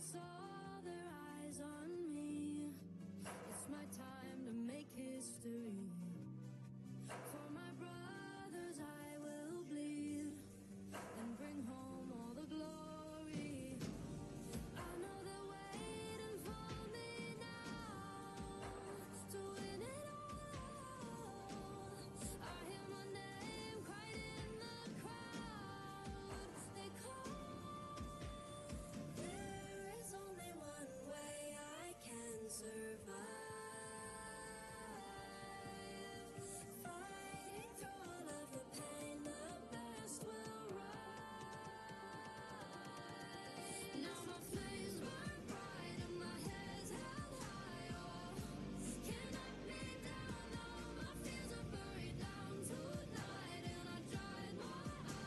Fix all their eyes on me. It's my time to make history. For my brothers I will bleed and bring home all the glory. I know they're waiting for me now to win it all. I hear my name cried in the crowd. They call. There is only one way I can survive. Fighting through all of the pain, the best will rise. Now my flames burn bright and my head's held high. Oh, can't knock me down. All my fears are buried down tonight. And I dried my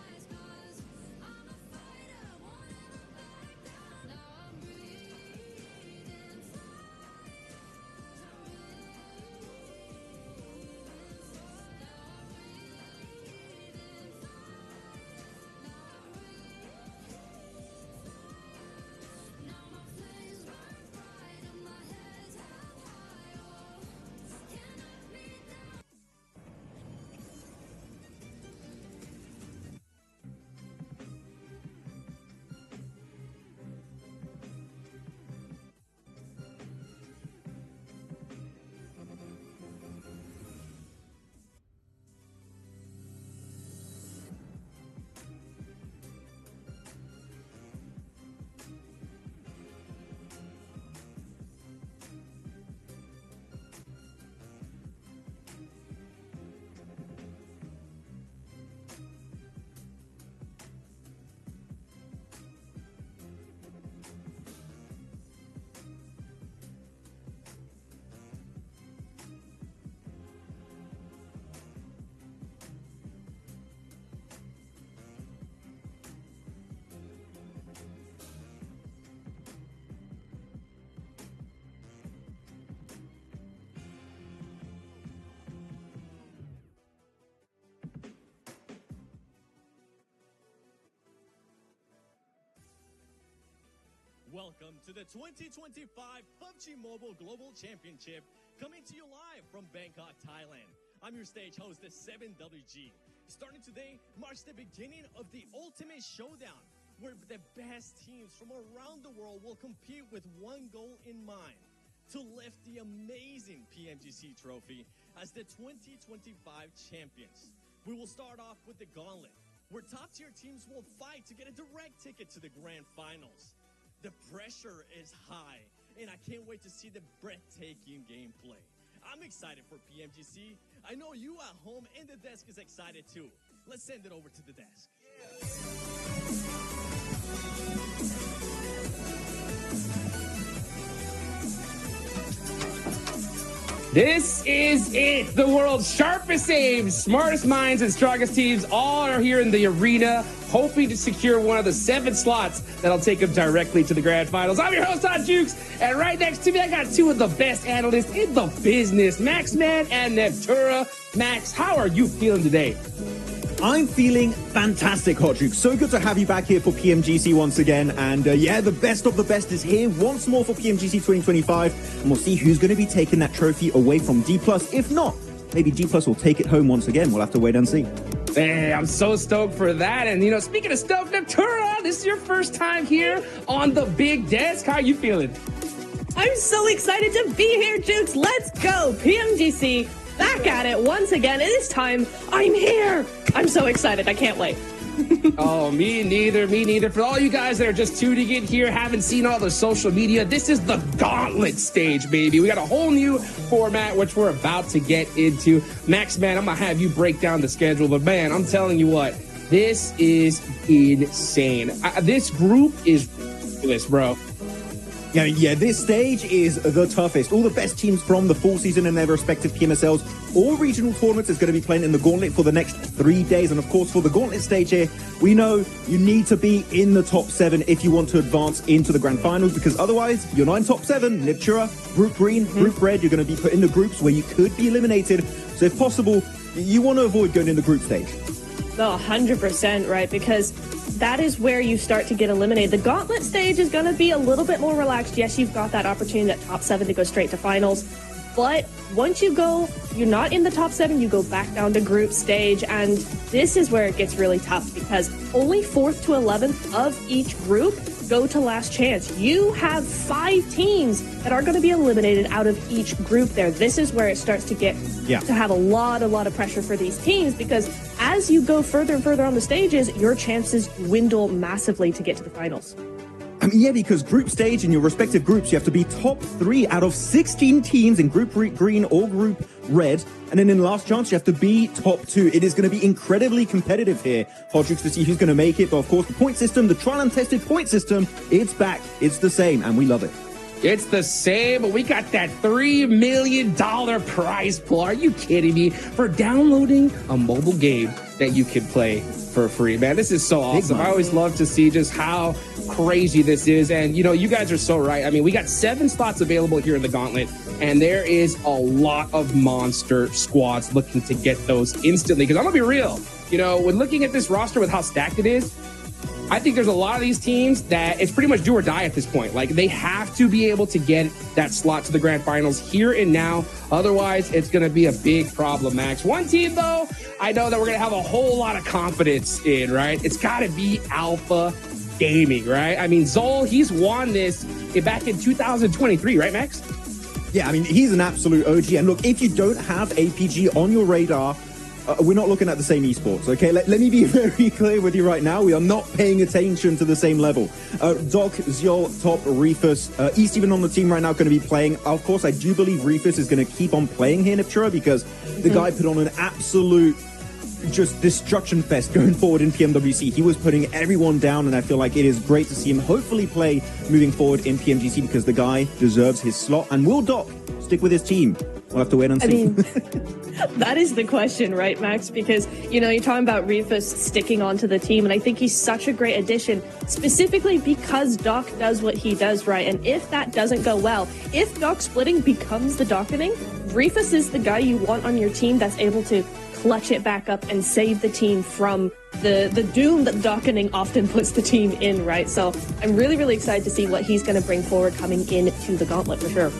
eyes 'cause I'm a fighter, won't ever back down. Now I'm breathing fire. I'm breathing fire. Now I'm breathing fire. Now my flames burn bright and my head's held high. Oh, can't knock me down. Welcome to the 2025 PUBG Mobile Global Championship, coming to you live from Bangkok, Thailand. I'm your stage host, the 7WG. Starting today marks the beginning of the ultimate showdown, where the best teams from around the world will compete with one goal in mind: to lift the amazing PMGC trophy as the 2025 champions. We will start off with the Gauntlet, where top-tier teams will fight to get a direct ticket to the grand finals. The pressure is high, and I can't wait to see the breathtaking gameplay. I'm excited for PMGC. I know you at home and the desk is excited too. Let's send it over to the desk. This is it. The world's sharpest aims, smartest minds, and strongest teams all are here in the arena, hoping to secure one of the 7 slots that'll take them directly to the grand finals. I'm your host, Todd Jukes, and right next to me, I got 2 of the best analysts in the business, Maxman and Neptura. Max, how are you feeling today? I'm feeling fantastic, Hot Juke. So good to have you back here for PMGC once again. And yeah, the best of the best is here once more for PMGC 2025. And we'll see who's going to be taking that trophy away from D+. If not, maybe D+ will take it home once again. We'll have to wait and see. Hey, I'm so stoked for that. And, you know, speaking of stoked, Neptura, this is your first time here on the big desk. How are you feeling? I'm so excited to be here, Jukes. Let's go. PMGC, back at it once again. It is time. I'm here. I'm so excited. I can't wait. Oh, me neither. Me neither. For all you guys that are just tuning in here, haven't seen all the social media, this is the Gauntlet stage, baby. We got a whole new format, which we're about to get into. Max, man, I'm going to have you break down the schedule. But, man, I'm telling you what, this is insane. This group is ridiculous, bro. Yeah, this stage is the toughest. All the best teams from the full season in their respective PMSLs or regional tournaments is going to be playing in the Gauntlet for the next 3 days. And of course, for the Gauntlet stage here, we know you need to be in the top 7 if you want to advance into the grand finals, because otherwise you're not in top 7. Neptura, Group Green, Group Red, you're going to be put in the groups where you could be eliminated. So if possible, you want to avoid going in the group stage. No, 100%, right? Because that is where you start to get eliminated. The Gauntlet stage is going to be a little bit more relaxed. Yes, you've got that opportunity at top 7 to go straight to finals. But once you're not in the top 7, you go back down to group stage. And this is where it gets really tough because only 4th to 11th of each group go to last chance. You have 5 teams that are going to be eliminated out of each group there. This is where it starts to get to have a lot of pressure for these teams because as you go further and further on the stages, your chances dwindle massively to get to the finals. I mean, yeah, because group stage in your respective groups, you have to be top 3 out of 16 teams in group green or group red. And then in last chance, you have to be top 2. It is going to be incredibly competitive here, Hodrix, to see who's going to make it. But of course, the point system, the trial and tested point system, it's back. It's the same, and we love it. It's the same, but we got that $3 million prize pool. Are you kidding me? For downloading a mobile game that you can play for free, man. This is so awesome. I always love to see just how crazy this is. And, you guys are so right. I mean, we got 7 spots available here in the Gauntlet, and there is a lot of monster squads looking to get those instantly. Because I'm going to be real, when looking at this roster with how stacked it is, I think there's a lot of these teams that it's pretty much do or die at this point. Like, they have to be able to get that slot to the grand finals here and now. Otherwise, it's going to be a big problem, Max. One team, though, I know that we're going to have a whole lot of confidence in, right? It's got to be Alpha Gaming, right? I mean, Zol, he's won this back in 2023, right, Max? Yeah, I mean, he's an absolute OG. And look, if you don't have APG on your radar, we're not looking at the same esports, okay? Let me be very clear with you right now. We are not paying attention to the same level. Doc, Zyol, Top, Reefus, East even on the team right now going to be playing. Of course, I do believe Reefus is going to keep on playing here, Niptura, because the guy put on an absolute just destruction fest going forward in PMWC. He was putting everyone down, and I feel like it is great to see him hopefully play moving forward in PMGC because the guy deserves his slot. And will Doc stick with his team? We'll have to wait and see. I mean, that is the question, right, Max? Because, you're talking about Reefus sticking onto the team, and I think he's such a great addition, specifically because Doc does what he does, right? And if that doesn't go well, if Doc splitting becomes the docketing, Reefus is the guy you want on your team that's able to clutch it back up and save the team from the doom that docketing often puts the team in, right? So I'm really excited to see what he's going to bring forward coming into the Gauntlet for sure.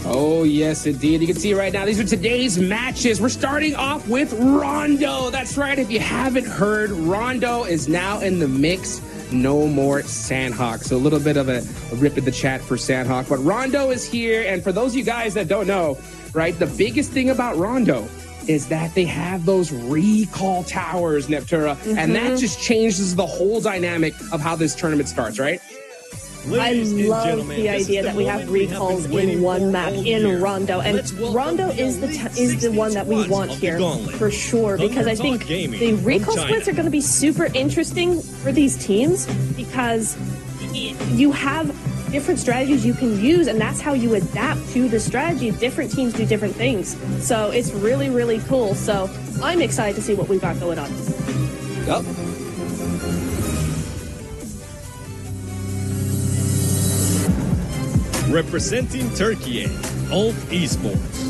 Oh, yes, indeed. You can see right now, these are today's matches. We're starting off with Rondo. That's right. If you haven't heard, Rondo is now in the mix. No more Sandhawk. So a little bit of a rip in the chat for Sandhawk. But Rondo is here. And for those of you guys that don't know, right, the biggest thing about Rondo is that they have those recall towers, Neptura. And that just changes the whole dynamic of how this tournament starts, right? I love the idea that we have recalls in one map in Rondo, and Rondo is the one that we want here for sure, because I think the recall splits are going to be super interesting for these teams because you have different strategies you can use, and that's how you adapt to the strategy. Different teams do different things, so it's really cool. So I'm excited to see what we've got going on. Yep. Representing Turkey, Alt Esports.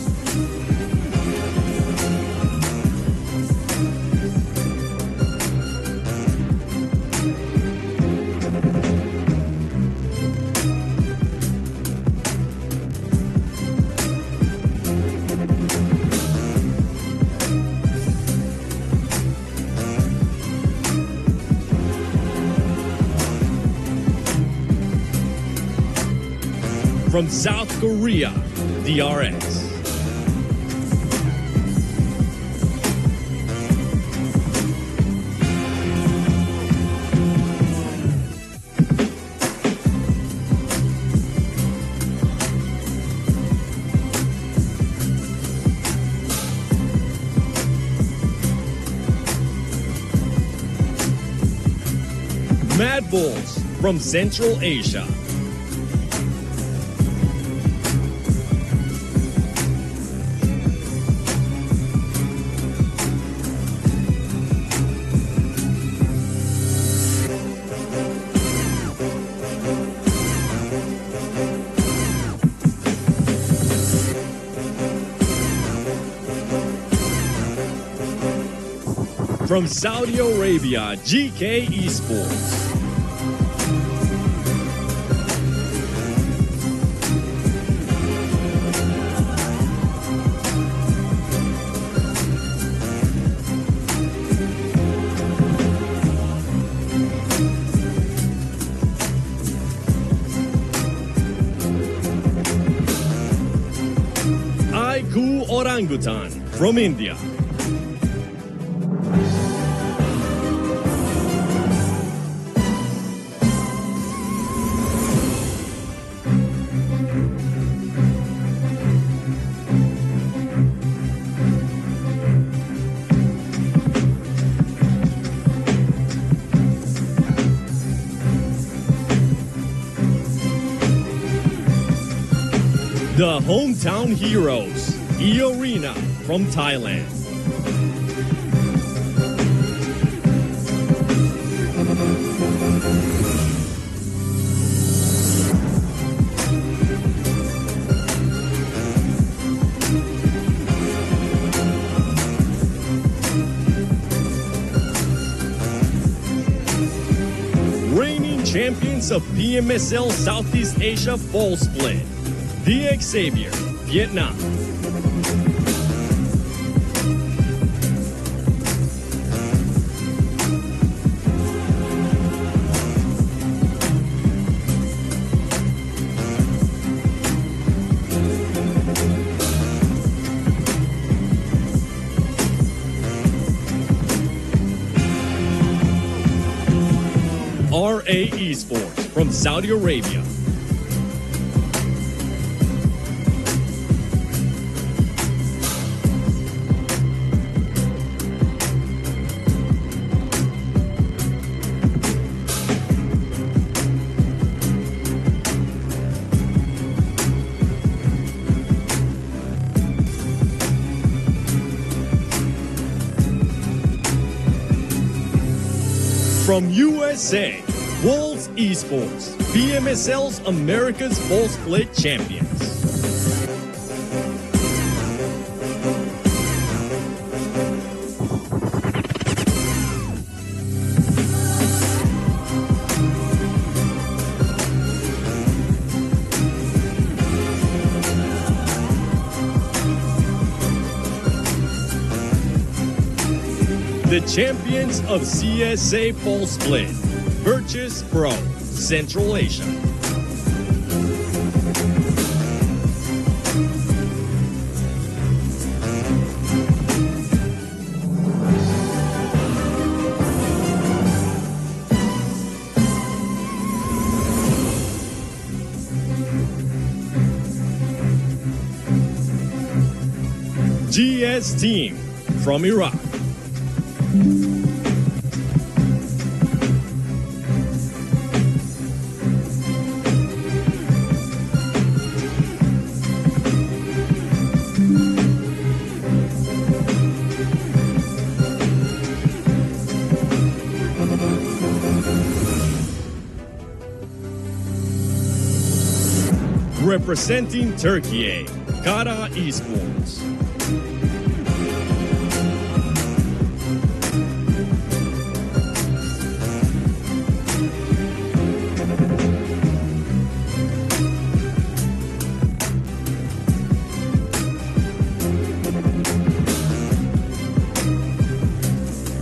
From South Korea, DRX. Mad Bulls from Central Asia. from Saudi Arabia, GK Esports. Orangutan from India. The hometown heroes, Arena from Thailand. Reigning champions of PMSL Southeast Asia Fall Split, the Xavier, Vietnam. RA Esports from Saudi Arabia. From USA, Wolves Esports, PMSL's America's Full Split Champions. The champions of CSA Full Split, Virtus Pro, Central Asia. GS Team from Iraq. Representing Turkey, Kara Esports.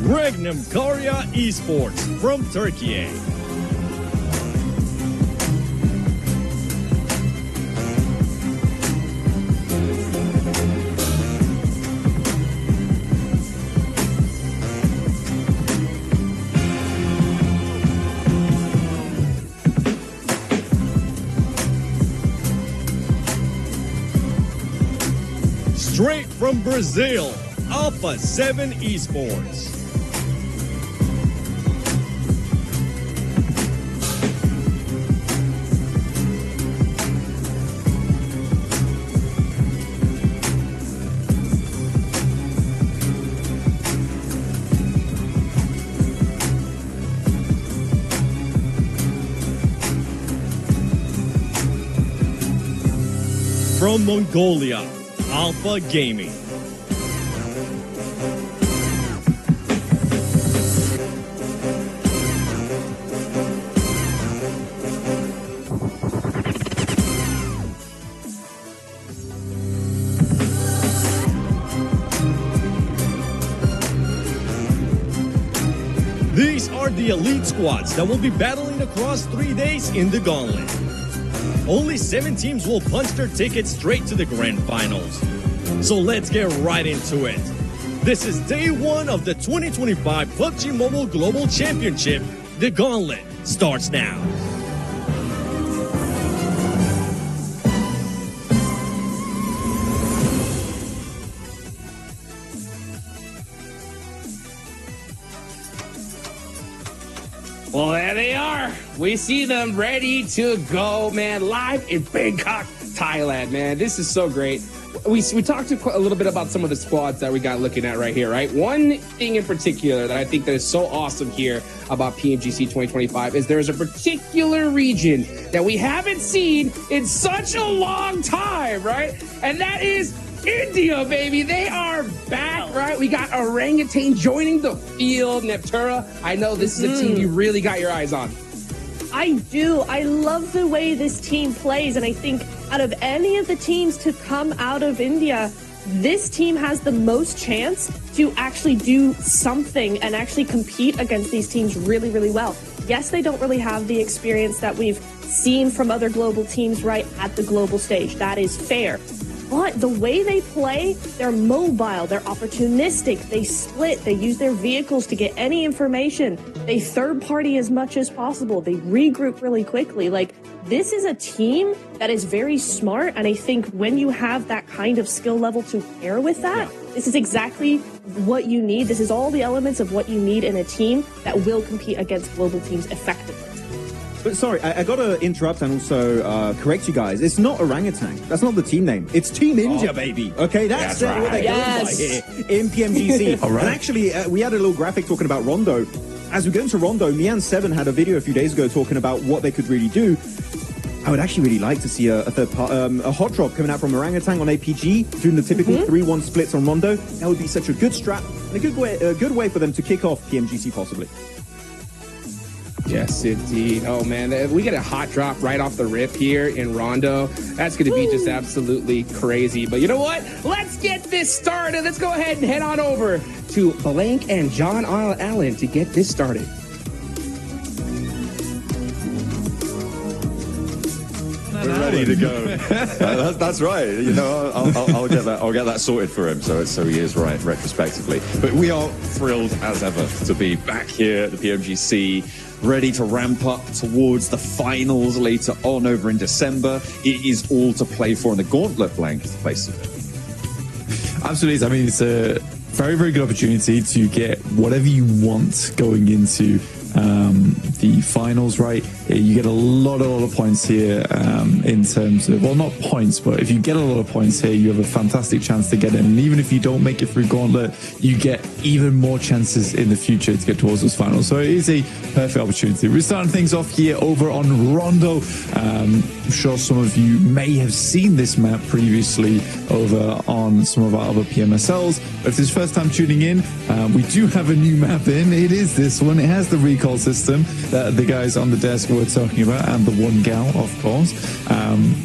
Regnum Korea Esports from Turkey. Straight from Brazil, Alpha 7 Esports. From Mongolia, Alpha Gaming. the elite squads that will be battling across 3 days in the Gauntlet. Only 7 teams will punch their tickets straight to the grand finals. So let's get right into it. This is day 1 of the 2025 PUBG Mobile Global Championship. The Gauntlet starts now. Well, there they are. We see them ready to go, man, live in Bangkok, Thailand, man. This is so great. We talked a little bit about some of the squads that we got looking at right here, right? One thing in particular that I think that is so awesome here about PMGC 2025 is there's a particular region that we haven't seen in such a long time, right? And that is India, baby. They are back, right? We got Orangutan joining the field. Neptura, I know this is a team you really got your eyes on. I do. I love the way this team plays, and I think out of any of the teams to come out of India, this team has the most chance to actually do something and actually compete against these teams really, really well. Yes, they don't really have the experience that we've seen from other global teams right at the global stage. That is fair. But the way they play, they're mobile, they're opportunistic, they split, they use their vehicles to get any information, they third party as much as possible, they regroup really quickly. Like, this is a team that is very smart, and I think when you have that kind of skill level to pair with that, this is exactly what you need. This is all the elements of what you need in a team that will compete against global teams effectively. But sorry, I got to interrupt and also correct you guys. It's not Orangutan. That's not the team name. It's Team India, baby. Okay, that's right. What they're going by here in PMGC. And actually, we had a little graphic talking about Rondo. As we go into Rondo, Mian7 had a video a few days ago talking about what they could really do. I would actually really like to see a hot drop coming out from Orangutan on APG, doing the typical 3-1 splits on Rondo. That would be such a good strat and a good way for them to kick off PMGC possibly. Yes, indeed. Oh, man, if we get a hot drop right off the rip here in Rondo, that's going to be just absolutely crazy. But you know what? Let's get this started. Let's go ahead and head on over to Blank and John Allen to get this started. We're ready to go. That's right. You know, I'll get that. I'll get that sorted for him, so he is right retrospectively. But we are thrilled as ever to be back here at the PMGC, ready to ramp up towards the finals later on over in December. It is all to play for, and the Gauntlet, Blank, is the place to be. Absolutely. I mean, it's a very, very good opportunity to get whatever you want going into the finals, right? You get a lot of points here in terms of, well, not points, but if you get a lot of points here, you have a fantastic chance to get in. And even if you don't make it through Gauntlet, you get even more chances in the future to get towards those finals. So it is a perfect opportunity. We're starting things off here over on Rondo. I'm sure some of you may have seen this map previously over on some of our other PMSLs. But if this is first time tuning in, we do have a new map in. It is this one. It has the recall system that the guys on the desk were talking about, and the one gal, of course,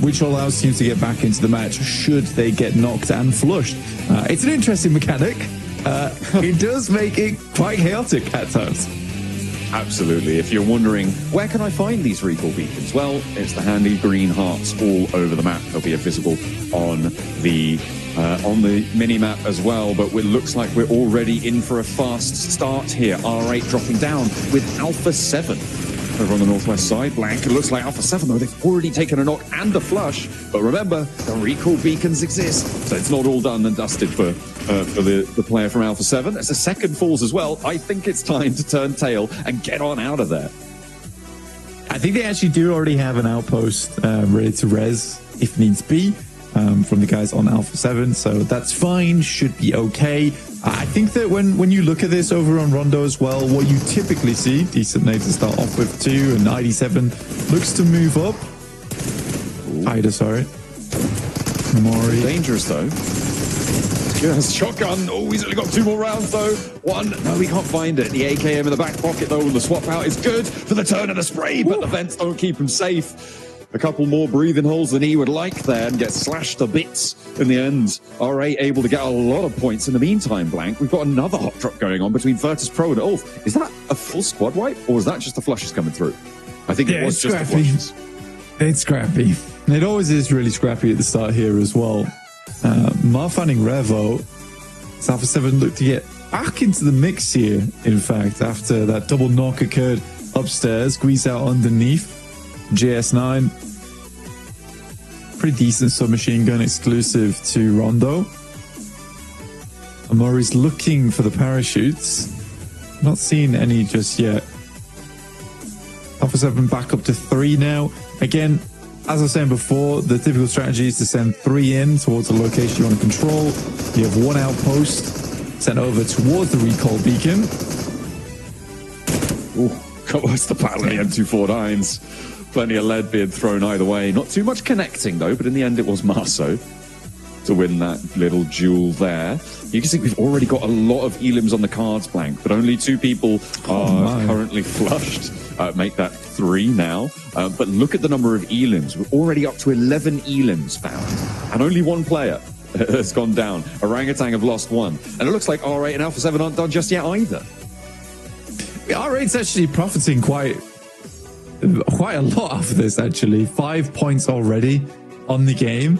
which allows teams to get back into the match should they get knocked and flushed. It's an interesting mechanic. It does make it quite chaotic at times. Absolutely. If you're wondering, where can I find these recall beacons? Well, it's the handy green hearts all over the map. They'll be visible on the mini-map as well, but it looks like we're already in for a fast start here. R8 dropping down with Alpha 7 over on the northwest side. Blank, it looks like Alpha 7, though, they've already taken a knock and a flush. But remember, the recall beacons exist, so it's not all done and dusted for the player from Alpha 7. There's a second falls as well. I think it's time to turn tail and get on out of there. I think they actually do already have an outpost ready to res if needs be. From the guys on Alpha 7, so that's fine, should be okay. I think that when you look at this over on Rondo as well, what you typically see, decent nade to start off with 2, and ID7 looks to move up. Ida, sorry. Mori. Dangerous though. Just shotgun. Oh, he's only got 2 more rounds though. 1. No, we can't find it. The AKM in the back pocket though, and the swap out is good for the turn of the spray, but the vents don't keep him safe. a couple more breathing holes than he would like there and get slashed to bits in the end. RA able to get a lot of points in the meantime, Blank. We've got another hot drop going on between Virtus Pro and Ulf. Is that a full squad wipe, or is that just the flushes coming through? I think it was just the flushes. It's scrappy. It always is really scrappy at the start here as well. Marfanning Revo, Alpha 7 looked to get back into the mix here, in fact, after that double knock occurred upstairs. Squeeze out underneath. JS9. Pretty decent submachine gun exclusive to Rondo. Amori's looking for the parachutes. Not seeing any just yet. Alpha 7 back up to 3 now. Again, as I was saying before, the typical strategy is to send 3 in towards a location you want to control. You have 1 outpost sent over towards the recall beacon. Ooh, what's the battle of the M249s? Plenty of lead being thrown either way. Not too much connecting, though, but in the end, it was Marceau to win that little duel there. You can see we've already got a lot of elims on the cards, Blank, but only 2 people are currently flushed. Make that 3 now. But look at the number of elims. We're already up to 11 elims found, and only 1 player has gone down. Orangutan have lost 1. And it looks like R8 and Alpha 7 aren't done just yet either. R8's actually profiting quite a lot off of this, actually. 5 points already on the game.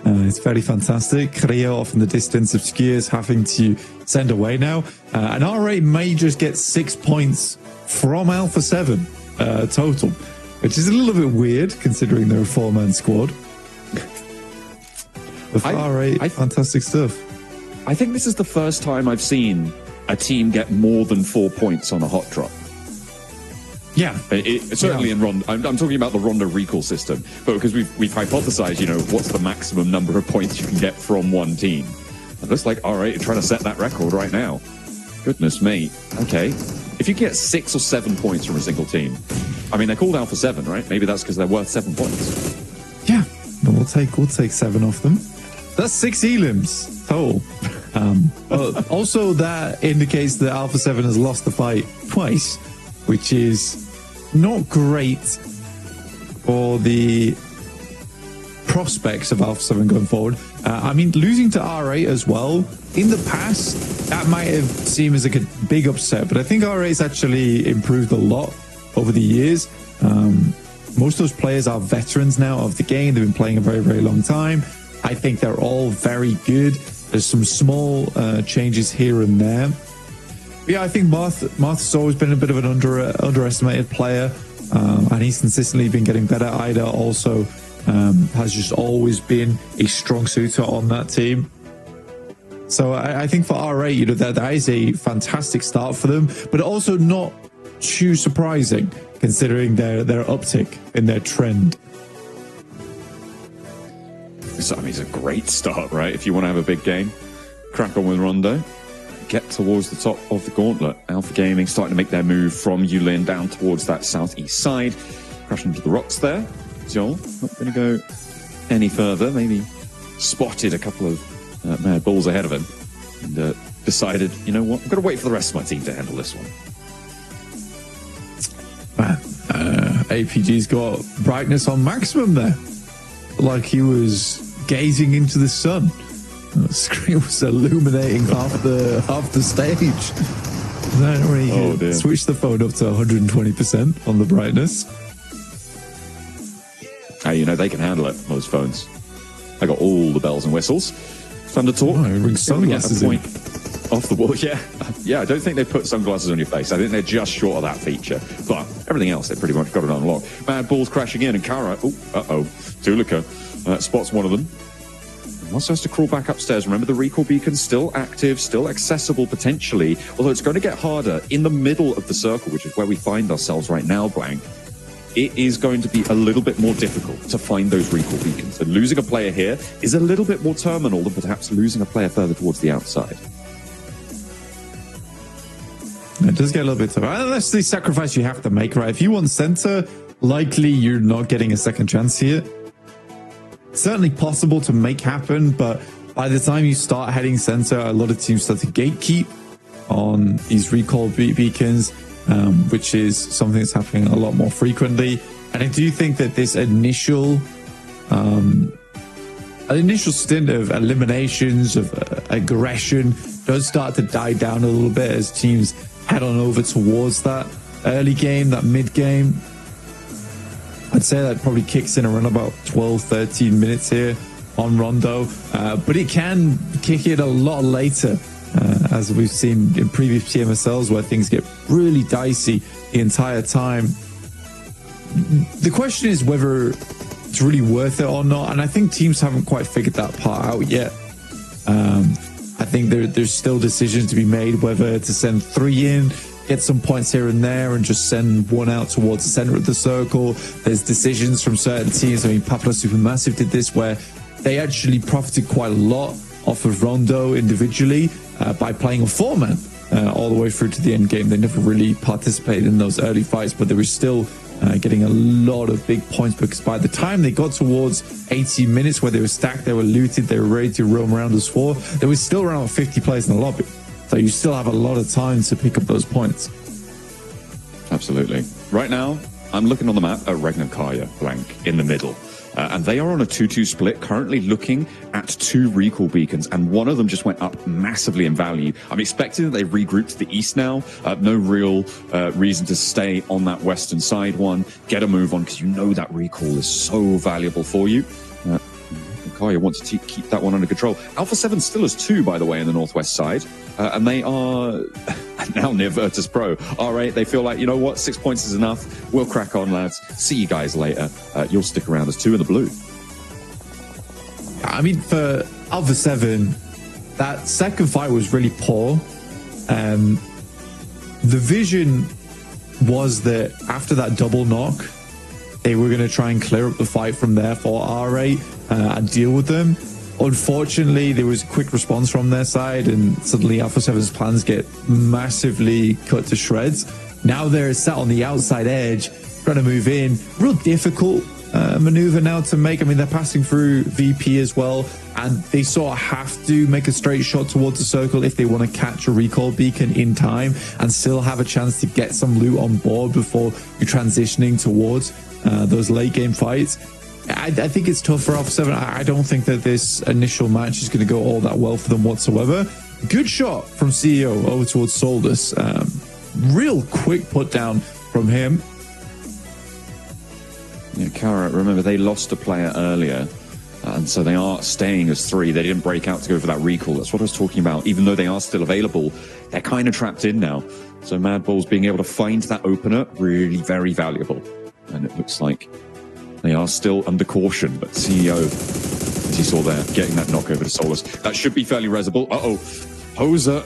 It's very fantastic. Creo off in the distance, Obscures having to send away now. And R8 may just get 6 points from Alpha 7 total, which is a little bit weird considering they're a 4-man squad. But for R8, fantastic stuff. I think this is the first time I've seen a team get more than 4 points on a hot drop. Yeah, certainly in Rondo. I'm talking about the Rondo recall system, but because we've hypothesized, what's the maximum number of points you can get from one team. It looks like R8 are trying to set that record right now. Goodness me. Okay, if you get 6 or 7 points from a single team, I mean they're called Alpha 7, right? Maybe that's because they're worth 7 points. Yeah, but we'll take 7 off them. That's 6 elims total. Also, that indicates that Alpha 7 has lost the fight twice, which is not great for the prospects of Alpha 7 going forward. I mean, losing to R8 as well, in the past, that might have seemed as like a big upset, but I think R8's actually improved a lot over the years. Most of those players are veterans now of the game. They've been playing a very, very long time. I think they're all very good. There's some small changes here and there. Yeah, I think Marth's always been a bit of an underestimated player, and he's consistently been getting better. Ida also has just always been a strong suitor on that team. So I think for R8, that is a fantastic start for them, but also not too surprising considering their uptick in their trend. So, I mean, it's a great start, right? If you want to have a big game, crack on with Rondo. Get towards the top of the Gauntlet. Alpha Gaming starting to make their move from Yulin down towards that southeast side. Crashing into the rocks there. Joel, not going to go any further. Maybe spotted a couple of mad balls ahead of him and decided, you know what, I'm going to wait for the rest of my team to handle this one. APG's got brightness on maximum there. Like he was gazing into the sun. The screen was illuminating half the stage. Then we switch the phone up to 120% on the brightness. Hey, they can handle it, those phones. I got all the bells and whistles. Thunder Talk. Oh, bring sunglasses in. Off the wall, yeah. I don't think they put sunglasses on your face. I think they're just short of that feature. But everything else, they pretty much got it unlocked. Mad balls crashing in, and Kara, Tulika spots one of them. Also has to crawl back upstairs. Remember, the recall beacon's still active, still accessible potentially, although it's going to get harder in the middle of the circle, which is where we find ourselves right now, Blank. It is going to be a little bit more difficult to find those recall beacons. And losing a player here is a little bit more terminal than perhaps losing a player further towards the outside. It does get a little bit tougher. That's the sacrifice you have to make, right? If you want center, likely you're not getting a second chance here. Certainly possible to make happen, but by the time you start heading center, a lot of teams start to gatekeep on these recall beacons, which is something that's happening a lot more frequently. And And I do think that this initial stint of eliminations, of aggression, does start to die down a little bit as teams head on over towards that early game, that mid game. I'd say that probably kicks in around about 12, 13 minutes here on Rondo, but it can kick in a lot later, as we've seen in previous PMSLs where things get really dicey the entire time. The question is whether it's really worth it or not, and I think teams haven't quite figured that part out yet. I think there's still decisions to be made whether to send 3 in, get some points here and there, and just send 1 out towards the center of the circle. There's decisions from certain teams. I mean, Papua Supermassive did this where they actually profited quite a lot off of Rondo individually by playing a 4-man all the way through to the end game. They never really participated in those early fights, but they were still getting a lot of big points, because by the time they got towards 18 minutes where they were stacked, they were looted, they were ready to roam around as 4, there was still around 50 players in the lobby. So you still have a lot of time to pick up those points. Absolutely. Right now, I'm looking on the map at Regnakaya blank in the middle. And they are on a 2-2 split, currently looking at 2 recall beacons, and one of them just went up massively in value. I'm expecting that they regrouped to the east now. No real reason to stay on that western side one. Get a move on, because you know that recall is so valuable for you. Kaya wants to keep that one under control. Alpha 7 still has 2, by the way, in the northwest side. And they are now near Virtus Pro. R8, they feel like, you know what, 6 points is enough. We'll crack on, lads. See you guys later. You'll stick around as 2 in the blue. I mean, for Alpha 7, that second fight was really poor. The vision was that after that double knock, they were going to try and clear up the fight from there for R8 and deal with them. Unfortunately, there was a quick response from their side, and suddenly Alpha 7's plans get massively cut to shreds. Now they're sat on the outside edge, trying to move in. Real difficult maneuver now to make. I mean, they're passing through VP as well, and they sort of have to make a straight shot towards the circle if they want to catch a recall beacon in time and still have a chance to get some loot on board before you're transitioning towards those late game fights. I think it's tough for Alpha 7. I don't think that this initial match is going to go all that well for them whatsoever. Good shot from CEO over towards Soldus. Real quick put down from him. Yeah, Kara, remember they lost a player earlier, and so they are staying as 3. They didn't break out to go for that recall. That's what I was talking about. Even though they are still available, they're kind of trapped in now. So Mad Bull's being able to find that opener, really very valuable. And it looks like they are still under caution, but CEO, as you saw there, getting that knock over to Solus. That should be fairly resible. Uh-oh. Hoser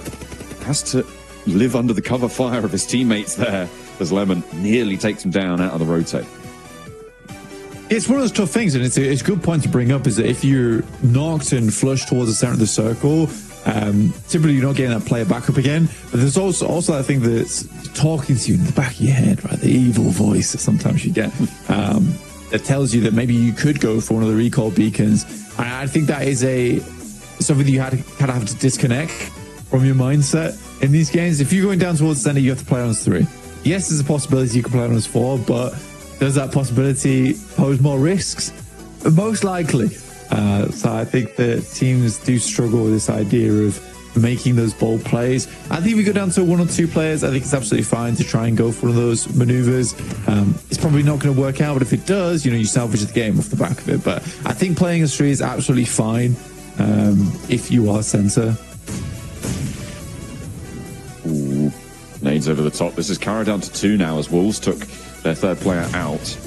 has to live under the cover fire of his teammates there, as Lemon nearly takes him down out of the rotate. It's one of those tough things, and it's a good point to bring up, is that if you're knocked and flushed towards the center of the circle, typically you're not getting that player back up again. But there's also that thing that's talking to you in the back of your head, right? The evil voice that sometimes you get. That tells you that maybe you could go for one of the recall beacons. I think that is something that you kind of have to disconnect from your mindset in these games. If you're going down towards the center, you have to play on as 3. Yes, there's a possibility you can play on as 4, but does that possibility pose more risks? Most likely. So I think that teams do struggle with this idea of making those bold plays. I think if we go down to 1 or 2 players, I think it's absolutely fine to try and go for one of those maneuvers. It's probably not going to work out, but if it does, you salvage the game off the back of it. But I think playing as 3 is absolutely fine if you are center. Ooh, nades over the top. This is Kara down to 2 now as Wolves took their 3rd player out.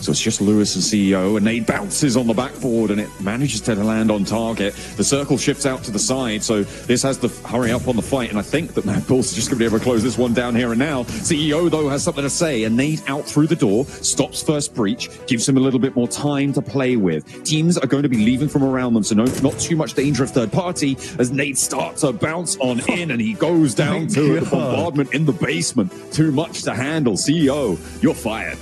So it's just Lewis and CEO, and nade bounces on the backboard, and it manages to land on target. The circle shifts out to the side, so this has to hurry up on the fight, and I think that Mad Bull's just going to be able to close this one down here and now. CEO, though, has something to say. A nade out through the door, stops first breach, gives him a little bit more time to play with. Teams are going to be leaving from around them, so not too much danger of third party, as nade starts to bounce on in, and he goes down to the bombardment in the basement. Too much to handle. CEO, you're fired.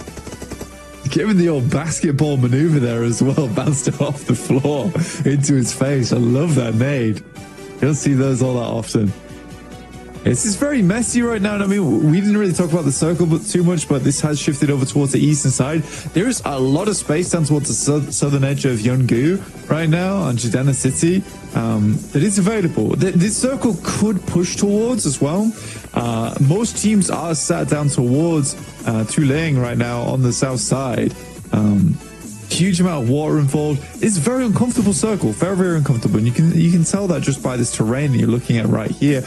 Given the old basketball maneuver there as well, bounced it off the floor into his face. I love that nade. You don't see those all that often. This is very messy right now. And I mean, we didn't really talk about the circle too much, but this has shifted over towards the eastern side. There's a lot of space down towards the southern edge of Yeongu right now on Jidana City that is available. This circle could push towards as well. Most teams are sat down towards Tuleng right now on the south side. Huge amount of water involved. It's a very uncomfortable circle, very, very uncomfortable. And you can tell that just by this terrain that you're looking at right here.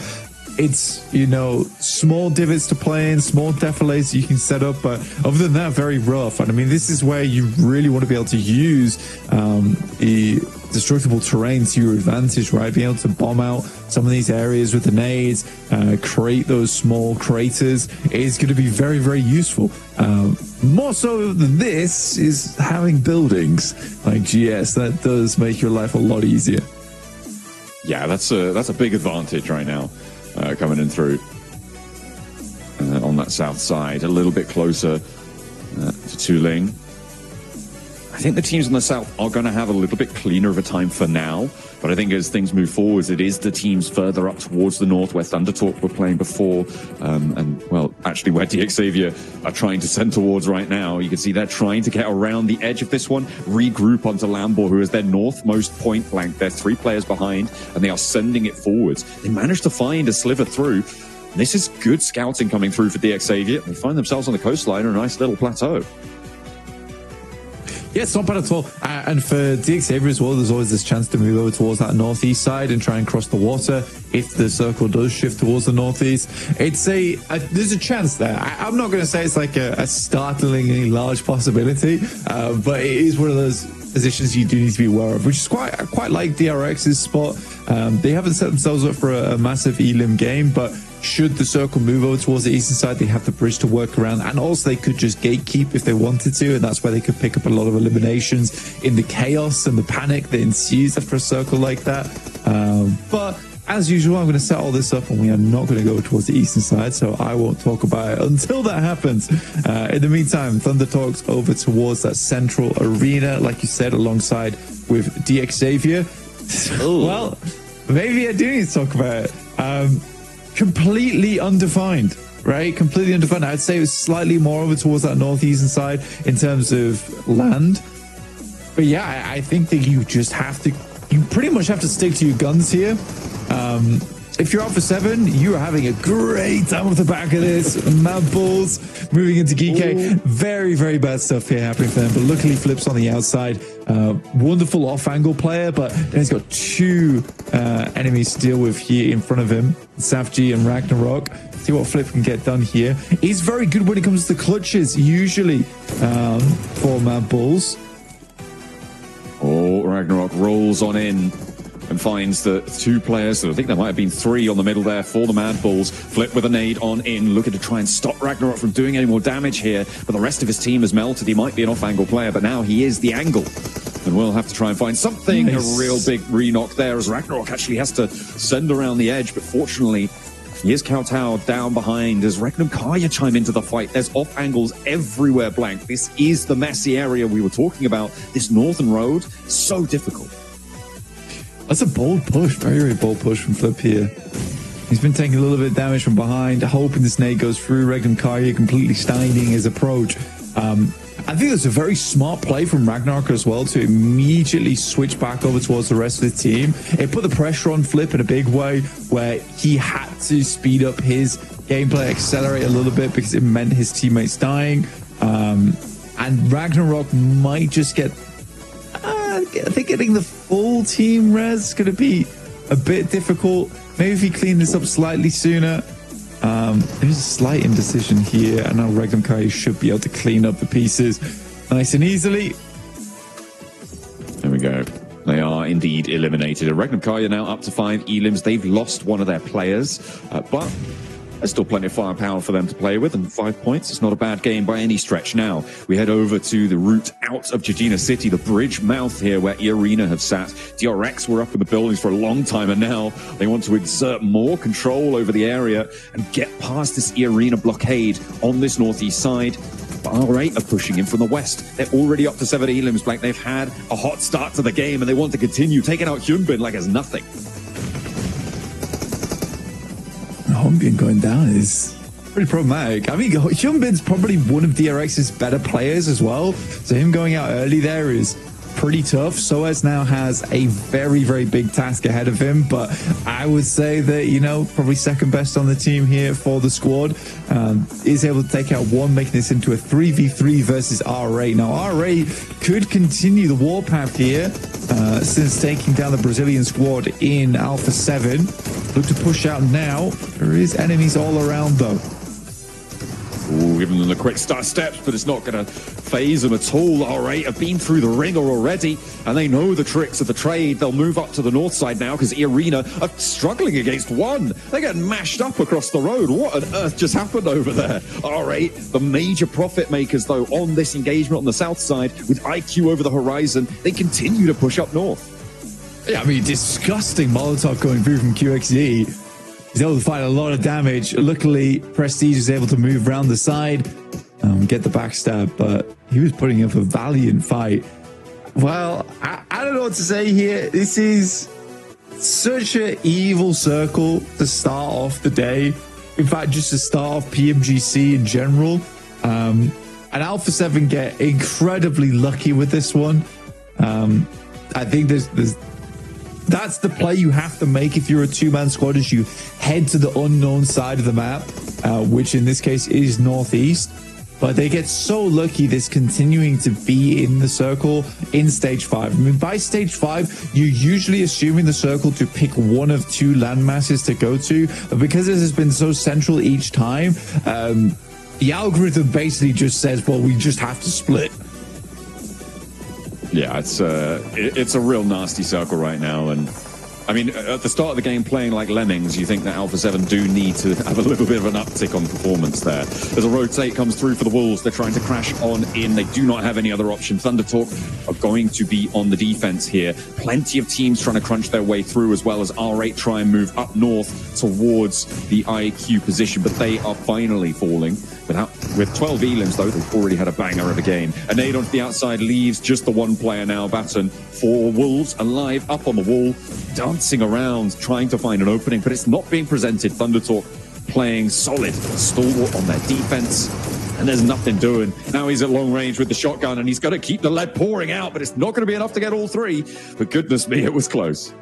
It's, you know, small divots to play in, small defilades you can set up, but other than that, very rough. And I mean, this is where you really want to be able to use the destructible terrain to your advantage, right? Being able to bomb out some of these areas with the nades, create those small craters is going to be very, very useful. More so than this is having buildings like GS. That does make your life a lot easier. Yeah, that's a big advantage right now. Coming in through on that south side, a little bit closer to Tuleng. I think the teams on the south are going to have a little bit cleaner of a time for now, but I think as things move forwards, it is the teams further up towards the north where Thundertalk were playing before, and well, actually where DXavier are trying to send towards right now. You can see they're trying to get around the edge of this one, regroup onto Lambor, who is their northmost point blank. They're 3 players behind, and they are sending it forwards. They managed to find a sliver through. This is good scouting coming through for DXavier. They find themselves on the coastline on a nice little plateau. Yeah, it's not bad at all. And for DXavier as well, there's always this chance to move over towards that northeast side and try and cross the water if the circle does shift towards the northeast. It's there's a chance there. I'm not going to say it's like a startlingly large possibility, but it is one of those positions you do need to be aware of, which is quite like DRX's spot. They haven't set themselves up for a massive elim game, but should the circle move over towards the eastern side, they have the bridge to work around, and also they could just gatekeep if they wanted to, and that's where they could pick up a lot of eliminations in the chaos and the panic that ensues after a circle like that. But as usual, I'm going to set all this up, and we are not going to go towards the eastern side, so I won't talk about it until that happens. In the meantime, Thunder talks over towards that central arena, like you said, alongside with DXavier. Well, maybe I do need to talk about it. Completely undefined, right? Completely undefined. I'd say it was slightly more over towards that northeastern side in terms of land. But yeah, I think that you pretty much have to stick to your guns here. If you're out for 7, you are having a great time off the back of this. Mad Bulls moving into GK. Very, very bad stuff here happening for them. But luckily, Flip's on the outside. Wonderful off-angle player, but then he's got 2 enemies to deal with here in front of him. Safji and Ragnarok. See what Flip can get done here. He's very good when it comes to clutches, usually, for Mad Bulls. Oh, Ragnarok rolls on in and finds the 2 players. So I think there might have been 3 on the middle there for the Mad Bulls. Flip with a nade on in, looking to try and stop Ragnarok from doing any more damage here. But the rest of his team has melted. He might be an off-angle player, but now he is the angle. And we'll have to try and find something. Nice. A real big re-knock there as Ragnarok actually has to send around the edge. But fortunately, he is kowtowed down behind as Regnum Kaya chime into the fight. There's off angles everywhere, Blank. This is the messy area we were talking about. This northern road, so difficult. That's a bold push, very, very bold push from Flip here. He's been taking a little bit of damage from behind, hoping this nade goes through. Regnum Kaya completely stymieing his approach. I think it's a very smart play from Ragnarok as well to immediately switch back over towards the rest of the team. It put the pressure on Flip in a big way where he had to speed up his gameplay, accelerate a little bit because it meant his teammates dying. And Ragnarok might just get... I think getting the full team res is going to be a bit difficult. Maybe if he cleaned this up slightly sooner. There's a slight indecision here, and now Regnum Kaya should be able to clean up the pieces nice and easily. There we go. They are indeed eliminated. Regnum Kaya now up to 5 elims. They've lost one of their players, but there's still plenty of firepower for them to play with, and 5 points is not a bad game by any stretch. Now, we head over to the route out of Jejina City, the bridge mouth here where E-Arena have sat. DRX were up in the buildings for a long time, and now they want to exert more control over the area and get past this E-Arena blockade on this northeast side. But R8 are pushing in from the west. They're already up to 7 elims, Blank. They've had a hot start to the game, and they want to continue taking out Hyunbin like it's nothing. Humbian going down is pretty problematic. I mean, Hyunbin's probably one of DRX's better players as well. So him going out early there is pretty tough. Soaz now has a very, very big task ahead of him, but I would say that, you know, probably second best on the team here for the squad. Is able to take out one, making this into a 3v3 versus RA. Now, RA could continue the warpath here since taking down the Brazilian squad in Alpha 7. Look to push out now. There is enemies all around, though. Ooh, giving them the quick start steps, but it's not going to phase them at all. All right, have been through the ringer already, and they know the tricks of the trade. They'll move up to the north side now because Arena are struggling against one. They're getting mashed up across the road. What on earth just happened over there? All right, the major profit makers, though, on this engagement on the south side with IQ over the horizon, they continue to push up north. Yeah, I mean, disgusting Molotov going through from QXE. He's able to fight a lot of damage. Luckily, Prestige is able to move around the side, get the backstab, but he was putting up a valiant fight. Well, I don't know what to say here. This is such an evil circle to start off the day. In fact, just to start off PMGC in general. And Alpha 7 get incredibly lucky with this one. I think that's the play you have to make if you're a two-man squad, is you head to the unknown side of the map, which in this case is northeast. But they get so lucky this continuing to be in the circle in stage 5. I mean, by stage 5, you're usually assuming the circle to pick one of two land masses to go to. But because this has been so central each time, the algorithm basically just says, well, we just have to split. Yeah, it's a real nasty circle right now, and I mean, at the start of the game, playing like lemmings, you think that Alpha 7 do need to have a little bit of an uptick on performance there. As a rotate comes through for the Wolves, they're trying to crash on in. They do not have any other option. ThunderTalk are going to be on the defense here. Plenty of teams trying to crunch their way through, as well as R8 try and move up north towards the IQ position, but they are finally falling. With 12 elims, though, they've already had a banger of a game. A nade onto the outside leaves just the one player now, Baton, for Wolves, alive, up on the wall, dancing around, trying to find an opening, but it's not being presented. ThunderTalk playing solid, stalwart on their defense, and there's nothing doing. Now he's at long range with the shotgun, and he's got to keep the lead pouring out, but it's not going to be enough to get all three. But goodness me, it was close.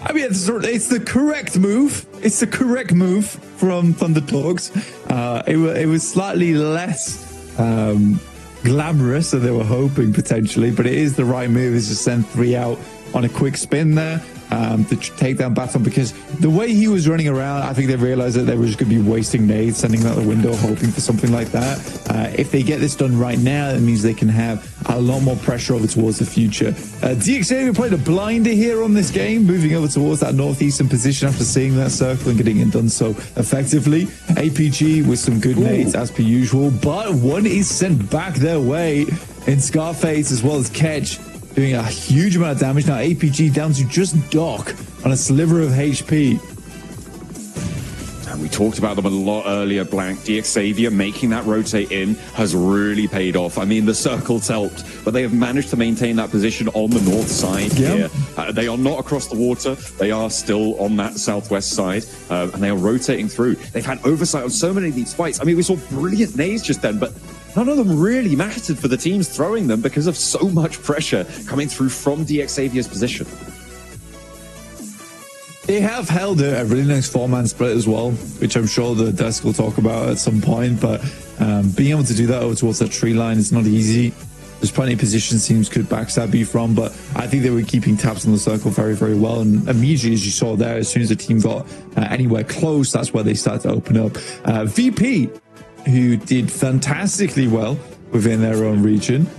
I mean, it's the correct move. It's the correct move from ThunderTalks. It was slightly less glamorous than they were hoping potentially, but it is the right move, is to send 3 out on a quick spin there to take down Baton, because the way he was running around, I think they realized that they were just going to be wasting nades, sending them out the window, hoping for something like that. If they get this done right now, it means they can have a lot more pressure over towards the future. DXA played a blinder here on this game, moving over towards that northeastern position after seeing that circle and getting it done so effectively. APG with some good nades as per usual, but one is sent back their way in Scarface as well as Ketch, doing a huge amount of damage. Now APG down to just Doc on a sliver of HP. And we talked about them a lot earlier, Blank. DXavier making that rotate in has really paid off. I mean, the circle's helped, but they have managed to maintain that position on the north side here. They are not across the water. They are still on that southwest side, and they are rotating through. They've had oversight on so many of these fights. I mean, we saw brilliant nades just then, but none of them really mattered for the teams throwing them because of so much pressure coming through from DXavier's position. They have held a really nice 4-man split as well, which I'm sure the desk will talk about at some point, but being able to do that over towards that tree line is not easy. There's plenty of positions teams could backstab you from, but I think they were keeping tabs on the circle very, very well. And immediately, as you saw there, as soon as the team got anywhere close, that's where they started to open up. VP, who did fantastically well within their own region,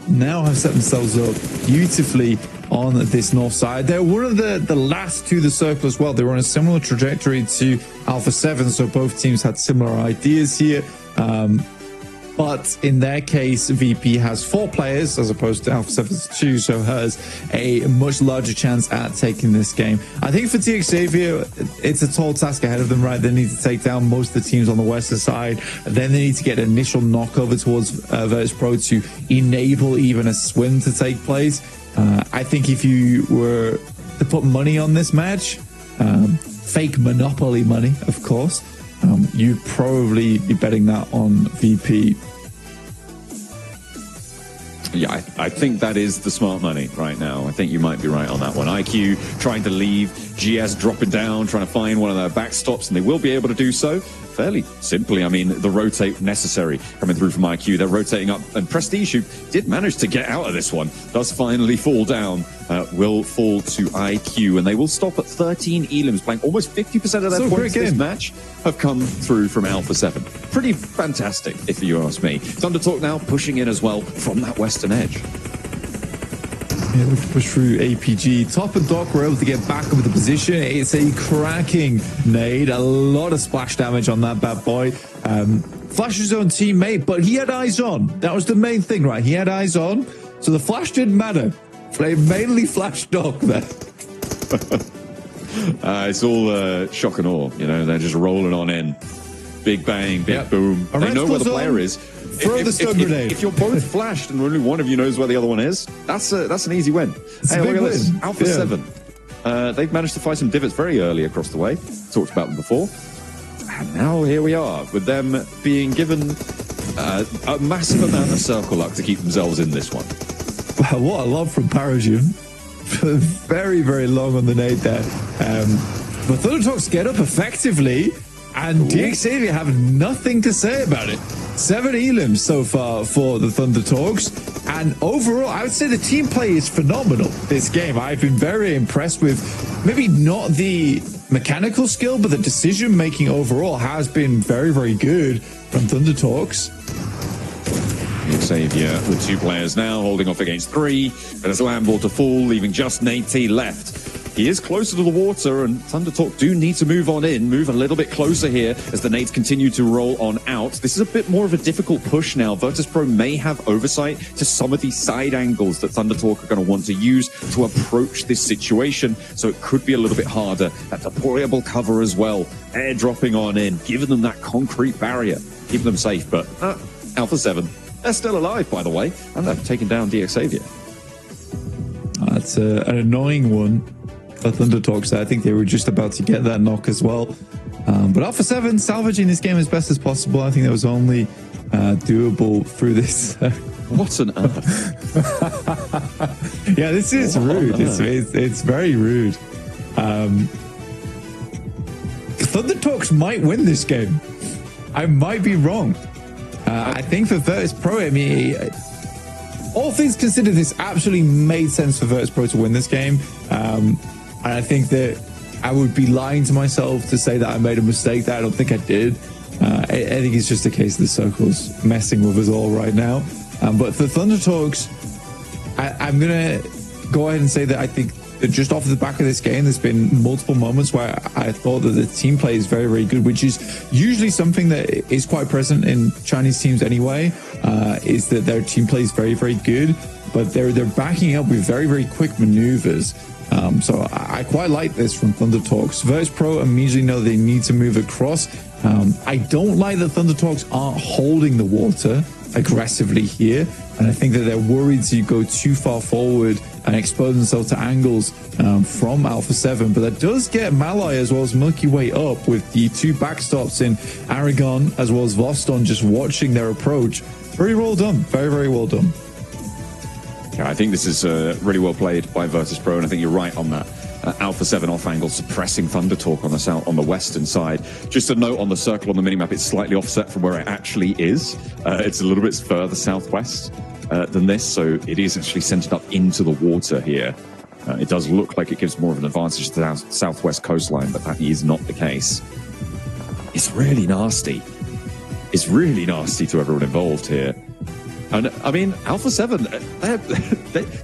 now have set themselves up beautifully on this north side. They're one of the last to the circle as well. They were on a similar trajectory to Alpha 7, so both teams had similar ideas here. But in their case, VP has 4 players as opposed to Alpha 7's 2, so has a much larger chance at taking this game. I think for DXavier, it's a tall task ahead of them, right? They need to take down most of the teams on the western side. Then they need to get an initial knockover towards Virtus Pro to enable even a swim to take place. I think if you were to put money on this match, fake Monopoly money, of course. You'd probably be betting that on VP. Yeah, I think that is the smart money right now. I think you might be right on that one. IQ trying to leave, GS dropping down, trying to find one of their backstops, and they will be able to do so fairly simply. I mean, the rotate necessary coming through from IQ. They're rotating up, and Prestige, who did manage to get out of this one, does finally fall down, will fall to IQ, and they will stop at 13 elims, playing almost 50% of their points this match have come through from Alpha 7. Pretty fantastic, if you ask me. Thunder Talk now pushing in as well from that western edge. Yeah, we can push through APG. Top and Doc were able to get back into the position. It's a cracking nade. A lot of splash damage on that bad boy. Flashed his own teammate, but he had eyes on. That was the main thing, right? He had eyes on, so the flash didn't matter. They mainly flashed Doc there. It's all shock and awe, you know. They're just rolling on in. Big bang, big boom. They know where the player is. If you're both flashed and only one of you knows where the other one is, that's an easy win. Hey, look at this. Alpha 7. They've managed to find some divots very early across the way. Talked about them before. And now here we are, with them being given a massive amount of circle luck to keep themselves in this one. Wow, what a lob from Parajun. Very, very long on the nade there. But Thunder Talks get up effectively, and DXavier have nothing to say about it. 7 elims so far for the Thunder Talks, and overall I would say the team play is phenomenal this game. I've been very impressed with maybe not the mechanical skill, but the decision making overall has been very, very good from Thunder Talks. Xavier with 2 players now holding off against 3, but as Lamball to fall, leaving just Nate T left. He is closer to the water, and Thunder Talk do need to move on in, move a little bit closer here as the nades continue to roll on out. This is a bit more of a difficult push now. Virtus.pro may have oversight to some of these side angles that Thunder Talk are going to want to use to approach this situation, so it could be a little bit harder. That deployable cover as well, airdropping on in, giving them that concrete barrier, keeping them safe. But Alpha 7, they're still alive, by the way, and they've taken down DXavier. That's an annoying one for Thunder Talks. I think they were just about to get that knock as well. But Alpha 7 salvaging this game as best as possible. I think that was only doable through this. What on earth? Yeah, this is rude. It's very rude. Thunder Talks might win this game. I might be wrong. I think for Virtus.pro, I mean, all things considered, this absolutely made sense for Virtus.pro to win this game. And I think that I would be lying to myself to say that I made a mistake that I don't think I did. I think it's just a case of the circles messing with us all right now. But for Thunder Talks, I'm going to go ahead and say that I think that just off the back of this game, there's been multiple moments where I thought that the team play is very, very good, which is usually something that is quite present in Chinese teams anyway, is that their team play is very, very good, but they're backing up with very, very quick maneuvers. So I quite like this from Thunder Talks. Virtus.pro immediately know they need to move across. I don't like that Thunder Talks aren't holding the water aggressively here, and I think that they're worried to go too far forward and expose themselves to angles from Alpha 7. But that does get Malai as well as Milky Way up with the 2 backstops in Aragon as well as Voston just watching their approach. Very well done. Very, very well done. Yeah, I think this is really well played by Virtus.pro, and I think you're right on that. Alpha 7 off angle suppressing Thunder Talk on the western side. Just a note on the circle on the minimap, it's slightly offset from where it actually is. It's a little bit further southwest than this, so it is actually centered up into the water here. It does look like it gives more of an advantage to the southwest coastline, but that is not the case. It's really nasty. It's really nasty to everyone involved here. And I mean, Alpha 7,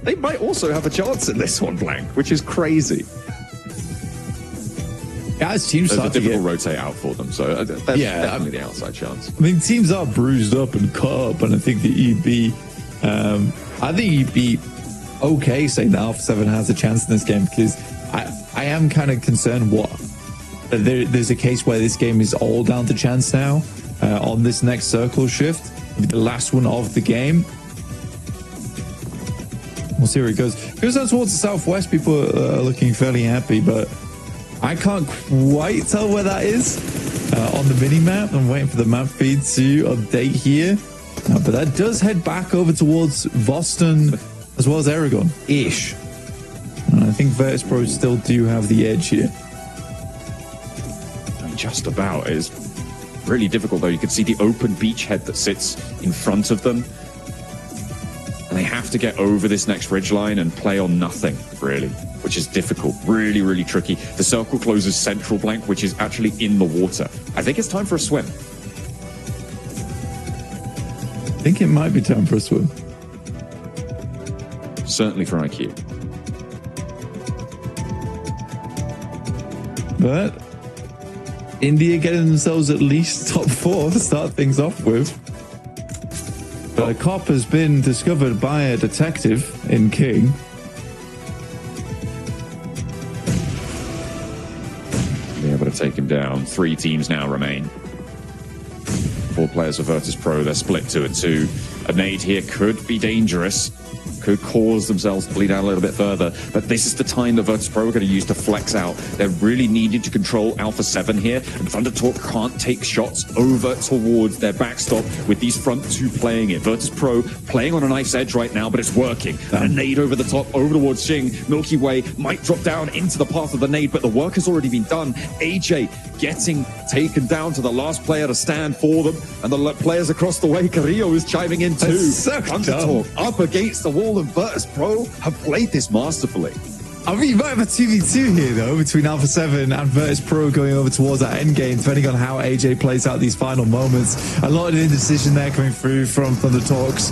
they might also have a chance in this one, Blank, which is crazy. Yeah, teams There's a difficult rotate out for them, so that's definitely the outside chance. I mean, teams are bruised up and cut up, and I think the EB, I think EB okay saying that Alpha 7 has a chance in this game, because I am kind of concerned there's a case where this game is all down to chance now on this next circle shift. The last one of the game. We'll see where it goes. Goes down towards the southwest. People are looking fairly happy, but I can't quite tell where that is on the mini-map. I'm waiting for the map feed to update here. But that does head back over towards Boston as well as Aragon-ish. And I think Virtus.pro still do have the edge here. Just about. It is really difficult, though. You can see the open beachhead that sits in front of them. And they have to get over this next ridgeline and play on nothing, really, which is difficult. Really, really tricky. The circle closes central blank, which is actually in the water. I think it's time for a swim. I think it might be time for a swim. Certainly for IQ. But India getting themselves at least top 4 to start things off with. But a cop has been discovered by a detective in King. Be able to take him down. 3 teams now remain. 4 players for Virtus.pro. They're split 2 and 2. A nade here could be dangerous. Could cause themselves to bleed out a little bit further. But this is the time that Virtus.pro are going to use to flex out. They're really needing to control Alpha 7 here. And ThunderTalk can't take shots over towards their backstop with these front 2 playing it. Virtus.pro playing on a nice edge right now, but it's working. And a nade over the top, over towards Xing. Milky Way might drop down into the path of the nade, but the work has already been done. AJ getting taken down to the last player to stand for them. And the players across the way, Carrillo is chiming in too. So ThunderTalk up against the wall, and Virtus.pro have played this masterfully. I mean, you might have a 2v2 here, though, between Alpha 7 and Virtus.pro going over towards that end game, depending on how AJ plays out these final moments. A lot of indecision there coming through from ThunderTalks.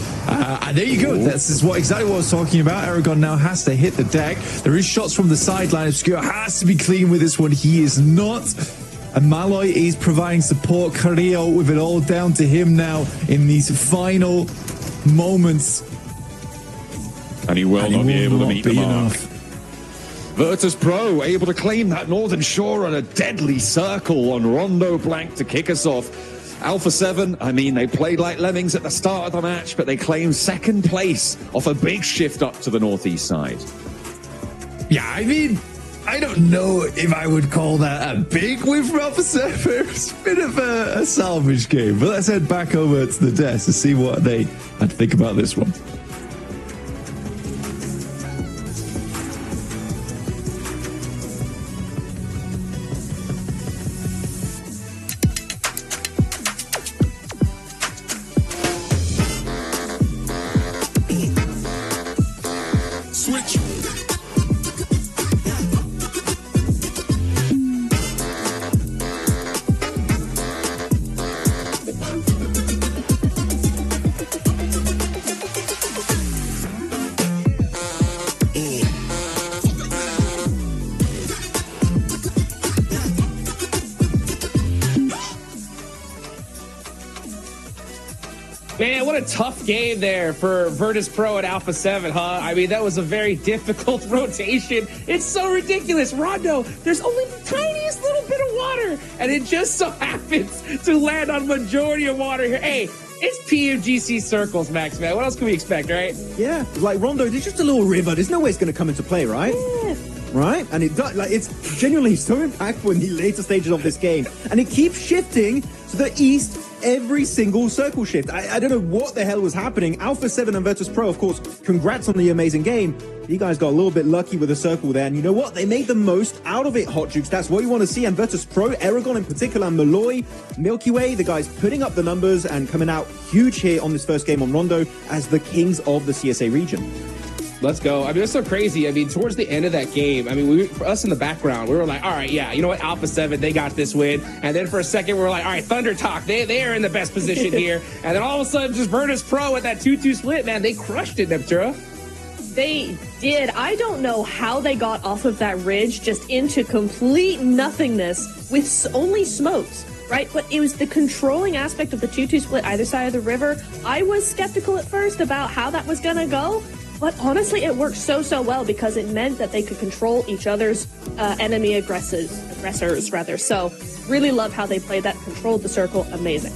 And there you go. This is exactly what I was talking about. Aragon now has to hit the deck. There is shots from the sideline. Obscure has to be clean with this one. He is not. And Malloy is providing support. Carrillo with it all down to him now in these final moments. And he will not be able to meet the mark. Enough. Virtus.pro able to claim that Northern Shore on a deadly circle on Rondo Blank to kick us off. Alpha 7, I mean, they played like lemmings at the start of the match, but they claim 2nd place off a big shift up to the northeast side. Yeah, I mean, I don't know if I would call that a big win for Alpha 7. It's a bit of a salvage game. But let's head back over to the desk to see what they had to think about this one. Man, what a tough game there for Virtus.pro and Alpha 7, huh? I mean, that was a very difficult rotation. It's so ridiculous. Rondo, there's only the tiniest little bit of water, and it just so happens to land on majority of water here. Hey, it's PMGC circles, Max, man. What else can we expect, right? Yeah, like Rondo, there's just a little river. There's no way it's going to come into play, right? Yeah. Right? And it does, like, it's genuinely so impactful in the later stages of this game. And it keeps shifting to the east every single circle shift. I don't know what the hell was happening. Alpha 7 and Virtus.pro, of course, congrats on the amazing game. You guys got a little bit lucky with the circle there. And you know what? They made the most out of it, Hot Jukes. That's what you want to see. And Virtus.pro, Aragon in particular, and Malloy, Milky Way, the guys putting up the numbers and coming out huge here on this first game on Rondo as the kings of the CSA region. Let's go. I mean, it's so crazy. I mean, towards the end of that game, I mean, for us in the background, we were like, all right, yeah, you know what? Alpha 7, they got this win. And then for a second, we were like, all right, ThunderTalk, they are in the best position here. And then all of a sudden, just Virtus.pro with that 2-2 split, man, they crushed it, Neptura. They did. I don't know how they got off of that ridge just into complete nothingness with only smokes, right? But it was the controlling aspect of the 2-2 split either side of the river. I was skeptical at first about how that was going to go. But honestly, it worked so well because it meant that they could control each other's enemy aggressors. So really love how they played that, controlled the circle. Amazing.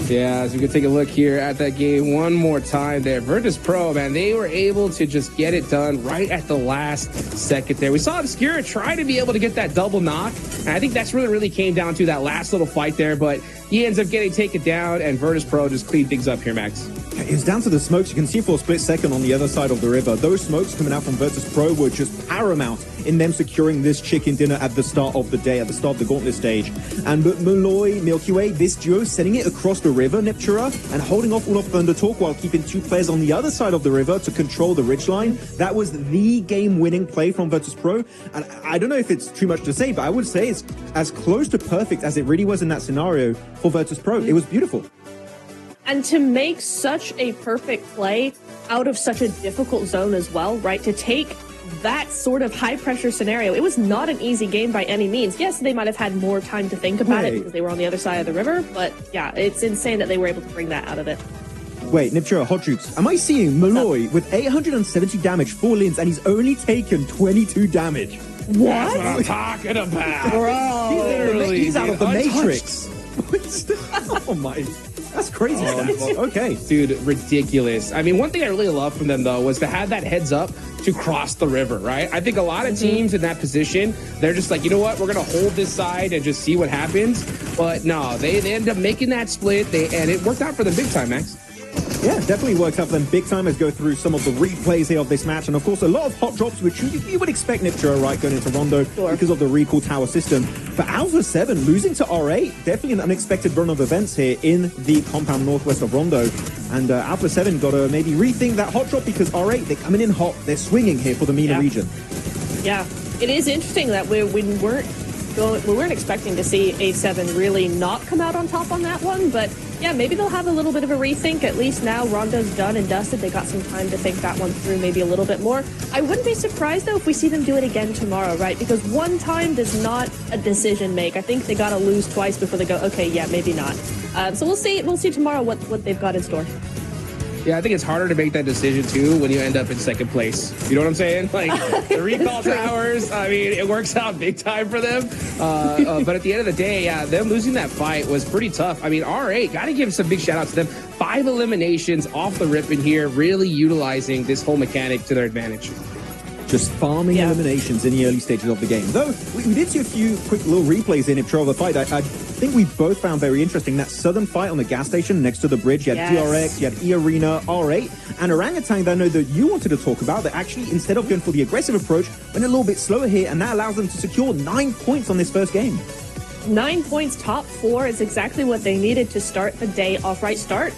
Yeah, as we can take a look here at that game one more time there. Virtus Pro, man, they were able to just get it done right at the last second there. We saw Obscura try to be able to get that double knock, and I think that's really came down to that last little fight there, but he ends up getting taken down, and Virtus Pro just cleaned things up here, Max. It was down to the smokes. You can see for a split second on the other side of the river, those smokes coming out from Virtus Pro were just paramount in them securing this chicken dinner at the start of the day, at the start of the Gauntlet stage. And but Malloy, Milky Way, this duo sending it across the river, Niptura, and holding off all of Thunder Talk while keeping two players on the other side of the river to control the ridgeline. That was the game-winning play from Virtus Pro. And I don't know if it's too much to say, but I would say it's as close to perfect as it really was in that scenario for Virtus Pro. It was beautiful. And to make such a perfect play out of such a difficult zone as well, right? To take that sort of high pressure scenario, it was not an easy game by any means. Yes, they might have had more time to think about it because they were on the other side of the river, but yeah, it's insane that they were able to bring that out of it. Wait, Niptura, Hot Jukes, am I seeing Malloy with 870 damage, 4 lins, and he's only taken 22 damage? What? That's what I'm talking about. Bro, he's out of the Matrix. Oh my... That's crazy. Okay. Dude, ridiculous. I mean, one thing I really love from them, though, was to have that heads up to cross the river, right? I think a lot of teams in that position, they're just like, you know what? We're going to hold this side and just see what happens. But no, they end up making that split, and it worked out for them big time, Max. Yeah, definitely worked out for them big time. Let's go through some of the replays here of this match. And of course, a lot of hot drops, which you would expect Niptura, right, going into Rondo because of the recall tower system. But Alpha 7 losing to R8, definitely an unexpected run of events here in the compound northwest of Rondo. And Alpha 7 got to maybe rethink that hot drop because R8, they're coming in hot. They're swinging here for the MENA region. Yeah, it is interesting that we weren't expecting to see A7 really not come out on top on that one, but yeah, maybe they'll have a little bit of a rethink. At least now Rondo's done and dusted. They got some time to think that one through maybe a little bit more. I wouldn't be surprised, though, if we see them do it again tomorrow, right? Because one time does not a decision make. I think they got to lose twice before they go, okay, yeah, maybe not. So we'll see. We'll see tomorrow what they've got in store. Yeah, I think it's harder to make that decision, too, when you end up in second place. You know what I'm saying? Like, the recall towers, I mean, it works out big time for them. But at the end of the day, yeah, them losing that fight was pretty tough. I mean, R8, got to give some big shout-outs to them. 5 eliminations off the rip in here, really utilizing this whole mechanic to their advantage. Just farming eliminations in the early stages of the game. Though, we did see a few quick little replays in Niptura of the fight. I think we both found very interesting that southern fight on the gas station next to the bridge. You had DRX, you had E-Arena, R8, and Orangutan that I know that you wanted to talk about. That actually, instead of going for the aggressive approach, went a little bit slower here, and that allows them to secure 9 points on this first game. 9 points, top 4 is exactly what they needed to start the day off right. Start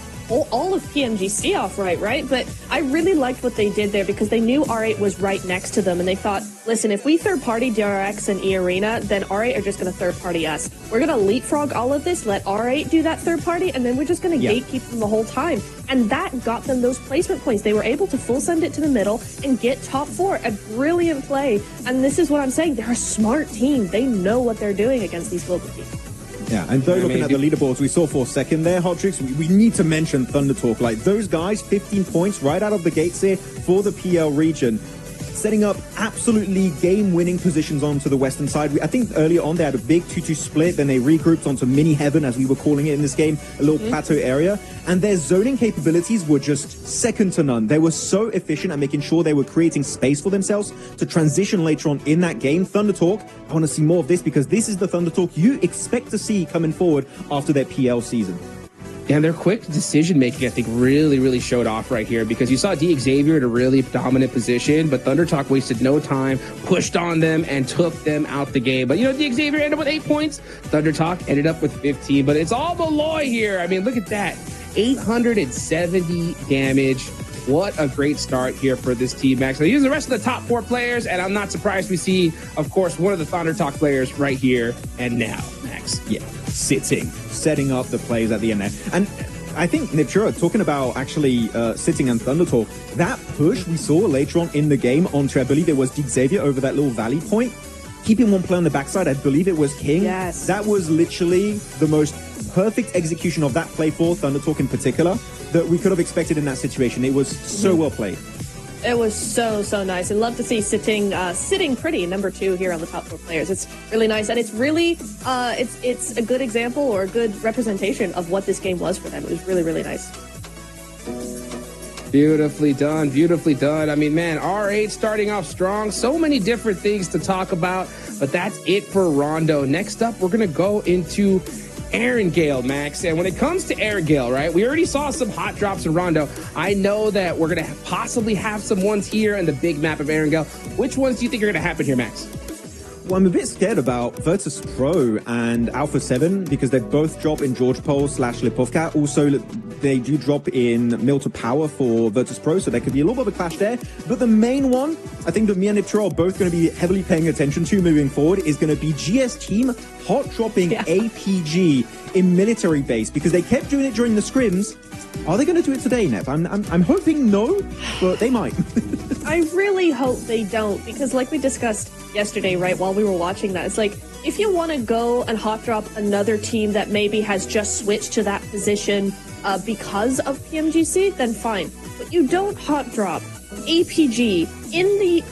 all of PMGC off right? But I really liked what they did there because they knew R8 was right next to them, and they thought, listen, if we third-party DRX and E-Arena, then R8 are just going to third-party us. We're going to leapfrog all of this, let R8 do that third-party, and then we're just going to gatekeep them the whole time. And that got them those placement points. They were able to full send it to the middle and get top 4. A brilliant play. And this is what I'm saying. They're a smart team. They know what they're doing against these global teams. Yeah, and though looking at the leaderboards, we saw for a second there, Hot Tricks, we need to mention Thunder Talk. Like, those guys, 15 points right out of the gates here for the PL region, setting up absolutely game-winning positions onto the western side. I think earlier on they had a big 2-2 split, then they regrouped onto mini heaven, as we were calling it in this game, a little plateau area, and their zoning capabilities were just second to none. They were so efficient at making sure they were creating space for themselves to transition later on in that game. Thunder Talk, I want to see more of this because this is the Thunder Talk you expect to see coming forward after their PL season. And their quick decision-making, I think, really showed off right here because you saw D. Xavier in a really dominant position, but Thunder Talk wasted no time, pushed on them, and took them out the game. But, you know, D. Xavier ended up with 8 points. Thunder Talk ended up with 15, but it's all Malloy here. I mean, look at that. 870 damage. What a great start here for this team, Max. They use the rest of the top 4 players, and I'm not surprised we see, of course, one of the Thunder Talk players right here and now, Max. Yeah, setting up the plays at the end there. And I think, Niptura, talking about actually sitting and Thunder Talk, that push we saw later on in the game onto, I believe it was D. Xavier over that little valley point, keeping one player on the backside, I believe it was King. Yes. That was literally the most perfect execution of that play for Thunder Talk in particular that we could have expected in that situation. It was so well played. It was so nice, and love to see sitting pretty number 2 here on the top 4 players. It's really nice, and it's really it's a good example or a good representation of what this game was for them. It was really nice. Beautifully done, beautifully done. I mean, man, R8 starting off strong. So many different things to talk about, but that's it for Rondo. Next up, we're gonna go into Erangel, Max. And when it comes to Erangel, right, we already saw some hot drops in Rondo. I know that we're going to possibly have some ones here in the big map of Erangel. Which ones do you think are going to happen here, Max? Well, I'm a bit scared about Virtus Pro and Alpha 7 because they both drop in George Pole / Lipovka. Also, they do drop in Milta Power for Virtus Pro, so there could be a little bit of a clash there. But the main one, I think that me and Niptro are both going to be heavily paying attention to moving forward, is going to be GS Team hot dropping APG in military base because they kept doing it during the scrims. Are they going to do it today, Nep? I'm hoping no, but they might. I really hope they don't, because like we discussed yesterday, right, while we were watching that, it's like, if you want to go and hot drop another team that maybe has just switched to that position because of PMGC, then fine. But you don't hot drop APG in the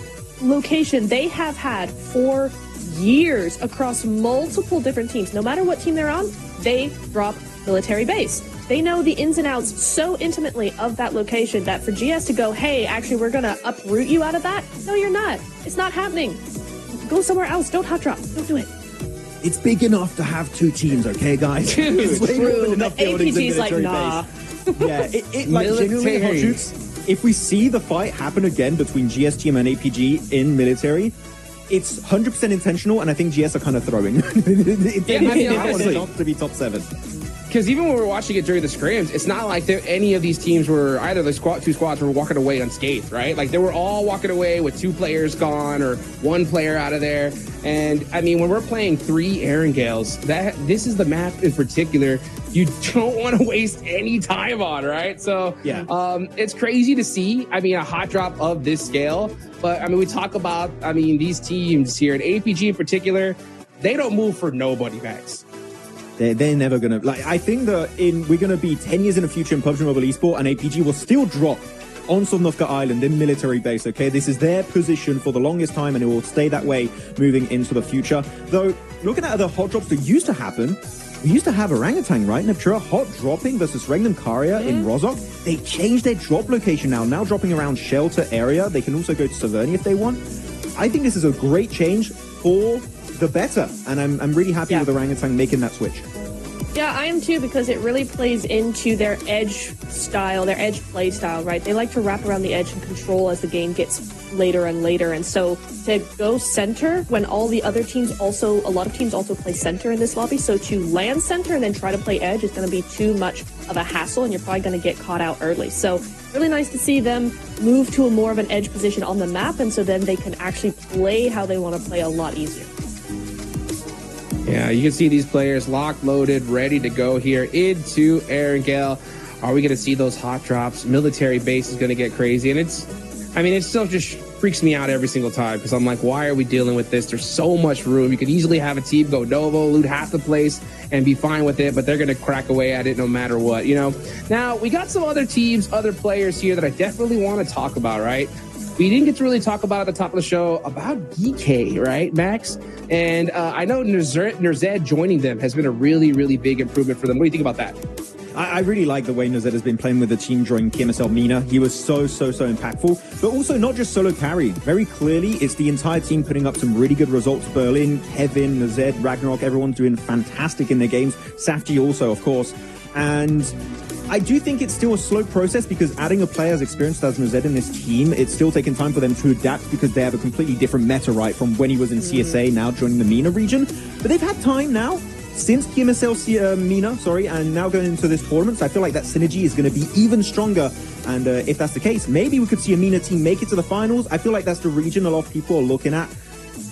location they have had for years across multiple different teams. No matter what team they're on, they drop military base. They know the ins and outs so intimately of that location that for GS to go, hey, actually, we're going to uproot you out of that. No, you're not. It's not happening. Go somewhere else. Don't hot drop. Don't do it. It's big enough to have 2 teams, okay, guys? It's true, but APG's like, nah. Yeah, it like genuinely hot shoots. If we see the fight happen again between GS Team and APG in military, it's 100% intentional, and I think GS are kind of throwing. Honestly, to be top 7. Because even when we were watching it during the scrims, it's not like any of these teams were, either the two squads were walking away unscathed, right? Like, they were all walking away with 2 players gone or 1 player out of there. And, I mean, when we're playing 3 Erangels, this is the map in particular you don't want to waste any time on, right? So, yeah, it's crazy to see, I mean, a hot drop of this scale. But, I mean, we talk about, I mean, these teams here, and APG in particular, they don't move for nobody, Max. They're never going to... Like, I think that we're going to be 10 years in the future in PUBG Mobile Esport, and APG will still drop on Sovnovka Island in military base, okay? This is their position for the longest time, and it will stay that way moving into the future. Though, looking at other hot drops that used to happen, we used to have Orangutan, right? Neptura hot dropping versus Regnum Karia in Rozhok. They changed their drop location now dropping around Shelter area. They can also go to Severny if they want. I think this is a great change for the better, and I'm really happy with Orangutan making that switch. Yeah, I am too, because it really plays into their edge style, their edge play style, right? They like to wrap around the edge and control as the game gets later and later. And so to go center when all the other teams also, a lot of teams also play center in this lobby. So to land center and then try to play edge is going to be too much of a hassle, and you're probably going to get caught out early. So really nice to see them move to a more of an edge position on the map, and so then they can actually play how they want to play a lot easier. Yeah, you can see these players locked, loaded, ready to go here into Erangel. Are we going to see those hot drops? Military base is going to get crazy. And it still just freaks me out every single time, because I'm like, why are we dealing with this? There's so much room. You could easily have a team go Novo, loot half the place, and be fine with it, but they're going to crack away at it no matter what, you know? Now, we got some other teams, other players here that I definitely want to talk about, right? We didn't get to really talk about at the top of the show about DK, right, Max? And I know Nerzed joining them has been a really, really big improvement for them. What do you think about that? I really like the way Nerzed has been playing with the team during PMSL Mina. He was so impactful. But also not just solo carry. Very clearly, it's the entire team putting up some really good results. Berlin, Kevin, Nerzed, Ragnarok, everyone's doing fantastic in their games. Safety also, of course. And I do think it's still a slow process, because adding a player as experienced as Nerzed in this team, it's still taking time for them to adapt, because they have a completely different meta, right, from when he was in CSA, now joining the MENA region. But they've had time now, since PMSL MENA, and now going into this tournament, so I feel like that synergy is going to be even stronger. And if that's the case, maybe we could see a MENA team make it to the finals. I feel like that's the region a lot of people are looking at.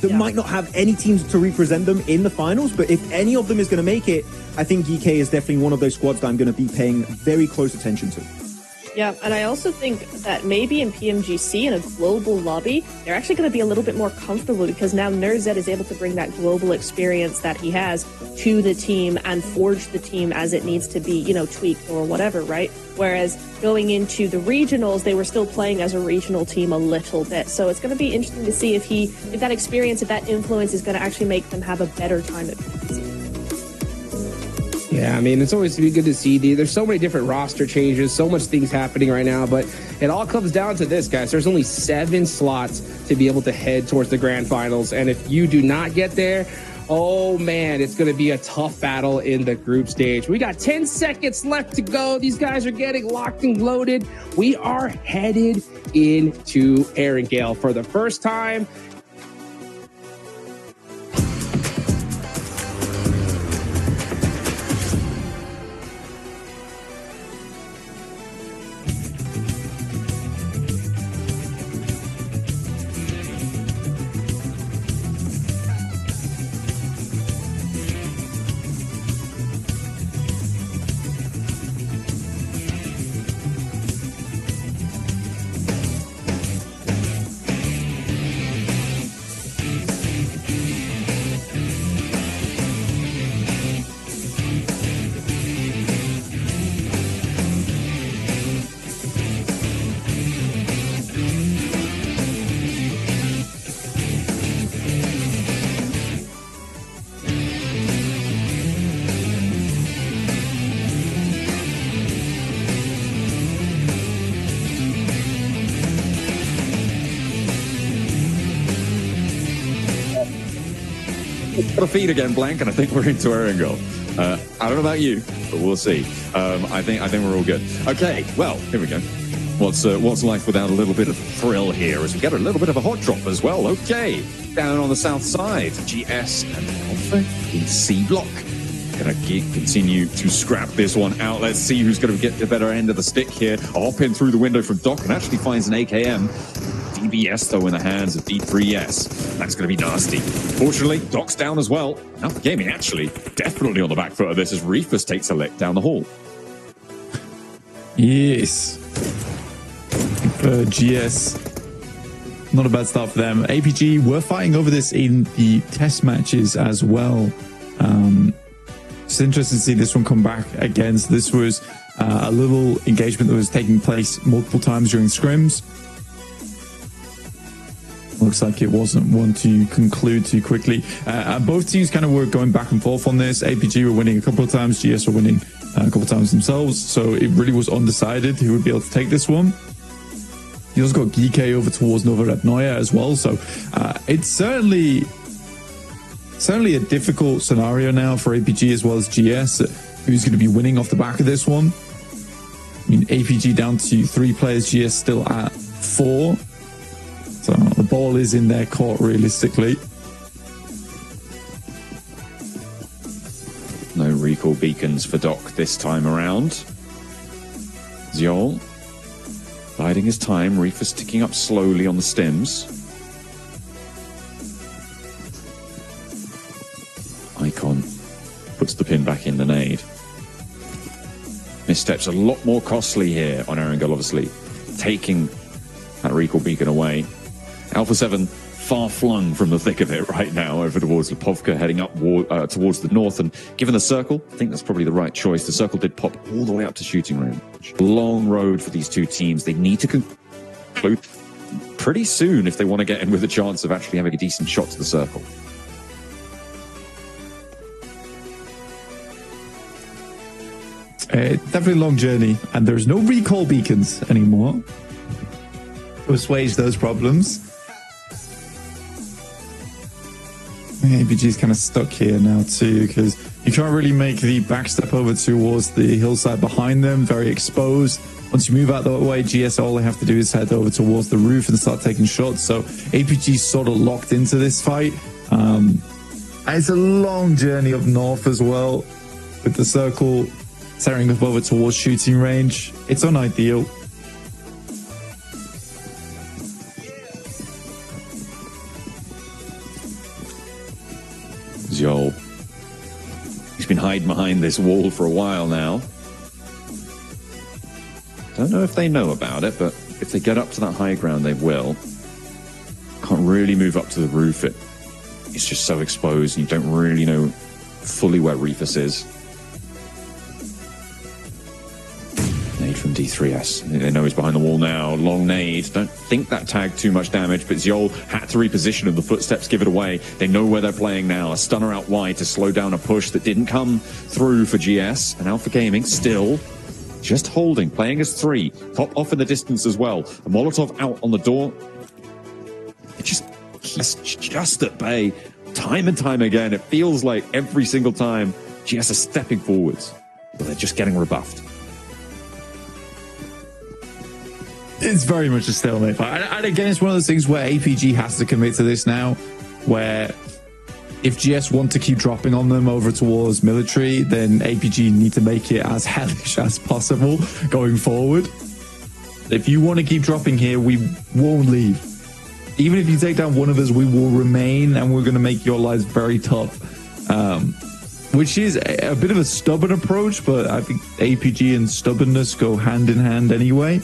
They might not have any teams to represent them in the finals, but if any of them is going to make it, I think DK is definitely one of those squads that I'm going to be paying very close attention to. Yeah, and I also think that maybe in PMGC, in a global lobby, they're actually going to be a little bit more comfortable because now Nerzet is able to bring that global experience that he has to the team and forge the team as it needs to be, you know, tweaked or whatever, right? Whereas going into the regionals, they were still playing as a regional team a little bit. So it's going to be interesting to see if that experience, if that influence is going to actually make them have a better time at PMGC. Yeah, I mean, it's always good to see. There's so many different roster changes, so much things happening right now, but it all comes down to this, guys. There's only 7 slots to be able to head towards the grand finals, and if you do not get there, oh man, it's going to be a tough battle in the group stage. We got 10 seconds left to go. These guys are getting locked and loaded. We are headed into Erangel for the first time. Got a feed again, Blank, and I think we're into Erangel. I don't know about you, but we'll see. I think we're all good. Okay, well, here we go. What's life without a little bit of thrill here as we get a little bit of a hot drop as well. Okay, down on the south side, GS and Alpha in C block. Gonna continue to scrap this one out. Let's see who's going to get the better end of the stick here. A hop in through the window from Doc and actually finds an AKM. DBS, though, in the hands of D3S. That's going to be nasty. Fortunately, Doc's down as well. Alpha Gaming actually definitely on the back foot of this as Reefus takes a lick down the hall. Yes. For GS, not a bad start for them. APG were fighting over this in the test matches as well. It's interesting to see this one come back again. So this was a little engagement that was taking place multiple times during scrims. Looks like it wasn't one to conclude too quickly. Both teams kind of were going back and forth on this. APG were winning a couple of times. GS were winning a couple of times themselves. So it really was undecided who would be able to take this one. He also got Geekay over towards Novoradnoya as well. So it's certainly a difficult scenario now for APG as well as GS. Who's going to be winning off the back of this one? I mean, APG down to 3 players, GS still at 4. So the ball is in their court realistically. No recall beacons for Doc this time around. Ziol biding his time. Reefus ticking up slowly on the stems. Icon puts the pin back in the nade. Missteps a lot more costly here on Erangel, obviously taking that recall beacon away. Alpha 7 far flung from the thick of it right now over towards Lipovka, heading up towards the north. And given the circle, I think that's probably the right choice. The circle did pop all the way up to shooting range. Long road for these two teams. They need to conclude pretty soon if they want to get in with a chance of actually having a decent shot to the circle. Definitely a long journey, and there's no recall beacons anymore to assuage those problems. APG is kind of stuck here now too, because you can't really make the backstep over towards the hillside behind them, very exposed. Once you move out that way, GS, all they have to do is head over towards the roof and start taking shots. So APG's sort of locked into this fight. It's a long journey up north as well, with the circle tearing up over towards shooting range. It's unideal. Ziol, he's been hiding behind this wall for a while now. Don't know if they know about it, but if they get up to that high ground, they will. Can't really move up to the roof. It's just so exposed, and you don't really know fully where Reefus is. Nade from D3S. They know he's behind the wall now. Long nade. Don't think that tagged too much damage, but Zjol had to reposition, and the footsteps give it away. They know where they're playing now. A stunner out wide to slow down a push that didn't come through for GS. And Alpha Gaming still just holding, playing as 3. Top off in the distance as well. A Molotov out on the door. He's just at bay. Time and time again, it feels like every single time GS is stepping forwards, but they're just getting rebuffed. It's very much a stalemate. And again, it's one of those things where APG has to commit to this now, where if GS want to keep dropping on them over towards military, then APG need to make it as hellish as possible going forward. If you want to keep dropping here, we won't leave. Even if you take down one of us, we will remain, and we're going to make your lives very tough. Which is a bit of a stubborn approach, but I think APG and stubbornness go hand in hand anyway.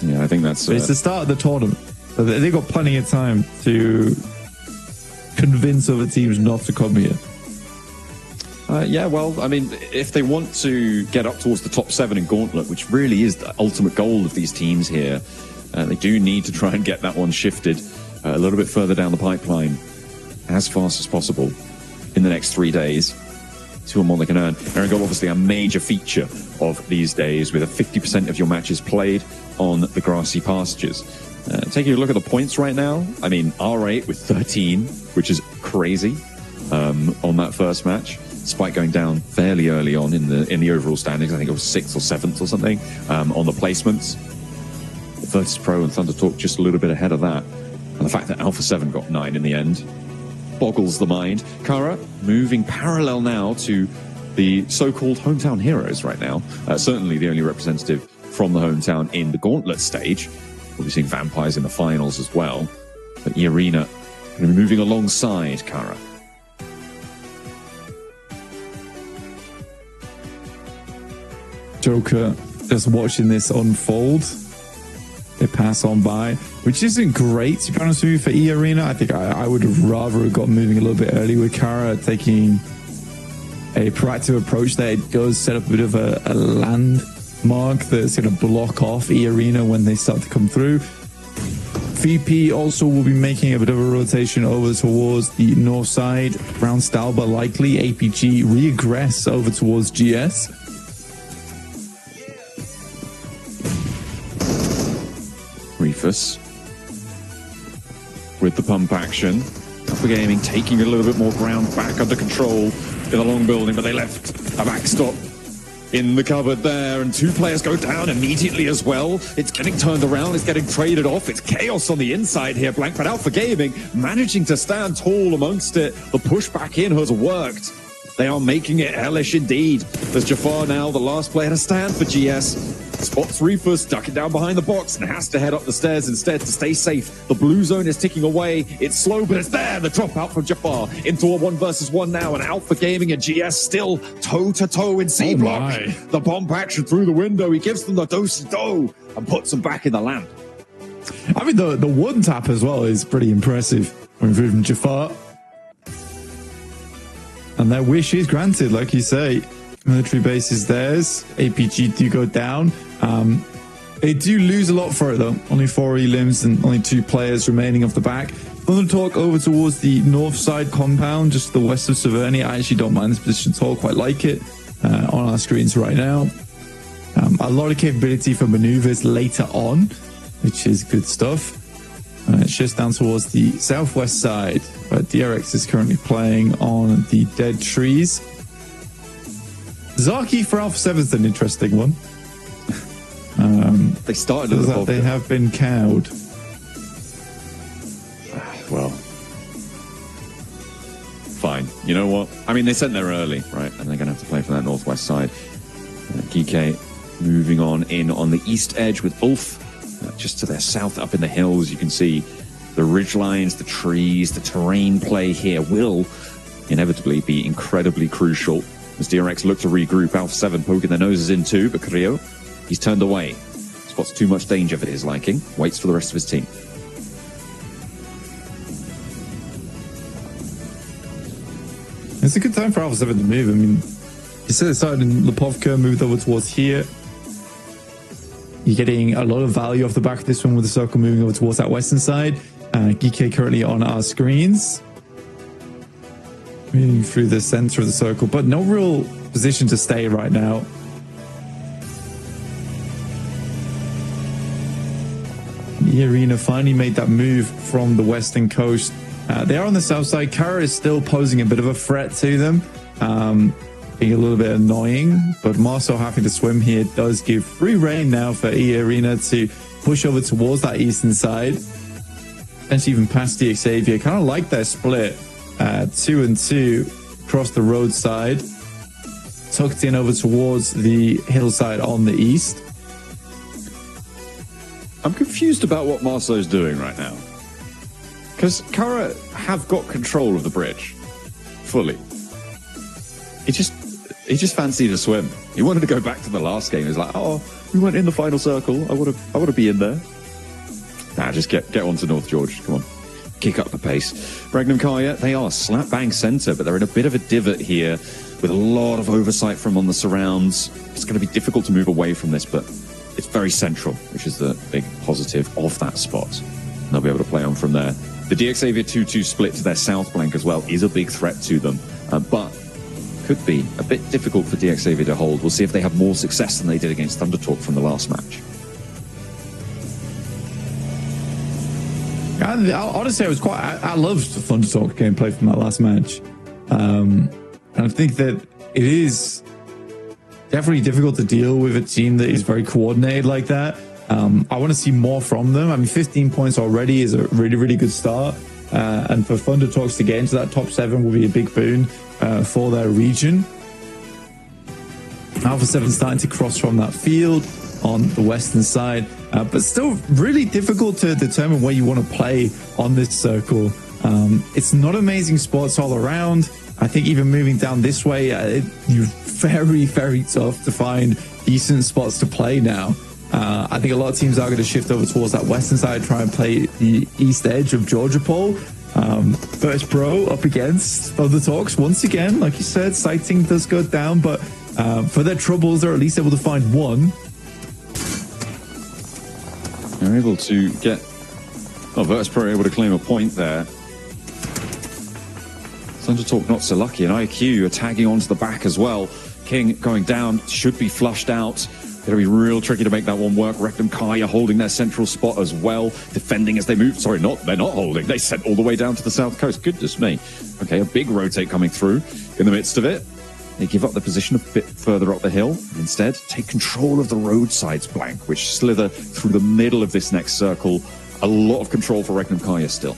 Yeah, I think that's... It's the start of the tournament. So they've got plenty of time to convince other teams not to come here. Yeah, well, I mean, if they want to get up towards the top 7 in Gauntlet, which really is the ultimate goal of these teams here, they do need to try and get that one shifted a little bit further down the pipeline as fast as possible in the next 3 days. 2 or more they can earn. Erangel, obviously a major feature of these days, with a 50% of your matches played on the grassy pastures. Taking a look at the points right now, I mean, R8 with 13, which is crazy on that first match, despite going down fairly early on in the overall standings. I think it was 6th or 7th or something on the placements. Virtus Pro and Thunder Talk just a little bit ahead of that. And the fact that Alpha 7 got 9 in the end boggles the mind. Kara moving parallel now to the so-called hometown heroes right now. Certainly the only representative from the hometown in the Gauntlet stage. We'll be seeing Vampires in the finals as well. But Irina going to be moving alongside Kara. Joker just watching this unfold. They pass on by, which isn't great, to be honest with you, for E-Arena. I think I would have rather have got moving a little bit early with Kara, taking a proactive approach there. It does set up a bit of a landmark that's going to block off E-Arena when they start to come through. VP also will be making a bit of a rotation over towards the north side. Brown Stalba likely. APG regress over towards GS. Reefus with the pump action. Alpha Gaming taking a little bit more ground back under control in the long building, but they left a backstop in the cupboard there, and 2 players go down immediately as well. It's getting turned around, it's getting traded off. It's chaos on the inside here, Blank, but Alpha Gaming managing to stand tall amongst it. The push back in has worked. They are making it hellish indeed. There's Jafar now, the last player to stand for GS. Spots Reefus ducking down behind the box and has to head up the stairs instead to stay safe. The blue zone is ticking away. It's slow, but it's there. The drop out from Jafar into a 1 versus 1 now, and Alpha Gaming and GS still toe-to-toe in C block. The bomb action through the window. He gives them the do-si-do and puts them back in the land. I mean, the one tap as well is pretty impressive. From Jafar. And their wish is granted, like you say. Military base is theirs. APG do go down. They do lose a lot for it, though. Only 4 elims and only 2 players remaining off the back. Thunder Talk over towards the north side compound, just to the west of Severny. I actually don't mind this position at all. Quite like it on our screens right now. A lot of capability for maneuvers later on, which is good stuff. It's just down towards the southwest side, where DRX is currently playing on the dead trees. Zaki for Alpha 7 is an interesting one. They started as that they have been cowed. Well, fine. You know what? I mean, they sent there early, right? And they're going to have to play for that northwest side. Kike moving on in on the east edge with Ulf. Just to their south, up in the hills, you can see the ridge lines, the trees, the terrain play here will inevitably be incredibly crucial As DRX look to regroup, Alpha 7 poking their noses in too, but Carrillo, he's turned away. Spots too much danger for his liking, waits for the rest of his team. It's a good time for Alpha 7 to move. I mean, you said it started in Lipovka, moved over towards here. You're getting a lot of value off the back of this one with the circle moving over towards that western side. GK currently on our screens. Moving through the center of the circle, but no real position to stay right now. The Arena finally made that move from the western coast. They are on the south side. Kara is still posing a bit of a threat to them, being a little bit annoying, but Marceau having to swim here does give free reign now for E Arena to push over towards that eastern side. And even past the Xavier. Kind of like their split. 2 and 2 across the roadside, tucked in over towards the hillside on the east. I'm confused about what Marceau's doing right now, because Kara have got control of the bridge fully. He just fancied a swim. He wanted to go back to the last game. He's like, oh, we went in the final circle. I want to be in there. Nah, just get on to North George. Come on. Kick up the pace. Regnum Kaya, they are slap bang center, but they're in a bit of a divot here with a lot of oversight from on the surrounds. It's going to be difficult to move away from this, but it's very central, which is the big positive of that spot. And they'll be able to play on from there. The DXavier 2-2 split to their south flank as well is a big threat to them, but could be a bit difficult for DXavier to hold. We'll see if they have more success than they did against Thundertalk from the last match. Honestly, I loved the Thundertalk gameplay from that last match. And I think that it is definitely difficult to deal with a team that is very coordinated like that. I want to see more from them. I mean, 15 points already is a really, really good start. And for Thundertalks to get into that top 7 will be a big boon for their region. Alpha 7 starting to cross from that field on the western side, but still really difficult to determine where you want to play on this circle. It's not amazing spots all around. I think even moving down this way, you're very, very tough to find decent spots to play now. I think a lot of teams are going to shift over towards that western side, try and play the east edge of Georgia Pole. First Pro up against Thundertalks once again. Like you said, sighting does go down, but for their troubles, they're at least able to find one. They're able to get... Oh, Virtus Pro able to claim a point there. Thundertalk not so lucky, and IQ are tagging onto the back as well. King going down, should be flushed out. Going to be real tricky to make that one work. Rectum Kaya holding their central spot as well, defending as they move. Sorry, they're not holding. They sent all the way down to the south coast. Goodness me. Okay, a big rotate coming through in the midst of it. They give up the position a bit further up the hill and instead take control of the roadsides blank, which slither through the middle of this next circle. A lot of control for Rectum Kaya still.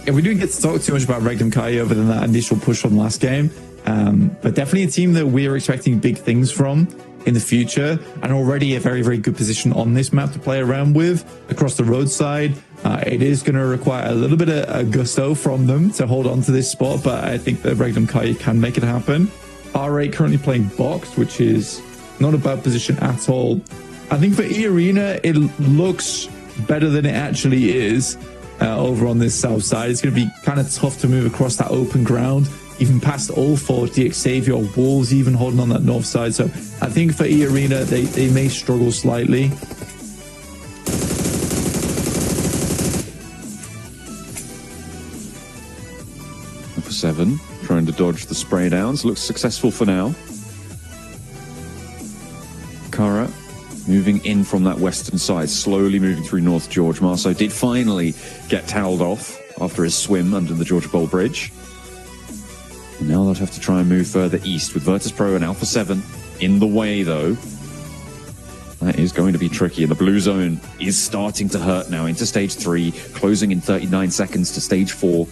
Yeah, we didn't get to talk too much about Rectum Kaya other than that initial push from last game. But definitely a team that we're expecting big things from in the future, and already a very, very good position on this map to play around with across the roadside. It is going to require a little bit of gusto from them to hold on to this spot, but I think that Rectum Kaya can make it happen. R8 currently playing box, which is not a bad position at all. I think for E Arena, it looks better than it actually is over on this south side. It's going to be kind of tough to move across that open ground, even past all 4 Xavier or Wolves even holding on that north side. So I think for E Arena, they may struggle slightly. Number 7 trying to dodge the spray downs. Looks successful for now. Kara moving in from that western side, slowly moving through North George. Marceau did finally get towelled off after his swim under the Georgia Bowl Bridge. And now they'll have to try and move further east with Virtus Pro and Alpha 7 in the way, though. That is going to be tricky, and the blue zone is starting to hurt now into stage 3, closing in 39 seconds to stage 4.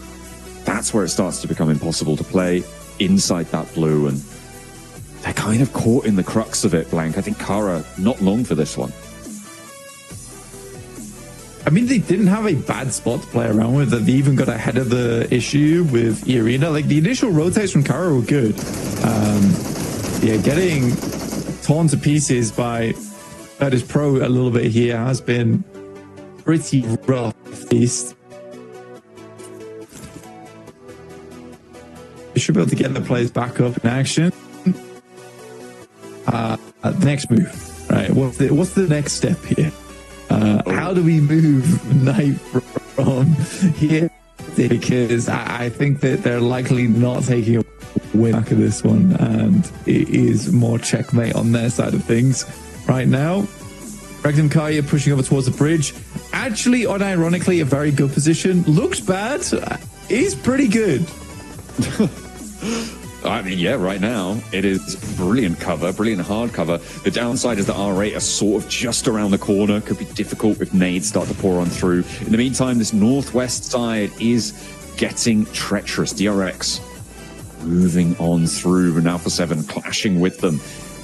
That's where it starts to become impossible to play inside that blue, and they're kind of caught in the crux of it, Blank. I think Kara not long for this one. I mean, they didn't have a bad spot to play around with. They even got ahead of the issue with Arena. Like, the initial rotates from Kara were good. Yeah, getting torn to pieces by Virtus Pro a little bit here has been pretty rough, at least. They should be able to get the players back up in action. Next move, right? What's the next step here? How do we move Knight from here? Because I think that they're likely not taking a win back of this one, and it is more checkmate on their side of things right now. Regnum Kaya pushing over towards the bridge. Actually, unironically, a very good position. Looks bad. Is pretty good. I mean, yeah, right now it is brilliant cover, brilliant hard cover. The downside is that R8 are sort of just around the corner. Could be difficult if nades start to pour on through. In the meantime, this northwest side is getting treacherous. DRX moving on through, and Alpha 7 clashing with them.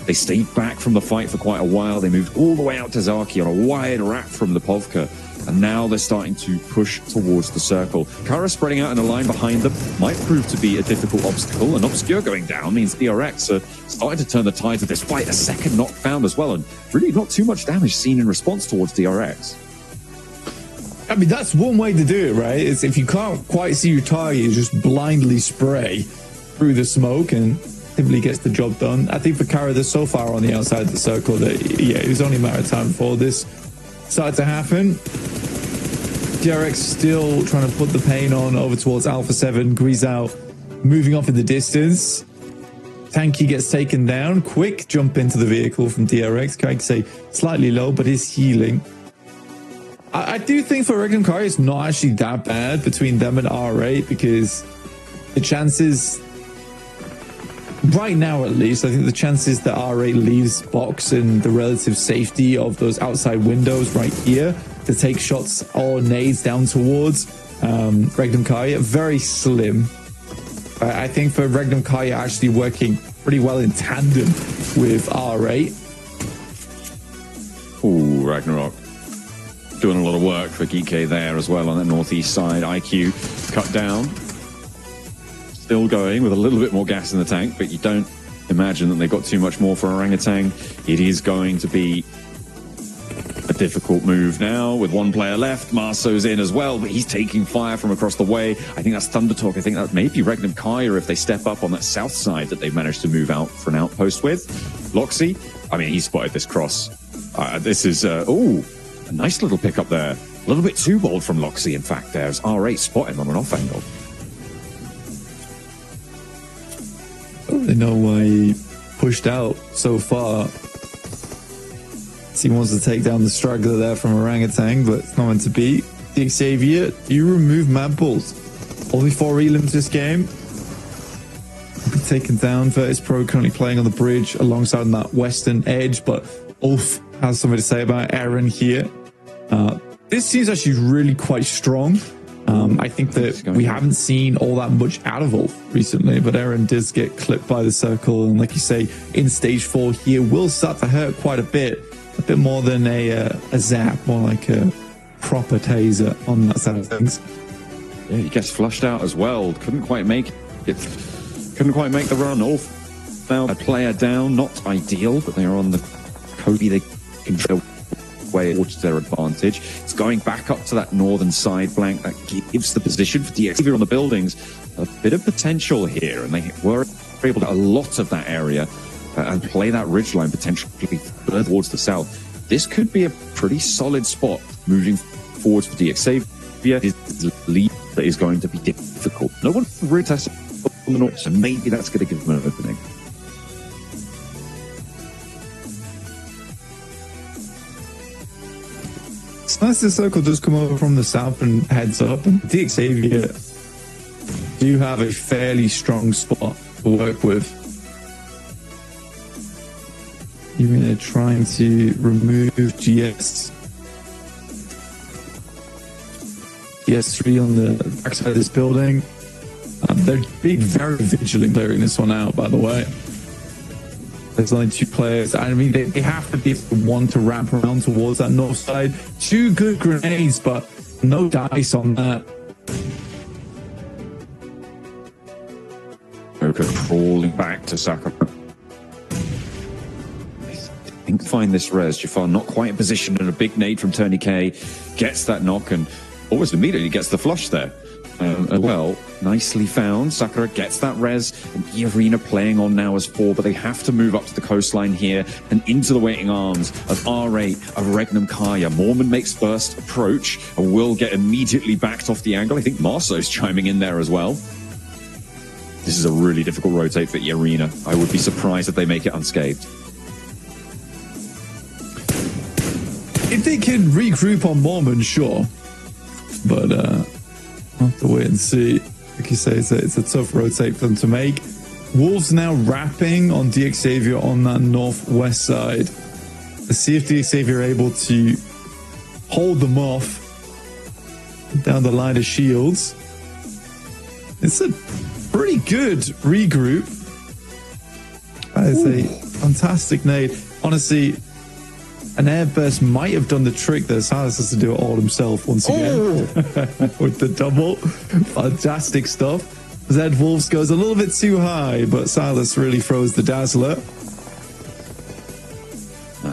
They stayed back from the fight for quite a while. They moved all the way out to Zaki on a wide wrap from the Povka. And now they're starting to push towards the circle. Kara spreading out in a line behind them might prove to be a difficult obstacle. And Obscure going down means DRX are starting to turn the tide of this fight. A second knock found as well. And really not too much damage seen in response towards DRX. I mean, that's one way to do it, right? Is if you can't quite see your target, you just blindly spray through the smoke and simply gets the job done. I think for Kara, they're so far on the outside of the circle that, yeah, it was only a matter of time before this started to happen. DRX still trying to put the pain on over towards Alpha 7. Grisao moving off in the distance. Tanky gets taken down. Quick jump into the vehicle from DRX. Can I say slightly low, but is healing. I do think for Regnum Kari, it's not actually that bad between them and R8, because the chances, right now at least, I think the chances that R8 leaves box and the relative safety of those outside windows right here to take shots or nades down towards Regnum Kaya, very slim. I think for Regnum Kaya actually working pretty well in tandem with R8. Ooh, Ragnarok doing a lot of work for Geeky there as well on that northeast side. IQ cut down. Still going with a little bit more gas in the tank, but you don't imagine that they've got too much more for Orangutan. It is going to be a difficult move now with one player left. Marso's in as well, but he's taking fire from across the way. I think that's Thunder Talk. I think that may be Regnum Kaya if they step up on that south side that they've managed to move out for an outpost with. Loxy, I mean, he spotted this cross. This is, oh, a nice little pick up there. A little bit too bold from Loxy, in fact, there's R8 spot him on an off angle. I don't really know why he pushed out so far. He wants to take down the struggler there from Orangutan, but it's not meant to be. The Xavier, do you remove Mad Bulls? Only 4 elims this game. Be taken down. Virtus Pro currently playing on the bridge alongside on that western edge, but Ulf has something to say about Aaron here. This seems actually really quite strong. I think that we haven't seen all that much out of Ulf recently, but Aaron does get clipped by the circle, and like you say, in stage 4 here will start to hurt quite a bit more than a zap, more like a proper taser on that side of things. Yeah, he gets flushed out as well. Couldn't quite make it. Couldn't quite make the run. Ulf now a player down, not ideal, but they are on the Kobe. They control way towards their advantage. It's going back up to that northern side blank. That gives the position for DX on the buildings a bit of potential here, and they were able to get a lot of that area and play that ridgeline potentially further towards the south. This could be a pretty solid spot moving forward for DX. His lead that is going to be difficult. No one really tests on the north, so maybe that's going to give them an opening. It's nice the circle does come over from the south and heads up, and DX Xavier do have a fairly strong spot to work with. You're trying to remove GS3 on the backside of this building. They're being very vigilant clearing this one out, by the way. There's only 2 players. I mean, they have to be one to wrap around towards that north side. 2 good grenades, but no dice on that. Joker crawling back to Sakura. I think find this res. Jafar not quite in position, and a big nade from Tony K gets that knock and almost immediately gets the flush there. Well, nicely found. Sakura gets that res, and the arena playing on now as 4, but they have to move up to the coastline here and into the waiting arms of R8 of Regnum Kaya. Mormon makes first approach and will get immediately backed off the angle. I think Marso's chiming in there as well. This is a really difficult rotate for the arena. I would be surprised if they make it unscathed. If they can regroup on Mormon, sure. But I'll have to wait and see. Like you say, it's a tough rotate for them to make. Wolves now wrapping on DXavier on that northwest side. Let's see if DXavier are able to hold them off down the line of shields. It's a pretty good regroup. That is a fantastic nade. Honestly, an airburst might have done the trick there. Silas has to do it all himself once again. With the double. Fantastic stuff. Zed Wolves goes a little bit too high, but Silas really throws the dazzler.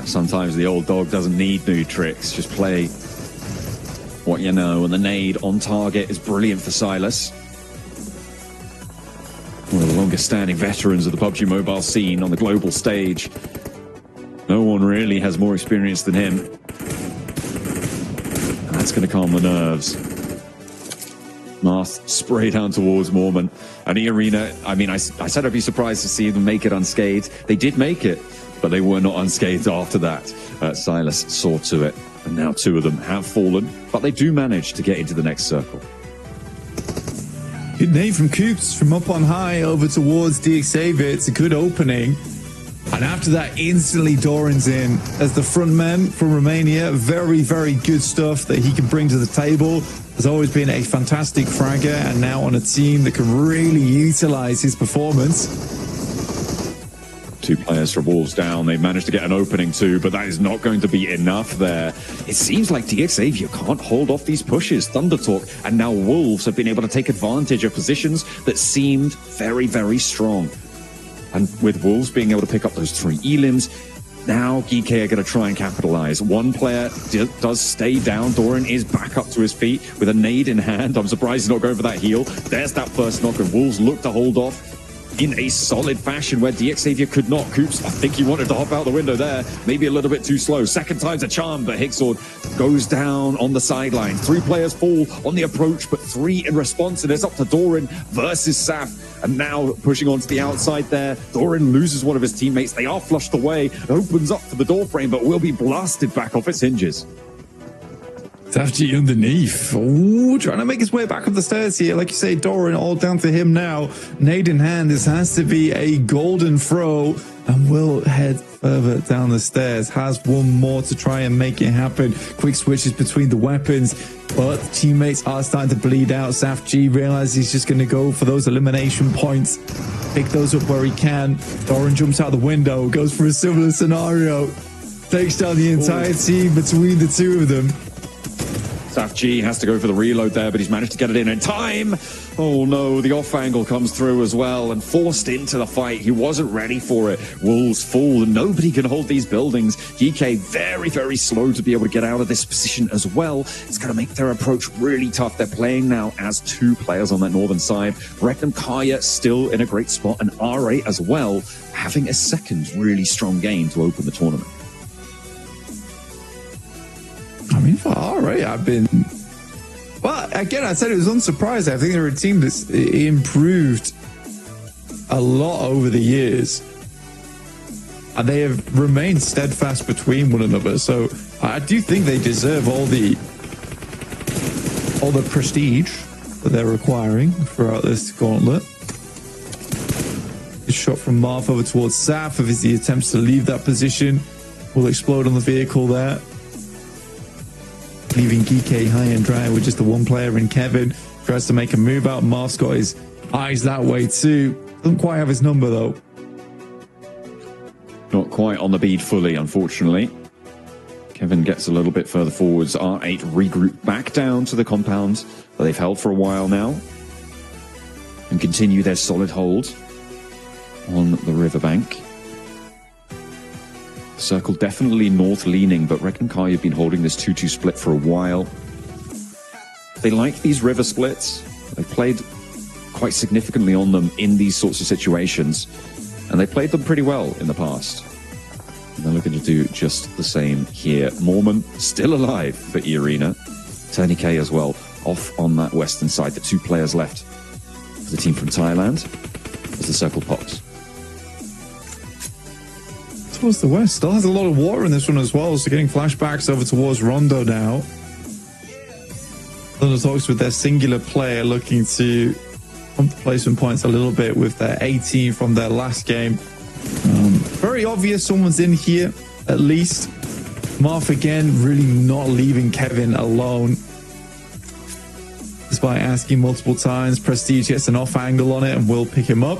Sometimes the old dog doesn't need new tricks. Just play what you know. And the nade on target is brilliant for Silas. One of the longest standing veterans of the PUBG Mobile scene on the global stage. No one really has more experience than him. That's going to calm the nerves. Marth spray down towards Mormon. And the arena, I mean, I said I'd be surprised to see them make it unscathed. They did make it, but they were not unscathed after that. Silas saw to it. And now 2 of them have fallen, but they do manage to get into the next circle. Good nade from Coops from up on high over towards DXavier. It's a good opening. And after that, instantly Doran's in as the front man from Romania. Very, very good stuff that he can bring to the table. Has always been a fantastic fragger, and now on a team that can really utilize his performance. 2 players from Wolves down. They managed to get an opening too, but that is not going to be enough there. It seems like DXavier can't hold off these pushes. Thunder Talk and now Wolves have been able to take advantage of positions that seemed very, very strong. And with Wolves being able to pick up those 3 elims, now GK are going to try and capitalize. 1 player does stay down. Doran is back up to his feet with a nade in hand. I'm surprised he's not going for that heal. There's that first knock, and Wolves look to hold off in a solid fashion where DXavier could not. Coops, I think he wanted to hop out the window there. Maybe a little bit too slow. Second time's a charm, but Higsword goes down on the sideline. 3 players fall on the approach, but 3 in response, and it's up to Doran versus Saf. And now pushing onto the outside there. Doran loses one of his teammates. They are flushed away. It opens up to the door frame, but will be blasted back off its hinges. Safji underneath. Oh, trying to make his way back up the stairs here. Like you say, Doran, all down to him now. Nade in hand. This has to be a golden throw. And will head further down the stairs. Has 1 more to try and make it happen. Quick switches between the weapons. But teammates are starting to bleed out. Safji realizes he's just going to go for those elimination points. Pick those up where he can. Doran jumps out the window. Goes for a similar scenario. Takes down the entire team between the 2 of them. Saf G has to go for the reload there, but he's managed to get it in time. Oh no, the off angle comes through as well and forced into the fight. He wasn't ready for it. Wolves fall and nobody can hold these buildings. GK very, very slow to be able to get out of this position as well. It's going to make their approach really tough. They're playing now as 2 players on that northern side. Regnum Kaya still in a great spot, and R8 as well, having a second really strong game to open the tournament. I mean, for R8, I've been... Well, again, I said it was unsurprising. I think they're a team that's improved a lot over the years. And they have remained steadfast between one another. So I do think they deserve all the prestige that they're requiring throughout this gauntlet. A shot from Marth over towards Saf as he attempts to leave that position. Will explode on the vehicle there, leaving GK high and dry with just the 1 player in Kevin. Tries to make a move out. Marth's got his eyes that way too. Doesn't quite have his number though. Not quite on the bead fully, unfortunately. Kevin gets a little bit further forwards. R8 regroup back down to the compound that they've held for a while now and continue their solid hold on the riverbank. Circle definitely north leaning, but Reckon Kai have been holding this 2-2 split for a while. They like these river splits. They've played quite significantly on them in these sorts of situations, and they played them pretty well in the past. And they're looking to do just the same here. Mormon still alive for E-Arena. Tony K as well, off on that western side. The 2 players left for the team from Thailand as the circle pops. Towards the west, still has a lot of water in this one as well, so getting flashbacks over towards Rondo now. Thunder talks with their singular player, looking to pump the placement points a little bit with their 18 from their last game. Very obvious someone's in here, at least. Marth again, really not leaving Kevin alone. Despite asking multiple times, Prestige gets an off angle on it and will pick him up.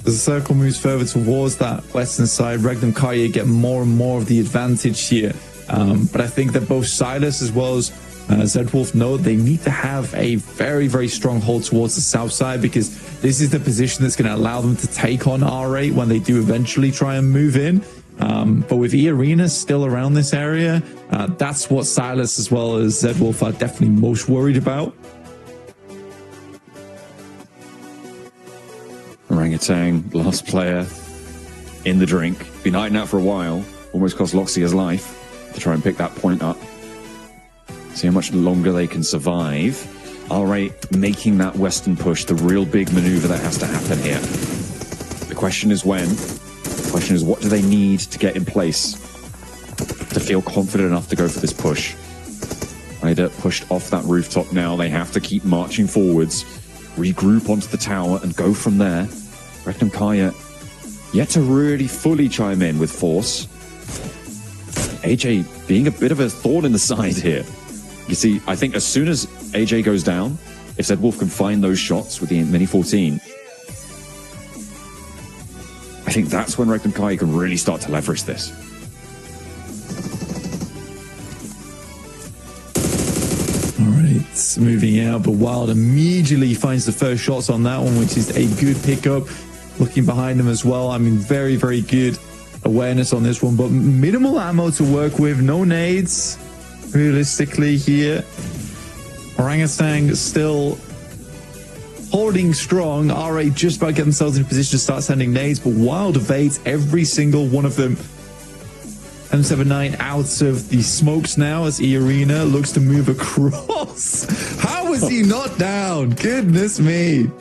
As the circle moves further towards that western side, Regnum Kaya get more and more of the advantage here. But I think that both Silas as well as Zedwolf know they need to have a very, very strong hold towards the south side, because this is the position that's going to allow them to take on R8 when they do eventually try and move in. But with E-Arena still around this area, that's what Silas as well as Zedwolf are definitely most worried about. Orangutan, last player in the drink. Been hiding out for a while. Almost cost Loxy his life to try and pick that point up. See how much longer they can survive. R8 making that western push, the real big maneuver that has to happen here. The question is when. The question is what do they need to get in place to feel confident enough to go for this push. Ida pushed off that rooftop now. They have to keep marching forwards, regroup onto the tower and go from there. Regnum Kaya yet to really fully chime in with force. AJ being a bit of a thorn in the side here. You see, I think as soon as AJ goes down, if Zedwolf can find those shots with the Mini 14, I think that's when Regnum Kaya can really start to leverage this. Alright, moving out, but Wild immediately finds the first shots on that one, which is a good pickup. Looking behind him as well, I mean, very, very good awareness on this one, but minimal ammo to work with, no nades realistically here. Orangutan still holding strong. R8 just about get themselves in a position to start sending nades, but Wild evades every single one of them. M79 out of the smokes now as E-Arena looks to move across. How was he not down? Goodness me.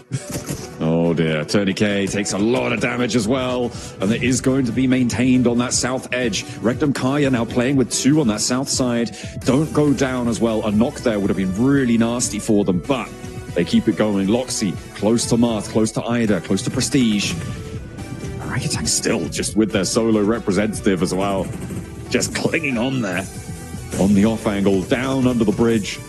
Oh dear, Tony K takes a lot of damage as well, and it is going to be maintained on that south edge. Regnum Kaya now playing with 2 on that south side. Don't go down as well. A knock there would have been really nasty for them, but they keep it going. Loxy close to Marth, close to Ida, close to Prestige. Orangutan still just with their solo representative as well. Just clinging on there. On the off angle, down under the bridge.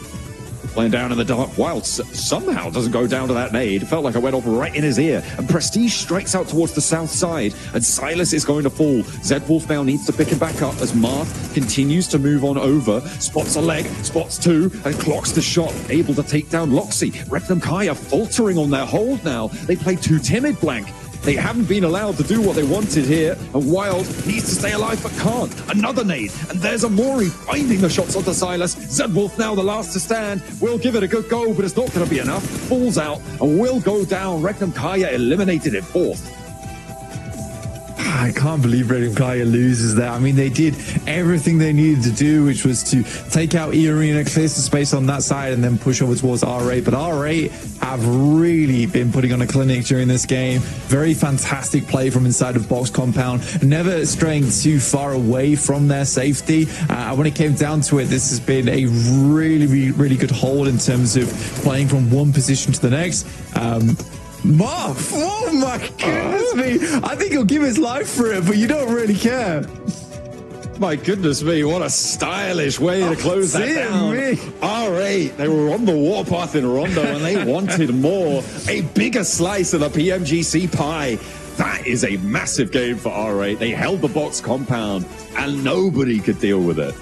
Playing down in the dark. Wild somehow doesn't go down to that nade. It felt like I went off right in his ear. And Prestige strikes out towards the south side. And Silas is going to fall. Zedwolf now needs to pick him back up as Marth continues to move on over. Spots a leg, spots 2, and clocks the shot. Able to take down Loxy. Regnum Kaya faltering on their hold now. They play too timid blank. They haven't been allowed to do what they wanted here, and Wild needs to stay alive but can't. Another nade, and there's Amori finding the shots onto Silas. Zedwolf now the last to stand. Will give it a good go, but it's not going to be enough. Falls out and will go down. Regnum Kaya eliminated in 4th. I can't believe Regnum Kaya loses that. I mean, they did everything they needed to do, which was to take out E-Arena, clear some space on that side, and then push over towards R8. But R8 have really been putting on a clinic during this game. Very fantastic play from inside of box compound, never straying too far away from their safety. When it came down to it, this has been a really, really good hold in terms of playing from one position to the next. Marth, oh my goodness me. I think he'll give his life for it, but you don't really care. My goodness me, what a stylish way to close that down. R8, they were on the warpath in Rondo and they wanted more. A bigger slice of the PMGC pie. That is a massive game for R8. They held the box compound and nobody could deal with it.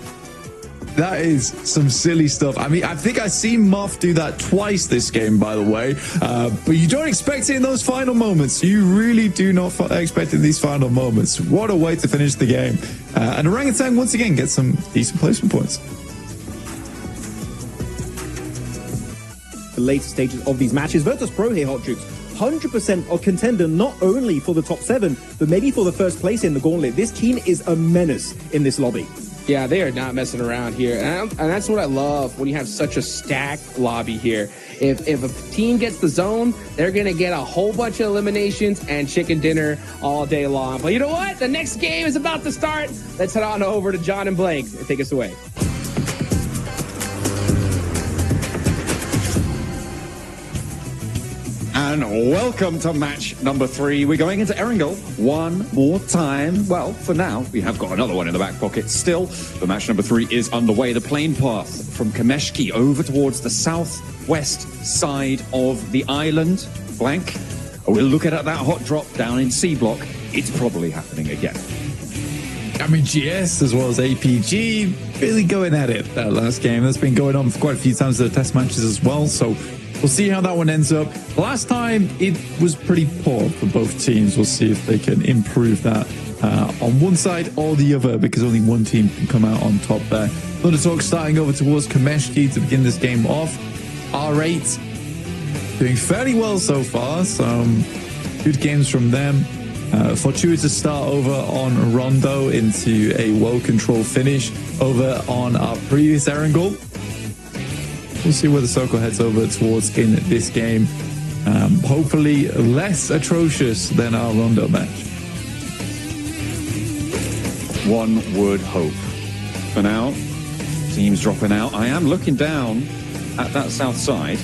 That is some silly stuff. I mean, I think I've seen Moth do that twice this game, by the way. But you don't expect it in those final moments. You really do not expect it in these final moments. What a way to finish the game. And Orangutan, once again, gets some decent placement points. The later stages of these matches, Virtus Pro here, Hot Jukes, 100% a contender not only for the top 7, but maybe for the first place in the Gauntlet. This team is a menace in this lobby. Yeah, they are not messing around here. And that's what I love when you have such a stacked lobby here. If a team gets the zone, they're going to get a whole bunch of eliminations and chicken dinner all day long. But you know what? The next game is about to start. Let's head on over to John and Blake and take us away. And welcome to match number 3. We're going into Erangel one more time. Well, for now, we have got another one in the back pocket still. But match number 3 is underway. The plane path from Kameshki over towards the southwest side of the island. Blank. We're looking at that hot drop down in C block. It's probably happening again. I mean, GS as well as APG really going at it that last game. That's been going on for quite a few times in the test matches as well. So we'll see how that one ends up. Last time, it was pretty poor for both teams. We'll see if they can improve that on one side or the other, because only one team can come out on top there. Thunder Talk starting over towards Kameshki to begin this game off. R8 doing fairly well so far. Some good games from them. Fortuitous start over on Rondo into a well-controlled finish over on our previous Erangel. We'll see where the circle heads over towards in this game. Hopefully less atrocious than our Rondo match. One would hope. For now, teams dropping out. I am looking down at that south side.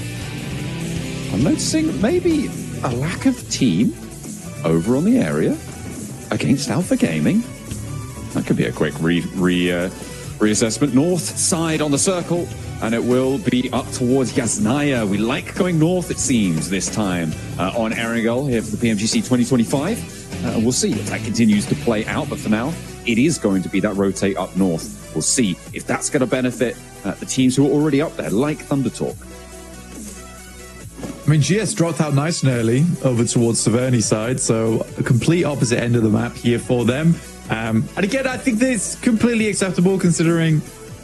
I'm noticing maybe a lack of team over on the area against Alpha Gaming. That could be a quick reassessment. North side on the circle, and it will be up towards Yasnaya. We like going north, it seems, this time on Erangel here for the PMGC 2025. We'll see if that continues to play out, but for now, it is going to be that rotate up north. We'll see if that's going to benefit the teams who are already up there, like Thunder Talk. I mean, GS dropped out nice and early over towards Severny side, so a complete opposite end of the map here for them. And again, I think that's completely acceptable, considering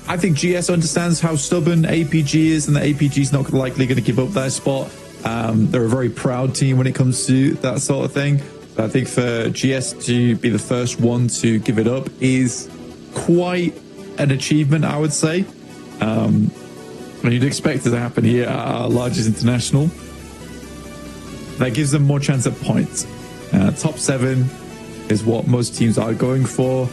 I think GS understands how stubborn APG is, and the APG is not likely going to give up their spot. They're a very proud team when it comes to that sort of thing. But I think for GS to be the first one to give it up is quite an achievement, I would say. And you'd expect it to happen here at our largest international. That gives them more chance at points. Top 7 is what most teams are going for.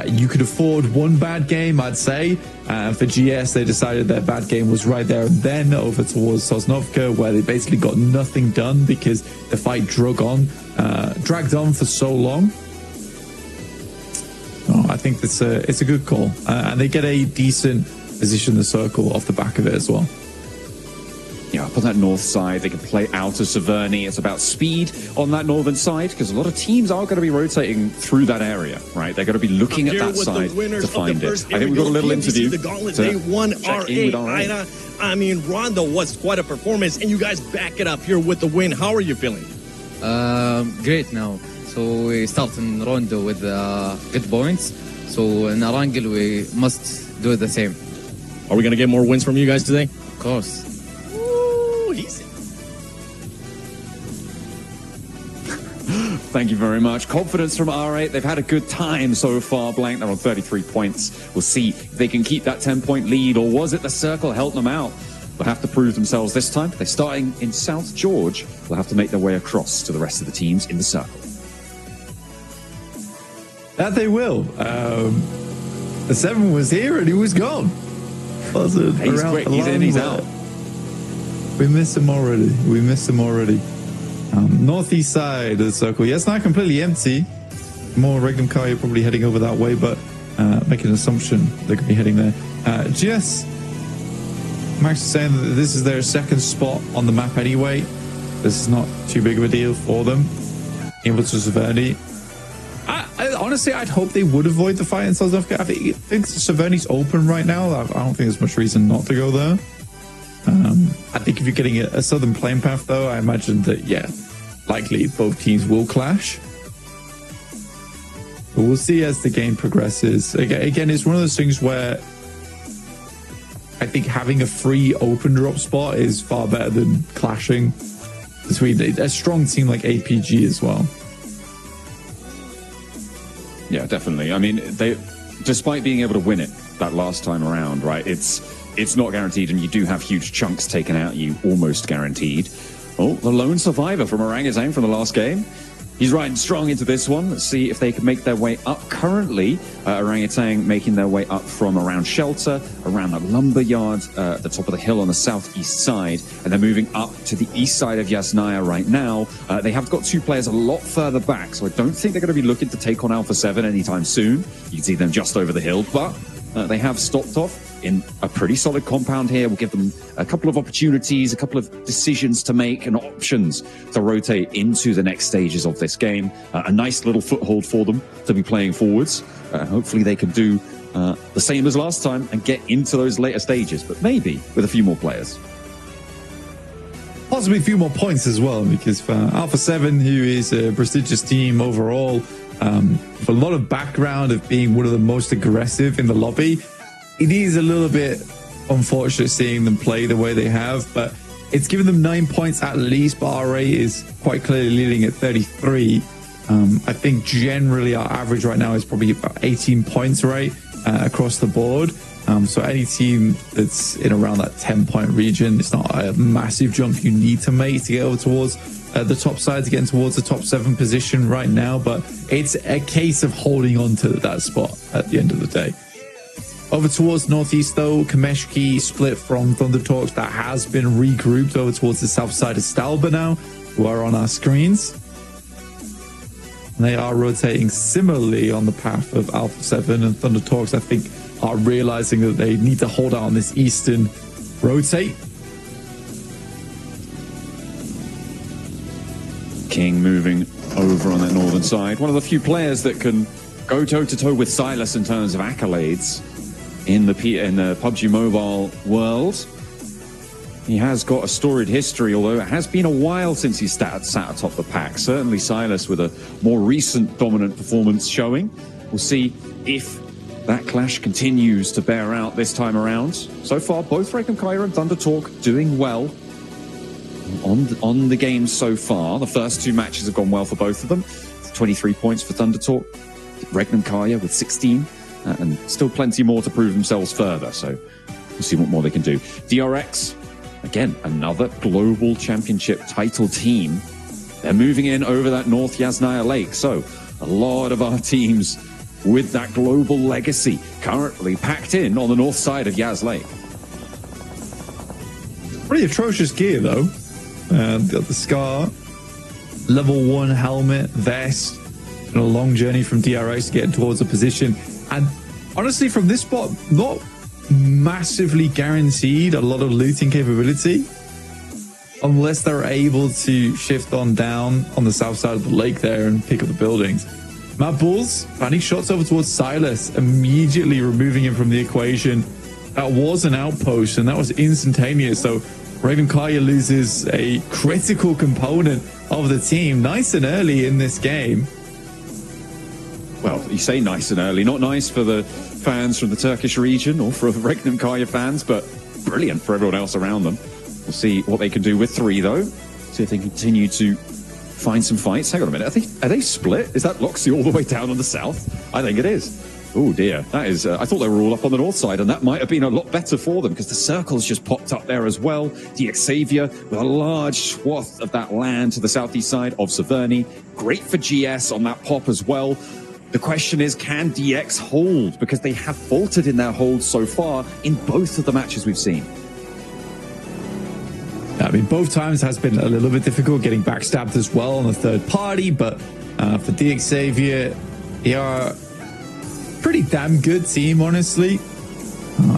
You could afford one bad game, I'd say. For GS, they decided their bad game was right there and then over towards Sosnovka, where they basically got nothing done because the fight dragged on for so long. Oh, I think it's a good call. And they get a decent position in the circle off the back of it as well. Yeah, up on that north side, they can play out of Severny. It's about speed on that northern side, because a lot of teams are going to be rotating through that area, right? They're going to be looking at that side to find it. I think we've got a little interview. The Gauntlet, they won R8. I mean, Rondo was quite a performance, and you guys back it up here with the win. How are you feeling? Great now. So we start in Rondo with good points. So in Erangel, we must do the same. Are we going to get more wins from you guys today? Of course. Easy. Thank you very much. Confidence from R8. They've had a good time so far. Blank, they're on 33 points. We'll see if they can keep that 10-point lead, or was it the circle helping them out? They'll have to prove themselves this time. They're starting in South George. They'll have to make their way across to the rest of the teams in the circle. That they will. The 7 was here and he was gone. He's quick. He's in, he's out. We missed him already. Northeast side of the circle. Yeah, it's not completely empty. More Regnum Kaya probably heading over that way, but making an assumption they could be heading there. GS, Max is saying that this is their second spot on the map anyway. This is not too big of a deal for them. able to Severny. Honestly, I'd hope they would avoid the fight in South Africa. I think Severny's open right now. I don't think there's much reason not to go there. I think if you're getting a southern playing path, though, I imagine that, yeah, likely both teams will clash. But we'll see as the game progresses. Again, it's one of those things where I think having a free open drop spot is far better than clashing between a strong team like APG as well. Yeah, definitely. I mean, they, despite being able to win it that last time around, right, it's not guaranteed, and you do have huge chunks taken out you, almost guaranteed. Oh, the lone survivor from Orangutan from the last game. He's riding strong into this one. Let's see if they can make their way up. Currently, Orangutan making their way up from around Shelter, around the lumber yard, at the top of the hill on the southeast side, and they're moving up to the east side of Yasnaya right now. They have got two players a lot further back, so I don't think they're going to be looking to take on Alpha 7 anytime soon. You can see them just over the hill, but they have stopped off in a pretty solid compound here. We'll give them a couple of opportunities, a couple of decisions to make and options to rotate into the next stages of this game. A nice little foothold for them to be playing forwards. Hopefully they can do the same as last time and get into those later stages, but maybe with a few more players. Possibly a few more points as well, because for Alpha 7, who is a prestigious team overall, with a lot of background of being one of the most aggressive in the lobby, it is a little bit unfortunate seeing them play the way they have, but it's given them 9 points at least, but our rate is quite clearly leading at 33. I think generally our average right now is probably about 18 points, right, across the board. So any team that's in around that 10-point region, it's not a massive jump you need to make to get over towards the top side, to get towards the top 7 position right now, but it's a case of holding on to that spot at the end of the day. Over towards northeast, though, Kameshki split from Thunder Talks. That has been regrouped over towards the south side of Stalba now, who are on our screens. And they are rotating similarly on the path of Alpha 7, and Thunder Talks, I think, are realizing that they need to hold out on this eastern rotate. King moving over on that northern side. One of the few players that can go toe-to-toe with Silas in terms of accolades in the PUBG Mobile world. He has got a storied history, although it has been a while since he sat atop the pack. Certainly Silas with a more recent dominant performance showing. We'll see if that clash continues to bear out this time around. So far, both Regnum Kaya and Thunder Talk doing well on the game so far. The first two matches have gone well for both of them. 23 points for Thunder Talk, Regnum Kaya with 16. And still plenty more to prove themselves further, so we'll see what more they can do. DRX, again, another global championship title team. They're moving in over that North Yasnaya Lake, so a lot of our teams with that global legacy currently packed in on the north side of Yas Lake. Pretty atrocious gear, though. Got the Scar, level 1 helmet, vest, and a long journey from DRX to get towards a position. And honestly, from this spot, not massively guaranteed a lot of looting capability unless they're able to shift on down on the south side of the lake there and pick up the buildings. Mad Bulls finding shots over towards Silas, immediately removing him from the equation. That was an outpost, and that was instantaneous. So Raven Kaya loses a critical component of the team nice and early in this game. Well, you say nice and early. Not nice for the fans from the Turkish region or for Regnum Kaya fans, but brilliant for everyone else around them. We'll see what they can do with 3, though. See if they continue to find some fights. Hang on a minute. Are they split? Is that Loxy all the way down on the south? I think it is. Oh, dear. That is... I thought they were all up on the north side, and that might have been a lot better for them because the circle's just popped up there as well. DX Xavier with a large swath of that land to the southeast side of Severny. Great for GS on that pop as well. The question is, can DX hold? Because they have faltered in their hold so far in both of the matches we've seen. I mean, both times has been a little bit difficult getting backstabbed as well on the third party, but for DX Xavier, they are a pretty damn good team, honestly.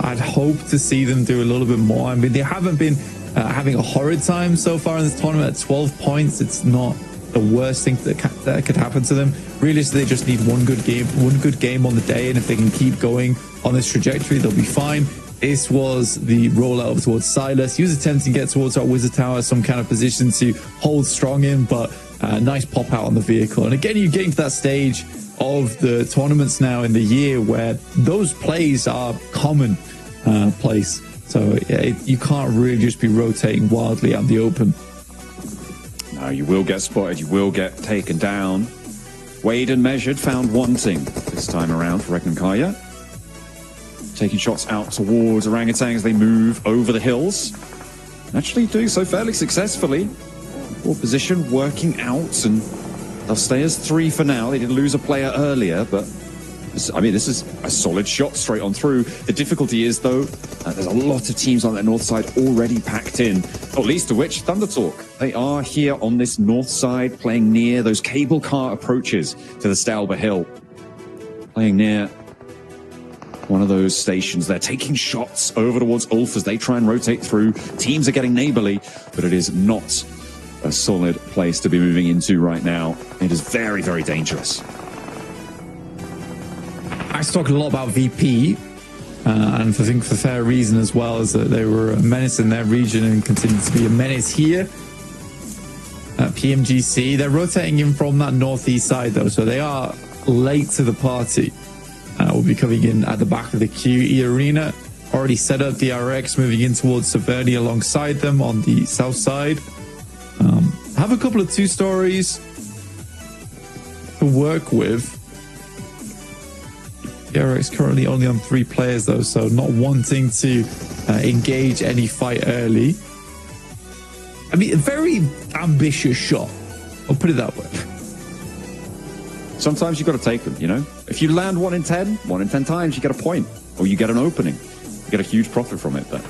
I'd hope to see them do a little bit more. I mean, they haven't been having a horrid time so far in this tournament at 12 points. It's not the worst thing that could happen to them. Realistically, they just need one good game on the day, and if they can keep going on this trajectory, they'll be fine. This was the rollout over towards Silas. He was attempting to get towards our Wizard Tower, some kind of position to hold strong in, but nice pop out on the vehicle. And again, you're getting to that stage of the tournaments now in the year where those plays are common plays. So you can't really just be rotating wildly out in the open. No, you will get spotted. You will get taken down. Weighed and measured, found wanting this time around for Regnum Kaya. Taking shots out towards Orangutan as they move over the hills. Actually doing so fairly successfully. Poor position, working out, and they'll stay as 3 for now. They did lose a player earlier, but I mean, this is a solid shot straight on through. The difficulty is, though, there's a lot of teams on that north side already packed in, not least of which Thunder Talk. They are here on this north side, playing near those cable car approaches to the Stalber Hill. Playing near one of those stations. They're taking shots over towards Ulf as they try and rotate through. Teams are getting neighborly, but it is not a solid place to be moving into right now. It is very, very dangerous. I talked a lot about VP, and I think for fair reason as well, as that they were a menace in their region and continue to be a menace here at PMGC. They're rotating in from that northeast side, though, so they are late to the party. Will be coming in at the back of the QE arena. Already set up DRX, moving in towards Saverni alongside them on the south side. Have a couple of 2 stories to work with. DRX currently only on 3 players, though, so not wanting to engage any fight early. I mean, a very ambitious shot. I'll put it that way. Sometimes you've got to take them, you know? If you land 1 in 10 times, you get a point, or you get an opening. You get a huge profit from it, but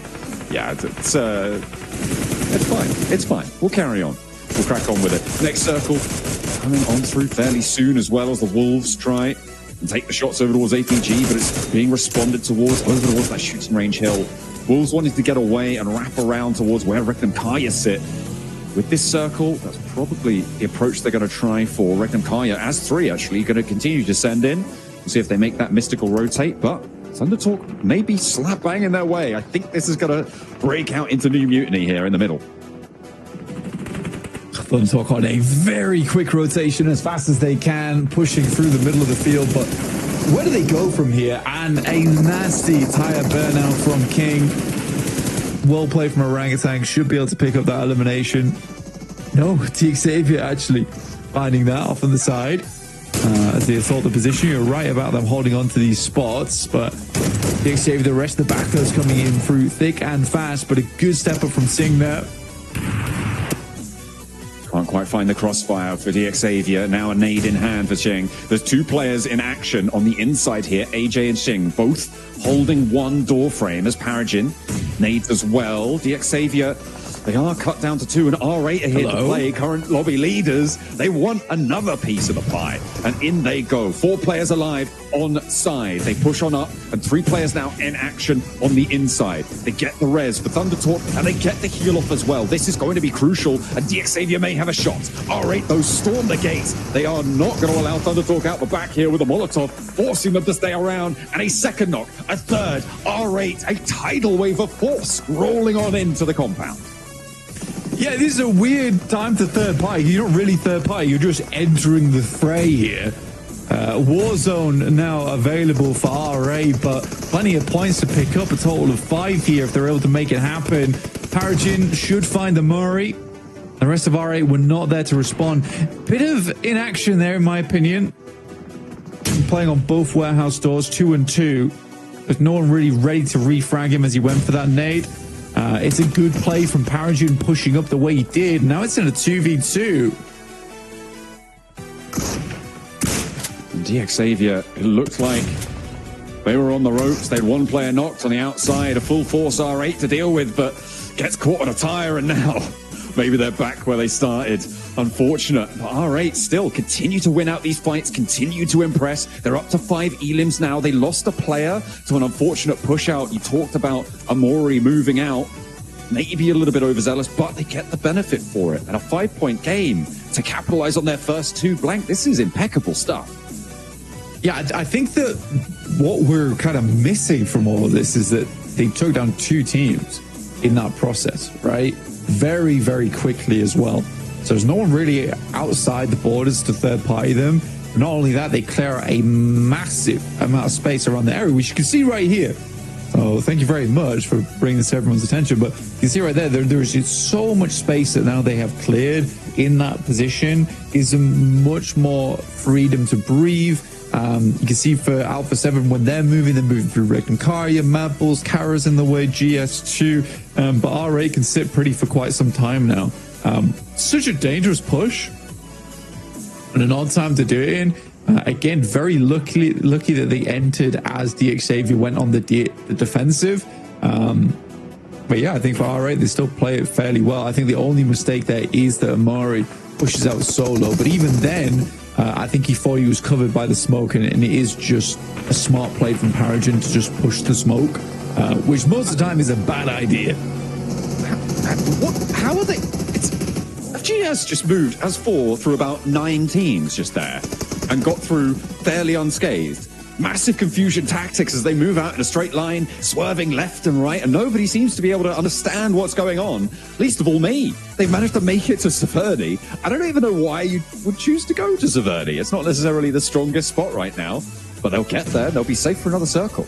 yeah, it's fine. It's fine. We'll carry on. We'll crack on with it. Next circle coming on through fairly soon, as well as the Wolves try and take the shots over towards APG, but it's being responded towards over towards that shooting range hill. Wolves wanting to get away and wrap around towards where Regnum Kaya sit. With this circle, that's probably the approach they're going to try for Regnum Kaya as 3, actually, going to continue to send in. We'll see if they make that mystical rotate, but Thunder Talk may be slap bang in their way. I think this is going to break out into New Mutiny here in the middle. Thunder Talk on a very quick rotation as fast as they can, pushing through the middle of the field, but where do they go from here? And a nasty tire burnout from King. Well played from Orangutan, should be able to pick up that elimination. No, Xavier actually finding that off on the side as they assault the position. You're right about them holding on to these spots, but Xavier, the rest of the backers coming in through thick and fast, but a good step up from Singh there. Can't quite find the crossfire for Xavier. Now a nade in hand for Xing. There's 2 players in action on the inside here, AJ and Xing, both holding 1 door frame as Paragin. Nades as well. Xavier, they are cut down to 2, and R8 are here to play. Current lobby leaders, they want another piece of the pie. And in they go. 4 players alive on side. They push on up, and 3 players now in action on the inside. They get the res for Thunder Talk, and they get the heal off as well. This is going to be crucial, and Xavier may have a shot. R8, though, storm the gates. They are not going to allow Thunder Talk out the back here with a Molotov, forcing them to stay around, and a second knock, a third. R8, a tidal wave of force rolling on into the compound. Yeah, this is a weird time to third party. You're not really third party, you're just entering the fray here. Warzone now available for RA, but plenty of points to pick up, a total of 5 here if they're able to make it happen. Paragin should find the Murray. The rest of RA were not there to respond. Bit of inaction there, in my opinion. Playing on both warehouse doors, 2 and 2. But no one really ready to refrag him as he went for that nade. It's a good play from Paragin pushing up the way he did. Now it's in a 2v2. Xavier, it looked like they were on the ropes. They had 1 player knocked on the outside, a full force R8 to deal with, but gets caught on a tire, and now maybe they're back where they started. Unfortunate, but R8 still continue to win out these fights, continue to impress. They're up to 5 elims now. They lost a player to an unfortunate push out. You talked about Amori moving out. maybe a little bit overzealous, but they get the benefit for it. And a 5-point game to capitalize on their first 2 blank. This is impeccable stuff. Yeah, I think that what we're kind of missing from all of this is that they took down 2 teams in that process, right? Very, very quickly as well. So there's no one really outside the borders to third party them. Not only that, they clear a massive amount of space around the area, which you can see right here. So thank you very much for bringing this to everyone's attention. But you can see right there's just so much space that now they have cleared in that position. Gives them much more freedom to breathe. You can see for Alpha 7, when they're moving through Regnacaria, Mad Bulls, Kara's in the way, GS2. But R8 can sit pretty for quite some time now. Such a dangerous push. And an odd time to do it in. Again, very lucky that they entered as the Xavier went on the defensive. But yeah, I think for R8, they still play it fairly well. I think the only mistake there is that Amari pushes out solo. But even then, I think he thought he was covered by the smoke, and it is just a smart play from Paragon to just push the smoke, which most of the time is a bad idea. How are they? FGS just moved as 4 through about 9 teams just there and got through fairly unscathed. Massive confusion tactics as they move out in a straight line, swerving left and right, and nobody seems to be able to understand what's going on, least of all me. They've managed to make it to Severny. I don't even know why you would choose to go to Severny. It's not necessarily the strongest spot right now, but they'll get there. They'll be safe for another circle.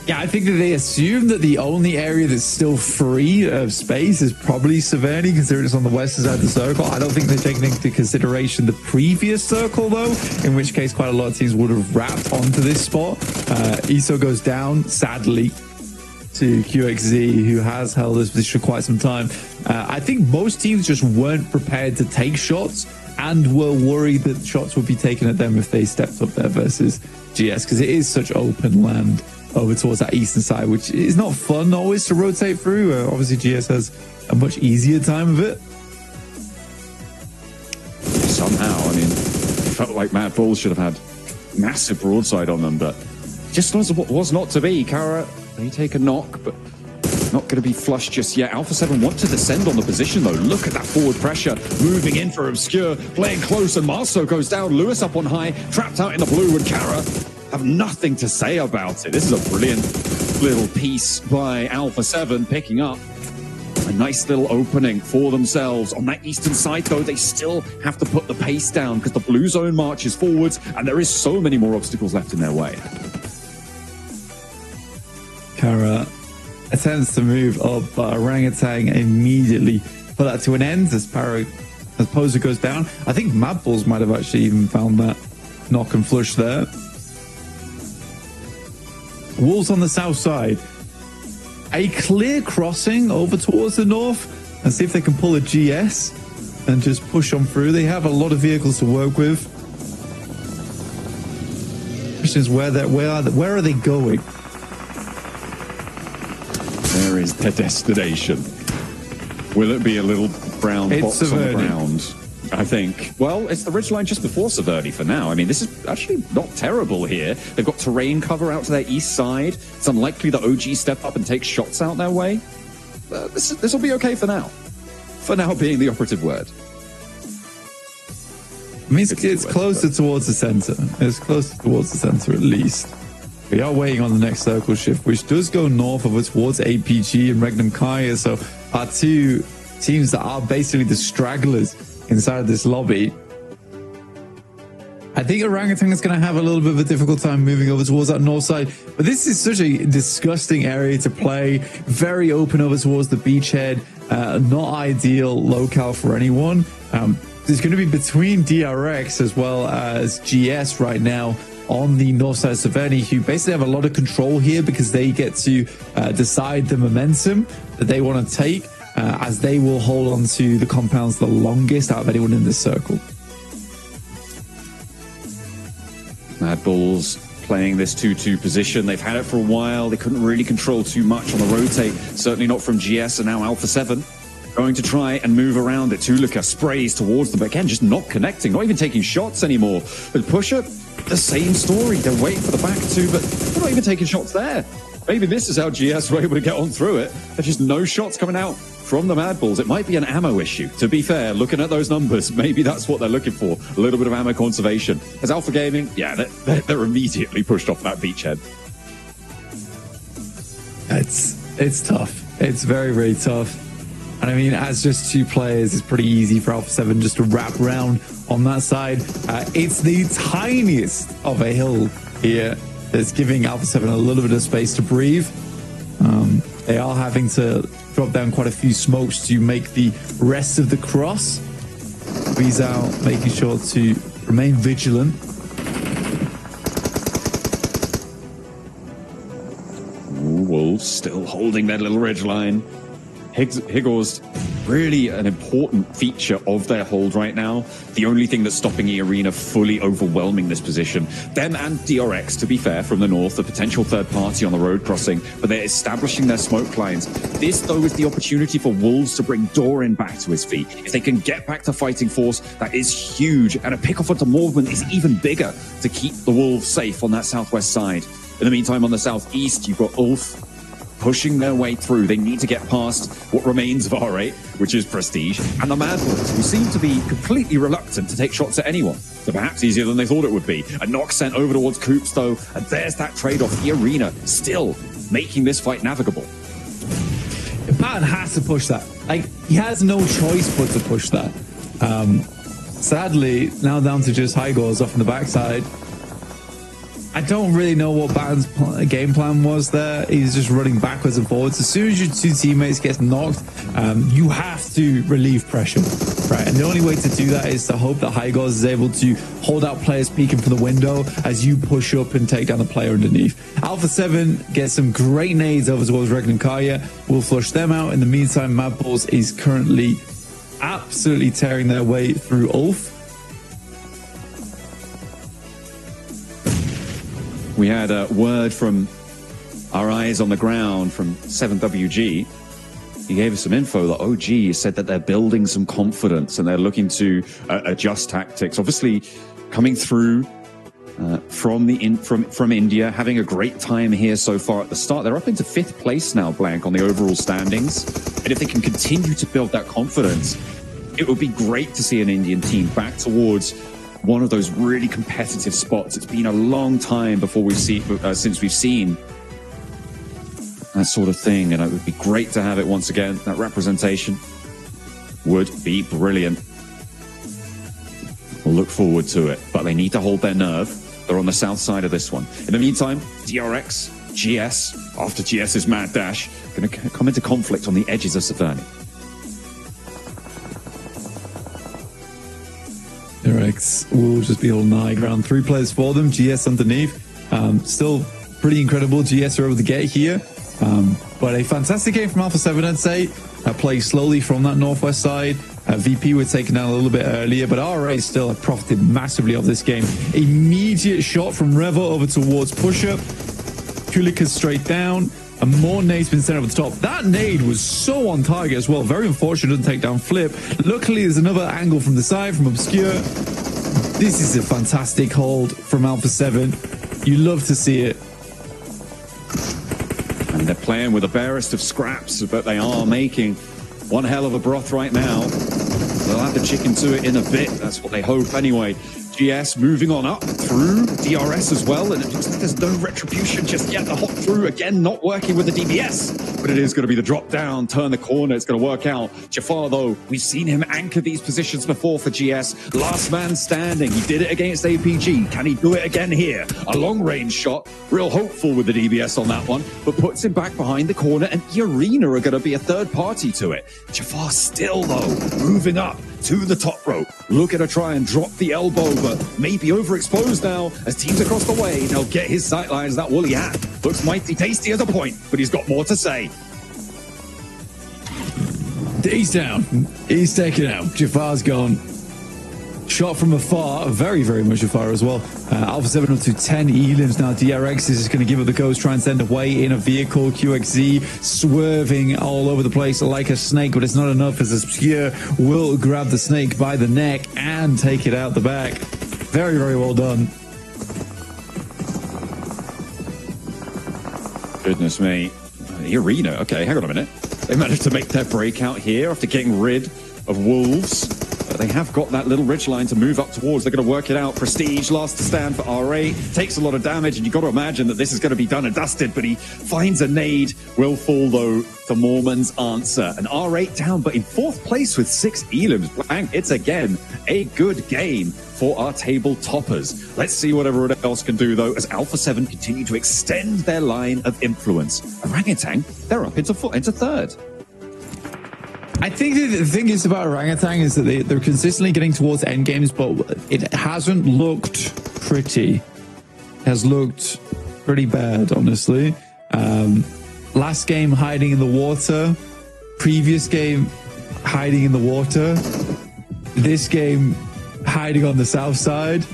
Yeah, I think that they assume that the only area that's still free of space is probably Severny, considering it's on the western side of the circle. I don't think they're taking into consideration the previous circle, though, in which case quite a lot of teams would have wrapped onto this spot. ESO goes down, sadly, to QXZ, who has held this position for quite some time. I think most teams just weren't prepared to take shots and were worried that shots would be taken at them if they stepped up there versus GS, because it is such open land over towards that eastern side, which is not fun always to rotate through. Obviously, GS has a much easier time of it. Somehow, I mean, it felt like Mad Bulls should have had massive broadside on them, but just was not to be. Kara, they take a knock, but not going to be flushed just yet. Alpha 7 want to descend on the position, though. Look at that forward pressure, moving in for Obscure, playing close, and Marceau goes down. Lewis up on high, trapped out in the blue, and Kara have nothing to say about it. This is a brilliant little piece by Alpha 7, picking up a nice little opening for themselves. On that eastern side, though, they still have to put the pace down because the blue zone marches forwards, and there is so many more obstacles left in their way. Kara attempts to move up, but Orangutan immediately put that to an end as Poser goes down. I think Mad Bulls might have actually even found that knock and flush there. Wolves on the south side. A clear crossing over towards the north and see if they can pull a GS and just push on through. They have a lot of vehicles to work with. Question is where are they going? There is their destination. Will it be a little brown box on the ground? I think. Well, it's the ridgeline just before Severny for now. I mean, this is actually not terrible here. They've got terrain cover out to their east side. It's unlikely that OG step up and take shots out their way. This will be okay for now. For now being the operative word. I mean, it's closer towards the center. It's closer towards the center at least. We are waiting on the next circle shift, which does go north over towards APG and Regnacaria. So our two teams that are basically the stragglers inside of this lobby. I think Orangutan is going to have a little bit of a difficult time moving over towards that north side, but this is such a disgusting area to play. Very open over towards the beachhead. Not ideal locale for anyone. There's going to be between DRX as well as GS right now on the north side of Severny, who basically have a lot of control here because they get to decide the momentum that they want to take, as they will hold on to the compounds the longest out of anyone in this circle. Mad Bulls playing this 2-2 position. They've had it for a while. They couldn't really control too much on the rotate. Certainly not from GS, and now Alpha 7 going to try and move around it. Tulika sprays towards them, but again, just not connecting, not even taking shots anymore. But Pusher, the same story. They're waiting for the back two, but they're not even taking shots there. maybe this is how GS were able to get on through it. There's just no shots coming out from the Mad Bulls. It might be an ammo issue. To be fair, looking at those numbers, maybe that's what they're looking for. A little bit of ammo conservation. As Alpha Gaming, yeah, they're immediately pushed off that beachhead. It's tough. It's very, very tough. And I mean, as just two players, it's pretty easy for Alpha 7 just to wrap around on that side. It's the tiniest of a hill here that's giving Alpha 7 a little bit of space to breathe. They are having to drop down quite a few smokes to make the rest of the cross. Squeeze out, making sure to remain vigilant. Wolves still holding that little ridge line. Higor's really an important feature of their hold right now. The only thing that's stopping E-Arena fully overwhelming this position. Them and DRX, to be fair, from the north, a potential third party on the road crossing, but they're establishing their smoke lines. This, though, is the opportunity for Wolves to bring Doran back to his feet. If they can get back to fighting force, that is huge. And a pick-off onto Morven is even bigger to keep the Wolves safe on that southwest side. In the meantime, on the southeast, you've got Ulf pushing their way through. They need to get past what remains of R8, which is Prestige, and the Mad Bulls, who seem to be completely reluctant to take shots at anyone. So perhaps easier than they thought it would be. A knock sent over towards Coops, though, and there's that trade-off. E-Arena still making this fight navigable. Patton has to push that. Like, he has no choice but to push that. Sadly, now down to just high goals off on the backside. I don't really know what Batten's game plan was there. He's just running backwards and forwards. As soon as your two teammates get knocked, you have to relieve pressure, right? And the only way to do that is to hope that Hygos is able to hold out players peeking from the window as you push up and take down the player underneath. Alpha 7 gets some great nades over towards Regan and Kaya. We'll flush them out. In the meantime, Mad Bulls is currently absolutely tearing their way through Ulf. We had a word from our eyes on the ground from 7WG. He gave us some info that OG said that they're building some confidence and they're looking to adjust tactics. Obviously, coming through from India, having a great time here so far at the start. They're up into 5th place now, Blank, on the overall standings. And if they can continue to build that confidence, it would be great to see an Indian team back towards one of those really competitive spots. It's been a long time before we've seen, since we've seen that sort of thing, and it would be great to have it once again. That representation would be brilliant. We'll look forward to it, but they need to hold their nerve. They're on the south side of this one. In the meantime, DRX, GS, after GS's mad dash, going to come into conflict on the edges of Saverni. DRX will just be holding high ground. 3 players for them. GS underneath. Still pretty incredible. GS are able to get here. But a fantastic game from Alpha 7, I'd say. Play slowly from that northwest side. VP were taken down a little bit earlier, but RA still have profited massively of this game. Immediate shot from Revo over towards Pusher. Kulika straight down. And more nades been sent over the top. That nade was so on target as well. Very unfortunate to take down Flip. Luckily, there's another angle from the side, from Obscure. This is a fantastic hold from Alpha 7. You love to see it. And they're playing with the barest of scraps, but they are making one hell of a broth right now. They'll add the chicken to it in a bit. That's what they hope anyway. GS moving on up through DRS as well, and it looks like there's no retribution just yet. The hop through again, not working with the DBS, but it is going to be the drop down, turn the corner. It's going to work out. Jafar, though, we've seen him anchor these positions before for GS. Last man standing. He did it against APG. Can he do it again here? A long range shot. Real hopeful with the DBS on that one, but puts him back behind the corner, and E-Arena are going to be a third party to it. Jafar still, though, moving up to the top rope. Look at her try and drop the elbow, but maybe overexposed now as teams across the way. They'll get his sightlines. That woolly hat looks mighty tasty as a point, but he's got more to say. He's down. He's taken out. Jafar's gone. Shot from afar, very, very much afar as well. Alpha 7 up to 10 elims now. DRX is just going to give it the ghost, try and send away in a vehicle. QXZ swerving all over the place like a snake, but it's not enough as Obscure will grab the snake by the neck and take it out the back. Very, very well done. Goodness me. The Arena, okay, hang on a minute. They managed to make their breakout here after getting rid of Wolves. But they have got that little ridgeline to move up towards. They're going to work it out. Prestige, last to stand for R8. Takes a lot of damage, and you've got to imagine that this is going to be done and dusted, but he finds a nade. Will fall, though, to Mormon's answer. An R8 down, but in 4th place with 6 elims. Bang, it's again a good game for our table toppers. Let's see what everyone else can do, though, as Alpha 7 continue to extend their line of influence. Orangutan, they're up into 3rd. I think the thing is about Orangutan is that they're consistently getting towards end games, but it hasn't looked pretty. It has looked pretty bad, honestly. Last game, hiding in the water. Previous game, hiding in the water. This game, hiding on the south side.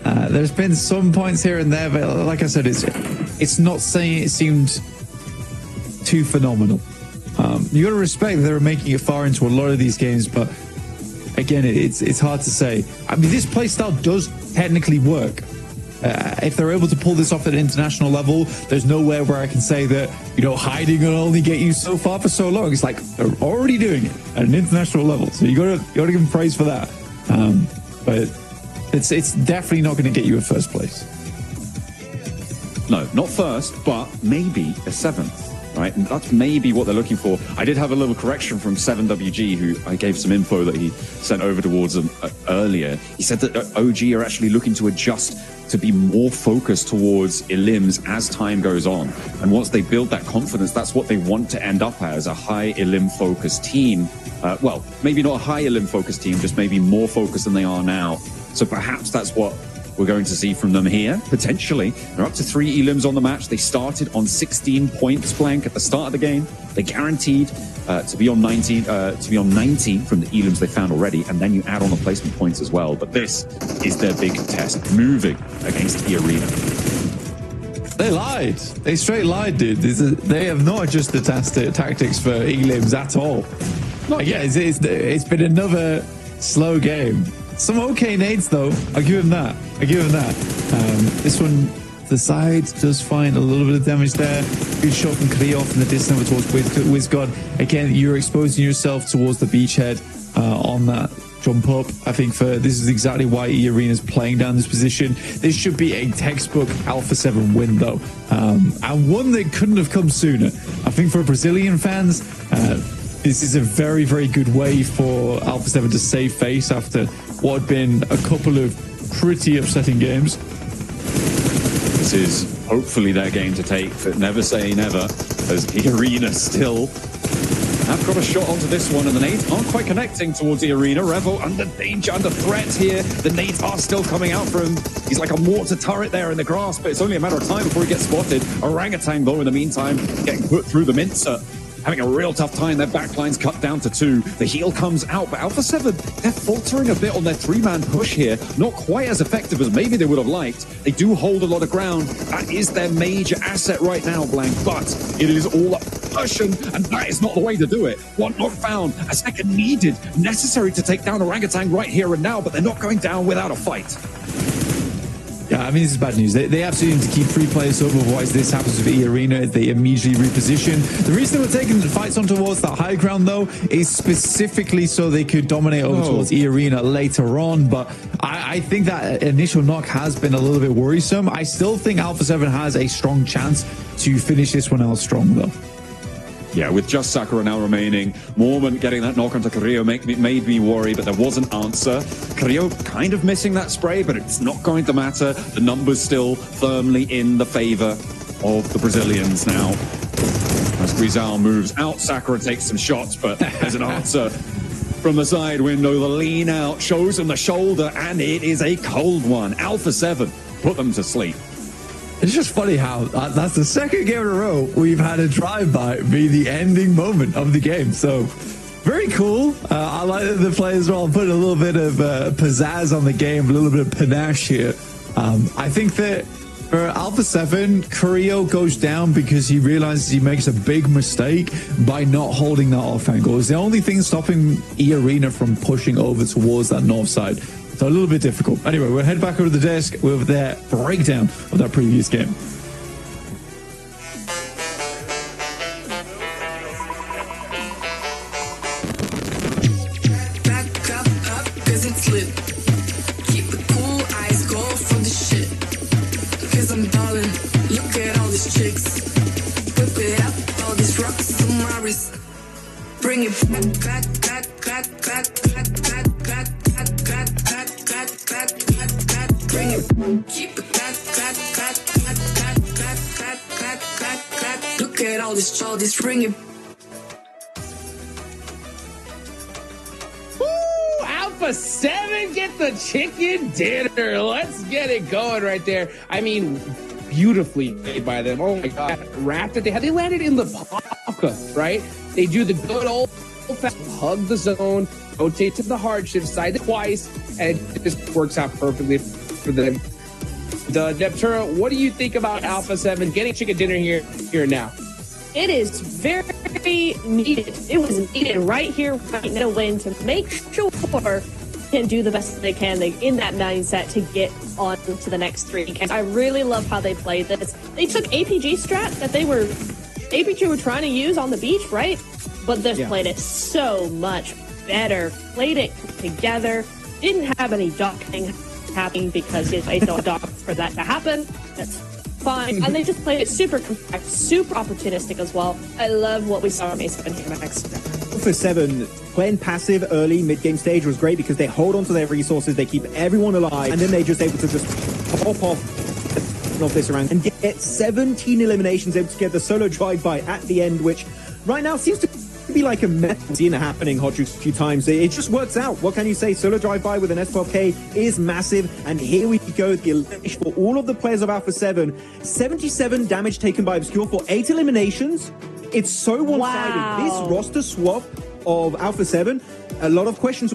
There's been some points here and there, but like I said, it's not saying it seemed too phenomenal. You got to respect that they were making it far into a lot of these games, but again, it's hard to say. I mean, this playstyle does technically work. If they're able to pull this off at an international level, there's nowhere where I can say that, you know, hiding will only get you so far for so long. It's like they're already doing it at an international level, so you got to give them praise for that. But it's definitely not going to get you a 1st place. No, not 1st, but maybe a 7th. Right, and that's maybe what they're looking for. I did have a little correction from 7WG, who I gave some info that he sent over towards them earlier. He said that OG are actually looking to adjust to be more focused towards elims as time goes on. And once they build that confidence, that's what they want to end up as, a high elim focused team. Well, maybe not a high elim focused team, just maybe more focused than they are now. So perhaps that's what we're going to see from them here, potentially. They're up to 3 elims on the match. They started on 16 points blank at the start of the game. They're guaranteed to be on 19 from the elims they found already, and then you add on the placement points as well. But this is their big test, moving against the Arena. They lied. They straight lied, dude. They have not adjusted tactics for elims at all. Yeah, it's been another slow game. Some okay nades, though. I'll give him that. This one, the side does find a little bit of damage there. Good shot from Creo from the distance over towards WizGod. Again, you're exposing yourself towards the beachhead on that jump up. I think this is exactly why E-Arena is playing down this position. This should be a textbook Alpha 7 win, though. And one that couldn't have come sooner. I think for Brazilian fans, this is a very, very good way for Alpha 7 to save face after what had been a couple of pretty upsetting games. This is hopefully their game to take, but never say never, as the Arena still have got a shot onto this one, and the nades aren't quite connecting towards the Arena. Revo under danger, under threat here. The nades are still coming out for him. He's like a mortar turret there in the grass, but it's only a matter of time before he gets spotted. Orangutan, though, in the meantime, getting put through the mincer. Having a real tough time. Their backline's cut down to 2. The heal comes out, but Alpha 7, they're faltering a bit on their 3-man push here. Not quite as effective as maybe they would have liked. They do hold a lot of ground. That is their major asset right now, Blank, but it is all up pushing, and that is not the way to do it. One not found, a second needed, necessary to take down Orangutan right here and now, but they're not going down without a fight. Yeah, I mean, this is bad news. They absolutely need to keep 3 players up, otherwise this happens with E-Arena. They immediately reposition. The reason they were taking the fights on towards that high ground, though, is specifically so they could dominate over towards E-Arena later on. But I think that initial knock has been a little bit worrisome. I still think Alpha 7 has a strong chance to finish this one out strong, though. Yeah, with just Sakura now remaining, Mormon getting that knock onto Carrillo made me worry, but there was an answer. Carrillo kind of missing that spray, but it's not going to matter. The numbers still firmly in the favor of the Brazilians now. As Rizal moves out, Sakura takes some shots, but there's an answer from the side window. The lean out shows him the shoulder, and it is a cold one. Alpha 7 put them to sleep. It's just funny how that's the second game in a row we've had a drive-by be the ending moment of the game. So very cool. I like that the players are all putting a little bit of pizzazz on the game, a little bit of panache here. I think that for Alpha 7, Carrillo goes down because he realizes he makes a big mistake by not holding that off angle. It's the only thing stopping E-Arena from pushing over towards that north side. So a little bit difficult. Anyway, we'll head back over to the desk with their breakdown of that previous game. rocks on my wrist. Bring it back, back, back, back, back, back, back, back, back, back, back, back, back, back. Bring it, keep it back, back, back, back, back, back, back, back, back, back. Look at all this childish, bring it. Alpha 7, get the chicken dinner. Let's get it going right there. I mean, beautifully made by them. Oh my God. Wrapped it. They landed in the pocket, right? They do the good old hug the zone, rotate to the hardship side twice, and it just works out perfectly for them. The Neptura, what do you think about Alpha 7 getting chicken dinner here now? It is very needed. It was needed right here, right now, win to make sure can do the best they can in that mindset to get on to the next 3 games. I really love how they played this. They took APG strat that APG were trying to use on the beach, right? But they played it so much better. Played it together. Didn't have any docking happening because they don't dock for that to happen. That's fine. And they just played it super compact, super opportunistic as well. I love what we saw from A7 here next. For 7, playing passive early mid-game stage was great because they hold on to their resources, they keep everyone alive, and then they're just able to just pop off this round and get 17 eliminations, able to get the solo drive-by at the end, which right now seems to be like a method seen happening a few times. It just works out. What can you say? Solo drive-by with an S12K is massive, and here we go. The elimination for all of the players of Alpha 7. 77 damage taken by Obscure for 8 eliminations. It's so one-sided. Wow. This roster swap of Alpha 7, a lot of questions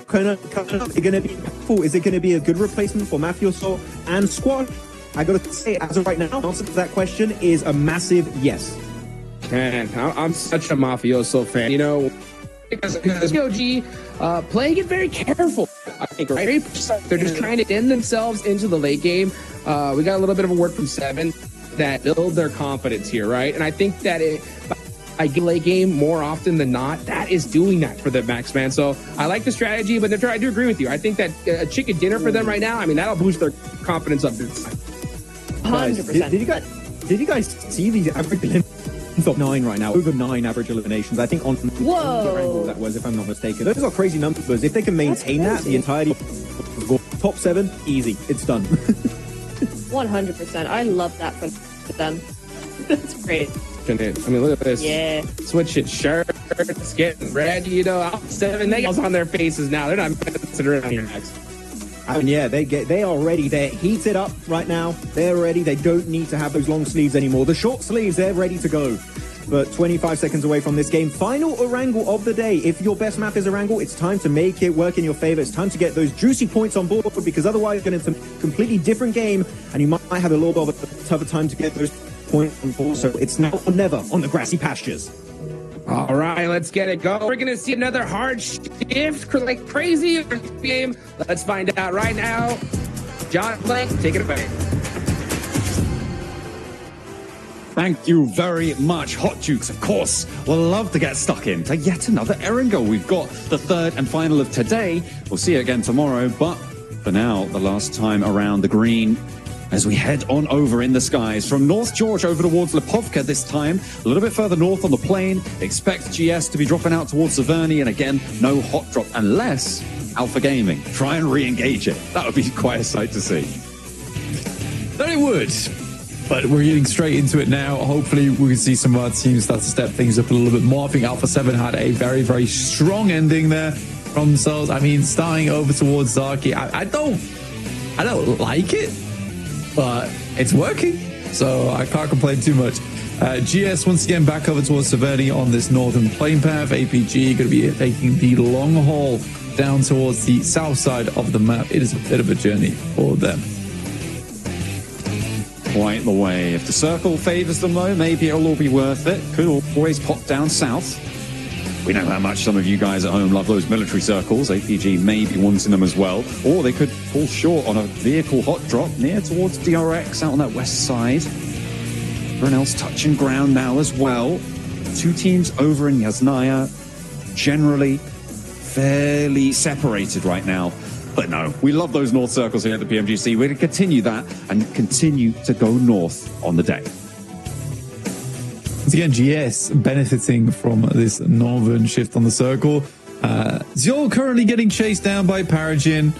kind of coming up. Is it going to be impactful? Is it going to be a good replacement for Mafioso and Squad? I got to say, as of right now, the answer to that question is a massive yes. Man, I'm such a Mafioso fan, you know, because POG playing it very careful, I think, right? They're just trying to end themselves into the late game. We got a little bit of a word from 7 that build their confidence here, right? And I think that I get late game more often than not, that is doing that for the Max, man. So I like the strategy, but I do agree with you. I think that a chicken dinner for them right now, I mean, that'll boost their confidence up. 100%. Did you guys see the average of 9 right now? Over 9 average eliminations. I think on the angle that was, if I'm not mistaken. Those are crazy numbers. If they can maintain that the entirety top 7, easy. It's done. 100%. I love that for them. That's great. I mean, look at this. Yeah. Switching shirts, getting ready, you know, Alpha 7, they got on their faces now. They're not considering on your next. I mean, yeah, they are ready. They're heated up right now. They're ready. They don't need to have those long sleeves anymore. The short sleeves, they're ready to go. But 25 seconds away from this game. Final Orangle of the day. If your best map is Orangle, it's time to make it work in your favor. It's time to get those juicy points on board, because otherwise you're going into a completely different game and you might have a little bit of a tougher time to get those points on board. So it's now or never on the grassy pastures. All right, let's get it going. We're going to see another hard shift like crazy in this game. Let's find out right now. John Blank, take it away. Thank you very much, Hot Jukes. Of course, we'll love to get stuck into yet another Erangel. We've got the 3rd and final of today. We'll see you again tomorrow, but for now, the last time around the green as we head on over in the skies from North George over towards Lipovka this time, a little bit further north on the plain. Expect GS to be dropping out towards Severny, and again, no hot drop unless Alpha Gaming try and re-engage it. That would be quite a sight to see. That it would. But we're getting straight into it now. Hopefully we can see some of our teams start to step things up a little bit more. I think Alpha 7 had a very, very strong ending there from themselves. I mean, starting over towards Zaki, I don't like it, but it's working. So I can't complain too much. GS once again back over towards Severny on this northern plane path. APG going to be taking the long haul down towards the south side of the map. It is a bit of a journey for them. Quite the way. If the circle favors them, though, maybe it'll all be worth it. Could always pop down south. We know how much some of you guys at home love those military circles. APG may be wanting them as well. Or they could fall short on a vehicle hot drop near towards DRX out on that west side. Everyone else touching ground now as well. 2 teams over in Yasnaya, generally fairly separated right now. But no, we love those north circles here at the PMGC. We're going to continue that and continue to go north on the day. Once again, GS benefiting from this northern shift on the circle. Ziol currently getting chased down by Paragin.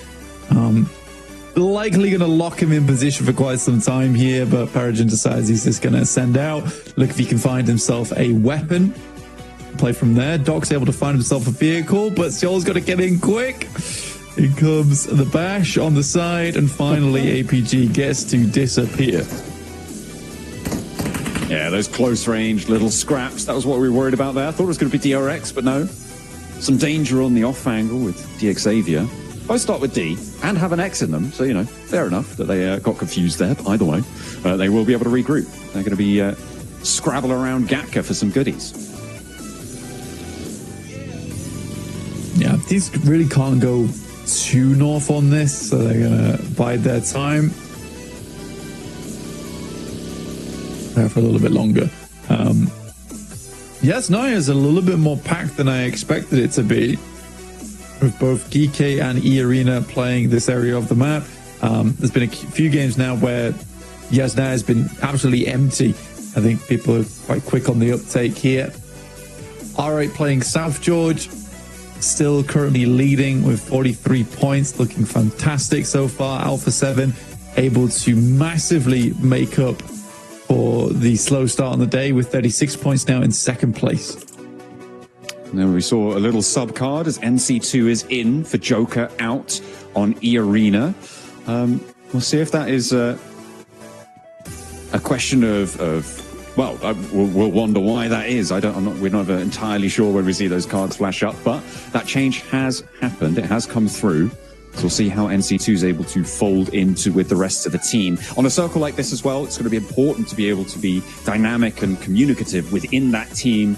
Likely going to lock him in position for quite some time here, but Paragin decides he's just going to send out. Look if he can find himself a weapon. Play from there. Doc's able to find himself a vehicle, but Ziol's got to get in quick. Here comes the bash on the side, and finally APG gets to disappear. Yeah, those close range little scraps. That was what we were worried about there. I thought it was going to be DRX, but no. Some danger on the off angle with DX Xavier. Both start with D and have an X in them, so, you know, fair enough that they got confused there. But either way, they will be able to regroup. They're going to be scrabble around Gatka for some goodies. Yeah, these really can't go too north on this, so they're going to bide their time. For a little bit longer. Yasnaya is a little bit more packed than I expected it to be, with both GK and E-Arena playing this area of the map. There's been a few games now where Yasnaya has been absolutely empty. I think people are quite quick on the uptake here. R8 playing South George, still currently leading with 43 points, looking fantastic so far. Alpha 7 able to massively make up for the slow start on the day with 36 points now in second place. And then we saw a little sub card as NC2 is in for Joker out on E-Arena. We'll see if that is a question of well, we'll wonder why that is. We're not entirely sure when we see those cards flash up, but that change has happened. It has come through. So we'll see how NC2 is able to fold into with the rest of the team. On a circle like this as well, it's going to be important to be able to be dynamic and communicative within that team,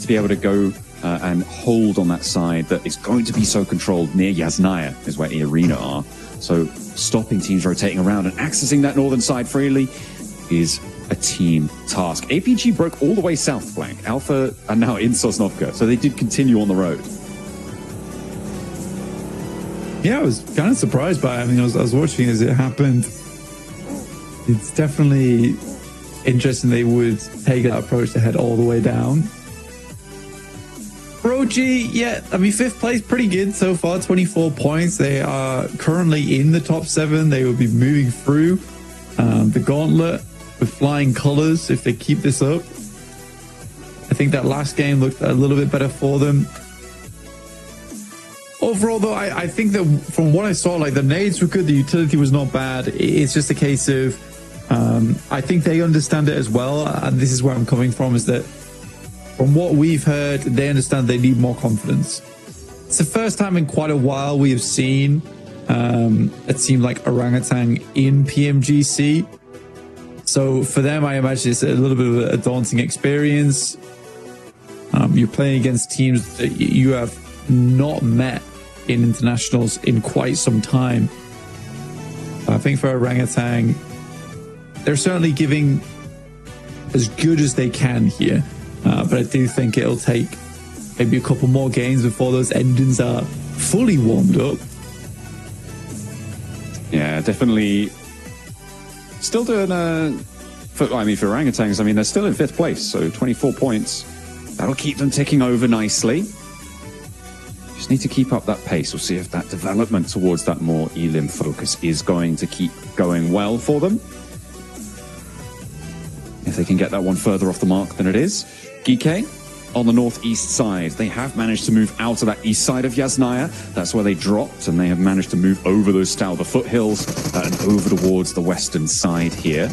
to be able to go and hold on that side that is going to be so controlled. Near Yasnaya is where E-Arena are. So stopping teams rotating around and accessing that northern side freely is a team task. APG broke all the way south flank. Alpha are now in Sosnovka, so they did continue on the road. Yeah, I was kind of surprised by it. I mean, I was watching as it happened. It's definitely interesting they would take that approach to head all the way down. Pro-G, yeah, I mean, 5th place, pretty good so far, 24 points. They are currently in the top 7. They will be moving through the Gauntlet with flying colors if they keep this up. I think that last game looked a little bit better for them. Overall, though, I think that from what I saw, like, the nades were good, the utility was not bad. It's just a case of, I think they understand it as well, and this is where I'm coming from, is that from what we've heard, they understand they need more confidence. It's the first time in quite a while we have seen a team like Orangutan in PMGC. So for them, I imagine it's a little bit of a daunting experience. You're playing against teams that you have not met in internationals in quite some time. I think for Orangutan, they're certainly giving as good as they can here, but I do think it'll take maybe a couple more games before those engines are fully warmed up. Yeah, definitely still doing for Orangutans, I mean, they're still in 5th place, so 24 points. That'll keep them ticking over nicely. Just need to keep up that pace. We'll see if that development towards that more elim focus is going to keep going well for them. If they can get that one further off the mark than it is. GK on the northeast side. They have managed to move out of that east side of Yasnaya. That's where they dropped, and they have managed to move over those Stalber foothills and over towards the western side here.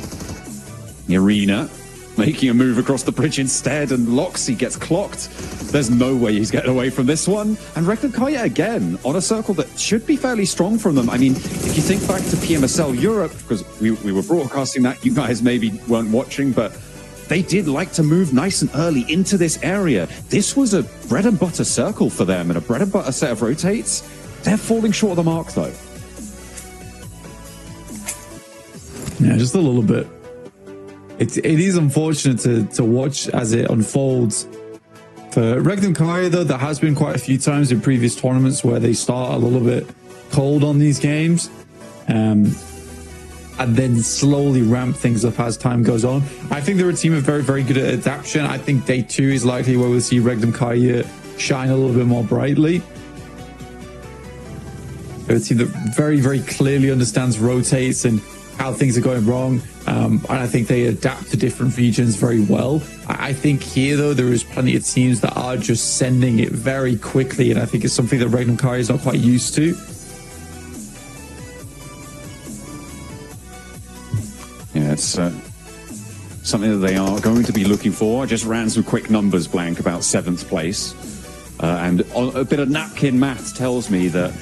The Arena making a move across the bridge instead, and Loxy gets clocked. There's no way he's getting away from this one. And Reklikaya again on a circle that should be fairly strong from them. I mean, if you think back to PMSL Europe, because we were broadcasting that, you guys maybe weren't watching, but they did like to move nice and early into this area. This was a bread and butter circle for them and a bread and butter set of rotates. They're falling short of the mark, though. Yeah, just a little bit. It is unfortunate to watch as it unfolds. For Regnum Kaya, though, there has been quite a few times in previous tournaments where they start a little bit cold on these games. and then slowly ramp things up as time goes on. I think they're a team of very, very good at adaptation. I think day 2 is likely where we'll see Regnum Kaya shine a little bit more brightly. They're a team that very, very clearly understands rotates and how things are going wrong. And I think they adapt to different regions very well. I think here, though, there is plenty of teams that are just sending it very quickly. And I think it's something that Regnum Kaya is not quite used to. Yeah, it's something that they are going to be looking for. I just ran some quick numbers, Blank, about 7th place. And a bit of napkin math tells me that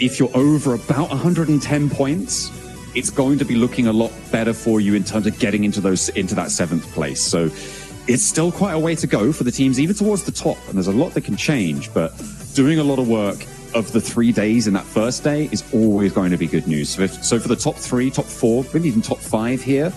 if you're over about 110 points, it's going to be looking a lot better for you in terms of getting into that 7th place. So it's still quite a way to go for the teams, even towards the top. And there's a lot that can change, but doing a lot of work of the 3 days in that first day is always going to be good news. So for the top 3, top 4, maybe even top 5 here,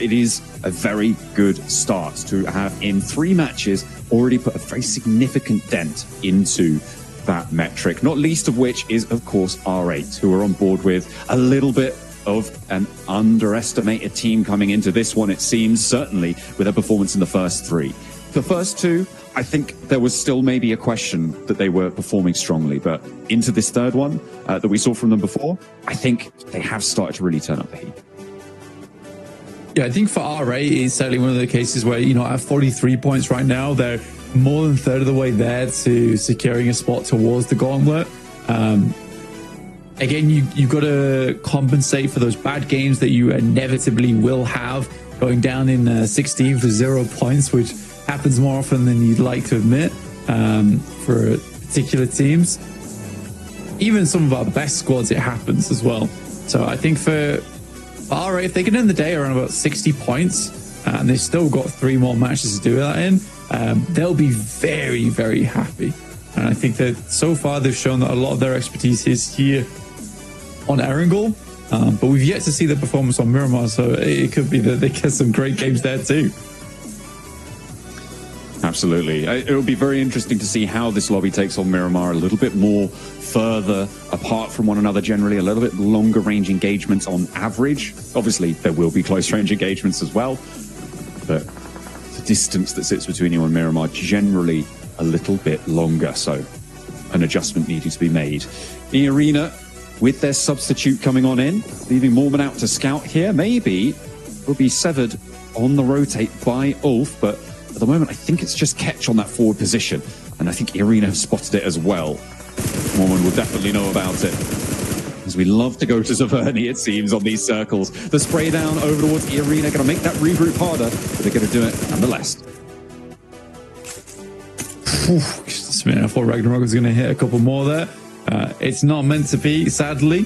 it is a very good start to have in 3 matches already put a very significant dent into that metric, not least of which is, of course, R8, who are on board with a little bit of an underestimated team coming into this one, it seems, certainly with their performance in the first 3. The first 2, I think there was still maybe a question that they were performing strongly, but into this 3rd one that we saw from them before, I think they have started to really turn up the heat. Yeah, I think for R8, it's certainly one of the cases where, you know, at 43 points right now, they're more than a third of the way there to securing a spot towards the Gauntlet. Again, you've got to compensate for those bad games that you inevitably will have, going down in 16 for 0 points, which happens more often than you'd like to admit for particular teams. Even some of our best squads, it happens as well. So I think for R8, if they can end the day around about 60 points, and they've still got 3 more matches to do that in, they'll be very, very happy. And I think that so far they've shown that a lot of their expertise is here on Erangel, but we've yet to see the performance on Miramar, so it could be that they get some great games there too. Absolutely. It'll be very interesting to see how this lobby takes on Miramar, a little bit more further apart from one another generally, a little bit longer range engagements on average. Obviously, there will be close range engagements as well, but the distance that sits between you and Miramar generally a little bit longer, so an adjustment needing to be made. The Arena, with their substitute coming on in, leaving Mormon out to scout here, maybe will be severed on the rotate by Ulf, but at the moment I think it's just Ketch on that forward position, and I think Irina have spotted it as well. Mormon will definitely know about it, as we love to go to Zaverni, it seems, on these circles. The spray down over towards Irina, going to make that regroup harder, but they're going to do it nonetheless. Just a minute, I thought Ragnarok was going to hit a couple more there. It's not meant to be, sadly.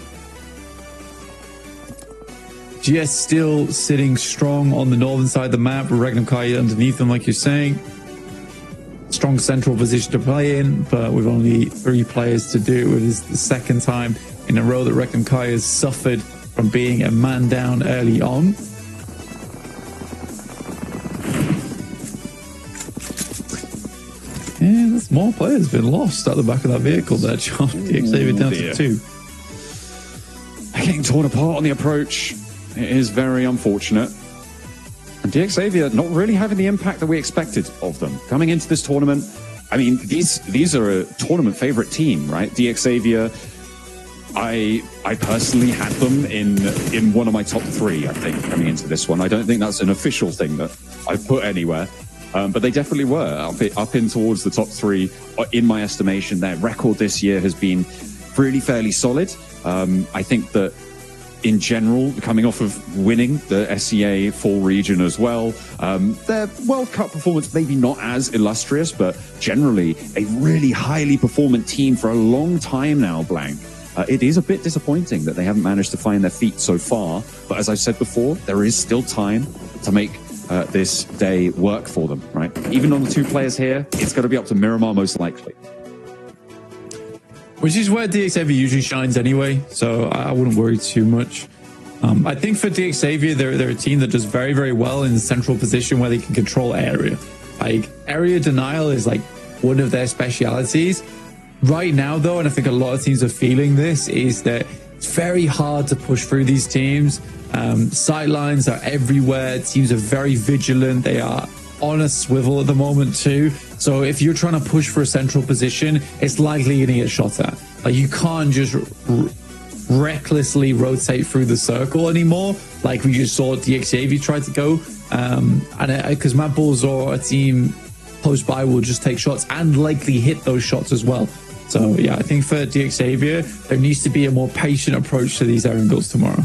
GS still sitting strong on the northern side of the map, with Regnum Kaya underneath them, like you're saying. Strong central position to play in, but with only 3 players to do it. It is the 2nd time in a row that Regnum Kaya has suffered from being a man down early on. Yeah, there's more players been lost at the back of that vehicle there, John. DXavier down to 2. They're getting torn apart on the approach. It is very unfortunate. And DXavier not really having the impact that we expected of them. Coming into this tournament, I mean, these are a tournament favorite team, right? DXavier, I personally had them in one of my top 3, I think, coming into this one. I don't think that's an official thing that I've put anywhere. But they definitely were up in towards the top 3 in my estimation. Their record this year has been really fairly solid. I think that in general, coming off of winning the SEA full region as well, their World Cup performance maybe not as illustrious, but generally a really highly performant team for a long time now, Blank. It is a bit disappointing that they haven't managed to find their feet so far, but as I've said before, there is still time to make this day work for them, right? Even on the 2 players here, it's going to be up to Miramar most likely. Which is where DXavier usually shines anyway, so I wouldn't worry too much. I think for DXavier, they're a team that does very, very well in the central position where they can control area. Like, area denial is like one of their specialities. Right now, though, and I think a lot of teams are feeling this, is that it's very hard to push through these teams Sightlines are everywhere. Teams are very vigilant. They are on a swivel at the moment too. So if you're trying to push for a central position, it's likely you're going to get shot at. Like, you can't just recklessly rotate through the circle anymore, like we just saw DXAV try to go. And because Mad Bulls or a team close by will just take shots and likely hit those shots as well. So yeah, I think for DXAV, there needs to be a more patient approach to these Erangels tomorrow.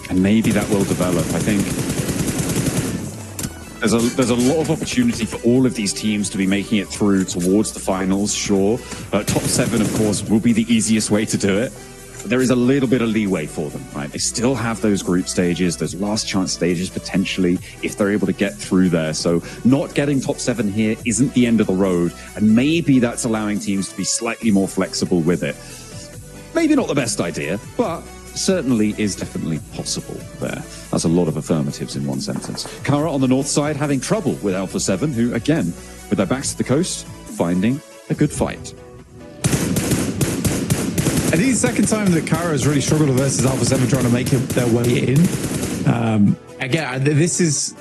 And maybe that will develop. I think there's a lot of opportunity for all of these teams to be making it through towards the finals, sure. Top 7, of course, will be the easiest way to do it. But there is a little bit of leeway for them, right? They still have those group stages, those last chance stages potentially, if they're able to get through there. So not getting top 7 here isn't the end of the road. And maybe that's allowing teams to be slightly more flexible with it. Maybe not the best idea, but certainly is definitely possible there. That's a lot of affirmatives in one sentence. Kara on the north side having trouble with Alpha 7, who, again, with their backs to the coast, finding a good fight. I think it's the second time that Kara has really struggled versus Alpha 7 trying to make their way in. Again, this is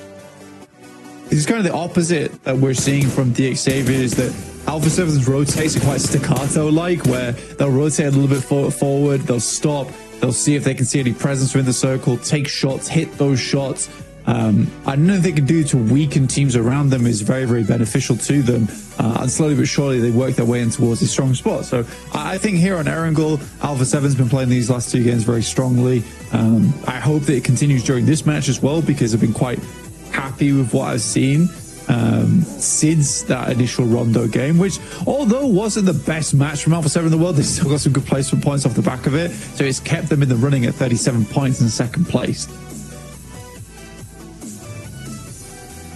kind of the opposite that we're seeing from DXAV, is that Alpha 7's rotates are quite staccato-like, where they'll rotate a little bit forward, they'll stop, they'll see if they can see any presence within the circle, take shots, hit those shots. And nothing they can do to weaken teams around them is very, very beneficial to them. And slowly but surely, they work their way in towards a strong spot. So I think here on Erangel, Alpha 7's been playing these last 2 games very strongly. I hope that it continues during this match as well, because I've been quite happy with what I've seen since that initial Rondo game, which, although wasn't the best match from Alpha 7 in the world, they still got some good placement points off the back of it. So it's kept them in the running at 37 points in 2nd place.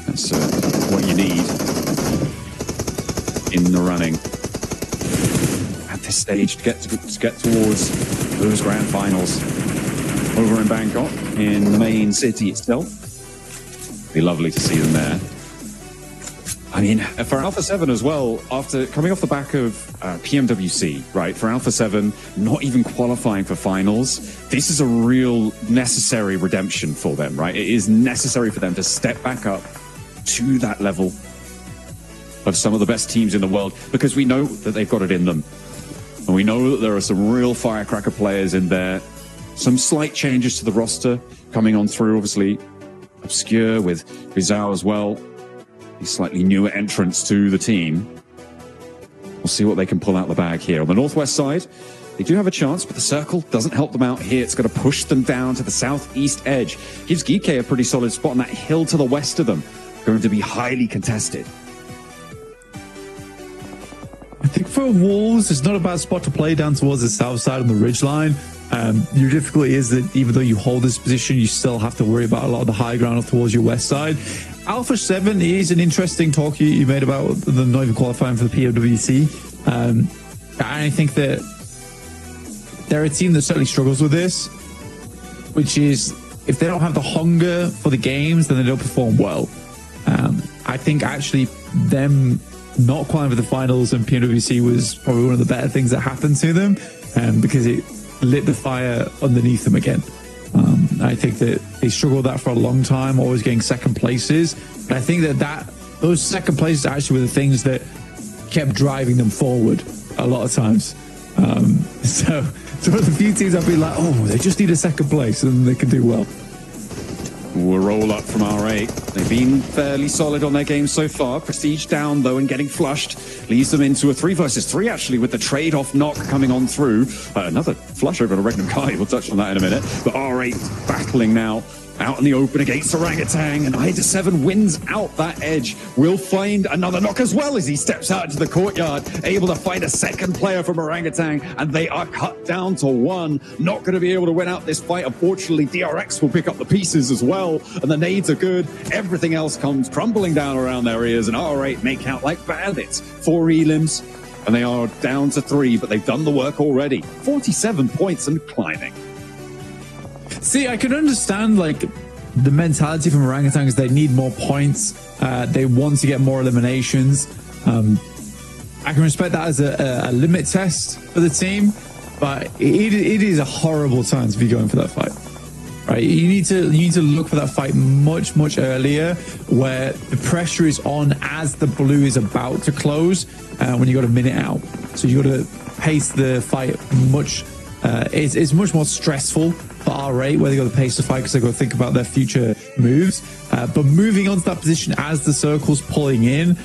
That's what you need in the running at this stage to get towards those grand finals over in Bangkok, in the main city itself. It'd be lovely to see them there. I mean, for Alpha 7 as well, after coming off the back of PMWC, right, for Alpha 7 not even qualifying for finals, this is a real necessary redemption for them, right? It is necessary for them to step back up to that level of some of the best teams in the world, because we know that they've got it in them. And we know that there are some real firecracker players in there. Some slight changes to the roster coming on through, obviously. Obscure with Rizal as well. These slightly newer entrants to the team. We'll see what they can pull out the bag here. On the northwest side, they do have a chance, but the circle doesn't help them out here. It's going to push them down to the southeast edge. Gives Geekay a pretty solid spot on that hill to the west of them. Going to be highly contested. I think for Wolves, it's not a bad spot to play down towards the south side on the ridgeline. Your difficulty is that even though you hold this position, you still have to worry about a lot of the high ground towards your west side. Alpha 7 is an interesting talk you made about them not even qualifying for the PWC. I think that they're a team that certainly struggles with this, which is if they don't have the hunger for the games, then they don't perform well. I think actually them not qualifying for the finals in PWC was probably one of the better things that happened to them, because it lit the fire underneath them again. I think that they struggled with that for a long time, always getting 2nd places. But I think that those 2nd places actually were the things that kept driving them forward a lot of times. So one of the few teams I've been like, oh, they just need a 2nd place and they can do well. We'll roll up from R8. They've been fairly solid on their game so far. Prestige down, though, and getting flushed leads them into a 3 versus 3, actually, with the trade-off knock coming on through. Another flush over to Regnum Kai. We'll touch on that in a minute. But R8 battling now out in the open against Orangutan, and Ida 7 wins out that edge. Will find another knock as well as he steps out into the courtyard, able to find a 2nd player from Orangutan, and they are cut down to 1. Not going to be able to win out this fight. Unfortunately, DRX will pick up the pieces as well, and the nades are good. Everything else comes crumbling down around their ears, and R8 make out like bandits. 4 elims, and they are down to 3, but they've done the work already. 47 points and climbing. See, I can understand like the mentality from orangutans. They need more points. They want to get more eliminations. I can respect that as a limit test for the team. but it is a horrible time to be going for that fight. Right, you need to look for that fight much earlier, where the pressure is on as the blue is about to close. When you got a minute out, so you got to pace the fight much. It's much more stressful for R8 where they got to pace the fight because they got to think about their future moves. But moving on to that position as the circle's pulling in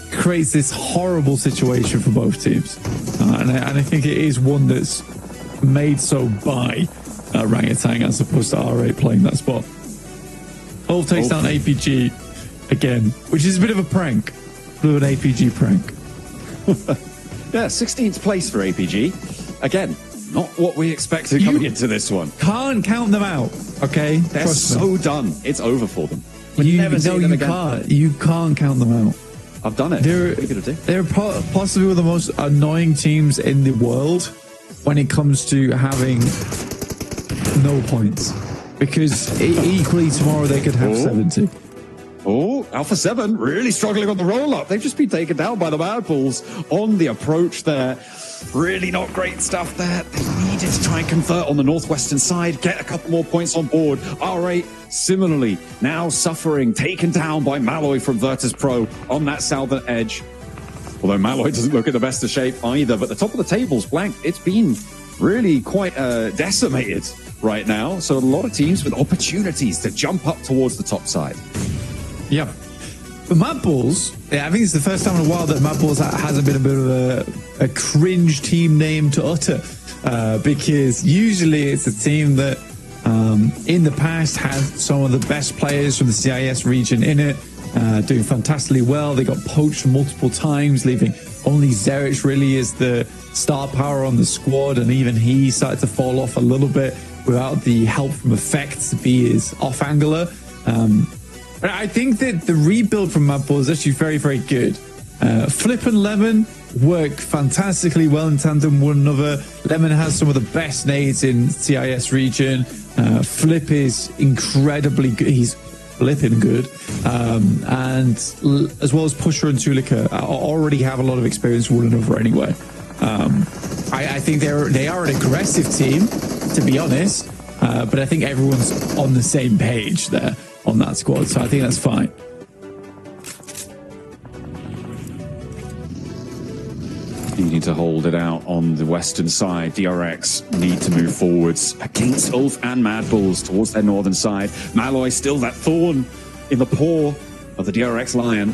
creates this horrible situation for both teams, and I think it is one that's made so by Orangutan as opposed to R8 playing that spot. Ulf takes down APG again, which is a bit of a prank. An APG prank. Yeah, 16th place for APG. Again, not what we expected coming into this one. Can't count them out, okay? They're so done. It's over for them. You can't count them out. I've done it. They're possibly one of the most annoying teams in the world when it comes to having no points, because equally tomorrow they could have 70. Oh, Alpha 7 really struggling on the roll-up. They've just been taken down by the Mad Bulls on the approach there. Really not great stuff there. They needed to try and convert on the northwestern side, get a couple more points on board. R8 similarly now suffering, taken down by Malloy from Virtus Pro on that southern edge. Although Malloy doesn't look at the best of shape either, but the top of the table's blank. It's been really quite decimated right now. So a lot of teams with opportunities to jump up towards the top side. Yeah. But Mad Bulls, I think it's the first time in a while that Mad Bulls hasn't been a bit of a cringe team name to utter. Because usually it's a team that in the past had some of the best players from the CIS region in it, doing fantastically well. They got poached multiple times, leaving only Zerich really is the star power on the squad, and even he started to fall off a little bit without the help from Effect to be his off-angler. But I think that the rebuild from Mad Bulls is actually very good. Flip and Lemon work fantastically well in tandem with one another. Lemon has some of the best nades in CIS region. Flip is incredibly good. He's flipping good. And as well as Pusher and Tulika already have a lot of experience with one another anyway. I think they are an aggressive team, to be honest. But I think everyone's on the same page there on that squad, so I think that's fine. Needing to hold it out on the western side. DRX need to move forwards against Ulf and Mad Bulls towards their northern side. Malloy still that thorn in the paw of the DRX Lion.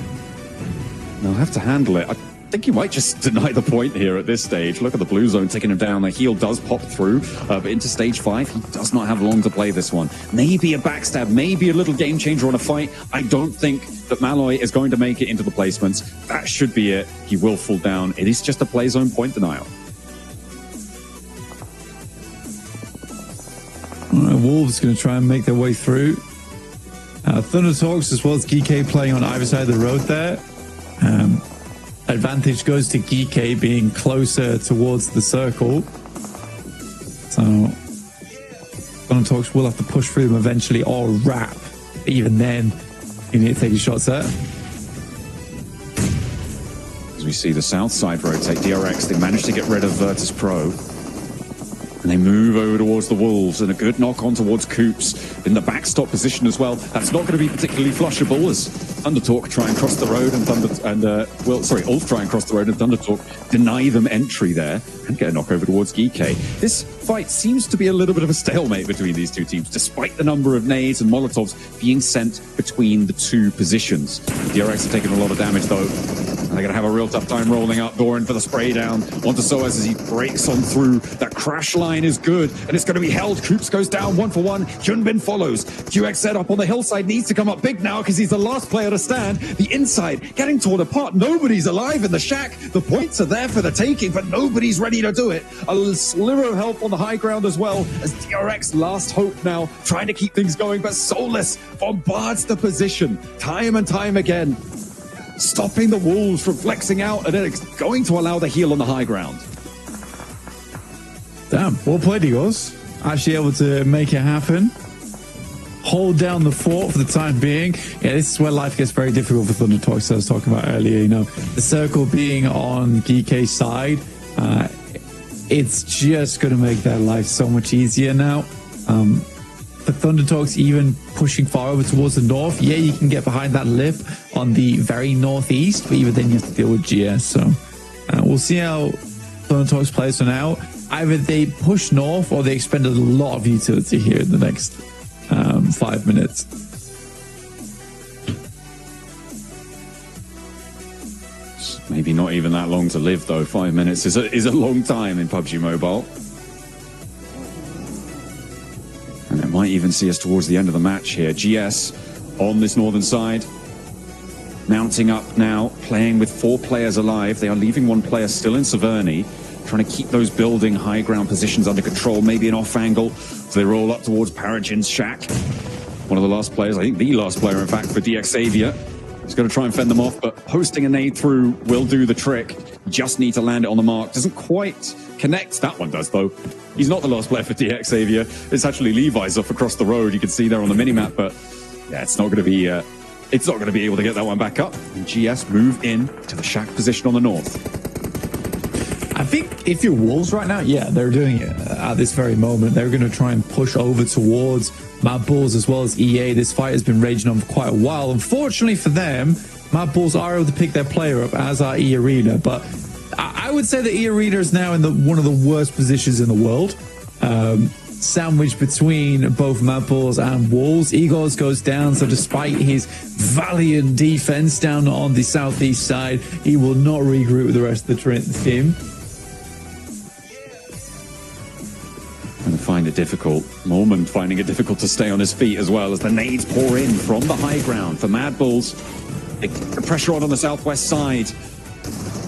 They'll have to handle it. I think you might just deny the point here at this stage. Look at the blue zone taking him down. The heal does pop through, but into stage 5, he does not have long to play this one. Maybe a backstab, maybe a little game changer on a fight. I don't think that Malloy is going to make it into the placements. That should be it. He will fall down. It is just a play zone point denial. All right, Wolves going to try and make their way through. Thunder Talks as well as GK playing on either side of the road there. Advantage goes to GK being closer towards the circle. So Thunder Talks will have to push through them eventually, or wrap. Even then, you need to take your shots there. As we see the south side rotate, DRX, they managed to get rid of Virtus Pro. And they move over towards the Wolves, and a good knock on towards Coops in the backstop position as well. That's not going to be particularly flushable as Thundertalk try and cross the road, and Ulf try and cross the road, and Thundertalk deny them entry there and get a knock over towards GK. This fight seems to be a little bit of a stalemate between these two teams, despite the number of nades and molotovs being sent between the two positions. DRX have taken a lot of damage though, and they're going to have a real tough time rolling up. Doran for the spray down onto Soaz as he breaks on through. That crash line is good, and it's going to be held. Coops goes down 1 for 1. Hyunbin follows. QX set up on the hillside needs to come up big now because he's the last player to stand. The inside getting torn apart. Nobody's alive in the shack. The points are there for the taking, but nobody's ready to do it. A sliver of help on the high ground as well as DRX last hope now trying to keep things going, but Soulless bombards the position time and time again, stopping the Wolves from flexing out, and it's going to allow the heal on the high ground. Damn, well played, Eagles. Actually able to make it happen. Hold down the fort for the time being. Yeah, this is where life gets very difficult for Thunder Talks, as I was talking about earlier. You know, the circle being on GK's side, it's just going to make their life so much easier now. The Thunder Talks even pushing far over towards the north. Yeah, you can get behind that lip on the very northeast, but even then you have to deal with GS. So we'll see how Thunder Talks plays for now. Either they push north or they expended a lot of utility here in the next 5 minutes. Maybe not even that long to live, though. 5 minutes is a long time in PUBG Mobile. And it might even see us towards the end of the match here. GS on this northern side. Mounting up now, playing with 4 players alive. They are leaving 1 player still in Severny, trying to keep those building high ground positions under control, maybe an off angle. So they roll up towards Paragin's shack. One of the last players, I think the last player, in fact, for DX Xavier. He's going to try and fend them off, but posting a nade through will do the trick. Just need to land it on the mark. Doesn't quite connect. That one does, though. He's not the last player for DX Xavier. It's actually Levi's off across the road. You can see there on the minimap, but yeah, it's not going to be able to get that one back up. And GS move in to the shack position on the north. I think if you're Wolves right now, yeah, they're doing it at this very moment. They're going to try and push over towards Mad Bulls as well as EA. This fight has been raging on for quite a while. Unfortunately for them, Mad Bulls are able to pick their player up, as are E Arena. But I would say that E Arena is now in one of the worst positions in the world. Sandwiched between both Mad Bulls and Wolves. Egos goes down, so despite his valiant defense down on the southeast side, he will not regroup with the rest of the team. And find it difficult. Mormon finding it difficult to stay on his feet as well as the nades pour in from the high ground for Mad Bulls. They keep the pressure on the southwest side.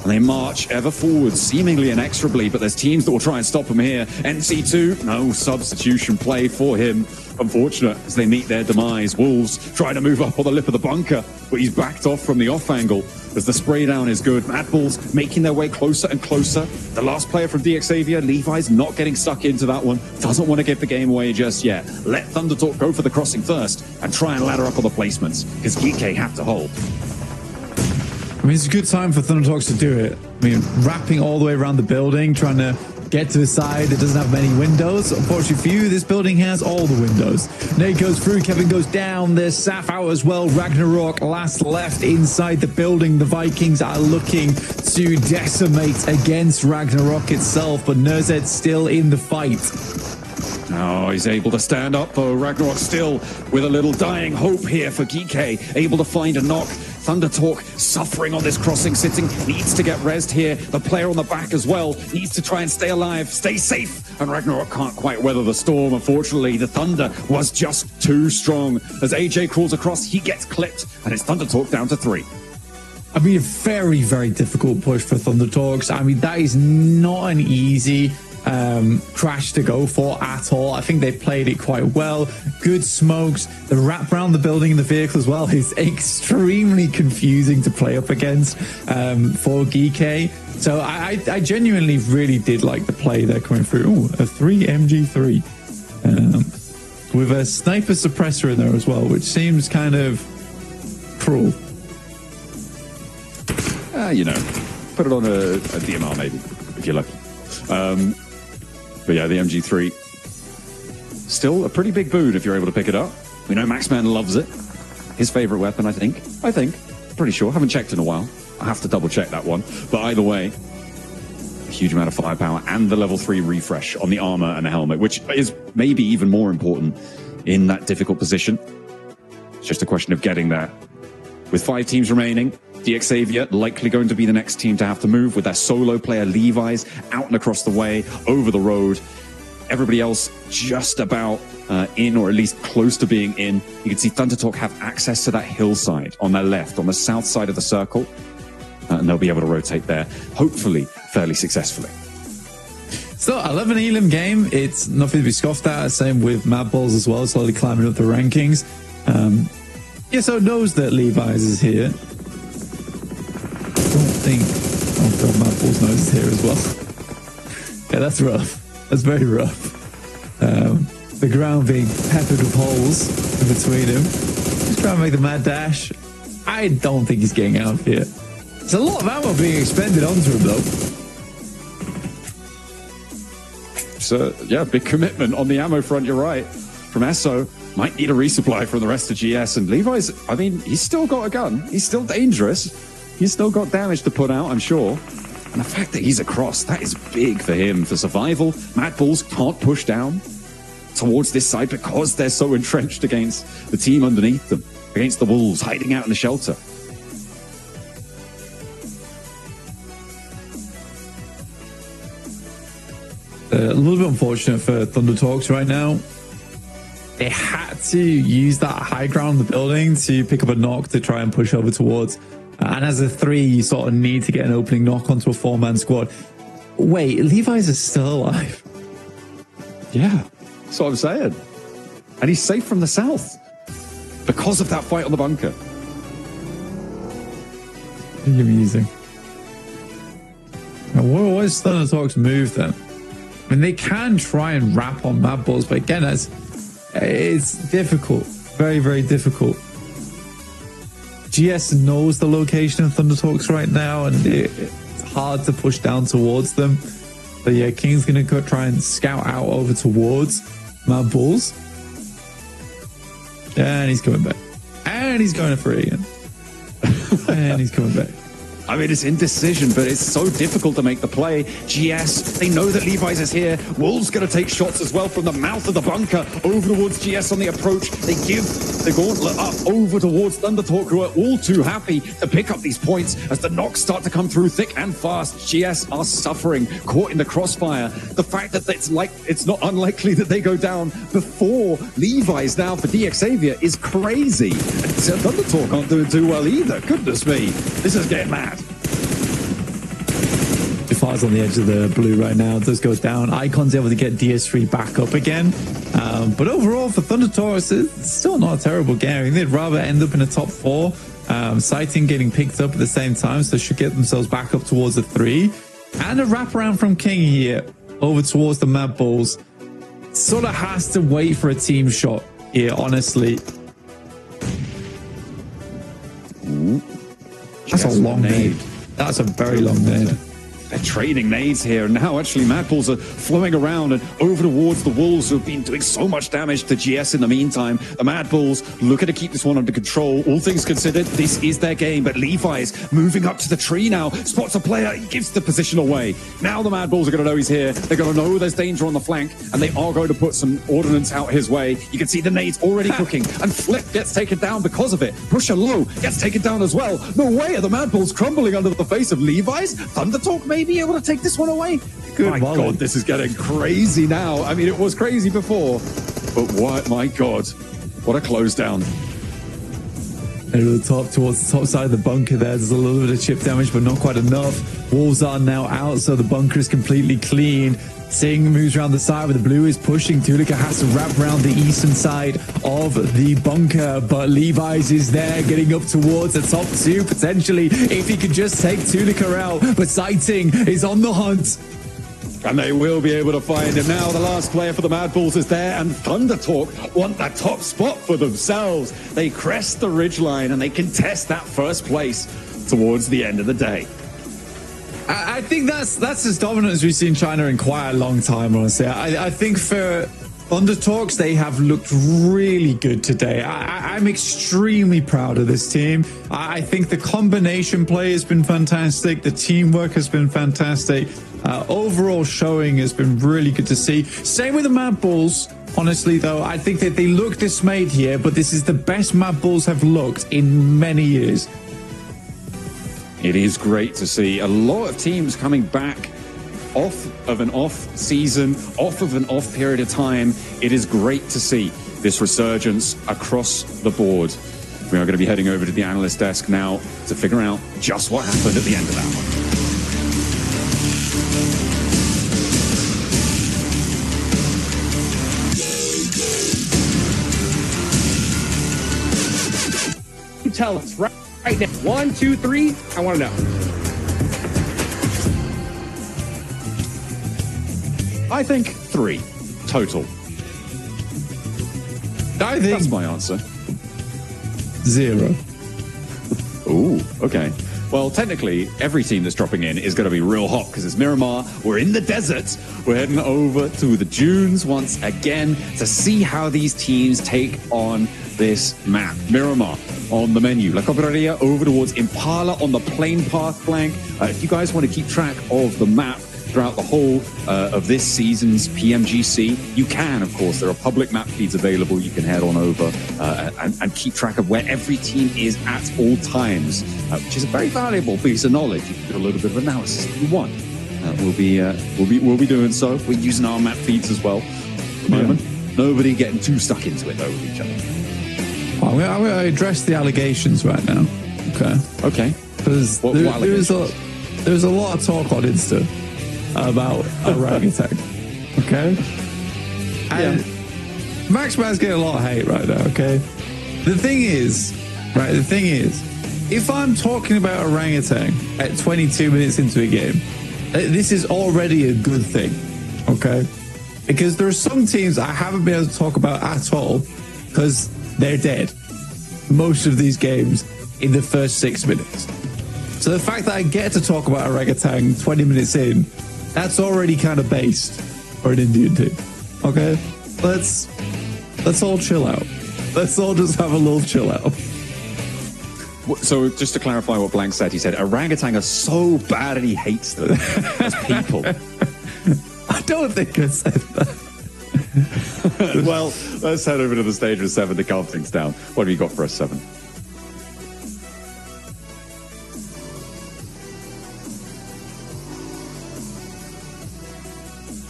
And they march ever forwards, seemingly inexorably, but there's teams that will try and stop him here. NC2, no substitution play for him. Unfortunate as they meet their demise. Wolves trying to move up on the lip of the bunker, but he's backed off from the off angle as the spray down is good. Mad Bulls making their way closer and closer. The last player from DX Xavier, Levi's not getting stuck into that one. Doesn't want to give the game away just yet. Let Thunder Talk go for the crossing first and try and ladder up on the placements because GK have to hold. I mean, it's a good time for Thunder Talks to do it. I mean, wrapping all the way around the building, trying to get to the side. It doesn't have many windows. Unfortunately for you, this building has all the windows. Nate goes through, Kevin goes down. There's Saf out as well. Ragnarok last left inside the building. The Vikings are looking to decimate against Ragnarok itself, but Nerzed's still in the fight. Oh, he's able to stand up though. Ragnarok still with a little dying hope here for GK. Able to find a knock. Thunder Talk suffering on this crossing, sitting, needs to get rezzed here. The player on the back as well needs to try and stay alive, stay safe. And Ragnarok can't quite weather the storm. Unfortunately, the Thunder was just too strong. As AJ crawls across, he gets clipped, and it's Thunder Talk down to 3. I mean, a very, very difficult push for Thunder Talks. I mean, that is not an easy crash to go for at all. I think they played it quite well. Good smokes. The wrap around the building and the vehicle as well is extremely confusing to play up against for GK. So I genuinely really did like the play there coming through. Ooh, a 3MG3 with a sniper suppressor in there as well, which seems kind of cruel. You know, put it on a DMR maybe, if you're lucky. But yeah, the MG3, still a pretty big boon if you're able to pick it up. We know Maxman loves it. His favorite weapon, I think. Pretty sure. Haven't checked in a while. I have to double check that one. But either way, a huge amount of firepower and the level 3 refresh on the armor and the helmet, which is maybe even more important in that difficult position. It's just a question of getting there. With 5 teams remaining, DX Xavier likely going to be the next team to have to move with their solo player Levi's out and across the way, over the road. Everybody else just about in, or at least close to being in. You can see Thunder Talk have access to that hillside on their left, on the south side of the circle. And they'll be able to rotate there, hopefully fairly successfully. So 11 elim game, it's nothing to be scoffed at. Same with Mad Bulls as well, slowly climbing up the rankings. Yeah, so it knows that Levi's is here. I don't think... Oh god, Mad Bulls knows it's here as well. Yeah, that's rough. That's very rough. The ground being peppered with holes in between him. He's trying to make the mad dash. I don't think he's getting out of here. There's a lot of ammo being expended onto him though. It's a big commitment on the ammo front. You're right. From Esso, might need a resupply from the rest of GS. And Levi's, I mean, he's still got a gun. He's still dangerous. He's still got damage to put out, I'm sure. And the fact that he's across, that is big for him. For survival, Mad Bulls can't push down towards this side because they're so entrenched against the team underneath them, against the Wolves hiding out in the shelter. A little bit unfortunate for Thunder Talks right now. They had to use that high ground in the building to pick up a knock to try and push over towards. And as a 3, you sort of need to get an opening knock onto a 4-man squad. Wait, Levi's is still alive. Yeah, that's what I'm saying. And he's safe from the south because of that fight on the bunker. Pretty amusing. Now, what is Thunder Talks' move then? I mean, they can try and wrap on Mad Bulls, but again, it's difficult. Very, very difficult. GS knows the location of Thunder Talks right now, and it's hard to push down towards them. But yeah, King's going to go try and scout out over towards Mad Bulls. And he's coming back. And he's going for it again. And he's coming back. I mean, it's indecision, but it's so difficult to make the play. GS, they know that Levi's is here. Wolves going to take shots as well from the mouth of the bunker over towards GS on the approach. They give the Gauntlet up over towards Thunder Talk, who are all too happy to pick up these points as the knocks start to come through thick and fast. GS are suffering, caught in the crossfire. The fact that it's not unlikely that they go down before Levi's now for DX Xavier is crazy. And Thunder Talk aren't doing too well either. Goodness me, this is getting mad. Defi's on the edge of the blue right now. It does go down. Icon's able to get DS3 back up again. But overall, for Thunder Talks, it's still not a terrible game. I mean, they'd rather end up in the top 4. Sighting getting picked up at the same time, so they should get themselves back up towards the 3. And a wraparound from King here over towards the Mad Bulls. Sort of has to wait for a team shot here, honestly. Ooh. That's a long nade. That's a very long nade. They're trading nades here. Now, actually, Mad Bulls are flowing around and over towards the Wolves, who have been doing so much damage to GS in the meantime. The Mad Bulls looking to keep this one under control. All things considered, this is their game. But Levi's moving up to the tree now. Spots a player, gives the position away. Now the Mad Bulls are going to know he's here. They're going to know there's danger on the flank, and they are going to put some ordnance out his way. You can see the nades already cooking, and Flip gets taken down because of it. Pusher Low gets taken down as well. No way are the Mad Bulls crumbling under the face of Levi's. Thunder Talk may be able to take this one away. My God, this is getting crazy now. I mean, it was crazy before, but what? My God, what a close down. Over the top, towards the top side of the bunker there. There's a little bit of chip damage, but not quite enough. Wolves are now out, so the bunker is completely clean. Singh moves around the side where the blue is pushing. Tulika has to wrap around the eastern side of the bunker, but Levi's is there, getting up towards the top 2, potentially, if he could just take Tulika out. But Sighting is on the hunt. And they will be able to find him. Now the last player for the Mad Bulls is there, and Thunder Talk want that top spot for themselves. They crest the ridgeline and they contest that first place towards the end of the day. I think that's as dominant as we've seen China in quite a long time, honestly. I think for Thunder Talks, they have looked really good today. I'm extremely proud of this team. I think the combination play has been fantastic. The teamwork has been fantastic. Overall showing has been really good to see. Same with the Mad Bulls. Honestly, though, I think that they look dismayed here, but this is the best Mad Bulls have looked in many years. It is great to see a lot of teams coming back off of an off season, off of an off period of time. It is great to see this resurgence across the board. We are going to be heading over to the analyst desk now to figure out just what happened at the end of that one. Tell us right now. 1, 2, 3. I want to know. I think 3 total. I think that's my answer. 0. Ooh, okay. Well, technically, every team that's dropping in is going to be real hot because it's Miramar. We're in the desert. We're heading over to the dunes once again to see how these teams take on this map. Miramar on the menu. La Cobreria over towards Impala on the plane path flank. If you guys want to keep track of the map throughout the whole of this season's PMGC, you can, of course. There are public map feeds available. You can head on over and keep track of where every team is at all times, which is a very valuable piece of knowledge. You can do a little bit of analysis if you want. We'll be doing so. We're using our map feeds as well at the moment. Nobody getting too stuck into it though with each other. I'm going to address the allegations right now. Okay. Because there's a lot of talk on Insta about orangutan. Okay? And Max Man's getting a lot of hate right now, okay? The thing is, if I'm talking about orangutan at 22 minutes into a game, this is already a good thing, okay? Because there are some teams I haven't been able to talk about at all because they're dead most of these games in the first 6 minutes. So the fact that I get to talk about orangutan 20 minutes in, that's already kind of based for an Indian team. Okay? Let's all chill out. Let's all just have a little chill out. So just to clarify what Blank said, he said orangutan are so bad and he hates them as people. I don't think I said that. Well, let's head over to the stage with 7 to calm things down. What have you got for us, 7?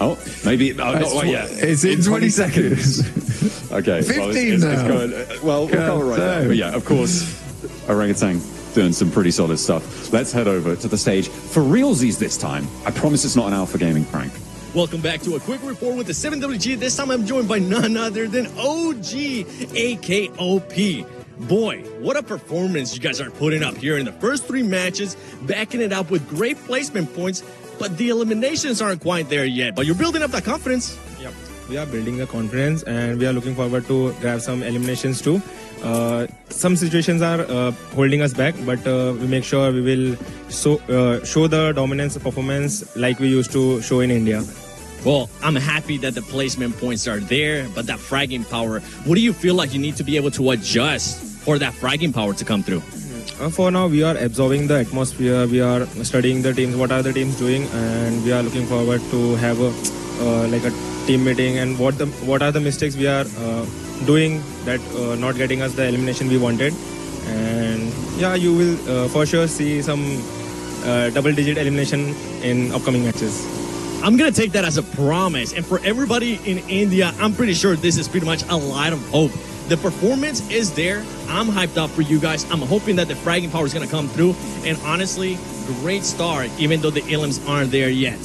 Oh, maybe. It's in 20 seconds. Okay. 15 now. It's going, we'll call it right now. But yeah, of course, orangutan doing some pretty solid stuff. Let's head over to the stage for realsies this time. I promise it's not an Alpha Gaming prank. Welcome back to a quick report with the 7WG. This time I'm joined by none other than OG, AKOP. Boy, what a performance you guys are putting up here in the first 3 matches, backing it up with great placement points, but the eliminations aren't quite there yet. But you're building up that confidence. Yep, we are building the confidence and we are looking forward to grab some eliminations too. Some situations are holding us back, but we make sure we will show the dominance performance like we used to show in India. Well, I'm happy that the placement points are there, but that fragging power, what do you feel like you need to be able to adjust for that fragging power to come through? For now, we are absorbing the atmosphere, we are studying the teams, what are the teams doing, and we are looking forward to have a team meeting and what are the mistakes we are doing that not getting us the elimination we wanted. And yeah, you will for sure see some double-digit elimination in upcoming matches. I'm going to take that as a promise. And for everybody in India, I'm pretty sure this is pretty much a light of hope. The performance is there. I'm hyped up for you guys. I'm hoping that the fragging power is going to come through. And honestly, great start, even though the elims aren't there yet.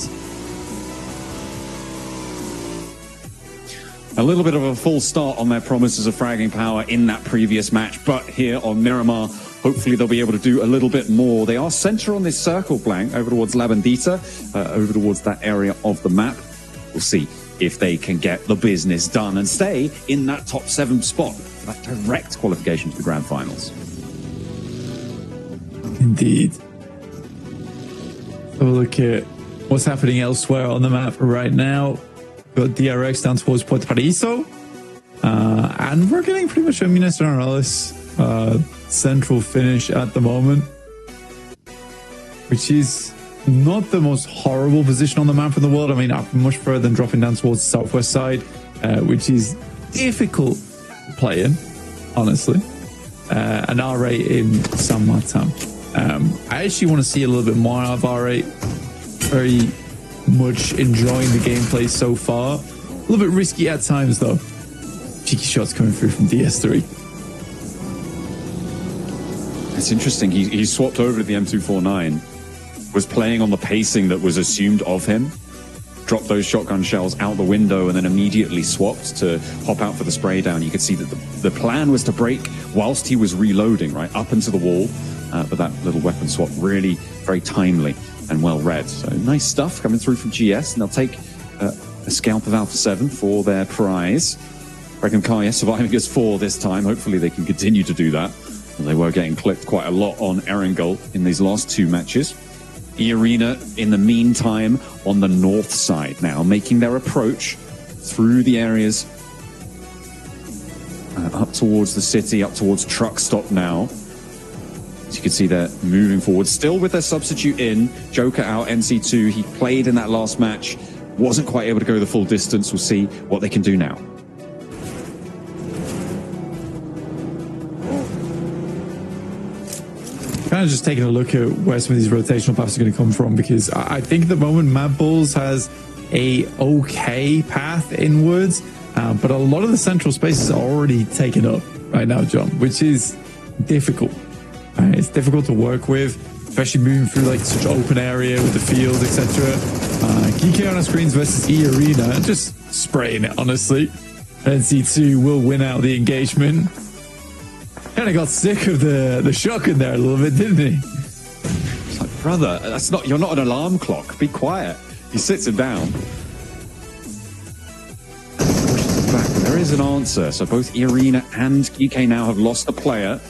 A little bit of a false start on their promises of fragging power in that previous match. But here on Miramar, hopefully they'll be able to do a little bit more. They are center on this circle, Blank, over towards La Bandita, over towards that area of the map. We'll see if they can get the business done and stay in that top 7 spot. That direct qualification to the grand finals. Indeed. So look at what's happening elsewhere on the map right now. Got DRX down towards Puerto Paraiso. And we're getting pretty much a Minas Generales central finish at the moment, which is not the most horrible position on the map in the world. I mean, up much further than dropping down towards the southwest side, which is difficult to play in, honestly. An R8 in San Martin. I actually want to see a little bit more out of R8. Very much enjoying the gameplay so far. A little bit risky at times, though. Cheeky shots coming through from DS3. It's interesting. He swapped over to the M249, was playing on the pacing that was assumed of him, dropped those shotgun shells out the window, and then immediately swapped to hop out for the spray down. You could see that the plan was to break whilst he was reloading, right, up into the wall. But that little weapon swap really very timely and well read. So nice stuff coming through from GS, and they'll take a scalp of Alpha 7 for their prize. Reckon Kaya surviving as 4 this time. Hopefully they can continue to do that. They were getting clipped quite a lot on Erangel in these last 2 matches. E-Arena, in the meantime, on the north side now, making their approach through the areas up towards the city, up towards Truck Stop now. As you can see, they're moving forward, still with their substitute in. Joker out, NC2. He played in that last match, wasn't quite able to go the full distance. We'll see what they can do now. Kind of just taking a look at where some of these rotational paths are going to come from, because I think at the moment Mad Bulls has a okay path inwards, but a lot of the central spaces are already taken up right now, John, which is difficult. It's difficult to work with, especially moving through like such open area with the fields, etc. GK on our screens versus E-Arena, just spraying it, honestly. NC2 will win out the engagement. Kind of got sick of the shotgun there a little bit, didn't he? It's like, brother, that's not, you're not an alarm clock. Be quiet. He sits him down. Pushes back. There is an answer. So both E-Arena and GK now have lost a player.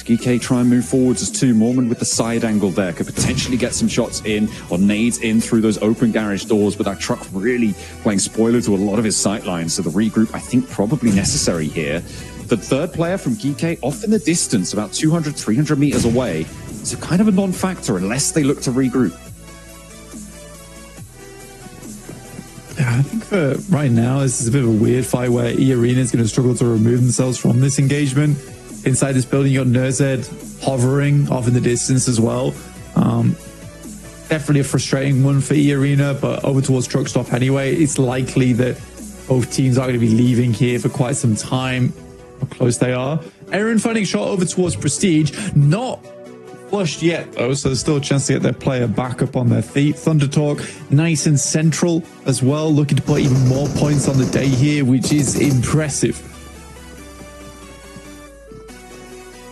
GK try and move forwards as 2. Mormon with the side angle there could potentially get some shots in or nades in through those open garage doors, but that truck really playing spoiler to a lot of his sight lines. So the regroup, I think, probably necessary here. The third player from GK off in the distance, about 200, 300 meters away. So kind of a non-factor unless they look to regroup. Yeah, I think for right now, this is a bit of a weird fight where E-Arena is going to struggle to remove themselves from this engagement. Inside this building, you got Nerzed hovering off in the distance as well. Definitely a frustrating one for E-Arena, but over towards Truck Stop anyway. It's likely that both teams are going to be leaving here for quite some time. How close they are. Aaron finding a shot over towards Prestige. Not flushed yet, though, so there's still a chance to get their player back up on their feet. Thunder Talk, nice and central as well. Looking to put even more points on the day here, which is impressive.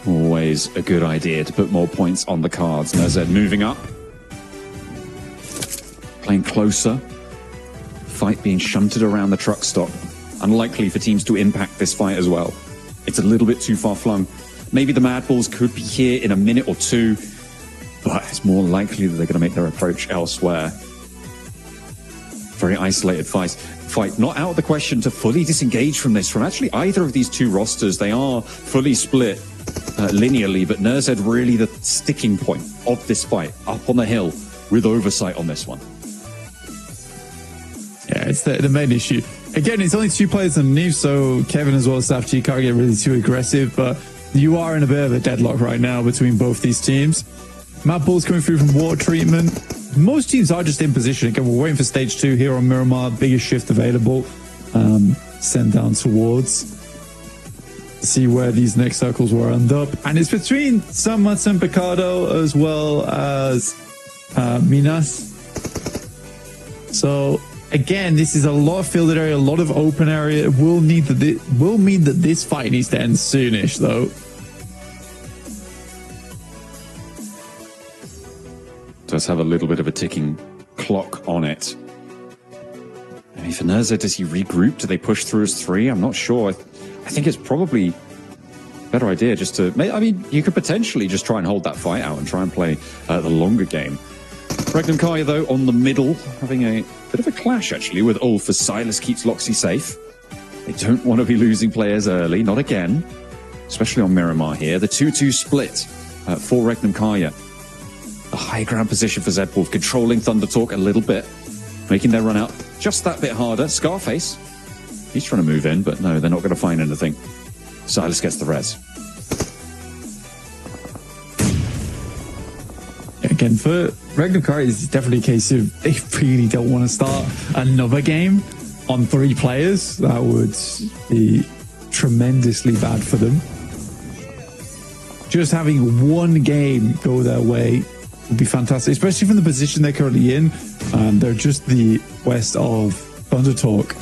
Always a good idea to put more points on the cards. Nerzed moving up. Playing closer. Fight being shunted around the truck stop. Unlikely for teams to impact this fight as well. It's a little bit too far flung. Maybe the Mad Bulls could be here in a minute or 2, but it's more likely that they're going to make their approach elsewhere. Very isolated fight. Not out of the question to fully disengage from this, from actually either of these 2 rosters. They are fully split linearly, but Nerzed really the sticking point of this fight, up on the hill with oversight on this one. Yeah, it's the main issue. Again, it's only 2 players underneath, so Kevin as well as Saf G can't get really too aggressive, but you are in a bit of a deadlock right now between both these teams. Mad Bulls coming through from water treatment. Most teams are just in position. Again, we're waiting for stage 2 here on Miramar. Biggest shift available. Send down towards. See where these next circles will end up. And it's between San Mats and Picado as well as Minas. So again, this is a lot of fielded area, a lot of open area. It will mean that this fight needs to end soonish, though. Does have a little bit of a ticking clock on it. I mean, for Nerzed, does he regroup? Do they push through as 3? I'm not sure. I think it's probably a better idea just to... I mean, you could potentially just try and hold that fight out and try and play the longer game. Regnum Kaya, though, on the middle, having a bit of a clash, actually, with Ulf as Silas keeps Loxy safe. They don't want to be losing players early, not again, especially on Miramar here. The 2-2 split for Regnum Kaya. A high ground position for Zedwolf, controlling Thunder Talk a little bit, making their run out just that bit harder. Scarface, he's trying to move in, but no, they're not going to find anything. Silas gets the res. Again, for Regnum Kaya, it's definitely a case of they really don't want to start another game on 3 players. That would be tremendously bad for them. Just having one game go their way would be fantastic, especially from the position they're currently in. They're just the west of Thunder Talk.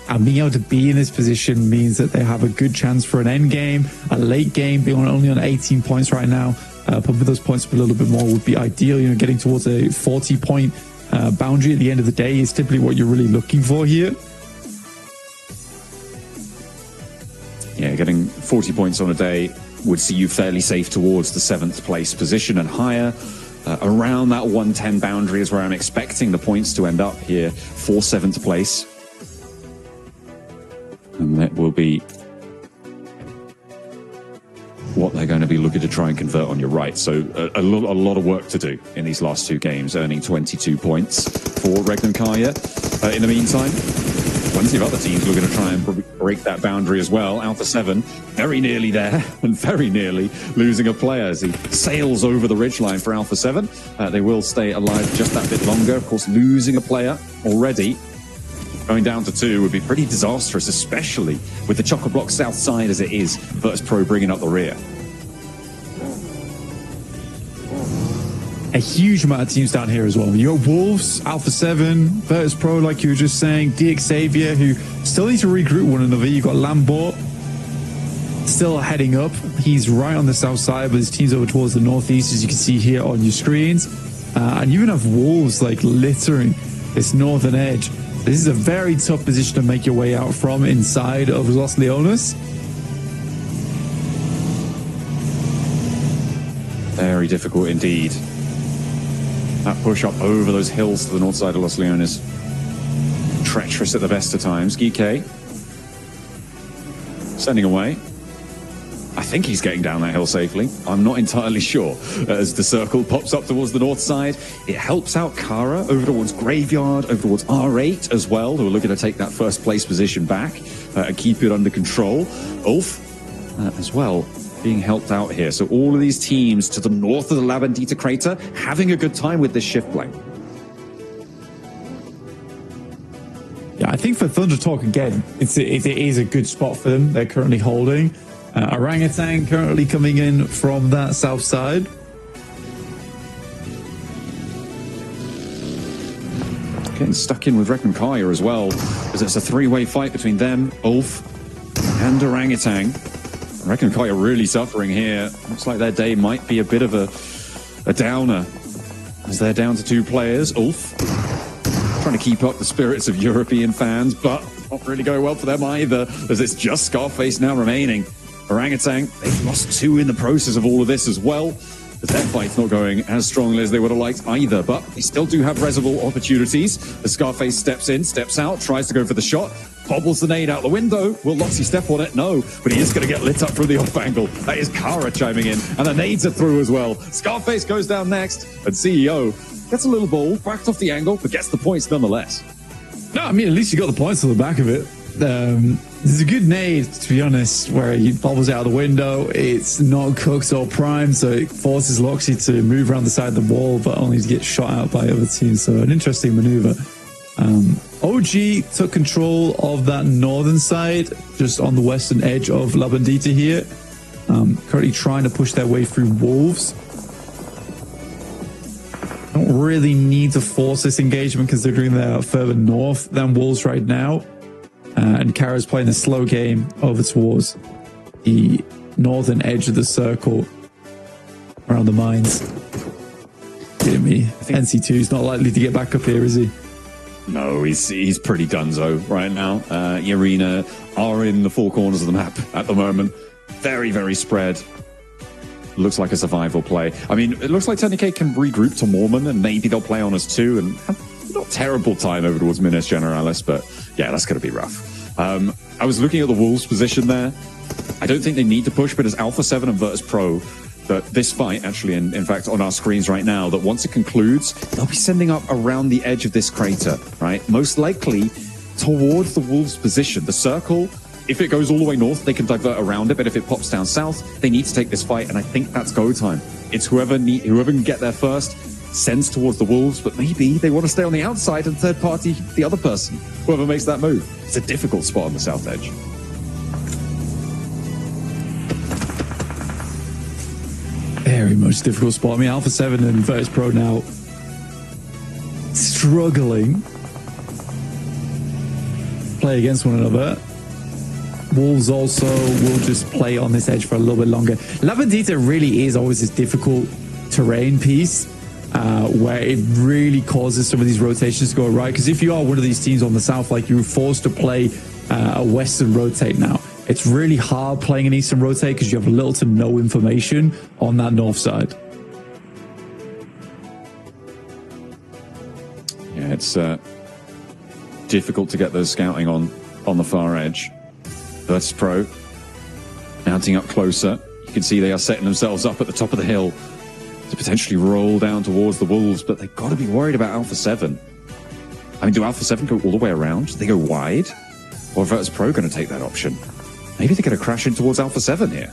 And being able to be in this position means that they have a good chance for an end game, a late game, being only on 18 points right now. Pumping those points up a little bit more would be ideal. You know, getting towards a 40-point boundary at the end of the day is typically what you're really looking for here. Yeah, getting 40 points on a day would see you fairly safe towards the 7th place position and higher. Around that 110 boundary is where I'm expecting the points to end up here for 7th place. And that will be what they're going to be looking to try and convert on your right. So a lot of work to do in these last 2 games, earning 22 points for Regnum Kaya. In the meantime, plenty of other teams looking to try and break that boundary as well. Alpha 7 very nearly there and very nearly losing a player as he sails over the ridgeline for Alpha 7. They will stay alive just that bit longer. Of course, losing a player already, going down to 2 would be pretty disastrous, especially with the Choco Block south side as it is. Virtus Pro bringing up the rear. A huge amount of teams down here as well. You got Wolves, Alpha 7, Virtus Pro, like you were just saying, DX Xavier, who still need to regroup one another. You got Lambert still heading up. He's right on the south side, but his team's over towards the northeast, as you can see here on your screens. And you even have Wolves like littering this northern edge. This is a very tough position to make your way out from inside of Los Leones. Very difficult indeed. That push up over those hills to the north side of Los Leones. Treacherous at the best of times. Geek sending away. I think he's getting down that hill safely. I'm not entirely sure. As the circle pops up towards the north side, it helps out Kara over towards Graveyard, over towards R8 as well, who are looking to take that 1st place position back and keep it under control. Ulf as well being helped out here. So all of these teams to the north of the La Bandita crater having a good time with this shift plane. Yeah, I think for Thunder Talk, again, it is a good spot for them. They're currently holding. Orangutan currently coming in from that south side. Getting stuck in with Reckon Kaya as well, as it's a 3-way fight between them, Ulf, and Orangutan. Reckon Kaya really suffering here. Looks like their day might be a bit of a downer, as they're down to 2 players. Ulf trying to keep up the spirits of European fans, but not really going well for them either, as it's just Scarface now remaining. Orangutan, they've lost 2 in the process of all of this as well. But their fight's not going as strongly as they would have liked either, but they still do have reservoir opportunities. As Scarface steps in, steps out, tries to go for the shot, bobbles the nade out the window. Will Loxy step on it? No, but he is going to get lit up from the off angle. That is Kara chiming in, and the nades are through as well. Scarface goes down next, and CEO gets a little ball, backed off the angle, but gets the points nonetheless. No, I mean, at least you got the points on the back of it. This is a good nade, to be honest, where he bobbles out of the window. It's not cooked or primed, so it forces Loxy to move around the side of the wall, but only to get shot out by other teams. So an interesting maneuver. OG took control of that northern side, just on the western edge of La Bandita here. Currently trying to push their way through Wolves. Don't really need to force this engagement considering they're further north than Wolves right now. And Kara's playing a slow game over towards the northern edge of the circle around the mines. Kidding me. NC2 is not likely to get back up here, is he? No, he's pretty donezo right now. Yarina are in the 4 corners of the map at the moment. Very, very spread. Looks like a survival play. I mean, it looks like Technique can regroup to Mormon, and maybe they'll play on us too, and have not terrible time over towards Minas Generalis, but yeah, that's going to be rough. I was looking at the Wolves' position there. I don't think they need to push, but as Alpha 7 and Virtus Pro, that this fight, actually, in fact, on our screens right now, that once it concludes, they'll be sending up around the edge of this crater, right? Most likely towards the Wolves' position. The circle, if it goes all the way north, they can divert around it, but if it pops down south, they need to take this fight, and I think that's go time. It's whoever can get there first sends towards the Wolves, but maybe they want to stay on the outside and third party the other person, whoever makes that move. It's a difficult spot on the south edge. Very much difficult spot. I mean, Alpha 7 and Virtus Pro now struggling play against one another. Wolves also will just play on this edge for a little bit longer. La Bandita really is always this difficult terrain piece where it really causes some of these rotations to go right. Because if you are one of these teams on the south, like you're forced to play a western rotate now, it's really hard playing an Eastern rotate because you have little to no information on that north side. Yeah, it's difficult to get those scouting on the far edge. Virtus Pro mounting up closer. You can see they are setting themselves up at the top of the hill to potentially roll down towards the Wolves, but they've got to be worried about Alpha 7. I mean, do Alpha 7 go all the way around? Do they go wide? Or Virtus Pro going to take that option? Maybe they're going to crash in towards Alpha 7 here.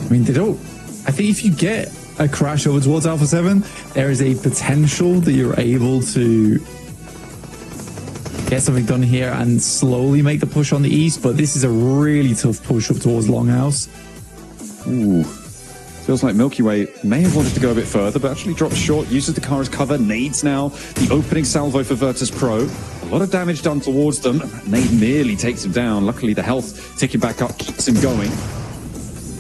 I mean, they don't... I think if you get a crash over towards Alpha 7, there is a potential that you're able to get something done here and slowly make the push on the east, but this is a really tough push up towards Longhouse. Ooh. Feels like Milky Way may have wanted to go a bit further, but actually drops short, uses the car as cover, nades now. The opening salvo for Virtus Pro. A lot of damage done towards them. Nade nearly takes him down. Luckily, the health ticking back up keeps him going.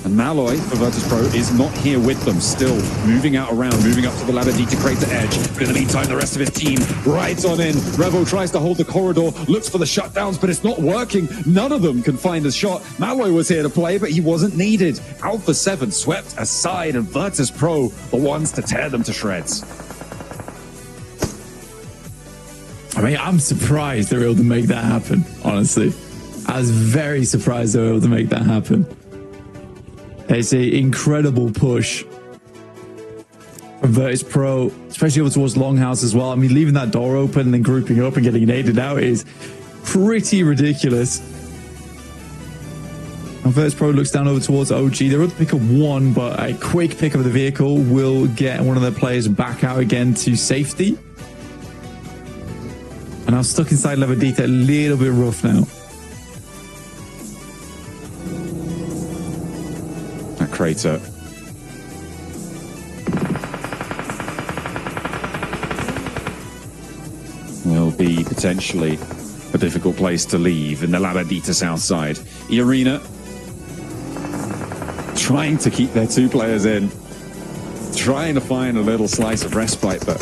And Malloy for Virtus Pro is not here with them, still moving out around, moving up to the Labadita crater edge. But in the meantime, the rest of his team rides on in. Revo tries to hold the corridor, looks for the shutdowns, but it's not working. None of them can find a shot. Malloy was here to play, but he wasn't needed. Alpha 7 swept aside, and Virtus Pro, the ones to tear them to shreds. I mean, I'm surprised they're able to make that happen, honestly. I was very surprised they were able to make that happen. It's an incredible push from Virtus Pro, especially over towards Longhouse as well. I mean, leaving that door open and then grouping up and getting naded out is pretty ridiculous. And Virtus Pro looks down over towards OG. They're able to pick up one, but a quick pick of the vehicle will get one of their players back out again to safety. And I'm stuck inside Levadita, a little bit rough now. Crater. Will be potentially a difficult place to leave in the Labadita south side. E-Arena trying to keep their two players in, trying to find a little slice of respite, but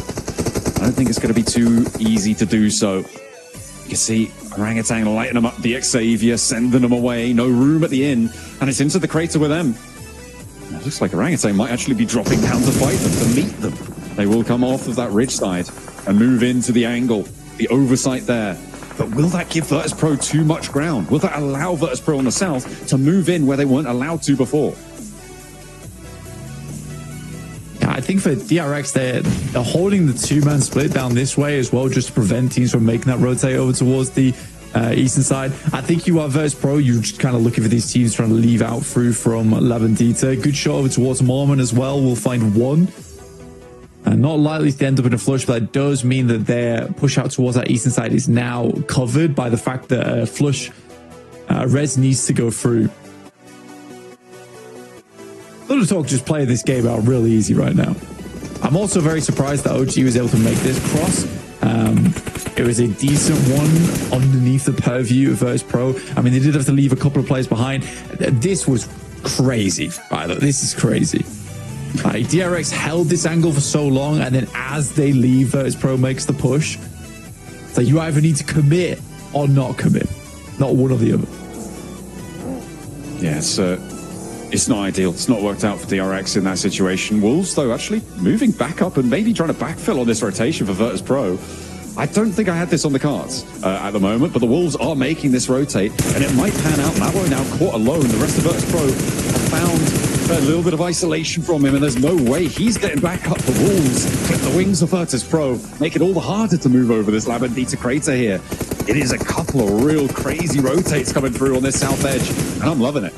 I don't think it's going to be too easy to do so. You can see Orangutan lighting them up, the Xavier sending them away, no room at the inn, and it's into the crater with them. It looks like Orangutan might actually be dropping down to fight them, to meet them. They will come off of that ridge side and move into the angle, the oversight there. But will that give Virtus Pro too much ground? Will that allow Virtus Pro on the south to move in where they weren't allowed to before? Yeah, I think for DRX, they're holding the two-man split down this way as well, just to prevent teams from making that rotate over towards the eastern side. I think you are Virtus Pro. You're just kind of looking for these teams trying to leave out through from Labandita. Good shot over towards Mormon as well. We'll find one. And not likely to end up in a flush, but that does mean that their push out towards that eastern side is now covered by the fact that flush res needs to go through. Little Talk just playing this game out really easy right now. I'm also very surprised that OG was able to make this cross. It was a decent one underneath the purview of Virtus Pro. I mean, they did have to leave a couple of players behind. This was crazy. Right, look, this is crazy. DRX held this angle for so long, and then as they leave, Virtus Pro makes the push. So you either need to commit or not commit. Not one or the other. Yeah, it's not ideal. It's not worked out for DRX in that situation. Wolves, though, actually moving back up and maybe trying to backfill on this rotation for Virtus Pro. I don't think I had this on the cards at the moment, but the Wolves are making this rotate, and it might pan out. Malloy now caught alone. The rest of Virtus Pro have found a little bit of isolation from him, and there's no way he's getting back up. The Wolves clip the wings of Virtus Pro, make it all the harder to move over this Labandita crater here. It is a couple of real crazy rotates coming through on this south edge, and I'm loving it.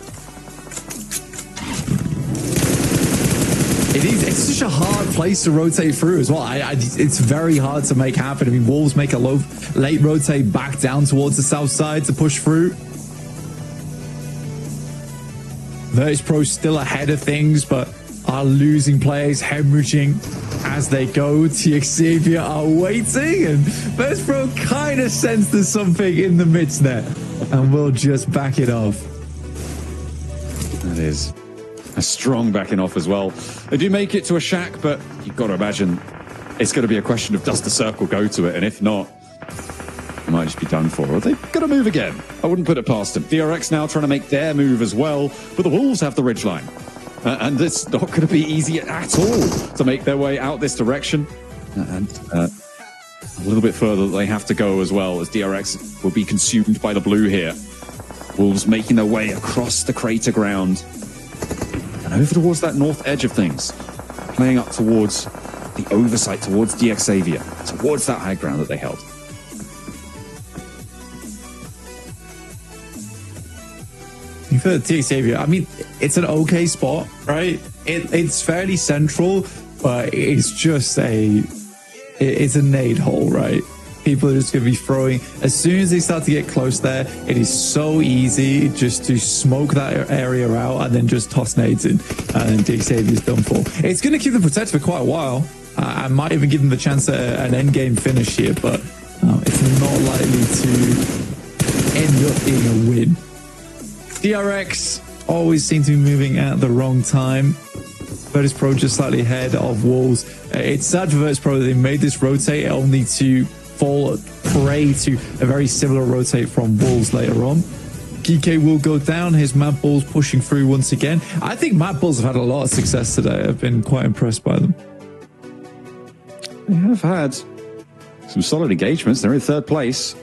It's such a hard place to rotate through as well. It's very hard to make happen. I mean, Wolves make a late rotate back down towards the south side to push through. Virtus Pro still ahead of things, but are losing players, hemorrhaging as they go. Xavier are waiting, and Virtus Pro kind of sense there's something in the midst there, and we'll just back it off. That is a strong backing off as well. They do make it to a shack, but you've got to imagine it's going to be a question of does the circle go to it, and if not, it might just be done for. Are they going to move again? I wouldn't put it past them. DRX now trying to make their move as well, but the Wolves have the ridgeline. And it's not going to be easy at all to make their way out this direction. And a little bit further they have to go as well, as DRX will be consumed by the blue here. Wolves making their way across the crater ground and over towards that north edge of things, playing up towards the oversight, towards DX Xavier, towards that high ground that they held. For DX Xavier, I mean, it's an okay spot, right? It's fairly central, but it's just it's a nade hole, right? People are just going to be throwing. As soon as they start to get close there, it is so easy just to smoke that area out and then just toss nades in. And DX Xavier's done for. It's going to keep them protected for quite a while. I might even give them the chance at an end game finish here, but it's not likely to end up being a win. DRX always seem to be moving at the wrong time. Virtus Pro just slightly ahead of Wolves. It's sad for Virtus Pro that they made this rotate only to fall prey to a very similar rotate from Wolves later on. GK will go down. His Mad Bulls pushing through once again. I think Mad Bulls have had a lot of success today. I've been quite impressed by them. They have had some solid engagements. They're in third place.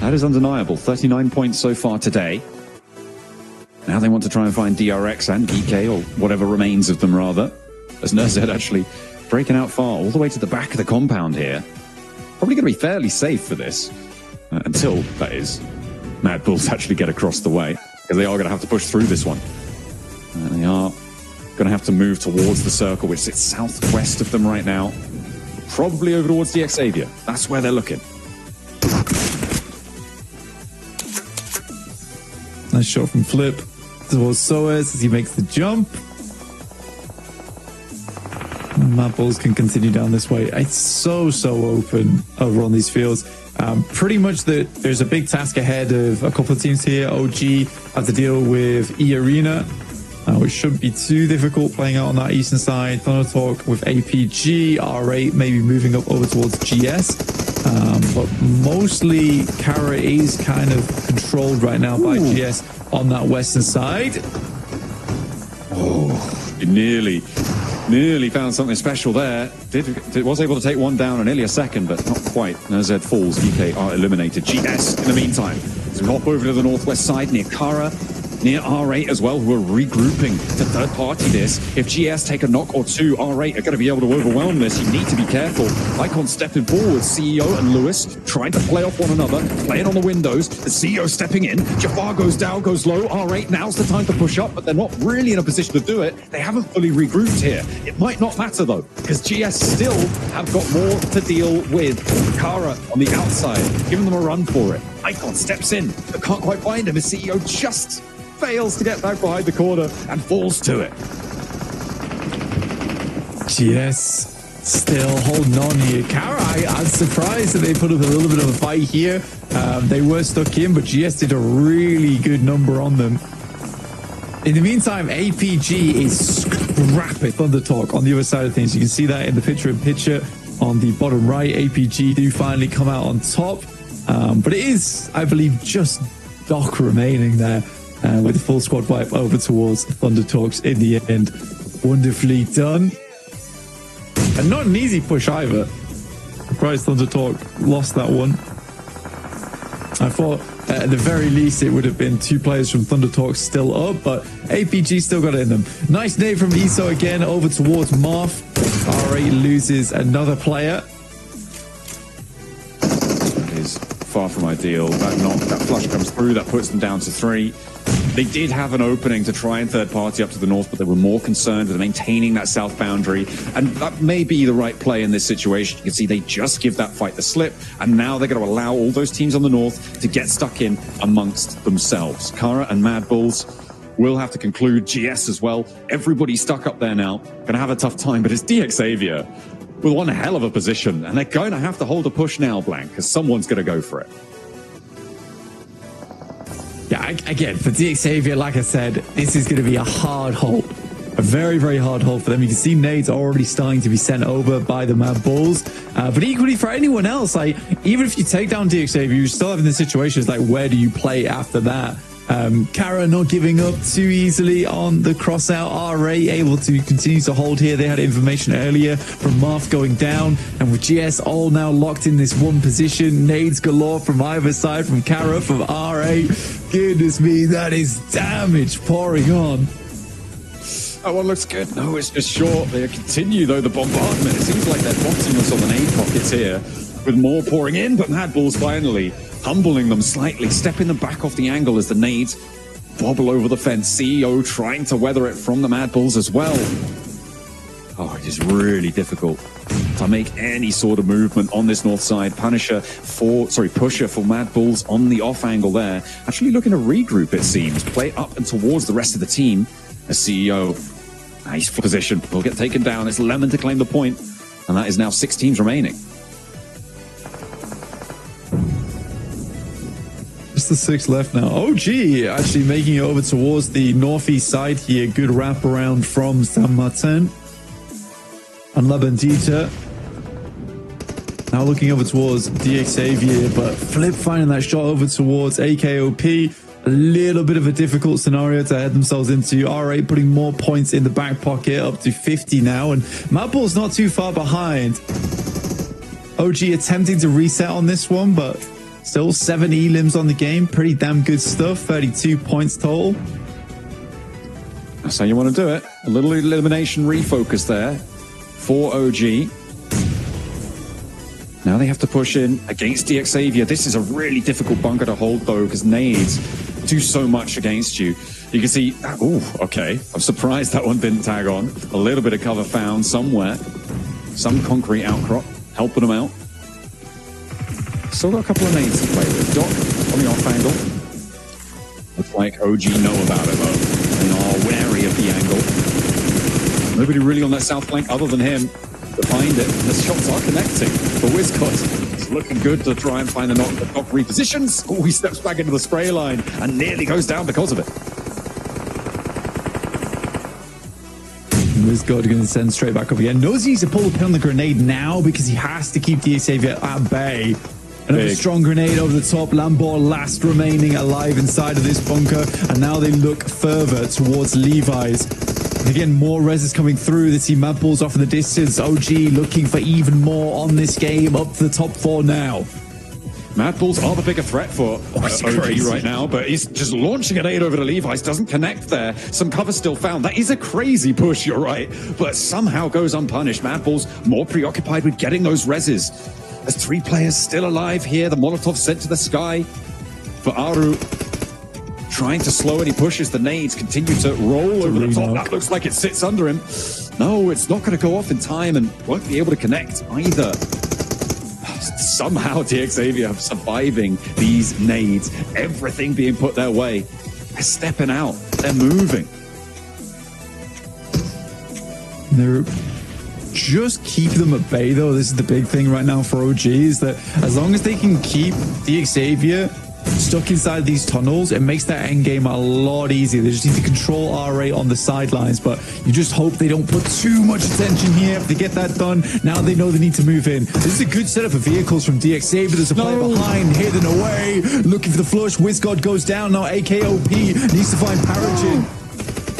That is undeniable. 39 points so far today. Now they want to try and find DRX and GK, or whatever remains of them, rather. As Nerzed actually breaking out far, all the way to the back of the compound here. Probably going to be fairly safe for this. Until, that is, Mad Bulls actually get across the way. Because they are going to have to push through this one. And they are going to have to move towards the circle, which sits southwest of them right now. Probably over towards DX Xavier. That's where they're looking. Nice shot from Flip towards Soez as he makes the jump. Mad Bulls can continue down this way. It's so open over on these fields. Pretty much there's a big task ahead of a couple of teams here. OG have to deal with E Arena, which shouldn't be too difficult playing out on that eastern side. Thunder Talk with APG, R8 maybe moving up over towards GS. But mostly Kara is kind of controlled right now by GS on that western side. Oh, he nearly found something special there. Was able to take one down in nearly a second, but not quite. Nerzed falls. DK are eliminated. GS, in the meantime, as we hop over to the northwest side near Kara, near R8 as well, who are regrouping to third party this. If GS take a knock or two, R8 are going to be able to overwhelm this. You need to be careful. Icon stepping forward. CEO and Lewis trying to play off one another, playing on the windows. The CEO stepping in. Jafar goes down, goes low. R8, now's the time to push up, but they're not really in a position to do it. They haven't fully regrouped here. It might not matter though, because GS still have got more to deal with. Kara on the outside, giving them a run for it. Icon steps in, but can't quite find him. His CEO just fails to get back behind the corner and falls to it. GS still holding on here. Kara, I'm surprised that they put up a little bit of a fight here. They were stuck in, but GS did a really good number on them. In the meantime, APG is scrapping Thunder Talk on the other side of things. You can see that in the picture on the bottom right. APG do finally come out on top. But it is, I believe, just Doc remaining there. With the full squad wipe over towards Thunder Talks in the end. Wonderfully done. And not an easy push either. Surprised Thunder Talk lost that one. I thought at the very least it would have been two players from Thunder Talk still up, but APG still got it in them. Nice nade from ESO again over towards Marth. R8 loses another player. That is far from ideal. That flush comes through, that puts them down to 3. They did have an opening to try and third party up to the north, but they were more concerned with maintaining that south boundary. And that may be the right play in this situation. You can see they just give that fight the slip, and now they're going to allow all those teams on the north to get stuck in amongst themselves. Kara and Mad Bulls will have to conclude. GS as well. Everybody's stuck up there now. Going to have a tough time, but it's DX Xavier with one hell of a position, and they're going to have to hold a push now, Blank, because someone's going to go for it. Yeah, again, for DX Xavier, like I said, this is going to be a hard hold. A very, very hard hold for them. You can see nades already starting to be sent over by the Mad Bulls. But equally for anyone else, like, even if you take down DXAV, you're still having the situations like, where do you play after that? Kara not giving up too easily on the crossout. RA able to continue to hold here. They had information earlier from Marth going down, and with GS all now locked in this one position. Nades galore from either side, from Kara, from RA. Goodness me, that is damage pouring on. That one looks good. No, it's just short. They continue, though, the bombardment. It seems like they're boxing us on the nade pockets here, with more pouring in, but Mad Bulls finally humbling them slightly, stepping them back off the angle as the nades bobble over the fence. CEO trying to weather it from the Mad Bulls as well. Oh, it is really difficult to make any sort of movement on this north side. Pusher for Mad Bulls on the off angle there. Actually looking to regroup, it seems. Play up and towards the rest of the team. A CEO, nice position, will get taken down. It's Lemon to claim the point, and that is now 6 teams remaining. Just the 6 left now. OG actually making it over towards the northeast side here. Good wrap around from San Martin. And La Bandita. Now looking over towards DXavier, but Flip finding that shot over towards AKOP. A little bit of a difficult scenario to head themselves into. R8 putting more points in the back pocket, up to 50 now. And Mad Bull's not too far behind. OG attempting to reset on this one, but still 7 elims on the game. Pretty damn good stuff. 32 points total. That's how you want to do it. A little elimination refocus there for OG. Now they have to push in against DXavier. This is a really difficult bunker to hold, though, because nades do so much against you. You can see, oh, okay. I'm surprised that one didn't tag on. A little bit of cover found somewhere. Some concrete outcrop helping them out. Still got a couple of nades to play with. Doc on the off angle. Looks like OG know about it, though. They are wary of the angle. Nobody really on that south flank other than him to find it. The shots are connecting. But Wizcott is looking good to try and find the knock. The knock repositions. Oh, he steps back into the spray line and nearly goes down because of it. Wizcott going to send straight back up again. Knows he needs to pull the pin on the grenade now because he has to keep DXavier at bay. Another strong grenade over the top. Lambor last remaining alive inside of this bunker. And now they look further towards Levi's. And again, more res is coming through. They see Mad Bulls off in the distance. OG looking for even more on this game. Up to the top 4 now. Mad Bulls are the bigger threat for OG right now, but he's just launching a nade over to Levi's. Doesn't connect there. Some cover still found. That is a crazy push, you're right, but somehow goes unpunished. Mad Bulls more preoccupied with getting those reses. There's 3 players still alive here. The Molotov sent to the sky for Aru. Trying to slow any pushes. The nades continue to roll over the top. That looks like it sits under him. No, it's not going to go off in time and won't be able to connect either. Somehow DXavier are surviving these nades. Everything being put their way. They're stepping out. They're moving. They're just keep them at bay, though. This is the big thing right now for OG, is that as long as they can keep DXavier stuck inside these tunnels, it makes that end game a lot easier. They just need to control RA on the sidelines, but you just hope they don't put too much attention here. If they get that done, now they know they need to move in. This is a good setup of vehicles from DXavier. There's a player behind, hidden away, looking for the flush. Wizgod goes down now. AKOP needs to find Paragin,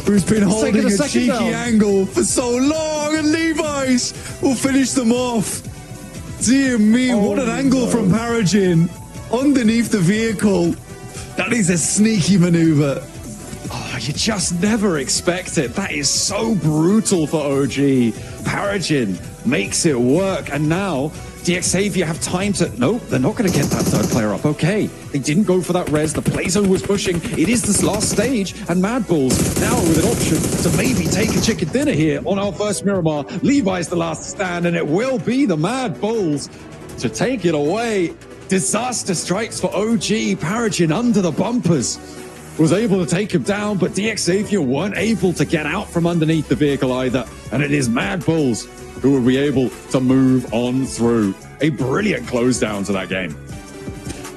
who's been holding a cheeky angle for so long, and Levi's will finish them off. Dear me, what an angle from Paragin underneath the vehicle. That is a sneaky maneuver. Oh, you just never expect it. That is so brutal for OG. Paragin makes it work, and now DXavier have time to... Nope, they're not going to get that third player up. Okay, they didn't go for that res. The Plazo was pushing. It is this last stage, and Mad Bulls now with an option to maybe take a chicken dinner here on our first Miramar. Levi's the last stand, and it will be the Mad Bulls to take it away. Disaster strikes for OG. Paragin under the bumpers was able to take him down, but DXavier weren't able to get out from underneath the vehicle either. And it is Mad Bulls who will be able to move on through. A brilliant close down to that game.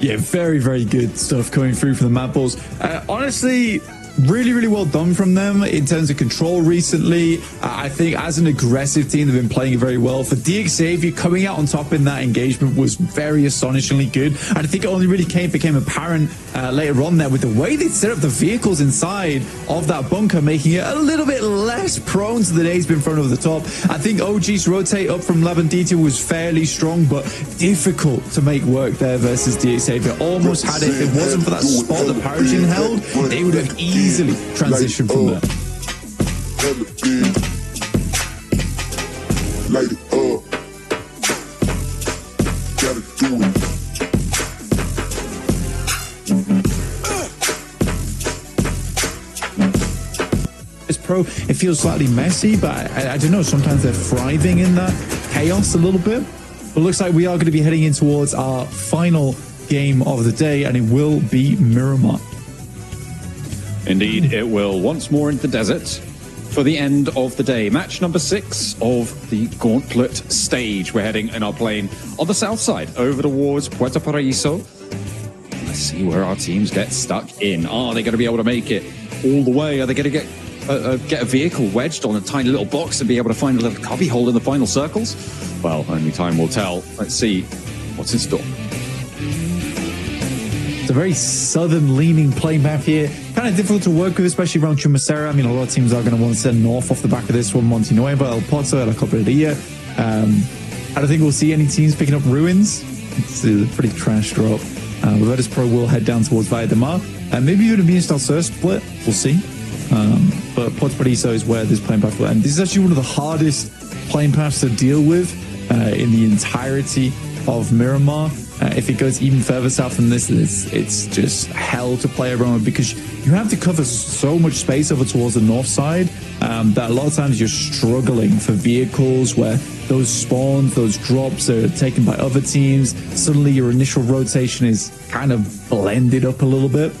Yeah, very, very good stuff coming through from the Mad Bulls. Honestly, really, really well done from them in terms of control recently. I think as an aggressive team, they've been playing it very well. For Xavier, coming out on top in that engagement was very astonishingly good. And I think it only really became apparent later on there with the way they set up the vehicles inside of that bunker, making it a little bit less prone to the nades being thrown over the top. I think OG's rotate up from Labandita was fairly strong, but difficult to make work there versus Xavier. Almost had it. If it wasn't for that spot that Paragene held, they would have easily transitioned from there. Light it up. Gotta do it. This pro, it feels slightly messy, but I don't know. Sometimes they're thriving in that chaos a little bit. But it looks like we are going to be heading in towards our final game of the day, and it will be Miramar. Indeed, it will once more into the desert for the end of the day. Match number 6 of the Gauntlet stage. We're heading in our plane on the south side over towards Puerto Paraíso. Let's see where our teams get stuck in. Are they going to be able to make it all the way? Are they going to get a vehicle wedged on a tiny little box and be able to find a little cubby hole in the final circles? Well, only time will tell. Let's see what's in store. It's a very southern-leaning play map here. Kind of difficult to work with, especially around Chumacera. I mean, a lot of teams are going to want to send north off the back of this one. Monte Nuevo, El Pozo, La Copperia. I don't think we'll see any teams picking up Ruins. It's a pretty trash drop. Virtus Pro will head down towards Valle de Mar. Maybe even a Minas Sur split. We'll see. But Puerto Paraíso is where this plane path will end. This is actually one of the hardest plane paths to deal with in the entirety of Miramar. If it goes even further south than this, it's just hell to play around because you have to cover so much space over towards the north side that a lot of times you're struggling for vehicles where those spawns, those drops are taken by other teams. Suddenly your initial rotation is kind of blended up a little bit.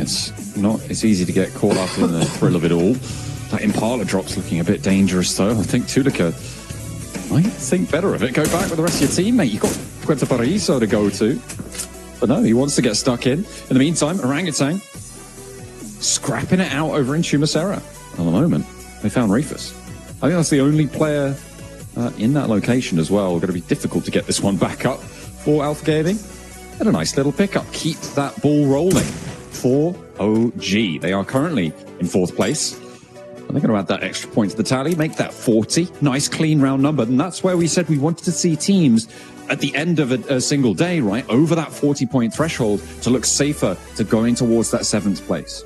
It's easy to get caught up in the thrill of it all. That Impala drop's looking a bit dangerous though. I think Tulica might think better of it. Go back with the rest of your team, mate. You've got Puerto Paraíso to go to. But no, he wants to get stuck in. In the meantime, Orangutan scrapping it out over in Chumacera. At the moment, they found Reefus. I think that's the only player in that location as well. Going to be difficult to get this one back up for Alpha Gaming. And a nice little pickup. Keep that ball rolling for OG. They are currently in 4th place. And they're going to add that extra point to the tally, make that 40. Nice, clean, round number. And that's where we said we wanted to see teams at the end of a single day, right, over that 40-point threshold to look safer to going towards that 7th place.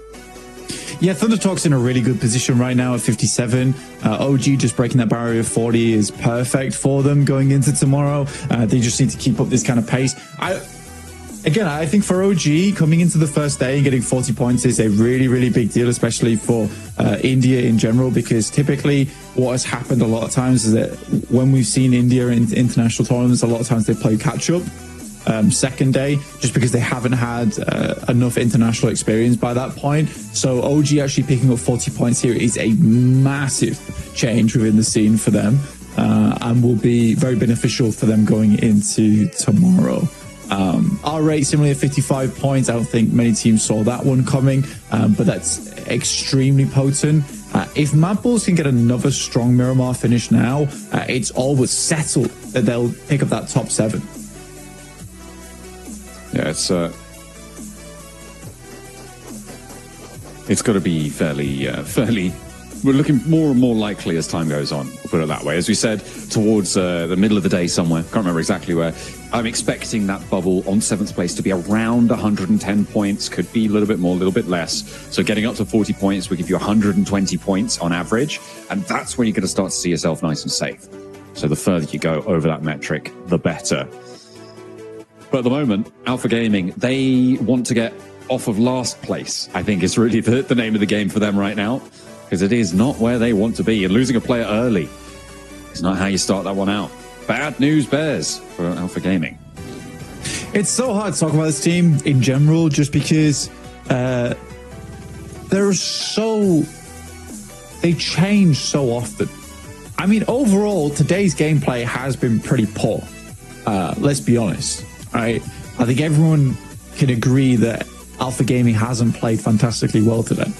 Yeah, Thunder Talk's in a really good position right now at 57. OG just breaking that barrier of 40 is perfect for them going into tomorrow. They just need to keep up this kind of pace. I think for OG, coming into the first day and getting 40 points is a really, really big deal, especially for India in general, because typically what has happened a lot of times is that when we've seen India in international tournaments, a lot of times they play catch-up second day, just because they haven't had enough international experience by that point. So OG actually picking up 40 points here is a massive change within the scene for them and will be very beneficial for them going into tomorrow. Our rate similarly at 55 points. I don't think many teams saw that one coming, but that's extremely potent. If Mad Bulls can get another strong Miramar finish now, it's always settled that they'll pick up that top 7. Yeah, it's got to be fairly. We're looking more and more likely as time goes on. We'll put it that way. As we said, towards the middle of the day somewhere. Can't remember exactly where. I'm expecting that bubble on 7th place to be around 110 points. Could be a little bit more, a little bit less. So getting up to 40 points will give you 120 points on average. And that's when you're going to start to see yourself nice and safe. So the further you go over that metric, the better. But at the moment, Alpha Gaming, they want to get off of last place, I think is really the name of the game for them right now. Because it is not where they want to be. And losing a player early is not how you start that one out. Bad news bears for Alpha Gaming. It's so hard to talk about this team in general, just because they change so often. I mean, overall, today's gameplay has been pretty poor. Let's be honest, right? I think everyone can agree that Alpha Gaming hasn't played fantastically well today.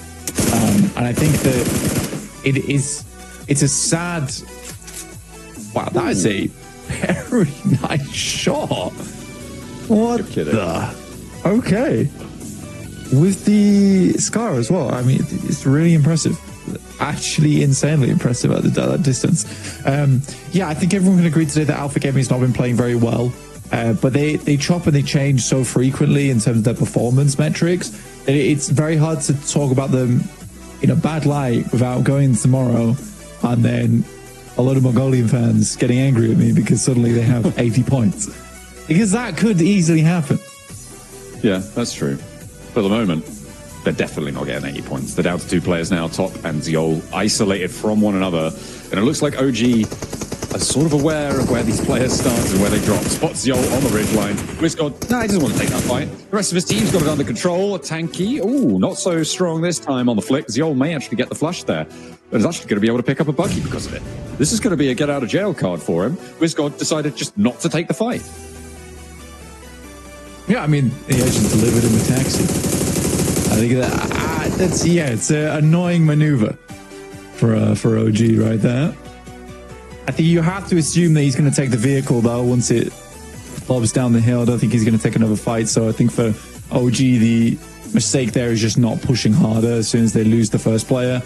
And I think that it's a sad... Wow, that is a very nice shot. What the... Okay. With the Scar as well. I mean, it's really impressive. Actually insanely impressive at that distance. Yeah, I think everyone can agree today that Alpha Gaming has not been playing very well. But they chop and they change so frequently in terms of their performance metrics. It's very hard to talk about them in a bad light without going tomorrow and then a lot of Mongolian fans getting angry at me because suddenly they have 80 points. Because that could easily happen. Yeah, that's true. For the moment, they're definitely not getting 80 points. They're down to 2 players now, Top and Ziol, isolated from one another. And it looks like OG are sort of aware of where these players start and where they drop. Spots Ziol on the ridgeline. WizGod, he doesn't want to take that fight. The rest of his team's got it under control. Tanky, not so strong this time on the flick. Ziol may actually get the flush there, but is actually going to be able to pick up a buggy because of it. This is going to be a get-out-of-jail card for him. WizGod decided just not to take the fight. Yeah, I mean, he actually delivered in the taxi. I think it's an annoying maneuver for OG right there. I think you have to assume that he's going to take the vehicle, though, once it bobs down the hill. I don't think he's going to take another fight. So I think for OG, the mistake there is just not pushing harder as soon as they lose the first player.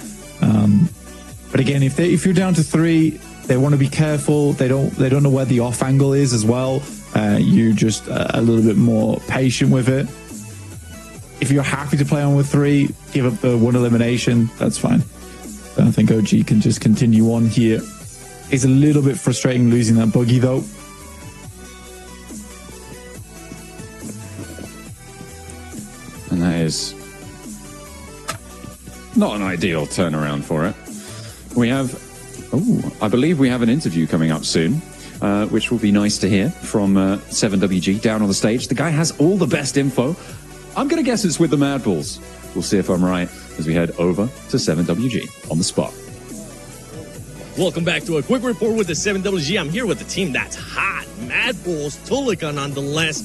But again, if you're down to 3, they want to be careful. They don't know where the off angle is as well. You just a little bit more patient with it. If you're happy to play on with 3, give up the 1 elimination. That's fine. I think OG can just continue on here. It's a little bit frustrating losing that buggy, though. And that is not an ideal turnaround for it. We have, I believe we have an interview coming up soon, which will be nice to hear from 7WG down on the stage. The guy has all the best info. I'm going to guess it's with the Mad Bulls. We'll see if I'm right as we head over to 7WG on the spot. Welcome back to a quick report with the 7WG. I'm here with the team that's hot. Mad Bulls, Tulika nonetheless.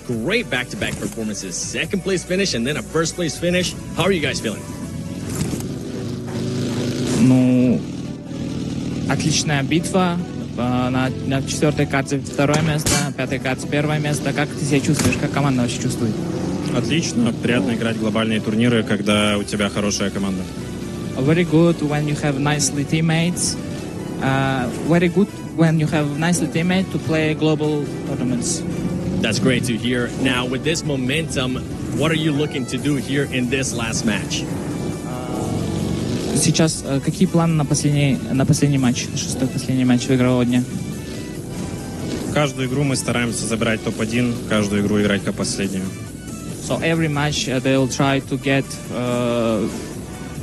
Great back-to-back performances. Second place finish and then a first place finish. How are you guys feeling? Ну, отличная битва. На 4-й карте 2-е место, 5-й карте 1-е место. Как ты себя чувствуешь? Как команда вообще чувствует? Отлично. Приятно играть в глобальные турниры, когда у тебя хорошая команда. Very good when you have nicely teammates. Very good when you have nicely teammates to play global tournaments. That's great to hear. Now, with this momentum, what are you looking to do here in this last match? Сейчас какие планы на последний матч, 6-й последний матч игрового дня? Каждую игру мы стараемся забирать топ-1, каждую игру играть как последнюю. So every match they will try to get,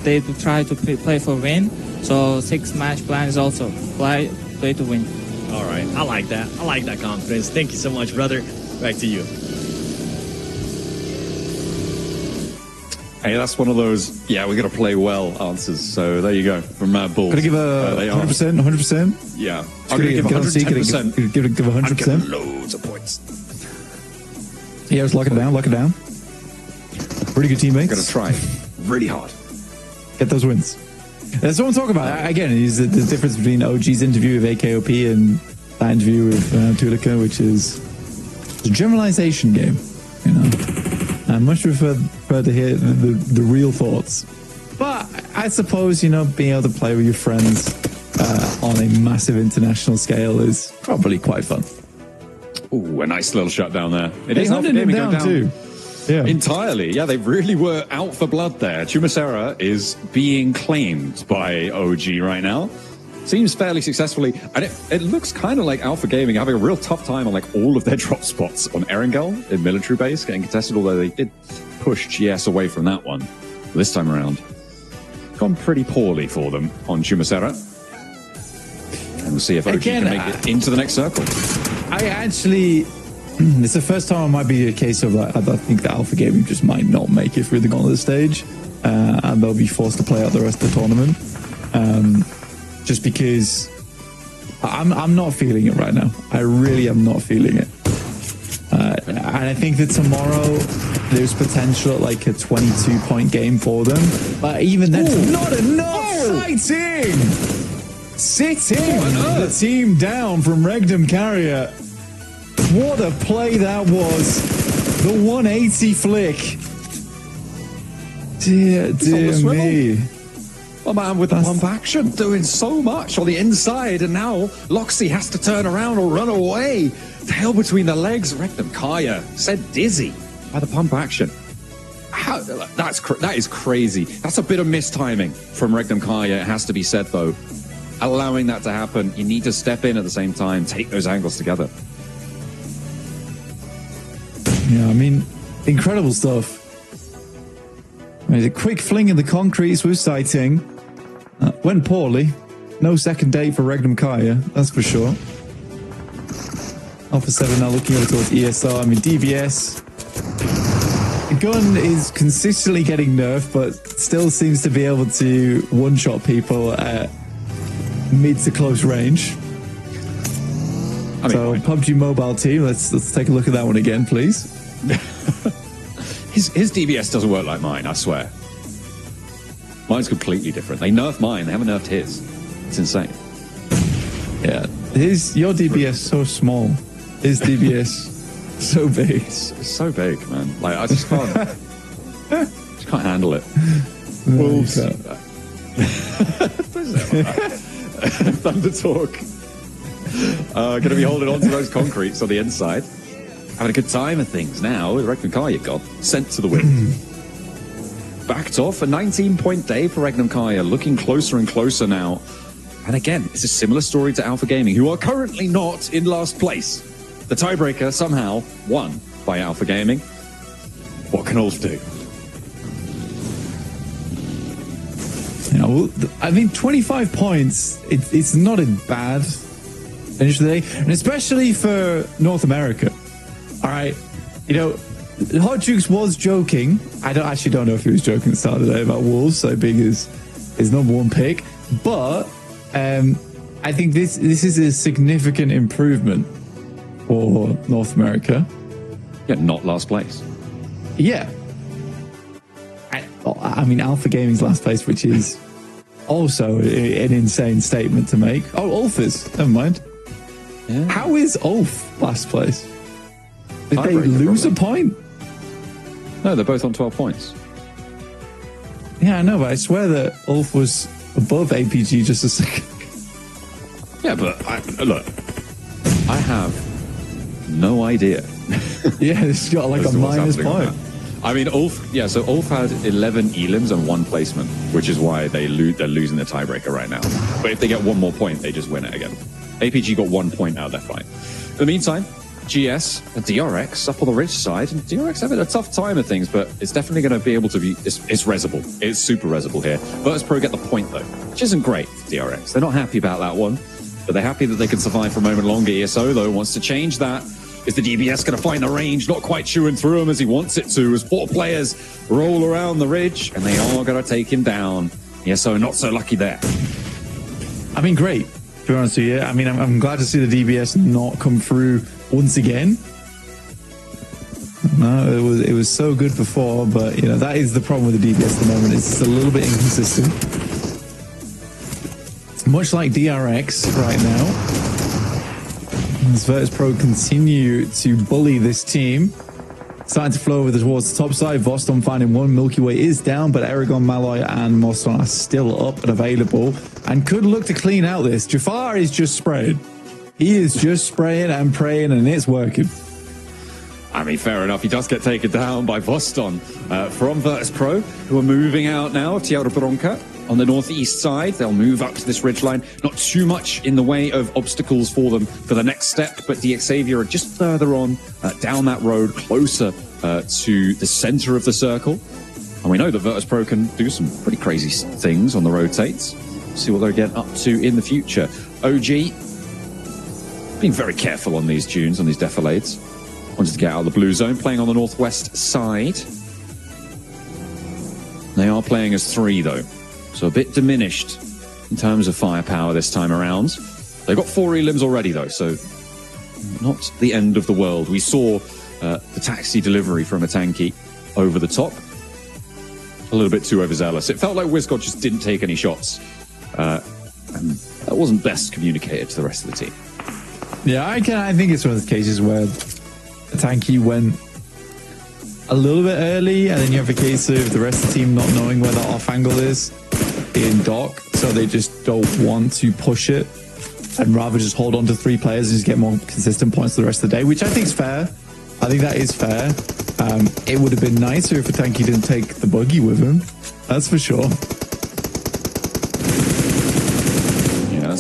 they will try to play for win. So 6 match plan is also play to win. All right, I like that. I like that confidence. Thank you so much, brother. Back to you. Hey, that's one of those, we got to play well answers. So there you go from Mad Bulls. Could I give a 100%? 100%? Yeah. I'm going to give 110%. Give 100%? I'm loads of points. Yeah, just lock it down. Pretty good teammates. Got to try really hard. Get those wins. That's what I'm talking about. Again, is the difference between OG's interview with AKOP and that interview with Tulika, which is a generalization game, you know. I much prefer to hear the real thoughts. But I suppose, you know, being able to play with your friends on a massive international scale is probably quite fun. Ooh, a nice little shutdown there. It is hunted him down too. Yeah. Entirely. Yeah, they really were out for blood there. Chumacera is being claimed by OG right now. Seems fairly successfully. And it looks kind of like Alpha Gaming having a real tough time on like all of their drop spots on Erangel in military base getting contested, although they did push GS away from that one. This time around, gone pretty poorly for them on Chumacera. And we'll see if OG can make it into the next circle. I actually... It's the first time it might be a case of like, I think that Alpha Gaming just might not make it through the Gauntlet stage, and they'll be forced to play out the rest of the tournament. Just because I'm not feeling it right now. I really am not feeling it. And I think that tomorrow there's potential at like a 22-point game for them. But even then, not enough. Sighting! Sitting the team down from Regnum Carrier. What a play that was. The 180 flick. Dear me. Oh man, with the pump action, doing so much on the inside, and now Loxy has to turn around or run away. Tail between the legs, Regnum Kaya said dizzy by the pump action. That is crazy. That's a bit of mistiming from Regnum Kaya, it has to be said though. Allowing that to happen, you need to step in at the same time, take those angles together. Yeah, I mean, incredible stuff. I mean, a quick fling in the concretes with sighting. Went poorly. No second date for Regnum Kaya, that's for sure. Alpha 7 now looking over towards ESR. I mean, DBS. The gun is consistently getting nerfed, but still seems to be able to one-shot people at mid to close range. So, PUBG Mobile team, let's take a look at that one again, please. His DBS doesn't work like mine, I swear. Mine's completely different. They nerfed mine, they haven't nerfed his. It's insane. Yeah, your DBS so small. His DBS so big. It's so big, man. Like, I just can't just can't handle it. No, Wolves. Thunder Talk. Going to be holding on to those concretes on the inside. Having a good time of things now. With Regnum Kaya got sent to the wind. Backed off. A 19-point day for Regnum Kaya. Looking closer and closer now. And again, it's a similar story to Alpha Gaming, who are currently not in last place. The tiebreaker somehow won by Alpha Gaming. What can Ulf do? You know, I mean, 25 points, it's not a bad finish today, and especially for North America. All right, you know, Hot Jukes was joking. I actually don't know if he was joking at the start of the day about Wolves so big as his #1 pick, but I think this is a significant improvement for North America. Yeah, not last place. Yeah. I mean, Alpha Gaming's last place, which is also an insane statement to make. Oh, Ulf is. Never mind. Yeah. How is Ulf last place? Did they lose a point? No, they're both on 12 points. Yeah, I know, but I swear that Ulf was above APG just a second. Yeah, but look, I have no idea. Yeah, it's got like a minus point. I mean, Ulf had 11 elims and 1 placement, which is why they're losing the tiebreaker right now. But if they get 1 more point, they just win it again. APG got 1 point out of their fight. In the meantime, GS and DRX up on the rich side, and DRX having a tough time of things, but it's definitely going to be able to be, it's resable. It's super resable here. Virtus Pro get the point though, which isn't great for DRX. They're not happy about that one, but they're happy that they can survive for a moment longer. ESO though wants to change that. Is the DBS going to find the range? Not quite chewing through him as he wants it to, as 4 players roll around the ridge, and they are going to take him down. ESO not so lucky there. I mean, great, to be honest with you. I mean, I'm glad to see the DBS not come through once again. No, it was so good before, but you know, that is the problem with the DBS at the moment. It's a little bit inconsistent. Much like DRX right now. As Virtus Pro continue to bully this team. Starting to flow over towards the top side. Voston finding 1. Milky Way is down, but Aragon, Malloy, and Moston are still up and available and could look to clean out this. Jafar is just spraying. He is just spraying and praying, and it's working. I mean, fair enough. He does get taken down by Voston from Virtus Pro, who are moving out now. Tierra Bronca on the northeast side. They'll move up to this ridgeline. Not too much in the way of obstacles for them for the next step, but the Xavier are just further on down that road, closer to the center of the circle. And we know that Virtus Pro can do some pretty crazy things on the rotates. See what they'll get up to in the future. OG being very careful on these dunes, on these defilades. Wanted to get out of the blue zone, playing on the northwest side. They are playing as 3 though, so a bit diminished in terms of firepower this time around. They've got 4 elims already though, so not the end of the world. We saw the taxi delivery from a tanky over the top. A little bit too overzealous. It felt like WizGod just didn't take any shots. And that wasn't best communicated to the rest of the team. Yeah, I think it's one of those cases where a tanky went a little bit early, and then you have a case of the rest of the team not knowing where the off angle is in dock, so they just don't want to push it and rather just hold on to 3 players and just get more consistent points for the rest of the day, which I think is fair. I think that is fair. It would have been nicer if a tanky didn't take the buggy with him. That's for sure. Yeah,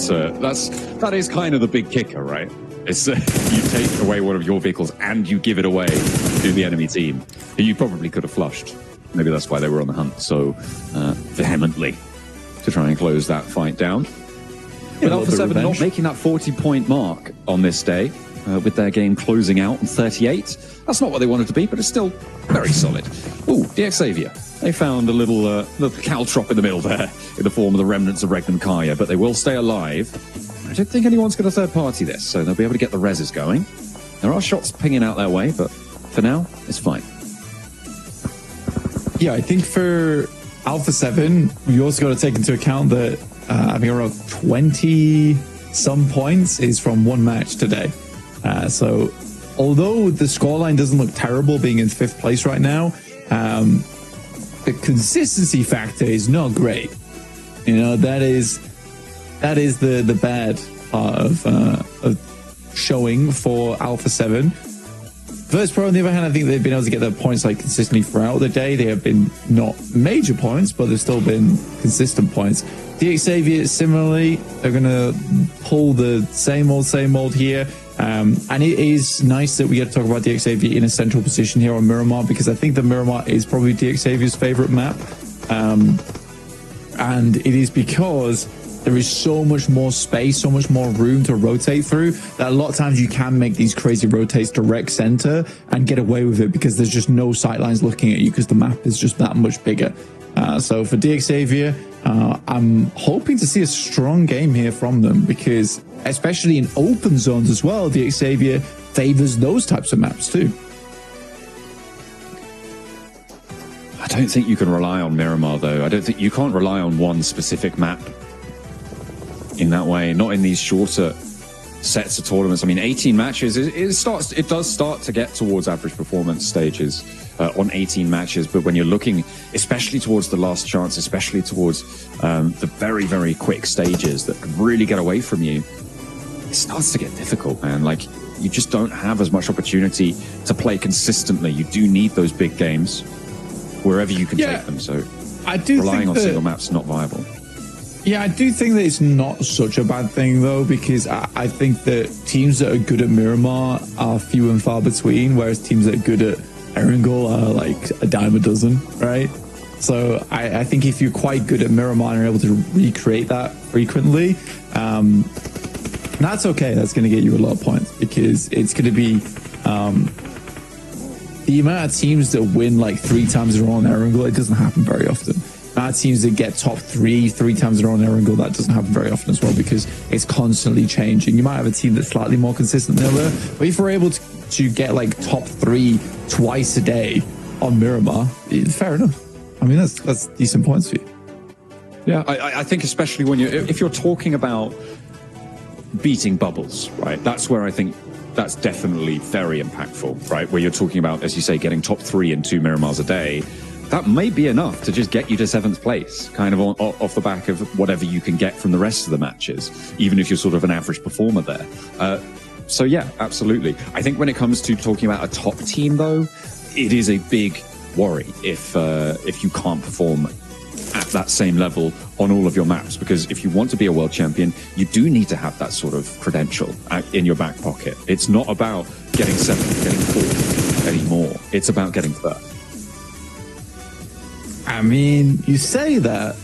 that is kind of the big kicker, right? It's you take away one of your vehicles and you give it away to the enemy team, who you probably could have flushed. Maybe that's why they were on the hunt so vehemently to try and close that fight down. But Alpha 7 not making that 40-point mark on this day, with their game closing out on 38. That's not what they wanted to be, but it's still very solid. Ooh, DX Xavier. They found a little caltrop in the middle there in the form of the remnants of Regnum Kaya, but they will stay alive. I don't think anyone's going to third party this, so they'll be able to get the reses going. There are shots pinging out their way, but for now, it's fine. Yeah, I think for Alpha 7, we also got to take into account that I think around 20-some points is from one match today. So although the scoreline doesn't look terrible being in 5th place right now, the consistency factor is not great. You know, that is the bad part of showing for Alpha 7. Versus Pro, on the other hand, I think they've been able to get their points like consistently throughout the day. They have been not major points, but they've still been consistent points. DX Xavier, similarly, they're going to pull the same old here. And it is nice that we get to talk about DX Xavier in a central position here on Miramar, because I think the Miramar is probably DX Xavier's favorite map. And it is because there is so much more space, so much more room to rotate through, that a lot of times you can make these crazy rotates direct center and get away with it because there's just no sightlines looking at you because the map is just that much bigger. So for DX Xavier, I'm hoping to see a strong game here from them, because especially in open zones as well, DX Xavier favors those types of maps too. I don't think you can rely on Miramar, though. I don't think you can't rely on one specific map in that way, not in these shorter sets of tournaments. I mean, 18 matches, it does start to get towards average performance stages on 18 matches, but when you're looking especially towards the last chance, especially towards the very, very quick stages that can really get away from you, it starts to get difficult, man. Like, you just don't have as much opportunity to play consistently. You do need those big games wherever you can take them, so I do relying think on that single maps is not viable. Yeah, I do think that it's not such a bad thing, though, because I think that teams that are good at Miramar are few and far between, whereas teams that are good at Erangel are like a dime a dozen, right? So I think if you're quite good at Miramar and are able to recreate that frequently, that's okay. That's going to get you a lot of points, because it's going to be the amount of teams that win like 3 times in a row on Erangel, it doesn't happen very often. Teams that get top 3 times in a row in Erangel, that doesn't happen very often as well, because it's constantly changing. You might have a team that's slightly more consistent than the other, but if we're able to get like top 3 twice a day on Miramar, fair enough. I mean, that's decent points for you. Yeah, I think especially when if you're talking about beating bubbles, right? That's where I think that's definitely very impactful, right? Where you're talking about, as you say, getting top 3 in 2 Miramars a day. That may be enough to just get you to 7th place, kind of off the back of whatever you can get from the rest of the matches, even if you're sort of an average performer there. So yeah, absolutely. I think when it comes to talking about a top team, though, it is a big worry if you can't perform at that same level on all of your maps, because if you want to be a world champion, you do need to have that sort of credential in your back pocket. It's not about getting 7th, getting 4th anymore. It's about getting 3rd. I mean, you say that,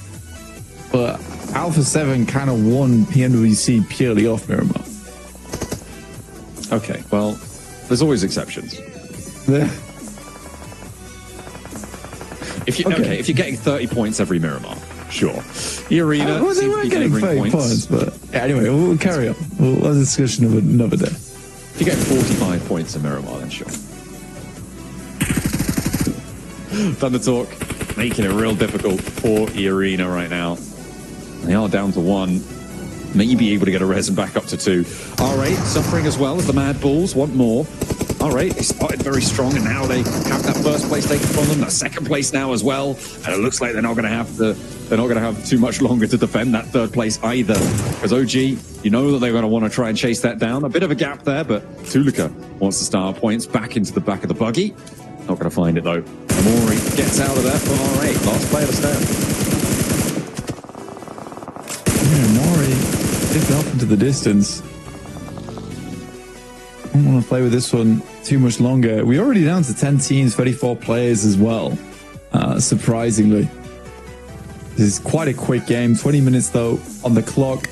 but Alpha 7 kind of won PMGC purely off Miramar. Okay, well, there's always exceptions. If you're getting 30 points every Miramar, sure. The arena well, they were getting 30 points, but yeah, anyway, we'll carry on. We'll have a discussion of another day. If you get 45 points in Miramar, then sure. Thunder Talk making it real difficult for Arena right now. They are down to 1. Maybe able to get a res and back up to 2. R8 suffering as well as the Mad Bulls want more. R8, they started very strong, and now they have that first place taken from them, that second place now as well. And it looks like they're not going to have too much longer to defend that third place either. Because OG, you know that they're going to want to try and chase that down. A bit of a gap there, but Tulika wants to start points back into the back of the buggy. Not going to find it though. Amori gets out of there for R8. Last player to stand. Amori dipping off into the distance. I don't want to play with this one too much longer. We're already down to 10 teams, 34 players as well. Surprisingly. This is quite a quick game. 20 minutes though on the clock.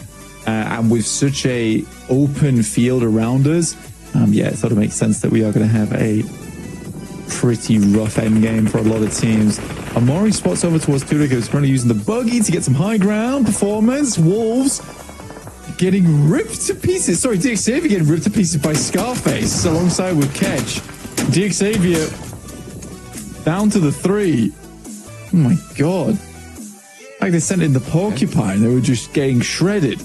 And with such a open field around us, yeah, it sort of makes sense that we are going to have a pretty rough end game for a lot of teams. Amori spots over towards Tulika, who's currently using the buggy to get some high ground performance. Wolves getting ripped to pieces. Sorry, DXavier getting ripped to pieces by Scarface alongside with Ketch. DXavier down to the 3. Oh my god. Like they sent in the porcupine. They were just getting shredded.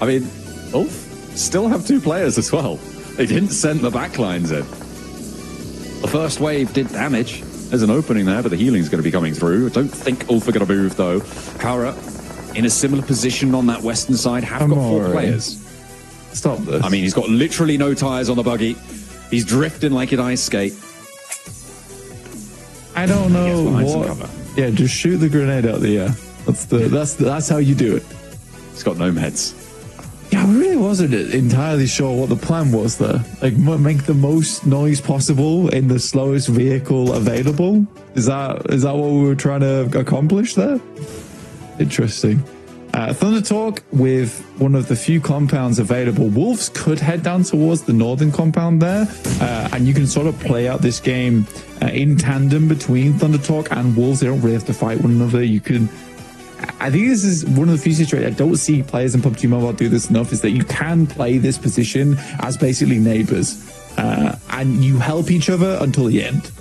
I mean, Ulf still have 2 players as well. They didn't send the backlines in. The first wave did damage. There's an opening there, but the healing's going to be coming through. I don't think Ulf are going to move though. Kara in a similar position on that western side, have got 4 players. Stop this. I mean, he's got literally no tires on the buggy. He's drifting like an ice skate. I don't know what. Yeah, just shoot the grenade out the air. That's how you do it. He's got no meds. Yeah, I really wasn't entirely sure what the plan was there. Like, make the most noise possible in the slowest vehicle available. Is that what we were trying to accomplish there? Interesting. Thunder Talk with one of the few compounds available. Wolves could head down towards the northern compound there, and you can sort of play out this game in tandem between Thunder Talk and Wolves. They don't really have to fight one another. You can. I think this is one of the few situations I don't see players in PUBG Mobile do this enough, is that you can play this position as basically neighbors, and you help each other until the end,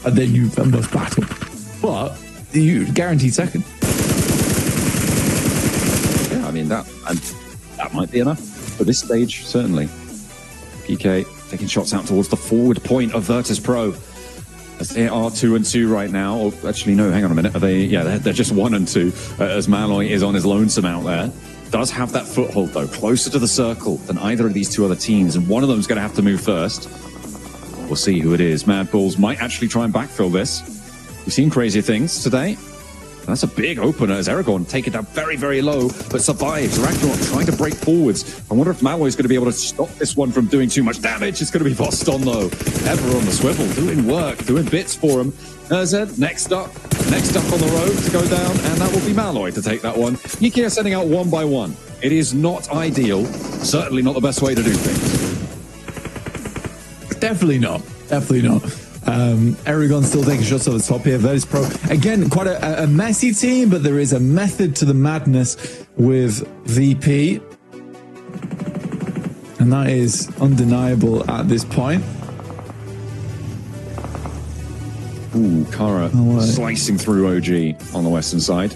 and then you must battle. But you guaranteed second. I mean, that might be enough for this stage, certainly. PK taking shots out towards the forward point of Virtus Pro. As they are 2 and 2 right now. Or actually, no, hang on a minute. Are they? Yeah, they're just 1 and 2. As Malloy is on his lonesome out there. Does have that foothold, though, closer to the circle than either of these 2 other teams. And one of them's going to have to move first. We'll see who it is. Mad Bulls might actually try and backfill this. We've seen crazier things today. That's a big opener as Aragorn take it down very, very low, but survives. Ragnarok trying to break forwards. I wonder if Malloy is going to be able to stop this one from doing too much damage. It's going to be Voston, though. Ever on the swivel, doing work, doing bits for him. Zed, next up on the road to go down, and that will be Malloy to take that one. Niki are sending out 1 by 1. It is not ideal. Certainly not the best way to do things. Definitely not. Definitely not. Aragon still taking shots over the top here. Virtus Pro, again, quite a messy team, but there is a method to the madness with VP. And that is undeniable at this point. Ooh, Kara slicing through OG on the western side.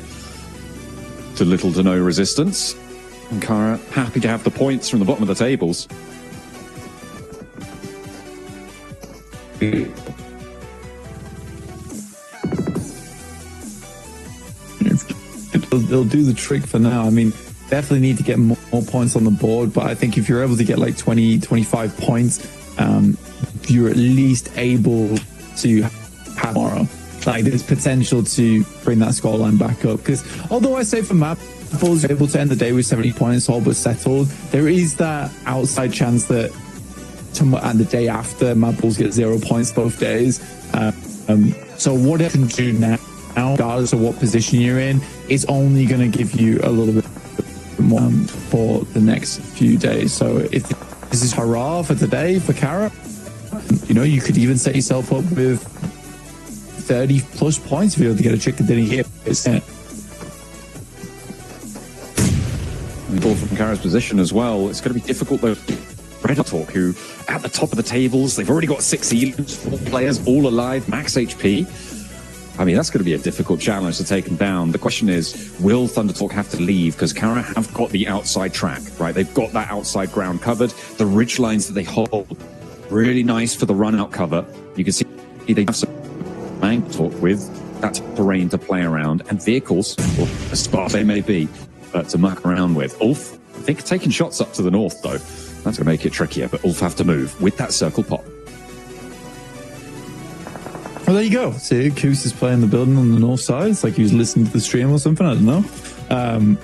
To little to no resistance. And Kara happy to have the points from the bottom of the tables. They'll do the trick for now. I mean, definitely need to get more points on the board, but I think if you're able to get like 20, 25 points, you're at least able to have tomorrow. Like, there's potential to bring that scoreline back up. Because although I say for Mad Bulls, you're able to end the day with 70 points, all but settled, there is that outside chance that and the day after, Mad Bulls get 0 points both days. So what I can do now, regardless of what position you're in, is only going to give you a little bit more for the next few days. So if this is hurrah for today for Kara, you know, you could even set yourself up with 30 plus points if you're able to get a chicken dinner here. Ball from Kara's position as well. It's going to be difficult though Talk, who at the top of the tables, they've already got 6 elims, 4 players, all alive, max HP. I mean, that's going to be a difficult challenge to take them down. The question is, will Thundertalk have to leave? Because Kara have got the outside track, right? They've got that outside ground covered. The ridge lines that they hold, really nice for the run-out cover. You can see they have some Talk with that terrain to play around and vehicles, or as sparse they may be, to muck around with. Ulf, I think, taking shots up to the north, though. That's going to make it trickier, but Ulf have to move with that circle pop. Well, there you go. See, Koos is playing the building on the north side. It's like he was listening to the stream or something. I don't know.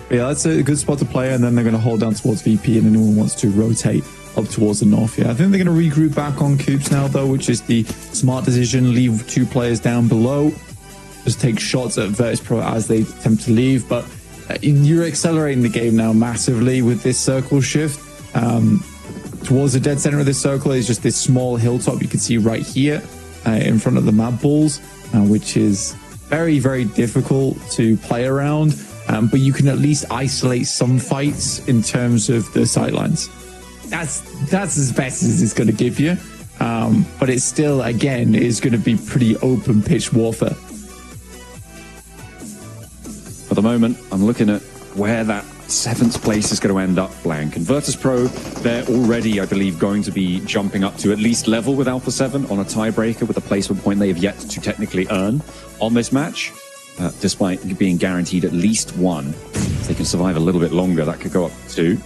Yeah, that's a good spot to play. And then they're going to hold down towards VP, and anyone wants to rotate up towards the north. Yeah, I think they're going to regroup back on Koos now, though, which is the smart decision. Leave 2 players down below. Just take shots at Virtus Pro as they attempt to leave. But you're accelerating the game now massively with this circle shift. Towards the dead center of this circle is just this small hilltop you can see right here in front of the map balls, which is very, very difficult to play around. But you can at least isolate some fights in terms of the sightlines. That's as best as it's going to give you. But it still, again, is going to be pretty open pitch warfare. At the moment, I'm looking at where that 7th place is going to end up blank. And Virtus Pro, they're already, I believe, going to be jumping up to at least level with Alpha 7 on a tiebreaker with a placement point they have yet to technically earn on this match, despite being guaranteed at least 1. If they can survive a little bit longer, that could go up to 2.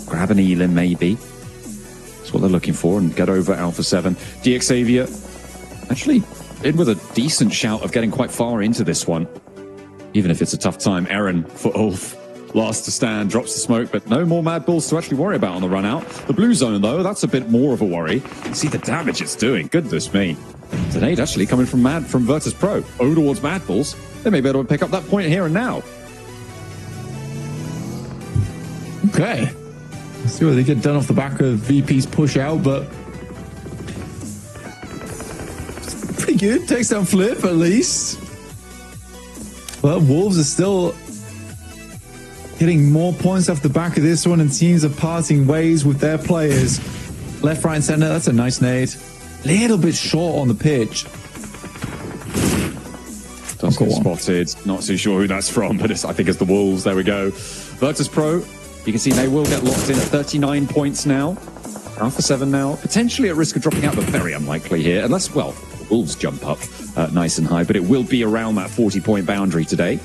Grab an Elim, maybe. That's what they're looking for, and get over Alpha 7. DXavier, actually, in with a decent shout of getting quite far into this one. Even if it's a tough time. Eren for Ulf, last to stand, drops the smoke, but no more Mad Bulls to actually worry about on the run out. The blue zone, though, that's a bit more of a worry. See the damage it's doing. Goodness me. Grenade actually coming from Virtus Pro. Over towards Mad Bulls. They may be able to pick up that point here and now. Okay. Let's see what they get done off the back of VP's push out, but pretty good. Takes down Flip, at least. Well, Wolves are still getting more points off the back of this one, and teams are parting ways with their players. Left, right, and center. That's a nice nade. Little bit short on the pitch. Does get spotted. Not too sure who that's from, but I think it's the Wolves. There we go. Virtus Pro, you can see they will get locked in at 39 points now. Alpha 7 now, potentially at risk of dropping out, but very unlikely here. Unless, well, the Wolves jump up nice and high, but it will be around that 40-point boundary today.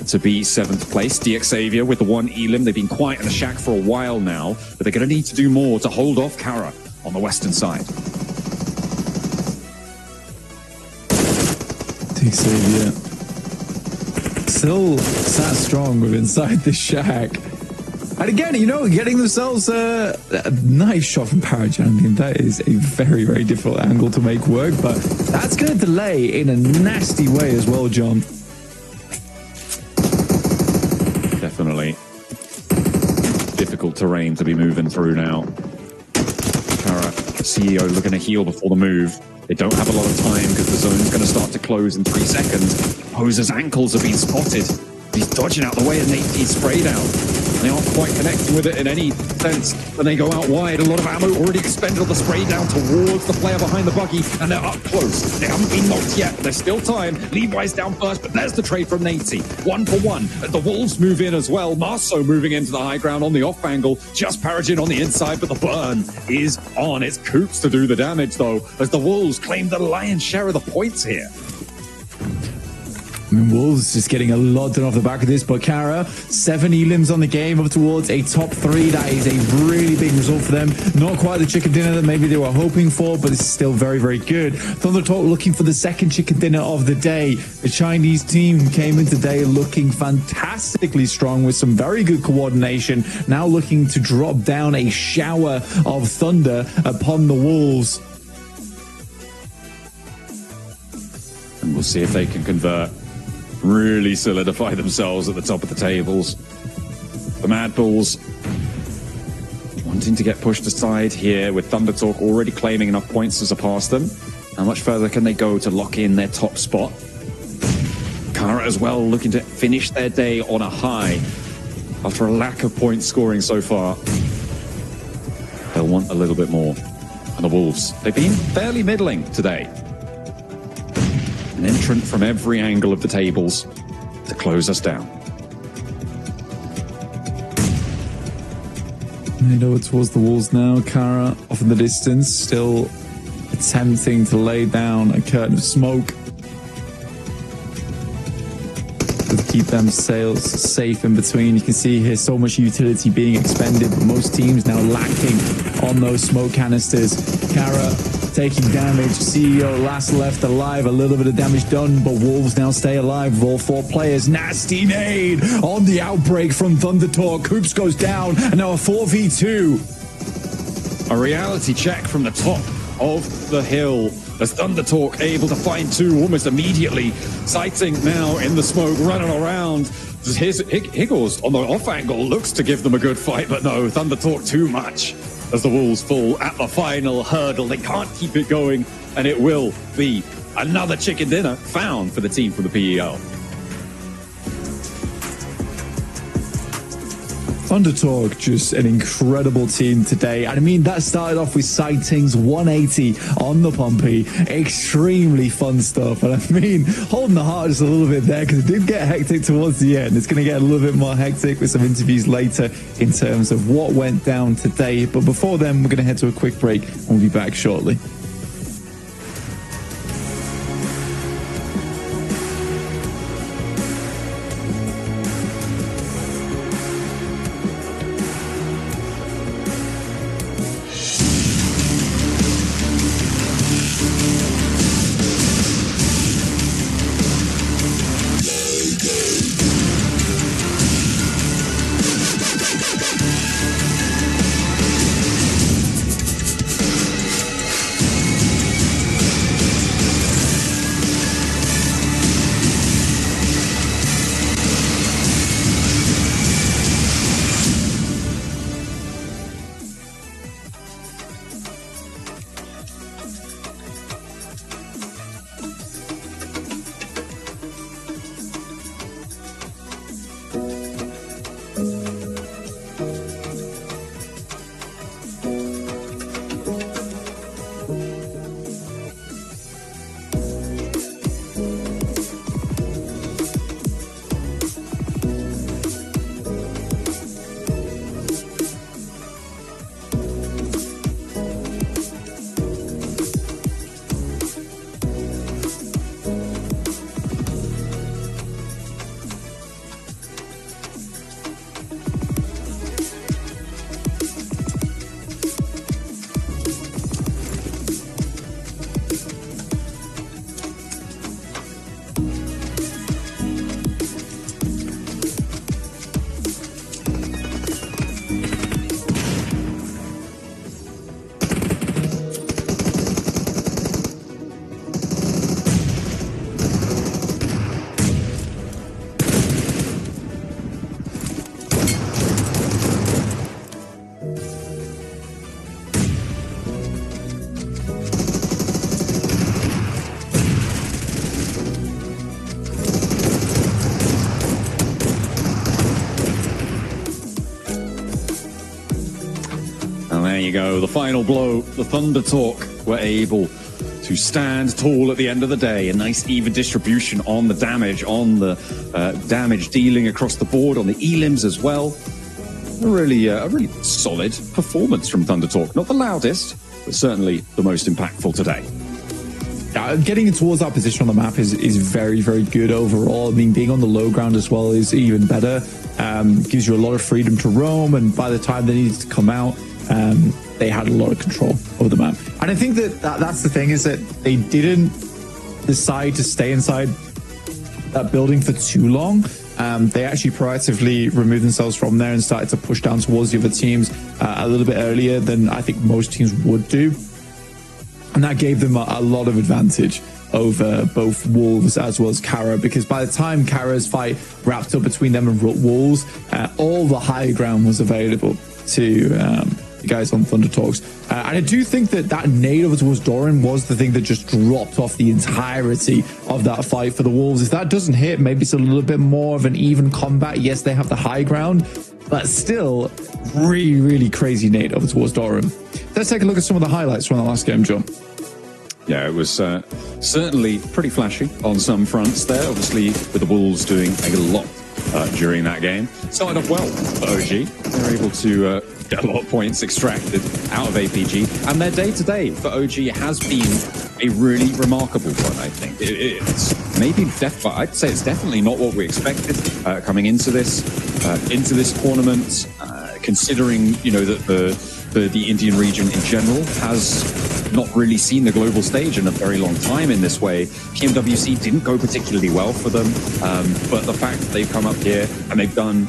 To be 7th place. DXavier with the 1 Elim. They've been quiet in the shack for a while now, but they're going to need to do more to hold off Kara on the western side. DXavier still sat strong with inside the shack. And again, you know, getting themselves a nice shot from Parajan. I mean, that is a very, very difficult angle to make work, but that's going to delay in a nasty way as well, John. Definitely difficult terrain to be moving through now. Kara, CEO, looking to heal before the move. They don't have a lot of time because the zone's going to start to close in 3 seconds. Poser's ankles have been spotted. He's dodging out the way and he's sprayed out. They aren't quite connecting with it in any sense. When they go out wide, a lot of ammo already expended on the spray down towards the player behind the buggy, and they're up close. They haven't been knocked yet. There's still time. Levi's down first, but there's the trade from Nate. 1 for 1. The Wolves move in as well. Marceau moving into the high ground on the off angle. Just Paragon on the inside, but the burn is on. It's Coops to do the damage, though, as the Wolves claim the lion's share of the points here. I mean, Wolves just getting a lot done off the back of this, but Kara, 7 Elims on the game, up towards a top 3. That is a really big result for them. Not quite the chicken dinner that maybe they were hoping for, but it's still very, very good. Thundertalk looking for the 2nd chicken dinner of the day. The Chinese team came in today looking fantastically strong with some very good coordination, now looking to drop down a shower of thunder upon the Wolves. And we'll see if they can convert. Really solidify themselves at the top of the tables. The Mad Bulls wanting to get pushed aside here with Thundertalk already claiming enough points to surpass them. How much further can they go to lock in their top spot? Kara as well looking to finish their day on a high after a lack of point scoring so far. want a little bit more. And the Wolves, they've been fairly middling today. An entrant from every angle of the tables to close us down. They know towards the walls now. Kara off in the distance, still attempting to lay down a curtain of smoke to keep them sails safe in between. You can see here so much utility being expended, but most teams now lacking on those smoke canisters. Kara taking damage. CEO last left alive. A little bit of damage done, but Wolves now stay alive with all 4 players. Nasty nade on the outbreak from Thunder Talk. Coops goes down, and now a 4v2. A reality check from the top of the hill as Thunder Talk able to find 2 almost immediately. Sighting now in the smoke, running around. Here's Higgles on the off angle, looks to give them a good fight, but no, Thunder Talk too much. As the Wolves fall at the final hurdle, they can't keep it going, and it will be another chicken dinner found for the team from the PEL. Thunder Talk, just an incredible team today. And I mean, that started off with sightings 180 on the Pompey. Extremely fun stuff. And I mean, holding the heart just a little bit there because it did get hectic towards the end. It's going to get a little bit more hectic with some interviews later in terms of what went down today. But before then, we're going to head to a quick break and we'll be back shortly. There you go, the final blow. The Thunder Talk were able to stand tall at the end of the day. A nice even distribution on the damage, on the damage dealing across the board, on the elims as well. A really solid performance from Thunder Talk. Not the loudest, but certainly the most impactful today. Getting towards our position on the map is very, very good overall. I mean, being on the low ground as well is even better. Gives you a lot of freedom to roam, and by the time they needed to come out, they had a lot of control over the map. And I think that's the thing, is that they didn't decide to stay inside that building for too long. They actually proactively removed themselves from there and started to push down towards the other teams a little bit earlier than I think most teams would do. And that gave them a lot of advantage over both Wolves as well as Kara, because by the time Kara's fight wrapped up between them and Wolves, all the high ground was available to the guys on Thunder Talks. And I do think that nade over towards Doran was the thing that just dropped off the entirety of that fight for the Wolves. If that doesn't hit, maybe it's a little bit more of an even combat. Yes, they have the high ground, but still really, really crazy nade over towards Doran. Let's take a look at some of the highlights from the last game, John. Yeah, it was certainly pretty flashy on some fronts there. Obviously, with the Wolves doing a lot during that game. Started off well for OG. They're able to get a lot of points extracted out of APG. And their day-to-day for OG has been a really remarkable one, I think. It's maybe, I'd say it's definitely not what we expected coming into this tournament, considering, you know, that the Indian region in general has not really seen the global stage in a very long time in this way. PMWC didn't go particularly well for them, but the fact that they've come up here and they've done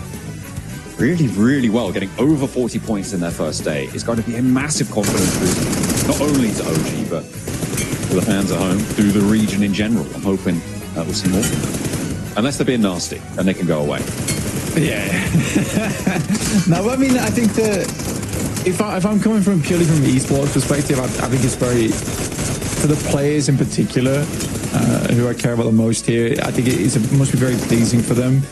really, really well, getting over 40 points in their first day, is going to be a massive confidence boost, not only to OG, but for the fans at home, through the region in general. I'm hoping we'll see more from them. Unless they're being nasty, and they can go away. Yeah. No, I mean, I think if I'm coming from purely from an esports perspective, I think it's very, for the players in particular, who I care about the most here, I think it must be very pleasing for them,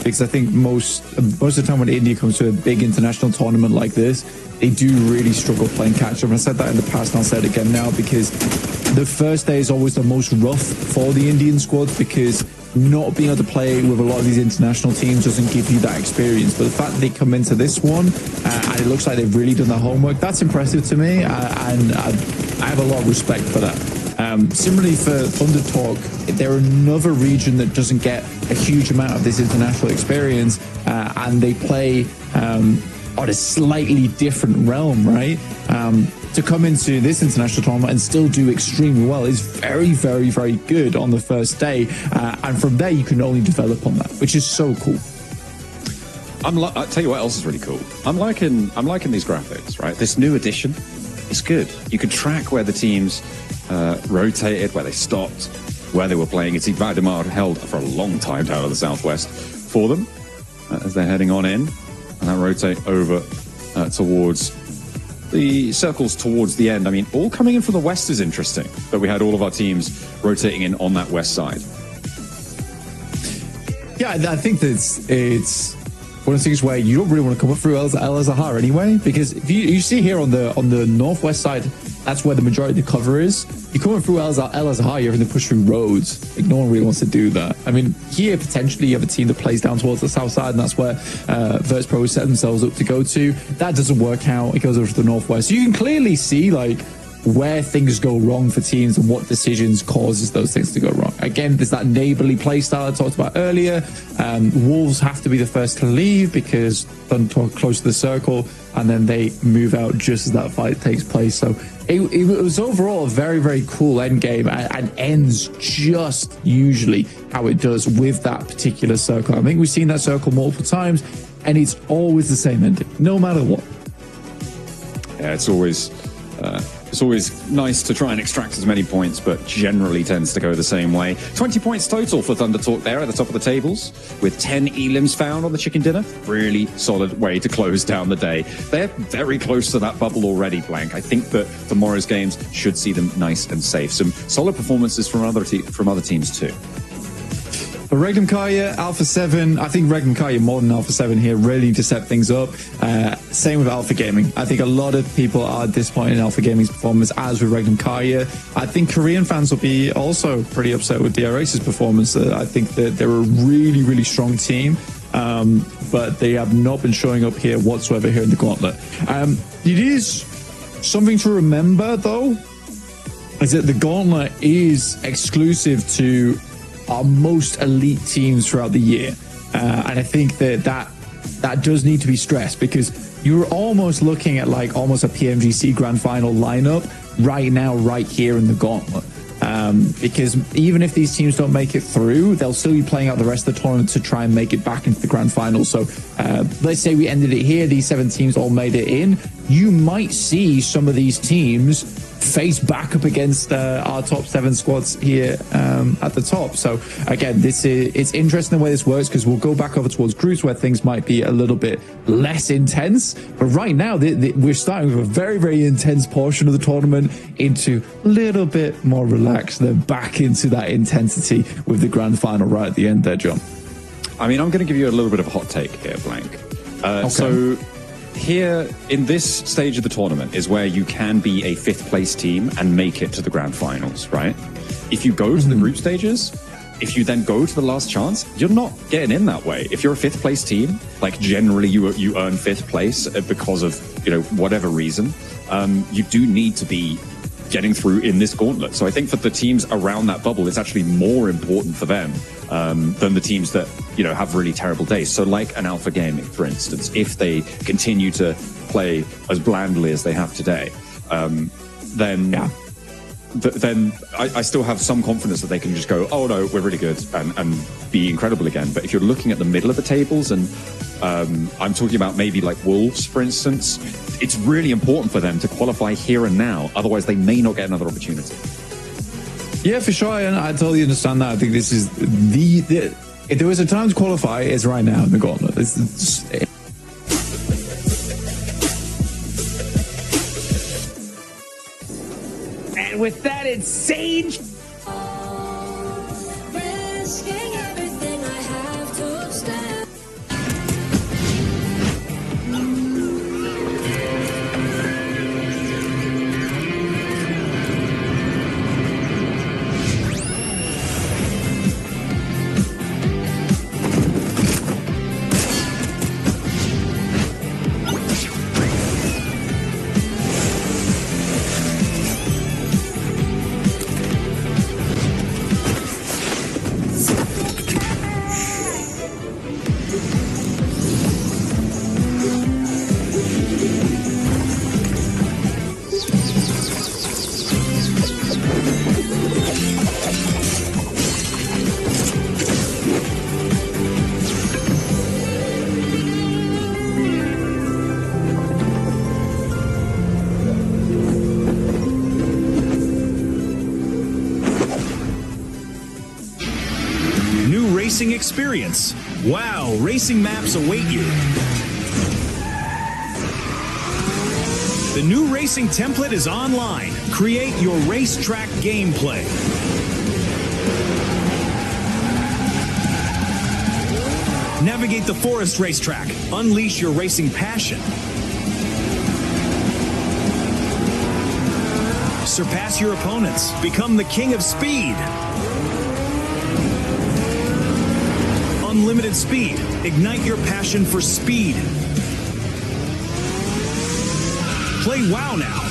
because I think most of the time when India comes to a big international tournament like this, they do really struggle playing catch up. I said that in the past and I'll say it again now, because the first day is always the most rough for the Indian squads, because not being able to play with a lot of these international teams doesn't give you that experience. But the fact that they come into this one and it looks like they've really done their homework, that's impressive to me, and I have a lot of respect for that. Similarly for Thunder Talk, they're another region that doesn't get a huge amount of this international experience, and they play on a slightly different realm, right? To come into this international tournament and still do extremely well is very, very, very good on the first day, and from there you can only develop on that, which is so cool. I'll tell you what else is really cool. I'm liking these graphics, right? This new addition is good. You can track where the teams rotated, where they stopped, where they were playing. It's Valdemar held for a long time down in the southwest for them as they're heading on in, and then rotate over towards the circles towards the end. I mean, all coming in from the west is interesting, that we had all of our teams rotating in on that west side. Yeah, I think that it's one of the things where you don't really want to come up through El Azhar anyway, because if you see here on the northwest side, that's where the majority of the cover is. You're coming through El Azhar, you're having to push through roads. Like, no one really wants to do that. I mean, here potentially you have a team that plays down towards the south side, and that's where Virtus.pro set themselves up to go to. That doesn't work out. It goes over to the northwest. So you can clearly see like where things go wrong for teams and what decisions causes those things to go wrong. Again, there's that neighborly play style I talked about earlier. Wolves have to be the first to leave because they're close to the circle, and then they move out just as that fight takes place. So it was overall a very, very cool end game, and ends just usually how it does with that particular circle. I think we've seen that circle multiple times, and it's always the same ending, no matter what. Yeah, it's always nice to try and extract as many points, but generally tends to go the same way. 20 points total for Thunder Talk there at the top of the tables, with 10 elims found on the chicken dinner. Really solid way to close down the day. They're very close to that bubble already, Blank. I think that tomorrow's games should see them nice and safe. Some solid performances from other teams too. But Regnum Kaya, Alpha 7, I think Regnum Kaya more than Alpha 7 here really need to set things up. Same with Alpha Gaming. I think a lot of people are disappointed in Alpha Gaming's performance, as with Regnum Kaya. I think Korean fans will be also pretty upset with DRX's performance. I think that they're a really, really strong team, but they have not been showing up here whatsoever here in the Gauntlet. It is something to remember, though, is that the Gauntlet is exclusive to our most elite teams throughout the year, and I think that does need to be stressed, because you're almost looking at like almost a PMGC grand final lineup right now, right here in the Gauntlet, because even if these teams don't make it through, they'll still be playing out the rest of the tournament to try and make it back into the grand final. So let's say we ended it here, these 7 teams all made it in, you might see some of these teams face back up against our top 7 squads here at the top. So again, it's interesting the way this works, because we'll go back over towards groups where things might be a little bit less intense, but right now we're starting with a very, very intense portion of the tournament into a little bit more relaxed, then back into that intensity with the grand final right at the end there, John. I mean, I'm going to give you a little bit of a hot take here, Blank. So here in this stage of the tournament is where you can be a 5th place team and make it to the grand finals, right? If you go to the group stages, if you then go to the last chance, you're not getting in that way. If you're a 5th place team, like generally you earn 5th place because of, whatever reason, you do need to be getting through in this gauntlet. So I think for the teams around that bubble, it's actually more important for them than the teams that, have really terrible days. So like an Alpha Gaming, for instance, if they continue to play as blandly as they have today, then I still have some confidence that they can just go, oh no, we're really good, and be incredible again. But if you're looking at the middle of the tables, and I'm talking about maybe like Wolves, for instance, it's really important for them to qualify here and now. Otherwise, they may not get another opportunity. Yeah, for sure. And I totally understand that. I think this is the if there was a time to qualify, it's right now in the Gauntlet. And with that, it's Sage. Risking everything I have to stand. Experience. Wow, racing maps await you. The new racing template is online. Create your racetrack gameplay. Navigate the forest racetrack. Unleash your racing passion. Surpass your opponents. Become the king of speed. Unlimited speed. Ignite your passion for speed. Play WoW now.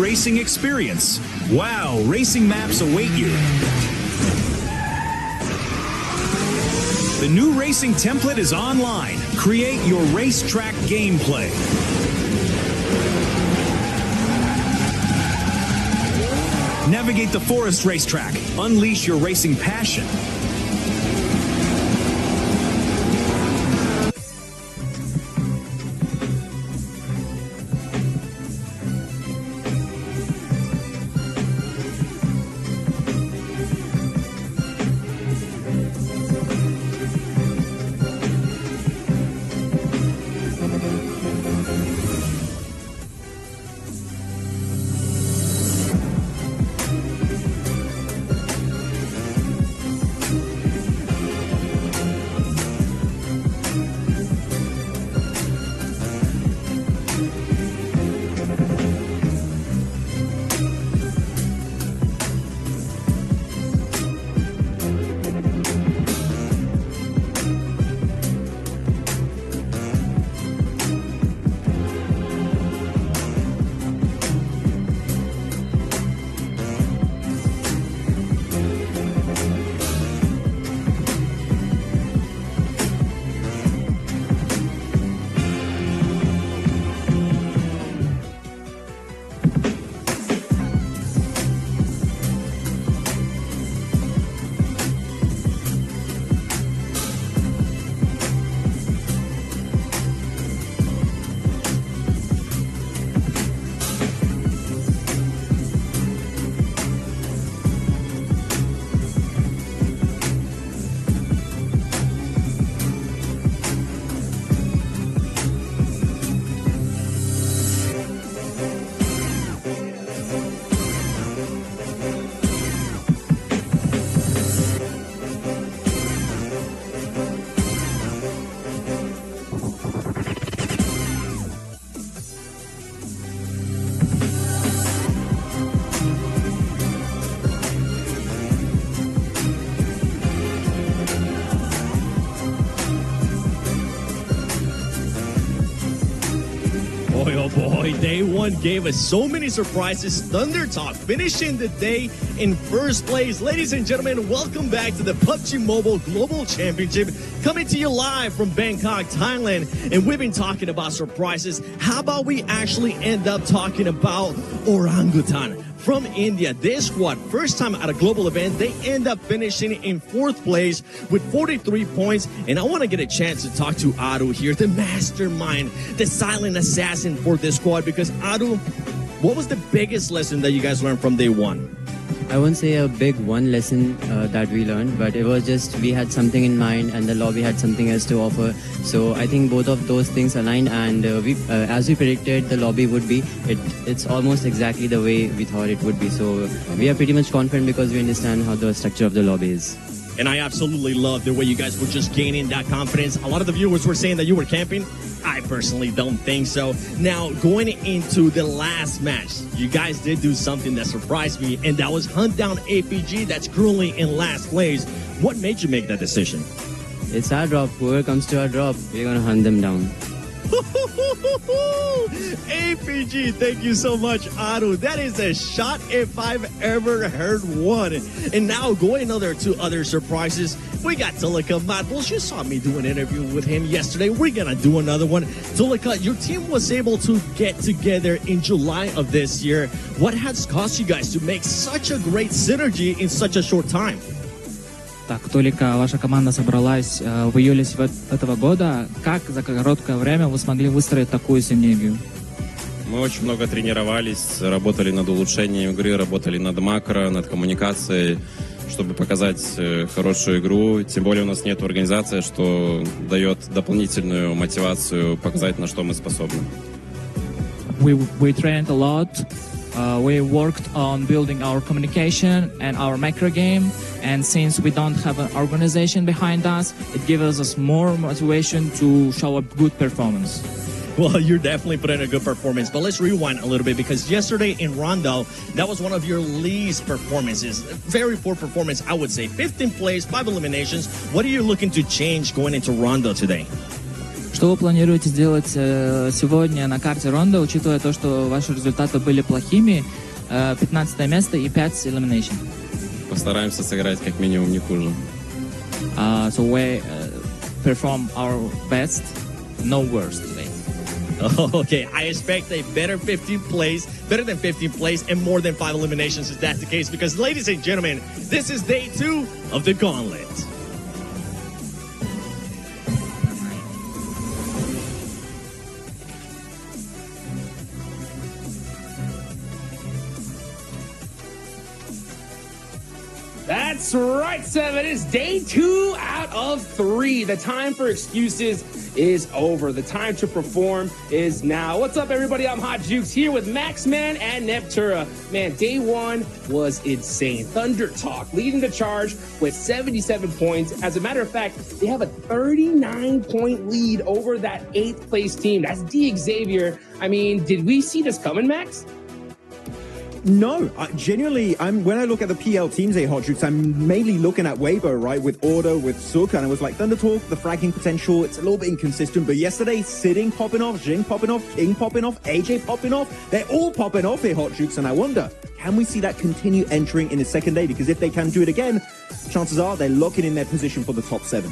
racing experience. Wow, racing maps await you. The new racing template is online. Create your racetrack gameplay. Navigate the forest racetrack. Unleash your racing passion. Boy, day one gave us so many surprises. Thunder Talk finishing the day in first place. Ladies and gentlemen, welcome back to the PUBG Mobile Global Championship, coming to you live from Bangkok, Thailand. And we've been talking about surprises. How about we actually end up talking about orangutan from India? This squad, first time at a global event, they end up finishing in fourth place with 43 points. And I want to get a chance to talk to Aru here, the mastermind, the silent assassin for this squad. Because Aru, what was the biggest lesson that you guys learned from day one? I won't say a big one lesson that we learned, but it was just we had something in mind and the lobby had something else to offer. So I think both of those things aligned, and as we predicted the lobby would be, it's almost exactly the way we thought it would be. So we are pretty much confident because we understand how the structure of the lobby is. And I absolutely love the way you guys were just gaining that confidence. A lot of the viewers were saying that you were camping. I personally don't think so. Now, going into the last match, you guys did do something that surprised me, and that was hunt down APG that's currently in last place. What made you make that decision? It's our drop. Whoever comes to our drop, we're going to hunt them down. APG, thank you so much, Aru. That is a shot if I've ever heard one. And now going to other surprises, we got Tulika Matbuls. You saw me do an interview with him yesterday. We're going to do another one. Tulika, your team was able to get together in July of this year. What has caused you guys to make such a great synergy in such a short time? Так, Толика, ваша команда собралась в июле этого года. Как за короткое время вы смогли выстроить такую синергию? Мы очень много тренировались, работали над улучшением игры, работали над макро, над коммуникацией, чтобы показать хорошую игру. Тем более у нас нет организации, что дает дополнительную мотивацию показать, на что мы способны. We trained a lot. We worked on building our communication and our macro game, and since we don't have an organization behind us, it gives us more motivation to show a good performance. Well, you're definitely putting a good performance, but let's rewind a little bit, because yesterday in Rondo, that was one of your least performances. Very poor performance, I would say. 15th place, 5 eliminations. What are you looking to change going into Rondo today? Что вы планируете сделать сегодня на карте Ронда, учитывая то, что ваши результаты были плохими, 15 место и 5 elimination? Постараемся сыграть как минимум не хуже. So we perform our best, no worse today. Okay, I expect a better than 15th place, and more than 5 eliminations if that's the case. Because, ladies and gentlemen, this is day 2 of the Gauntlet. That's right, Seven. It's day 2 out of 3. The time for excuses is over. The time to perform is now. What's up, everybody? I'm Hot Jukes here with Maxman and Neptura. Man, day 1 was insane. Thunder Talk leading the charge with 77 points. As a matter of fact, they have a 39-point lead over that 8th place team. That's D Xavier. I mean, did we see this coming, Max? No, genuinely, when I look at the PL teams, Hot Jukes, I'm mainly looking at Weibo, right, with Order, with Sook, and it was like Thunder Talk, the fragging potential, it's a little bit inconsistent, but yesterday, Sitting popping off, Jing popping off, King popping off, AJ popping off, they're all popping off here, Hot Jukes, and I wonder, can we see that continue entering in the second day? Because if they can do it again, chances are they're locking in their position for the top 7.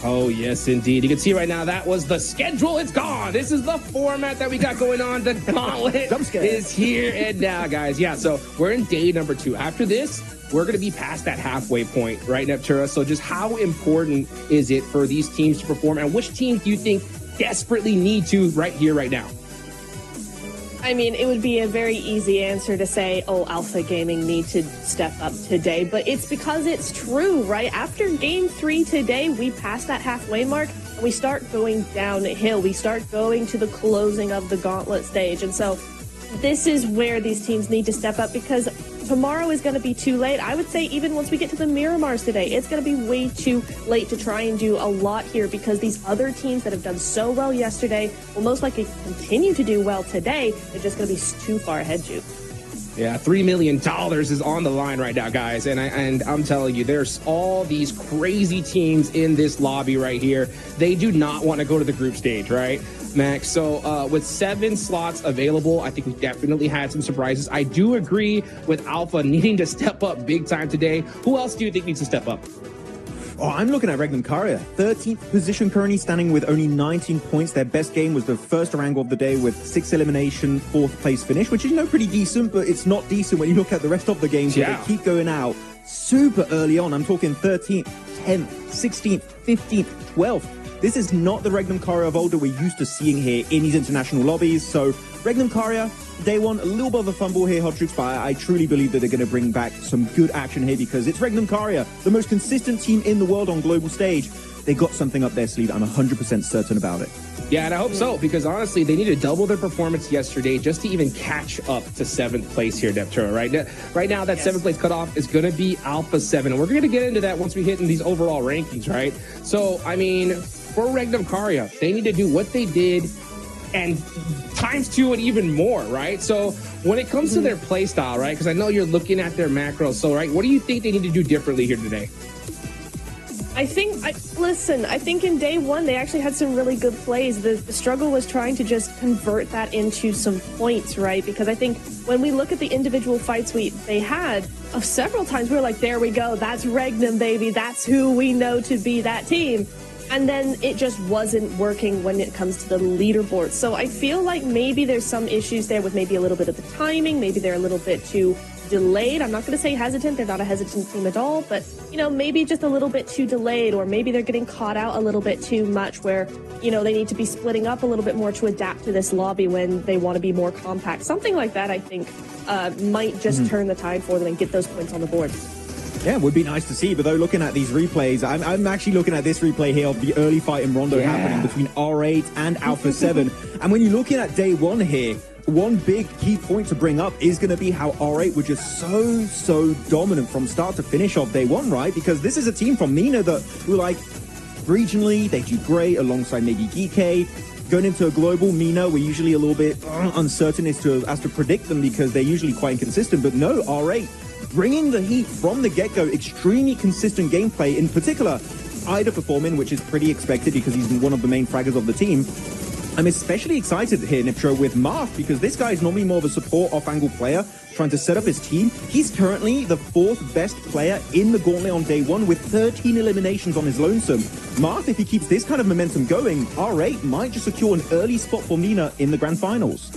Oh, yes, indeed. You can see right now that was the schedule. It's gone. This is the format that we got going on. The Gauntlet is here and now, guys. Yeah, so we're in day number 2. After this, we're going to be past that halfway point, right, Neptura? So just how important is it for these teams to perform? And which teams do you think desperately need to right here, right now? I mean, it would be a very easy answer to say, oh, Alpha Gaming need to step up today, but it's because it's true, right? After game 3 today, we pass that halfway mark and we start going downhill. We start going to the closing of the Gauntlet stage. And so this is where these teams need to step up, because tomorrow is going to be too late. I would say even once we get to the Miramars today, it's going to be way too late to try and do a lot here, because these other teams that have done so well yesterday will most likely continue to do well today. They're just going to be too far ahead, Juke. Yeah, $3 million is on the line right now, guys. And I'm telling you, there's all these crazy teams in this lobby right here. They do not want to go to the group stage, right, Max? So with 7 slots available, I think we definitely had some surprises. I do agree with Alpha needing to step up big time today. Who else do you think needs to step up? Oh, I'm looking at Regnum Karya. 13th position currently, standing with only 19 points. Their best game was the first Orango of the day with 6 elimination, 4th place finish, which is, pretty decent, but it's not decent when you look at the rest of the games where they keep going out super early on. I'm talking 13th, 10th, 16th, 15th, 12th. This is not the Regnum Karya of old that we're used to seeing here in these international lobbies. So Regnum Karya, day 1, a little bit of a fumble here, Hot Jukes, but I truly believe that they're going to bring back some good action here, because it's Regnum Karya, the most consistent team in the world on global stage. They got something up their sleeve. I'm 100% certain about it. Yeah, and I hope so, because honestly, they need to double their performance yesterday just to even catch up to 7th place here, Neptura, right? Right now, that 7th place cutoff is going to be Alpha 7, and we're going to get into that once we hit in these overall rankings, right? So, I mean, for Regnum Karya, they need to do what they did and times 2 and even more, right? So when it comes to their play style, right, because I know you're looking at their macros, so, right, what do you think they need to do differently here today? I think in day 1, they actually had some really good plays. The struggle was trying to just convert that into some points, right? Because I think when we look at the individual fights they had, several times we were like, there we go, that's Regnum, baby. That's who we know to be that team. And then it just wasn't working when it comes to the leaderboard. So I feel like maybe there's some issues there with maybe a little bit of the timing. Maybe they're a little bit too delayed. I'm not going to say hesitant. They're not a hesitant team at all. But, maybe just a little bit too delayed, or maybe they're getting caught out a little bit too much where, they need to be splitting up a little bit more to adapt to this lobby when they want to be more compact. Something like that, I think, might just turn the tide for them and get those points on the board. Yeah, it would be nice to see, but though looking at these replays, I'm actually looking at this replay here of the early fight in Rondo happening between R8 and Alpha 7. And when you're looking at day 1 here, one big key point to bring up is going to be how R8 were just so dominant from start to finish of day 1, right? Because this is a team from MENA that were like, regionally, they do great alongside maybe Geekay. Going into a global MENA, we're usually a little bit uncertain as to predict them, because they're usually quite inconsistent. But no, R8 bringing the heat from the get-go, extremely consistent gameplay. In particular, Ida performing, which is pretty expected because he's one of the main fraggers of the team. I'm especially excited here, Niptro, with Marth, because this guy is normally more of a support off-angle player trying to set up his team. He's currently the 4th best player in the Gauntlet on day 1 with 13 eliminations on his lonesome. Marth, if he keeps this kind of momentum going, R8 might just secure an early spot for Nina in the Grand Finals.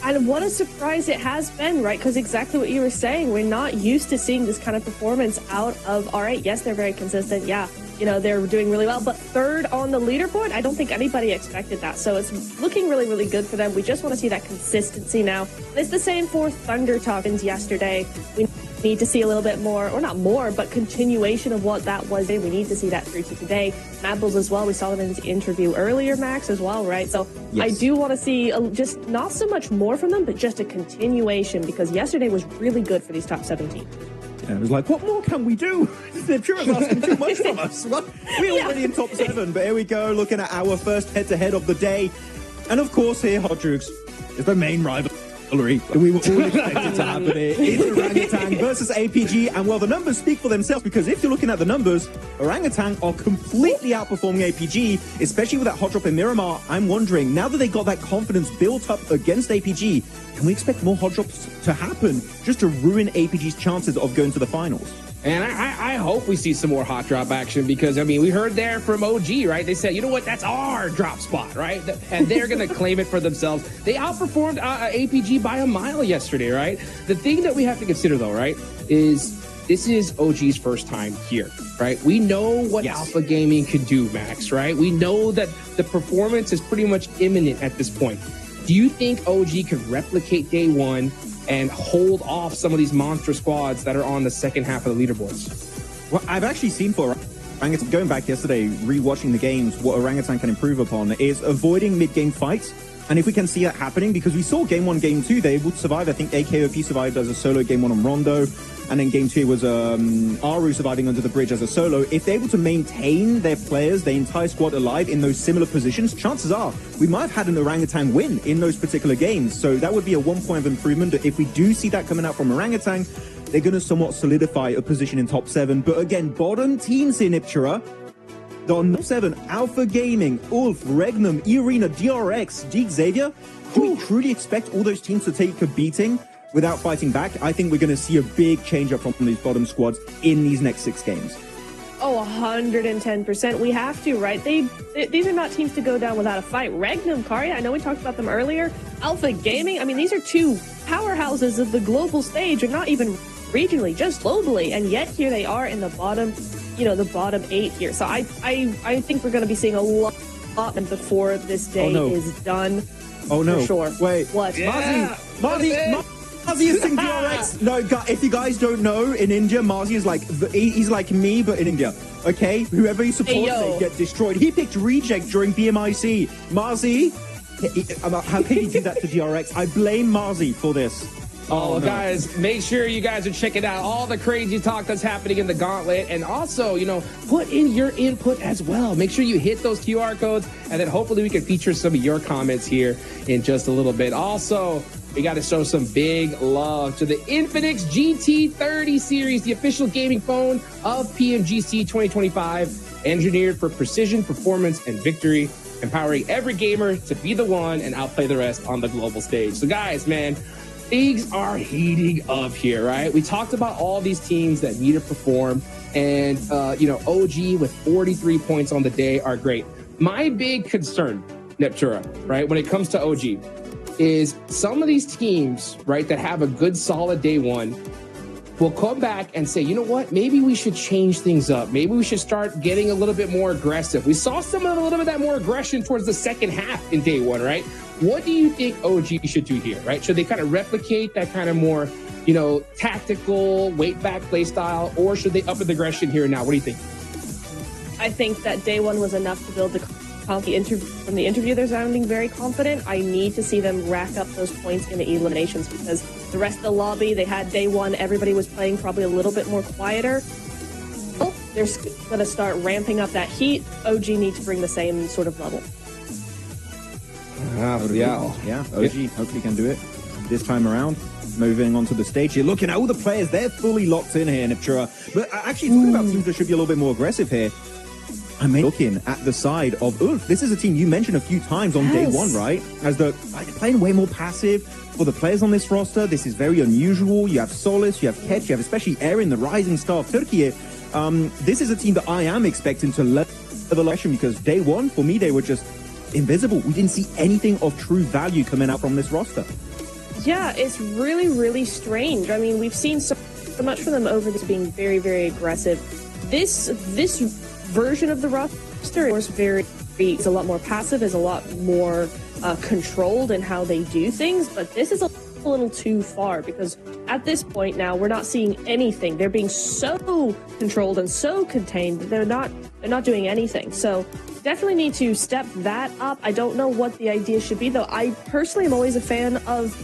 And what a surprise it has been, right? Because exactly what you were saying, we're not used to seeing this kind of performance out of R8. Yes, they're very consistent. Yeah, you know, they're doing really well. But 3rd on the leaderboard, I don't think anybody expected that. So it's looking really, really good for them. We just want to see that consistency now. And it's the same for Thunder Talkins yesterday. We need to see a little bit more, or not more, but continuation of what that was. We need to see that through to today. Mabbles as well. We saw them in his interview earlier, Max, as well, right? So yes. I do want to see just not so much more from them, but just a continuation, because yesterday was really good for these top 17. Yeah, it was like, what more can we do? They're asking too much from us. We're already in top 7, but here we go, looking at our first head-to-head of the day. And of course here, Hodrooks, is the main rival. We were all expected to happen here. It's Orangutan versus APG, and well, the numbers speak for themselves, because if you're looking at the numbers, Orangutan are completely outperforming APG, especially with that hot drop in Miramar. I'm wondering, now that they got that confidence built up against APG, can we expect more hot drops to happen just to ruin APG's chances of going to the finals? And I hope we see some more hot drop action, because, I mean, we heard there from OG, right? They said, you know what, that's our drop spot, right? And they're going to claim it for themselves. They outperformed APG by a mile yesterday, right? The thing that we have to consider, though, right, is this is OG's first time here, right? We know what Alpha Gaming can do, Max, right? We know that the performance is pretty much imminent at this point. Do you think OG could replicate day 1 and hold off some of these monster squads that are on the second half of the leaderboards? Well, I've actually seen for Orangutan, going back yesterday, rewatching the games, what Orangutan can improve upon is avoiding mid-game fights. And if we can see that happening, because we saw game 1, game 2, they would survive. I think AKOP survived as a solo game 1 on Rondo. And then game 2 was Aru surviving under the bridge as a solo. If they're able to maintain their players, their entire squad alive in those similar positions, chances are we might have had an Orangutan win in those particular games. So that would be a 1 point of improvement. If we do see that coming out from Orangutan, they're going to somewhat solidify a position in top 7. But again, bottom teams in Ipchira, on top 7, Alpha Gaming, Ulf, Regnum, Irina, DRX, Deek Xavier. Do we truly expect all those teams to take a beating without fighting back? I think we're going to see a big change up from these bottom squads in these next 6 games. Oh, 110%. We have to, right? These are not teams to go down without a fight. Regnum, Karya, I know we talked about them earlier. Alpha Gaming, I mean, these are 2 powerhouses of the global stage, and not even regionally, just globally. And yet here they are in the bottom, you know, the bottom 8 here. So I think we're going to be seeing a lot before this day is done. Oh, no. For sure. Wait. What? Yeah. Marzi is in DRX. No, if you guys don't know, in India, Marzi is like, he's like me, but in India. Okay? Whoever he supports, they get destroyed. He picked Reject during BMIC. Marzi, how can you do that to DRX? I blame Marzi for this. Oh, no. Guys, make sure you guys are checking out all the crazy talk that's happening in the Gauntlet. And also, you know, put in your input as well. Make sure you hit those QR codes, and then hopefully we can feature some of your comments here in just a little bit. Also, we got to show some big love to the Infinix GT30 series, the official gaming phone of PMGC 2025, engineered for precision, performance, and victory, empowering every gamer to be the one and outplay the rest on the global stage. So guys, man, things are heating up here, right? We talked about all these teams that need to perform, and, you know, OG with 43 points on the day are great. My big concern, Neptura, right, when it comes to OG, is some of these teams, right, that have a good solid day 1 will come back and say, you know what, maybe we should change things up. Maybe we should start getting a little bit more aggressive. We saw a little bit of that more aggression towards the second half in day 1, right? What do you think OG should do here, right? Should they kind of replicate that kind of more, you know, tactical, weight back play style, or should they up the aggression here and now? What do you think? I think that day 1 was enough to build the from the interview, they're sounding very confident. I need to see them rack up those points in the eliminations, because the rest of the lobby, they had day 1, everybody was playing probably a little bit more quieter. They're going to start ramping up that heat. OG need to bring the same sort of level. Yeah, OG hopefully can do it this time around. Moving on to the stage here, looking at all the players, they're fully locked in here, Nipchura. But actually, talking about teams that should be a little bit more aggressive here, I mean, looking at the side of Ulf, this is a team you mentioned a few times on day one, right? As the playing way more passive. For the players on this roster, this is very unusual. You have Solis, you have Ketch, you have especially Aaron, the rising star of Turkey. This is a team that I am expecting to level up because day one, for me, they were just invisible. We didn't see anything of true value coming out from this roster. Yeah, it's really, really strange. I mean, we've seen so much from them over this being very, very aggressive. This version of the roster is a lot more passive, is a lot more controlled in how they do things, but this is a little too far because at this point now we're not seeing anything. They're being so controlled and so contained that they're not doing anything. So definitely need to step that up. I don't know what the idea should be though. I personally am always a fan of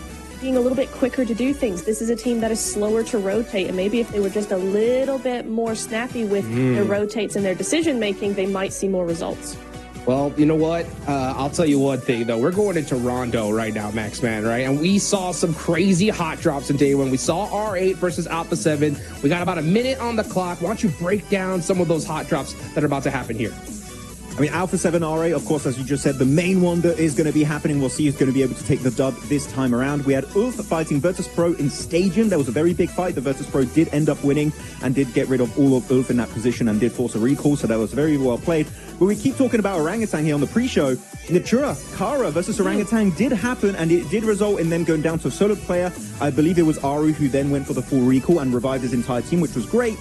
being a little bit quicker to do things. This is a team that is slower to rotate, and maybe if they were just a little bit more snappy with their rotates and their decision making, they might see more results. Well, you know what? I'll tell you one thing, though. We're going into Rondo right now, Max Man, right? And we saw some crazy hot drops in day one. We saw R8 versus Alpha 7. We got about a minute on the clock. Why don't you break down some of those hot drops that are about to happen here? I mean, Alpha 7 R8, of course, as you just said, the main one that is going to be happening. We'll see who's going to be able to take the dub this time around. We had Ulf fighting Virtus Pro in Stadium. There was a very big fight. The Virtus Pro did end up winning and did get rid of all of Ulf in that position and did force a recall, so that was very well played. But we keep talking about Orangutan here on the pre-show. Natura, Kara versus Orangutan did happen, and it did result in them going down to a solo player. I believe it was Aru who then went for the full recall and revived his entire team, which was great.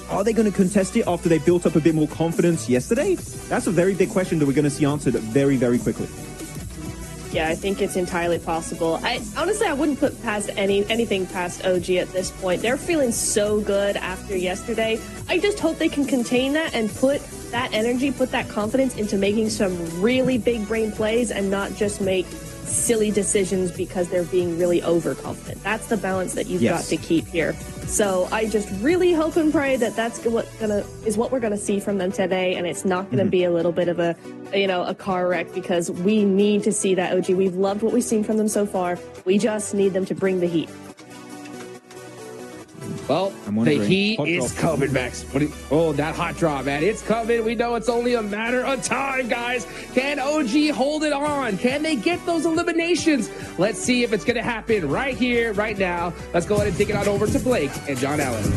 Are they going to contest it after they built up a bit more confidence yesterday? That's a very big question that we're going to see answered very, very quickly. Yeah, I think it's entirely possible. Honestly, I wouldn't put past anything past OG at this point. They're feeling so good after yesterday. I just hope they can contain that and put that energy, put that confidence into making some really big brain plays and not just make silly decisions because they're being really overconfident. That's the balance that you've got to keep here. So I just really hope and pray that that's what we're gonna see from them today, and it's not gonna be a little bit of a car wreck, because we need to see that. OG, we've loved what we've seen from them so far. We just need them to bring the heat. Well, the heat is coming, Max. That hot drop, man. It's coming. We know it's only a matter of time, guys. Can OG hold it on? Can they get those eliminations? Let's see if it's going to happen right here, right now. Let's go ahead and take it on over to Blake and John Allen.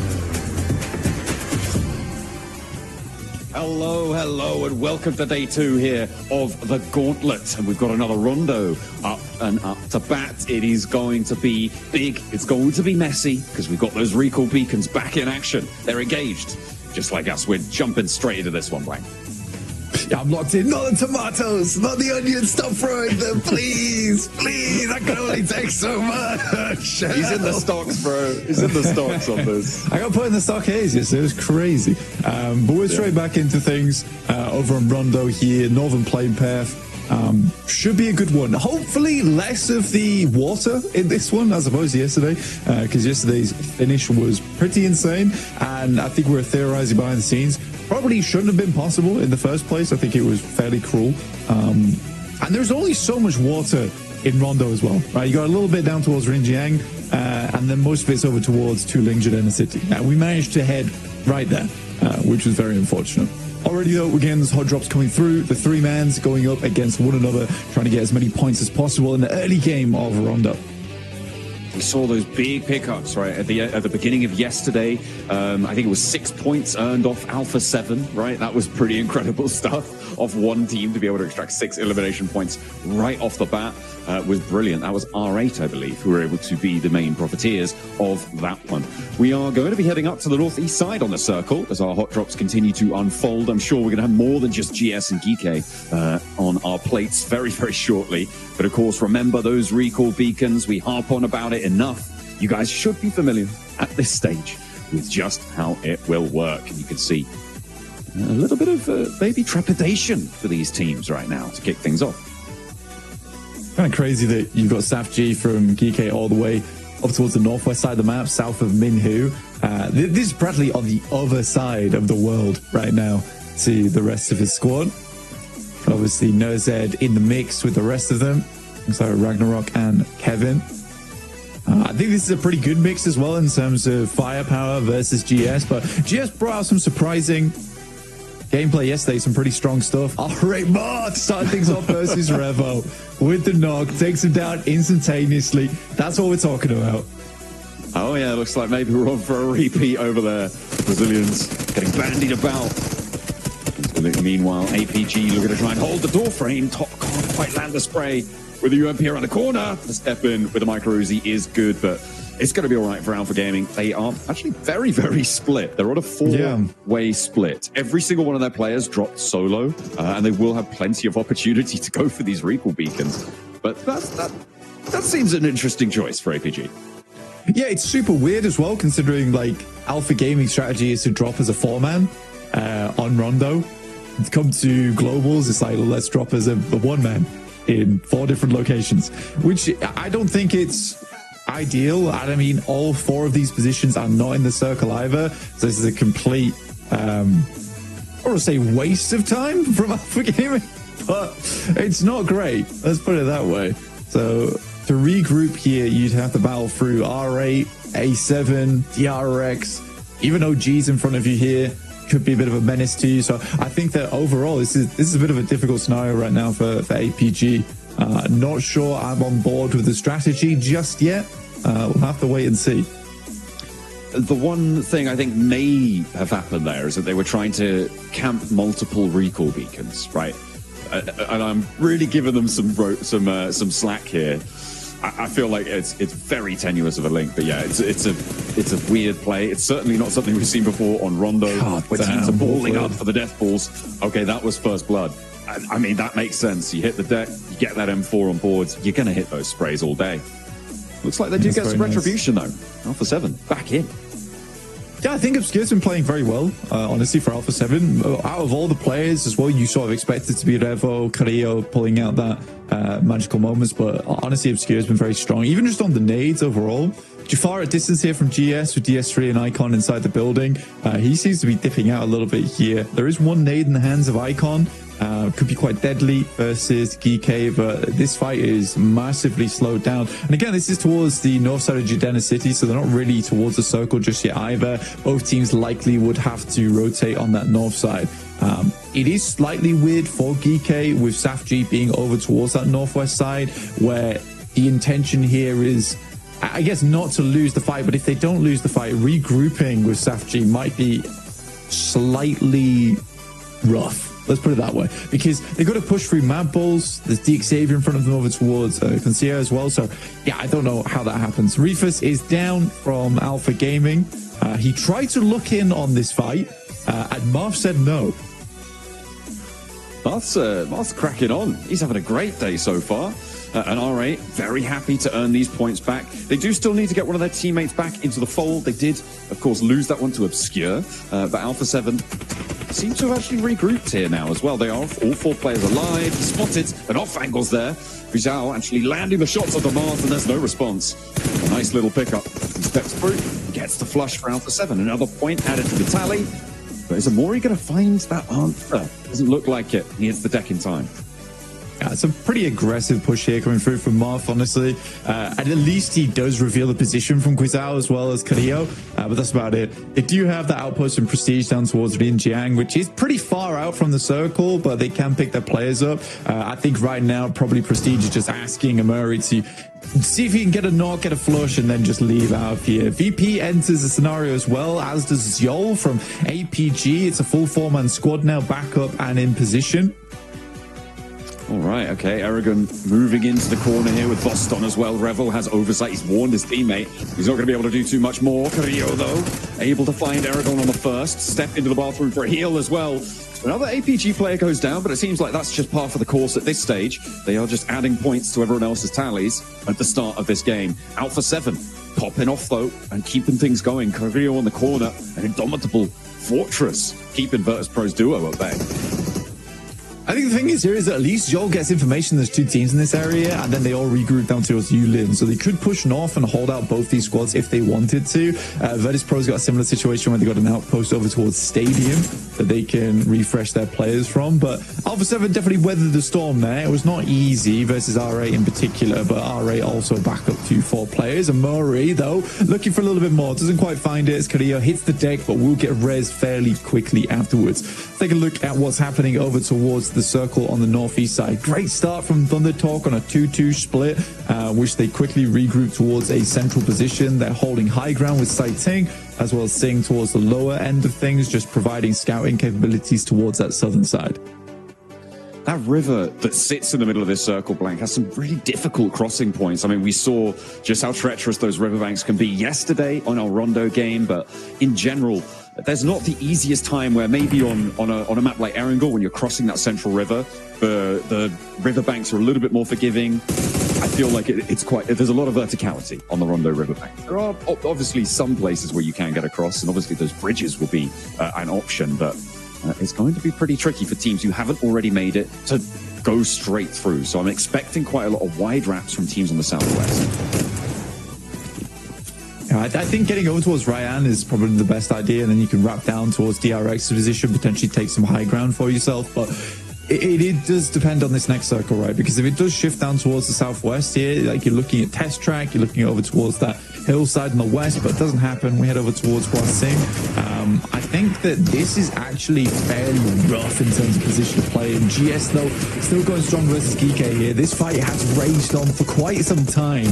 Hello, and welcome to day 2 here of the Gauntlet. And we've got another rondo up and up to bat. It is going to be big. It's going to be messy because we've got those recall beacons back in action. They're engaged. Just like us, we're jumping straight into this one, Blank. Yeah, I'm locked in. Not the tomatoes, not the onions. Stop throwing them, please. Please, I can only take so much. He's in the stocks, bro. He's in the stocks on this. I got put in the stock haze yesterday. It was crazy. But we're straight back into things over on Rondo here. Northern Plain Path. Should be a good one. Hopefully less of the water in this one as opposed to yesterday, because yesterday's finish was pretty insane, and I think we were theorizing behind the scenes. Probably shouldn't have been possible in the first place. I think it was fairly cruel. And there's only so much water in Rondo as well, right? You got a little bit down towards Rinjiang, and then most of it's over towards Tulingjian City. And we managed to head right there, which was very unfortunate. Already though, we're getting those hot drops coming through. The 3-mans going up against one another, trying to get as many points as possible in the early game of Rondo. We saw those big pickups right at the beginning of yesterday. I think it was 6 points earned off Alpha 7, right? That was pretty incredible stuff off one team to be able to extract 6 elimination points right off the bat. Was brilliant. That was R8, I believe, who were able to be the main profiteers of that one. We are going to be heading up to the northeast side on the circle as our hot drops continue to unfold. I'm sure we're going to have more than just GS and GK on our plates very, very shortly. But of course, remember those recall beacons. We harp on about it enough. You guys should be familiar at this stage with just how it will work. And you can see a little bit of maybe trepidation for these teams right now to kick things off. Kind of crazy that you've got Saf G from GK all the way up towards the northwest side of the map, south of Minhu. This is Bradley on the other side of the world right now to the rest of his squad. Obviously, Nerzed in the mix with the rest of them. So Ragnarok and Kevin. I think this is a pretty good mix as well in terms of firepower versus GS, but GS brought out some surprising gameplay yesterday, some pretty strong stuff. All right, Mark starting things off versus Revo with the knock, takes him down instantaneously. That's what we're talking about. Oh yeah, looks like maybe we're on for a repeat over there. Brazilians getting bandied about. Meanwhile, APG looking to try and hold the door frame. Top can't quite land the spray with the UMP around the corner. The step in with the micro Uzi is good, but it's going to be all right for Alpha Gaming. They are actually very, very split. They're on a four-way split. Every single one of their players dropped solo, and they will have plenty of opportunity to go for these recall beacons. But that seems an interesting choice for APG. Yeah, it's super weird as well, considering like Alpha Gaming strategy is to drop as a 4-man on Rondo. To come to globals, it's like, well, let's drop as a 1-man in 4 different locations, which I don't think it's ideal. I mean, all 4 of these positions are not in the circle either, so this is a complete or say waste of time from Alpha Gaming, but it's not great, let's put it that way. So to regroup here, you'd have to battle through R8, A7, DRX, even OG's in front of you here could be a bit of a menace to you. So I think that overall this is a bit of a difficult scenario right now for APG. Not sure I'm on board with the strategy just yet. We'll have to wait and see. The one thing I think may have happened there is that they were trying to camp multiple recall beacons, right? And I'm really giving them some slack here. I feel like it's very tenuous of a link, but yeah, it's a weird play. It's certainly not something we've seen before on Rondo, where teams are balling up for the death balls. Okay, that was first blood. I mean, that makes sense. You hit the deck, you get that M4 on boards, you're going to hit those sprays all day. Looks like they do get some retribution, though. Alpha 7, back in. Yeah, I think Obscure's been playing very well, honestly, for Alpha 7. Out of all the players as well, you sort of expected to be Revo, Carrillo pulling out that magical moments, but honestly, Obscure's been very strong, even just on the nades overall. Jafar at distance here from GS with DS3 and Icon inside the building. He seems to be dipping out a little bit here. There is one nade in the hands of Icon. Could be quite deadly versus GK, but this fight is massively slowed down. And again, this is towards the north side of Judena City, so they're not really towards the circle just yet either. Both teams likely would have to rotate on that north side. It is slightly weird for GK with SAFG being over towards that northwest side, where the intention here is, I guess, not to lose the fight, but if they don't lose the fight, regrouping with SAFG might be slightly rough. Let's put it that way, because they've got to push through Mad Balls. There's Deke Xavier in front of them over towards Concierge as well. So, yeah, I don't know how that happens. Reefus is down from Alpha Gaming. He tried to look in on this fight, and Marv said no. Marv's cracking on. He's having a great day so far. And R8 very happy to earn these points back. They do still need to get one of their teammates back into the fold. They did, of course, lose that one to Obscure, but Alpha 7 seem to have actually regrouped here now as well. They are all 4 players alive. He spotted an off angles there. Rizal actually landing the shots of the Mars, and there's no response. A nice little pickup. He steps through, gets the flush for Alpha 7. Another point added to the tally. But is Amori going to find that answer? Doesn't look like it. He hits the deck in time. Yeah, it's a pretty aggressive push here coming through from Marth, honestly. And at least he does reveal the position from Quizao as well as Carrillo, but that's about it. They do have the outpost and Prestige down towards Rinjiang, which is pretty far out from the circle, but they can pick their players up. I think right now, probably Prestige is just asking Amuri to see if he can get a knock, get a flush, and then just leave out of here. VP enters the scenario as well, as does Zjol from APG. It's a full 4-man squad now, back up and in position. All right, okay. Aragon moving into the corner here with Voston as well. Revel has oversight. He's warned his teammate. He's not going to be able to do too much more. Carrillo, though, able to find Aragon on the first. Step into the bathroom for a heal as well. Another APG player goes down, but it seems like that's just par for the course at this stage. They are just adding points to everyone else's tallies at the start of this game. Alpha 7 popping off, though, and keeping things going. Carrillo on the corner. An indomitable Fortress keeping Virtus Pro's duo at bay. I think the thing is here is that at least Joel gets information there's two teams in this area, and then they all regroup down towards Yulin. So they could push north and hold out both these squads if they wanted to. Virtus Pro's got a similar situation where they got an outpost over towards Stadium that they can refresh their players from. But Alpha 7 definitely weathered the storm there. It was not easy versus R8 in particular, but R8 also back up to 4 players. And Murray, though, looking for a little bit more. Doesn't quite find it. Carillo hits the deck, but will get res fairly quickly afterwards. Take a look at what's happening over towards the circle on the northeast side. Great start from Thunder Talk on a 2-2 split, which they quickly regroup towards a central position. They're holding high ground with Sai Ting, as well as Sing towards the lower end of things, just providing scouting capabilities towards that southern side. That river that sits in the middle of this circle, Blank, has some really difficult crossing points. I mean, we saw just how treacherous those riverbanks can be yesterday on our Rondo game, but in general, there's not the easiest time where maybe on a map like Erangel, when you're crossing that central river, the riverbanks are a little bit more forgiving. I feel like there's a lot of verticality on the Rondo riverbank. There are obviously some places where you can get across, and obviously those bridges will be an option, but it's going to be pretty tricky for teams who haven't already made it to go straight through. So I'm expecting quite a lot of wide wraps from teams on the southwest. I think getting over towards Ryan is probably the best idea, and then you can wrap down towards DRX's position, potentially take some high ground for yourself. But it does depend on this next circle, right? Because if it does shift down towards the southwest here, like you're looking at Test Track, you're looking over towards that hillside in the west, but it doesn't happen. We head over towards Huasing. I think that this is actually fairly rough in terms of position of play. And GS, though, still going strong versus Geeke here. This fight has raged on for quite some time.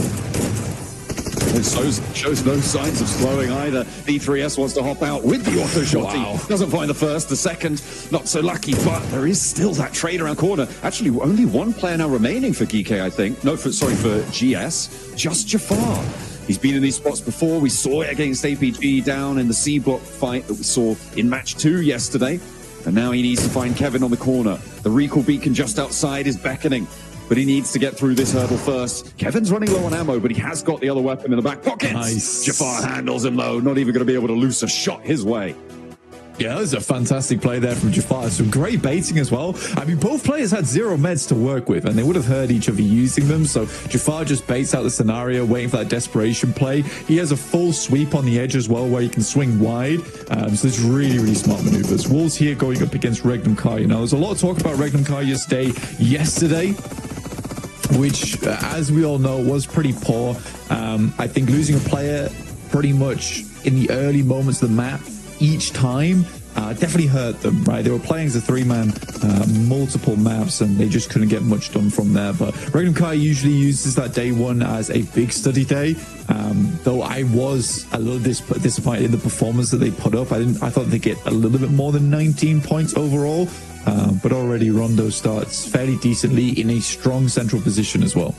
It shows no signs of slowing either. B3S wants to hop out with the auto shotty. Wow. Doesn't find the first, the second, not so lucky, but there is still that trade around corner. Actually, only one player now remaining for Geeke, I think. No, for GS, just Jafar. He's been in these spots before. We saw it against APG down in the C block fight that we saw in match 2 yesterday. And now he needs to find Kevin on the corner. The recall beacon just outside is beckoning, but he needs to get through this hurdle first. Kevin's running low on ammo, but he has got the other weapon in the back pocket. Nice. Jafar handles him though, not even going to be able to loose a shot his way. Yeah, that was a fantastic play there from Jafar. Some great baiting as well. I mean, both players had 0 meds to work with, and they would have heard each other using them. So Jafar just baits out the scenario, waiting for that desperation play. He has a full sweep on the edge as well, where he can swing wide. So it's really, really smart maneuvers. Wolves here going up against Regnum Kai. You know, there's a lot of talk about Regnum Kai yesterday, which, as we all know, was pretty poor. I think losing a player pretty much in the early moments of the map each time definitely hurt them, right? They were playing as a 3-man, multiple maps, and they just couldn't get much done from there. But Regnum Kai usually uses that day 1 as a big study day, though I was a little disappointed in the performance that they put up. I thought they'd get a little bit more than 19 points overall, but already Rondo starts fairly decently in a strong central position as well.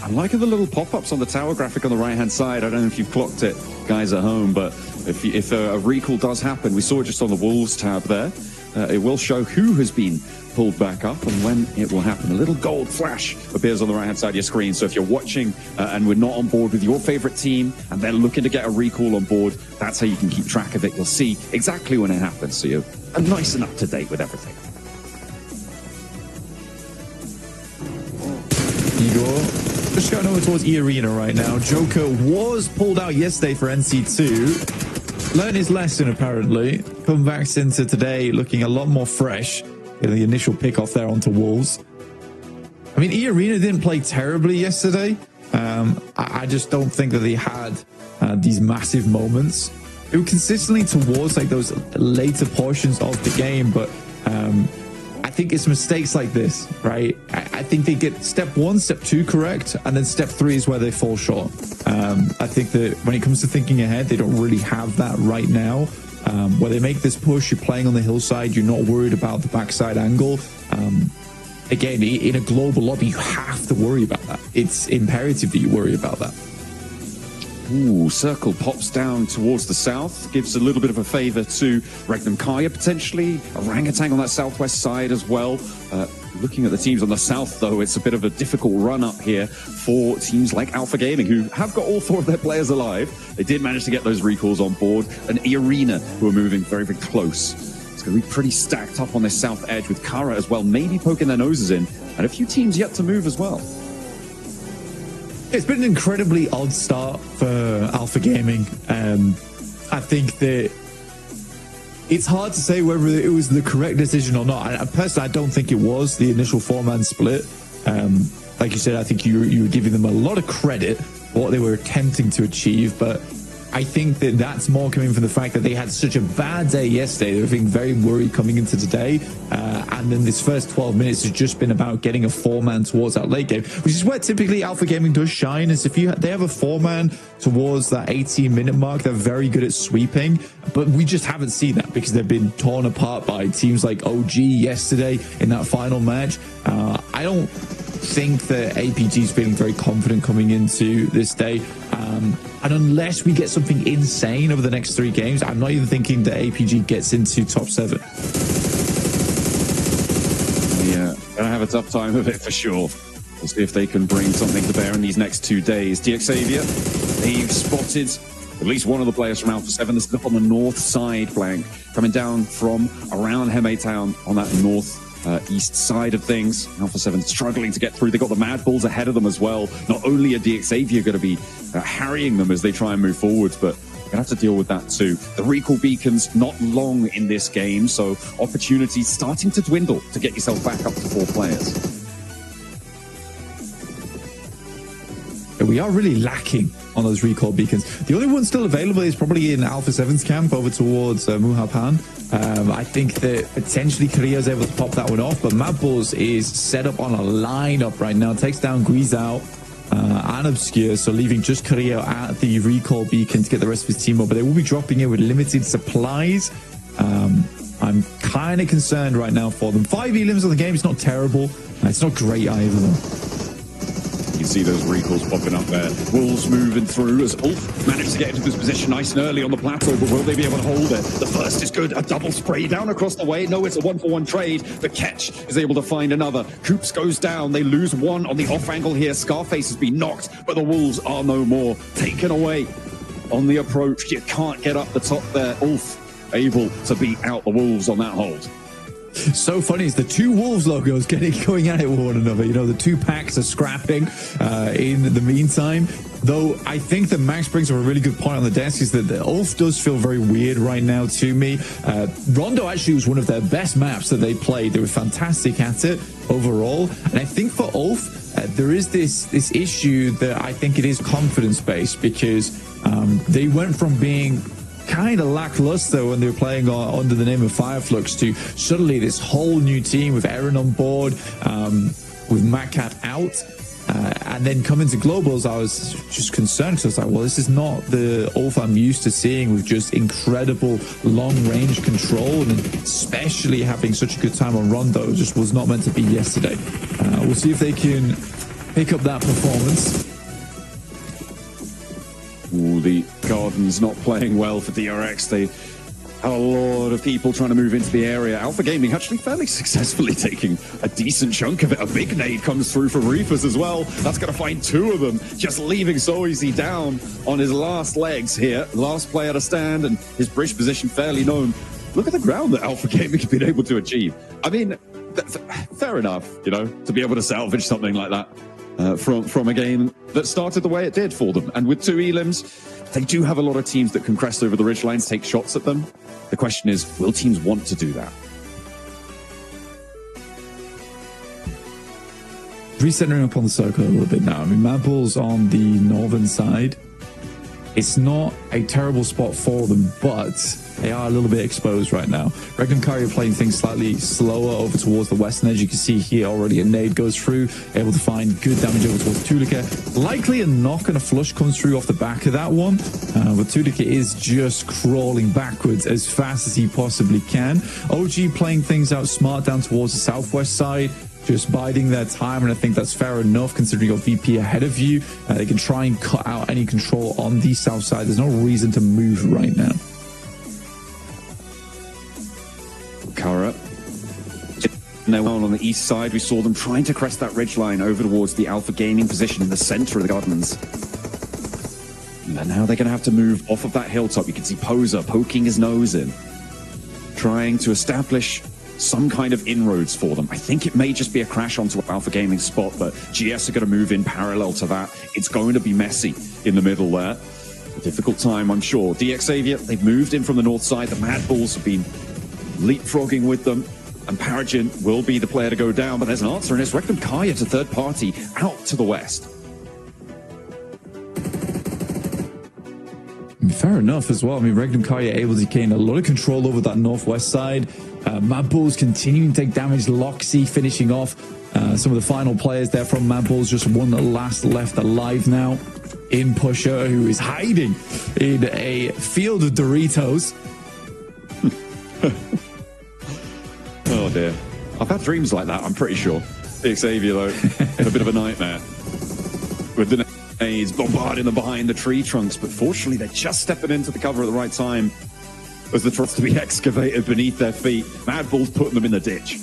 I'm liking the little pop-ups on the tower graphic on the right-hand side. I don't know if you've clocked it, guys at home, but if a recall does happen, we saw it just on the Wolves tab there. It will show who has been pulled back up and when it will happen. A little gold flash appears on the right-hand side of your screen. So if you're watching and we're not on board with your favorite team and they're looking to get a recall on board, that's how you can keep track of it. You'll see exactly when it happens, so you're nice and up-to-date with everything. Igor just going over towards E Arena right now. Joker was pulled out yesterday for NC2. Learned his lesson, apparently. Come back into today looking a lot more fresh. In the initial pick off there onto Wolves. I mean, E Arena didn't play terribly yesterday. I just don't think that they had these massive moments. They were consistently towards like those later portions of the game, but I think it's mistakes like this, right? I think they get step 1, step 2 correct, and then step 3 is where they fall short. I think that when it comes to thinking ahead, they don't really have that right now. Where they make this push, you're playing on the hillside, you're not worried about the backside angle. Again, in a global lobby, you have to worry about that. It's imperative that you worry about that. Ooh, circle pops down towards the south, gives a little bit of a favor to Regnum Kaya potentially. Orangutan on that southwest side as well. Looking at the teams on the south, though, it's a bit of a difficult run up here for teams like Alpha Gaming, who have got all 4 of their players alive. They did manage to get those recalls on board. And E Arena, who are moving very, very close. It's going to be pretty stacked up on this south edge with Kara as well, maybe poking their noses in, and a few teams yet to move as well. It's been an incredibly odd start for Alpha Gaming. I think that it's hard to say whether it was the correct decision or not. Personally, I don't think it was the initial four-man split. Like you said, I think you were giving them a lot of credit for what they were attempting to achieve, but I think that that's more coming from the fact that they had such a bad day yesterday. They were feeling very worried coming into today. And then this first 12 minutes has just been about getting a four-man towards that late game, which is where typically Alpha Gaming does shine. Is if they have a four-man towards that 18-minute mark, they're very good at sweeping. But we just haven't seen that because they've been torn apart by teams like OG yesterday in that final match. I don't think that APG is feeling very confident coming into this day. And unless we get something insane over the next 3 games, I'm not even thinking that APG gets into top 7. Yeah, gonna have a tough time of it for sure. We'll see if they can bring something to bear in these next 2 days. DXavier, they've spotted at least one of the players from Alpha 7. This is up on the north side flank, coming down from around Heme Town on that north east side of things. Alpha 7 struggling to get through. They got the Mad Bulls ahead of them as well. Not only are DXavier going to be harrying them as they try and move forward, but we're going to have to deal with that too. The recall beacons not long in this game, so opportunities starting to dwindle to get yourself back up to 4 players. We are really lacking on those recall beacons. The only one still available is probably in Alpha 7's camp over towards Muhapan. I think that potentially Korea's able to pop that one off, but Mad Bulls is set up on a lineup right now. Takes down Guizao and Obscure, so leaving just Korea at the recall beacon to get the rest of his team up. But they will be dropping in with limited supplies. I'm kind of concerned right now for them. 5 elims on the game. It's not terrible. It's not great either, though. You can see those recalls popping up there. Wolves moving through as Ulf managed to get into this position nice and early on the plateau, but will they be able to hold it? The first is good. A double spray down across the way. No, it's a 1-for-1 trade. The Catch is able to find another. Coops goes down. They lose one on the off angle here. Scarface has been knocked, but the Wolves are no more. Taken away on the approach. You can't get up the top there. Ulf able to beat out the Wolves on that hold. So funny is the 2 Wolves logos going at it with one another. You know, the 2 packs are scrapping in the meantime. Though I think that Max brings up a really good point on the desk is that the Ulf does feel very weird right now to me. Rondo actually was one of their best maps that they played. They were fantastic at it overall. And I think for Ulf, there is this issue that I think it is confidence-based because they went from being kind of lackluster when they were playing under the name of Fireflux to suddenly this whole new team with Aaron on board, with Macat out, and then coming to Globals, I was just concerned because I was like, well, this is not the Ulf I'm used to seeing with just incredible long-range control, and especially having such a good time on Rondo. It just was not meant to be yesterday. We'll see if they can pick up that performance. Ooh, the Gardens not playing well for DRX. They have a lot of people trying to move into the area. Alpha Gaming actually fairly successfully taking a decent chunk of it. A big nade comes through for Reefers as well. That's going to find 2 of them, just leaving So Easy down on his last legs here. Last player to stand, and his bridge position fairly known. Look at the ground that Alpha Gaming has been able to achieve. I mean, fair enough, you know, to be able to salvage something like that. From a game that started the way it did for them. And with 2 elims, they do have a lot of teams that can crest over the ridgelines, take shots at them. The question is, will teams want to do that? Recentering up on the circle a little bit now. I mean, Mad Bulls on the northern side. It's not a terrible spot for them, but they are a little bit exposed right now. Reg and Kari are playing things slightly slower over towards the western edge. You can see here already a nade goes through, able to find good damage over towards Tulika. Likely a knock and a flush comes through off the back of that one, but Tulika is just crawling backwards as fast as he possibly can. OG playing things out smart down towards the southwest side, just biding their time, and I think that's fair enough considering your VP ahead of you. They can try and cut out any control on the south side. There's no reason to move right now. Kara. Now on the east side, we saw them trying to crest that ridgeline over towards the Alpha Gaming position in the center of the Gardens. And now they're going to have to move off of that hilltop. You can see Poser poking his nose in, trying to establish some kind of inroads for them. I think it may just be a crash onto an Alpha Gaming spot, but GS are going to move in parallel to that. It's going to be messy in the middle there. A difficult time, I'm sure. DX Xavier, they've moved in from the north side. The Mad Bulls have been leapfrogging with them, and Paragin will be the player to go down, but there's an answer, and it's Regnum Kaya to third party out to the west. Fair enough as well. I mean, Regnum Kaya able to gain a lot of control over that northwest side. Mad Bulls continuing to take damage. Loxy finishing off some of the final players there from Mad Bulls. Just one last left alive now in Pusher, who is hiding in a field of Doritos. Oh dear. I've had dreams like that, I'm pretty sure. Xavier, though, a bit of a nightmare. With the nades bombarding them behind the tree trunks, but fortunately they're just stepping into the cover at the right time as the trucks to be excavated beneath their feet. Mad Bull's putting them in the ditch.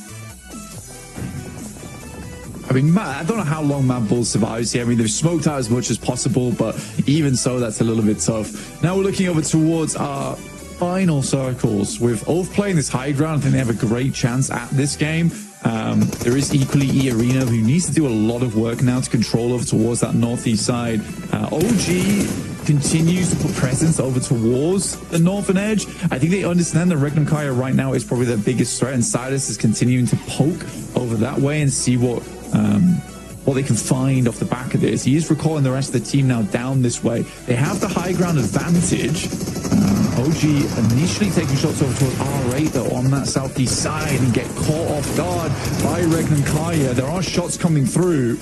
I mean, I don't know how long Mad Bull survives here. I mean, they've smoked out as much as possible, but even so, that's a little bit tough. Now we're looking over towards our final circles. With Ulf playing this high ground, I think they have a great chance at this game. There is equally E-Arena, who needs to do a lot of work now to control over towards that northeast side. OG continues to put presence over towards the northern edge. I think they understand that Regnum Kaya right now is probably their biggest threat, and Silas is continuing to poke over that way and see what they can find off the back of this. He is recalling the rest of the team now down this way. They have the high ground advantage. OG initially taking shots over towards R8 though on that southeast side and get caught off guard by Regnum Kaya. There are shots coming through.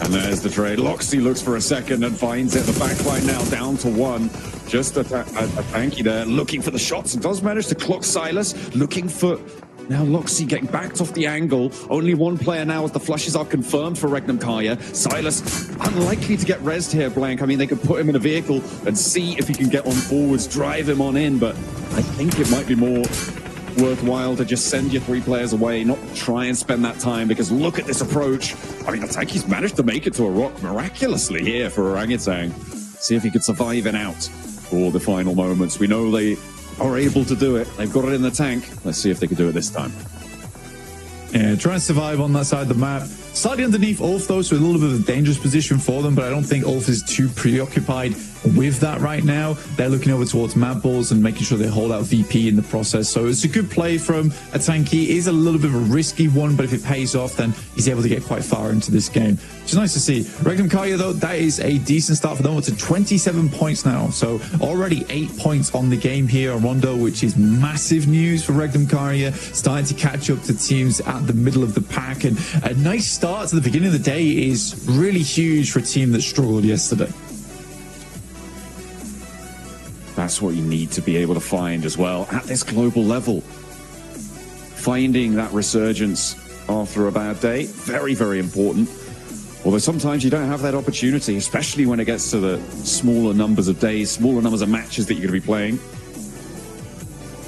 And there's the trade. Loxy looks for a second and finds it. The backline now down to one. Just a tanky there, looking for the shots, and does manage to clock Silas, looking for... Now Loxy getting backed off the angle. Only one player now as the flushes are confirmed for Regnum Kaya. Silas unlikely to get rezzed here, Blank. I mean, they could put him in a vehicle and see if he can get on forwards, drive him on in, but I think it might be more worthwhile to just send your three players away, not try and spend that time, because look at this approach. I mean, the tanky's managed to make it to a rock miraculously here for Orangutan. See if he could survive and out for the final moments. We know they are able to do it. They've got it in the tank. Let's see if they can do it this time. Yeah, trying to survive on that side of the map. Slightly underneath Ulf, though, so a little bit of a dangerous position for them, but I don't think Ulf is too preoccupied with that right now. They're looking over towards Mad Bulls and making sure they hold out VP in the process. So it's a good play from a tanky. It is a little bit of a risky one, but if it pays off, then he's able to get quite far into this game, which is nice to see. Regnum Kaya, though, that is a decent start for them. It's at 27 points now. So already 8 points on the game here on Rondo, which is massive news for Regnum Kaya, starting to catch up to teams at the middle of the pack. And a nice start to the beginning of the day is really huge for a team that struggled yesterday. That's what you need to be able to find as well at this global level. Finding that resurgence after a bad day, very, very important. Although sometimes you don't have that opportunity, especially when it gets to the smaller numbers of days, smaller numbers of matches that you're going to be playing.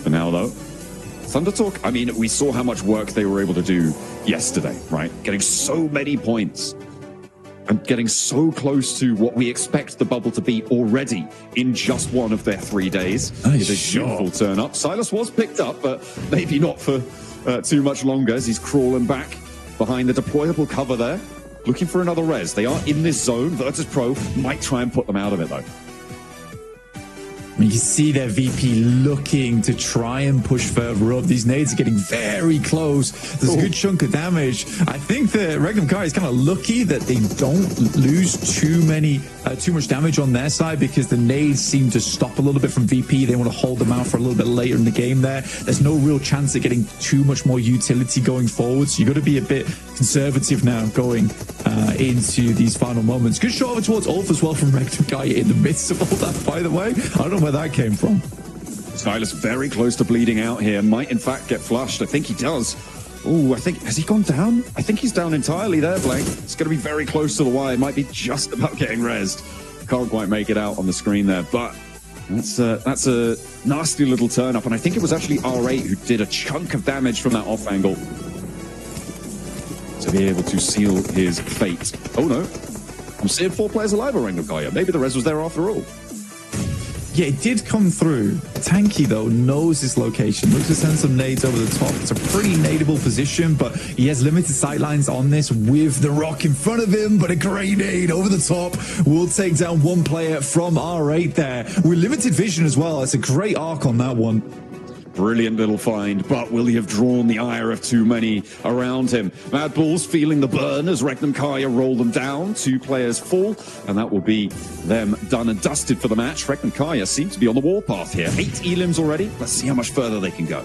For now, though, Thunder Talk, I mean, we saw how much work they were able to do yesterday, right? Getting so many points and getting so close to what we expect the bubble to be already in just one of their 3 days. Nice. Is a beautiful turn up. Silas was picked up, but maybe not for too much longer as he's crawling back behind the deployable cover there, looking for another res. They are in this zone. Virtus Pro might try and put them out of it, though. You can see their VP looking to try and push further up. These nades are getting very close. There's a good chunk of damage. I think that Regnum Kaya is kind of lucky that they don't lose too much damage on their side, because the nades seem to stop a little bit from VP. They want to hold them out for a little bit later in the game there. There's no real chance of getting too much more utility going forward. So you've got to be a bit conservative now going into these final moments. Good shot over towards Ulf as well from Regnum Kaya in the midst of all that, by the way. I don't know where that came from. Silas very close to bleeding out here. Might in fact get flushed. I think he does. Oh, I think, has he gone down? I think he's down entirely there, Blank. It's going to be very close to the wire. Might be just about getting rezzed. Can't quite make it out on the screen there, but that's a nasty little turn up. And I think it was actually R8 who did a chunk of damage from that off angle to be able to seal his fate. Oh no, I'm seeing 4 players alive around Kaya. Maybe the res was there after all. Yeah, it did come through. Tanky, though, knows his location. Looks to send some nades over the top. It's a pretty nadeable position, but he has limited sightlines on this with the rock in front of him, but a great nade over the top will take down one player from R8 there. With limited vision as well. It's a great arc on that one. Brilliant little find, but will he have drawn the ire of too many around him? Mad Bulls feeling the burn as Regnum Kaya roll them down. 2 players fall, and that will be them done and dusted for the match. Regnum Kaya seems to be on the warpath here. 8 elims already. Let's see how much further they can go.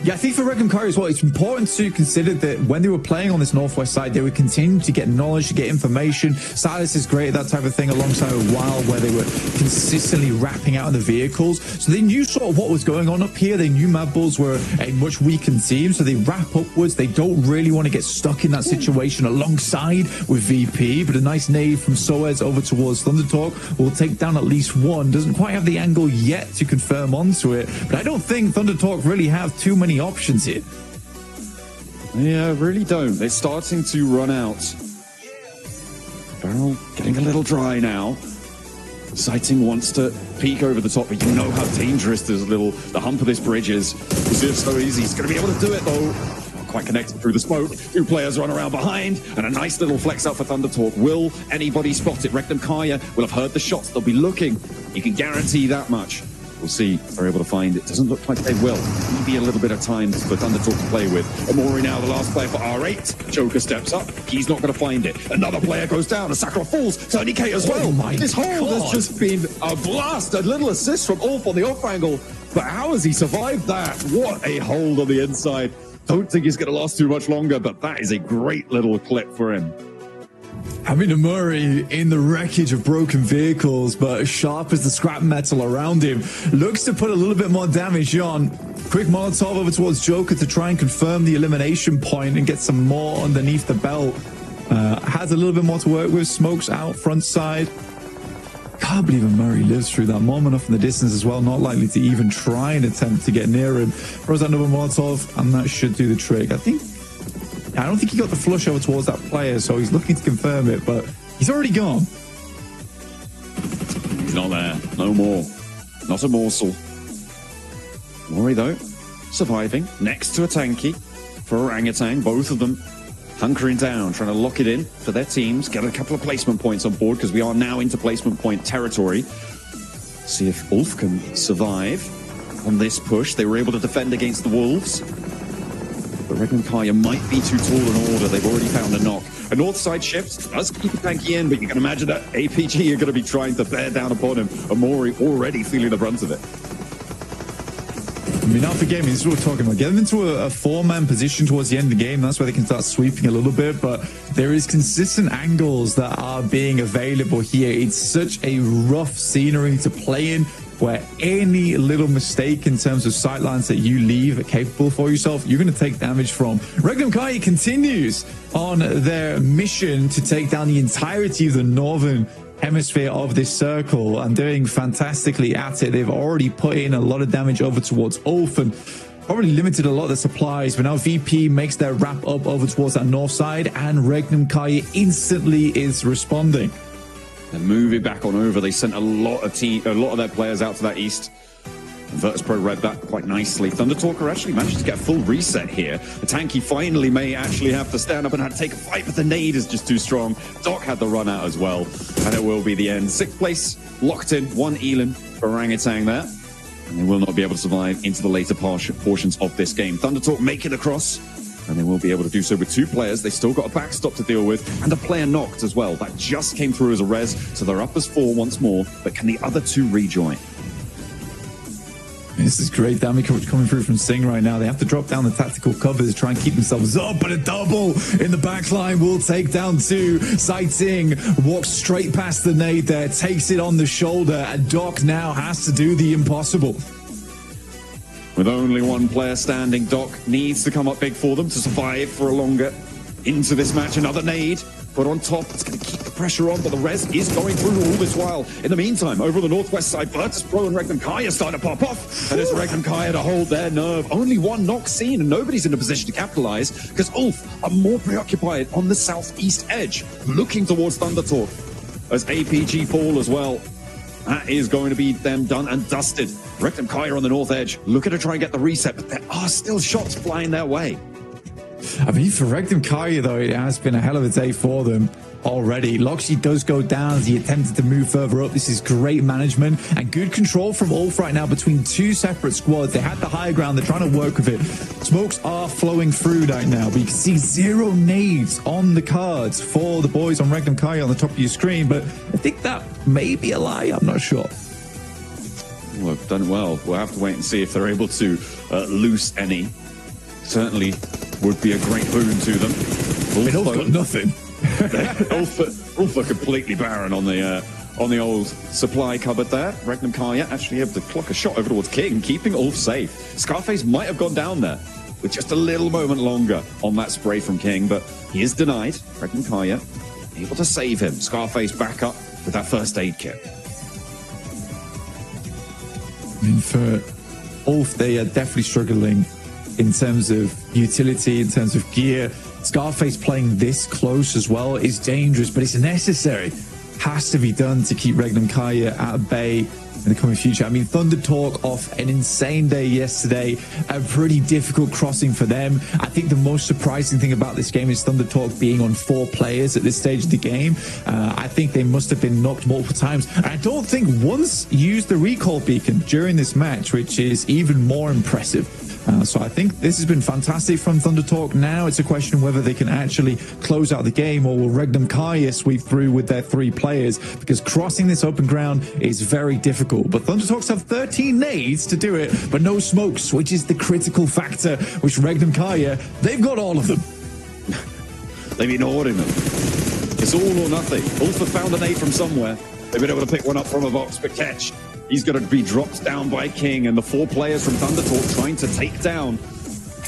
Yeah, I think for Regnum Kaya as well, it's important to consider that when they were playing on this northwest side, they would continue to get knowledge, to get information. Silas is great at that type of thing, alongside a Wild, where they were consistently wrapping out in the vehicles. So they knew sort of what was going on up here. They knew Mad Bulls were a much weakened team, so they wrap upwards. They don't really want to get stuck in that situation alongside with VP, but a nice nade from Soez over towards Thundertalk will take down at least one. Doesn't quite have the angle yet to confirm onto it, but I don't think Thundertalk really have too many options here. Yeah, really don't. They're starting to run out. Barrel getting a little dry now. Sighting wants to peek over the top, but you know how dangerous the hump of this bridge is. It's so easy. He's going to be able to do it, though. Not quite connected through the smoke. 2 players run around behind, and a nice little flex out for Thundertalk. Will anybody spot it? Regnum Kaya will have heard the shots. They'll be looking. You can guarantee that much. We'll see if they're able to find it. Doesn't look like they will. Maybe a little bit of time for Thundertalk to play with. Amori now, the last player for R8. Joker steps up. He's not going to find it. Another player goes down. A Sakura falls. Tony K as well. This hold has just been a blast. A little assist from Ulf on the off angle. But how has he survived that? What a hold on the inside. Don't think he's going to last too much longer, but that is a great little clip for him. Having Murray in the wreckage of broken vehicles, but sharp as the scrap metal around him, looks to put a little bit more damage on. Quick Molotov over towards Joker to try and confirm the elimination point and get some more underneath the belt. Has a little bit more to work with. Smokes out front side. Can't believe Murray lives through that moment off in the distance as well. Not likely to even try and attempt to get near him. Throws another Molotov, and that should do the trick. I don't think he got the flush over towards that player, so he's looking to confirm it, but he's already gone. He's not there. No more. Not a morsel. Mori, though, surviving. Next to a tanky for Orangutan. Both of them hunkering down, trying to lock it in for their teams. Get a couple of placement points on board, because we are now into placement point territory. See if Ulf can survive on this push. They were able to defend against the Wolves. But Regnum Kaya might be too tall an order. They've already found a knock. A north side shift does keep a tanky in, but you can imagine that APG are going to be trying to bear down upon him. Amori already feeling the brunt of it. I mean, after game, this is what we're talking about. Get them into a 4-man position towards the end of the game. That's where they can start sweeping a little bit. But there is consistent angles that are being available here. It's such a rough scenery to play in, where any little mistake in terms of sightlines that you leave capable for yourself, you're going to take damage from. Regnum Kaya continues on their mission to take down the entirety of the northern hemisphere of this circle, and doing fantastically at it. They've already put in a lot of damage over towards Ulf and probably limited a lot of the supplies, but now VP makes their wrap up over towards that north side, and Regnum Kaya instantly is responding. They're moving back on over. They sent a lot of their players out to that east. And Virtus.pro read that quite nicely. Thundertalker actually managed to get a full reset here. The tanky finally may actually have to stand up and have to take a fight, but the nade is just too strong. Doc had the run out as well, and it will be the end. 6th place, locked in, 1 Elan for Orangutan there. And they will not be able to survive into the later portions of this game. Thundertalk make it across, and they will be able to do so with 2 players. They still got a backstop to deal with, and a player knocked as well. That just came through as a res, so they're up as 4 once more. But can the other 2 rejoin? This is great damage coming through from Sing right now. They have to drop down the tactical covers, try and keep themselves up, but a double in the back line will take down 2. Sing walks straight past the nade there, takes it on the shoulder, and Doc now has to do the impossible. With only 1 player standing, Doc needs to come up big for them to survive for a longer into this match. Another nade put on top. It's going to keep the pressure on, but the res is going through all this while. In the meantime, over the northwest side, Virtus.pro and Regnum Kaya starting to pop off. And it's Regnum Kaya to hold their nerve. Only 1 knock seen, and nobody's in a position to capitalize, because Ulf are more preoccupied on the southeast edge, looking towards Thundertalk as APG fall as well. That is going to be them done and dusted. Rectum Kaya on the north edge, looking to try and get the reset, but there are still shots flying their way. I mean, for Rectum Kaya, though, it has been a hell of a day for them already. Loxy does go down as he attempted to move further up. This is great management and good control from Ulf right now between two separate squads. They had the higher ground. They're trying to work with it. Smokes are flowing through right now, but you can see 0 nades on the cards for the boys on Rectum Kaya on the top of your screen, but I think that may be a lie. I'm not sure. Well, they've done well. We'll have to wait and see if they're able to loose any. Certainly would be a great boon to them. Ulf got nothing. Ulf are completely barren on the old supply cupboard there. Rectum Kaya actually able to clock a shot over towards King, keeping Ulf safe. Scarface might have gone down there with just a little moment longer on that spray from King, but he is denied. Rectum Kaya able to save him. Scarface back up with that first aid kit. I mean, for Ulf, they are definitely struggling in terms of utility, in terms of gear. Scarface playing this close as well is dangerous, but it's necessary. Has to be done to keep Rectum Kaya at bay in the coming future. I mean, Thunder Talk off an insane day yesterday, a pretty difficult crossing for them. I think the most surprising thing about this game is Thunder Talk being on 4 players at this stage of the game. I think they must have been knocked multiple times. And I don't think once used the recall beacon during this match, which is even more impressive. So I think this has been fantastic from Thunder Talk. Now it's a question of whether they can actually close out the game, or will Rectum Kaya sweep through with their 3 players, because crossing this open ground is very difficult. But Thunder Talks have 13 nades to do it, but no smokes, which is the critical factor, which Rectum Kaya, they've got all of them. They've been ordering them. It's all or nothing. Ulf have found a nade from somewhere. They've been able to pick one up from a box, but catch. He's going to be dropped down by King, and the 4 players from Thunder Talk trying to take down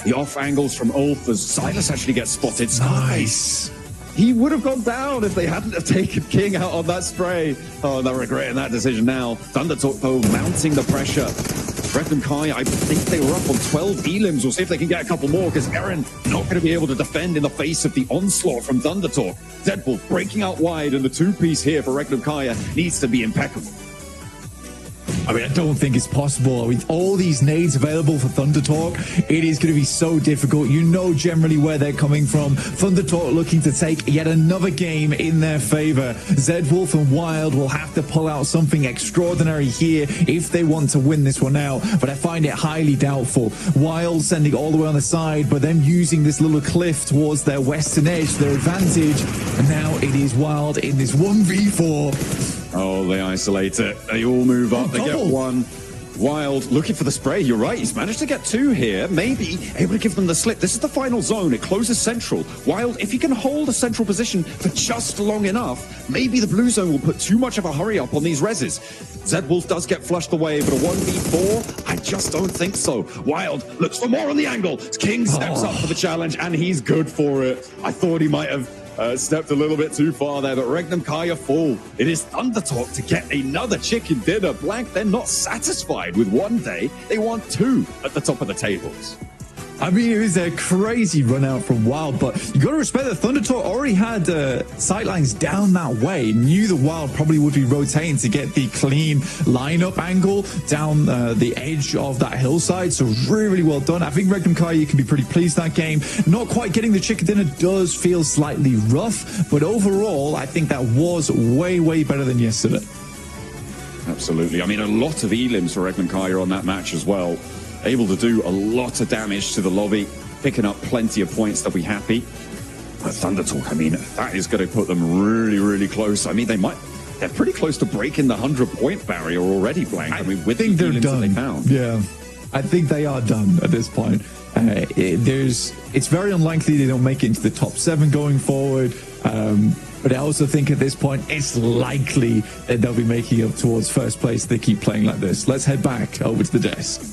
the off angles from Ulf as Silas actually gets spotted. Nice. He would have gone down if they hadn't have taken King out on that spray. Oh, they're regretting that decision now. Thunder Talk, though, mounting the pressure. Rectum Kaya, I think they were up on 12 elims. We'll see if they can get a couple more, because Eren not going to be able to defend in the face of the onslaught from Thunder Talk. Deadpool breaking out wide, and the 2-piece here for Rectum Kaya needs to be impeccable. I mean, I don't think it's possible. With all these nades available for Thunder Talk, it is going to be so difficult. You know generally where they're coming from. Thunder Talk looking to take yet another game in their favor. Zed Wolf and Wild will have to pull out something extraordinary here if they want to win this one out, but I find it highly doubtful. Wild sending all the way on the side, but them using this little cliff towards their western edge, their advantage, and now it is Wild in this 1v4. Oh, they isolate it. They all move up. They get 1. Wild looking for the spray. You're right. He's managed to get 2 here. Maybe able to give them the slip. This is the final zone. It closes central. Wild, if you can hold a central position for just long enough, maybe the blue zone will put too much of a hurry up on these reses. Zed Wolf does get flushed away, but a 1v4, I just don't think so. Wild looks for more on the angle. King steps up for the challenge, and he's good for it. I thought he might have stepped a little bit too far there, but Rectum Kaya fall. It is Thunder Talk to get another chicken dinner. Blank, they're not satisfied with 1 day. They want 2 at the top of the tables. I mean, it was a crazy run out from Wild, but you got to respect that Thunder Talk already had sightlines down that way. Knew the Wild probably would be rotating to get the clean lineup angle down the edge of that hillside. So really, really well done. I think Rectum Kaya can be pretty pleased that game. Not quite getting the chicken dinner does feel slightly rough, but overall, I think that was way, way better than yesterday. Absolutely. I mean, a lot of elims for Rectum Kaya on that match as well. Able to do a lot of damage to the lobby, picking up plenty of points. They'll be happy. But Thunder Talk, I mean, that is going to put them really, really close. I mean, they're pretty close to breaking the 100-point barrier already, Blank. I mean, with the elims that they found. Yeah, I think they are done at this point. It's very unlikely they don't make it into the top 7 going forward. But I also think at this point, it's likely that they'll be making up towards first place if they keep playing like this. Let's head back over to the desk.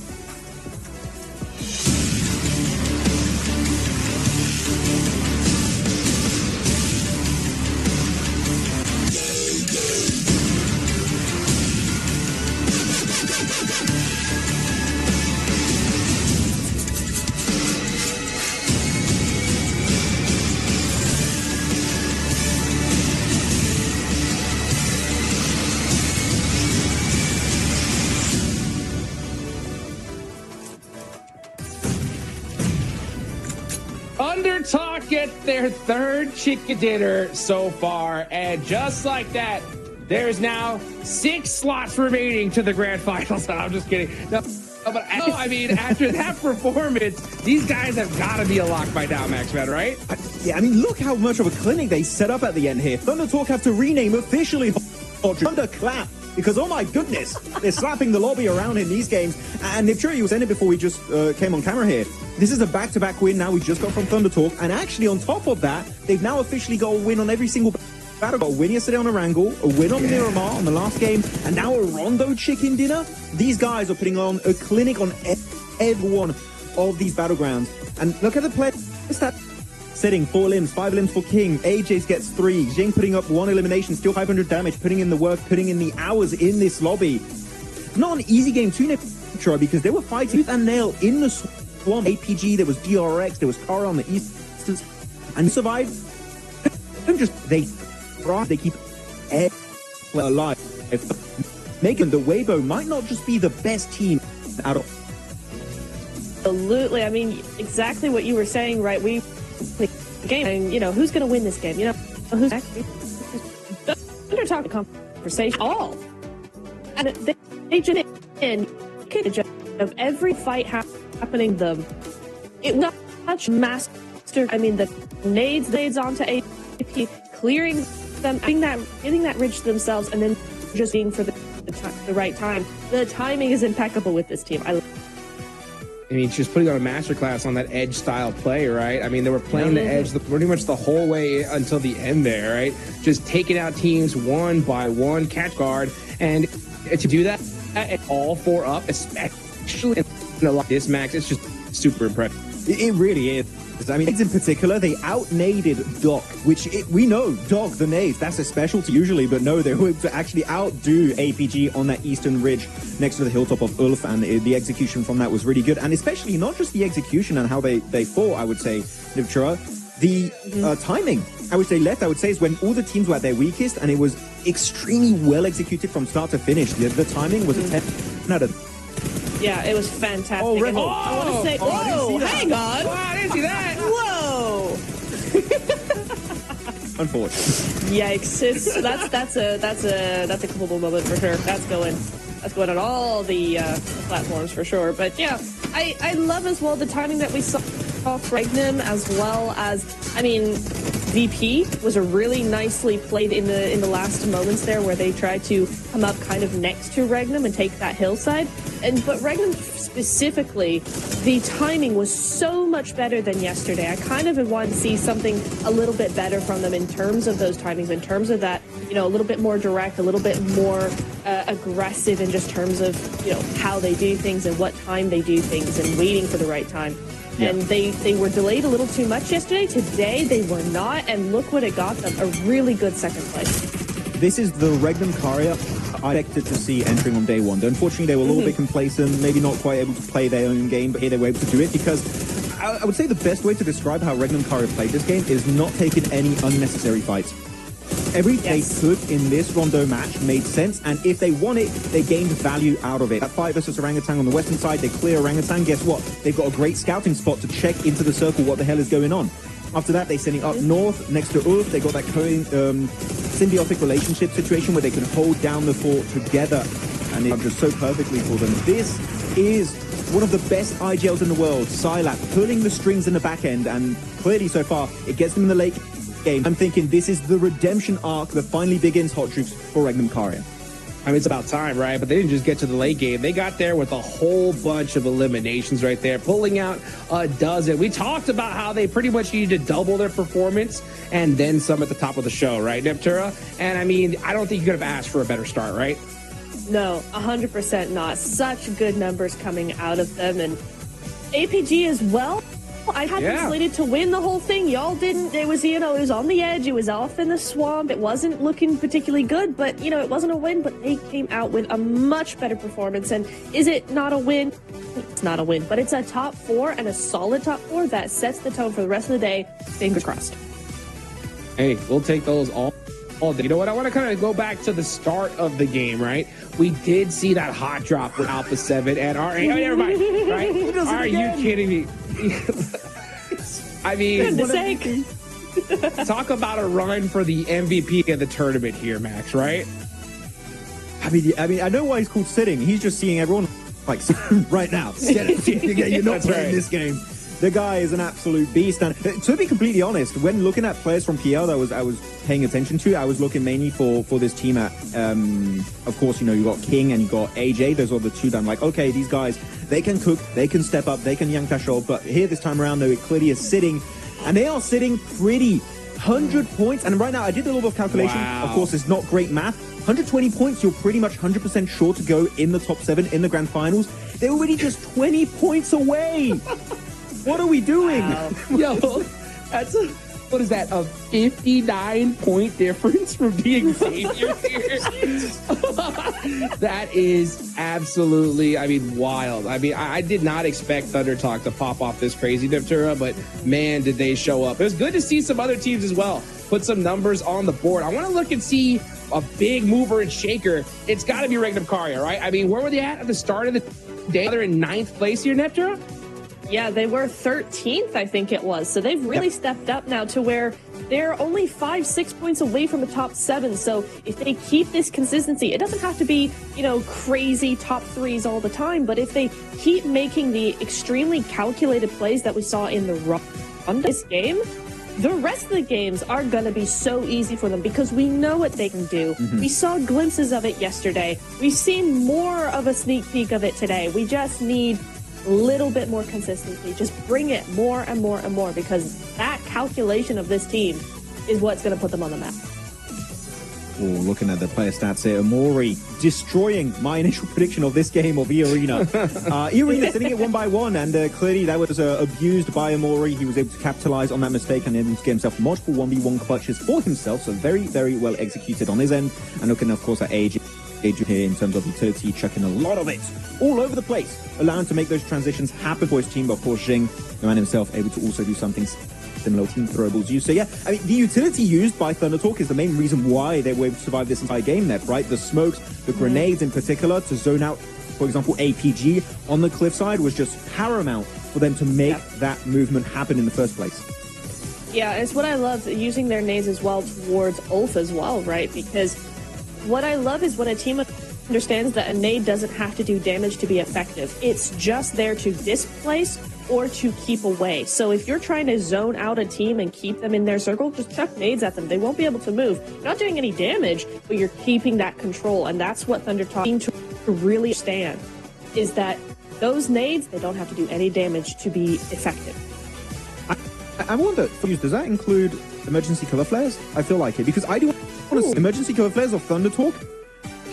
Talk gets their third chicken dinner so far, and just like that, there's now 6 slots remaining to the grand finals. I'm just kidding. No, I mean, after that performance, these guys have got to be a lock by now, Maxman, right? Yeah, I mean, look how much of a clinic they set up at the end here. Thunder Talk have to rename officially Thunderclap, because, oh my goodness, they're slapping the lobby around in these games. And Niptura, you were saying it before we just came on camera here. This is a back-to-back win now we just got from Thunder Talk. And actually, on top of that, they've now officially got a win on every single battle. Got a win yesterday on Erangel, a win on Miramar on the last game, and now a Rondo chicken dinner. These guys are putting on a clinic on every one of these battlegrounds. And look at the play stat. Setting 4 limbs, 5 limbs for King. AJ's gets 3. Jing putting up 1 elimination, still 500 damage, putting in the work, putting in the hours in this lobby. Not an easy game to Niptura because they were fighting tooth and nail in the swamp. APG, there was DRX, there was Kara on the east, and survived. They keep alive. Megan, the Weibo might not just be the best team out of. Absolutely. I mean, exactly what you were saying, right? We game, and you know who's going to win this game. You know who's actually under talking conversation all, and they just in of every fight happening. It was such master. I mean, the nades onto AP, clearing them, getting that ridge to themselves, and then just being for the right time. The timing is impeccable with this team. I mean, she's putting on a masterclass on that edge style play, right? I mean, they were playing the edge pretty much the whole way until the end there, right? Just taking out teams one by one, catch guard, and to do that, all 4 up, especially in a lot of this max, it's just super impressive. It really is. I mean, in particular, they out-naded Doc, which we know, Doc, the nade, that's a specialty usually, but no, they were able to actually outdo APG on that eastern ridge next to the hilltop of Ulf, and the execution from that was really good. And especially not just the execution and how they fought, I would say, Niptura, the timing, I would say, left, I would say, is when all the teams were at their weakest, and it was extremely well executed from start to finish. The timing was a 10 out of. Yeah, it was fantastic. I want to say, whoa, hang on. I didn't see that. Whoa. Unfortunately. Yikes. That's a cool moment for sure. That's going on all the platforms for sure. But yeah, I love as well the timing that we saw for Regnum, as well as, I mean, VP was a really nicely played in the last moments there, where they tried to come up kind of next to Regnum and take that hillside. But Regnum specifically, the timing was so much better than yesterday. I kind of wanted to see something a little bit better from them in terms of those timings, in terms of that, you know, a little bit more direct, a little bit more aggressive in just terms of, you know, how they do things and what time they do things and waiting for the right time. Yeah. And they were delayed a little too much yesterday. Today, they were not, and look what it got them, a really good second place. This is the Regnum Caria I expected to see entering on day one. Unfortunately, they were a little bit complacent, maybe not quite able to play their own game, but here they were able to do it because I would say the best way to describe how Regnum Caria played this game is not taking any unnecessary fights. Every they put in this Rondo match made sense, and if they won it, they gained value out of it. That fight versus Orangutan on the western side, they clear Orangutan. Guess what? They've got a great scouting spot to check into the circle what the hell is going on. After that, they're sending up north next to Ulf. They got that symbiotic relationship situation where they can hold down the fort together, and it just so perfectly for them. This is one of the best IGLs in the world. Psylap pulling the strings in the back end, and clearly so far, it gets them in the late game. I'm thinking this is the redemption arc that finally begins Hot Troops for Regnum Caria. I mean, it's about time, right? But they didn't just get to the late game. They got there with a whole bunch of eliminations right there, pulling out a dozen. We talked about how they pretty much needed to double their performance and then some at the top of the show, right, Niptura? And I mean, I don't think you could have asked for a better start, right? No, 100% not. Such good numbers coming out of them. And APG as well. I had them slated to win the whole thing. Y'all didn't. It was, you know, it was on the edge. It was off in the swamp. It wasn't looking particularly good, but, you know, it wasn't a win, but they came out with a much better performance. And is it not a win? It's not a win, but it's a top 4 and a solid top 4 that sets the tone for the rest of the day. Fingers crossed. Hey, we'll take those all day. You know what? I want to kind of go back to the start of the game, right? We did see that hot drop with Alpha 7 and never mind, right? Are you kidding me? I mean, Goodness sake. talk about a run for the MVP of the tournament here, Max, right? I mean, I know why he's called sitting. He's just seeing everyone like right now. You're not That's playing right. this game. The guy is an absolute beast. And to be completely honest, when looking at players from PL that I was paying attention to, I was looking mainly for this team at, of course, you got King and you got AJ. Those are the two that I'm like, okay, these guys, they can cook, they can step up, they can Yang Tashov. But here this time around, though, it clearly is sitting. And they are sitting pretty. 100 points. And right now, I did a little bit of calculation. Wow. Of course, it's not great math. 120 points, you're pretty much 100% sure to go in the top 7 in the grand finals. They're already just 20 points away. What are we doing? Wow. Yo, that's what is that? A 59-point difference from being Xavier here. That is absolutely, wild. I did not expect Thunder Talk to pop off this crazy Niptura, but man, did they show up. It was good to see some other teams as well put some numbers on the board. I want to look and see a big mover and shaker. It's got to be Regnum Karya, right? Where were they at the start of the day? They're in 9th place here, Niptura? Yeah, they were 13th, I think it was. So they've really stepped up now to where they're only 5-6 points away from the top 7. So if they keep this consistency, it doesn't have to be, crazy top 3s all the time. But if they keep making the extremely calculated plays that we saw in the run of this game, the rest of the games are going to be so easy for them because we know what they can do. We saw glimpses of it yesterday. We've seen more of a sneak peek of it today. We just need a little bit more consistency. Just bring it more and more and more because that calculation of this team is what's going to put them on the map. Oh, looking at the player stats here, Amori destroying my initial prediction of this game of E-Arena. E-Arena sitting at 1-1, and clearly that was abused by Amori. He was able to capitalize on that mistake and able to get himself multiple 1v1 clutches for himself, so very, very well executed on his end. And looking, of course, at AJ here in terms of utility, chucking a lot of it all over the place, allowing to make those transitions happen for his team. But of course, Jing, the man himself, able to also do something similar to throwables used. So yeah, the utility used by Thunder Talk is the main reason why they were able to survive this entire game net, right? The smokes, the grenades in particular, to zone out, for example, APG on the cliffside was just paramount for them to make that movement happen in the first place. Yeah, it's what I love, using their nades as well towards Ulf as well, right? Because what I love is when a team understands that a nade doesn't have to do damage to be effective. It's just there to displace or to keep away. So if you're trying to zone out a team and keep them in their circle, just chuck nades at them. They won't be able to move. You're not doing any damage, but you're keeping that control. And that's what Thunder Talk seem to really understand, is that those nades, they don't have to do any damage to be effective. I wonder, does that include emergency cover flares? I feel like it, because I do want to see emergency cover flares of Thunder Talk.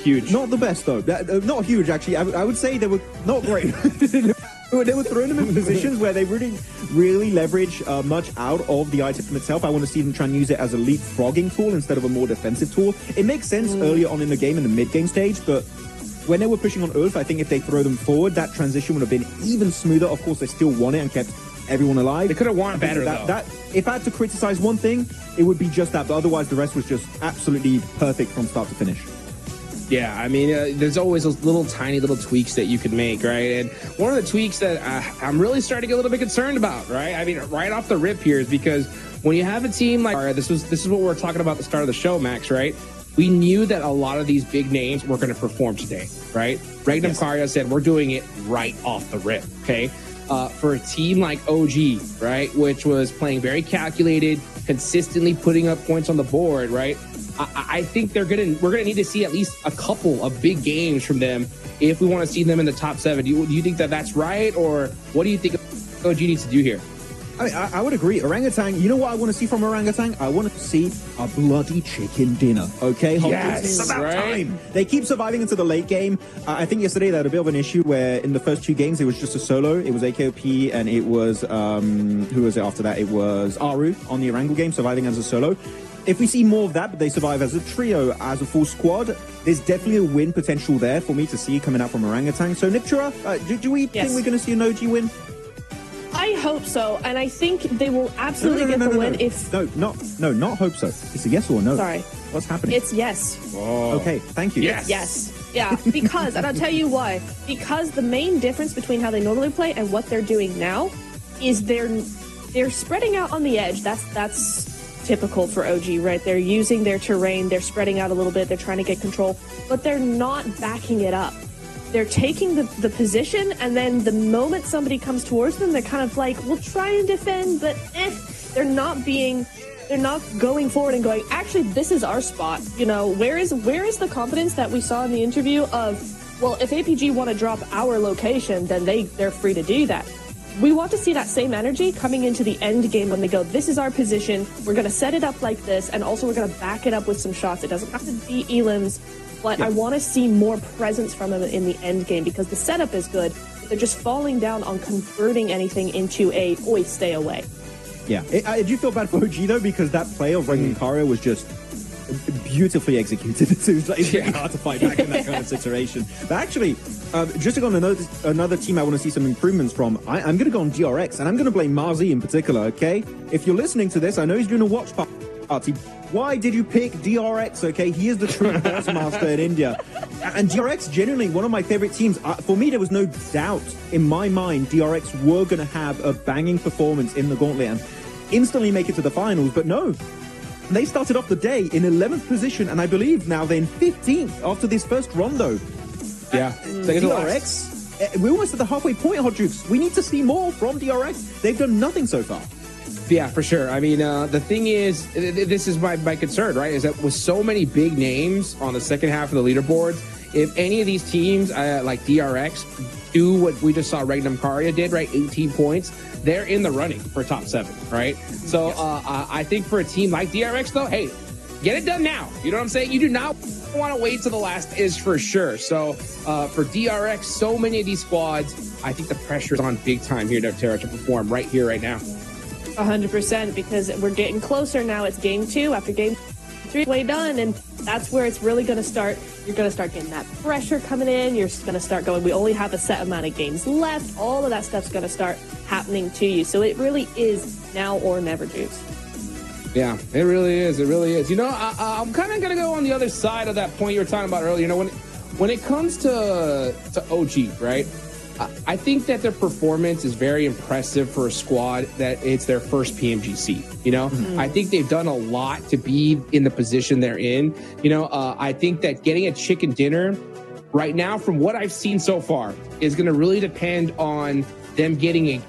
Huge. Not the best, though. Not huge, actually. I would say they were not great. They were throwing them in positions where they really leverage much out of the item itself. I want to see them try and use it as a leapfrogging tool instead of a more defensive tool. It makes sense earlier on in the game, in the mid-game stage, but when they were pushing on Ulf, I think if they throw them forward, that transition would have been even smoother. Of course, they still won it and kept everyone alive. They could have won better, though. If I had to criticize one thing, it would be just that. But otherwise, the rest was just absolutely perfect from start to finish. Yeah, there's always those little tiny little tweaks that you can make, right? And one of the tweaks that I'm really starting to get a little bit concerned about, right? Right off the rip here is because when you have a team like, this is what we were talking about at the start of the show, Max, right? We knew that a lot of these big names were going to perform today, right? Regnum Karya said, we're doing it right off the rip, okay? For a team like OG, right, which was playing very calculated, consistently putting up points on the board, right? I think we're gonna need to see at least a couple of big games from them if we want to see them in the top 7. Do you think that that's right, or what do you think OG needs to do here? I would agree. Orangutan, you know what I want to see from Orangutan? I want to see a bloody chicken dinner, okay? Yes, it's about time. They keep surviving into the late game. I think yesterday they had a bit of an issue where in the first 2 games it was just a solo. It was AKOP and it was, who was it after that? It was Aru on the Erangel game, surviving as a solo. If we see more of that, but they survive as a trio, as a full squad, there's definitely a win potential there for me to see coming out from Orangutan. So, Niptura, do we think we're going to see an OG win? I hope so, and I think they will absolutely get the win if... not hope so. It's a yes or no. Sorry. What's happening? It's yes. Whoa. Okay, thank you. Yes. Yeah, because, and I'll tell you why. Because the main difference between how they normally play and what they're doing now is they're they're spreading out on the edge. That's typical for OG, right? They're using their terrain, they're spreading out a little bit, they're trying to get control, but they're not backing it up. They're taking the position, and then the moment somebody comes towards them, they're kind of like, we'll try and defend, but they're not going forward and going, actually, this is our spot. You know, where is the confidence that we saw in the interview of, well, if APG want to drop our location, then they're free to do that. We want to see that same energy coming into the end game when they go, this is our position, we're going to set it up like this, and also we're going to back it up with some shots. It doesn't have to be elims, but I want to see more presence from them in the end game because the setup is good. They're just falling down on converting anything into a, oi, stay away. Yeah. I do feel bad for OG, though, because that play of Rengankara was just beautifully executed. It's really hard to fight back in that kind of situation. But actually, just to go on another team I want to see some improvements from, I'm going to go on DRX, and I'm going to blame Marzi in particular, okay? If you're listening to this, I know he's doing a watch party. Why did you pick DRX, okay? He is the true boss master in India. And DRX, genuinely, one of my favorite teams. For me, there was no doubt in my mind DRX were going to have a banging performance in the Gauntlet and instantly make it to the finals, but no. They started off the day in 11th position, and I believe now they're in 15th after this first rondo. Yeah. DRX, we're almost at the halfway point, Hot Jukes. We need to see more from DRX. They've done nothing so far. Yeah, for sure. I mean, the thing is, this is my concern, right? Is that with so many big names on the second half of the leaderboards, if any of these teams like DRX do what we just saw Rengankara did, right? 18 points. They're in the running for top 7, right? So I think for a team like DRX, though, hey, get it done now. You know what I'm saying? You do not want to wait till the last is for sure. So for DRX, so many of these squads, I think the pressure is on big time here to perform right here, right now. 100%, because we're getting closer now. It's game 2 after game 3 way done, and that's where it's really going to start. You're going to start getting that pressure coming in. You're going to start going, we only have a set amount of games left. All of that stuff's going to start happening to you. So it really is now or never, Juice. Yeah, it really is. It really is. You know, I'm kind of going to go on the other side of that point you were talking about earlier. You know, when it comes to OG, right? I think that their performance is very impressive for a squad that it's their first PMGC. You know, I think they've done a lot to be in the position they're in. You know, I think that getting a chicken dinner right now, from what I've seen so far, is going to really depend on them getting a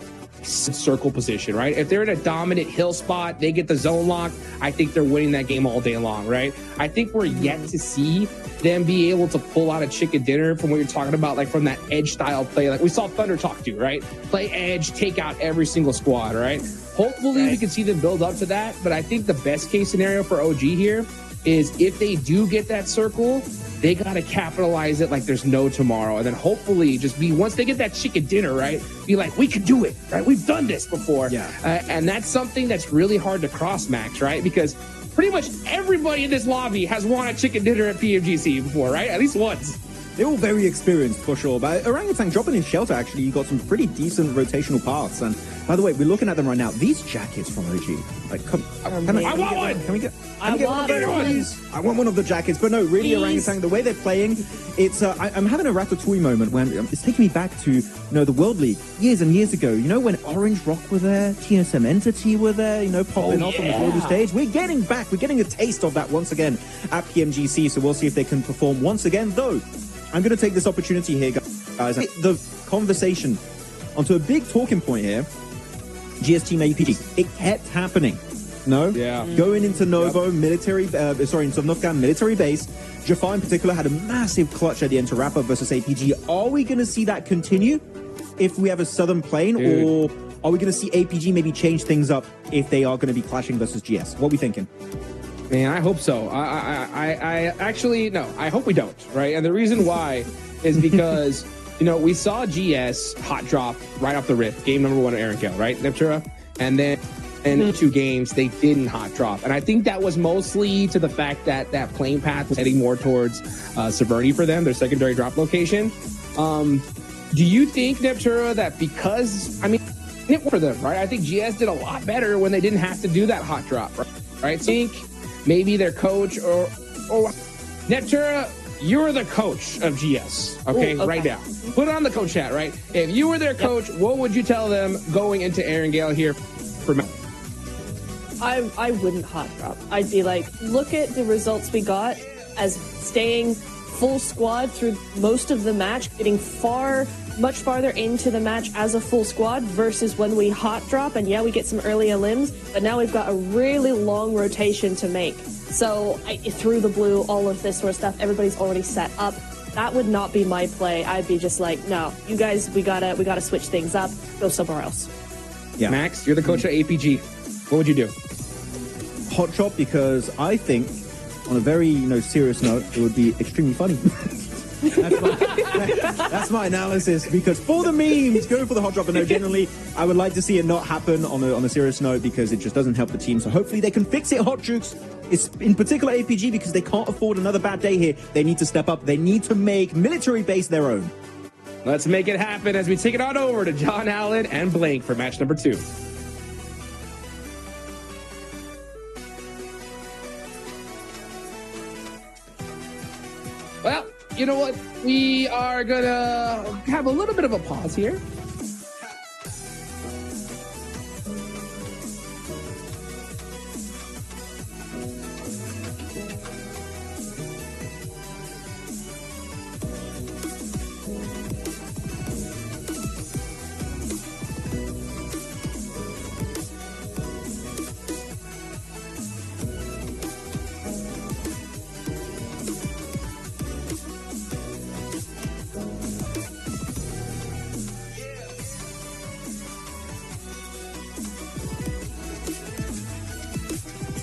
circle position, right? If they're in a dominant hill spot, they get the zone lock, I think they're winning that game all day long, right? I think we're yet to see them be able to pull out a chicken dinner from what you're talking about, like from that edge style play, like we saw Thunder Talk do, right? Play edge, take out every single squad, right? Hopefully we can see them build up to that, but I think the best case scenario for OG here is if they do get that circle, they got to capitalize it like there's no tomorrow. And then hopefully just be, once they get that chicken dinner, right, be like, we can do it, right? We've done this before. Yeah. And that's something that's really hard to cross, Max, right? Because pretty much everybody in this lobby has won a chicken dinner at PMGC before, right? At least once. They're all very experienced, for sure. But Orangutan dropping his shelter, actually, you got some pretty decent rotational paths. And by the way, we're looking at them right now. These jackets from OG. Like, I want one! Can we get one of those? I want one of the jackets. But no, really, Orangutan, the way they're playing, it's I'm having a Ratatouille moment when it's taking me back to, you know, the World League years and years ago. You know, when Orange Rock were there, TSM Entity were there, you know, popping off on the global stage. We're getting back. We're getting a taste of that once again at PMGC. So we'll see if they can perform once again, though. I'm going to take this opportunity here, guys, the conversation onto a big talking point here. GS Team APG. It kept happening. No? Yeah. Going into Novo military, into Northgard military base. Jafar in particular had a massive clutch at the end to wrap up versus APG. Are we going to see that continue if we have a Southern Plane? Or are we going to see APG maybe change things up if they are going to be clashing versus GS? What are we thinking? Man, I hope so. I actually, no, I hope we don't, right? And the reason why is because, you know, we saw GS hot drop right off the rip, game number 1 of Erangel, right, Neptura? And then in 2 games, they didn't hot drop. And I think that was mostly to the fact that that plane path was heading more towards Severny for them, their secondary drop location. Do you think, Neptura, that because, I mean, it for them, right? I think GS did a lot better when they didn't have to do that hot drop, right? So I think maybe their coach or Neptura, you're the coach of GS, okay, right now. Put on the coach hat, right? If you were their coach, what would you tell them going into Erangel here for I wouldn't hot drop. I'd be like, look at the results we got as staying full squad through most of the match, getting much farther into the match as a full squad versus when we hot drop and yeah, we get some early elims, but now we've got a really long rotation to make. So through the blue, all of this sort of stuff, everybody's already set up. That would not be my play. I'd be just like, no, you guys, we gotta switch things up, go somewhere else. Yeah. Max, you're the coach of APG. What would you do? Hot drop, because I think, on a very serious note, it would be extremely funny. That's my analysis, because for the memes, go for the hot drop. And no, generally, I would like to see it not happen on a serious note, because it just doesn't help the team. So hopefully they can fix it, Hot Jukes. It's in particular APG, because they can't afford another bad day here. They need to step up. They need to make military base their own. Let's make it happen as we take it on over to John Allen and Blank for match number 2. Well, you know what? We are going to have a little bit of a pause here.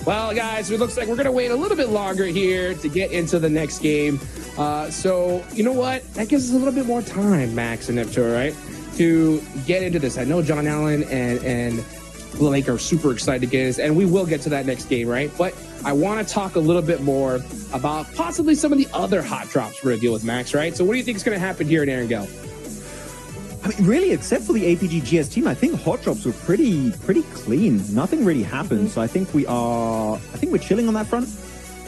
Well, guys, it looks like we're going to wait a little bit longer here to get into the next game. So, you know what? That gives us a little bit more time, Max and Neptune, right, to get into this. I know John Allen and Blake are super excited to get this, and we will get to that next game, right? But I want to talk a little bit more about possibly some of the other hot drops we're going to deal with, Max, right? So what do you think is going to happen here in Erangel? I mean, really, except for the APG GS team, I think hot drops were pretty clean. Nothing really happened. So I think we're chilling on that front.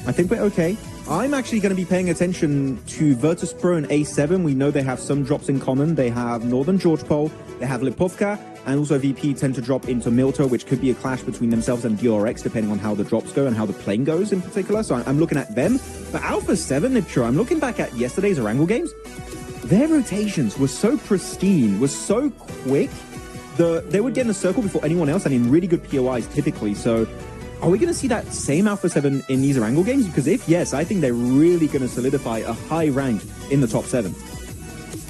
I think we're okay. I'm actually going to be paying attention to Virtus Pro and A7. We know they have some drops in common. They have Northern George Pole, they have Lipovka, and also VP tend to drop into Milto, which could be a clash between themselves and DRX, depending on how the drops go and how the playing goes in particular. So I'm looking at them. But Alpha 7, Nipture, I'm looking back at yesterday's Erangel games. Their rotations were so pristine, were so quick. They would get in a circle before anyone else and in really good POIs typically. So are we going to see that same Alpha 7 in these Erangel games? Because if yes, I think they're really going to solidify a high rank in the top 7.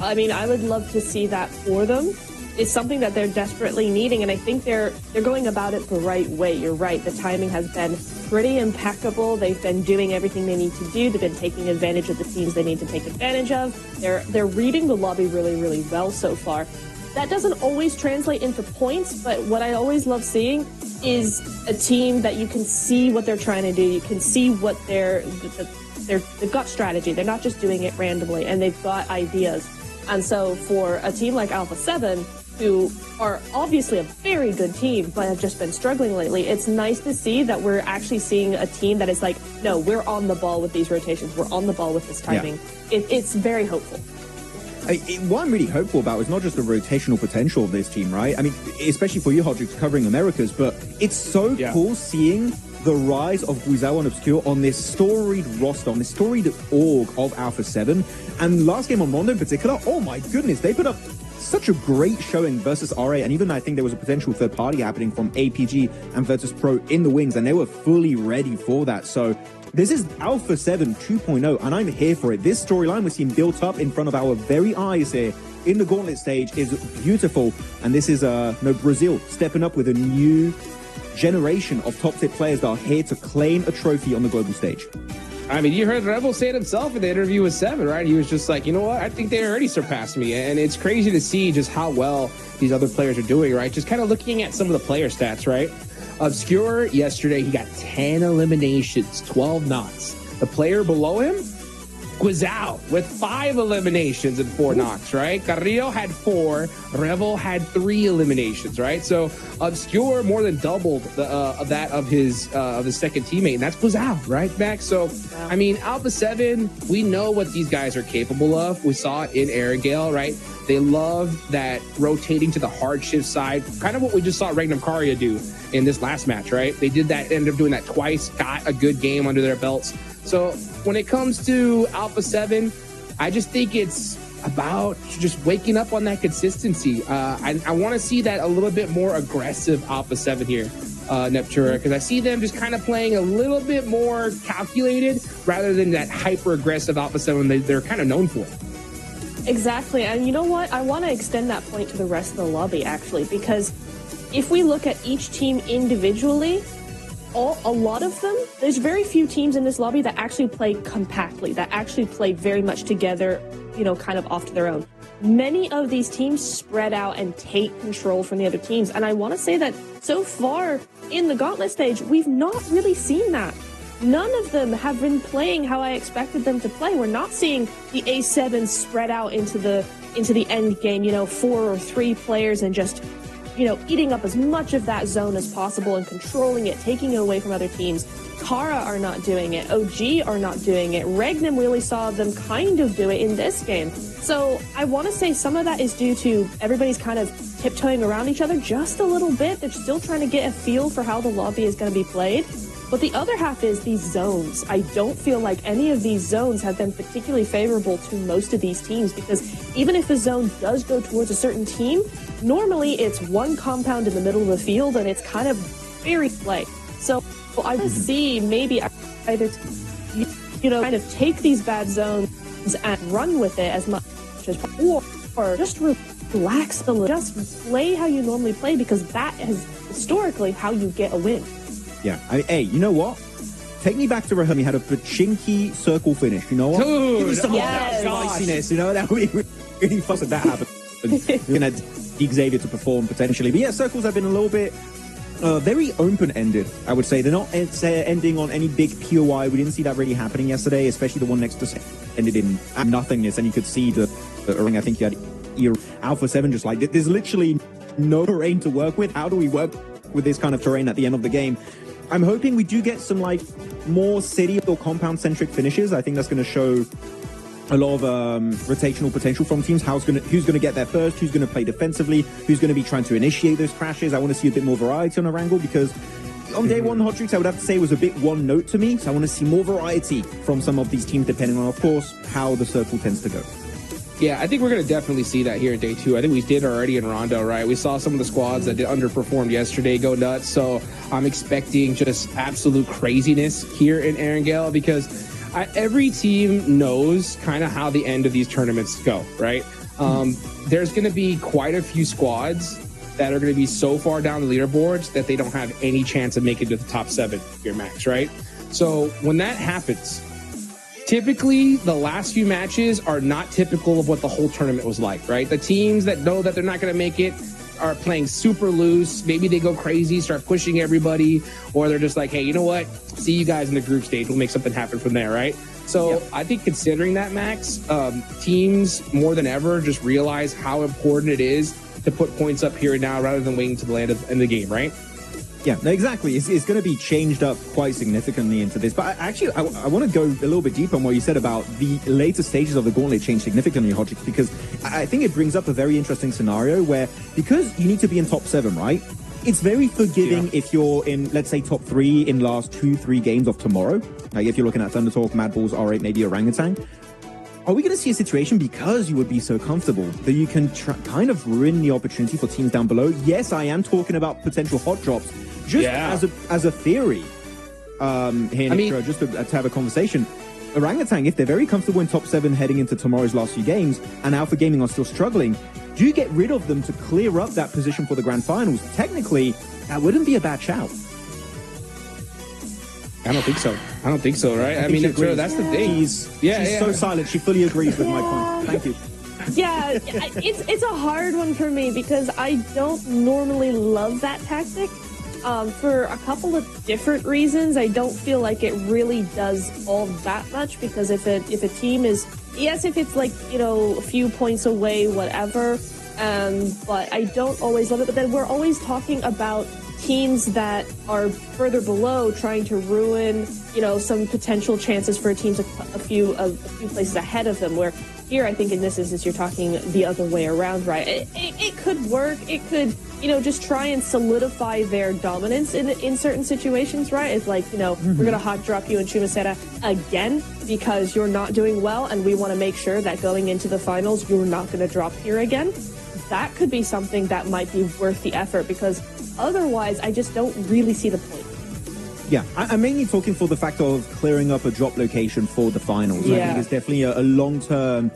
I mean, I would love to see that for them. It's something that they're desperately needing, and I think they're going about it the right way. You're right. The timing has been pretty impeccable. They've been doing everything they need to do. They've been taking advantage of the teams they need to take advantage of. They're reading the lobby really, really well so far. That doesn't always translate into points, but what I always love seeing is a team that you can see what they're trying to do. You can see what they've got strategy. They're not just doing it randomly, and they've got ideas. And so for a team like Alpha 7, who are obviously a very good team, but have just been struggling lately, it's nice to see that we're actually seeing a team that is like, no, we're on the ball with these rotations. We're on the ball with this timing. Yeah. It's very hopeful. What I'm really hopeful about is not just the rotational potential of this team, right? I mean, especially for you, Hodrick, covering Americas, but it's so cool seeing the rise of Guizhou and Obscure on this storied roster, on this storied org of Alpha 7. And last game on Rondo in particular, oh my goodness, they put up such a great showing versus RA, and even I think there was a potential third party happening from APG and Virtus Pro in the wings, and they were fully ready for that. So this is Alpha 7 2.0, and I'm here for it. This storyline we're seeing built up in front of our very eyes here in the Gauntlet stage is beautiful, and this is Brazil stepping up with a new generation of top-tier players that are here to claim a trophy on the global stage. I mean, you heard Rebel say it himself in the interview with Seven, right? He was just like, you know what? I think they already surpassed me. And it's crazy to see just how well these other players are doing, right? Just kind of looking at some of the player stats, right? Obscure, yesterday, he got 10 eliminations, 12 knots. The player below him, Guizao with 5 eliminations and 4 knocks, right? Carrillo had 4. Revel had 3 eliminations, right? So Obscure more than doubled that of his second teammate, and that's Guizao, right, Max? So, I mean, Alpha 7, we know what these guys are capable of. We saw it in Erangel, right? They love that rotating to the hard shift side, kind of what we just saw Regnum Karya do in this last match, right? They did that, ended up doing that twice, got a good game under their belts. So when it comes to Alpha 7, I just think it's about just waking up on that consistency. I want to see that a little bit more aggressive Alpha 7 here, Neptura, because I see them just kind of playing a little bit more calculated rather than that hyper-aggressive Alpha 7 they're kind of known for. Exactly, and you know what? I want to extend that point to the rest of the lobby, actually, because if we look at each team individually, a lot of them, there's very few teams in this lobby that actually play compactly, that actually play very much together, you know, kind of off to their own. Many of these teams spread out and take control from the other teams, and I want to say that so far in the Gauntlet stage, we've not really seen that. None of them have been playing how I expected them to play. We're not seeing the A7 spread out into the end game, you know, 4 or 3 players and just, you know, eating up as much of that zone as possible and controlling it, taking it away from other teams. Kara are not doing it. OG are not doing it. Regnum really saw them kind of do it in this game. So I want to say some of that is due to everybody's kind of tiptoeing around each other just a little bit. They're still trying to get a feel for how the lobby is going to be played. But the other half is these zones. I don't feel like any of these zones have been particularly favorable to most of these teams, because even if a zone does go towards a certain team, normally it's one compound in the middle of the field and it's kind of very play. So I would see maybe either, you know, kind of take these bad zones and run with it as much as possible, or just relax a little, just play how you normally play, because that is historically how you get a win. Yeah, hey, you know what? Take me back to Raheem. He had a Pachinki circle finish. You know what? Dude, give me some of that spiciness. You know, that would be really fun if that happened. We're going to Xavier to perform potentially. But yeah, circles have been a little bit very open-ended, I would say. They're not ending on any big POI. We didn't see that really happening yesterday, especially the one next to ended in nothingness. And you could see the ring. I think you had Alpha 7 just like, there's literally no terrain to work with. How do we work with this kind of terrain at the end of the game? I'm hoping we do get some like more city or compound centric finishes. I think that's going to show a lot of rotational potential from teams. Who's going to get there first? Who's going to play defensively? Who's going to be trying to initiate those crashes? I want to see a bit more variety on Erangel, because on day one, Hodrix, I would have to say, was a bit one note to me. So I want to see more variety from some of these teams, depending on, of course, how the circle tends to go. Yeah, I think we're going to definitely see that here in day 2. I think we did already in Rondo, right? We saw some of the squads that did underperformed yesterday go nuts. So I'm expecting just absolute craziness here in Erangel, because every team knows kind of how the end of these tournaments go, right? There's going to be quite a few squads that are going to be so far down the leaderboards that they don't have any chance of making it to the top 7 here, Max, right? So when that happens, typically, the last few matches are not typical of what the whole tournament was like, right? The teams that know that they're not going to make it are playing super loose. Maybe they go crazy, start pushing everybody, or they're just like, hey, you know what? See you guys in the group stage. We'll make something happen from there, right? So I think considering that, Max, teams more than ever just realize how important it is to put points up here and now rather than waiting to the end of the game, right? Yeah, no, exactly. It's going to be changed up quite significantly into this. But actually, I want to go a little bit deeper on what you said about the later stages of the Gauntlet change significantly, Hodrix, because I think it brings up a very interesting scenario where, because you need to be in top 7, right? It's very forgiving if you're in, let's say, top 3 in last 2-3 games of tomorrow. Like if you're looking at Thunder Talk, Mad Balls, R8, maybe Orangutan. Are we going to see a situation, because you would be so comfortable, that you can kind of ruin the opportunity for teams down below? Yes, I am talking about potential hot drops. Just as a theory, here, just to have a conversation. Orangutan, if they're very comfortable in top 7 heading into tomorrow's last few games, and Alpha Gaming are still struggling, do you get rid of them to clear up that position for the grand finals? Technically, that wouldn't be a bad shout. I don't think so, right? I mean, that's the thing. She's so silent. She fully agrees with my point. Thank you. Yeah, it's a hard one for me, because I don't normally love that tactic. For a couple of different reasons. I don't feel like it really does all that much, because if a team is, yes, if it's like, you know, a few points away, whatever, but I don't always love it. But then we're always talking about teams that are further below, trying to ruin, you know, some potential chances for teams a few places ahead of them, where here, I think in this instance, you're talking the other way around, right? It could work. It could, you know, just try and solidify their dominance in certain situations, right? It's like, you know, we're going to hot drop you in Chumacera again because you're not doing well, and we want to make sure that going into the finals, you're not going to drop here again. That could be something that might be worth the effort, because otherwise, I just don't really see the point. Yeah, I'm mainly talking for the fact of clearing up a drop location for the finals. Yeah. I think it's definitely a long-term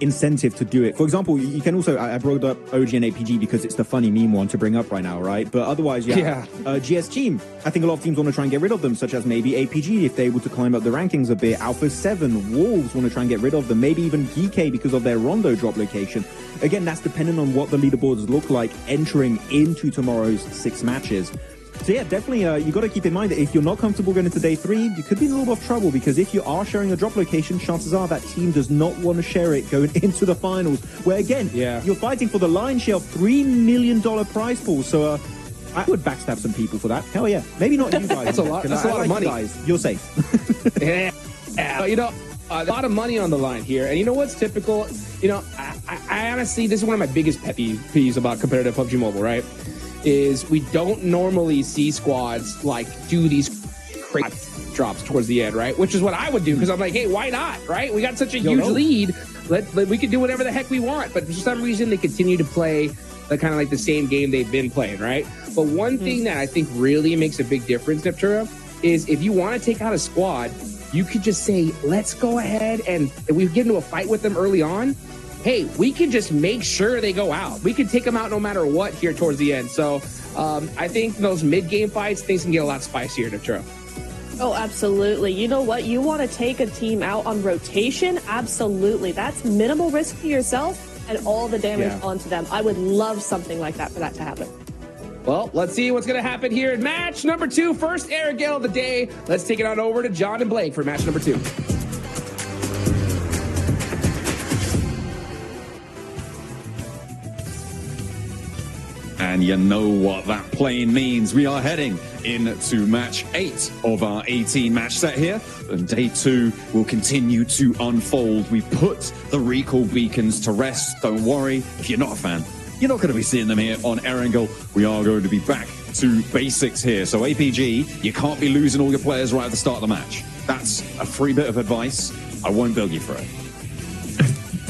incentive to do it. For example, you can also, I brought up OG and APG because it's the funny meme one to bring up right now, right? But otherwise, GS Team, I think a lot of teams want to try and get rid of them, such as maybe APG if they're able to climb up the rankings a bit. Alpha 7, Wolves want to try and get rid of them. Maybe even GK because of their Rondo drop location. Again, that's dependent on what the leaderboards look like entering into tomorrow's 6 matches. So yeah, definitely, you got to keep in mind that if you're not comfortable going into day 3, you could be in a little bit of trouble, because if you are sharing a drop location, chances are that team does not want to share it going into the finals, where again, you're fighting for the lion's share of $3 million prize pool. So I would backstab some people for that. Hell yeah. Maybe not you guys. That's a lot of money. You guys. You're safe. Yeah. You know, a lot of money on the line here. And you know what's typical? You know, I honestly, this is one of my biggest pet peeves about competitive PUBG Mobile, right? Is we don't normally see squads like do these crazy drops towards the end, right? Which is what I would do, because I'm like, hey, why not, right? We got such a huge lead. We can do whatever the heck we want. But for some reason, they continue to play the kind of like the same game they've been playing, right? But one thing that I think really makes a big difference, Neptura, is if you want to take out a squad, you could just say, let's go ahead and if we get into a fight with them early on, hey, we can just make sure they go out. We can take them out no matter what here towards the end. So I think those mid-game fights, things can get a lot spicier, Neptura. Oh, absolutely. You know what? You want to take a team out on rotation? Absolutely. That's minimal risk to yourself and all the damage onto them. I would love something like that for that to happen. Well, let's see what's going to happen here in match number 2. First air gale of the day. Let's take it on over to John and Blake for match number 2. And you know what that plane means. We are heading into match 8 of our 18-match set here. And day 2 will continue to unfold. We put the recall beacons to rest. Don't worry, if you're not a fan, you're not going to be seeing them here on Erangel. We are going to be back to basics here. So APG, you can't be losing all your players right at the start of the match. That's a free bit of advice. I won't bill you for it.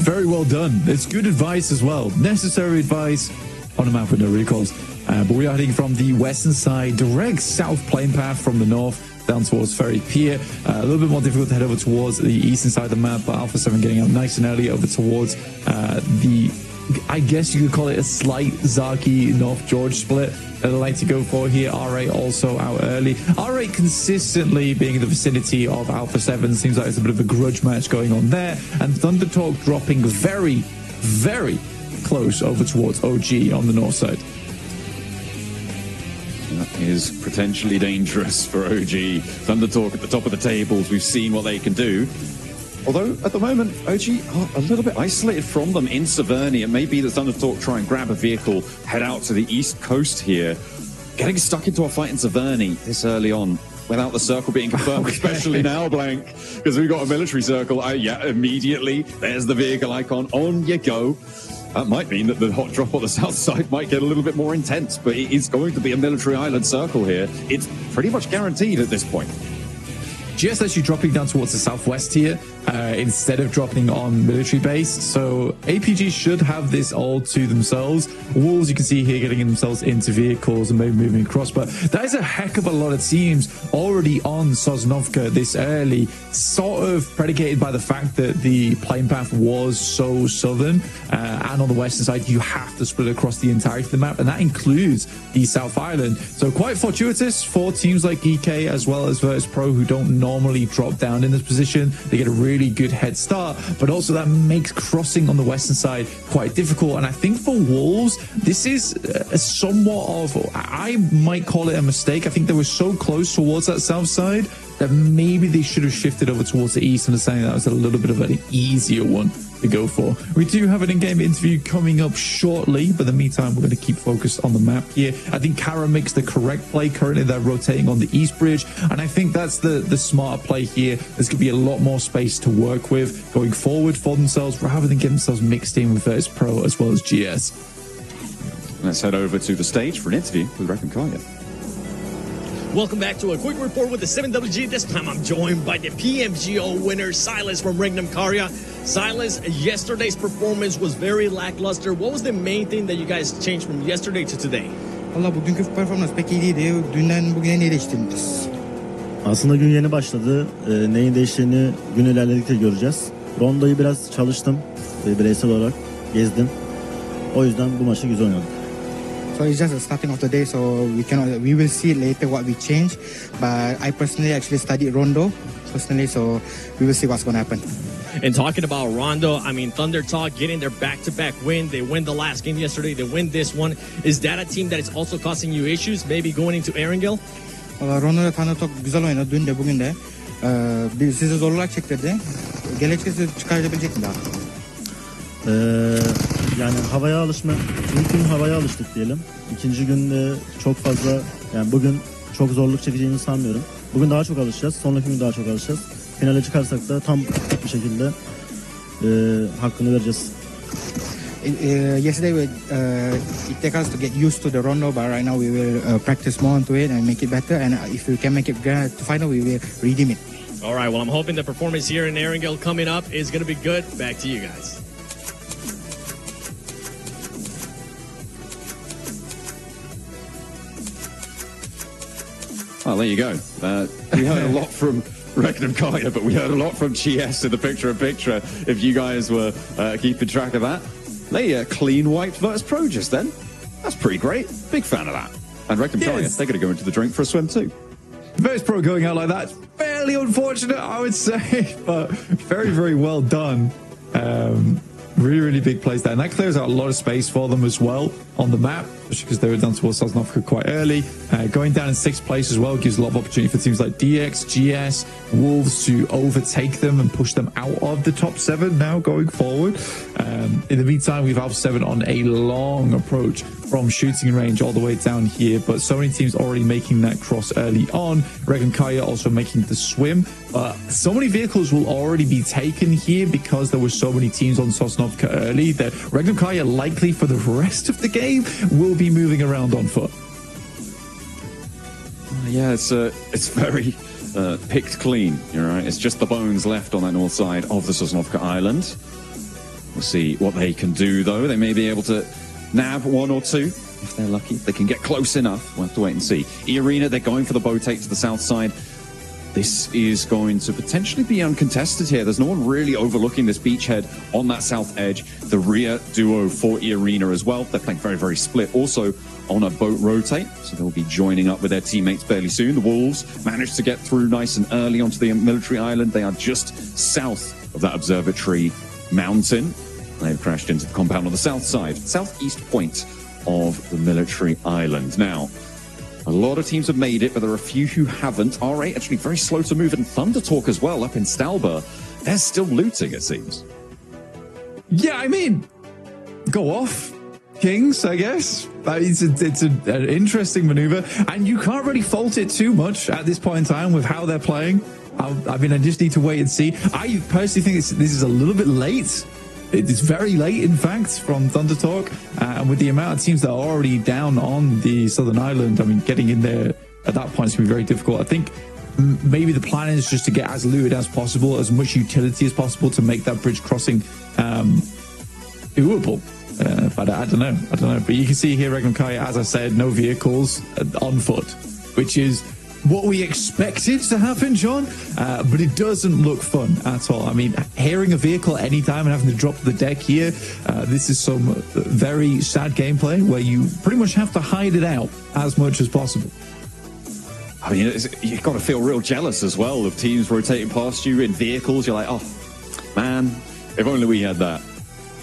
Very well done. It's good advice as well. Necessary advice on a map with no recalls. But we are heading from the western side, direct south plane path from the north down towards Ferry Pier. A little bit more difficult to head over towards the eastern side of the map, but Alpha 7 getting up nice and early over towards I guess you could call it a slight Zaki North George split that I like to go for here. R8 also out early. R8 consistently being in the vicinity of Alpha 7. Seems like there's a bit of a grudge match going on there. And Thundertalk dropping very, very close over towards OG on the north side. That is potentially dangerous for OG. Thundertalk at the top of the tables. We've seen what they can do. Although, at the moment, OG are a little bit isolated from them in Severny. It may be that Thundertalk try and grab a vehicle, head out to the east coast here. Getting stuck into a fight in Severny this early on, without the circle being confirmed, especially now, Blank, because we've got a military circle. Yeah, immediately, there's the vehicle icon. On you go. That might mean that the hot drop on the south side might get a little bit more intense, but it is going to be a military island circle here. It's pretty much guaranteed at this point. Just as you're dropping down towards the southwest here, instead of dropping on military base. So APG should have this all to themselves. Wolves, you can see here, getting themselves into vehicles and maybe moving across. But that is a heck of a lot of teams already already on Sosnovka this early, sort of predicated by the fact that the playing path was so southern, and on the western side you have to split across the entirety of the map, and that includes the South Island. So quite fortuitous for teams like EK as well as Virtus Pro, who don't normally drop down in this position. They get a really good head start, but also that makes crossing on the western side quite difficult. And I think for Wolves, this is a somewhat of, I might call it a mistake. I think they were so close towards that south side that maybe they should have shifted over towards the east, understanding that was a little bit of an easier one to go for. We do have an in-game interview coming up shortly, but in the meantime, we're going to keep focused on the map here. I think Kara makes the correct play. Currently, they're rotating on the east bridge, and I think that's the smarter play here. There's going to be a lot more space to work with going forward for themselves, rather than getting themselves mixed in with Virtus Pro as well as GS. Let's head over to the stage for an interview with Reckon Kaya. Welcome back to a quick report with the 7WG. This time I'm joined by the PMGO winner, Silas from Regnum Karya. Silas, yesterday's performance was very lackluster. What was the main thing that you guys changed from yesterday to today? Valla bugünkü performans pek iyi değildi. Dünden bugüne ne değiştirdiniz? Aslında gün yeni başladı. Neyin değiştiğini gün ilerledikçe göreceğiz. Rondo'yu biraz çalıştım. Bireysel olarak gezdim. O yüzden bu maçı güzel oynadık. So it's just the starting of the day, so we will see later what we change. But I personally actually studied Rondo personally, so we will see what's going to happen. And talking about Rondo, I mean, Thunder Talk getting their back-to-back win. They win the last game yesterday. They win this one. Is that a team that is also causing you issues, maybe going into Erangel? Rondo'da Thunder Talk güzel oynadı dün de bugün de. Sizi zorluğa çektirdi. Gelecekte sizi çıkarabilecek mi daha? Yani havaya alışma. İlk gün havaya alıştık diyelim. İkinci günde çok fazla, yani bugün çok zorluk çekeceğini sanmıyorum. Bugün daha çok alışacağız. Sonraki gün daha çok alışacağız. Finale çıkarsak da tam bir şekilde hakkını vereceğiz. Yesterday it took us to get used to the Rondo, but right now we will practice more onto it and make it better. And if we can make it to final, we will redeem it. All right, well, I'm hoping the performance here in Erangel coming up is going to be good. Back to you guys. Well, there you go. We heard a lot from Regnum Kaya, but we heard a lot from GS in the picture-in-picture, if you guys were keeping track of that. They clean wiped Virtus Pro just then. That's pretty great. Big fan of that. And Regnum Kaya, they're going to go into the drink for a swim too. Virtus Pro going out like that, fairly unfortunate, I would say, but very, very well done. Really, really big plays there. And that clears out a lot of space for them as well on the map, especially because they were down towards Sosnovka quite early. Going down in 6th place as well gives a lot of opportunity for teams like DX, GS, Wolves to overtake them and push them out of the top 7 now going forward. In the meantime, we've Alpha 7 on a long approach from shooting range all the way down here, but so many teams already making that cross early on. Regan Kaya also making the swim. So many vehicles will already be taken here because there were so many teams on Sosnovka early that Regan Kaya likely for the rest of the game will be moving around on foot. Yeah, it's very picked clean. You're right. It's just the bones left on that north side of the Sosnovka Island. We'll see what they can do, though. They may be able to nab 1 or 2 if they're lucky. They can get close enough. We'll have to wait and see. E-Arena, they're going for the bow take to the south side. This is going to potentially be uncontested here. There's no one really overlooking this beachhead on that south edge. The rear duo for E-Arena as well. They're playing very, very split. Also on a boat rotate, so they'll be joining up with their teammates fairly soon. The Wolves managed to get through nice and early onto the military island. They are just south of that observatory mountain. They've crashed into the compound on the south side, southeast point of the military island. Now, a lot of teams have made it, but there are a few who haven't. R8 actually very slow to move, and Thunder Talk as well up in Stalber. They're still looting, it seems. Yeah, I mean, go off, Kings, I guess. It's an interesting maneuver, and you can't really fault it too much at this point in time with how they're playing. I mean, I just need to wait and see. I personally think this is a little bit late. It's very late, in fact, from Thunder Talk. And with the amount of teams that are already down on the Southern Island, I mean, getting in there at that point is going to be very difficult. I think maybe the plan is just to get as looted as possible, as much utility as possible to make that bridge crossing doable. But I don't know. But you can see here, Regnum Kaya, as I said, no vehicles on foot, which is what we expected to happen, John, but it doesn't look fun at all. I mean, hearing a vehicle anytime and having to drop the deck here, this is some very sad gameplay where you pretty much have to hide it out as much as possible. I mean, you've got to feel real jealous as well of teams rotating past you in vehicles. You're like, oh, man, if only we had that.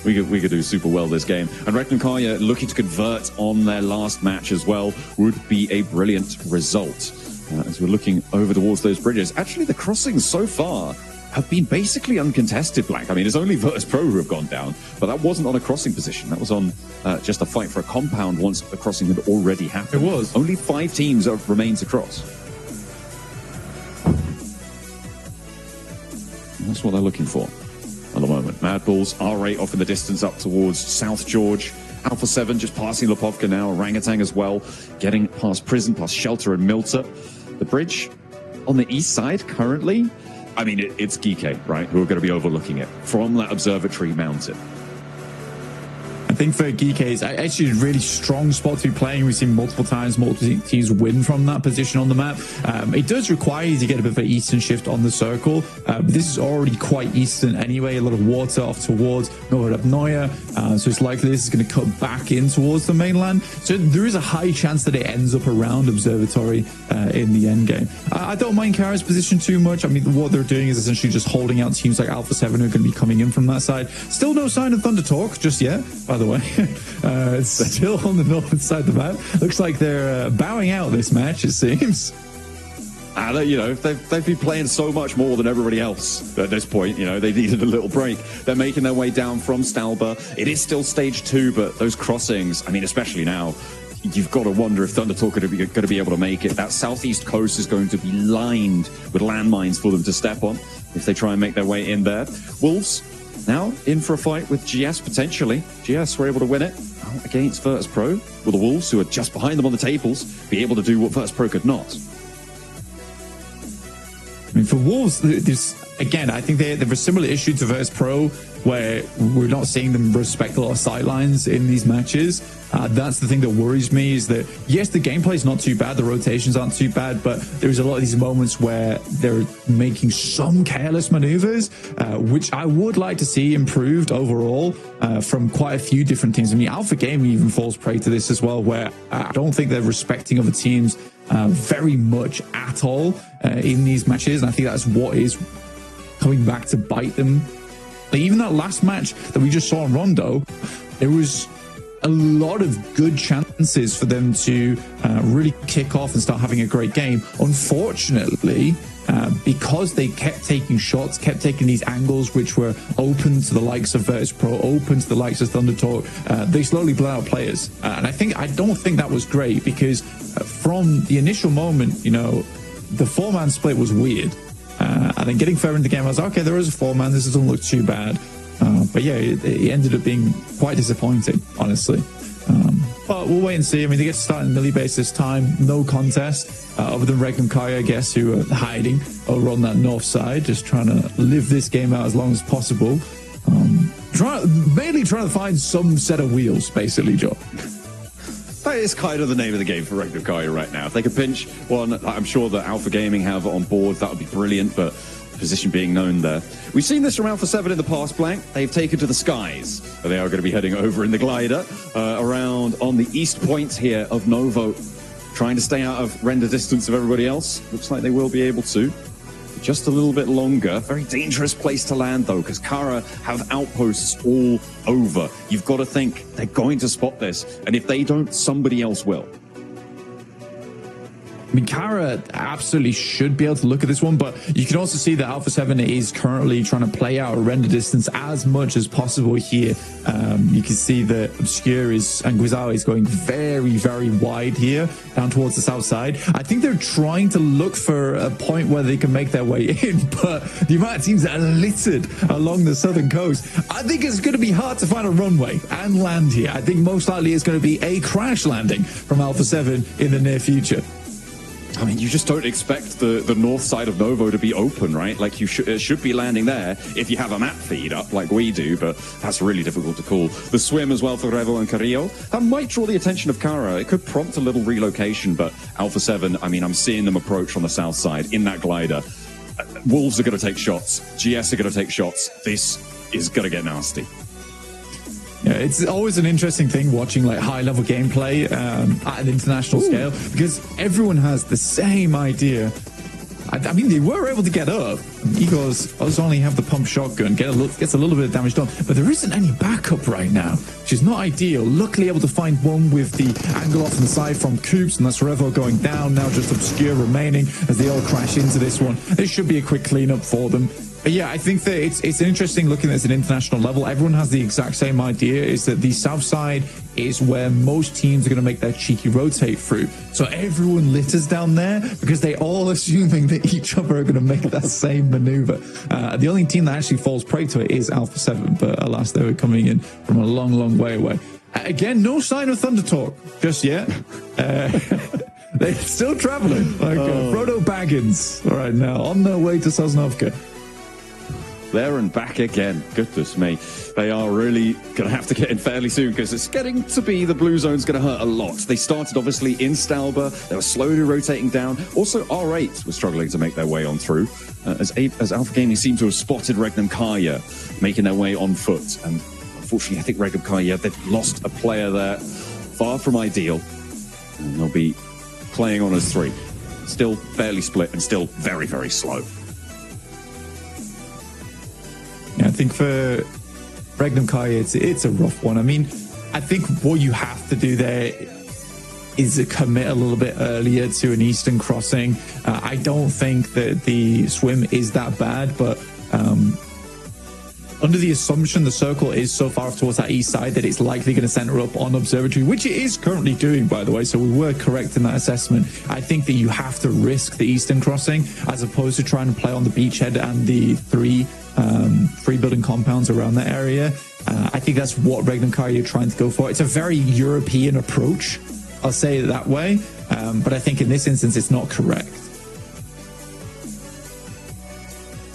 We could do super well this game. And Reknakaya looking to convert on their last match as well would be a brilliant result. As we're looking over towards those bridges. Actually, the crossings so far have been basically uncontested, Black. I mean, it's only Virtus Pro who have gone down, but that wasn't on a crossing position. That was on just a fight for a compound once the crossing had already happened. It was. Only 5 teams have remained to cross. And that's what they're looking for at the moment. Mad Bulls, R8 off in the distance up towards South George. Alpha 7 just passing Lipovka now. Orangutan as well, getting past Prison, past Shelter and Milta. The bridge on the east side currently, I mean, it's Geeke, right, who are going to be overlooking it from that observatory mountain. I think for Geeke, it's actually a really strong spot to be playing. We've seen multiple times multiple teams win from that position on the map. It does require you to get a bit of an eastern shift on the circle. This is already quite eastern anyway. A lot of water off towards Novodobnoye. So it's likely this is going to cut back in towards the mainland. So there is a high chance that it ends up around Observatory in the end game. I don't mind Kara's position too much. I mean, what they're doing is essentially just holding out teams like Alpha 7 who are going to be coming in from that side. Still no sign of Thunder Talk just yet, by the way. It's still on the northern side of the map. Looks like they're bowing out this match, it seems. You know, they've been playing so much more than everybody else at this point. You know, they needed a little break. They're making their way down from Stalba. It is still stage 2, but those crossings, I mean, especially now, you've got to wonder if Thunder Talk are going to be able to make it. That southeast coast is going to be lined with landmines for them to step on if they try and make their way in there. Wolves now in for a fight with GS potentially. GS were able to win it against Virtus Pro. Will the Wolves, who are just behind them on the tables, be able to do what Virtus Pro could not? I mean, for Wolves, there's, again, I think they have a similar issue to Virtus Pro where we're not seeing them respect a lot of sidelines in these matches. That's the thing that worries me is that, yes, the gameplay is not too bad, the rotations aren't too bad, but there's a lot of these moments where they're making some careless maneuvers, which I would like to see improved overall from quite a few different teams. I mean, Alpha Gaming even falls prey to this as well, where I don't think they're respecting other teams very much at all in these matches, and I think that's what is coming back to bite them. Like, even that last match that we just saw in Rondo, there was a lot of good chances for them to really kick off and start having a great game. Unfortunately, because they kept taking shots, kept taking these angles which were open to the likes of Virtus Pro, open to the likes of Thunder Talk, they slowly blew out players. And I don't think that was great, because from the initial moment, you know, the 4-man split was weird. And then getting further into the game, I was like, okay, there is a 4-man, this doesn't look too bad. But yeah, it ended up being quite disappointing, honestly. But we'll wait and see. I mean, they get to start in Millie base this time. No contest, other than Regnum Kaya, I guess, who are hiding over on that north side, just trying to live this game out as long as possible. Mainly trying to find some set of wheels, basically, Joe. That is kind of the name of the game for Regnum Kaya right now. If they could pinch one, I'm sure that Alpha Gaming have it on board. That would be brilliant, but position being known there. We've seen this from Alpha 7 in the past, Blank. They've taken to the skies. They are going to be heading over in the glider around on the east point here of Novo, trying to stay out of render distance of everybody else. Looks like they will be able to. Just a little bit longer. Very dangerous place to land, though, because Kara have outposts all over. You've got to think they're going to spot this, and if they don't, somebody else will. I mean, Kara absolutely should be able to look at this one, but you can also see that Alpha 7 is currently trying to play out a render distance as much as possible here. You can see that Obscure and Guizao is going very, very wide here, down towards the south side. I think they're trying to look for a point where they can make their way in, but the amount of teams that are littered along the southern coast, I think it's going to be hard to find a runway and land here. I think most likely it's going to be a crash landing from Alpha 7 in the near future. I mean, you just don't expect the north side of Novo to be open, right? Like, it should be landing there if you have a map feed up like we do, but that's really difficult to call. The swim as well for Revo and Carrillo, that might draw the attention of Kara. It could prompt a little relocation, but Alpha 7, I mean, I'm seeing them approach from the south side in that glider. Wolves are going to take shots. GS are going to take shots. This is going to get nasty. Yeah, it's always an interesting thing watching like high-level gameplay at an international scale, because everyone has the same idea. I mean, they were able to get up. Igor's only have the pump shotgun, gets a little bit of damage done, but there isn't any backup right now, which is not ideal. Luckily able to find one with the angle off on the side from Coops, and that's Revo going down, now just Obscure remaining as they all crash into this one. This should be a quick cleanup for them. But yeah, I think that it's interesting looking at this at an international level. Everyone has the exact same idea, is that the south side is where most teams are going to make their cheeky rotate through. So everyone litters down there because they all assuming that each other are going to make that same maneuver. The only team that actually falls prey to it is Alpha 7, but alas, they were coming in from a long, long way away. Again, no sign of Thunder Talk just yet. They're still traveling like Frodo Baggins right now on their way to Sosnovka. There and back again. Goodness me. They are really going to have to get in fairly soon, because it's getting to be the blue zone's going to hurt a lot. They started obviously in Stalber. They were slowly rotating down. Also, R8 was struggling to make their way on through as Alpha Gaming seemed to have spotted Regnum Kaya making their way on foot. And unfortunately, I think Regnum Kaya, they've lost a player there. Far from ideal. And they'll be playing on as 3. Still fairly split and still very, very slow. Yeah, I think for Regnum Kai, it's a rough one. I mean, I think what you have to do there is commit a little bit earlier to an eastern crossing. I don't think that the swim is that bad, but under the assumption the circle is so far off towards that east side that it's likely going to center up on Observatory, which it is currently doing, by the way, so we were correct in that assessment. I think that you have to risk the eastern crossing as opposed to trying to play on the beachhead and the three building compounds around that area. I think that's what Regnum Kari are trying to go for. It's a very European approach, I'll say it that way, but I think in this instance it's not correct.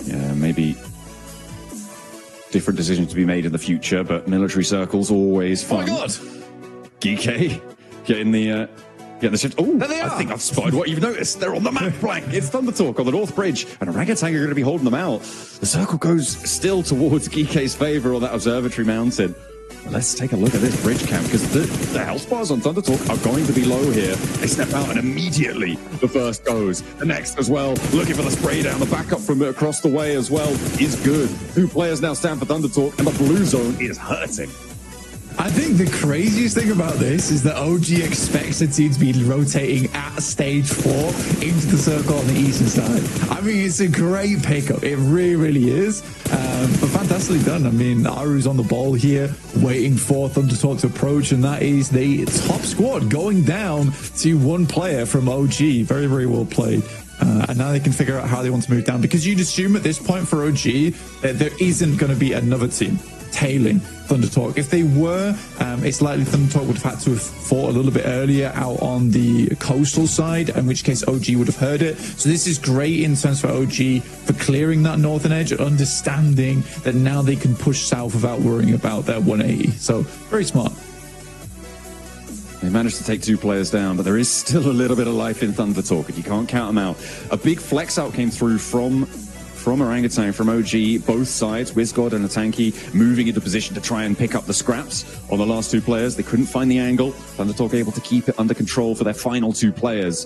Yeah, maybe different decisions to be made in the future, but military circles always fun. Oh my god! GK getting the shift. Oh, I think I've spotted what you've noticed. They're on the map plank. It's Thunder Talk on the North Bridge, and Orangutan are going to be holding them out. The circle goes still towards GK's favor on that Observatory Mountain. Let's take a look at this bridge camp, because the health bars on Thunder Talk are going to be low here. They step out and immediately the first goes. The next as well, looking for the spray down. The backup from across the way as well is good. 2 players now stand for Thunder Talk, and the blue zone is hurting. I think the craziest thing about this is that OG expects the team to be rotating at stage 4 into the circle on the eastern side. I mean, it's a great pickup. It really, really is. But fantastically done. I mean, Aru's on the ball here, waiting for Thunder Talk to approach, and that is the top squad going down to 1 player from OG. Very, very well played. And now they can figure out how they want to move down, because you'd assume at this point for OG that there isn't going to be another team tailing Thunder Talk. If they were, it's likely Thunder Talk would have had to have fought a little bit earlier out on the coastal side, in which case OG would have heard it. So this is great in terms for OG for clearing that northern edge, understanding that now they can push south without worrying about their 180. So very smart. They managed to take 2 players down, but there is still a little bit of life in Thunder Talk, and you can't count them out. A big flex out came through from Orangutan, from OG, both sides, WizGod and Atanki moving into position to try and pick up the scraps on the last 2 players. They couldn't find the angle. Thunder Talk able to keep it under control for their final 2 players.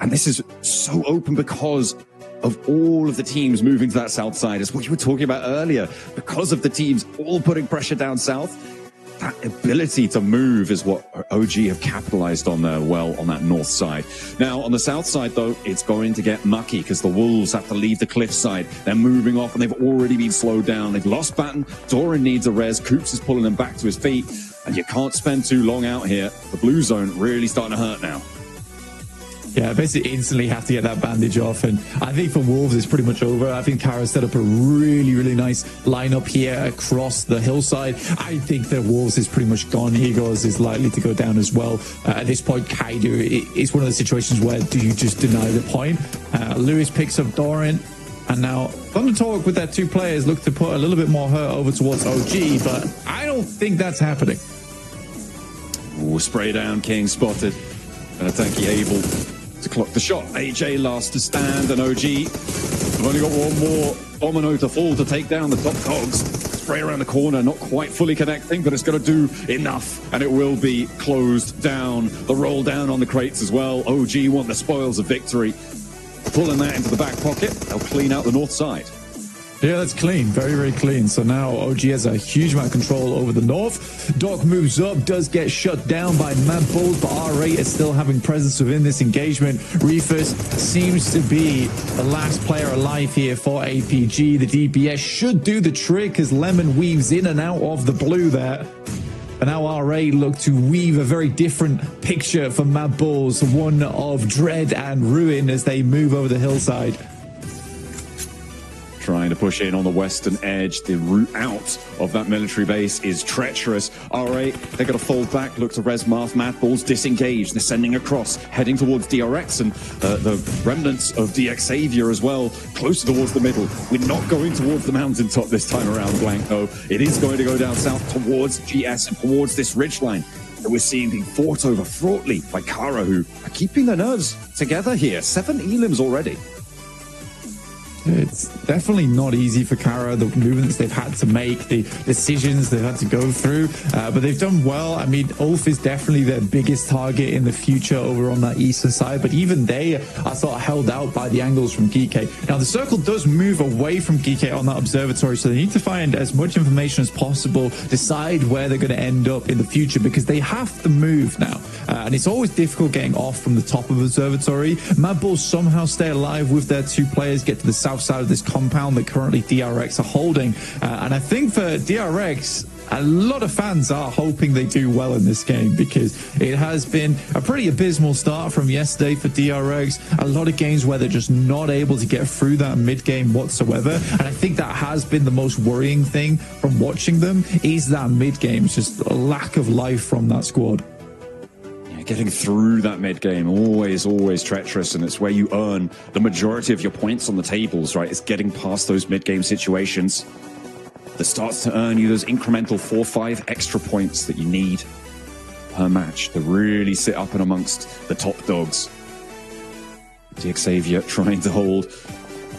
And this is so open because of all of the teams moving to that south side. It's what you were talking about earlier. Because of the teams all putting pressure down south, that ability to move is what OG have capitalized on there well on that north side. Now, on the south side, though, it's going to get mucky because the Wolves have to leave the cliff side. They're moving off, and they've already been slowed down. They've lost Batten. Doran needs a res. Coops is pulling him back to his feet, and you can't spend too long out here. The blue zone really starting to hurt now. Yeah, basically instantly have to get that bandage off. And I think for Wolves, it's pretty much over. I think Kara set up a really, really nice lineup here across the hillside. I think that Wolves is pretty much gone. Egos is likely to go down as well. At this point, Kaido, it's one of the situations where do you just deny the point? Lewis picks up Doran. And now Thunder Talk with their two players look to put a little bit more hurt over towards OG, but I don't think that's happening. Ooh, spray down, King spotted. And Atanki able to clock the shot. AJ last to stand, and OG have only got one more domino to fall to take down the top dogs. Spray around the corner, not quite fully connecting, but it's going to do enough, and it will be closed down. The roll down on the crates as well. OG want the spoils of victory. Pulling that into the back pocket, they'll clean out the north side. Yeah, that's clean. Very, very clean. So now OG has a huge amount of control over the north. Doc moves up, does get shut down by Mad Bulls, but R8 is still having presence within this engagement. Reefus seems to be the last player alive here for APG. The DPS should do the trick as Lemon weaves in and out of the blue there. And now R8 look to weave a very different picture for Mad Bulls, one of dread and ruin as they move over the hillside. Trying to push in on the western edge. The route out of that military base is treacherous. R8, they're going to fold back, look to res Marth. Mad Bulls disengaged. They're sending across, heading towards DRX and the remnants of DX Savior as well, closer towards the middle. We're not going towards the mountaintop this time around, Blank, though. It is going to go down south towards GS and towards this ridgeline that we're seeing being fought over fraughtly by Kara, who are keeping their nerves together here. 7 elims already. It's definitely not easy for Kara, the movements they've had to make, the decisions they've had to go through, but they've done well. I mean, Ulf is definitely their biggest target in the future over on that eastern side, but even they are sort of held out by the angles from Geekay. Now, the circle does move away from Geekay on that observatory, so they need to find as much information as possible, decide where they're going to end up in the future, because they have to move now. And it's always difficult getting off from the top of observatory. Mad Bulls somehow stay alive with their 2 players, get to the south side of this compound that currently DRX are holding. And I think for DRX, a lot of fans are hoping they do well in this game, because it has been a pretty abysmal start from yesterday for DRX. A lot of games where they're just not able to get through that mid game whatsoever. And I think that has been the most worrying thing from watching them, is that mid game. It's just a lack of life from that squad. Getting through that mid game, always treacherous, and it's where you earn the majority of your points on the tables, right? It's getting past those mid game situations that starts to earn you those incremental 4-5 extra points that you need per match to really sit up and amongst the top dogs. DX Savior trying to hold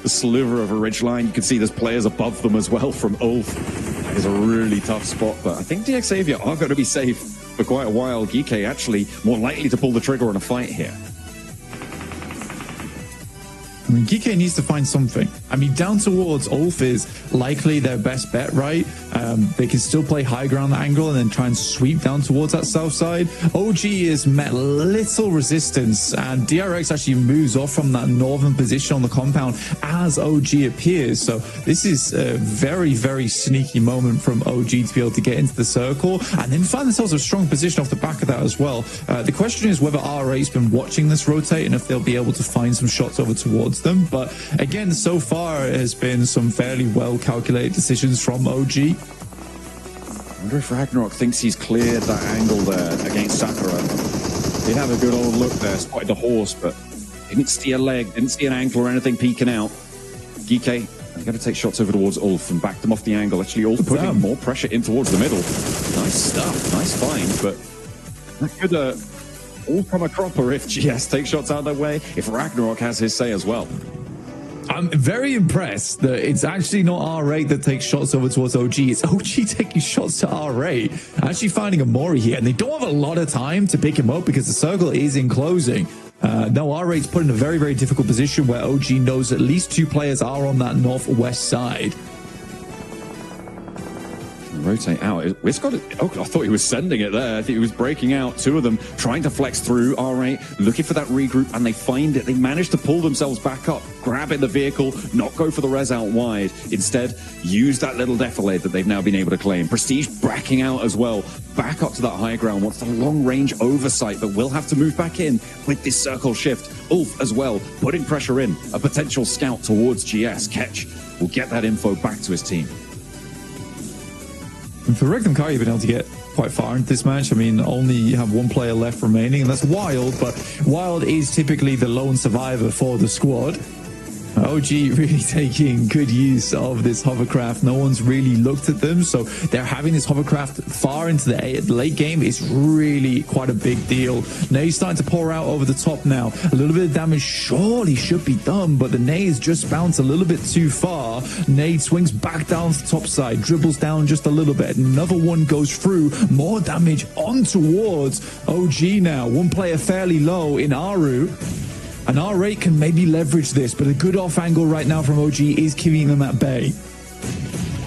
the sliver of a ridgeline. You can see there's players above them as well from Ulf. That is a really tough spot, but I think DX Savior are going to be safe for quite a while. Geekay actually more likely to pull the trigger on a fight here. I mean, Geekay needs to find something. I mean, down towards Ulf is likely their best bet, right? They can still play high ground angle and then try and sweep down towards that south side. OG has met little resistance, and DRX actually moves off from that northern position on the compound as OG appears. So this is a very, very sneaky moment from OG to be able to get into the circle and then find themselves a strong position off the back of that as well. The question is whether R8's been watching this rotate and if they'll be able to find some shots over towards them. But again, so far it has been some fairly well calculated decisions from OG. I wonder if Ragnarok thinks he's cleared that angle there against Sakura. Did have a good old look there, spotted the horse, but didn't see a leg, didn't see an ankle or anything peeking out. Geekay, they're going to take shots over towards Ulf and back them off the angle. Actually, Ulf putting more pressure in towards the middle. Nice stuff, nice find, but that could all come a cropper if GS takes shots out of their way, if Ragnarok has his say as well. I'm very impressed that it's actually not R8 that takes shots over towards OG. It's OG taking shots to R8, actually finding a Mori here. And they don't have a lot of time to pick him up because the circle is in closing. Now R8's put in a very, very difficult position where OG knows at least 2 players are on that northwest side. rotate out. It's got it. Oh, I thought he was sending it there. I think he was breaking out. Two of them trying to flex through. R8 looking for that regroup, and they find it. They manage to pull themselves back up, grab in the vehicle, not go for the res out wide. Instead, use that little defilade that they've now been able to claim. Prestige backing out as well. Back up to that high ground. Wants the long range oversight, but will have to move back in with this circle shift. Ulf as well, putting pressure in. A potential scout towards GS. Ketch will get that info back to his team. And for Rectum Kai, you've been able to get quite far into this match. I mean, only have one player left remaining, and that's Wild, but Wild is typically the lone survivor for the squad. OG really taking good use of this hovercraft. No one's really looked at them, so they're having this hovercraft far into the late game is really quite a big deal. Nade's starting to pour out over the top now. A little bit of damage surely should be done, but the nades just bounce a little bit too far. Nade swings back down to the top side, dribbles down just a little bit. Another one goes through. More damage on towards OG now. One player fairly low in Aru. And R8 can maybe leverage this, but a good off angle right now from OG is keeping them at bay.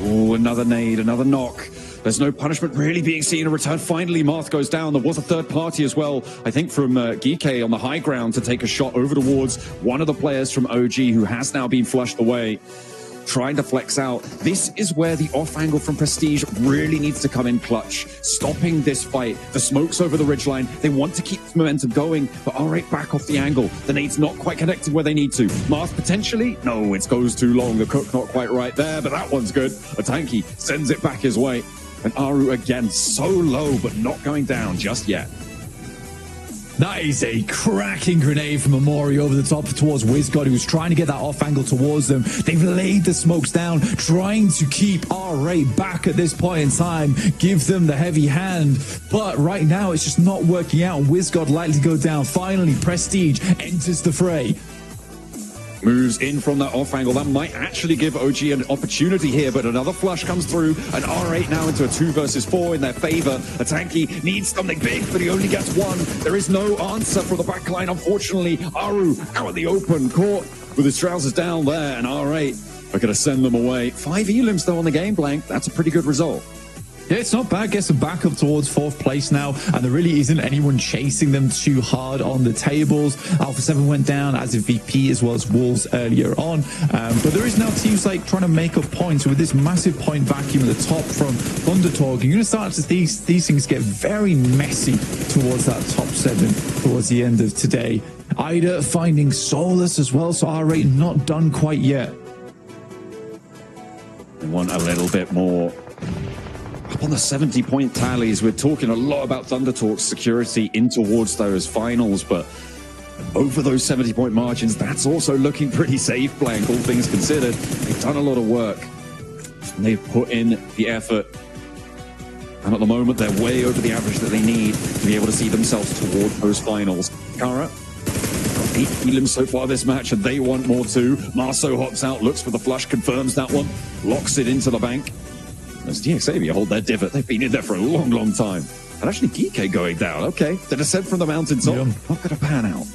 Oh, another nade, another knock. There's no punishment really being seen in return. Finally, Marth goes down. There was a third party as well, I think from Geeke on the high ground to take a shot over towards one of the players from OG who has now been flushed away. Trying to flex out. This is where the off angle from Prestige really needs to come in clutch, stopping this fight. The smoke's over the ridgeline. They want to keep this momentum going, but R8 back off the angle. The nade's not quite connected where they need to. Marth potentially? No, it goes too long. The cook not quite right there, but that one's good. A tanky sends it back his way. And Aru again, so low, but not going down just yet. That is a cracking grenade from Amori over the top towards WizGod, who's trying to get that off angle towards them. They've laid the smokes down, trying to keep R8 back at this point in time, give them the heavy hand. But right now, it's just not working out. WizGod likely to go down. Finally, Prestige enters the fray. Moves in from that off angle. That might actually give OG an opportunity here, but another flush comes through, and R8 now into a 2 versus 4 in their favor. A tanky needs something big, but he only gets one. There is no answer from the backline, unfortunately. Aru out in the open, caught with his trousers down there, and R8 are going to send them away. 5 elims though on the game, Blank. That's a pretty good result. Yeah, it's not bad. Gets them back up towards 4th place now, and there really isn't anyone chasing them too hard on the tables. Alpha 7 went down as a VP as well as Wolves earlier on, but there is now teams like trying to make up points with this massive point vacuum at the top from Thundertalk. You're going to start to these things get very messy towards that top 7 towards the end of today. Ida finding Solus as well, so R8 not done quite yet. They want a little bit more. Up on the 70-point tallies, we're talking a lot about Thundertalk's security in towards those finals, but over those 70-point margins, that's also looking pretty safe, Blank, all things considered. They've done a lot of work. And they've put in the effort. And at the moment, they're way over the average that they need to be able to see themselves toward those finals. Kara, 8 elims so far this match, and they want more too. Marceau hops out, looks for the flush, confirms that one, locks it into the bank. As DXAV hold their divot, they've been in there for a long, long time. And actually, Geeke going down. Okay, the descent from the mountaintop, not going to pan out.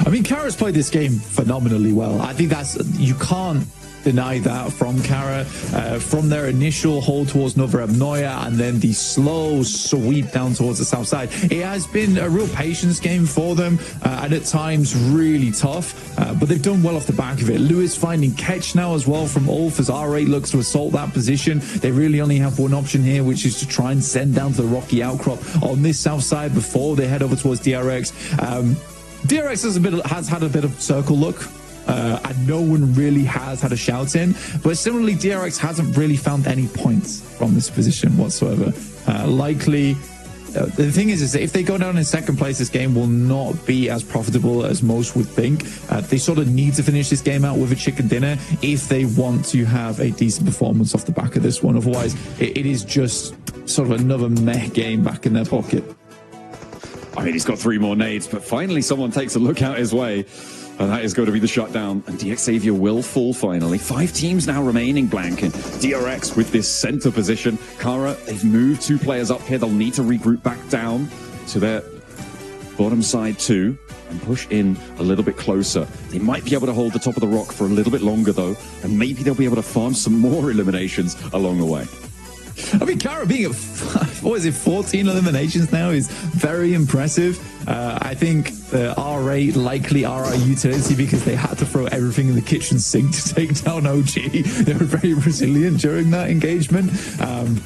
I mean, Kara's played this game phenomenally well. I think you can't deny that from Kara. From their initial hold towards Novorabnoya and then the slow sweep down towards the south side. It has been a real patience game for them and at times really tough, but they've done well off the back of it. Lewis finding catch now as well from Ulf as R8 looks to assault that position. They really only have one option here, which is to try and send down to the rocky outcrop on this south side before they head over towards DRX. DRX has had a bit of circle look. And no one really has had a shout in, but similarly DRX hasn't really found any points from this position whatsoever. Likely the thing is that if they go down in 2nd place, this game will not be as profitable as most would think. They sort of need to finish this game out with a chicken dinner if they want to have a decent performance off the back of this one. Otherwise it is just sort of another meh game back in their pocket. I mean, he's got 3 more nades, but finally someone takes a look out his way. And that is going to be the shutdown. And DXavier will fall finally. 5 teams now remaining, Blank. And DRX with this center position. Kara, they've moved 2 players up here. They'll need to regroup back down to their bottom side too and push in a little bit closer. They might be able to hold the top of the rock for a little bit longer though. And maybe they'll be able to farm some more eliminations along the way. I mean, Kara being at, 14 eliminations now is very impressive. I think the R8 likely are our utility because they had to throw everything in the kitchen sink to take down OG. They were very resilient during that engagement.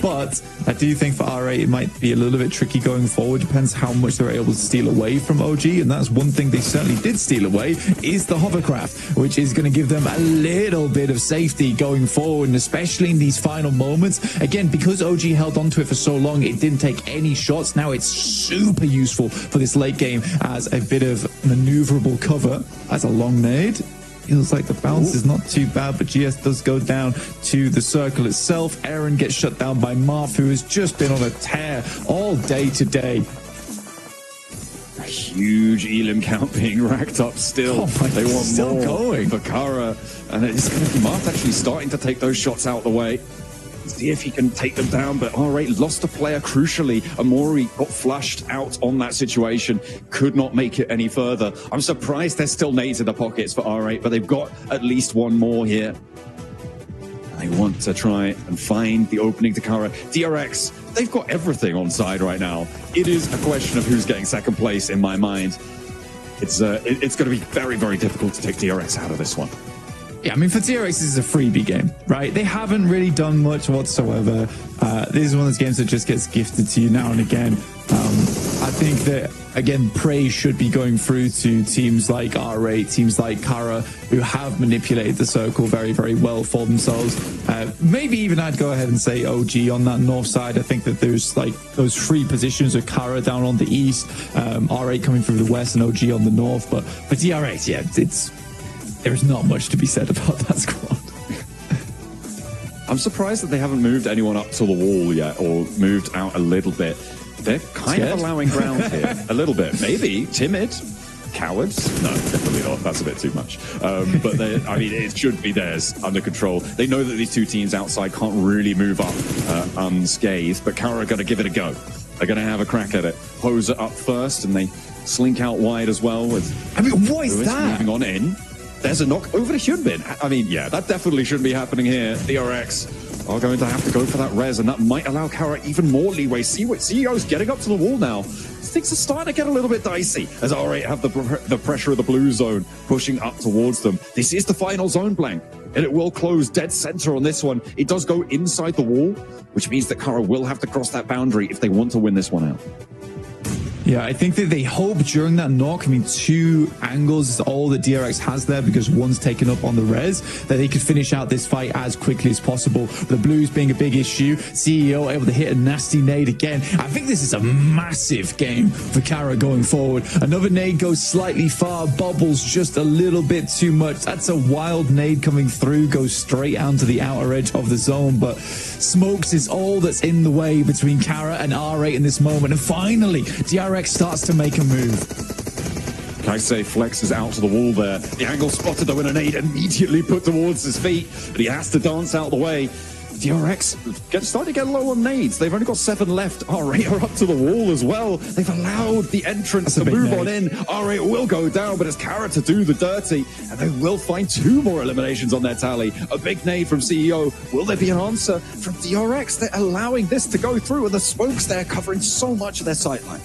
But I do think for R8 it might be a little bit tricky going forward. Depends how much they're able to steal away from OG. And that's one thing they certainly did steal away is the hovercraft, which is going to give them a little bit of safety going forward, and especially in these final moments. Again, because OG held on to it for so long, it didn't take any shots. Now it's super useful for this late game as a bit of maneuverable cover. That's a long nade. Feels like the bounce is not too bad, but GS does go down to the circle itself. Aaron gets shut down by Marth, who has just been on a tear all day today. A huge Elim count being racked up still. Oh my, they want still more going for Kara, and it's going to be Marth actually starting to take those shots out the way. See if he can take them down, but R8 lost a player crucially. Amori got flushed out on that situation, could not make it any further. I'm surprised there's still nades in the pockets for R8, but they've got at least one more here. They want to try and find the opening to Kara. DRX, they've got everything on side right now. It is a question of who's getting second place in my mind. It's going to be very, very difficult to take DRX out of this one. Yeah, I mean, for DRX, this is a freebie game, right? They haven't really done much whatsoever. This is one of those games that just gets gifted to you now and again. I think that, again, praise should be going through to teams like R8, teams like Kara, who have manipulated the circle very, very well for themselves. Maybe even I'd go ahead and say OG on that north side. I think that there's like those three positions of Kara down on the east, R8 coming through the west, and OG on the north. But for DRX, yeah, there's not much to be said about that squad. I'm surprised that they haven't moved anyone up to the wall yet, or moved out a little bit. They're kind of allowing ground here. A little bit. Maybe. Timid. Cowards? No, definitely not. That's a bit too much. But it should be theirs under control. They know that these two teams outside can't really move up unscathed, but Kara are going to give it a go. They're going to have a crack at it. Poser up first, and they slink out wide as well. With what is that? Moving on in. There's a knock over to Hyunbin. I mean, yeah, that definitely shouldn't be happening here. DRX are going to have to go for that res, and that might allow Kara even more leeway. CEO's getting up to the wall now. Things are starting to get a little bit dicey as R8 have the pressure of the blue zone pushing up towards them. This is the final zone blank, and it will close dead center on this one. It does go inside the wall, which means that Kara will have to cross that boundary if they want to win this one out. Yeah, I think that they hope during that knock, I mean, two angles is all that DRX has there because one's taken up on the res, that they could finish out this fight as quickly as possible. The blues being a big issue, CEO able to hit a nasty nade again. I think this is a massive game for Kara going forward. Another nade goes slightly far, bobbles just a little bit too much. That's a wild nade coming through, goes straight out to the outer edge of the zone, but smokes is all that's in the way between Kara and R8 in this moment. And finally, DRX starts to make a move. Kaisei flexes out to the wall there. The angle spotted though in a nade immediately put towards his feet, but he has to dance out the way. DRX starting to get low on nades. They've only got 7 left. R8 are up to the wall as well. They've allowed the entrance to move on in. R8 will go down, but it's Kara to do the dirty, and they will find 2 more eliminations on their tally. A big nade from CEO. Will there be an answer from DRX? They're allowing this to go through, and the smokes there covering so much of their sightline.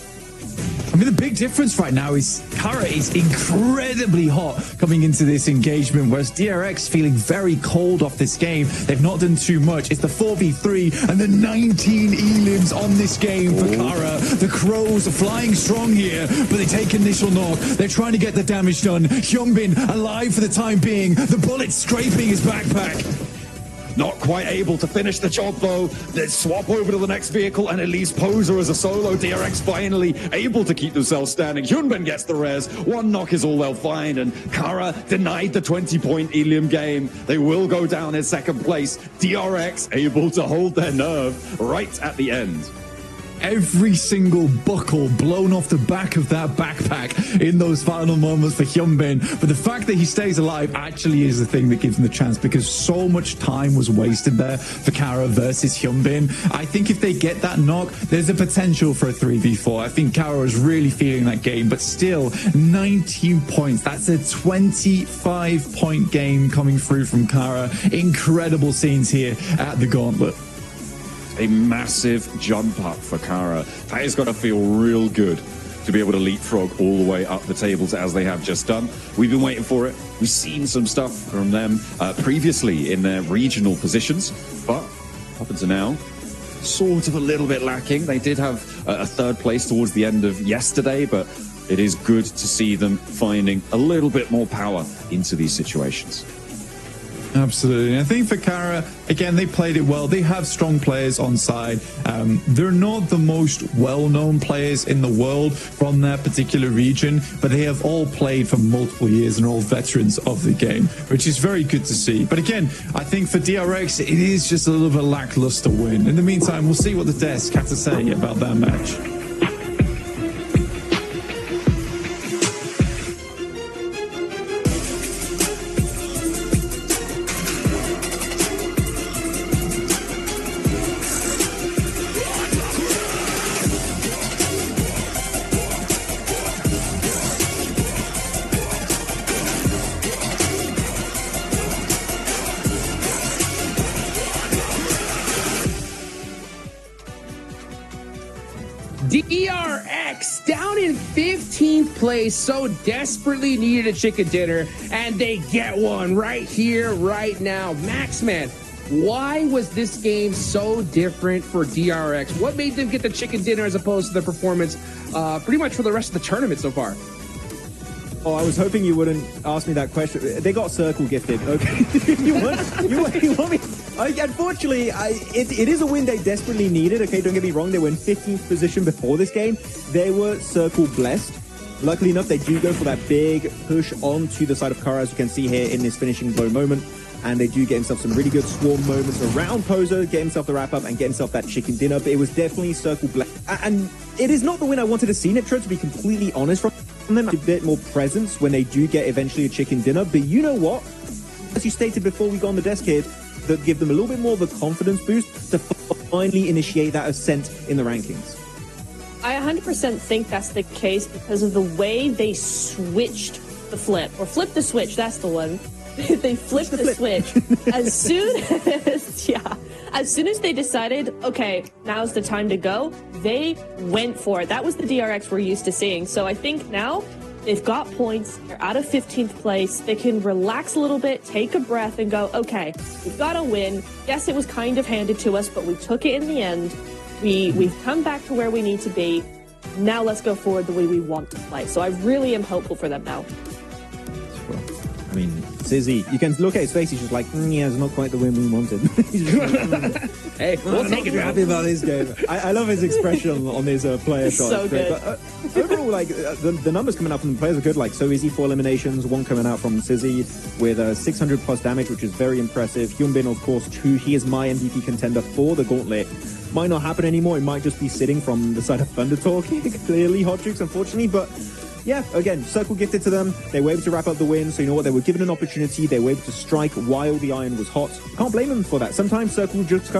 I mean, the big difference right now is Kara is incredibly hot coming into this engagement, whereas DRX feeling very cold off this game. They've not done too much. It's the 4v3 and the 19 elims on this game for Kara. The Crows are flying strong here, but they take initial knock. They're trying to get the damage done. Hyunbin alive for the time being. The bullet scraping his backpack. Not quite able to finish the job though. They swap over to the next vehicle and it leaves Poser as a solo. DRX finally able to keep themselves standing. Hyunbin gets the res. 1 knock is all they'll find, and Kara denied the 20-point Elim game. They will go down in second place. DRX able to hold their nerve right at the end. Every single buckle blown off the back of that backpack in those final moments for Hyunbin. But the fact that he stays alive actually is the thing that gives him the chance, because so much time was wasted there for Kara versus Hyunbin. I think if they get that knock, there's a potential for a 3v4. I think Kara is really feeling that game, but still 19 points. That's a 25-point game coming through from Kara. Incredible scenes here at the Gauntlet. a massive jump up for Kara. That has got to feel real good to be able to leapfrog all the way up the tables as they have just done. We've been waiting for it. We've seen some stuff from them previously in their regional positions, but up until now, sort of a little bit lacking. They did have a third place towards the end of yesterday, but it is good to see them finding a little bit more power into these situations. Absolutely. And I think for Kara, again, they played it well. They have strong players on side. They're not the most well-known players in the world from that particular region, but they have all played for multiple years and are all veterans of the game, which is very good to see. But again, I think for DRX, it is just a little bit lackluster win. In the meantime, we'll see what the desk have to say about that match. DRX down in 15th place, so desperately needed a chicken dinner, and they get one right here, right now. Maxman, why was this game so different for DRX? What made them get the chicken dinner as opposed to the performance pretty much for the rest of the tournament so far? Oh, I was hoping you wouldn't ask me that question. They got circle gifted, okay? you want me? Unfortunately, it is a win they desperately needed, okay? Don't get me wrong. They were in 15th position before this game. They were circle blessed. Luckily enough, they do go for that big push onto the side of Kara, as you can see here in this finishing blow moment. And they do get himself some really good swarm moments around Poser, get himself the wrap-up, and get himself that chicken dinner. But it was definitely circle blessed. And it is not the win I wanted to see, Nitro, to be completely honest from them. A bit more presence when they do get eventually a chicken dinner. But you know what? As you stated before we got on the desk here, that give them a little bit more of a confidence boost to finally initiate that ascent in the rankings. I 100% think that's the case because of the way they switched the flip, or flipped the switch, that's the one. They flipped the switch. As soon as they decided, okay, now's the time to go, they went for it. That was the DRX we're used to seeing. So I think now they've got points, they're out of 15th place, they can relax a little bit, take a breath and go, okay, we've got a win. Yes, it was kind of handed to us, but we took it in the end. We've come back to where we need to be. Now let's go forward the way we want to play. So I really am hopeful for them now. I mean, Sizzy, you can look at his face, he's just like, yeah, it's not quite the win we wanted. Hey, we'll take it. Happy about this game. I love his expression on his player shot. So good. But, overall, like, the numbers coming out from the players are good. Like, so easy, 4 eliminations, 1 coming out from Sizzy with 600 plus damage, which is very impressive. Hyunbin, of course, 2. He is my MVP contender for the Gauntlet. Might not happen anymore. It might just be sitting from the side of Thunder Talk. Clearly, Hot Jukes, unfortunately, but yeah, again, circle gifted to them. They were able to wrap up the win, so you know what? They were given an opportunity. They were able to strike while the iron was hot. Can't blame them for that. Sometimes circle just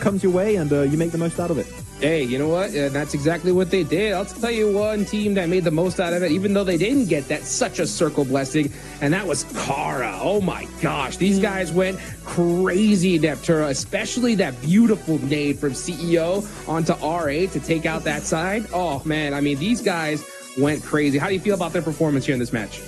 comes your way, and you make the most out of it. Hey, you know what? That's exactly what they did. I'll tell you one team that made the most out of it, even though they didn't get that such a circle blessing, and that was Kara. Oh my gosh, these guys went crazy in Neptura, especially that beautiful nade from CEO onto R8 to take out that side. Oh man, I mean, these guys went crazy. How do you feel about their performance here in this match?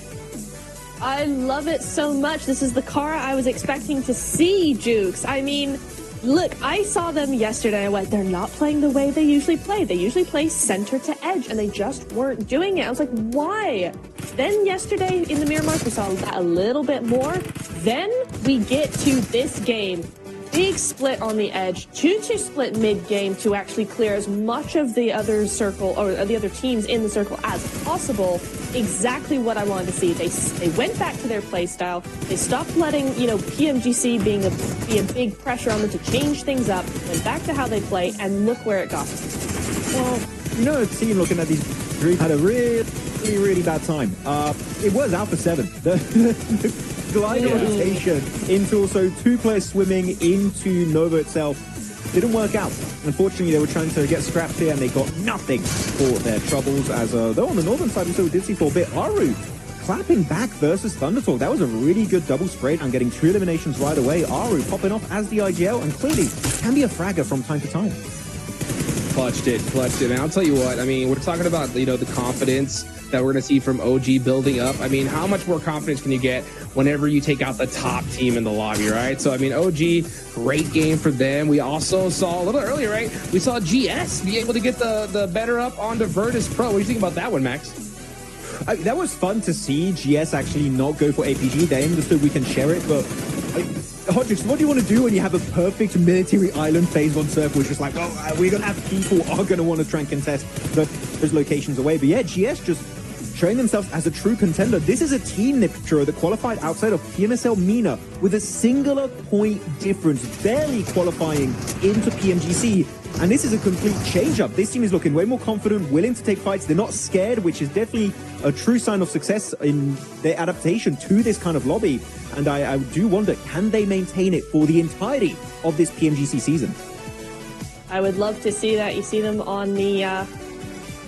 I love it so much. This is the Kara I was expecting to see, Jukes. I mean, look, I saw them yesterday. I went, they're not playing the way they usually play. They usually play center to edge, and they just weren't doing it. I was like, why? Then yesterday in the Mirror March, we saw that a little bit more. Then we get to this game. Big split on the edge, 2-2 split mid-game to actually clear as much of the other circle, or the other teams in the circle as possible. Exactly what I wanted to see. They went back to their play style. They stopped letting, PMGC be a big pressure on them to change things up. Went back to how they play, and look where it got us. Well, the team looking at these three had a really, really bad time. It was Alpha 7. The glider rotation into also 2 players swimming into Nova itself didn't work out. Unfortunately, they were trying to get scraps here, and they got nothing for their troubles. As though on the northern side, we did see for a bit Haru clapping back versus Thundertalk. That was a really good double spray and getting 2 eliminations right away. Aru popping off as the IGL and clearly can be a fragger from time to time. Clutched it. And I'll tell you what, I mean, we're talking about, you know, the confidence that we're going to see from OG building up. I mean, how much more confidence can you get whenever you take out the top team in the lobby, right? So, I mean, OG, great game for them. We also saw a little earlier, right? We saw GS be able to get the better up onto Virtus Pro. What do you think about that one, Max? That was fun to see GS actually not go for APG. They understood we can share it, but Hodrix, what do you want to do when you have a perfect military island phase 1 circle, which is like, oh, we're going to have people are going to want to try and contest those locations away. But yeah, GS just showing themselves as a true contender. This is a team, Niptro, that qualified outside of PMSL MENA with a singular point difference, barely qualifying into PMGC. And this is a complete change-up. This team is looking way more confident, willing to take fights. They're not scared, which is definitely a true sign of success in their adaptation to this kind of lobby. And I do wonder, can they maintain it for the entirety of this PMGC season? I would love to see that. You see them on the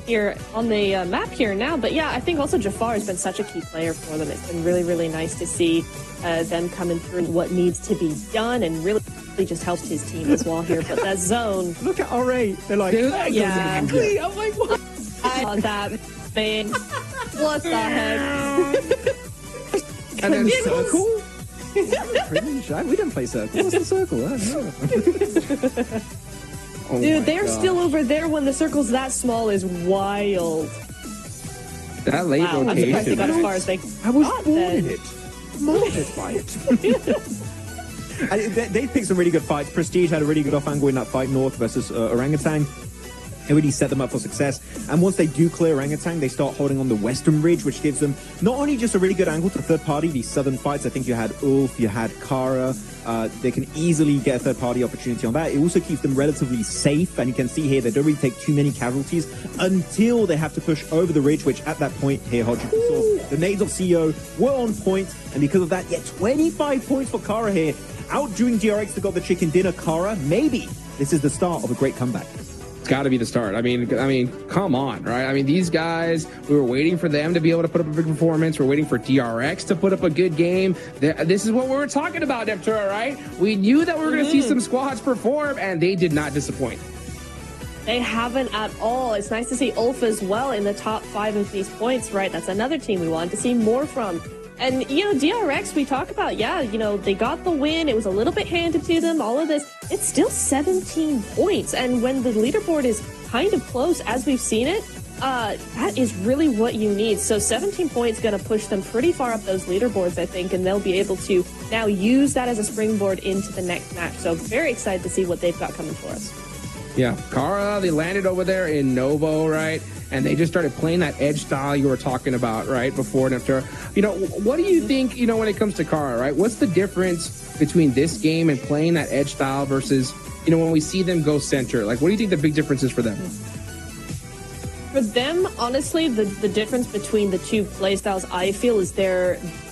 here on the map here now. But yeah, I think also Jafar has been such a key player for them. It's been really, really nice to see them coming through what needs to be done and really just helped his team as well here. But that zone. Look at R8. They're like, yeah. I'm like, what? I on that thing. What the heck? And then circle? We didn't play circle. What's the circle? I don't know. Oh dude, they're still over there when the circle's that small is wild. That late rotation. I'm surprised they got as far as they I was got born then. in it. Molded by it. And they picked some really good fights. Prestige had a really good off angle in that fight, North versus Orangutan. It really set them up for success. And once they do clear Orangutan, they start holding on the western ridge, which gives them not only just a really good angle to third party, these southern fights. I think you had Ulf, you had Kara. They can easily get a third party opportunity on that. It also keeps them relatively safe. And you can see here, they don't really take too many casualties until they have to push over the ridge, which at that point here, Hodge, you saw the nades of CEO were on point. And because of that, 25 points for Kara here. Outdoing DRX that got the chicken dinner. Kara, maybe this is the start of a great comeback. It's got to be the start. I mean, come on, right? I mean, these guys, we were waiting for them to be able to put up a big performance. We're waiting for DRX to put up a good game. This is what we were talking about, Neptura, right? We knew that we were going to see some squads perform, and they did not disappoint. They haven't at all. It's nice to see Ulf as well in the top 5 of these points, right? That's another team we wanted to see more from. And, you know, DRX, we talk about, yeah, you know, they got the win. It was a little bit handed to them, all of this. It's still 17 points. And when the leaderboard is kind of close, as we've seen it, that is really what you need. So 17 points going to push them pretty far up those leaderboards, I think, and they'll be able to now use that as a springboard into the next match. So very excited to see what they've got coming for us. Yeah, Kara, they landed over there in Novo, right? And they just started playing that edge style you were talking about, right, before and after. You know, what do you think, you know, when it comes to Kara, right? What's the difference between this game and playing that edge style versus, you know, when we see them go center? Like, what do you think the big difference is for them? For them, honestly, the difference between the two play styles, I feel, is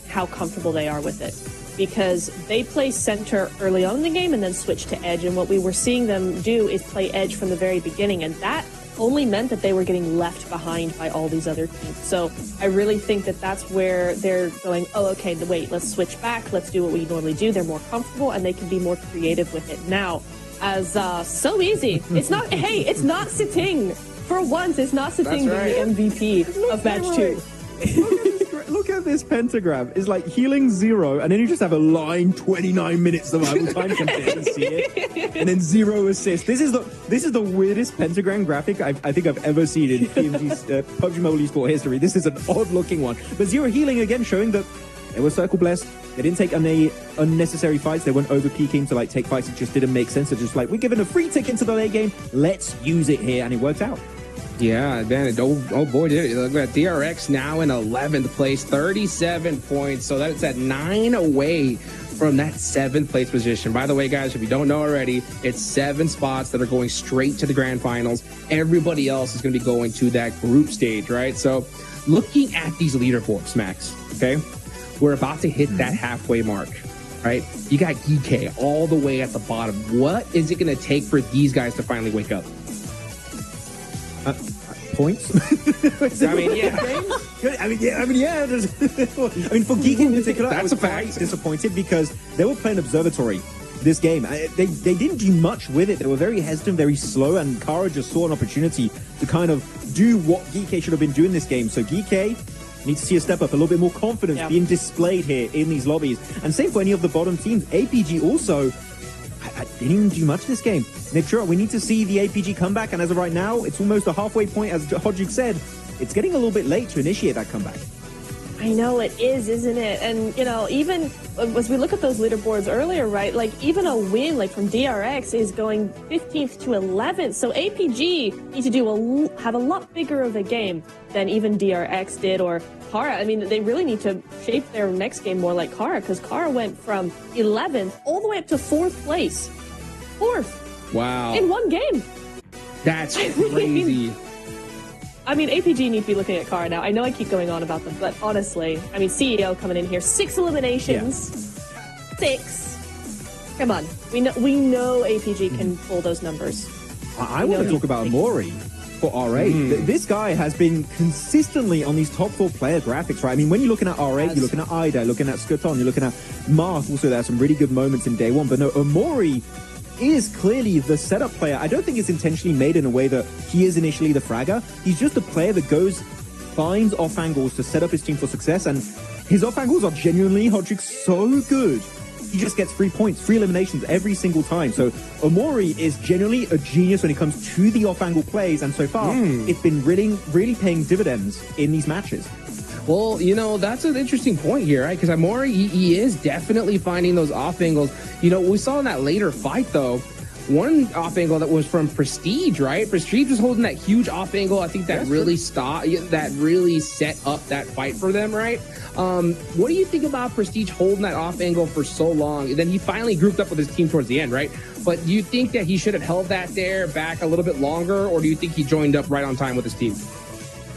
how comfortable they are with it. Because they play center early on in the game and then switch to edge. And what we were seeing them do is play edge from the very beginning. And that only meant that they were getting left behind by all these other teams. So I really think that that's where they're going, oh, okay, wait, let's switch back. Let's do what we normally do. They're more comfortable and they can be more creative with it now. As so easy. It's not, hey, it's not sitting. For once, it's not sitting being the MVP of match 2. Look at this pentagram. It's like healing 0, and then you just have a line 29 minutes survival time consistency, and then 0 assist. This is the weirdest pentagram graphic I think I've ever seen in PUBG Mobile eSport history. This is an odd looking one, but 0 healing again, showing that they were circle blessed. They didn't take any unnecessary fights. They weren't over peaking to like take fights. It just didn't make sense. They're just like, we're given a free ticket to the late game. Let's use it here, and it worked out. Yeah, man, oh boy, did it. Look at DRX now in 11th place, 37 points. So that's at 9 away from that 7th place position. By the way, guys, if you don't know already, it's 7 spots that are going straight to the grand finals. Everybody else is going to be going to that group stage, right? So looking at these leaderboards, Max, okay, we're about to hit that halfway mark, right? You got GK all the way at the bottom. What is it going to take for these guys to finally wake up? Points? I mean, yeah. For Geek in particular, I was That's a fact. quite disappointed because they were playing Observatory this game. They didn't do much with it. They were very hesitant, very slow, and Kara just saw an opportunity to kind of do what GK should have been doing this game. So GK need to see a step up, a little bit more confidence being displayed here in these lobbies. And same for any of the bottom teams. APG also I didn't even do much this game. Neptura, we need to see the APG comeback, and as of right now, it's almost a halfway point. As Hodjuk said, it's getting a little bit late to initiate that comeback. I know it is, isn't it? And, you know, even as we look at those leaderboards earlier, right, like even a win like from DRX is going 15th to 11th. So APG need to have a lot bigger of a game than even DRX did or Kara. I mean, they really need to shape their next game more like Kara, because Kara went from 11th all the way up to 4th place. 4th. Wow. In one game. That's crazy. I mean, APG need to be looking at Kara now. I know I keep going on about them, but honestly, I mean, CEO coming in here, 6 eliminations. Yeah. 6. Come on. We know APG can pull those numbers. I want to talk about Amori for R8. This guy has been consistently on these top 4 player graphics, right? I mean, when you're looking at R8, you're looking at Ida, looking at Skuton, you're looking at Marth. Also, there are some really good moments in day 1. But no, Amori is clearly the setup player. I don't think it's intentionally made in a way that he is initially the fragger. He's just a player that finds off angles to set up his team for success, and his off angles are genuinely, Hodjuk, so good. He just gets 3 points, 3 eliminations every single time. So Amori is genuinely a genius when it comes to the off angle plays, and so far it's been really paying dividends in these matches. Well, you know, that's an interesting point here, right? Because Amori, he is definitely finding those off angles. You know, we saw in that later fight, though, one off angle that was from Prestige, right? Prestige was holding that huge off angle. I think that really set up that fight for them, right? What do you think about Prestige holding that off angle for so long? And then he finally grouped up with his team towards the end, right? But do you think that he should have held that there back a little bit longer, or do you think he joined up right on time with his team?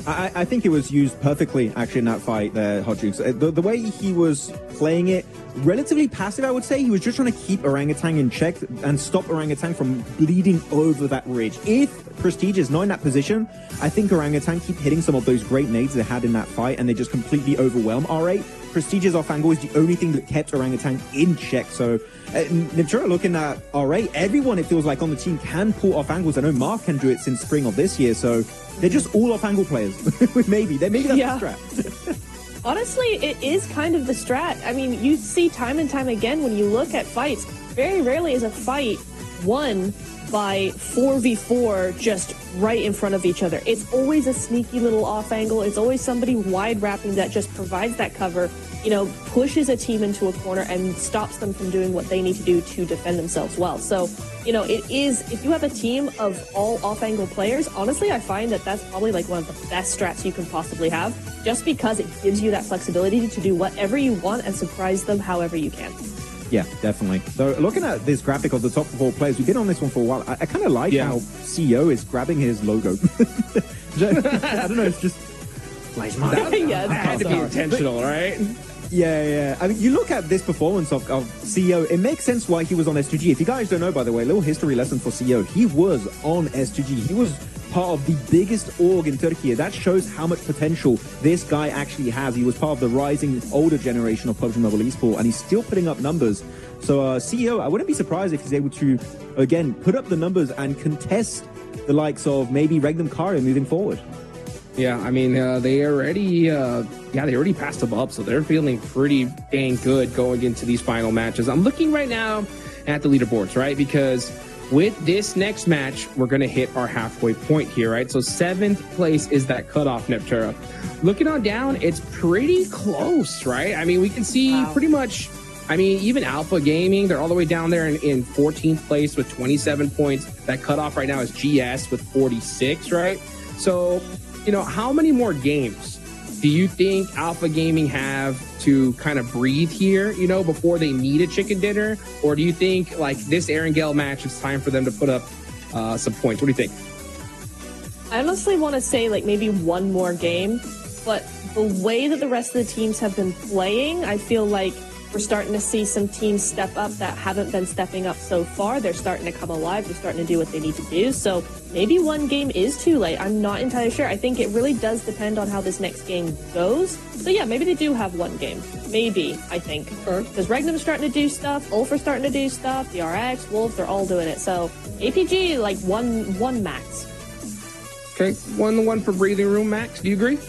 I think it was used perfectly, actually, in that fight there, Hodjuk. The way he was playing it, relatively passive, I would say. He was just trying to keep Orangutan in check and stop Orangutan from bleeding over that ridge. If Prestige is not in that position, I think Orangutan keep hitting some of those great nades they had in that fight, and they just completely overwhelm R8. Prestige's off angle is the only thing that kept Orangutan in check. So, Neptura looking at R8, everyone, it feels like, on the team can pull off angles. I know Marth can do it since spring of this year, so they're just all off angle players. maybe that's the strat. Honestly, it is kind of the strat. I mean, you see time and time again when you look at fights, very rarely is a fight won by 4v4 just right in front of each other. It's always a sneaky little off angle. It's always somebody wide wrapping that just provides that cover, you know, pushes a team into a corner and stops them from doing what they need to do to defend themselves well. So, you know, it is, if you have a team of all off angle players, honestly, I find that that's probably like one of the best strats you can possibly have, just because it gives you that flexibility to do whatever you want and surprise them however you can. Yeah, definitely. So looking at this graphic of the top 4 players, we've been on this one for a while. I kind of like how CEO is grabbing his logo. I don't know, it's just like, that had to be intentional, right? Yeah. I mean, you look at this performance of CEO, it makes sense why he was on S2G. If you guys don't know, by the way, a little history lesson for CEO. He was on S2G. He was part of the biggest org in Turkey. That shows how much potential this guy actually has. He was part of the rising older generation of PUBG Mobile eSport, and he's still putting up numbers. So CEO, I wouldn't be surprised if he's able to, again, put up the numbers and contest the likes of maybe Regnum Kara moving forward. Yeah, I mean, they already passed them up, so they're feeling pretty dang good going into these final matches. I'm looking right now at the leaderboards, right? Because with this next match, we're going to hit our halfway point here, right? So 7th place is that cutoff, Neptura. Looking on down, it's pretty close, right? I mean, we can see pretty much, I mean, even Alpha Gaming, they're all the way down there in 14th place with 27 points. That cutoff right now is GS with 46, right? So, you know, how many more games do you think Alpha Gaming have to kind of breathe here, you know, before they need a chicken dinner? Or do you think, like, this Erangel match, it's time for them to put up some points? What do you think? I honestly want to say, like, maybe one more game, but the way that the rest of the teams have been playing, I feel like We're starting to see some teams step up that haven't been stepping up so far. They're starting to come alive. They're starting to do what they need to do. So maybe one game is too late. I'm not entirely sure. I think it really does depend on how this next game goes. So yeah, maybe they do have one game. Maybe, I think. Because Regnum's starting to do stuff. Ulf are starting to do stuff. The RX, Wolf, they're all doing it. So APG, like one max. Okay, 1 for breathing room, Max. Do you agree?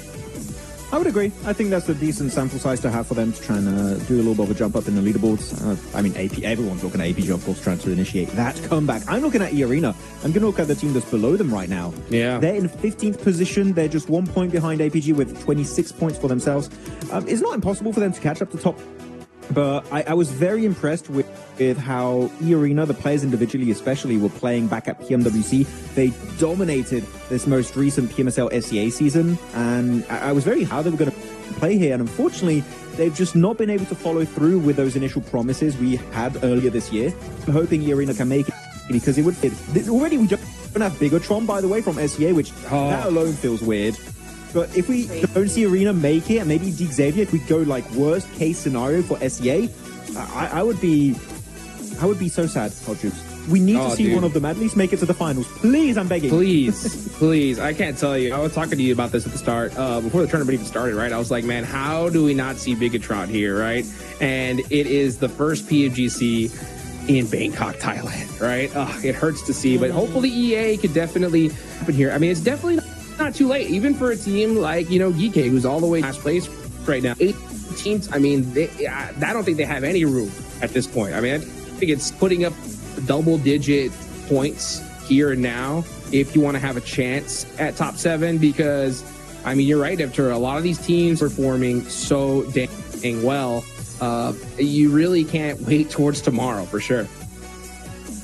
I would agree. I think that's a decent sample size to have for them to try and do a little bit of a jump up in the leaderboards. I mean, everyone's looking at APG, of course, trying to initiate that comeback. I'm looking at E-Arena. I'm going to look at the team that's below them right now. Yeah. They're in 15th position. They're just 1 point behind APG with 26 points for themselves. It's not impossible for them to catch up to top, but I was very impressed with how E-Arena, the players individually especially, were playing back at PMWC. They dominated this most recent PMSL SEA season, and I was very how they were going to play here. And unfortunately, they've just not been able to follow through with those initial promises we had earlier this year. I'm hoping E-Arena can make it, because it would fit. Already we don't have Bigatron, by the way, from SEA, which that alone feels weird. But if we don't see Arena make it, and maybe Xavier, if we go like worst case scenario for SEA, I would be so sad, Hot Troops. We need to see one of them at least make it to the finals. Please, I'm begging. Please, please. I can't tell you. I was talking to you about this at the start, before the tournament even started, right? I was like, man, how do we not see Bigatron here, right? And it is the first PMGC in Bangkok, Thailand, right? It hurts to see, but hopefully EA could definitely happen here. I mean, it's definitely not too late, even for a team like, Geekay, who's all the way last place right now. 8 teams, I mean, I don't think they have any room at this point. I mean, I think it's putting up double-digit points here and now if you want to have a chance at top 7, because, I mean, you're right, Evtur, a lot of these teams performing so dang well. You really can't wait towards tomorrow, for sure.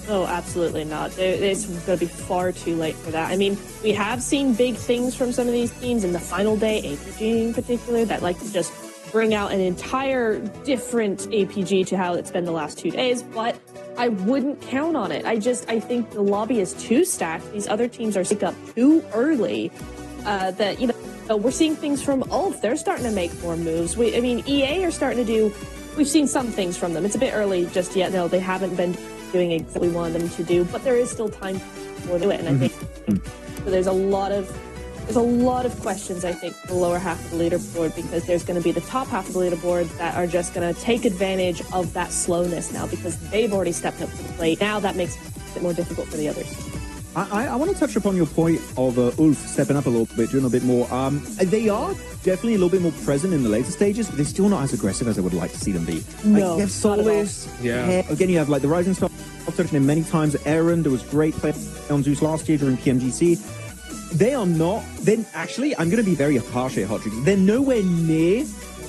Oh, absolutely not. It's going to be far too late for that. I mean, we have seen big things from some of these teams in the final day, APG in particular, that like to just bring out an entire different APG to how it's been the last 2 days, but I wouldn't count on it. I think the lobby is too stacked. These other teams are sick up too early. That, we're seeing things from Ulf. They're starting to make more moves. EA are starting to do, we've seen some things from them. It's a bit early just yet. No, they haven't been doing exactly what we wanted them to do, but there is still time to do it. And I think there's a lot of questions, I think, for the lower half of the leaderboard, because there's going to be the top half of the leaderboard that are just going to take advantage of that slowness now, because they've already stepped up to the plate. Now that makes it more difficult for the others. I want to touch upon your point of Ulf stepping up a little bit, doing a bit more. They are definitely a little bit more present in the later stages, but they're still not as aggressive as I would like to see them be. No, you have Solis. Yeah. Again, you have like the Rising Star. I've touched him many times. Aaron, there was great play on Zeus last year during PMGC. They are not. Then actually, I'm going to be very harsh here, Hot Tricks. They're nowhere near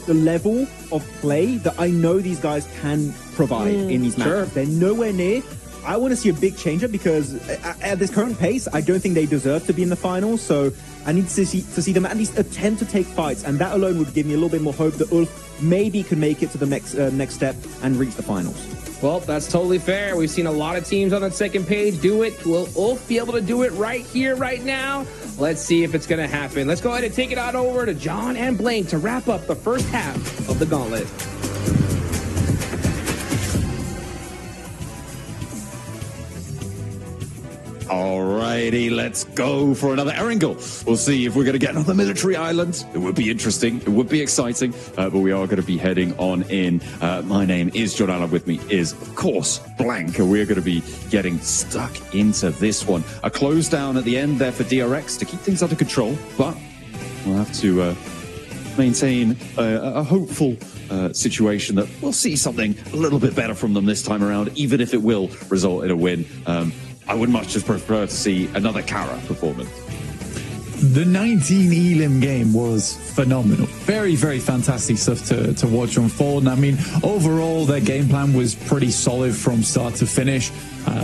the level of play that I know these guys can provide in these matches. Sure. They're nowhere near. I want to see a big change up, because at this current pace, I don't think they deserve to be in the finals. So I need to see them at least attempt to take fights, and that alone would give me a little bit more hope that Ulf maybe could make it to the next step and reach the finals. Well, that's totally fair. We've seen a lot of teams on that second page do it. Will Ulf be able to do it right here, right now? Let's see if it's going to happen. Let's go ahead and take it on over to John and Blank to wrap up the first half of the Gauntlet. Alrighty, let's go for another Erangel. We'll see if we're going to get another military island. It would be interesting. It would be exciting. But we are going to be heading on in. My name is John Allen. With me is, of course, Blank. And we're going to be getting stuck into this one. A close down at the end there for DRX to keep things under control. But we'll have to maintain a hopeful situation that we'll see something a little bit better from them this time around, even if it will result in a win. I would much just prefer to see another Kara performance. The 19 Elim game was phenomenal. Very, very fantastic stuff to watch unfold. And I mean, overall, their game plan was pretty solid from start to finish.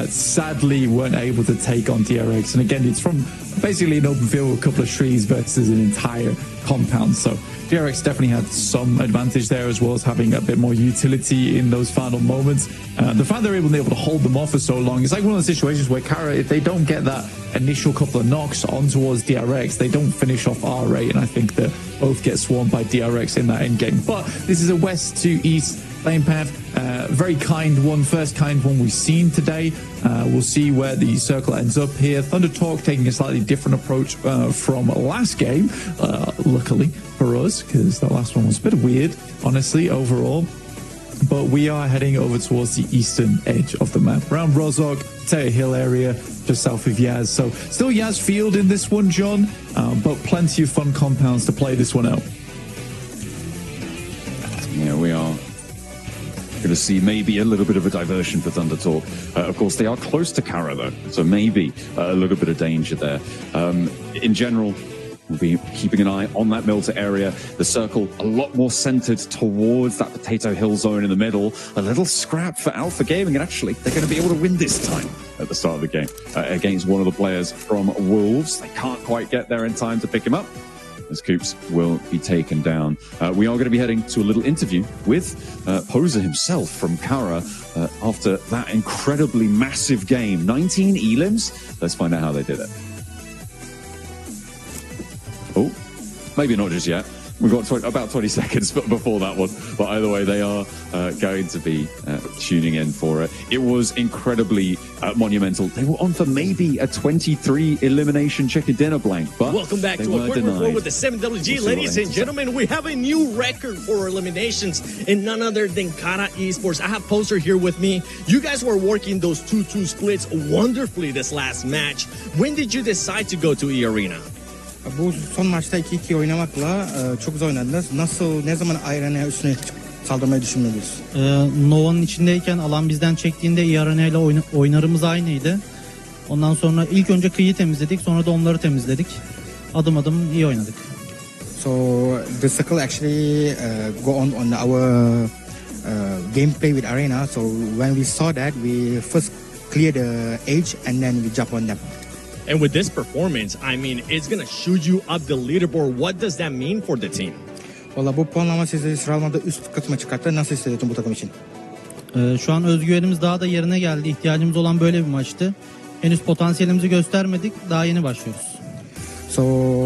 Sadly, weren't able to take on DRX. And again, it's from basically an open field with a couple of trees versus an entire compound. So DRX definitely had some advantage there, as well as having a bit more utility in those final moments. The fact they're able to hold them off for so long, it's like one of the situations where Kara, if they don't get that initial couple of knocks on towards DRX, they don't finish off R8, and I think that both get swarmed by DRX in that end game. But this is a west to east playing path. Very kind one, first kind one we've seen today. We'll see where the circle ends up here. Thunder Talk taking a slightly different approach from last game, luckily for us, because that last one was a bit weird, honestly, overall. But we are heading over towards the eastern edge of the map, around Rozhok, Tear Hill area, just south of Yaz. So still Yaz Field in this one, John, but plenty of fun compounds to play this one out. Yeah, we are going to see maybe a little bit of a diversion for Thunder Talk. Of course, they are close to Kara, though, so maybe a little bit of danger there. In general, we'll be keeping an eye on that Milta area. The circle a lot more centered towards that Potato Hill zone in the middle. A little scrap for Alpha Gaming, and actually, they're going to be able to win this time at the start of the game against one of the players from Wolves. They can't quite get there in time to pick him up, as Coops will be taken down. We are going to be heading to a little interview with Poser himself from Kara after that incredibly massive game. 19 elims. Let's find out how they did it. Oh, maybe not just yet. We've got about 20 seconds before that one. But either way, they are going to be tuning in for it. It was incredibly monumental. They were on for maybe a 23 elimination chicken dinner blank. But welcome back to a quick report with the 7WG. Ladies and gentlemen, we have a new record for eliminations in none other than Kara Esports. I have Poser here with me. You guys were working those 2-2 splits wonderfully this last match. When did you decide to go to E-Arena? Bu son maçta 2-2 oynamakla çok güzel oynadınız. Ne zaman Arena'ya üstüne saldırmayı düşünmeliyiz? Nova'nın içindeyken alan bizden çektiğinde Arena ile oynarımız aynıydı. Ondan sonra ilk önce kıyı temizledik, sonra da onları temizledik. Adım adım iyi oynadık. So the circle actually go on our gameplay with Arena. So when we saw that, we first clear the edge and then we jump on them. And with this performance, I mean, it's going to shoot you up the leaderboard. What does that mean for the team? Valla bu puanlama sizi sıralamada üst kısma çıkarttı. Nasıl hissediyorsun bu takım için? Şu an özgüvenimiz daha da yerine geldi. İhtiyacımız olan böyle bir maçtı. Henüz potansiyelimizi göstermedik. Daha yeni başlıyoruz. So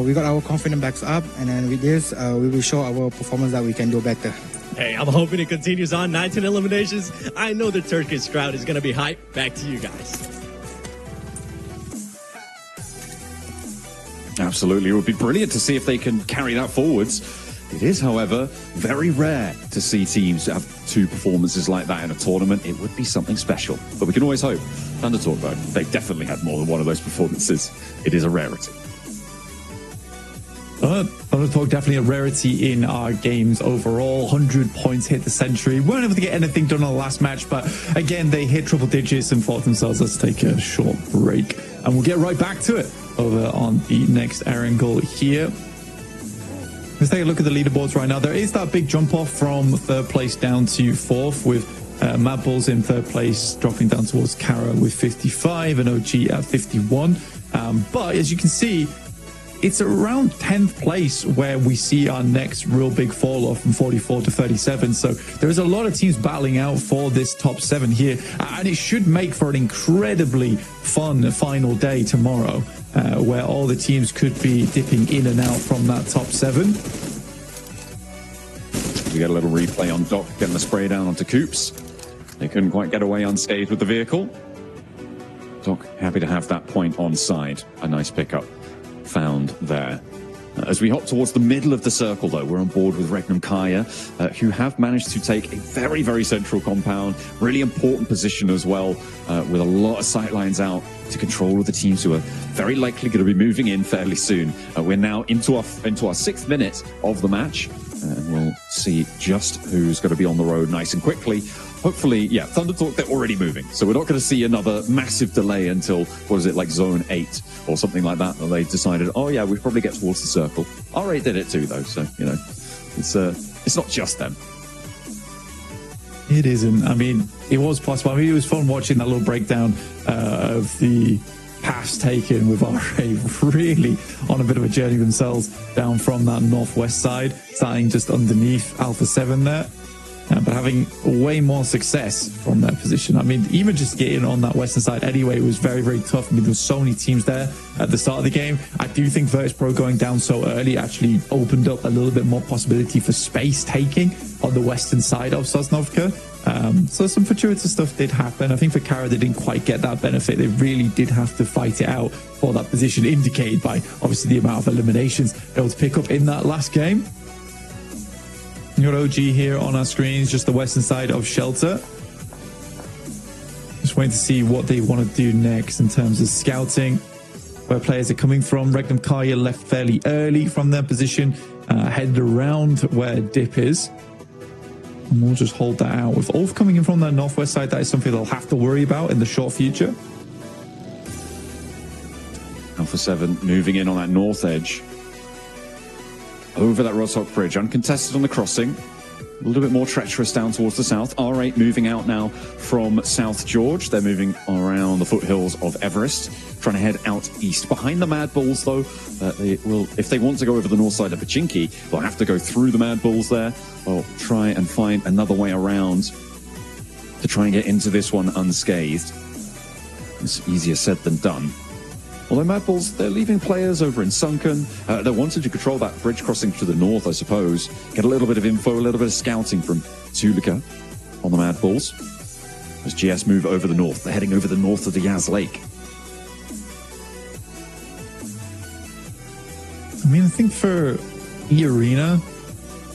we got our confidence backs up, and then with this, we will show our performance that we can do better. Hey, I'm hoping it continues on. 19 eliminations. I know the Turkish crowd is going to be hyped. Back to you guys. Absolutely. It would be brilliant to see if they can carry that forwards. It is, however, very rare to see teams have two performances like that in a tournament. It would be something special. But we can always hope. Thunder Talk, though, they've definitely had more than one of those performances. It is a rarity. Thunder Talk, definitely a rarity in our games overall. 100 points, hit the century. Weren't able to get anything done on the last match, but again, they hit triple digits and thought themselves, let's take a short break. And we'll get right back to it over on the next angle here. Let's take a look at the leaderboards right now. There is that big jump off from third place down to fourth, with Mad Bulls in third place, dropping down towards Kara with 55 and OG at 51. But as you can see, it's around 10th place where we see our next real big fall off from 44 to 37. So there is a lot of teams battling out for this top 7 here. And it should make for an incredibly fun final day tomorrow, where all the teams could be dipping in and out from that top 7. We get a little replay on Doc getting the spray down onto Coops. They couldn't quite get away unscathed with the vehicle. Doc happy to have that point on side. A nice pickup found there. As we hop towards the middle of the circle, though, we're on board with Regnum Kaya, who have managed to take a very, very central compound, really important position as well, with a lot of sight lines out to control all the teams who are very likely going to be moving in fairly soon. We're now into our 6th minute of the match, and we'll see just who's going to be on the road nice and quickly. Hopefully, yeah, Thunder Talk, they're already moving. So we're not going to see another massive delay until, what is it, like zone 8 or something like that. And they decided, oh yeah, we probably get towards the circle. R8 did it too, though. So, you know, it's not just them. It isn't. I mean, it was possible. I mean, it was fun watching that little breakdown of the pass taken with R8 really on a bit of a journey themselves down from that northwest side, starting just underneath Alpha 7 there. but having way more success from that position. I mean, even just getting on that western side anyway was very, very tough. I mean, there was so many teams there at the start of the game. I do think Virtus Pro going down so early actually opened up a little bit more possibility for space taking on the western side of Sosnovka. So some fortuitous stuff did happen. I think for Kara, they didn't quite get that benefit. They really did have to fight it out for that position, indicated by obviously the amount of eliminations they were able to pick up in that last game. You got OG here on our screens, just the western side of Shelter. Just waiting to see what they want to do next in terms of scouting, where players are coming from. Regnum Kaya left fairly early from their position, headed around where Dip is. And we'll just hold that out. With Ulf coming in from the northwest side, that is something they'll have to worry about in the short future. Alpha 7 moving in on that north edge. Over that Rostock Bridge, uncontested on the crossing. A little bit more treacherous down towards the south. R8 moving out now from South George. They're moving around the foothills of Everest, trying to head out east. Behind the Mad Bulls, though, they will, if they want to go over the north side of Pachinki, they'll have to go through the Mad Bulls there, or try and find another way around to try and get into this one unscathed. It's easier said than done. Although Mad Bulls, they're leaving players over in Sunken. They wanted to control that bridge crossing to the north, I suppose. Get a little bit of info, a little bit of scouting from Tulika on the Mad Bulls. As GS move over the north, they're heading over the north of the Yaz Lake. I mean, I think for E-Arena,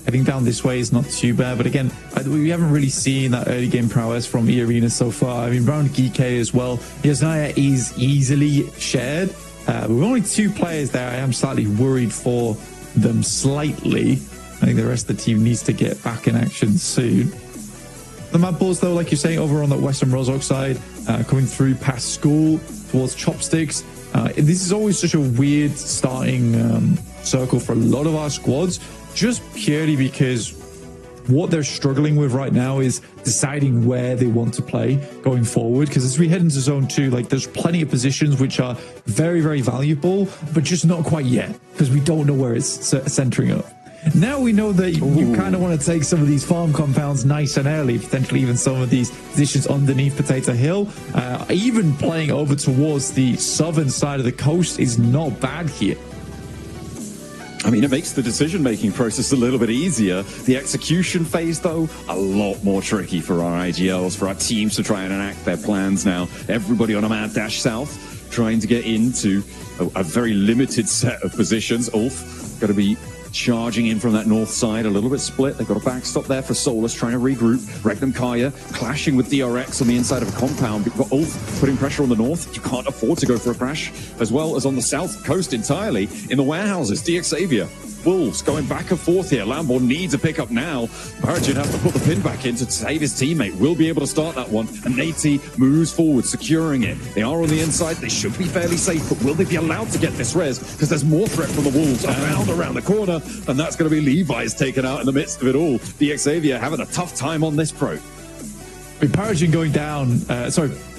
heading down this way is not too bad. But again, we haven't really seen that early game prowess from E-Arena so far. I mean, Brown Geek as well. Yasnaya is easily shared. With only 2 players there, I am slightly worried for them slightly. I think the rest of the team needs to get back in action soon. The Mad Bulls, though, like you're saying, over on that Western Rozhok side, coming through past school towards Chopsticks. This is always such a weird starting circle for a lot of our squads, just purely because what they're struggling with right now is deciding where they want to play going forward. Because as we head into Zone 2, like, there's plenty of positions which are very, very valuable, but just not quite yet, because we don't know where it's centering up. Now we know that you kind of want to take some of these farm compounds nice and early, potentially even some of these positions underneath Potato Hill. Even playing over towards the southern side of the coast is not bad here. I mean, it makes the decision-making process a little bit easier. The execution phase, though, a lot more tricky for our IGLs, for our teams to try and enact their plans now. Everybody on a mad dash south, trying to get into a very limited set of positions. Ulf got to be charging in from that north side, a little bit split. They've got a backstop there for Solus, trying to regroup. Regnum Kaya clashing with DRX on the inside of a compound. We've got Ulf putting pressure on the north. You can't afford to go for a crash, as well as on the south coast entirely in the warehouses. DXavier, Wolves going back and forth here. Lamborn needs a pickup now. Paragin has to put the pin back in to save his teammate. Will be able to start that one. And Nati moves forward, securing it. They are on the inside. They should be fairly safe, but will they be allowed to get this res? Because there's more threat from the Wolves around the corner, and that's going to be Levi's taken out in the midst of it all. DXavier having a tough time on this pro. Paragin going down,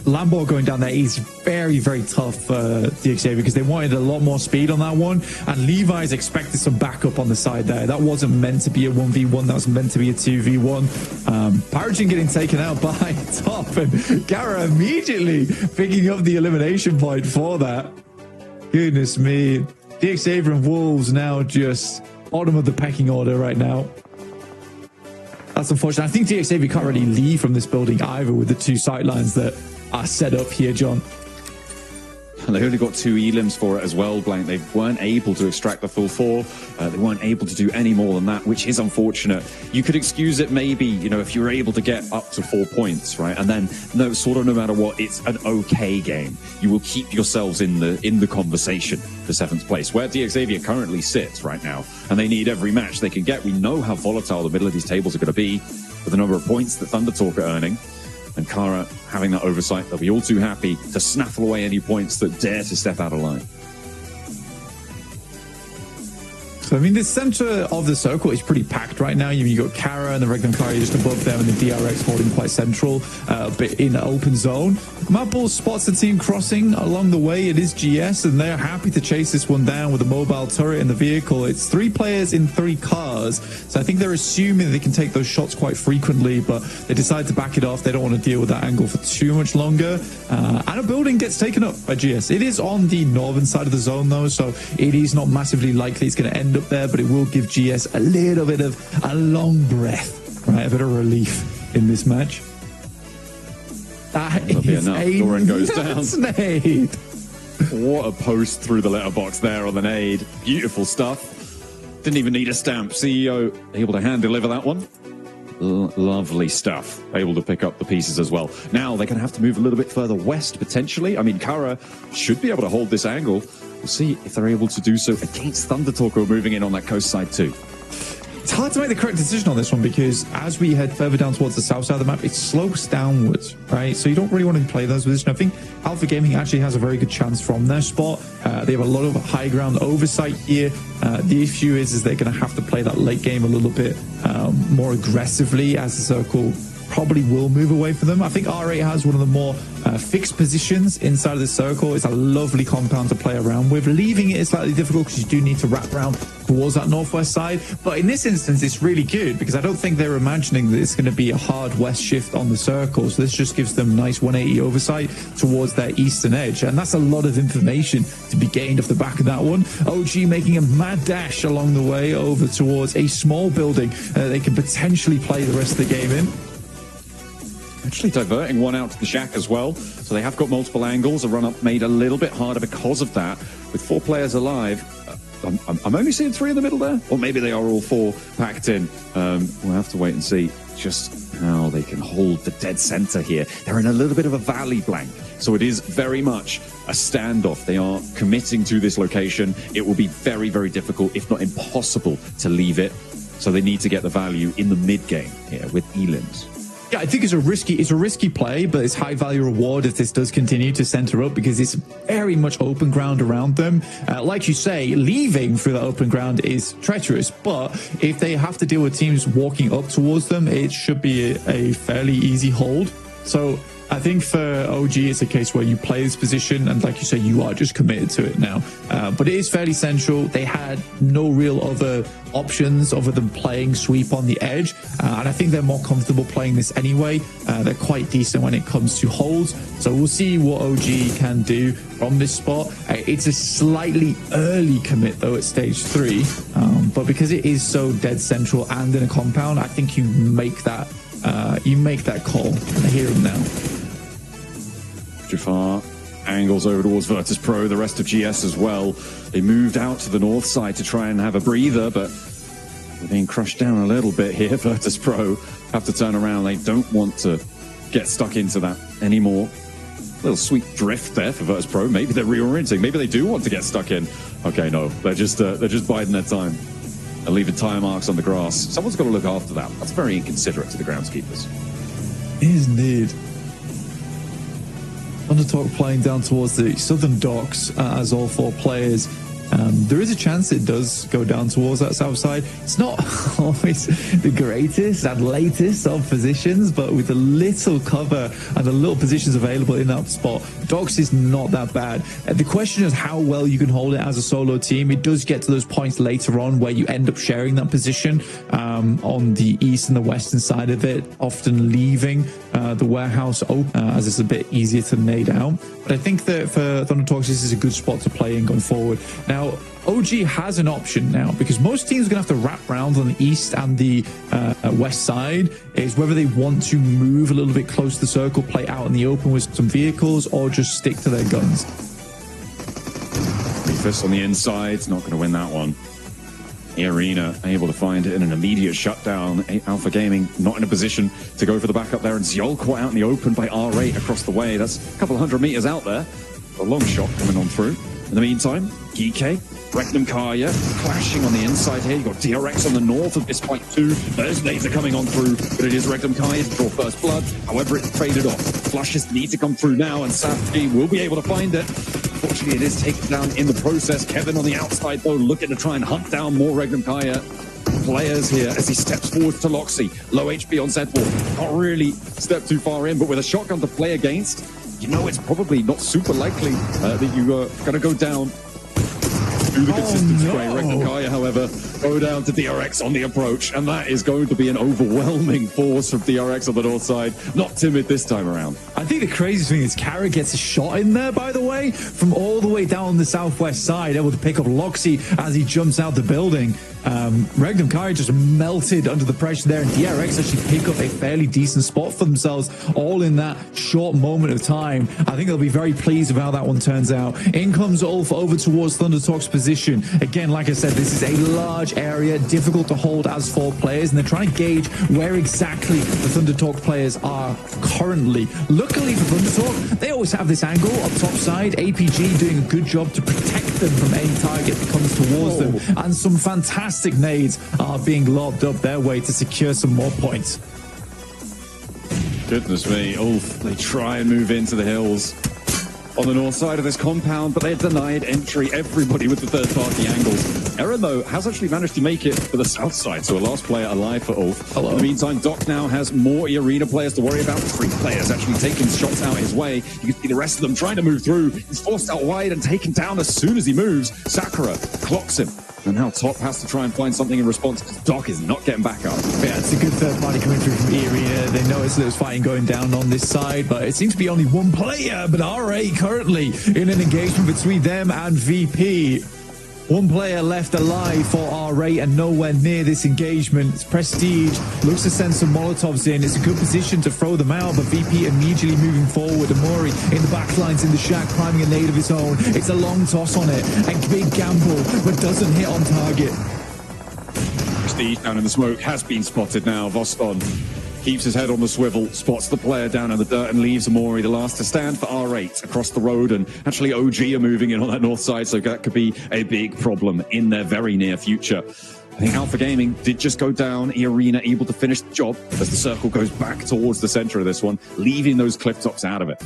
Lambo going down there is very, very tough for DXavier, because they wanted a lot more speed on that one, and Levi's expected some backup on the side there. That wasn't meant to be a 1v1, that was meant to be a 2v1. Paragin getting taken out by Top, and Gara immediately picking up the elimination point for that. Goodness me. DXavier and Wolves now just bottom of the pecking order right now. That's unfortunate. I think DXavier can't really leave from this building either with the 2 sightlines that are set up here, John. And they only got 2 elims for it as well, Blank. They weren't able to extract the full 4. They weren't able to do any more than that, which is unfortunate. You could excuse it maybe, you know, if you were able to get up to 4 points, right? And then, no matter what, it's an okay game. You will keep yourselves in the conversation for 7th place, where DXavier currently sits right now. And they need every match they can get. We know how volatile the middle of these tables are going to be with the number of points that Thunder Talk are earning. And Kara having that oversight, they'll be all too happy to snaffle away any points that dare to step out of line. So, I mean, the center of the circle is pretty packed right now. You got Kara and the Regnum Kari just above them, and the DRX holding quite central, but in the open zone. Mapple spots the team crossing along the way. It is GS, and they're happy to chase this one down with a mobile turret in the vehicle. It's 3 players in 3 cars, so I think they're assuming they can take those shots quite frequently, but they decide to back it off. They don't want to deal with that angle for too much longer, and a building gets taken up by GS. It is on the northern side of the zone, though, so it is not massively likely it's going to end up there, but it will give GS a little bit of a long breath, right? A bit of relief in this match. That is a Doran goes down. Nade. What a post through the letterbox there on the nade. Beautiful stuff. Didn't even need a stamp. CEO able to hand deliver that one. Lovely stuff. Able to pick up the pieces as well. Now they're going to have to move a little bit further west, potentially. I mean, Kara should be able to hold this angle. We'll see if they're able to do so against Thunder Talker moving in on that coast side too. It's hard to make the correct decision on this one because as we head further down towards the south side of the map, it slopes downwards, right? So you don't really want to play those positions. I think Alpha Gaming actually has a very good chance from their spot. They have a lot of high ground oversight here. The issue is they're going to have to play that late game a little bit more aggressively as the circle probably will move away from them. I think R8 has one of the more fixed positions inside of the circle. It's a lovely compound to play around with. Leaving it is slightly difficult because you do need to wrap around towards that northwest side. But in this instance, it's really good because I don't think they're imagining that it's going to be a hard west shift on the circle. So this just gives them nice 180 oversight towards their eastern edge. And that's a lot of information to be gained off the back of that one. OG making a mad dash along the way over towards a small building they can potentially play the rest of the game in. Actually diverting one out to the shack as well. So they have got multiple angles. A run-up made a little bit harder because of that. With 4 players alive, I'm only seeing 3 in the middle there. Or maybe they are all 4 packed in. We'll have to wait and see just how they can hold the dead center here. They're in a little bit of a valley blank. So it is very much a standoff. They are committing to this location. It will be very, very difficult, if not impossible, to leave it. So they need to get the value in the mid-game here with Elims. Yeah, I think it's a risky play, but it's high value reward if this does continue to center up because it's very much open ground around them. Like you say, leaving through the open ground is treacherous, but if they have to deal with teams walking up towards them, it should be a fairly easy hold. So I think for OG, it's a case where you play this position and, like you say, you are just committed to it now. But it is fairly central. They had no real other options other than playing sweep on the edge. And I think they're more comfortable playing this anyway. They're quite decent when it comes to holds. So we'll see what OG can do from this spot. It's a slightly early commit, though, at stage 3. But because it is so dead central and in a compound, I think you make that call. I hear him now. Jafar angles over towards Virtus Pro, the rest of GS as well. They moved out to the north side to try and have a breather, but they're being crushed down a little bit here. Virtus Pro have to turn around. They don't want to get stuck into that anymore. A little sweet drift there for Virtus Pro. Maybe they're reorienting. Maybe they do want to get stuck in. Okay, no, they're just biding their time. They're leaving tire marks on the grass. Someone's got to look after that. That's very inconsiderate to the groundskeepers. It is indeed. Undertalk playing down towards the southern docks as all 4 players. There is a chance it does go down towards that south side. It's not always the greatest and latest of positions, but with a little cover and the little positions available in that spot, docks is not that bad. The question is how well you can hold it as a solo team. It does get to those points later on where you end up sharing that position on the east and the western side of it, often leaving the warehouse open as it's a bit easier to nade out. But I think that for Thunder Talks, this is a good spot to play in going forward. Now, OG has an option now because most teams are going to have to wrap around on the east and the west side, is whether they want to move a little bit close to the circle, play out in the open with some vehicles, or just stick to their guns. Refus on the inside, not going to win that one. The Arena able to find it in an immediate shutdown. Alpha Gaming not in a position to go for the backup there, and Zyol caught out in the open by R8 across the way. That's a couple of 100 meters out there. A long shot coming on through. In the meantime, Geeke, Regnum Kaya clashing on the inside here. You've got DRX on the north at this point too. Those nades are coming on through, but it is Regnum Kaya to draw first blood. However, it's traded off. Flushes need to come through now, and Safety will be able to find it. Unfortunately, it is taken down in the process. Kevin on the outside, though, looking to try and hunt down more Regnum Kaya players here as he steps forward to Loxy. Low HP on Zedwall. Can't really step too far in, but with a shotgun to play against, you know it's probably not super likely that you're going to go down through the consistent spray. Regnum Kaya, however, go down to DRX on the approach, and that is going to be an overwhelming force from DRX on the north side. Not timid this time around. I think the craziest thing is Kara gets a shot in there, by the way, from all the way down the southwest side, able to pick up Loxy as he jumps out the building. Regnum Kaya just melted under the pressure there, and DRX actually pick up a fairly decent spot for themselves, all in that short moment of time. I think they'll be very pleased with how that one turns out. In comes Ulf over towards ThunderTalk's position. Again, like I said, this is a large area, difficult to hold as 4 players, and they're trying to gauge where exactly the ThunderTalk players are currently. Luckily for ThunderTalk, they always have this angle up top side. APG doing a good job to protect them from any target that comes towards them, and some fantastic nades are being lobbed up their way to secure some more points. Goodness me, Ulf, they try and move into the hills on the north side of this compound, but they're denied entry. Everybody with the third-party angles. Aaron, though, has actually managed to make it to the south side, so a last player alive for Ulf. In the meantime, Doc now has more arena players to worry about. 3 players actually taking shots out his way. You can see the rest of them trying to move through. He's forced out wide and taken down as soon as he moves. Sakura clocks him. And now Top has to try and find something in response because Doc is not getting back up. Yeah, it's a good third party coming through from E-Arena. They noticed there was fighting going down on this side, but it seems to be only one player. But RA currently in an engagement between them and VP. One player left alive for RA and nowhere near this engagement. It's Prestige looks to send some Molotovs in. It's a good position to throw them out, but VP immediately moving forward. Amori in the backlines in the shack, climbing a nade of his own. It's a long toss on it. A big gamble, but doesn't hit on target. Prestige down in the smoke has been spotted now. Voston keeps his head on the swivel, spots the player down in the dirt and leaves Amori the last to stand for R8 across the road. And actually OG are moving in on that north side, so that could be a big problem in their very near future. I think Alpha Gaming did just go down. E-Arena able to finish the job as the circle goes back towards the center of this one, leaving those cliff tops out of it.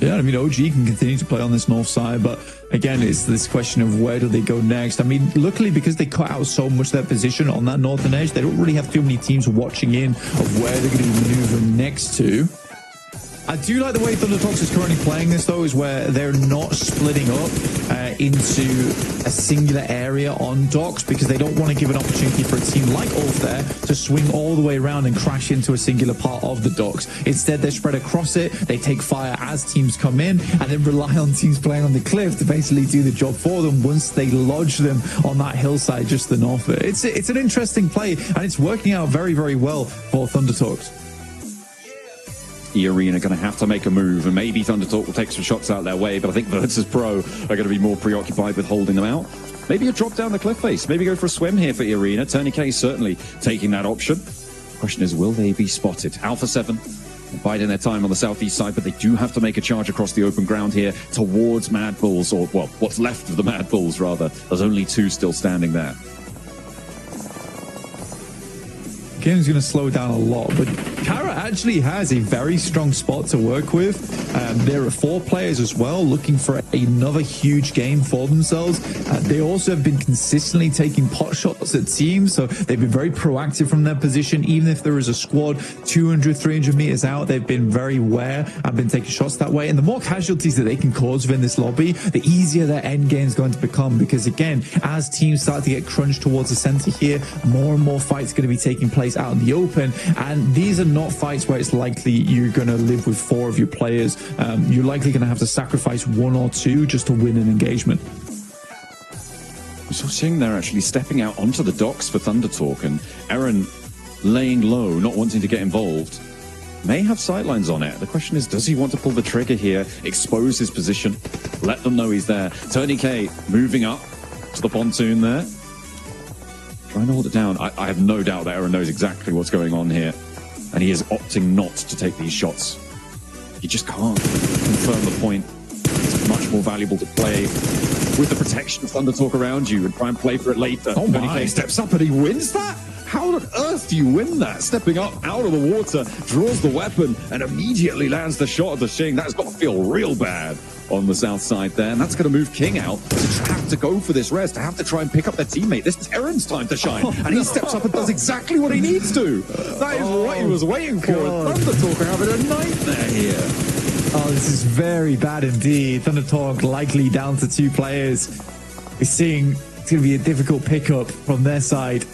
Yeah, I mean, OG can continue to play on this north side, but again, it's this question of where do they go next? I mean, luckily, because they cut out so much of their position on that northern edge, they don't really have too many teams watching in of where they're going to be maneuvering next to. I do like the way ThunderTalks is currently playing this, though, is where they're not splitting up into a singular area on docks, because they don't want to give an opportunity for a team like Ulf there to swing all the way around and crash into a singular part of the docks. Instead, they're spread across it. They take fire as teams come in and then rely on teams playing on the cliff to basically do the job for them once they lodge them on that hillside just to the north of it. It's an interesting play, and it's working out very, very well for ThunderTalks. E-Arena going to have to make a move, and maybe ThunderTalk will take some shots out their way, but I think Virtus Pro are going to be more preoccupied with holding them out. Maybe a drop down the cliff face, maybe go for a swim here for E-Arena. Tony K certainly taking that option. The question is, will they be spotted? Alpha 7 biding their time on the southeast side, but they do have to make a charge across the open ground here towards Mad Bulls, or, well, what's left of the Mad Bulls, rather. There's only 2 still standing there. Game's going to slow down a lot, but Kara actually has a very strong spot to work with. There are 4 players as well looking for another huge game for themselves. They also have been consistently taking pot shots at teams, so they've been very proactive from their position. Even if there is a squad 200, 300 meters out, they've been very aware and been taking shots that way. And the more casualties that they can cause within this lobby, the easier their end game is going to become, because again, as teams start to get crunched towards the center here, more and more fights are going to be taking place out in the open, and these are not fights where it's likely you're going to live with 4 of your players. You're likely going to have to sacrifice 1 or 2 just to win an engagement. We saw Singh there actually stepping out onto the docks for ThunderTalk, and Aaron laying low, not wanting to get involved. May have sightlines on it. The question is, does he want to pull the trigger here, expose his position, let them know he's there? Tony K moving up to the pontoon there, trying to hold it down. I have no doubt that Aaron knows exactly what's going on here, and he is opting not to take these shots. He just can't confirm the point. It's much more valuable to play with the protection of ThunderTalk around you and try and play for it later. Oh my. Tony K steps up and he wins that. How on earth do you win that? Stepping up out of the water, draws the weapon, and immediately lands the shot of the Shing. That's got to feel real bad on the south side there, and that's going to move King out to have to go for this res, to have to try and pick up their teammate. This is Aaron's time to shine, and he steps up and does exactly what he needs to. That is what he was waiting for. Thundertalk are having a nightmare here. Oh, this is very bad indeed. Thundertalk likely down to 2 players. We're seeing it's going to be a difficult pickup from their side.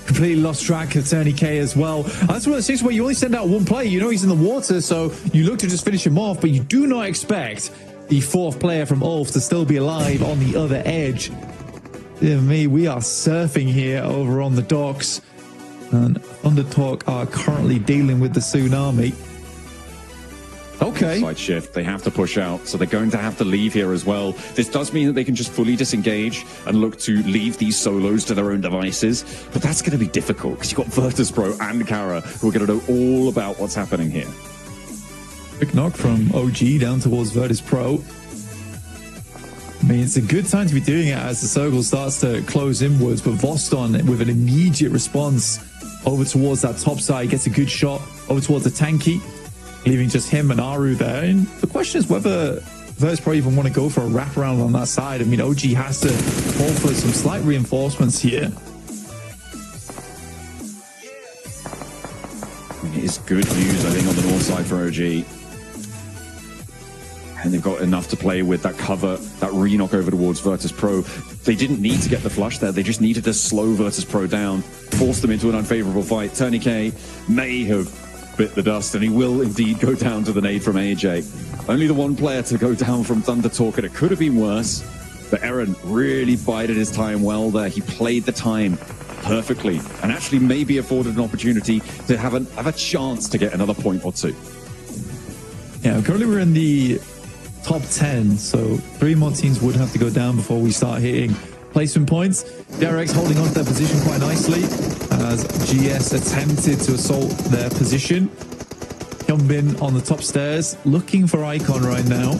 Completely lost track of Tony K as well. And that's one of the things where you only send out 1 player. You know he's in the water, so you look to just finish him off, but you do not expect the 4th player from Ulf to still be alive on the other edge. Dear me, we are surfing here over on the docks. And Thundertalk are currently dealing with the tsunami. Okay. Side shift. They have to push out, so they're going to have to leave here as well. This does mean that they can just fully disengage and look to leave these solos to their own devices, but that's going to be difficult because you've got Virtus Pro and Kara who are going to know all about what's happening here. Quick knock from OG down towards Virtus Pro. I mean, it's a good time to be doing it as the circle starts to close inwards, but Voston with an immediate response over towards that top side, gets a good shot over towards the tanky, leaving just him and Aru there. And the question is whether Virtus Pro even want to go for a wraparound on that side. I mean, OG has to call for some slight reinforcements here. It is good news, I think, on the north side for OG. And they've got enough to play with. That cover, that re-knock over towards Virtus Pro. They didn't need to get the flush there. They just needed to slow Virtus Pro down, force them into an unfavorable fight. Tony K may have bit the dust, and he will indeed go down to the nade from AJ. Only the 1 player to go down from Thundertalk, and it could have been worse. But Aaron really bided his time well there. He played the time perfectly, and actually maybe afforded an opportunity to have a chance to get another point or 2. Yeah, currently we're in the top 10, so 3 more teams would have to go down before we start hitting placement points. DRX holding on to their position quite nicely as GS attempted to assault their position. Hyunbin on the top stairs, looking for Icon right now.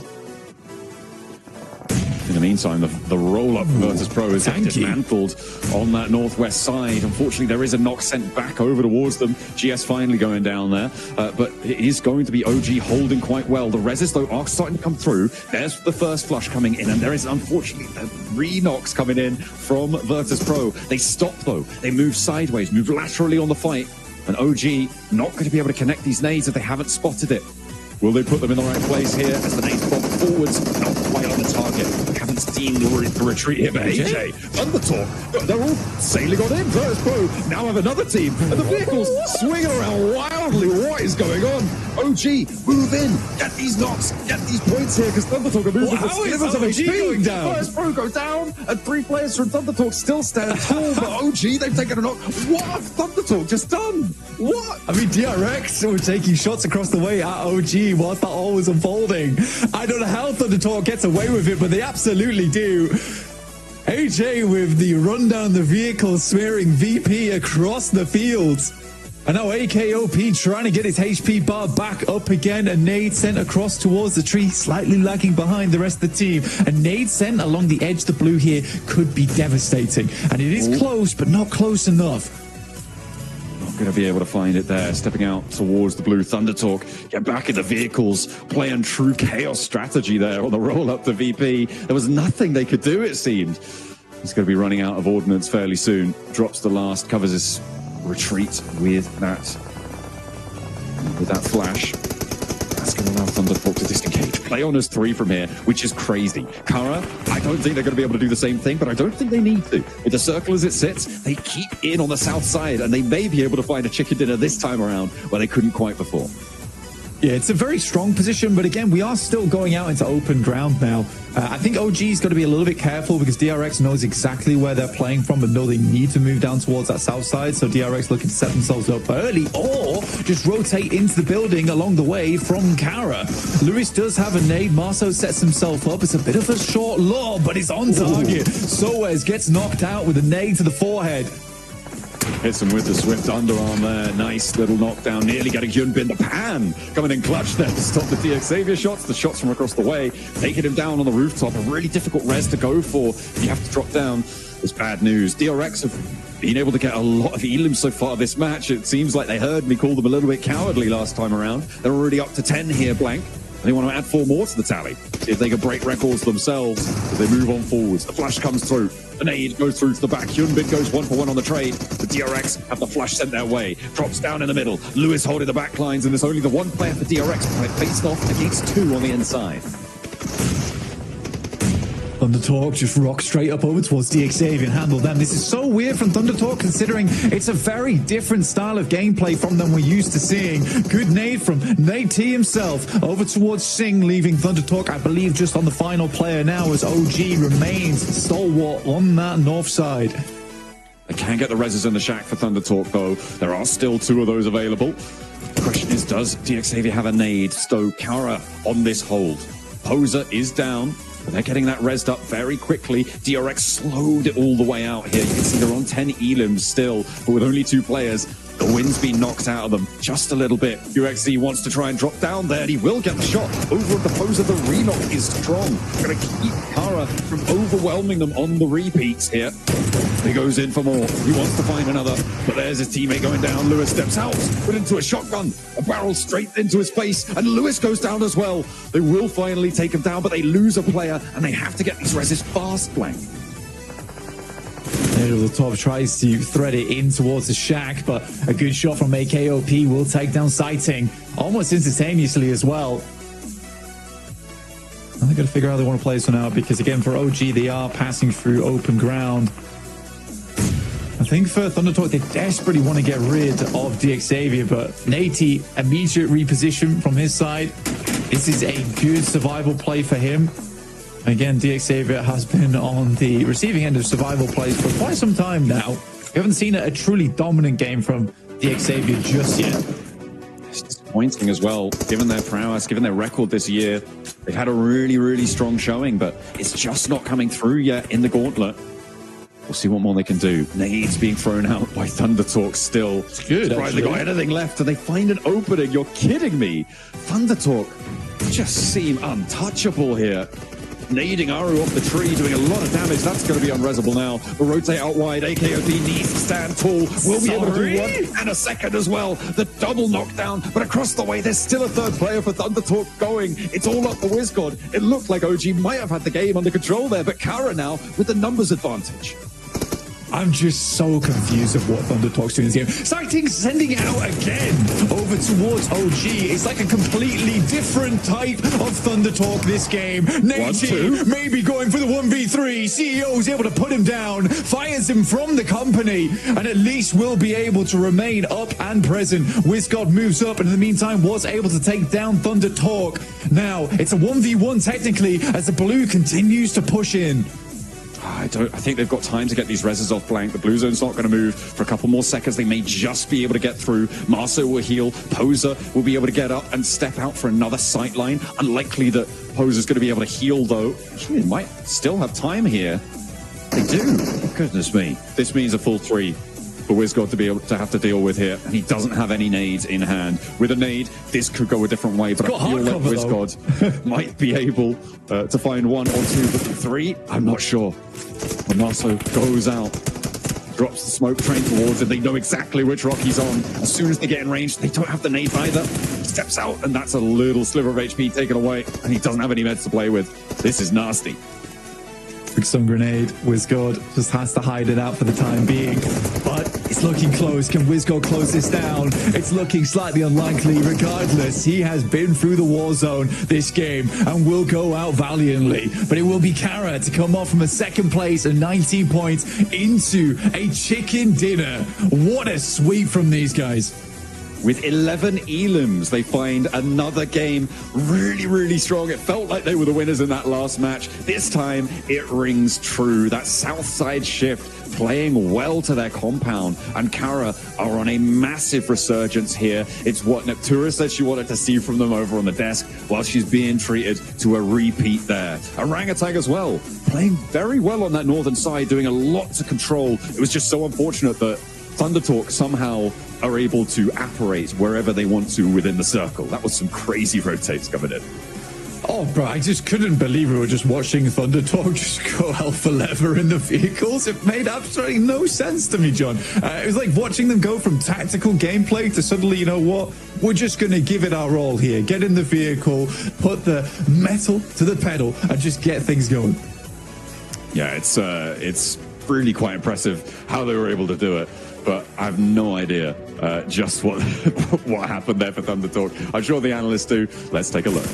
In the meantime, the roll-up Virtus Pro is dismantled on that northwest side. Unfortunately, there is a knock sent back over towards them. GS finally going down there, but it is going to be OG holding quite well. The reses, though, are starting to come through. There's the first flush coming in, and there is, unfortunately, the re-knocks coming in from Virtus Pro. They stop, though. They move sideways, move laterally on the fight, and OG not going to be able to connect these nades if they haven't spotted it. Will they put them in the right place here as the nades bomb forwards? Not quite on the target. Haven't seen the retreat here, but AJ, Thundertalk, they're all sailing on in. Virtus Pro now have another team, and the vehicles swinging around wildly. What is going on? OG, move in, get these knocks, get these points here, because Thundertalk are moving for slivers of HP. Going down? Virtus Pro go down, and 3 players from Thundertalk still stand tall, but OG, they've taken a knock. What have Thundertalk just done? What? I mean, DRX were taking shots across the way at OG whilst that all was unfolding. I don't know how Thundertalk gets away with it, but they absolutely do. AJ with the run down the vehicle, smearing VP across the fields. And now AKOP trying to get his HP bar back up again. A nade sent across towards the tree, slightly lagging behind the rest of the team. A nade sent along the edge of the blue here could be devastating. And it is close, but not close enough. Going to be able to find it there, stepping out towards the blue. Thundertalk get back in the vehicles, playing true chaos strategy there on the roll up to VP. There was nothing they could do, it seemed. He's going to be running out of ordnance fairly soon. Drops the last, covers his retreat with that flash. That's going to allow Thundertalk to disengage. Play on as 3 from here, which is crazy. Kara, I don't think they're going to be able to do the same thing, but I don't think they need to. With the circle as it sits, they keep in on the south side, and they may be able to find a chicken dinner this time around where they couldn't quite before. Yeah, it's a very strong position, but again, we are still going out into open ground now. I think OG's got to be a little bit careful because DRX knows exactly where they're playing from, but know they need to move down towards that south side. So DRX looking to set themselves up early or just rotate into the building along the way from Kara. Lewis does have a nade. Marceau sets himself up. It's a bit of a short lob, but it's on target. Soez gets knocked out with a nade to the forehead. Hits him with the swift underarm there. Nice little knockdown. Nearly getting Hyunbin. The pan coming in clutch there to stop the DX Xavier shots. The shots from across the way. Taking him down on the rooftop. A really difficult res to go for. You have to drop down. is bad news. DRX have been able to get a lot of elims so far this match. It seems like they heard me call them a little bit cowardly last time around. They're already up to 10 here, Blank. They want to add 4 more to the tally. See if they can break records themselves as they move on forwards. The flash comes through. The nade goes through to the back. Hyunbin goes 1-for-1 on the trade. The DRX have the flash sent their way. Drops down in the middle. Lewis holding the back lines, and there's only the one player for DRX faced off against 2 on the inside. Thundertalk just rocked straight up over towards DXAV and handled them. This is so weird from Thundertalk, considering it's a very different style of gameplay from them we're used to seeing. Good nade from Nate T himself over towards Singh, leaving Thundertalk, I believe, just on the final player now, as OG remains stalwart on that north side. They can get the reses in the shack for Thundertalk, though. There are still 2 of those available. The question is, does DXAV have a nade? So Kara on this hold. Poser is down. They're getting that rezzed up very quickly. DRX slowed it all the way out here. You can see they're on 10 elims still, but with only 2 players, the wind's been knocked out of them just a little bit. UXZ wants to try and drop down there, and he will get the shot. Over at the Poser, the relock is strong. Gonna keep Kara from overwhelming them on the repeats here. He goes in for more. He wants to find another, but there's his teammate going down. Lewis steps out, put into a shotgun, a barrel straight into his face, and Lewis goes down as well. They will finally take him down, but they lose a player, and they have to get these reses fast, Blank. Over the top, tries to thread it in towards the shack, but a good shot from AKOP will take down Sighting almost instantaneously as well. And they've got to figure out how they want to play this one out, because again, for OG, they are passing through open ground. I think for Thundertalk, they desperately want to get rid of DXAV, but Nate, immediate reposition from his side. This is a good survival play for him. Again, DXAV has been on the receiving end of survival plays for quite some time now. We haven't seen a truly dominant game from DXAV just yet. It's disappointing as well, given their prowess, given their record this year. They've had a really, really strong showing, but it's just not coming through yet in the Gauntlet. We'll see what more they can do. Nades being thrown out by Thundertalk still. It's good, right, they got anything left, and they find an opening. You're kidding me. Thundertalk just seem untouchable here. Nading Aru off the tree, doing a lot of damage. That's going to be unresable now. But rotate out wide. AKOD needs to stand tall. We'll be able to do 1 and a second as well. The double knockdown. But across the way, there's still a 3rd player for Thundertalk going. It's all up the WizGod. It looked like OG might have had the game under control there, but Kara now with the numbers advantage. I'm just so confused of what Thundertalk's doing in this game. Sighting sending it out again over towards OG. It's like a completely different type of Thundertalk this game. Nate maybe going for the 1v3. CEO is able to put him down, fires him from the company, and at least will be able to remain up and present. WizGod moves up, and in the meantime was able to take down Thundertalk. Now, it's a 1v1 technically as the blue continues to push in. I think they've got time to get these reses off Blank. The blue zone's not going to move for a couple more seconds. They may just be able to get through. Marso will heal. Poser will be able to get up and step out for another sightline. Unlikely that Poser's going to be able to heal, though. Actually, they might still have time here. They do. Goodness me. This means a full 3 for WizGod to be able to have to deal with here, and he doesn't have any nades in hand. With a nade, this could go a different way, but I feel like WizGod might be able to find 1 or 2, but 3, I'm not sure. When Marso goes out, drops the smoke train towards him, they know exactly which rock he's on. As soon as they get in range, they don't have the nade either. He steps out, and that's a little sliver of HP taken away, and he doesn't have any meds to play with. This is nasty. Big stun grenade. WizGod just has to hide it out for the time being. But it's looking close. Can WizGod close this down? It's looking slightly unlikely. Regardless, he has been through the war zone this game and will go out valiantly. But it will be Kara to come off from a 2nd place and 19 points into a chicken dinner. What a sweep from these guys. With 11 elims, they find another game really, really strong. It felt like they were the winners in that last match. This time, it rings true. That south side shift playing well to their compound. And Kara are on a massive resurgence here. It's what Neptura said she wanted to see from them over on the desk while she's being treated to a repeat there. Orangutan as well, playing very well on that northern side, doing a lot to control. It was just so unfortunate that Thundertalk somehow are able to apparate wherever they want to within the circle. That was some crazy rotates coming in. Oh, bro, I just couldn't believe we were just watching Thunder Talk just go hell for leather in the vehicles. It made absolutely no sense to me, John. It was like watching them go from tactical gameplay to suddenly, you know what? We're just going to give it our all here. Get in the vehicle, put the metal to the pedal, and just get things going. Yeah, it's really quite impressive how they were able to do it. But I have no idea just what what happened there for Thunder Talk. I'm sure the analysts do. Let's take a look.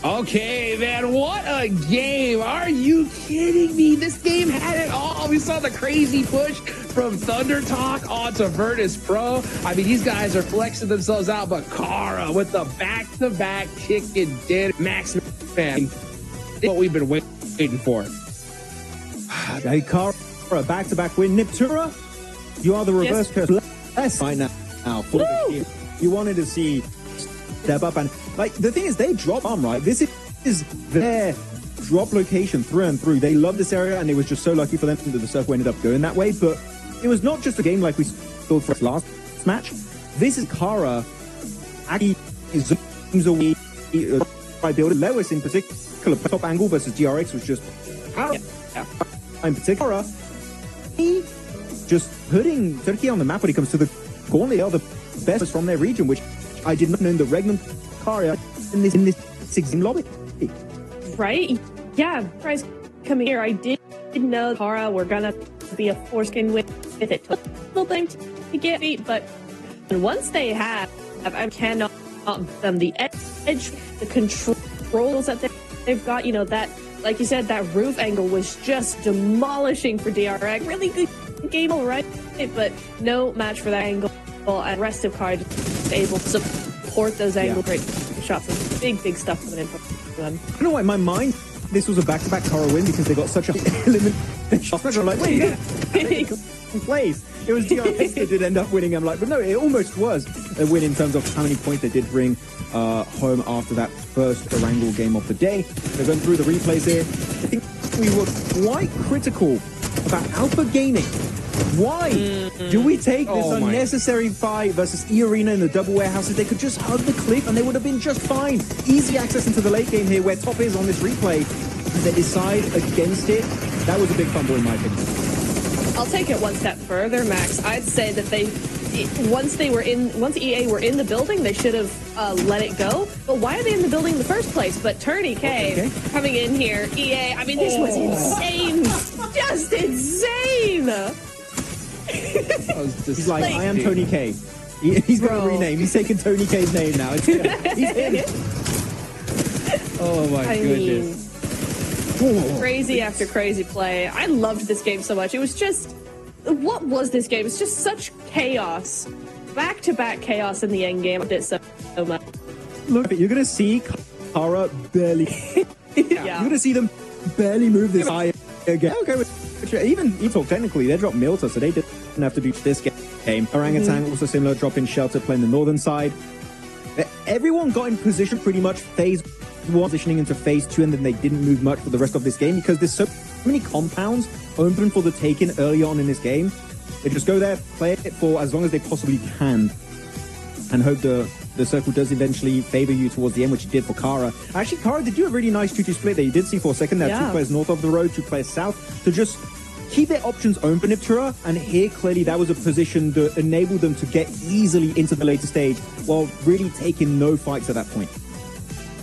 Okay, man, what a game. Are you kidding me? This game had it all. We saw the crazy push from Thunder Talk onto Virtus Pro. I mean, these guys are flexing themselves out, but Kara with the back-to-back chicken dinner. Max, man, what we've been waiting for. Hey, Kara, back-to-back win. Niptura, you are the reverse curse. Yes. Right now, for the team. You wanted to see step up, and like the thing is, they drop arm, right? This is their drop location through and through. They love this area, and it was just so lucky for them that the circle ended up going that way. But it was not just a game like we saw for its last match. This is Kara actually zooms away by building. Lewis in particular, top angle versus DRX was just in particular. He just putting Turkey on the map when it comes to the Gauntlet. They are the best from their region, which I did not know that Regnum Kara in this 6-game lobby. Right? Yeah, guys coming here. I didn't know Kara were gonna be a foreskin with it. It took a little thing to get beat, but once they have, I cannot them the edge, the controls that they've got. You know that, like you said, that roof angle was just demolishing for DRX. Really good game, all right, but no match for that angle. And rest of Kara just able to support those angle great shots. Big stuff coming in from them. I don't know why in my mind this was a back-to-back Kara win because they got such a elimination shot. I'm like, wait, in place. It was DRX that did end up winning. I'm like, but no, it almost was a win in terms of how many points they did bring home after that first Erangel game of the day. They're going through the replays here. I think we were quite critical about Alpha Gaming. Why do we take this unnecessary fight versus E-Arena in the double warehouses? They could just hug the cliff and they would have been just fine. Easy access into the late game here where top is on this replay. And they decide against it. That was a big fumble in my opinion. I'll take it one step further, Max. I'd say that once EA were in the building, they should have let it go. But why are they in the building in the first place? But Turney K coming in here, EA, I mean, this was insane. Just insane. He's like, I am Tony K. He's going to rename. He's taking Tony K's name now. He's in. Oh my goodness. Crazy after crazy play. I loved this game so much. It was just, what was this game? It's just such chaos. Back-to-back chaos in the end game. I did so much. Look, you're going to see Kara barely. You're going to see them barely move this high again. Okay, even E-Talk, technically, they dropped Milta, so they didn't have to do this game. Orangutan also similar, drop in Shelter, playing the northern side. Everyone got in position pretty much phase 1, transitioning into phase 2, and then they didn't move much for the rest of this game because there's so many compounds open for the taking early on in this game. They just go there, play it for as long as they possibly can, and hope the circle does eventually favor you towards the end, which it did for Kara. Actually, Kara did do a really nice 2-2 split there. You did see for a second there, 2 players north of the road, 2 players south, to just keep their options open if Tura, and here clearly that was a position that enabled them to get easily into the later stage while really taking no fights at that point.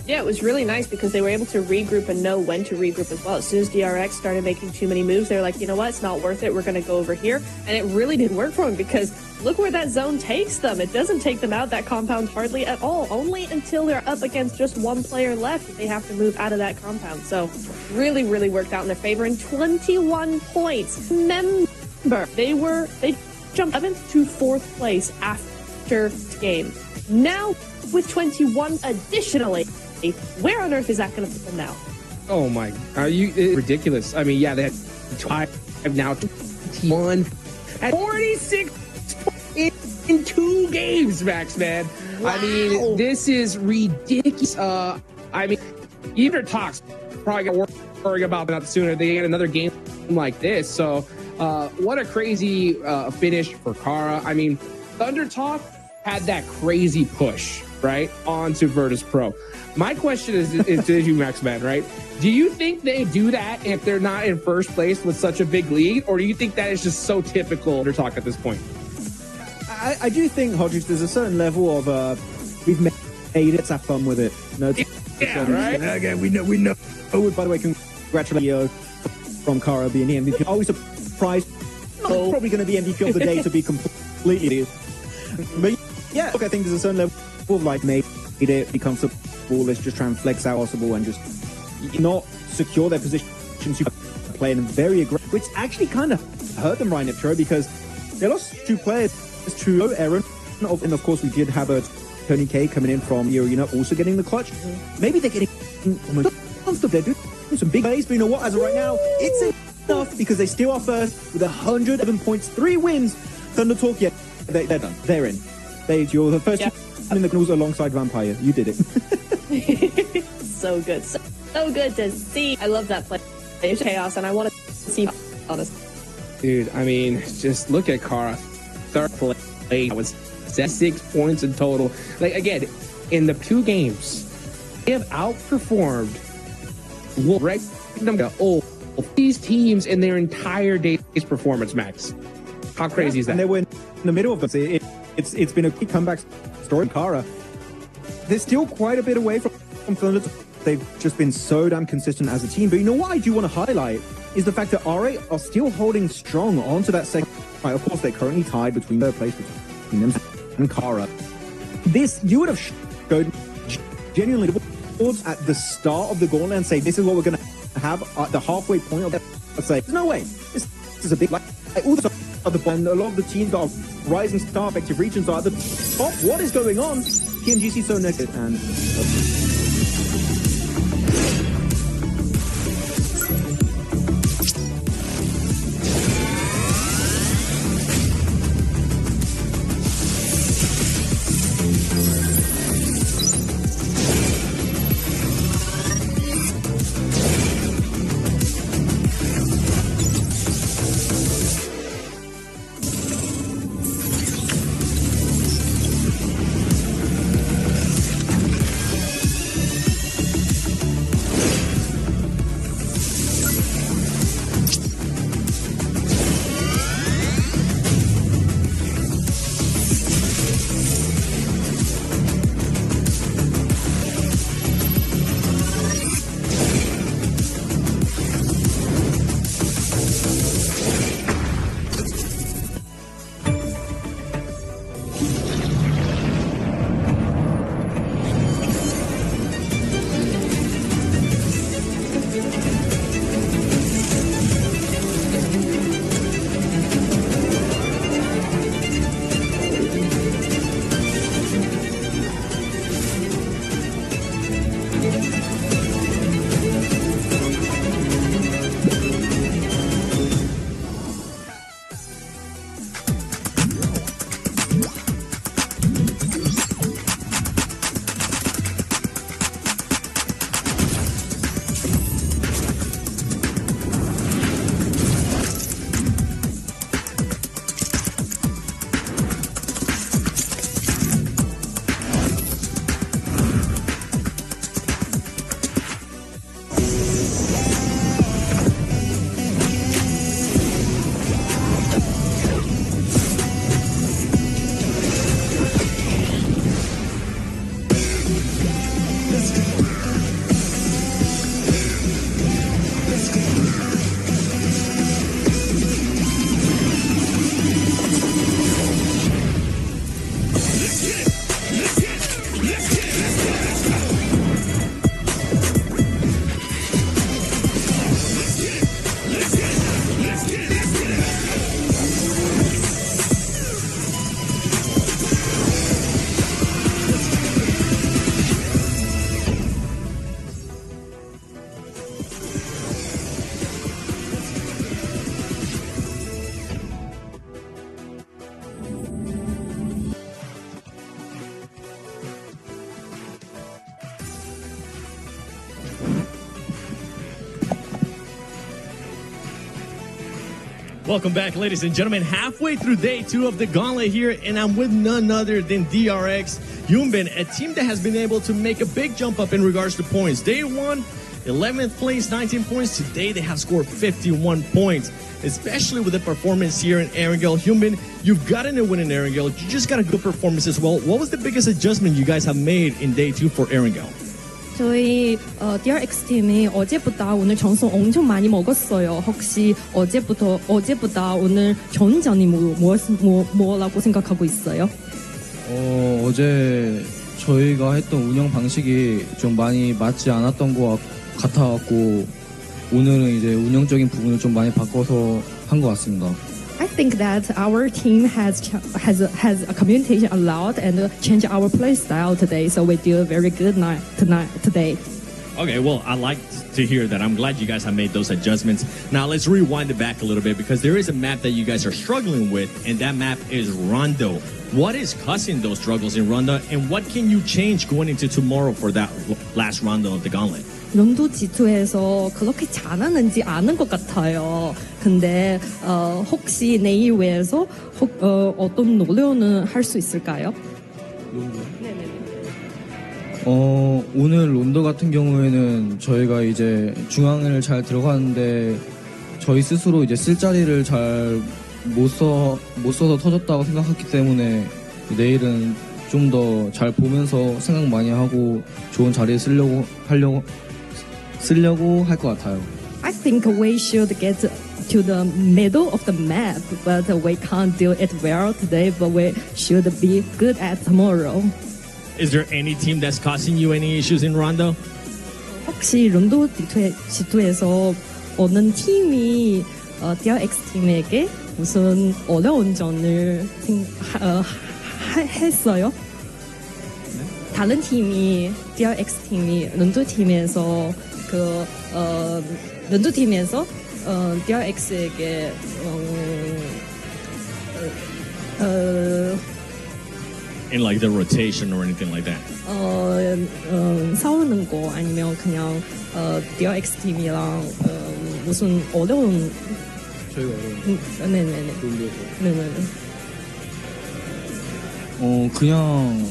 Yeah, it was really nice because they were able to regroup and know when to regroup as well. As soon as DRX started making too many moves, they were like, you know what, it's not worth it. We're going to go over here. And it really didn't work for them because look where that zone takes them. It doesn't take them out that compound hardly at all. Only until they're up against just one player left that they have to move out of that compound. So really, really worked out in their favor. And 21 points. Remember, they jumped 7th to 4th place after the game. Now with 21 additionally. Where on earth is that going to put them now? Oh my, it's ridiculous. I mean, yeah, they had 5 now, 21 at 46 in 2 games, Max, man. Wow. I mean, this is ridiculous. I mean, even talks probably got worrying about that sooner. They get another game like this. So, what a crazy finish for Kara. I mean, Thunder Talk had that crazy push, right, onto Virtus Pro. My question is to you, Max, man, right? Do you think they do that if they're not in first place with such a big lead, or do you think that is just so typical Thunder Talk at this point? I do think, Hodges, there's a certain level of we've made it, let's have fun with it. No, yeah, right? Again, we know. Oh, by the way, congratulations from Kara being the MVP. Always surprised. Probably going to be MVP of the day, to be completely. But yeah, look, I think there's a certain level of like made it, be comfortable. Let's just try and flex out possible and just not secure their positions. You play in very aggressive, which actually kind of hurt them right now, because they lost 2 players to Aaron, and of course we did have a Tony K coming in from the arena, also getting the clutch. Maybe they're getting they're doing some big plays, but you know what? As of right now, it's enough because they still are first with 111 points, 3 wins. Thunder Talk, yeah, they're done. They're in. You're the first team in the Gnus alongside Vampire. You did it. So good. So good to see. I love that play. It's chaos, and I want to see honest. Dude, I mean, just look at Kara. Third play was 6 points in total. Like, again, in the 2 games, they have outperformed these teams in their entire day's performance, Max. How crazy is that? And they were in the middle of it. It's been a quick comeback story. Kara, they're still quite a bit away from Thunder. They've just been so damn consistent as a team. But you know what I do want to highlight is the fact that RA are still holding strong onto that second. Right, of course, they're currently tied between third place between them and Kara. This, you would have showed genuinely at the start of the Gauntlet and say, this is what we're going to have at the halfway point of that. I'd say, there's no way. This is a big, like all the and a lot of the teams that are rising star effective regions are at the top. What is going on? PMGC so negative and... Welcome back, ladies and gentlemen. Halfway through day 2 of the Gauntlet here, and I'm with none other than DRX Hyunbin, a team that has been able to make a big jump up in regards to points. Day 1, 11th place, 19 points. Today, they have scored 51 points, especially with the performance here in Erangel. Hyunbin, you've gotten a win in Erangel. You just got a good performance as well. What was the biggest adjustment you guys have made in day 2 for Erangel? 저희 DRX 팀이 어제보다 오늘 점수 엄청 많이 먹었어요. 혹시 어제보다 오늘 좋은 점이 뭐라고 생각하고 있어요? 어제 저희가 했던 운영 방식이 좀 많이 맞지 않았던 것 같아갖고 오늘은 이제 운영적인 부분을 좀 많이 바꿔서 한 것 같습니다. I think that our team has communicated a lot and changed our play style today, so we do very good today. Okay, well, I like to hear that. I'm glad you guys have made those adjustments. Now, let's rewind it back a little bit because there is a map that you guys are struggling with, and that map is Rondo. What is causing those struggles in Rondo, and what can you change going into tomorrow for that last Rondo of the Gauntlet? 론도 G2에서 그렇게 잘하는지 아는 것 같아요. 근데 혹시 내일 외에서 어떤 노력은 할 수 있을까요? 오늘 론더 같은 경우에는 저희가 이제 중앙을 잘 들어가는데 저희 스스로 이제 쓸 자리를 잘 못 써서 터졌다고 생각했기 때문에 내일은 좀 더 잘 보면서 생각 많이 하고 좋은 자리에 쓰려고 할 것 같아요. I think we should get to the middle of the map, but we can't do it well today, but we should be good at tomorrow. Is there any team that's causing you any issues in Rondo? 혹시 론도 G2에서 어느 팀이 DRX 팀에게 무슨 어려운 점을 했어요? 다른 팀이 DRX 팀이 론도 팀에서 론도 팀에서 DRX에게 in like the rotation or anything like that? 싸우는 거 아니면 그냥 DRX 팀이랑 무슨 어려운 저희가 네네네. 그냥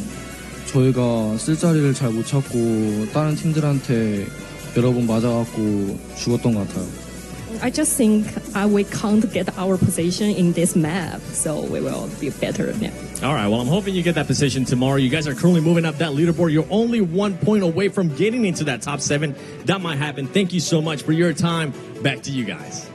저희가 쓸 자리를 잘 못 찾고 다른 팀들한테 여러 번 맞아갖고 죽었던 것 같아요. I just think we can't get our position in this map, so we will be better now. All right, well, I'm hoping you get that position tomorrow. You guys are currently moving up that leaderboard. You're only 1 point away from getting into that top 7. That might happen. Thank you so much for your time. Back to you guys.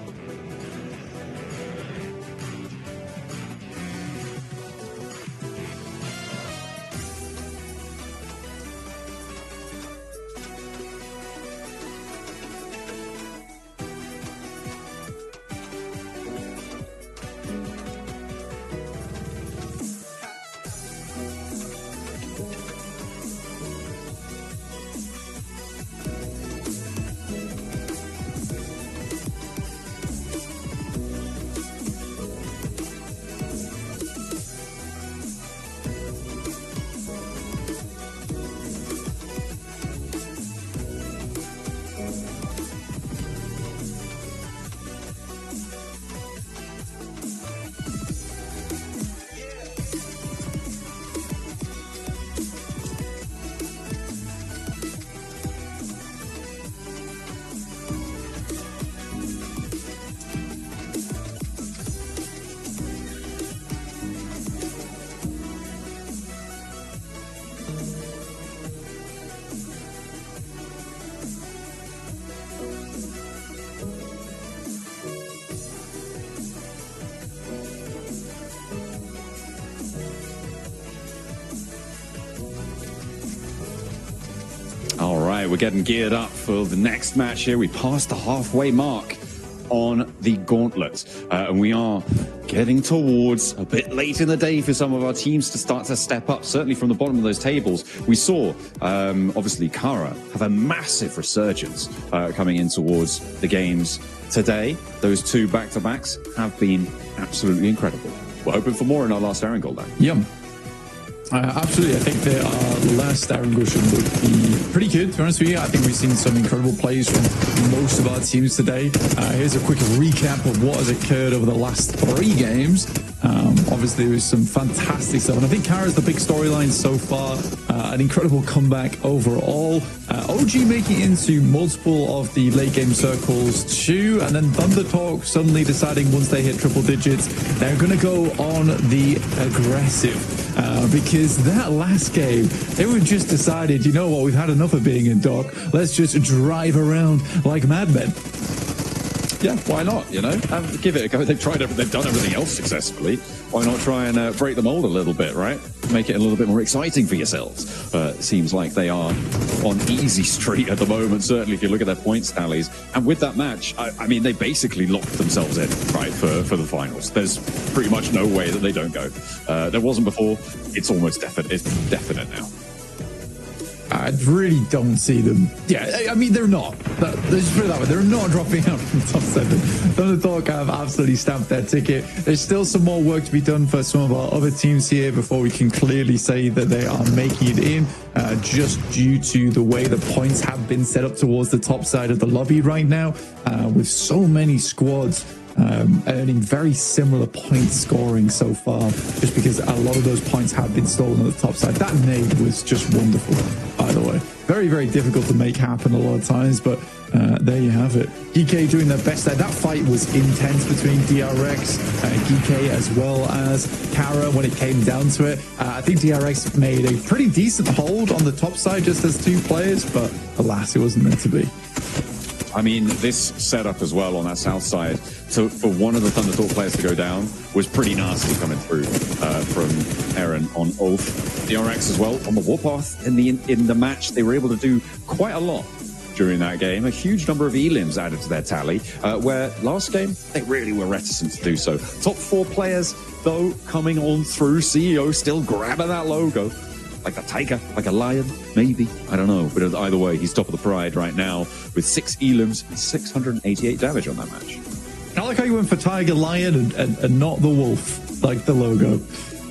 All right, we're getting geared up for the next match here. We passed the halfway mark on the Gauntlet, and we are getting towards a bit late in the day for some of our teams to start to step up, certainly from the bottom of those tables. We saw, obviously, Kara have a massive resurgence coming in towards the games today. Those two back-to-backs have been absolutely incredible. We're hoping for more in our last Erangel, though. Yeah. Absolutely. I think their last Arangushan would be pretty good, to be honest with you. I think we've seen some incredible plays from most of our teams today. Here's a quick recap of what has occurred over the last 3 games. Obviously, there was some fantastic stuff. And I think Kara's the big storyline so far. An incredible comeback overall. OG making it into multiple of the late game circles too. And then Thunder Talk suddenly deciding once they hit triple digits, they're going to go on the aggressive. Because that last game, they were just decided, you know what, we've had enough of being in dock. Let's just drive around like madmen. Yeah, why not? You know, give it a go. They've done everything else successfully. Why not try and break the mold a little bit, right? Make it a little bit more exciting for yourselves. Seems like they are on easy street at the moment, certainly if you look at their points tallies. And with that match, I mean, they basically locked themselves in, right, for the finals. There's pretty much no way that they don't go. There wasn't before. It's almost definite. It's definite now. I really don't see them. Yeah, I mean, they're not. Let's put it that way. They're not dropping out from the top 7. Thunder Talk have absolutely stamped their ticket. There's still some more work to be done for some of our other teams here before we can clearly say that they are making it in, just due to the way the points have been set up towards the top side of the lobby right now, with so many squads earning very similar point scoring so far, just because a lot of those points have been stolen on the top side. That nade was just wonderful, by the way. Very, very difficult to make happen a lot of times, but there you have it. GK doing their best there. That fight was intense between DRX, GK, as well as Kara when it came down to it. I think DRX made a pretty decent hold on the top side just as 2 players, but alas, it wasn't meant to be. I mean, this setup as well on that south side, so for one of the Thunder Talk players to go down was pretty nasty coming through from Aaron on Oath. DRX as well on the warpath in the match. They were able to do quite a lot during that game. A huge number of elims added to their tally, where last game they really were reticent to do so. Top 4 players, though, coming on through. CEO still grabbing that logo. Like a tiger, like a lion, maybe. I don't know. But either way, he's top of the pride right now with 6 elims and 688 damage on that match. I like how you went for tiger, lion, and not the wolf, like the logo.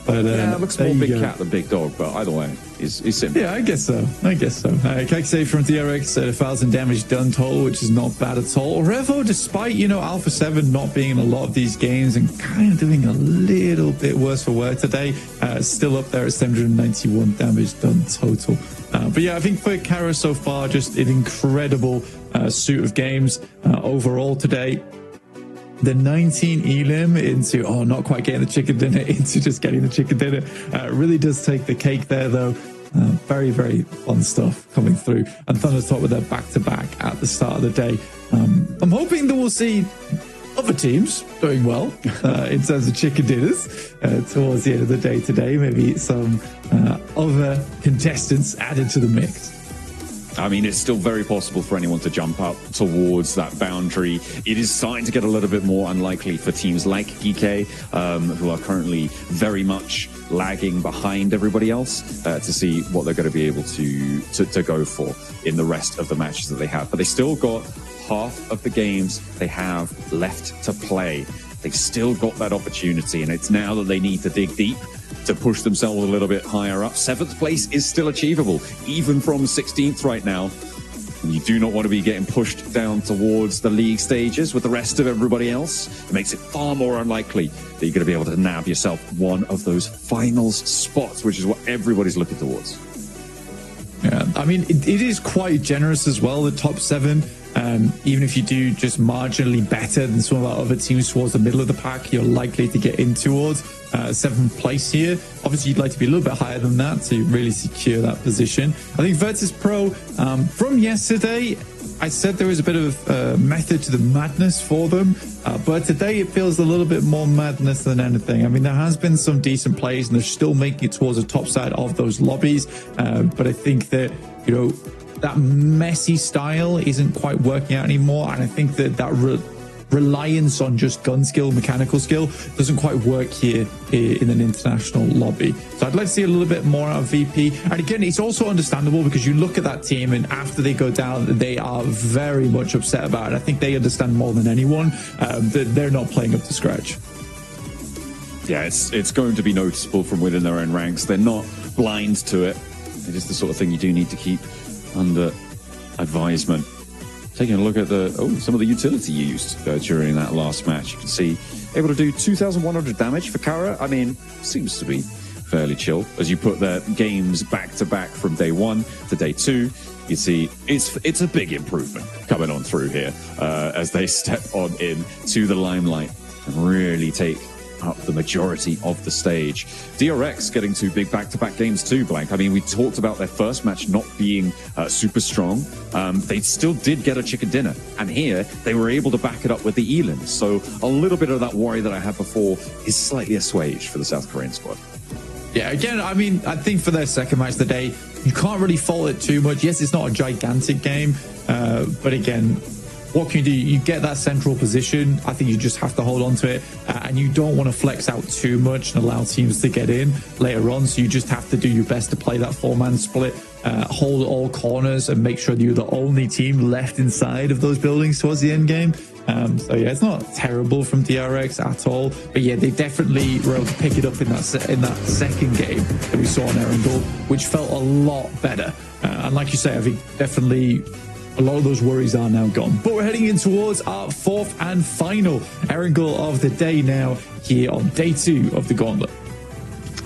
But yeah, it looks more big cat than big dog, but either way, he's simple. Yeah, I guess so. Kekse from DRX at 1,000 damage done total, which is not bad at all. Revo, despite, Alpha 7 not being in a lot of these games and kind of doing a little bit worse for wear today, still up there at 791 damage done total. But yeah, I think for Kara so far, just an incredible suit of games overall today. The 19 elim into, not quite getting the chicken dinner, into just getting the chicken dinner. Really does take the cake there, though. Very, very fun stuff coming through. And Thunder Talk with their back-to-back at the start of the day. I'm hoping that we'll see other teams doing well in terms of chicken dinners towards the end of the day today. Maybe some other contestants added to the mix. I mean, it's still very possible for anyone to jump up towards that boundary. It is starting to get a little bit more unlikely for teams like GK, who are currently very much lagging behind everybody else, to see what they're going to be able to go for in the rest of the matches that they have. But they still got half of the games they have left to play. They've still got that opportunity, and it's now that they need to dig deep to push themselves a little bit higher up. 7th place is still achievable, even from 16th right now. And you do not want to be getting pushed down towards the league stages with the rest of everybody else. It makes it far more unlikely that you're going to be able to nab yourself one of those finals spots, which is what everybody's looking towards. Yeah, I mean, it is quite generous as well, the top 7. Even if you do just marginally better than some of our other teams towards the middle of the pack, you're likely to get in towards 7th place here. Obviously, you'd like to be a little bit higher than that to really secure that position. I think Virtus Pro, from yesterday, I said there was a bit of method to the madness for them, but today it feels a little bit more madness than anything. I mean, there has been some decent plays, and they're still making it towards the top side of those lobbies, but I think that, that messy style isn't quite working out anymore, and I think that reliance on just gun skill, mechanical skill, doesn't quite work here in an international lobby. So I'd like to see a little bit more out of VP. And again, it's also understandable because you look at that team, and after they go down, they are very much upset about it. I think they understand more than anyone that they're not playing up to scratch. Yeah, it's going to be noticeable from within their own ranks. They're not blind to it. It is the sort of thing you do need to keep under advisement. Taking a look at some of the utility used during that last match. You can see able to do 2,100 damage for Kara. I mean, seems to be fairly chill. As you put their games back to back from day 1 to day 2, you see it's a big improvement coming on through here as they step on in to the limelight and really take up the majority of the stage. DRX getting 2 big back-to-back games too, Blank. I mean, we talked about their first match not being super strong. They still did get a chicken dinner, and here they were able to back it up with the elims. So a little bit of that worry that I had before is slightly assuaged for the South Korean squad. Yeah, again, I mean, I think for their second match of the day, you can't really fault it too much. Yes, it's not a gigantic game, but again, what can you do? You get that central position. I think you just have to hold on to it, and you don't want to flex out too much and allow teams to get in later on. So you just have to do your best to play that 4-man split, hold all corners, and make sure that you're the only team left inside of those buildings towards the end game. So yeah, it's not terrible from DRX at all, but yeah, they definitely were able to pick it up in that second game that we saw on Erangel, which felt a lot better. And like you say, I think definitely a lot of those worries are now gone. But we're heading in towards our 4th and final Erangel of the day now here on day 2 of the Gauntlet.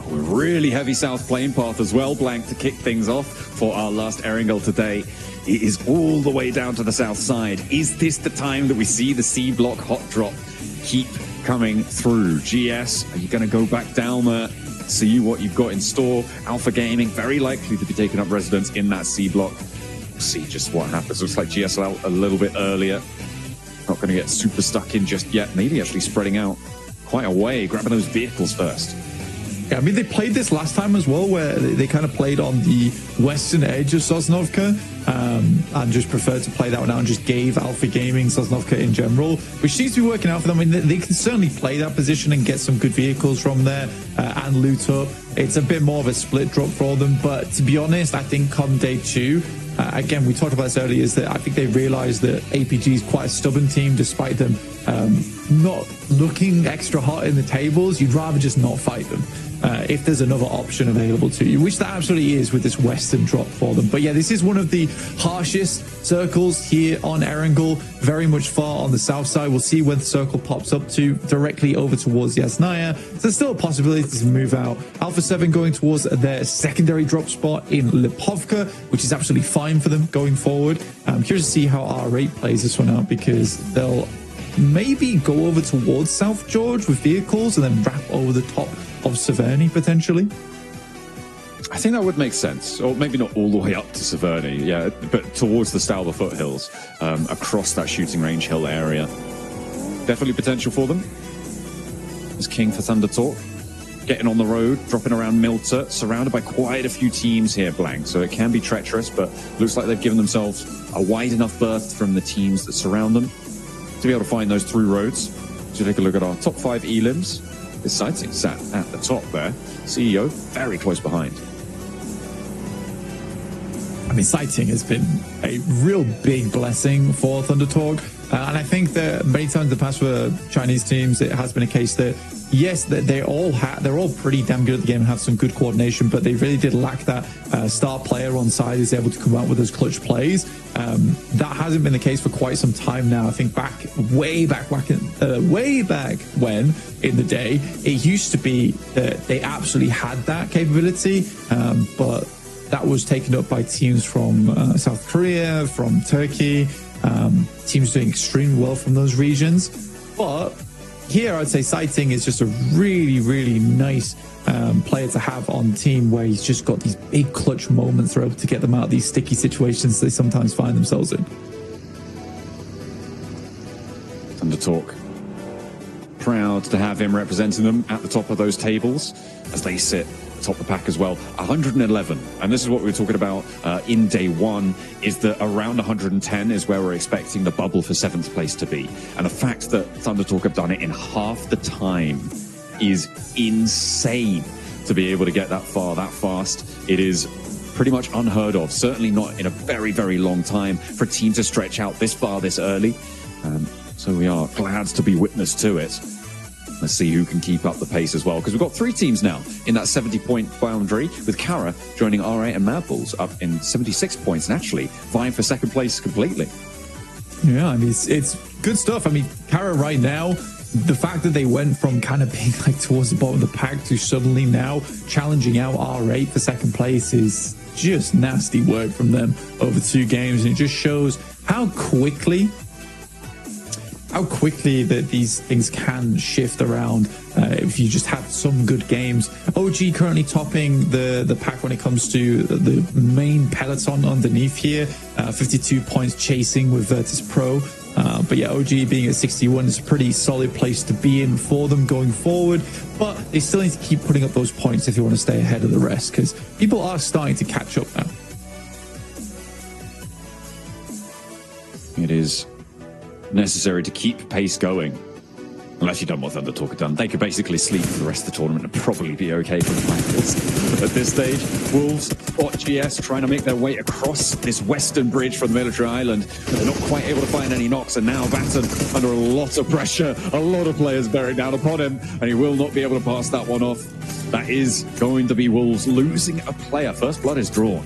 Really heavy south plane path as well, Blank, to kick things off for our last Erangel today. It is all the way down to the south side. Is this the time that we see the C block hot drop keep coming through? GS, are you going to go back down there? See what you've got in store. Alpha Gaming, very likely to be taking up residence in that C block. See just what happens. Looks like GS out a little bit earlier. Not going to get super stuck in just yet. Maybe actually spreading out quite a way, grabbing those vehicles first. Yeah, I mean, they played this last time as well, where they kind of played on the western edge of Sosnovka and just preferred to play that one out and just gave Alpha Gaming Sosnovka in general, which seems to be working out for them. I mean, they can certainly play that position and get some good vehicles from there and loot up. It's a bit more of a split drop for them, but to be honest, I think come day 2, again, we talked about this earlier, is that I think they realized that APG is quite a stubborn team, despite them not looking extra hot in the tables. You'd rather just not fight them if there's another option available to you, which there absolutely is with this western drop for them. But yeah, this is one of the harshest circles here on Erangel, very much far on the south side. We'll see where the circle pops up to, directly over towards Yasnaya. So there's still a possibility to move out. Alpha 7 going towards their secondary drop spot in Lipovka, which is absolutely fine for them going forward. I'm curious to see how R8 plays this one out, because they'll maybe go over towards South George with vehicles and then wrap over the top of Severny potentially. I think that would make sense, or maybe not all the way up to Severny, yeah, but towards the Stalber foothills, across that shooting range hill area. Definitely potential for them. There's King for Thunder Talk, getting on the road, dropping around Milter, surrounded by quite a few teams here, Blank, so it can be treacherous, but looks like they've given themselves a wide enough berth from the teams that surround them to be able to find those through roads. So take a look at our top 5 elims. The sighting sat at the top there. CEO very close behind. I mean, sighting has been a real big blessing for Thunder Talk. And I think that many times in the past for Chinese teams, it has been a case that, yes, that they're all pretty damn good at the game and have some good coordination, but they really did lack that star player on side who's able to come out with those clutch plays. That hasn't been the case for quite some time now. I think way back when in the day, it used to be that they absolutely had that capability, but that was taken up by teams from South Korea, from Turkey, teams doing extremely well from those regions. But here, I'd say Sighting is just a really, really nice player to have on the team, where he's just got these big clutch moments. They're able to get them out of these sticky situations they sometimes find themselves in. Thunder Talk, proud to have him representing them at the top of those tables as they sit atop the pack as well. 111, and this is what we were talking about in day 1, is that around 110 is where we're expecting the bubble for 7th place to be. And the fact that Thunder Talk have done it in half the time is insane. To be able to get that far that fast, it is pretty much unheard of, certainly not in a very, very long time for a team to stretch out this far this early. So we are glad to be witness to it. Let's see who can keep up the pace as well, because we've got 3 teams now in that 70-point boundary, with Kara joining RA and Mad Bulls up in 76 points and actually vying for second place completely. Yeah, I mean, it's good stuff. I mean, Kara right now, the fact that they went from kind of being like towards the bottom of the pack to suddenly now challenging out R8 for second place is just nasty work from them over 2 games. And it just shows how quickly that these things can shift around if you just have some good games. OG currently topping the pack when it comes to the main peloton underneath here, 52 points chasing with Virtus Pro. But yeah, OG being at 61 is a pretty solid place to be in for them going forward. But they still need to keep putting up those points if they want to stay ahead of the rest, because people are starting to catch up now. It is necessary to keep pace going. Unless you don't want Thunder Talker done. They could basically sleep for the rest of the tournament and probably be okay from like this. At this stage, Wolves, GS trying to make their way across this western bridge from the military island. They're not quite able to find any knocks, and now Batten under a lot of pressure. A lot of players bearing down upon him, and he will not be able to pass that one off. That is going to be Wolves losing a player. First blood is drawn.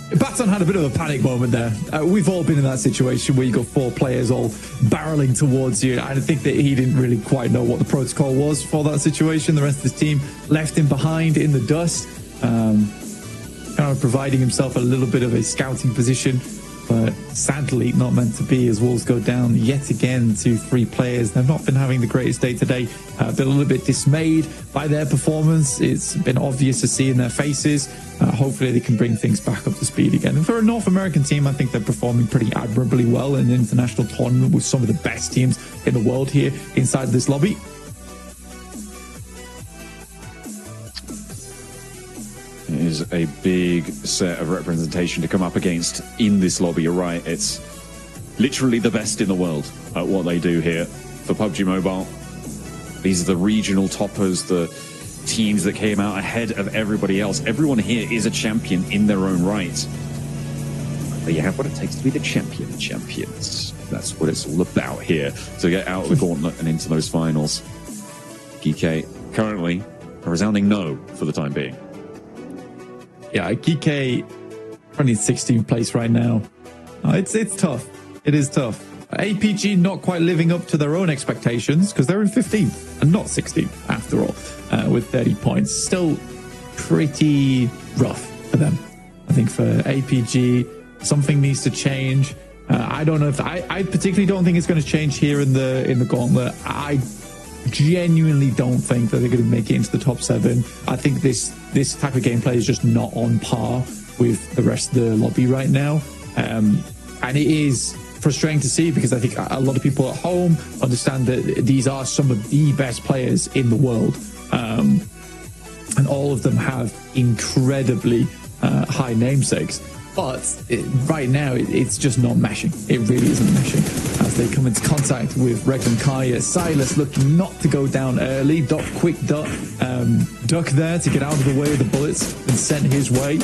Baton had a bit of a panic moment there. We've all been in that situation where you got 4 players all barreling towards you. I think that he didn't really quite know what the protocol was for that situation. The rest of his team left him behind in the dust, kind of providing himself a little bit of a scouting position. But sadly, not meant to be, as Wolves go down yet again to 3 players. They've not been having the greatest day today. Been a little bit dismayed by their performance. It's been obvious to see in their faces. Hopefully they can bring things back up to speed again. And for a North American team, I think they're performing pretty admirably well in an international tournament with some of the best teams in the world here inside this lobby. It is a big set of representation to come up against in this lobby. You're right, it's literally the best in the world at what they do here for PUBG Mobile. These are the regional toppers, the teams that came out ahead of everybody else. Everyone here is a champion in their own right. But you have what it takes to be the champion of champions. That's what it's all about here, to get out of the gauntlet and into those finals. GK currently a resounding no for the time being. Yeah, GK running 16th place right now. It's tough. It is tough. APG not quite living up to their own expectations, because they're in 15th and not 16th after all, with 30 points. Still pretty rough for them. I think for APG, something needs to change. I don't know if I particularly don't think it's going to change here in the gauntlet. I genuinely don't think that they're going to make it into the top 7. I think this type of gameplay is just not on par with the rest of the lobby right now, and it is frustrating to see, because I think a lot of people at home understand that these are some of the best players in the world, and all of them have incredibly high namesakes. But right now, it's just not meshing. It really isn't meshing. As they come into contact with Regnum Kaya, Silas looking not to go down early. Quick duck there to get out of the way of the bullets and sent his way.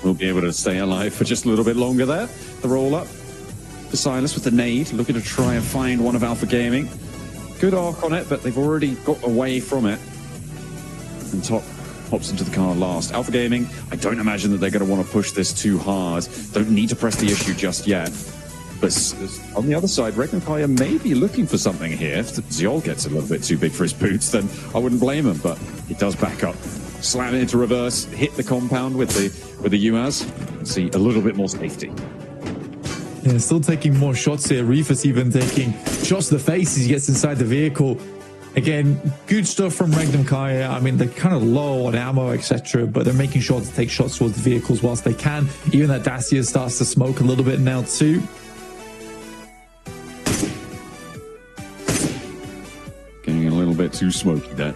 We'll be able to stay alive for just a little bit longer there. The roll up for Silas with the nade, looking to try and find one of Alpha Gaming. Good arc on it, but they've already got away from it. And Top hops into the car last. Alpha Gaming, I don't imagine that they're going to want to push this too hard. Don't need to press the issue just yet. But on the other side, Regnum Kaya may be looking for something here. If Ziol gets a little bit too big for his boots, then I wouldn't blame him, but he does back up. Slam it into reverse, hit the compound with the UAZ, see a little bit more safety. Yeah, still taking more shots here. Reefus even taking shots to the face as he gets inside the vehicle. Again, good stuff from Regnum Kaya. I mean, they're kind of low on ammo, etc., but they're making sure to take shots towards the vehicles whilst they can. Even that Dacia starts to smoke a little bit now too. Getting a little bit too smoky there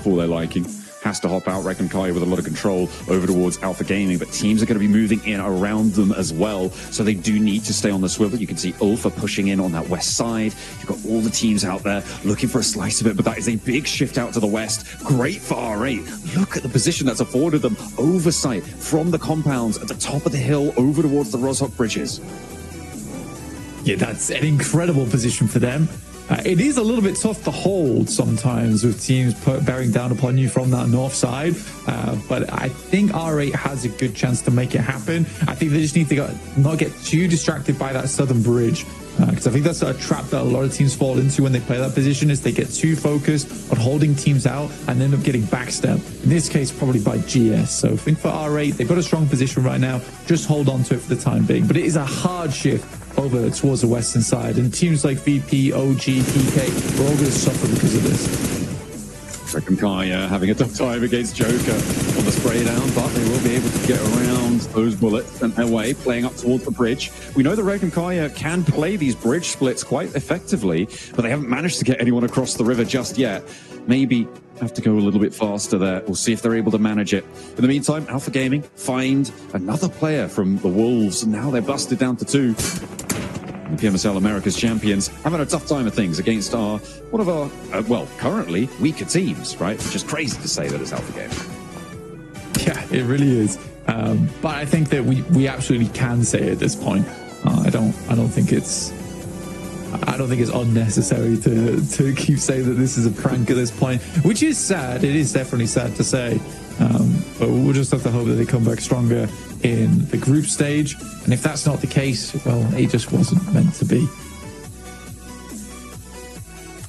for their liking. Has to hop out. Regnum Kaya with a lot of control over towards Alpha Gaming, but teams are going to be moving in around them as well, so they do need to stay on the swivel. You can see Ulfa pushing in on that west side. You've got all the teams out there looking for a slice of it, but that is a big shift out to the west. Great for R8. Look at the position that's afforded them. Oversight from the compounds at the top of the hill over towards the Rozhok bridges. Yeah, that's an incredible position for them. it is a little bit tough to hold sometimes with teams bearing down upon you from that north side. But I think R8 has a good chance to make it happen. I think they just need to not get too distracted by that southern bridge. Because I think that's a trap that a lot of teams fall into when they play that position, is they get too focused on holding teams out and end up getting backstabbed. In this case, probably by GS. So I think for R8, they've got a strong position right now. Just hold on to it for the time being. But it is a hard shift over towards the western side. And teams like VP, OG, PK, we're all going to suffer because of this. Kaya having a tough time against Joker on the spray down, but they will be able to get around those bullets sent their way, playing up towards the bridge. We know that Kaya can play these bridge splits quite effectively, but they haven't managed to get anyone across the river just yet. Maybe have to go a little bit faster there. We'll see if they're able to manage it. In the meantime, Alpha Gaming find another player from the Wolves, and now they're busted down to 2. The PMSL America's champions having a tough time of things against one of our, well, currently weaker teams, right? Which is crazy to say that it's Alpha Gaming. Yeah, it really is. But I think that we absolutely can say at this point. I don't think it's unnecessary to keep saying that this is a prank at this point, which is sad. It is definitely sad to say. But we'll just have to hope that they come back stronger in the group stage. And if that's not the case, well, it just wasn't meant to be.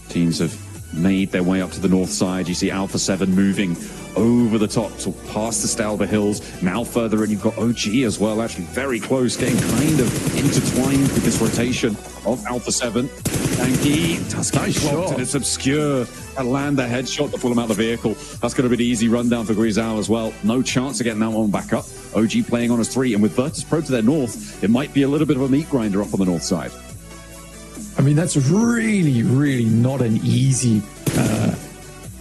Teams have made their way up to the north side. You see Alpha 7 moving over the top, so past the Stalber Hills. Now further in, you've got OG as well, actually very close, getting kind of intertwined with this rotation of Alpha 7. Tanky does get blocked, and it's Obscure. That land the headshot to pull him out of the vehicle. That's going to be an easy rundown for Grisao as well. No chance of getting that one back up. OG playing on as 3, and with Virtus Pro to their north, it might be a little bit of a meat grinder up on the north side. I mean, that's really, really not an easy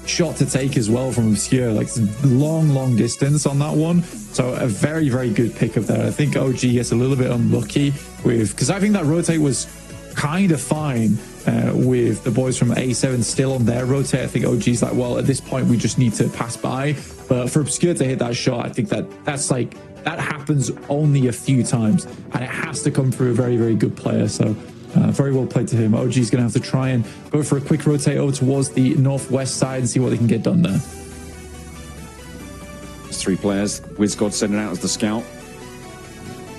shot to take as well from Obscure. Like, long distance on that one. So a very, very good pickup there. I think OG gets a little bit unlucky because I think that rotate was kind of fine with the boys from A7 still on their rotate. I think OG's like, well, at this point, we just need to pass by. But for Obscure to hit that shot, I think that happens only a few times, and it has to come through a very, very good player. So very well played to him. OG's going to have to try and go for a quick rotate over towards the northwest side and see what they can get done there. There's 3 players. WizGod sending out as the scout.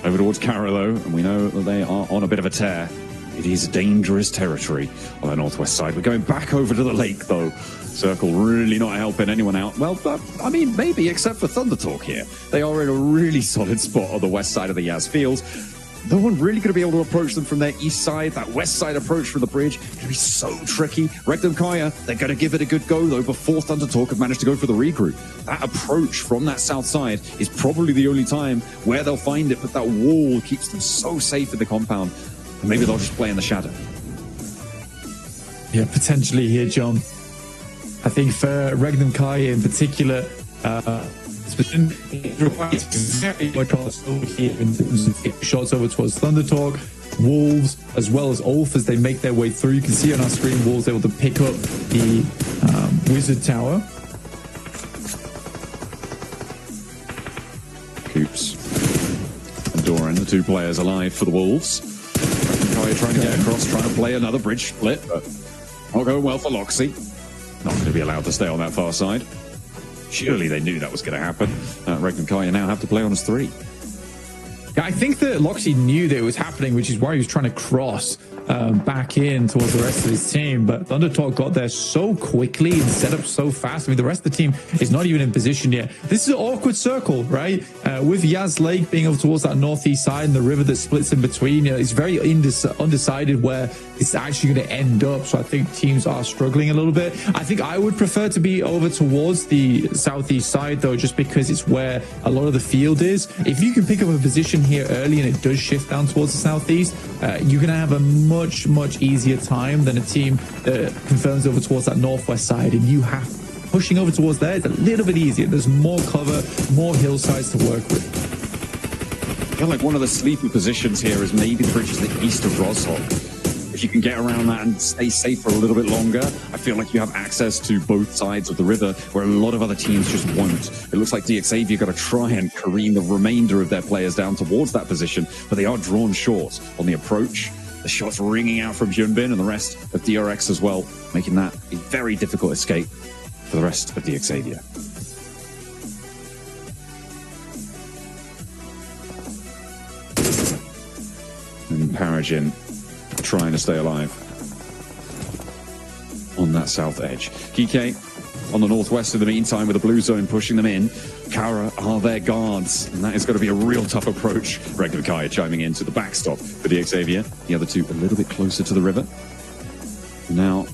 Over towards Carolo, and we know that they are on a bit of a tear. It is dangerous territory on the northwest side. We're going back over to the lake, though. Circle really not helping anyone out. Well, I mean, maybe, except for Thunder Talk here. They are in a really solid spot on the west side of the Yaz Fields. No one really going to be able to approach them from their east side. That west side approach from the bridge going to be so tricky. Regdom Kaya, they're going to give it a good go, though, before Thunder Talk have managed to go for the regroup. That approach from that south side is probably the only time where they'll find it, but that wall keeps them so safe in the compound. And maybe they'll just play in the shadow. Yeah, potentially here, John. I think for Regdom Kaya in particular, it requires very much also here in terms of shots over towards Thunder Talk, Wolves, as well as Ulf as they make their way through. You can see on our screen, Wolves able to pick up the Wizard Tower. Coops and Doran, the 2 players alive for the Wolves. Kaya trying to get across, trying to play another bridge split, but not going well for Loxy. Not going to be allowed to stay on that far side. Surely they knew that was going to happen. Regdom Kaya now have to play on as 3. Yeah, I think that Loxy knew that it was happening, which is why he was trying to cross back in towards the rest of his team. But Thunder Talk got there so quickly and set up so fast. I mean, the rest of the team is not even in position yet. This is an awkward circle, right? With Yaz Lake being over towards that northeast side and the river that splits in between, it's very undecided where it's actually going to end up. So I think teams are struggling a little bit. I think I would prefer to be over towards the southeast side, though, just because it's where a lot of the field is. If you can pick up a position here early and it does shift down towards the southeast, you're going to have a much easier time than a team that confirms over towards that northwest side, and you have pushing over towards there is a little bit easier. There's more cover, more hillsides to work with. I feel like one of the sleeper positions here is maybe the bridges to the east of Roshog. If you can get around that and stay safe for a little bit longer, I feel like you have access to both sides of the river where a lot of other teams just won't. It looks like DXavier got to try and careen the remainder of their players down towards that position, but they are drawn short on the approach. The shots ringing out from Hyunbin and the rest of DRX as well, making that a very difficult escape for the rest of the Xavier. And Parajin trying to stay alive on that south edge. Kike on the northwest in the meantime with the blue zone pushing them in. Kara are their guards, and that is going to be a real tough approach. Regular Kai chiming in to the backstop for the Xavier. The other two a little bit closer to the river. Now,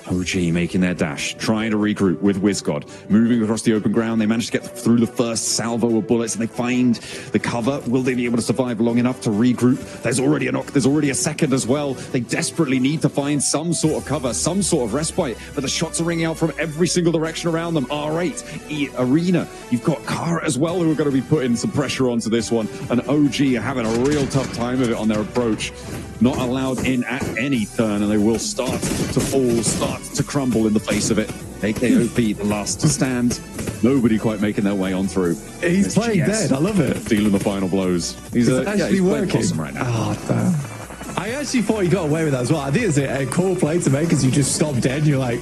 OG making their dash, trying to regroup with WizGod. Moving across the open ground, they manage to get through the first salvo of bullets, and they find the cover. Will they be able to survive long enough to regroup? There's already a knock, there's already a second as well. They desperately need to find some sort of cover, some sort of respite, but the shots are ringing out from every single direction around them. R8, Arena, you've got Kara as well, who are going to be putting some pressure onto this one, and OG are having a real tough time of it on their approach. Not allowed in at any turn, and they will start to fall, start to crumble in the face of it. AKOP, the last to stand. Nobody quite making their way on through. He's playing dead. I love it. Dealing the final blows. He's actually working right now. Oh, damn. I actually thought he got away with that as well. I think it's a cool play to make because you just stop dead and you're like,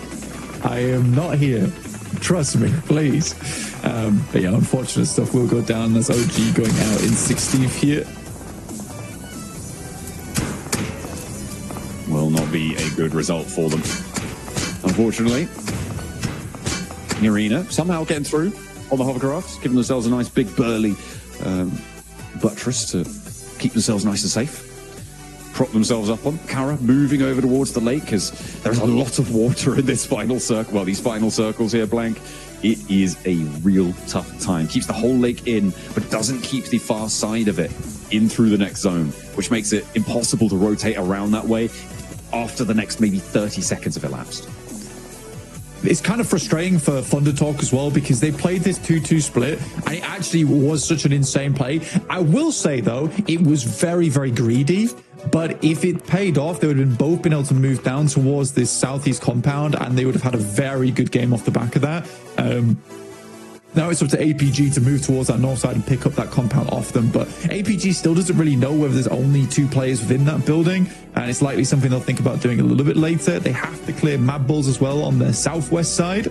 I am not here. Trust me, please. But yeah, unfortunate stuff will go down. That's OG going out in 16th here. Will not be a good result for them. Unfortunately, the Arena somehow getting through on the hovercrafts, giving themselves a nice big burly buttress to keep themselves nice and safe. Prop themselves up on. Kara moving over towards the lake because there's a lot of water in this final circle. Well, these final circles here, Blank. It is a real tough time. Keeps the whole lake in, but doesn't keep the far side of it in through the next zone, which makes it impossible to rotate around that way after the next maybe 30 seconds have elapsed. It's kind of frustrating for Thunder Talk as well because they played this 2-2 split and it actually was such an insane play. I will say though, it was very, very greedy, but if it paid off, they would have both been able to move down towards this southeast compound and they would have had a very good game off the back of that. Now it's up to APG to move towards that north side and pick up that compound off them. But APG still doesn't really know whether there's only 2 players within that building. And it's likely something they'll think about doing a little bit later. They have to clear Mad Bulls as well on the southwest side.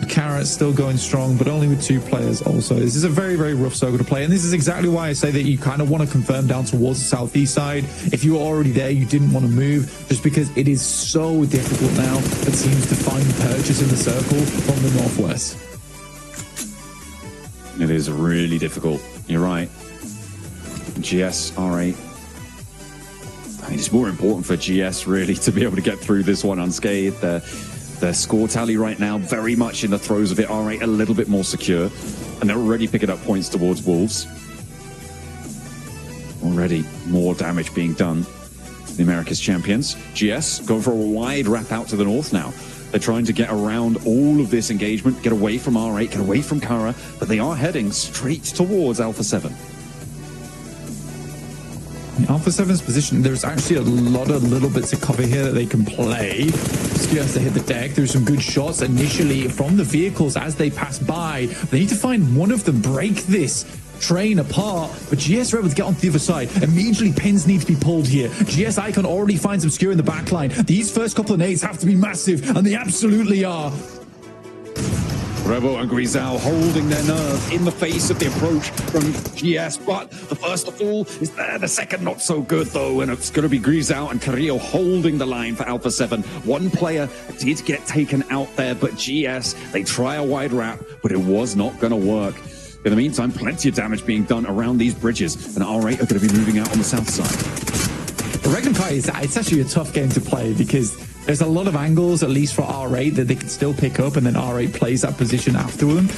Carrot's still going strong, but only with 2 players also. This is a very, very rough circle to play. And this is exactly why I say that you kind of want to confirm down towards the southeast side. If you were already there, you didn't want to move, just because it is so difficult now for teams to find purchase in the circle from the northwest. It is really difficult. You're right. GS, R8. I mean, it's more important for GS really to be able to get through this one unscathed. Their score tally right now very much in the throes of it. R8 a little bit more secure, and they're already picking up points towards Wolves. Already more damage being done to the America's champions. GS going for a wide wrap out to the north now. They're trying to get around all of this engagement, get away from R8, get away from Kara, but they are heading straight towards Alpha 7. Alpha 7's position, there's actually a lot of little bits of cover here that they can play. Ski has to hit the deck. There's some good shots initially from the vehicles as they pass by. They need to find one of them, break this train apart, but GS are able to get onto the other side. Immediately pins need to be pulled here. GS Icon already finds Obscure in the backline. These first couple of nades have to be massive, and they absolutely are. Rebo and Grisal holding their nerve in the face of the approach from GS, but the first to fall is there. The second not so good though, and it's going to be Grisal and Carrillo holding the line for Alpha 7. One player did get taken out there, but GS, they try a wide wrap, but it was not going to work. In the meantime, plenty of damage being done around these bridges, and R8 are going to be moving out on the south side. Regnum Kai, it's actually a tough game to play because there's a lot of angles, at least for R8, that they can still pick up, and then R8 plays that position after them.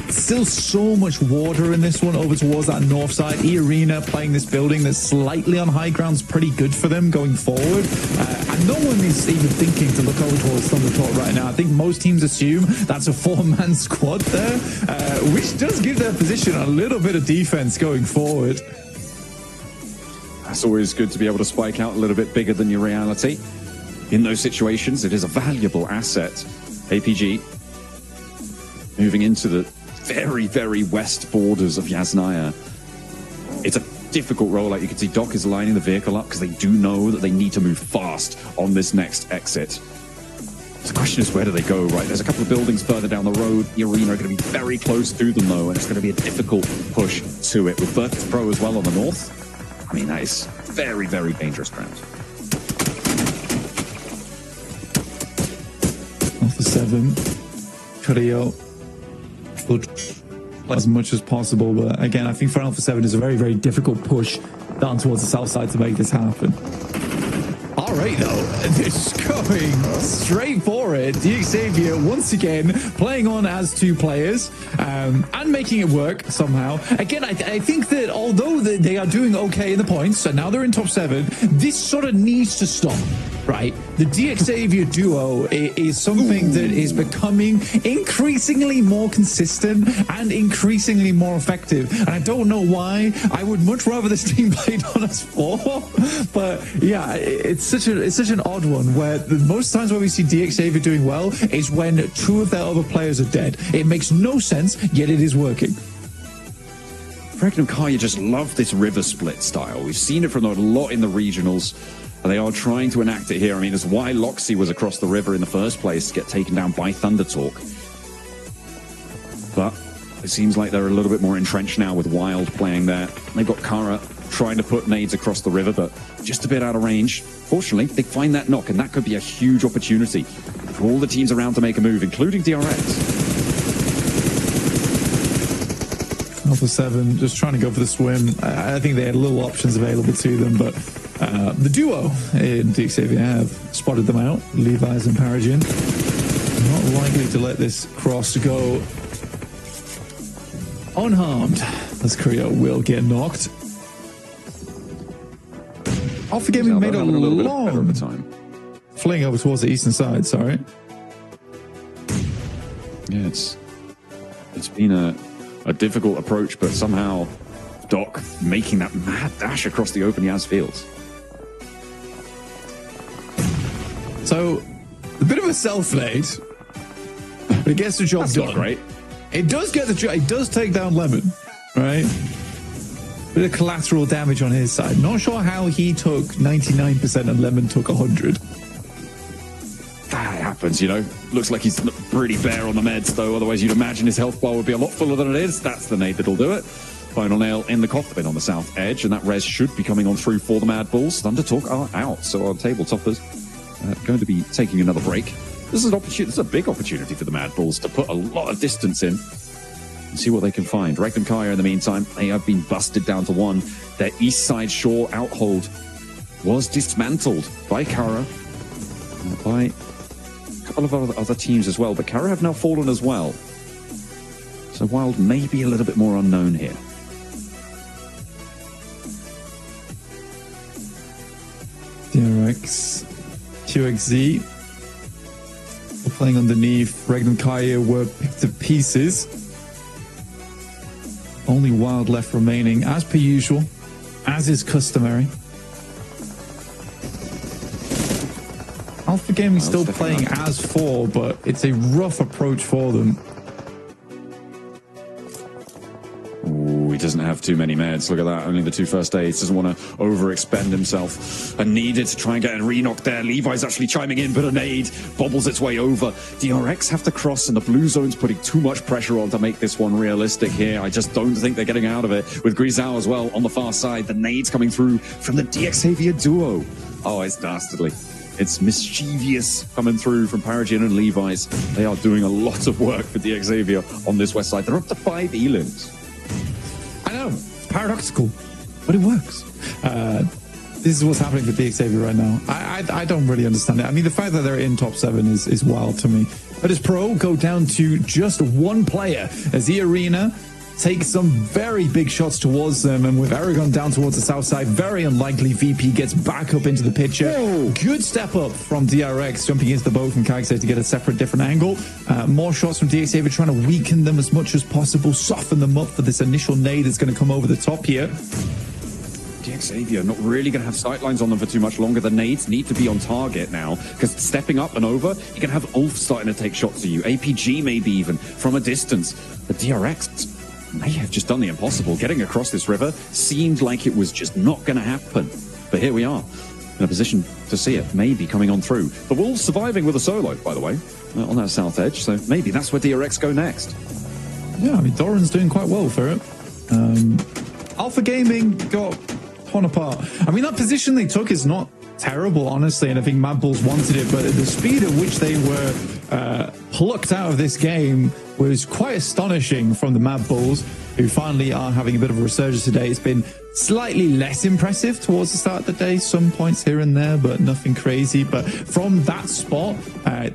Still so much water in this one over towards that north side. E-Arena playing this building that's slightly on high ground is pretty good for them going forward. And no one is even thinking to look over towards Thunder Talk right now. I think most teams assume that's a 4-man squad there, which does give their position a little bit of defense going forward. That's always good to be able to spike out a little bit bigger than your reality. In those situations, it is a valuable asset. APG moving into the very, very west borders of Yasnaya. It's a difficult rollout. You can see Doc is lining the vehicle up because they do know that they need to move fast on this next exit. The question is, where do they go? Right, there's a couple of buildings further down the road. The arena are going to be very close to them, though, and it's going to be a difficult push to it. With Virtus Pro as well on the north, I mean, that is very, very dangerous ground. Alpha 7, Carrillo would as much as possible, but again, I think for Alpha 7 is a very, very difficult push down towards the south side to make this happen. All right, though, it's going straight for it. Xavier once again playing on as two players and making it work somehow. Again, I think that although they are doing okay in the points, and now they're in top 7, this sort of needs to stop, right? The Xavier duo is something that is becoming increasingly more consistent and increasingly more effective. And I don't know why. I would much rather this team played on as 4, but yeah, it's such an odd one where most times where we see Xavier doing well is when 2 of their other players are dead. It makes no sense, yet it is working. Regnum Kaya just love this river split style. We've seen it from a lot in the regionals. They are trying to enact it here. I mean, that's why Loxy was across the river in the first place to get taken down by Thunder Talk. But it seems like they're a little bit more entrenched now with Wild playing there. They've got Kara trying to put nades across the river, but just a bit out of range. Fortunately, they find that knock, and that could be a huge opportunity for all the teams around to make a move, including DRX. Alpha 7 just trying to go for the swim. I think they had little options available to them, but the duo in Xavier have spotted them out. Levi's and Paragon. Not likely to let this cross go unharmed, as Korea will get knocked. Alpha Gaming made a long fling over towards the eastern side, sorry. Yeah, it's been a difficult approach, but somehow Doc making that mad dash across the open Yaz fields. So, a bit of a self-made, but it gets the job done. Not great. It does get the job. It does take down Lemon, right? Bit of collateral damage on his side. Not sure how he took 99% and Lemon took 100. That happens, you know. Looks like he's pretty bare on the meds, though. Otherwise, you'd imagine his health bar would be a lot fuller than it is. That's the nade that'll do it. Final nail in the coffin on the south edge, and that res should be coming on through for the Mad Bulls. Thunder Talk are out, so our table toppers going to be taking another break. This is an opportunity. This is a big opportunity for the Mad Bulls to put a lot of distance in and see what they can find. Regnum Kaya, in the meantime, they have been busted down to 1. Their east side shore outhold was dismantled by Kara, by a couple of other teams as well, but Kara have now fallen as well. So Wild may be a little bit more unknown here. DRX, QXZ were playing underneath. Regnum Kaya were picked to pieces. Only Wild left remaining, as per usual, as is customary. Alpha Gaming still playing as 4, but it's a rough approach for them. Ooh, he doesn't have too many meds. Look at that. Only the 2 first aids. Doesn't want to overexpend himself. And needed to try and get a re-knock there. Levi's actually chiming in, but a nade bobbles its way over. DRX have to cross, and the blue zone's putting too much pressure on to make this one realistic here. I just don't think they're getting out of it. With Grisao as well on the far side. The nades coming through from the Xavier duo. Oh, it's dastardly. It's mischievous coming through from Paragon and Levi's. They are doing a lot of work for Xavier on this west side. They're up to 5 elims. I know, it's paradoxical, but it works. This is what's happening for Xavier right now. I don't really understand it. I mean, the fact that they're in top 7 is wild to me. But as Pro go down to just 1 player as the arena takes some very big shots towards them, and with Aragon down towards the south side, very unlikely VP gets back up into the picture. Whoa. Good step up from DRX, jumping into the bow from Kagsei to get a separate different angle. More shots from Xavier trying to weaken them as much as possible, soften them up for this initial nade that's going to come over the top here. Xavier not really going to have sightlines on them for too much longer. The nades need to be on target now, because stepping up and over, you can have Ulf starting to take shots at you. APG maybe even from a distance. The DRX may have just done the impossible. Getting across this river seemed like it was just not going to happen. But here we are, in a position to see it maybe coming on through. The Wolves surviving with a solo, by the way, on that south edge. So maybe that's where DRX go next. Yeah, I mean, Doran's doing quite well for it. Alpha Gaming got torn apart. I mean, that position they took is not terrible, honestly, and I think Mad Bulls wanted it, but the speed at which they were plucked out of this game was quite astonishing from the Mad Bulls, who finally are having a bit of a resurgence today. It's been slightly less impressive towards the start of the day, some points here and there, but nothing crazy. But from that spot,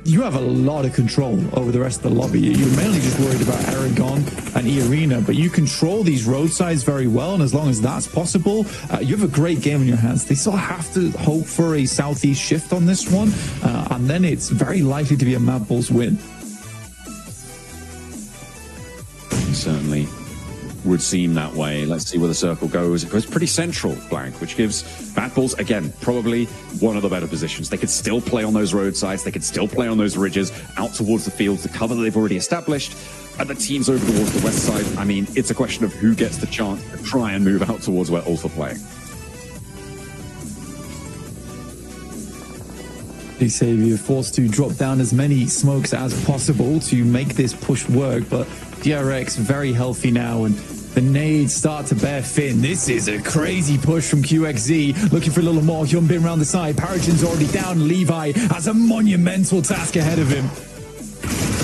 you have a lot of control over the rest of the lobby. You're mainly just worried about Aragon and E-Arena, but you control these roadsides very well, and as long as that's possible, you have a great game in your hands. They still have to hope for a southeast shift on this one, and then it's very likely to be a Mad Bulls win. Certainly would seem that way. Let's see where the circle goes. It goes pretty central, Blank, which gives Mad Bulls, again, probably one of the better positions. They could still play on those roadsides. They could still play on those ridges out towards the fields, the cover that they've already established. And the teams over towards the west side, I mean, it's a question of who gets the chance to try and move out towards where Ulf are playing. Xavier forced to drop down as many smokes as possible to make this push work, but DRX very healthy now, and the nades start to bear fin. This is a crazy push from QXZ, looking for a little more. Hyunbin around the side. Paragin's already down. Levi has a monumental task ahead of him.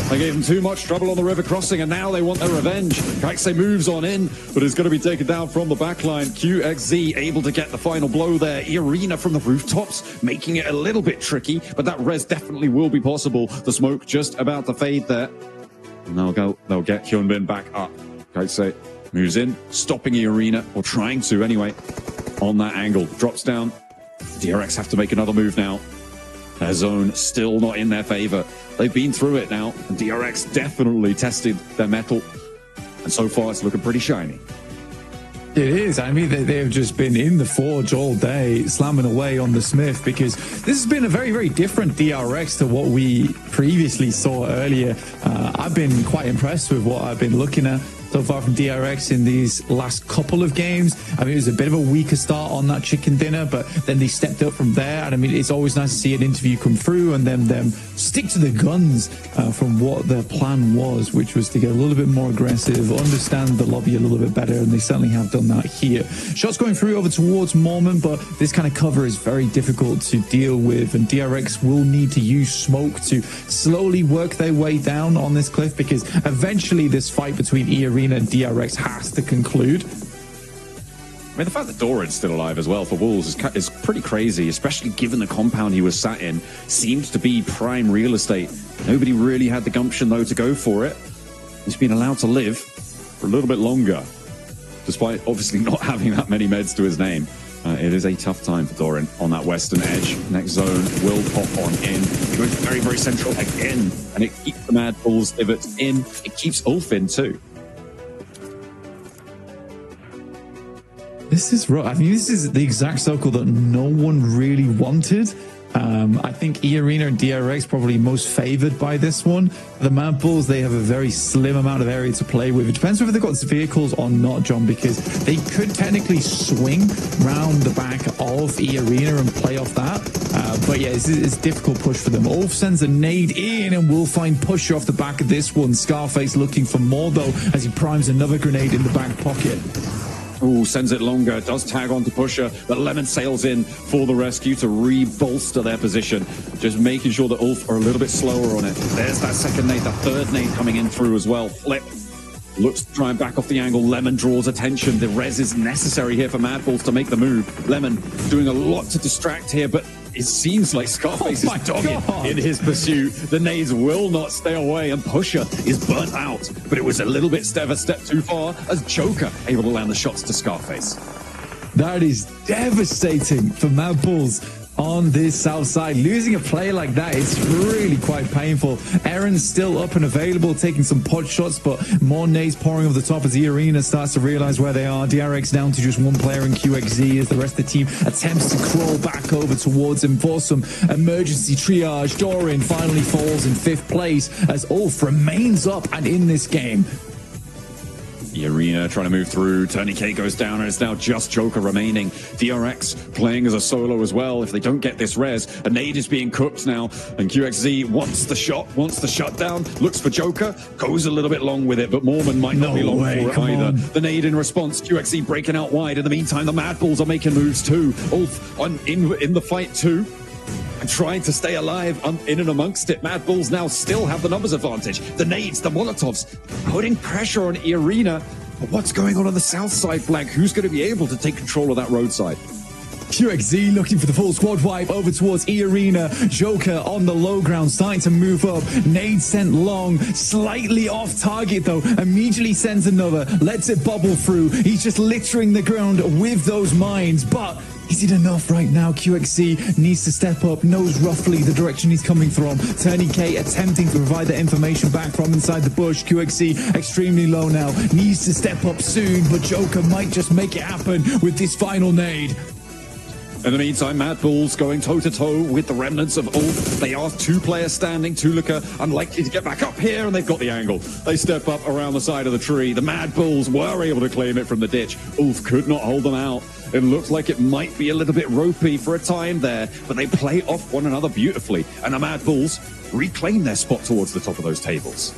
They gave him too much trouble on the river crossing, and now they want their revenge. Kaixei moves on in, but is going to be taken down from the backline. QXZ able to get the final blow there. E-Arena from the rooftops, making it a little bit tricky, but that res definitely will be possible. The smoke just about to fade there. And they'll get Hyunbin back up. Kaixei moves in, stopping E-Arena, or trying to anyway, on that angle. Drops down. DRX have to make another move now. Their zone still not in their favor. They've been through it now, and DRX definitely tested their mettle. And so far, it's looking pretty shiny. It is. I mean, they've just been in the forge all day, slamming away on the Smith, because this has been a very, very different DRX to what we previously saw earlier. I've been quite impressed with what I've been looking at so far from DRX in these last couple of games. I mean, it was a bit of a weaker start on that chicken dinner, but then they stepped up from there. And I mean, it's always nice to see an interview come through and then them stick to the guns from what their plan was, which was to get a little bit more aggressive, understand the lobby a little bit better, and they certainly have done that here. Shots going through over towards Mormon, but this kind of cover is very difficult to deal with, and DRX will need to use smoke to slowly work their way down on this cliff, because eventually this fight between E-Arena and DRX has to conclude. I mean, the fact that Doran's still alive as well for Wolves is pretty crazy, especially given the compound he was sat in seemed to be prime real estate. Nobody really had the gumption, though, to go for it. He's been allowed to live for a little bit longer, despite obviously not having that many meds to his name. It is a tough time for Doran on that western edge. Next zone will pop on in. It goes very, very central again, and it keeps the Mad Bulls divots in. It keeps Ulf in, too. This is rough. I mean, this is the exact circle that no one really wanted. I think E-Arena and DRX probably most favored by this one. The Mad Bulls, they have a very slim amount of area to play with. It depends whether they've got vehicles or not, John, because they could technically swing round the back of E-Arena and play off that. But yeah, it's a difficult push for them. Ulf sends a nade in and will find Pusher off the back of this one. Scarface looking for more, though, as he primes another grenade in the back pocket. Ooh, sends it longer, does tag on to Pusher, but Lemon sails in for the rescue to re-bolster their position, just making sure that Ulf are a little bit slower on it. There's that second nade, that third nade coming in through as well. Flip looks to try and back off the angle. Lemon draws attention. The res is necessary here for Mad Bulls to make the move. Lemon doing a lot to distract here, but it seems like Scarface is dogged in his pursuit. The nades will not stay away, and Pusher is burnt out. But it was a little bit a step too far, as Joker able to land the shots to Scarface. That is devastating for Mad Bulls on this south side. Losing a player like that is really quite painful. Aaron's still up and available, taking some pod shots, but more nades pouring over the top as E-Arena starts to realize where they are. DRX down to just one player in QXZ as the rest of the team attempts to crawl back over towards him for some emergency triage. Doran finally falls in 5th place as Ulf remains up and in this game. The arena trying to move through. Tony K goes down, and it's now just Joker remaining. DRX playing as a solo as well. If they don't get this res, a nade is being cooked now, and QXZ wants the shot, wants the shutdown, looks for Joker, goes a little bit long with it, but Mormon might not be long for it either. The nade in response, QXZ breaking out wide. In the meantime, the Mad Bulls are making moves too. Ulf in the fight too, and trying to stay alive in and amongst it. Mad Bulls now still have the numbers advantage. The nades, the Molotovs, putting pressure on E-Arena. But what's going on the south side, Blank? Who's going to be able to take control of that roadside? QXZ looking for the full squad wipe over towards E-Arena. Joker on the low ground, starting to move up. Nade sent long, slightly off target though. Immediately sends another, lets it bubble through. He's just littering the ground with those mines, but is it enough right now? QXZ needs to step up, knows roughly the direction he's coming from. Tony K attempting to provide the information back from inside the bush. QXZ extremely low now, needs to step up soon, but Joker might just make it happen with this final nade. In the meantime, Mad Bulls going toe-to-toe with the remnants of Ulf. They are 2 players standing. Tulika unlikely to get back up here, and they've got the angle. They step up around the side of the tree. The Mad Bulls were able to claim it from the ditch. Ulf could not hold them out. It looks like it might be a little bit ropey for a time there, but they play off one another beautifully, and the Mad Bulls reclaim their spot towards the top of those tables.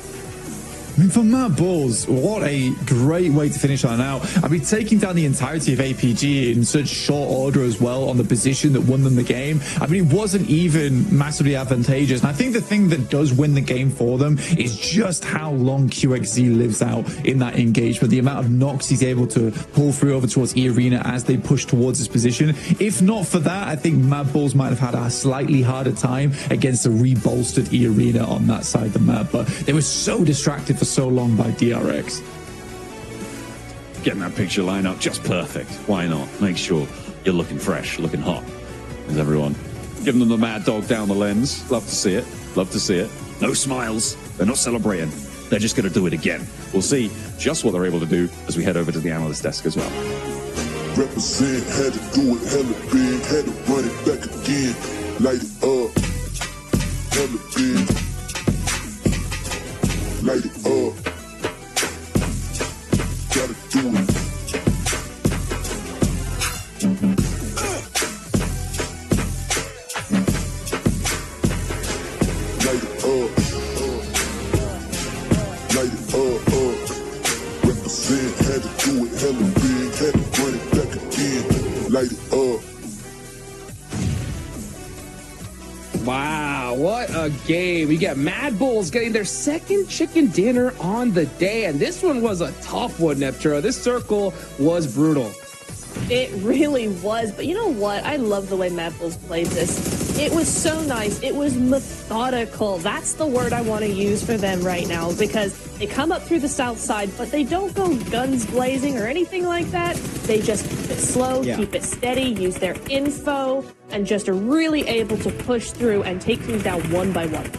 I mean, for Mad Bulls, what a great way to finish on out. I mean, taking down the entirety of APG in such short order as well on the position that won them the game. I mean, it wasn't even massively advantageous. And I think the thing that does win the game for them is just how long QXZ lives out in that engagement. The amount of knocks he's able to pull through over towards E-Arena as they push towards his position. If not for that, I think Mad Bulls might have had a slightly harder time against a rebolstered E-Arena on that side of the map. But they were so distracted for so long by DRX. Getting that picture line up just perfect. Why not? Make sure you're looking fresh, looking hot. Is everyone giving them the mad dog down the lens? Love to see it. Love to see it. No smiles. They're not celebrating. They're just going to do it again. We'll see just what they're able to do as we head over to the analyst desk as well. Represent, had to do it hella big, had to run it back again. Light it up, hella big. Light it up, gotta do it. Light it up, light it up. Represent, had to do it hella big, had to run it back again. Light it up. Wow, what a game. We got Mad Bulls getting their second chicken dinner on the day, and this one was a tough one, Nepturo. This circle was brutal. It really was, but you know what? I love the way Mad Bulls played this. It was so nice. It was methodical. That's the word I want to use for them right now, because they come up through the south side, but they don't go guns blazing or anything like that. They just keep it slow, keep it steady, use their info, and just are really able to push through and take things down one by one.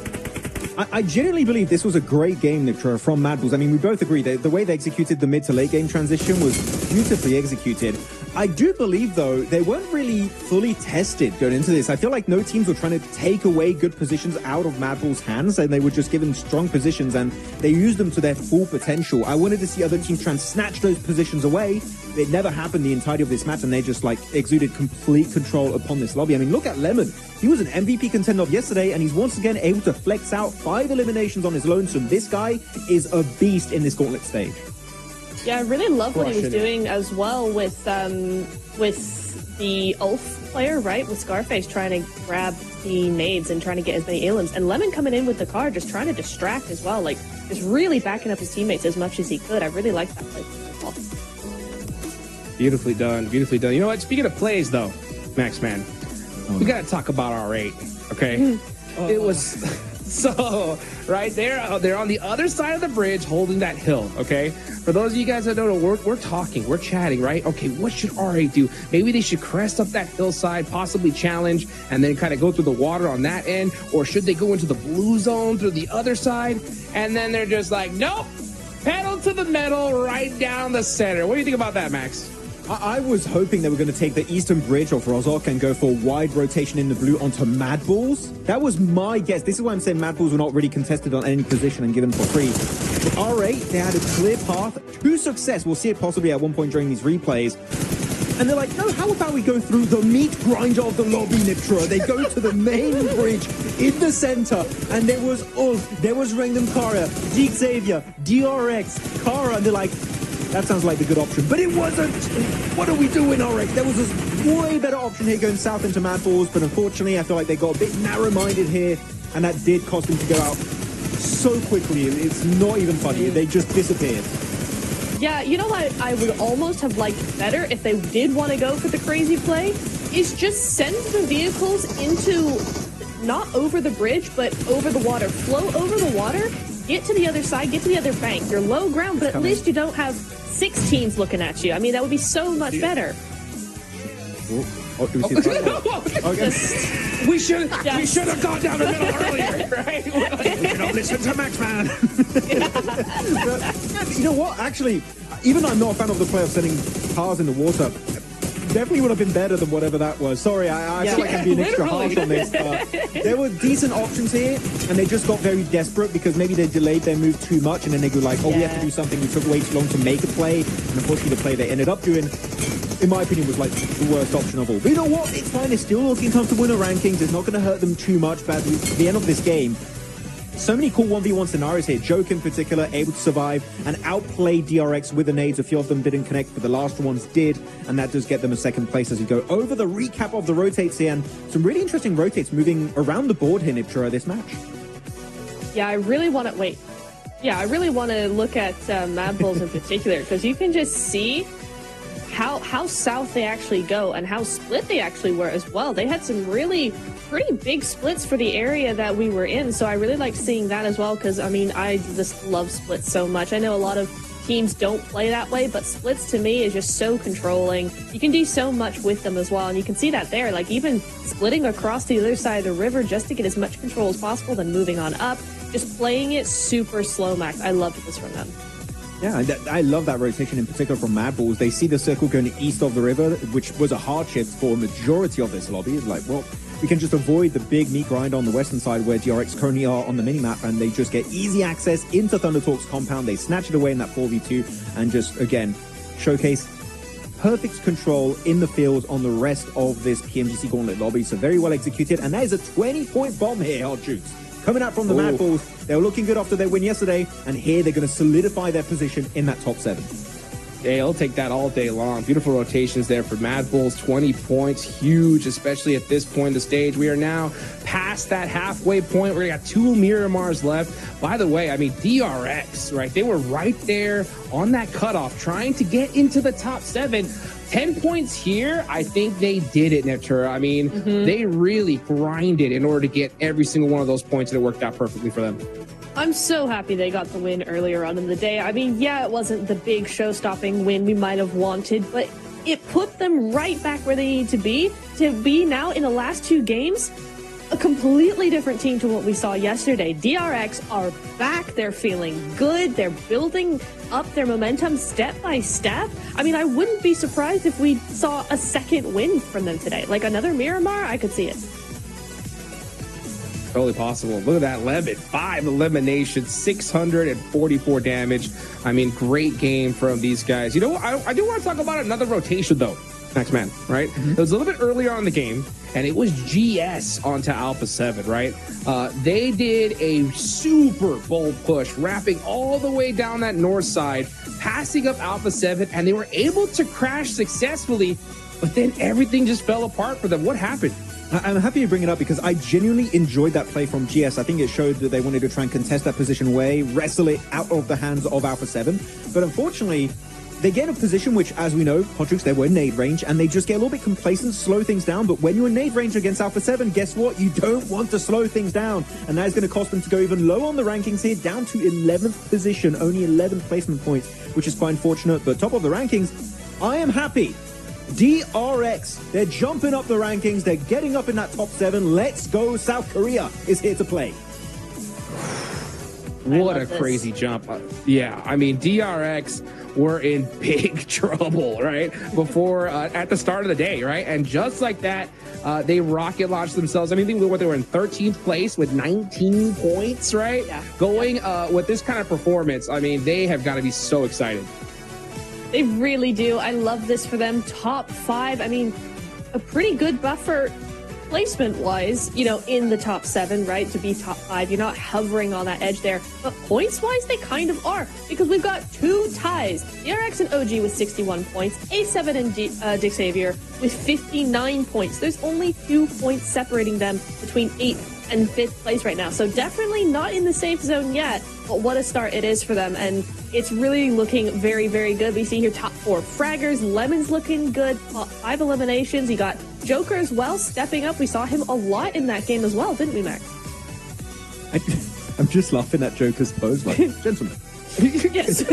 I genuinely believe this was a great game, Nitra, from Mad Bulls. I mean, we both agree that the way they executed the mid to late game transition was beautifully executed. I do believe, though, they weren't really fully tested going into this. I feel like no teams were trying to take away good positions out of Mad Bulls' hands, and they were just given strong positions, and they used them to their full potential. I wanted to see other teams try and snatch those positions away. It never happened the entirety of this match, and they just, like, exuded complete control upon this lobby. I mean, look at Lemon. He was an MVP contender of yesterday, and he's once again able to flex out 5 eliminations on his lonesome. This guy is a beast in this Gauntlet stage. Yeah, I really love what he was doing as well with the Ulf player, right? With Scarface trying to grab the nades and trying to get as many aliens. And Lemon coming in with the car, just trying to distract as well. Like, just really backing up his teammates as much as he could. I really like that play. Beautifully done, beautifully done. You know what? Speaking of plays, though, Max, man, we got to talk about R8, okay? It was... So, right there, they're on the other side of the bridge holding that hill, okay? For those of you guys that don't know, we're talking, we're chatting, right? Okay, what should R8 do? Maybe they should crest up that hillside, possibly challenge, and then kind of go through the water on that end, or should they go into the blue zone through the other side? And then they're just like, nope, pedal to the metal right down the center. What do you think about that, Max? I was hoping they were going to take the eastern bridge of Rozok and go for a wide rotation in the blue onto Mad Balls. That was my guess. This is why I'm saying Mad Balls were not really contested on any position and given for free. But R8, they had a clear path to success. We'll see it possibly at one point during these replays. And they're like, no, how about we go through the meat grinder of the lobby, Nitra? They go to the main bridge in the center, and there was Rangdom Kara, Deke Xavier, DRX, Kara, and they're like, that sounds like the good option. But it wasn't! What are we doing, Alric? There was this way better option here going south into Mad Balls, but unfortunately, I feel like they got a bit narrow-minded here, and that did cost them to go out so quickly. It's not even funny. They just disappeared. Yeah, you know what I would almost have liked better if they did want to go for the crazy play, is just send the vehicles into, not over the bridge, but over the water. Flow over the water, get to the other side, get to the other bank. You're low ground, but at least you don't have 6 teams looking at you. I mean, that would be so much better. We should have gone down the middle earlier, right? We should have listened to Max, man. You know what? Actually, even though I'm not a fan of the play of sending cars in the water, definitely would have been better than whatever that was. Sorry, I feel like I'm being extra harsh on this. There were decent options here, and they just got very desperate because maybe they delayed their move too much, and then they go like, oh, we have to do something. We took way too long to make a play, and unfortunately the play they ended up doing, in my opinion, was like the worst option of all. But you know what? It's fine. They're still looking comfortable in the rankings. It's not going to hurt them too much. But at the end of this game, so many cool 1v1 scenarios here. Joke in particular, able to survive and outplay DRX with the nades. A few of them didn't connect, but the last ones did. And that does get them a second place as we go over the recap of the rotates here. And some really interesting rotates moving around the board here, Niptra, this match. Yeah, I really want to... I really want to look at Mad Bulls in particular, because you can just see how south they actually go and how split they actually were as well. They had some really pretty big splits for the area that we were in, so I really like seeing that as well, because I mean, I just love splits so much. I know a lot of teams don't play that way, but splits to me is just so controlling. You can do so much with them as well, and you can see that there, like even splitting across the other side of the river just to get as much control as possible, then moving on up, just playing it super slow, Max. I loved this from them. Yeah, I love that rotation in particular from Mad Balls. They see the circle going east of the river, which was a hardship for a majority of this lobby. It's like, well, we can just avoid the big meat grind on the western side where DRX currently are on the minimap, and they just get easy access into Thunder Talk's compound. They snatch it away in that 4v2 and just, again, showcase perfect control in the field on the rest of this PMGC Gauntlet lobby. So very well executed, and that is a 20-point bomb here, Hot Jukes. Coming out from the Mad Balls, they were looking good after their win yesterday, and here they're going to solidify their position in that top 7. Yeah, I'll take that all day long. Beautiful rotations there for Mad Bulls. 20 points, huge, especially at this point in the stage. We are now past that halfway point. We got 2 Miramars left. By the way, I mean, DRX, right? They were right there on that cutoff, trying to get into the top 7. 10 points here, I think they did it, Neptura. I mean, they really grinded in order to get every single one of those points, and it worked out perfectly for them. I'm so happy they got the win earlier on in the day. I mean, yeah, it wasn't the big show-stopping win we might have wanted, but it put them right back where they need to be now in the last 2 games. A completely different team to what we saw yesterday. DRX are back. They're feeling good. They're building up their momentum step by step. I mean, I wouldn't be surprised if we saw a second win from them today. Like another Miramar, I could see it. Totally possible. Look at that lemon. 5 eliminations, 644 damage. I mean, great game from these guys. You know, I do want to talk about another rotation, though, Max Man, right? It was a little bit earlier on in the game, and it was GS onto Alpha 7, right? They did a super bold push, wrapping all the way down that north side, passing up Alpha 7, and they were able to crash successfully, but then everything just fell apart for them. What happened? I'm happy you bring it up because I genuinely enjoyed that play from GS. I think it showed that they wanted to try and contest that position away, wrestle it out of the hands of Alpha 7. But unfortunately, they get in a position which, as we know, Hodrix, they were in nade range, and they just get a little bit complacent, slow things down. But when you're in nade range against Alpha 7, guess what? You don't want to slow things down. And that is going to cost them to go even low on the rankings here, down to 11th position, only 11 placement points, which is quite unfortunate. But top of the rankings, I am happy. DRX, they're jumping up the rankings. They're getting up in that top 7. Let's go. South Korea is here to play. What a crazy jump. Yeah, I mean, DRX were in big trouble, right? Before, at the start of the day, right? And just like that, they rocket launched themselves. I mean, they were in 13th place with 19 points, right? Yeah. Going with this kind of performance, I mean, they have got to be so excited. They really do. I love this for them. Top 5. I mean, a pretty good buffer placement-wise, you know, in the top 7, right? To be top 5. You're not hovering on that edge there. But points-wise, they kind of are. Because we've got 2 ties. DRX and OG with 61 points. A7 and Dick Xavier with 59 points. There's only 2 points separating them between 8th and 5th place right now. So definitely not in the safe zone yet. But what a start it is for them. And it's really looking very, very good. We see here top 4 fraggers. Lemon's looking good. Top 5 eliminations. You got Joker as well stepping up. We saw him a lot in that game as well, didn't we, Max? I'm just laughing at Joker's pose, like, gentlemen. Yes.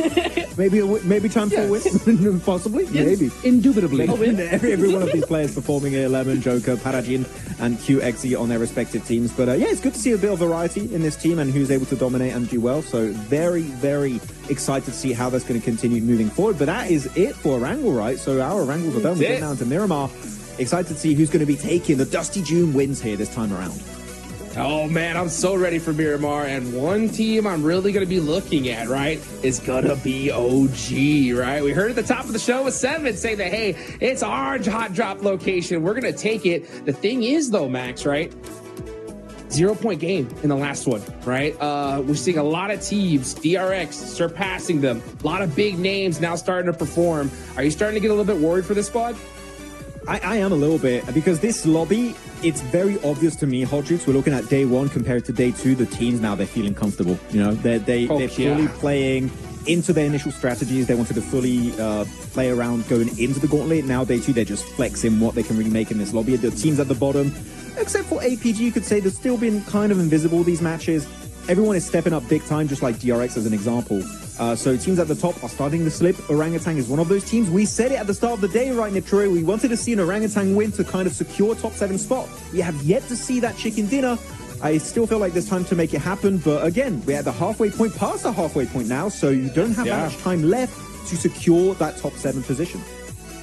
maybe time for a win, possibly, Yes. maybe. Indubitably. Every one of these players performing here, Lemon, Joker, Parajin, and QXE on their respective teams. But yeah, it's good to see a bit of variety in this team and who's able to dominate and do well. So very, very excited to see how that's going to continue moving forward. But that is it for Erangel, right? So our Erangels are done. We get down to Miramar. Excited to see who's going to be taking the Dusty June wins here this time around. Oh man, I'm so ready for Miramar, and one team I'm really going to be looking at, right, is going to be OG, right? We heard at the top of the show with 7 say that, hey, it's our hot drop location. We're going to take it. The thing is, though, Max, right? 0-point game in the last one, right? We're seeing a lot of teams, DRX surpassing them. A lot of big names now starting to perform. Are you starting to get a little bit worried for this squad? I am a little bit, because this lobby, it's very obvious to me, Hodrix, we're looking at day 1 compared to day 2. The teams now, they're feeling comfortable. You know, they're fully playing into their initial strategies. They wanted to fully play around going into the Gauntlet. Now day 2, they're just flexing what they can really make in this lobby. The teams at the bottom, except for APG, you could say they've still been kind of invisible these matches. Everyone is stepping up big time, just like DRX as an example. So teams at the top are starting to slip. Orangutan is one of those teams. We said it at the start of the day, right, Niptroy? We wanted to see an Orangutan win to kind of secure top 7 spot. We have yet to see that chicken dinner. I still feel like there's time to make it happen. But again, we're at the halfway point, past the halfway point now. So you don't have that much time left to secure that top 7 position.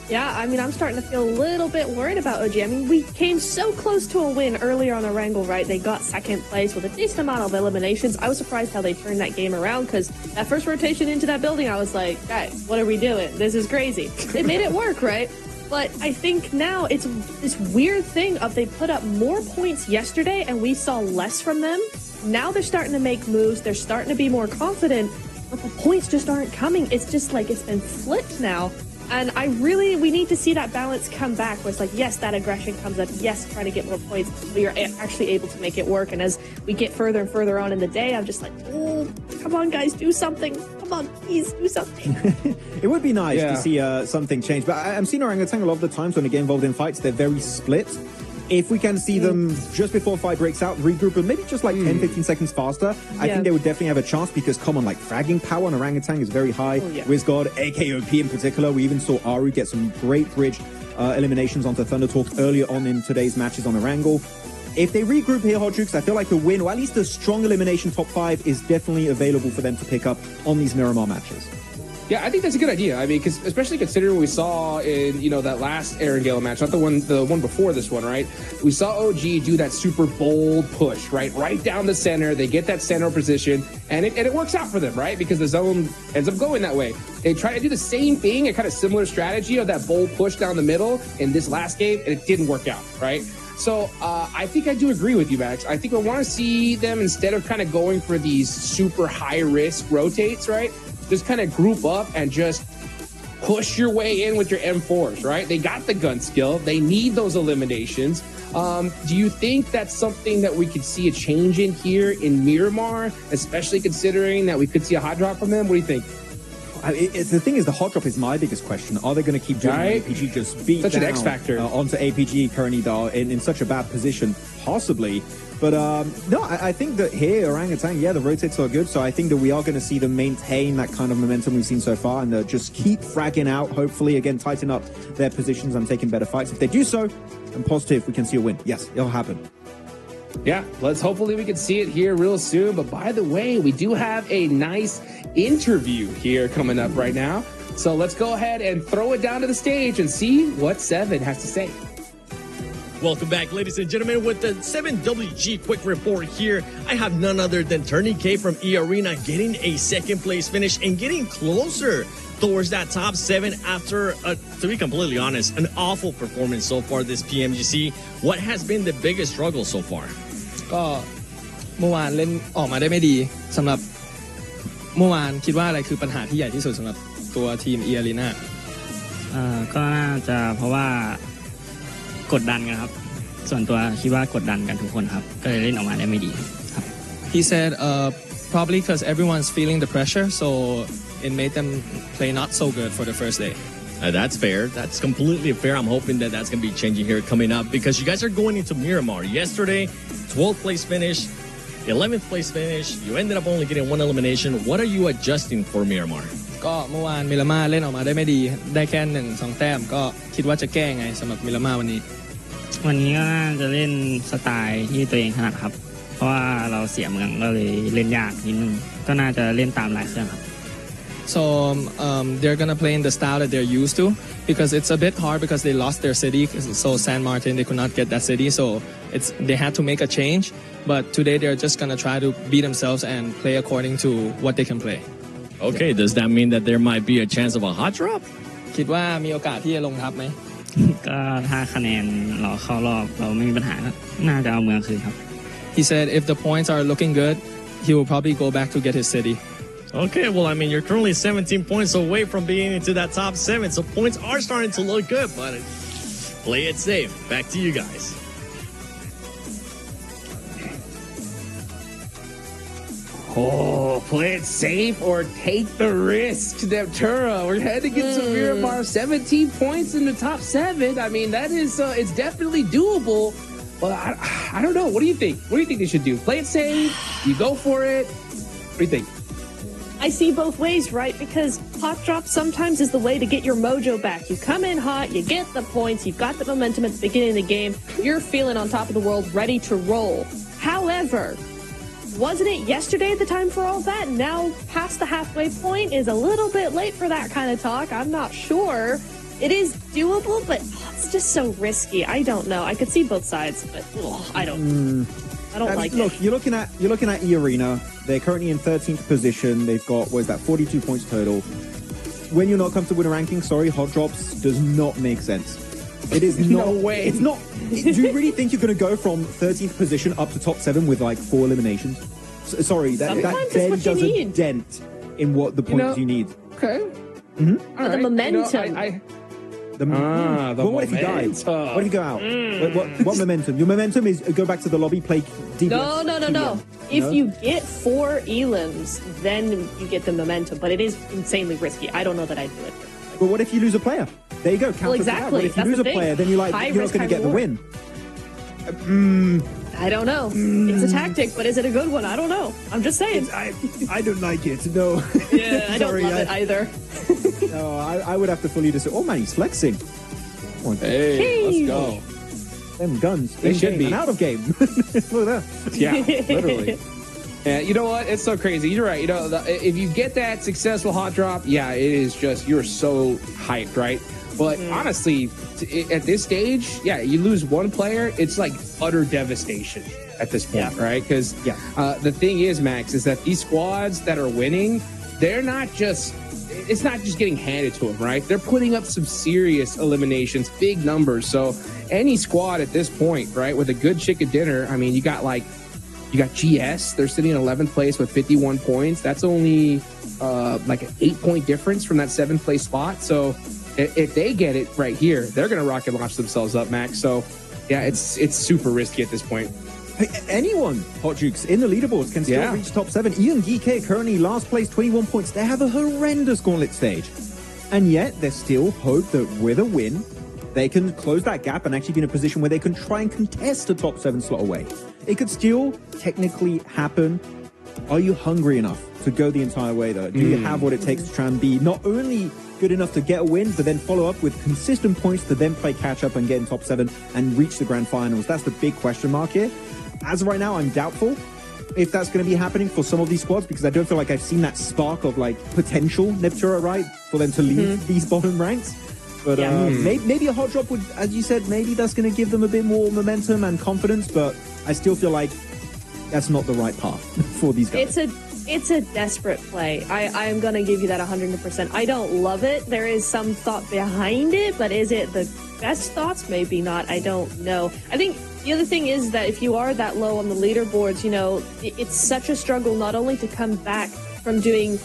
Yeah, I mean, I'm starting to feel a little bit worried about OG. I mean, we came so close to a win earlier on Erangel, right? They got 2nd place with a decent amount of eliminations. I was surprised how they turned that game around, because that first rotation into that building, I was like, guys, what are we doing? This is crazy. They made it work, right? But I think now it's this weird thing of they put up more points yesterday and we saw less from them. Now they're starting to make moves. They're starting to be more confident, but the points just aren't coming. It's just like it's been flipped now. And we need to see that balance come back where it's like, yes, that aggression comes up. Yes, trying to get more points, but you're actually able to make it work. And as we get further and further on in the day, I'm just like, oh, come on, guys, do something. Come on, please do something. It would be nice to see something change. But I'm seeing Orangutan a lot of the times when they get involved in fights, they're very split. If we can see them just before fight breaks out, regroup, and maybe just like 10, 15 seconds faster, I think they would definitely have a chance, because common like fragging power on Orangutan is very high. WizGod, AKOP in particular. We even saw Aru get some great bridge eliminations onto Thundertalk earlier on in today's matches on Erangel. If they regroup here, Hodrix, I feel like a win, or at least a strong elimination top 5, is definitely available for them to pick up on these Miramar matches. Yeah, I think that's a good idea. I mean, especially considering what we saw in, you know, that last Erangel match, not the one before this one, right? We saw OG do that super bold push, right down the center. They get that center position, and it works out for them, right? Because the zone ends up going that way. They try to do the same thing, a kind of similar strategy of that bold push down the middle in this last game, and it didn't work out, right? So I think I do agree with you, Max. I think I want to see them, instead of kind of going for these super high-risk rotates, right? Just kind of group up and just push your way in with your M4s, right? They got the gun skill. They need those eliminations. Do you think that's something that we could see a change in here in Miramar, especially considering that we could see a hot drop from them? What do you think? The thing is, the hot drop is my biggest question. Are they going to keep doing APG just beat such down an X factor onto APG currently in such a bad position? Possibly. But no, I think that here, Orangutan, the rotates are good. So I think that we are going to see them maintain that kind of momentum we've seen so far, and just keep fragging out, hopefully, again, tighten up their positions and taking better fights. If they do so, I'm positive we can see a win. Yes, it'll happen. Yeah, hopefully we can see it here real soon. But by the way, we do have a nice interview here coming up right now So let's go ahead and throw it down to the stage and see what 7 has to say. Welcome back, ladies and gentlemen, with the 7WG quick report here. I have none other than Turning K from E-Arena getting a second place finish and getting closer towards that top 7 after, to be completely honest, an awful performance so far this PMGC. What has been the biggest struggle so far? ก็เมื่อวานเล่นออกมาได้ไม่ดีสำหรับเมื่อวานคิดว่าอะไรคือปัญหาที่ใหญ่ที่สุดสำหรับตัวทีม E-Arena ก็น่าจะเพราะว่ากดดันกันครับส่วนตัวคิดว่ากดดันกันทุกคนครับก็เลยเล่นออกมาได้ไม่ดีครับ He said probably because everyone's feeling the pressure so it made them play not so good for the first day. That's fair. That's completely fair. I'm hoping that that's going to be changing here coming up because you guys are going into Miramar. Yesterday, 12th place finish, 11th place finish. You ended up only getting 1 elimination. What are you adjusting for Miramar? ก็เมื่อวานมิรามาเล่นออกมาได้ไม่ดีได้แค่1-2 แต้มก็คิดว่าจะแก้ไงสำหรับมิรามาวันนี้วันนี้ก็น่าจะเล่นสไตล์ที่ตัวเองถนัดครับเพราะว่าเราเสียเมืองก็เลยเล่นยากนิดนึงก็น่าจะเล่นตามลายเครื่องครับSo they're gonna play in the style that they're used to because it's a bit hard because they lost their city. So San Martin, they could not get that city. So they had to make a change. But today they're just gonna try to beat themselves and play according to what they can play. Okay, does that mean that there might be a chance of a hot drop? คิดว่ามีโอกาสที่จะลงทัพไหม ก็ถ้าคะแนนเราเข้ารอบเราไม่มีปัญหาก็น่าจะเอาเมืองคืนครับ He said if the points are looking good, he will probably go back to get his city. Okay, well, I mean, you're currently 17 points away from being into that top 7, so points are starting to look good, but play it safe. Back to you guys. Oh, play it safe or take the risk, Neptura. We're heading into Miramar, 17 points in the top 7. I mean, that is, it's definitely doable. But I don't know. What do you think? What do you think they should do? Play it safe? You go for it? What do you think? I see both ways, right? Because hot drop sometimes is the way to get your mojo back. You come in hot, you get the points, you've got the momentum at the beginning of the game, you're feeling on top of the world, ready to roll. However, wasn't it yesterday the time for all that? Now, past the halfway point is a little bit late for that kind of talk. I'm not sure. It is doable, but it's just so risky. I don't know. I could see both sides, but I don't like look, it. You're looking at E-Arena. They're currently in 13th position. They've got, 42 points total. When you're not comfortable with a ranking, sorry, hot drops does not make sense. It is not. No way. It's not. Do you really think you're going to go from 13th position up to top 7 with 4 eliminations? Sorry, that then does a dent in what the points you need. Okay. Mm-hmm. But the momentum. What if you die? What if you go out? What momentum? Your momentum is go back to the lobby, play DPS. No. If you get 4 elims, then you get the momentum. But it is insanely risky. I don't know that I'd do it. But what if you lose a player? There you go. Counter to that. What if you lose a player, then you're not going to get the win? I don't know. It's a tactic, but is it a good one? I don't know. I'm just saying. I don't like it. No. Yeah, I don't love it either. No, I would have to fully disagree. Oh man, he's flexing. Hey, let's go. Them guns. They should be out of game. Look at that. Yeah, literally. Yeah, you know what? It's so crazy. You're right. You know, if you get that successful hot drop, yeah, it is just, you're so hyped, right? But honestly, at this stage, yeah, you lose one player, it's like utter devastation at this point, right? Because the thing is, Max, is that these squads that are winning, they're not just, it's not just getting handed to them, right? They're putting up some serious eliminations, big numbers. So any squad at this point, right, with a good chicken dinner, I mean, you got GS, they're sitting in 11th place with 51 points. That's only like an 8-point difference from that 7th place spot. So if they get it right here, they're going to rocket launch themselves up, Max. So yeah, it's super risky at this point. Hey, anyone, Hot Jukes, in the leaderboards can still reach top 7. Ian Geek currently last place, 21 points. They have a horrendous Gauntlet stage. And yet, there's still hope that with a win, they can close that gap and actually be in a position where they can try and contest a top 7 slot away. It could still technically happen. Are you hungry enough to go the entire way, though? Do you have what it takes to try and be not only good enough to get a win, but then follow up with consistent points to then play catch-up and get in top 7 and reach the grand finals? That's the big question mark here. As of right now, I'm doubtful. if that's going to be happening for some of these squads, because I don't feel like I've seen that spark of like potential Neptura, right, for them to leave these bottom ranks. But maybe a hot drop would, as you said, maybe that's going to give them a bit more momentum and confidence. But I still feel like that's not the right path for these guys. It's a desperate play. I am going to give you that 100%. I don't love it. There is some thought behind it, but is it the best thoughts? Maybe not. I don't know. I think the other thing is that if you are that low on the leaderboards, you know, it's such a struggle not only to come back from doing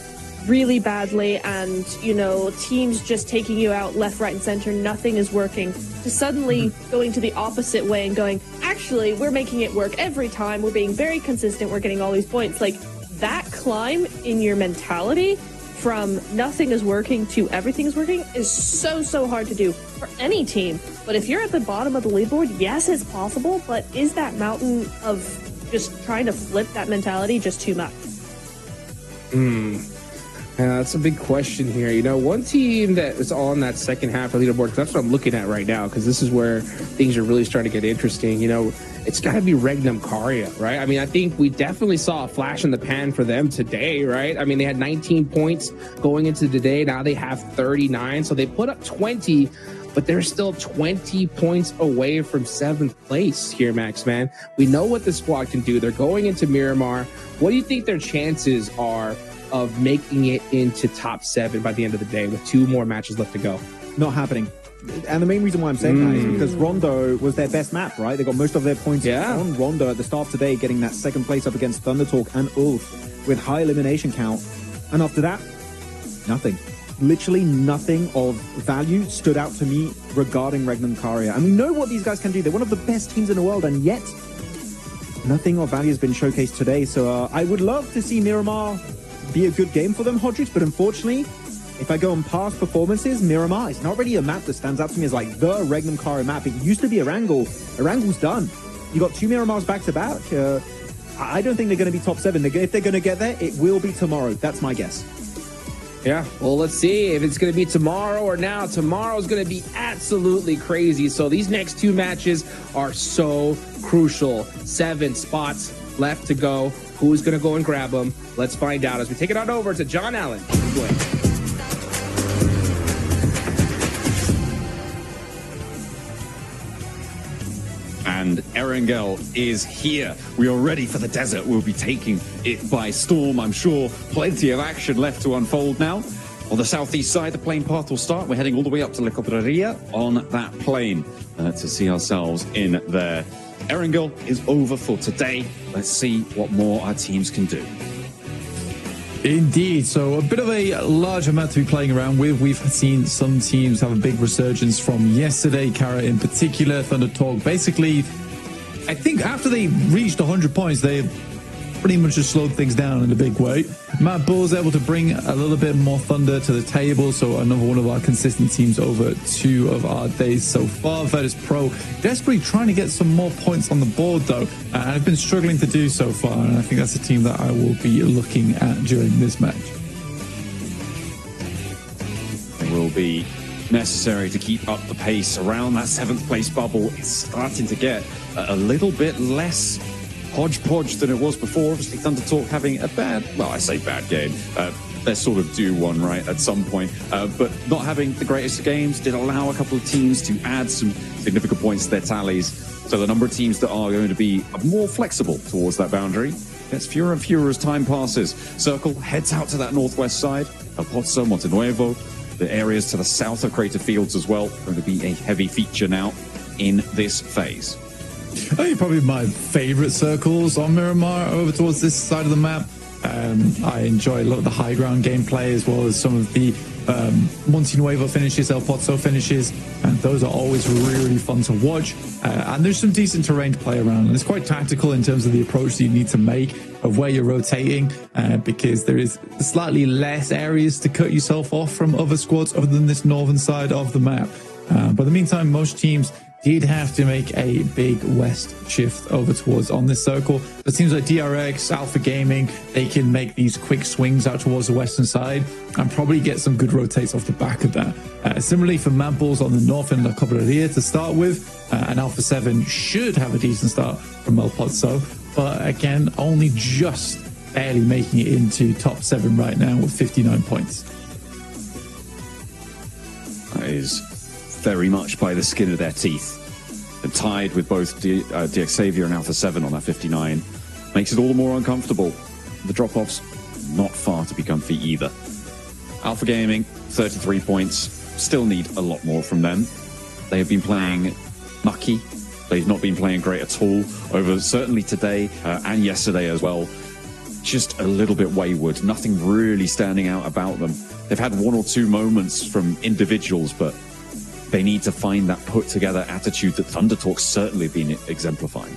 really badly and, you know, teams just taking you out left, right, and center, nothing is working, to suddenly going to the opposite way and going, actually, we're making it work every time. We're being very consistent. We're getting all these points. Like, that climb in your mentality from nothing is working to everything is working is so hard to do for any team. But if you're at the bottom of the leaderboard, yes, it's possible, but is that mountain of just trying to flip that mentality just too much? That's a big question here. You know, one team that is on that second half of the leaderboard, 'cause that's what I'm looking at right now, because this is where things are really starting to get interesting. You know, it's got to be Regnum Karya, right? I mean, I think we definitely saw a flash in the pan for them today, right? I mean, they had 19 points going into today. Now they have 39. So they put up 20, but they're still 20 points away from 7th place here, Max, man. We know what the squad can do. They're going into Miramar. What do you think their chances are of making it into top 7 by the end of the day with 2 more matches left to go? Not happening. And the main reason why I'm saying that is because Rondo was their best map, right? They got most of their points on Rondo at the start of today, getting that 2nd place up against Thundertalk and Ulf with high elimination count. And after that, nothing. Literally nothing of value stood out to me regarding Regnum Karya. And we know what these guys can do. They're one of the best teams in the world, and yet nothing of value has been showcased today. So I would love to see Miramar be a good game for them, Hodrix, but unfortunately, if I go on past performances, Miramar is not really a map that stands out to me as like the Regnum Karya map. It used to be Erangel. Erangle's done. You got 2 Miramars back to back. I don't think they're going to be top 7. If they're going to get there, it will be tomorrow. That's my guess. Yeah, well, let's see if it's going to be tomorrow or now. Tomorrow's going to be absolutely crazy. So these next 2 matches are so crucial. 7 spots left to go. Who's going to go and grab them? Let's find out as we take it on over to John Allen. And Erangel is here. We are ready for the desert. We'll be taking it by storm, I'm sure. Plenty of action left to unfold now. On the southeast side, the plane path will start. We're heading all the way up to La Cobreria on that plane to see ourselves in there. Erangel is over for today. Let's see what more our teams can do. Indeed. So a bit of a larger map to be playing around with. We've seen some teams have a big resurgence from yesterday. Kara in particular, Thundertalk. Basically, I think after they reached 100 points, they pretty much just slowed things down in a big way. Matt Bull's able to bring a little bit more thunder to the table. So another one of our consistent teams over 2 of our days so far. Virtus Pro desperately trying to get some more points on the board, though. And I've been struggling to do so far. And I think that's a team that I will be looking at during this match. It will be necessary to keep up the pace around that 7th place bubble. It's starting to get a little bit less hodgepodge than it was before. Obviously, Thundertalk having a bad game. They're sort of due one, right, at some point. But not having the greatest of games did allow a couple of teams to add some significant points to their tallies. So the number of teams that are going to be more flexible towards that boundary gets fewer and fewer as time passes. Circle heads out to that northwest side. El Pozo, Montenuevo, the areas to the south of Crater Fields as well, going to be a heavy feature now in this phase. I think probably my favorite circles on Miramar over towards this side of the map. I enjoy a lot of the high ground gameplay as well as some of the Montenuevo finishes, El Pozo finishes, and those are always really fun to watch. And there's some decent terrain to play around, and it's quite tactical in terms of the approach that you need to make of where you're rotating, because there is slightly less areas to cut yourself off from other squads other than this northern side of the map. But in the meantime, most teams did have to make a big west shift over towards on this circle. It seems like DRX, Alpha Gaming, they can make these quick swings out towards the western side and probably get some good rotates off the back of that. Similarly for Mad Bulls on the north end of Cobreria to start with, and Alpha 7 should have a decent start from El Pozo. but again, only just barely making it into top 7 right now with 59 points. That is very much by the skin of their teeth. They're tied with both DXavier and Alpha 7 on that 59. Makes it all the more uncomfortable. The drop-offs, not far to be comfy either. Alpha Gaming, 33 points. Still need a lot more from them. They have been playing mucky. They've not been playing great at all over certainly today and yesterday as well. Just a little bit wayward. Nothing really standing out about them. They've had 1 or 2 moments from individuals, but they need to find that put-together attitude that Thunder Talk's certainly been exemplifying.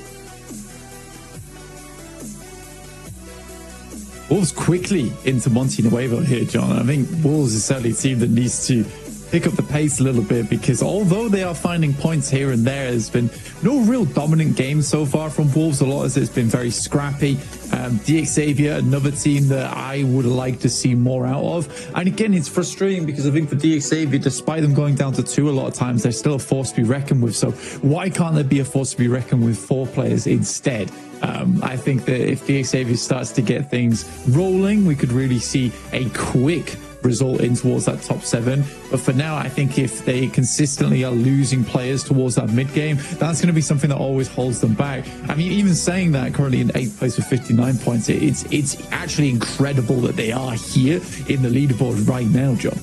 Wolves quickly into Monte Nuevo here, John. I think Wolves is certainly a team that needs to pick up the pace a little bit, because although they are finding points here and there, there's been no real dominant games so far from Wolves. A lot of it's been very scrappy. DXavier, another team that I would like to see more out of. And again, it's frustrating because I think for DXavier, despite them going down to 2 a lot of times, they're still a force to be reckoned with. So why can't there be a force to be reckoned with 4 players instead? I think that if DXavier starts to get things rolling, we could really see a quick result in towards that top 7. But for now, I think if they consistently are losing players towards that mid game, that's going to be something that always holds them back. I mean, even saying that, currently in 8th place with 59 points, it's actually incredible that they are here in the leaderboard right now, John.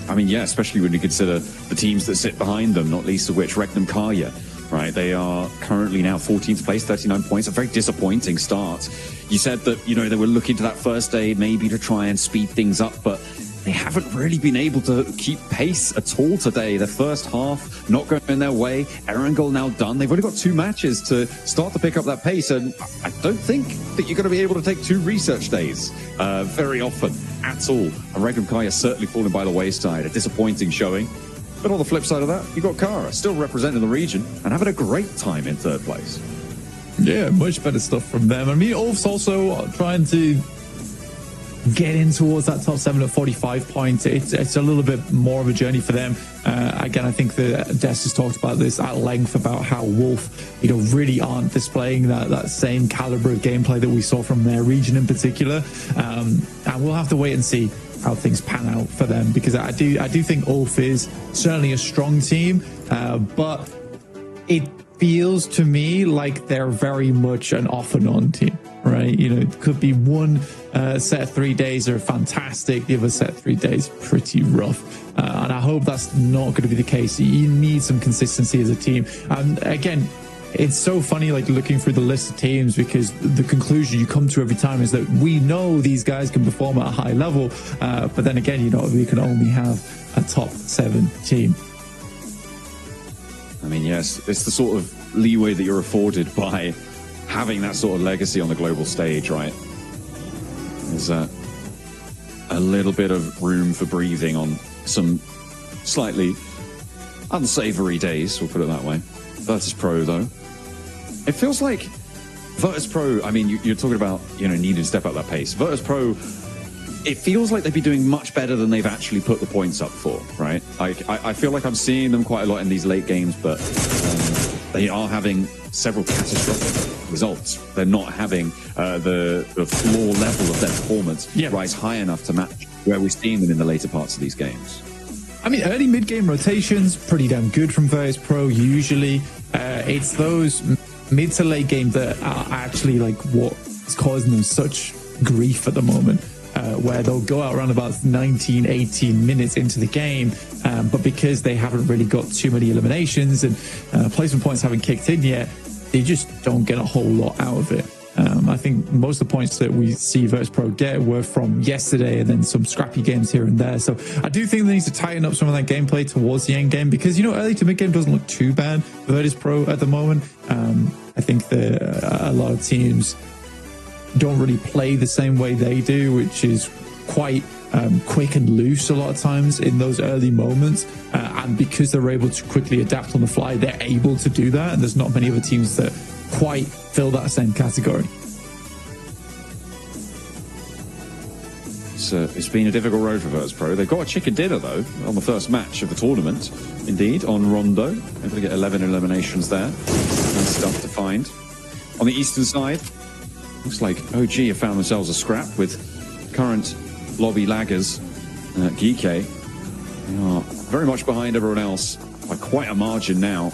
I mean, yeah, especially when you consider the teams that sit behind them, not least of which Regnum Karya, right? They are currently now 14th place, 39 points, a very disappointing start. You said that, you know, they were looking to that first day maybe to try and speed things up, but they haven't really been able to keep pace at all today. The first half not going their way. Erangel now done. They've only got 2 matches to start to pick up that pace, and I don't think that you're going to be able to take 2 research days very often at all. And Regnum Karya certainly falling by the wayside. A disappointing showing. But on the flip side of that, you've got Kara still representing the region and having a great time in 3rd place. Yeah, much better stuff from them. I mean, Ulf's also trying to get in towards that top 7 at 45 points. It's a little bit more of a journey for them. Again, I think that Des has talked about this at length about how Wolf, you know, really aren't displaying that same caliber of gameplay that we saw from their region in particular. And we'll have to wait and see how things pan out for them, because I do think Ulf is certainly a strong team, but it feels to me like they're very much an off and on team, right? You know, it could be one set of 3 days are fantastic, the other set of 3 days pretty rough, and I hope that's not going to be the case. You need some consistency as a team. And again, it's so funny, like, looking through the list of teams, because the conclusion you come to every time is that we know these guys can perform at a high level, but then again, you know, we can only have a top 7 team. I mean, yes, it's the sort of leeway that you're afforded by having that sort of legacy on the global stage, right? There's a little bit of room for breathing on some slightly unsavory days, we'll put it that way. Virtus Pro, though, it feels like Virtus Pro, I mean, you're talking about, you know, needing to step up that pace. Virtus Pro, it feels like they'd be doing much better than they've actually put the points up for, right? I feel like I'm seeing them quite a lot in these late games, but they are having several catastrophic results. They're not having the floor level of their performance rise high enough to match where we're seeing them in the later parts of these games. I mean, early mid-game rotations, pretty damn good from Virtus Pro usually. It's those mid to late games that are actually like what's causing them such grief at the moment, where they'll go out around about 19, 18 minutes into the game, but because they haven't really got too many eliminations and placement points haven't kicked in yet, they just don't get a whole lot out of it. I think most of the points that we see Virtus Pro get were from yesterday and then some scrappy games here and there. So I do think they need to tighten up some of that gameplay towards the end game, because, you know, early to mid game doesn't look too bad for Virtus Pro at the moment. I think that a lot of teams don't really play the same way they do, which is quite quick and loose a lot of times in those early moments. And because they're able to quickly adapt on the fly, they're able to do that. And there's not many other teams that quite fill that same category. It's been a difficult road for Virtus Pro. They've got a chicken dinner, though, on the first match of the tournament. Indeed, on Rondo. Able to get 11 eliminations there. Nice stuff to find. On the eastern side, looks like OG have found themselves a scrap with current lobby laggers, Geeke. They are very much behind everyone else by quite a margin now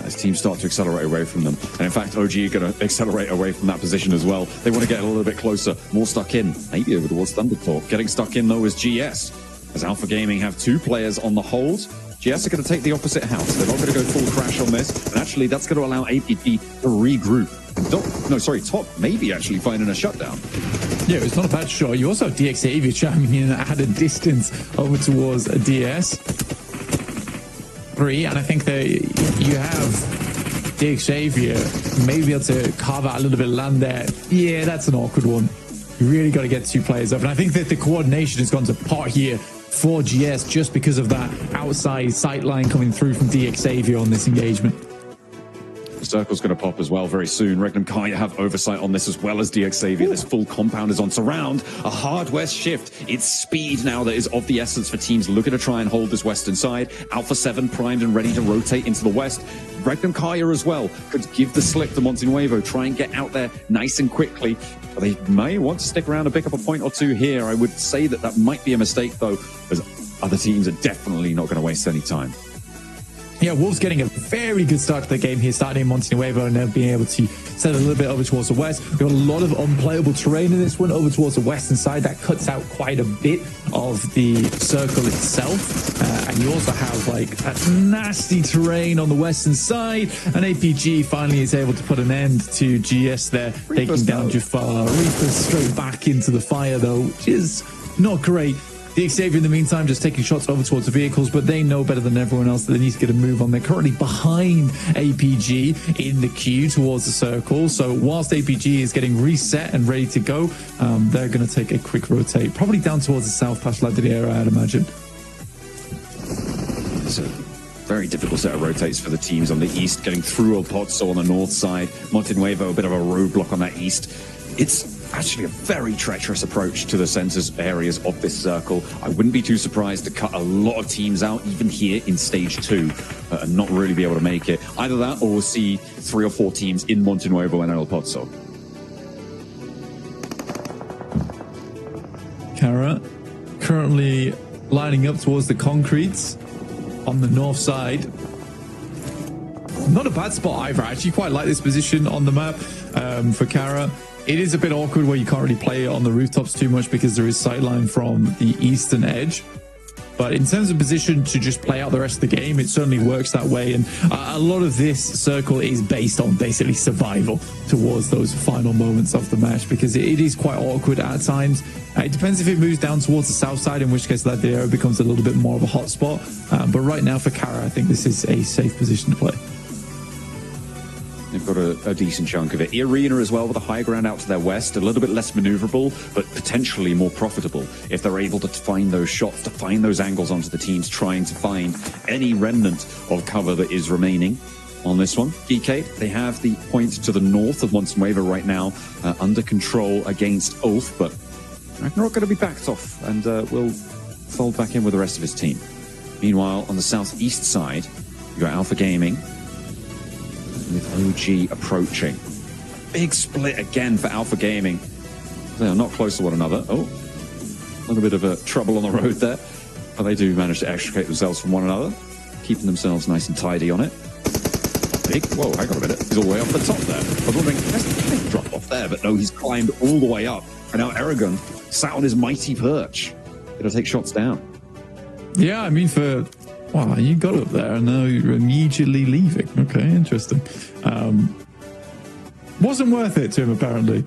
as teams start to accelerate away from them. And in fact, OG are going to accelerate away from that position as well. They want to get a little bit closer, more stuck in, maybe over towards Thunderclaw. Getting stuck in, though, is GS. As Alpha Gaming have 2 players on the hold, GS are going to take the opposite house. They're not going to go full crash on this. And actually, that's going to allow APG to regroup. And Top maybe actually finding a shutdown. Yeah, it's not a bad shot. You also have DXavier chiming in at a distance over towards a DS3, and I think that you have DXavier maybe able to carve out a little bit of land there. Yeah, that's an awkward one. You really got to get 2 players up, and I think that the coordination has gone to pot here for GS just because of that outside sight line coming through from DXavier on this engagement. The circle's going to pop as well very soon. Regnum Kaya have oversight on this as well as DXavier. This full compound is on surround. A hard west shift. It's speed now that is of the essence for teams looking to try and hold this western side. Alpha 7 primed and ready to rotate into the west. Regnum Kaya as well could give the slip to Montenuevo, try and get out there nice and quickly. But they may want to stick around and pick up a point or 2 here. I would say that might be a mistake, though, as other teams are definitely not going to waste any time. Yeah, Wolves getting a very good start to the game here, starting in Montenuevo and then being able to set a little bit over towards the west. We've got a lot of unplayable terrain in this one over towards the western side. That cuts out quite a bit of the circle itself. And you also have like that nasty terrain on the western side. And APG finally is able to put an end to GS there, taking down Jafar. Reaper straight back into the fire though, which is not great. DXavier in the meantime just taking shots over towards the vehicles, but they know better than everyone else that they need to get a move on. They're currently behind APG in the queue towards the circle, so whilst APG is getting reset and ready to go, they're going to take a quick rotate, probably down towards the south past La Deriera, I'd imagine. It's a very difficult set of rotates for the teams on the east, getting through El Pozo on the north side. Montenuevo, a bit of a roadblock on that east. It's actually a very treacherous approach to the centers areas of this circle. I wouldn't be too surprised to cut a lot of teams out, even here in stage 2, and not really be able to make it. Either that, or we'll see 3 or 4 teams in Montenuevo and El Pozo. Kara currently lining up towards the concretes on the north side. Not a bad spot either. I actually quite like this position on the map for Kara. It is a bit awkward where you can't really play on the rooftops too much because there is sightline from the eastern edge. But in terms of position to just play out the rest of the game, it certainly works that way. And a lot of this circle is based on basically survival towards those final moments of the match, because it is quite awkward at times. It depends if it moves down towards the south side, in which case that area becomes a little bit more of a hot spot. But right now for Kara, I think this is a safe position to play. They've got a decent chunk of it. Arena as well, with a high ground out to their west, a little bit less maneuverable, but potentially more profitable if they're able to find those shots, to find those angles onto the teams, trying to find any remnant of cover that is remaining on this one. DK, they have the point to the north of Montenuevo right now, under control against Ulf, but Ragnarok going to be backed off and will fold back in with the rest of his team. Meanwhile, on the southeast side, you've got Alpha Gaming, with OG approaching. Big split again for Alpha Gaming. They are not close to one another. Oh, a little bit of a trouble on the road there. But they do manage to extricate themselves from one another, keeping themselves nice and tidy on it. Big, whoa, hang on a minute. He's all the way off the top there. I was wondering, let's big drop off there, but no, he's climbed all the way up. And now Aragon sat on his mighty perch. Gonna take shots down. Yeah, I mean, wow, you got up there and now you're immediately leaving. Okay, interesting. Wasn't worth it to him, apparently.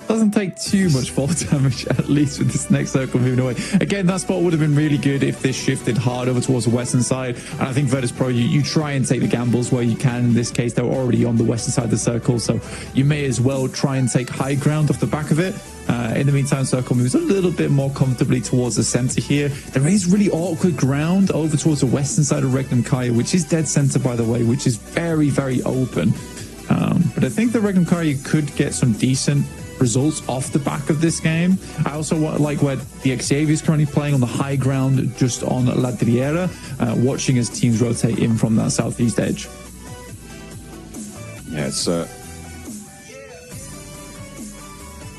Doesn't take too much fall damage, at least with this next circle moving away. Again, that spot would have been really good if this shifted hard over towards the western side. And I think Virtus Pro, you try and take the gambles where you can. In this case, they're already on the western side of the circle, so you may as well try and take high ground off the back of it. In the meantime, circle moves a little bit more comfortably towards the center here. There is really awkward ground over towards the western side of Regnum Kaya, which is dead center, by the way, which is very, very open. But I think the Regnum Kaya could get some decent results off the back of this game. I also like where DXavier is currently playing on the high ground just on La Deriera, watching as teams rotate in from that southeast edge. Yeah, it's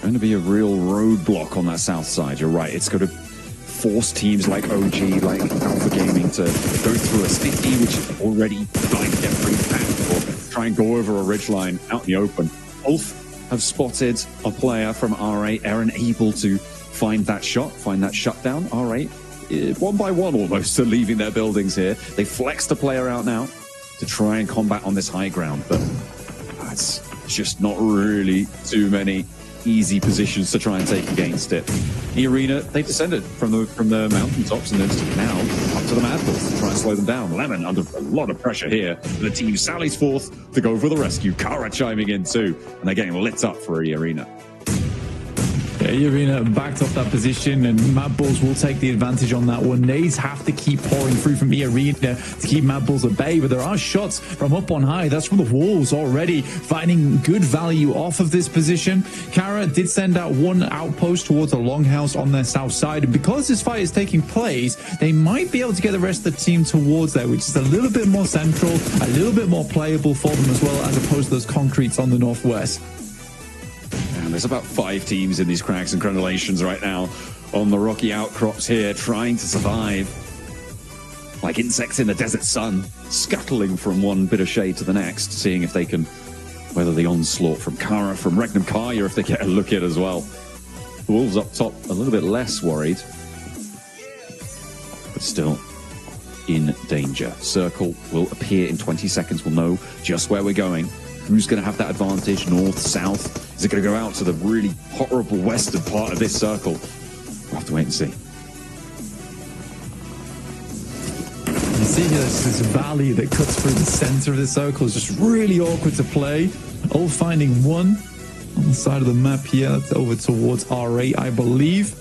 going to be a real roadblock on that south side. You're right. It's going to force teams like OG, like Alpha Gaming to go through a city which is already trying to get pretty packed, or try and go over a ridgeline out in the open. Ulf have spotted a player from R8. Aaron able to find that shot, find that shutdown. R8, one by one almost, are leaving their buildings here. They flexed a player out now to try and combat on this high ground, but it's just not really too many easy positions to try and take against it. The arena, they descended from the mountaintops and then now up to the Mad Bulls to try and slow them down. Lemon under a lot of pressure here. The team sallies forth to go for the rescue. Kara chiming in too, and they're getting lit up for the arena. Yeah, Arena backed off that position, and Mad Bulls will take the advantage on that one. Nades have to keep pouring through from Arena to keep Mad Bulls at bay, but there are shots from up on high. That's from the walls already, finding good value off of this position. Kara did send out one outpost towards a longhouse on their south side, and because this fight is taking place, they might be able to get the rest of the team towards there, which is a little bit more central, a little bit more playable for them as well, as opposed to those concretes on the northwest. And there's about 5 teams in these cracks and crenellations right now on the rocky outcrops here, trying to survive like insects in the desert sun, scuttling from one bit of shade to the next, seeing if they can weather the onslaught from Kara, from Regnum Kaya, if they get a look at as well. The Wolves up top a little bit less worried, but still in danger. Circle will appear in 20 seconds. We'll know just where we're going. Who's going to have that advantage? North, south? Is it going to go out to the really horrible western part of this circle? We'll have to wait and see. You see here, this valley that cuts through the center of the circle is just really awkward to play. All finding one on the side of the map here. That's over towards R8, I believe.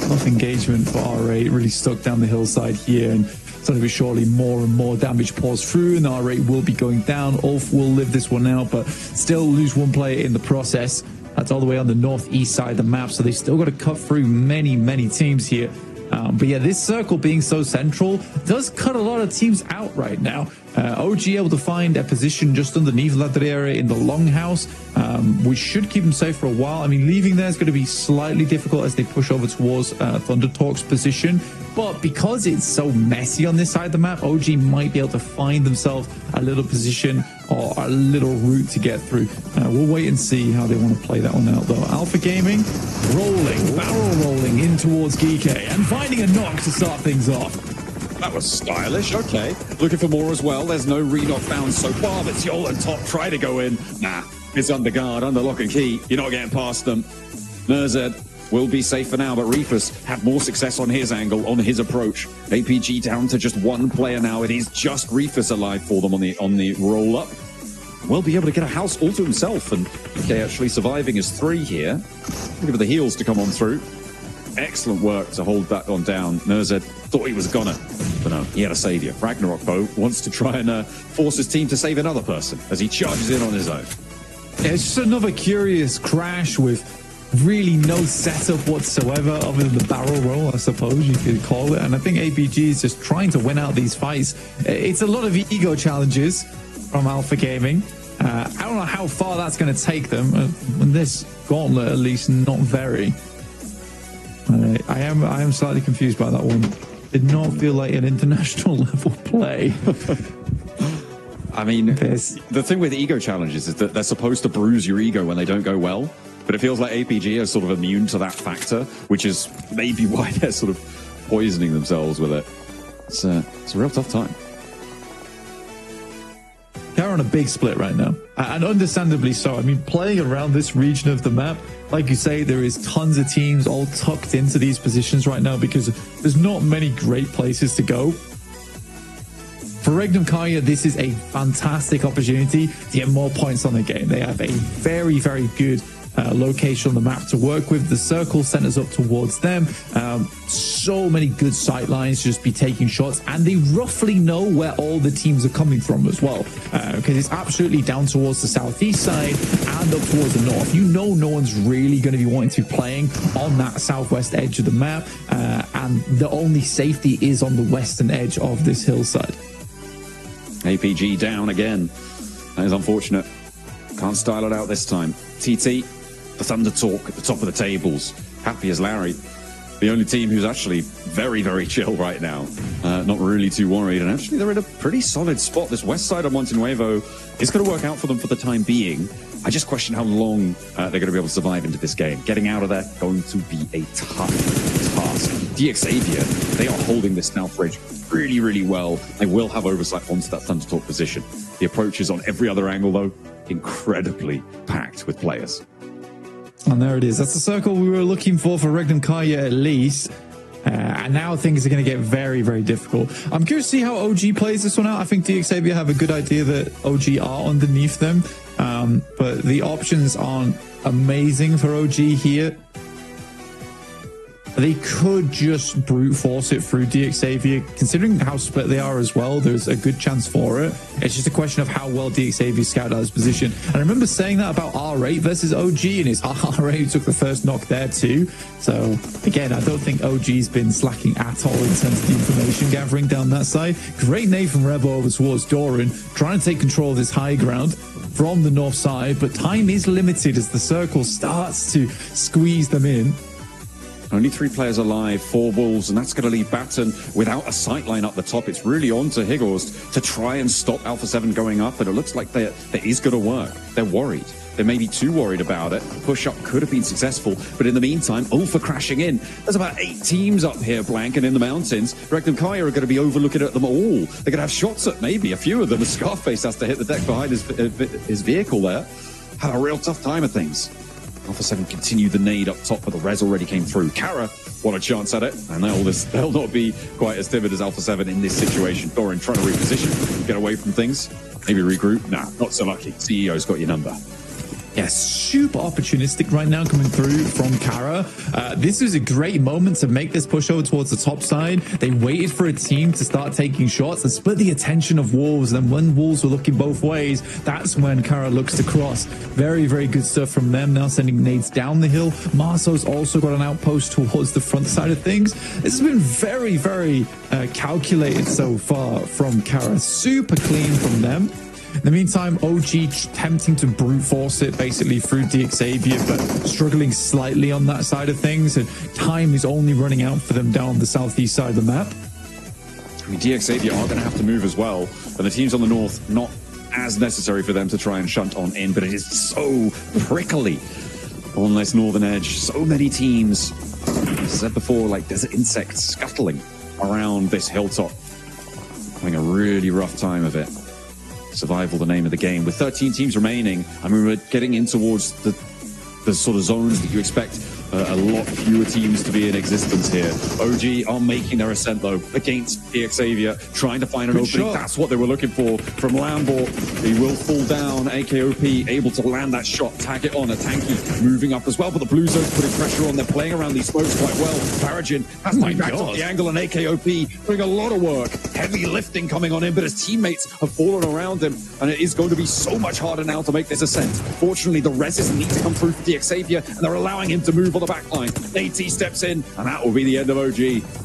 Enough engagement for R8, really stuck down the hillside here, and slowly but surely more and more damage pours through, and R8 will be going down. Ulf will live this one out, but still lose one player in the process. That's all the way on the northeast side of the map, so they've still got to cut through many teams here. But yeah, this circle being so central does cut a lot of teams out right now. OG able to find a position just underneath Ladriere in the longhouse, which should keep them safe for a while. I mean, leaving there is going to be slightly difficult as they push over towards Thunder Talk's position. But because it's so messy on this side of the map, OG might be able to find themselves a little position or a little route to get through. We'll wait and see how they want to play that one out, though. Alpha Gaming rolling, barrel rolling in towards Geeke and finding a knock to start things off. That was stylish. Okay. Looking for more as well. There's no re-knock found so far, but Yol and Top try to go in. Nah, it's under guard, under lock and key. You're not getting past them. Nerzed will be safe for now, but Reefus had more success on his angle, on his approach. APG down to just one player now. It is just Reefus alive for them on the roll-up. Will be able to get a house all to himself, and PK actually surviving as 3 here. Looking for the heals to come on through. Excellent work to hold that one down. Nerzed thought he was a goner, but no, he had a savior. Ragnarok, though, wants to try and force his team to save another person as he charges in on his own. Yeah, it's just another curious crash with really no setup whatsoever other than the barrel roll, I suppose you could call it. And I think APG is just trying to win out these fights. It's a lot of ego challenges from Alpha Gaming. I don't know how far that's going to take them. In this gauntlet, at least, not very. I am slightly confused by that one. Did not feel like an international level play. I mean, the thing with ego challenges is that they're supposed to bruise your ego when they don't go well. But it feels like APG are sort of immune to that factor, which is maybe why they're sort of poisoning themselves with it. It's a real tough time. They're on a big split right now, and understandably so. I mean, playing around this region of the map, like you say, there is tons of teams all tucked into these positions right now because there's not many great places to go. For Regnum Kaya, this is a fantastic opportunity to get more points on the game. They have a very good location on the map to work with. The circle centers up towards them. So many good sight lines to just be taking shots, and they roughly know where all the teams are coming from as well, because it's absolutely down towards the southeast side and up towards the north. You know, no one's really going to be wanting to be playing on that southwest edge of the map, and the only safety is on the western edge of this hillside. APG down again. That is unfortunate. Can't style it out this time. TT The Thunder Talk at the top of the tables, happy as Larry. The only team who's actually very, very chill right now. Not really too worried. And actually, they're in a pretty solid spot. This west side of Monte Nuevo is going to work out for them for the time being. I just question how long they're going to be able to survive into this game. Getting out of there, going to be a tough task. DXavier, they are holding this South Ridge really, really well. They will have oversight onto that Thunder Talk position. The approach is on every other angle, though, incredibly packed with players. And there it is. That's the circle we were looking for Regnum Kaya at least. And now things are going to get very, very difficult. I'm curious to see how OG plays this one out. I think DXavier have a good idea that OG are underneath them. But the options aren't amazing for OG here. They could just brute force it through DXavier. Considering how split they are as well, there's a good chance for it. It's just a question of how well DXavier scouted out his position. And I remember saying that about R8 versus OG, and it's R8 who took the first knock there too. So again, I don't think OG's been slacking at all in terms of the information gathering down that side. Great nade from Rebo over towards Doran, trying to take control of this high ground from the north side, but time is limited as the circle starts to squeeze them in. Only 3 players alive, 4 Wolves, and that's going to leave Batten without a sight line up the top. It's really on to Highorst to try and stop Alpha 7 going up, but it looks like that is going to work. They're worried. They may be too worried about it. Push-up could have been successful, but in the meantime, Ulfa crashing in. There's about 8 teams up here, Blank, and in the mountains. Regnum Kaya are going to be overlooking at them all. They're going to have shots at maybe a few of them. Scarface has to hit the deck behind his vehicle there. Had a real tough time of things. Alpha 7 continued the nade up top, but the res already came through. Kara want a chance at it, and they'll not be quite as timid as Alpha 7 in this situation. Doran trying to reposition, get away from things, maybe regroup. Nah, not so lucky. CEO's got your number. Yeah, super opportunistic right now coming through from Kara. This is a great moment to make this push over towards the top side. They waited for a team to start taking shots and split the attention of Wolves. And when Wolves were looking both ways, that's when Kara looks to cross. Very, very good stuff from them. Now sending nades down the hill. Marso's also got an outpost towards the front side of things. This has been very, very calculated so far from Kara. Super clean from them. In the meantime, OG attempting to brute force it basically through DXavier, but struggling slightly on that side of things, and time is only running out for them down the southeast side of the map. I mean, DXavier are going to have to move as well, and the teams on the north, not as necessary for them to try and shunt on in, but it is so prickly on this northern edge. So many teams, as I said before, like desert insects scuttling around this hilltop, having a really rough time of it. Survival, the name of the game. With 13 teams remaining, I mean, we're getting in towards the sort of zones that you expect a lot fewer teams to be in existence here. OG are making their ascent, though, against DXavier, trying to find an opening. Shot. That's what they were looking for from Lambor. He will fall down. AKOP able to land that shot, tag it on. A Tanky moving up as well, but the Blue Zone's putting pressure on. They're playing around these smokes quite well. Farajin has to be backed off the angle, and AKOP doing a lot of work. Heavy lifting coming on him, but his teammates have fallen around him, and it is going to be so much harder now to make this ascent. Fortunately, the reses need to come through for DXavier, and they're allowing him to move on the back line. AT steps in, and that will be the end of OG.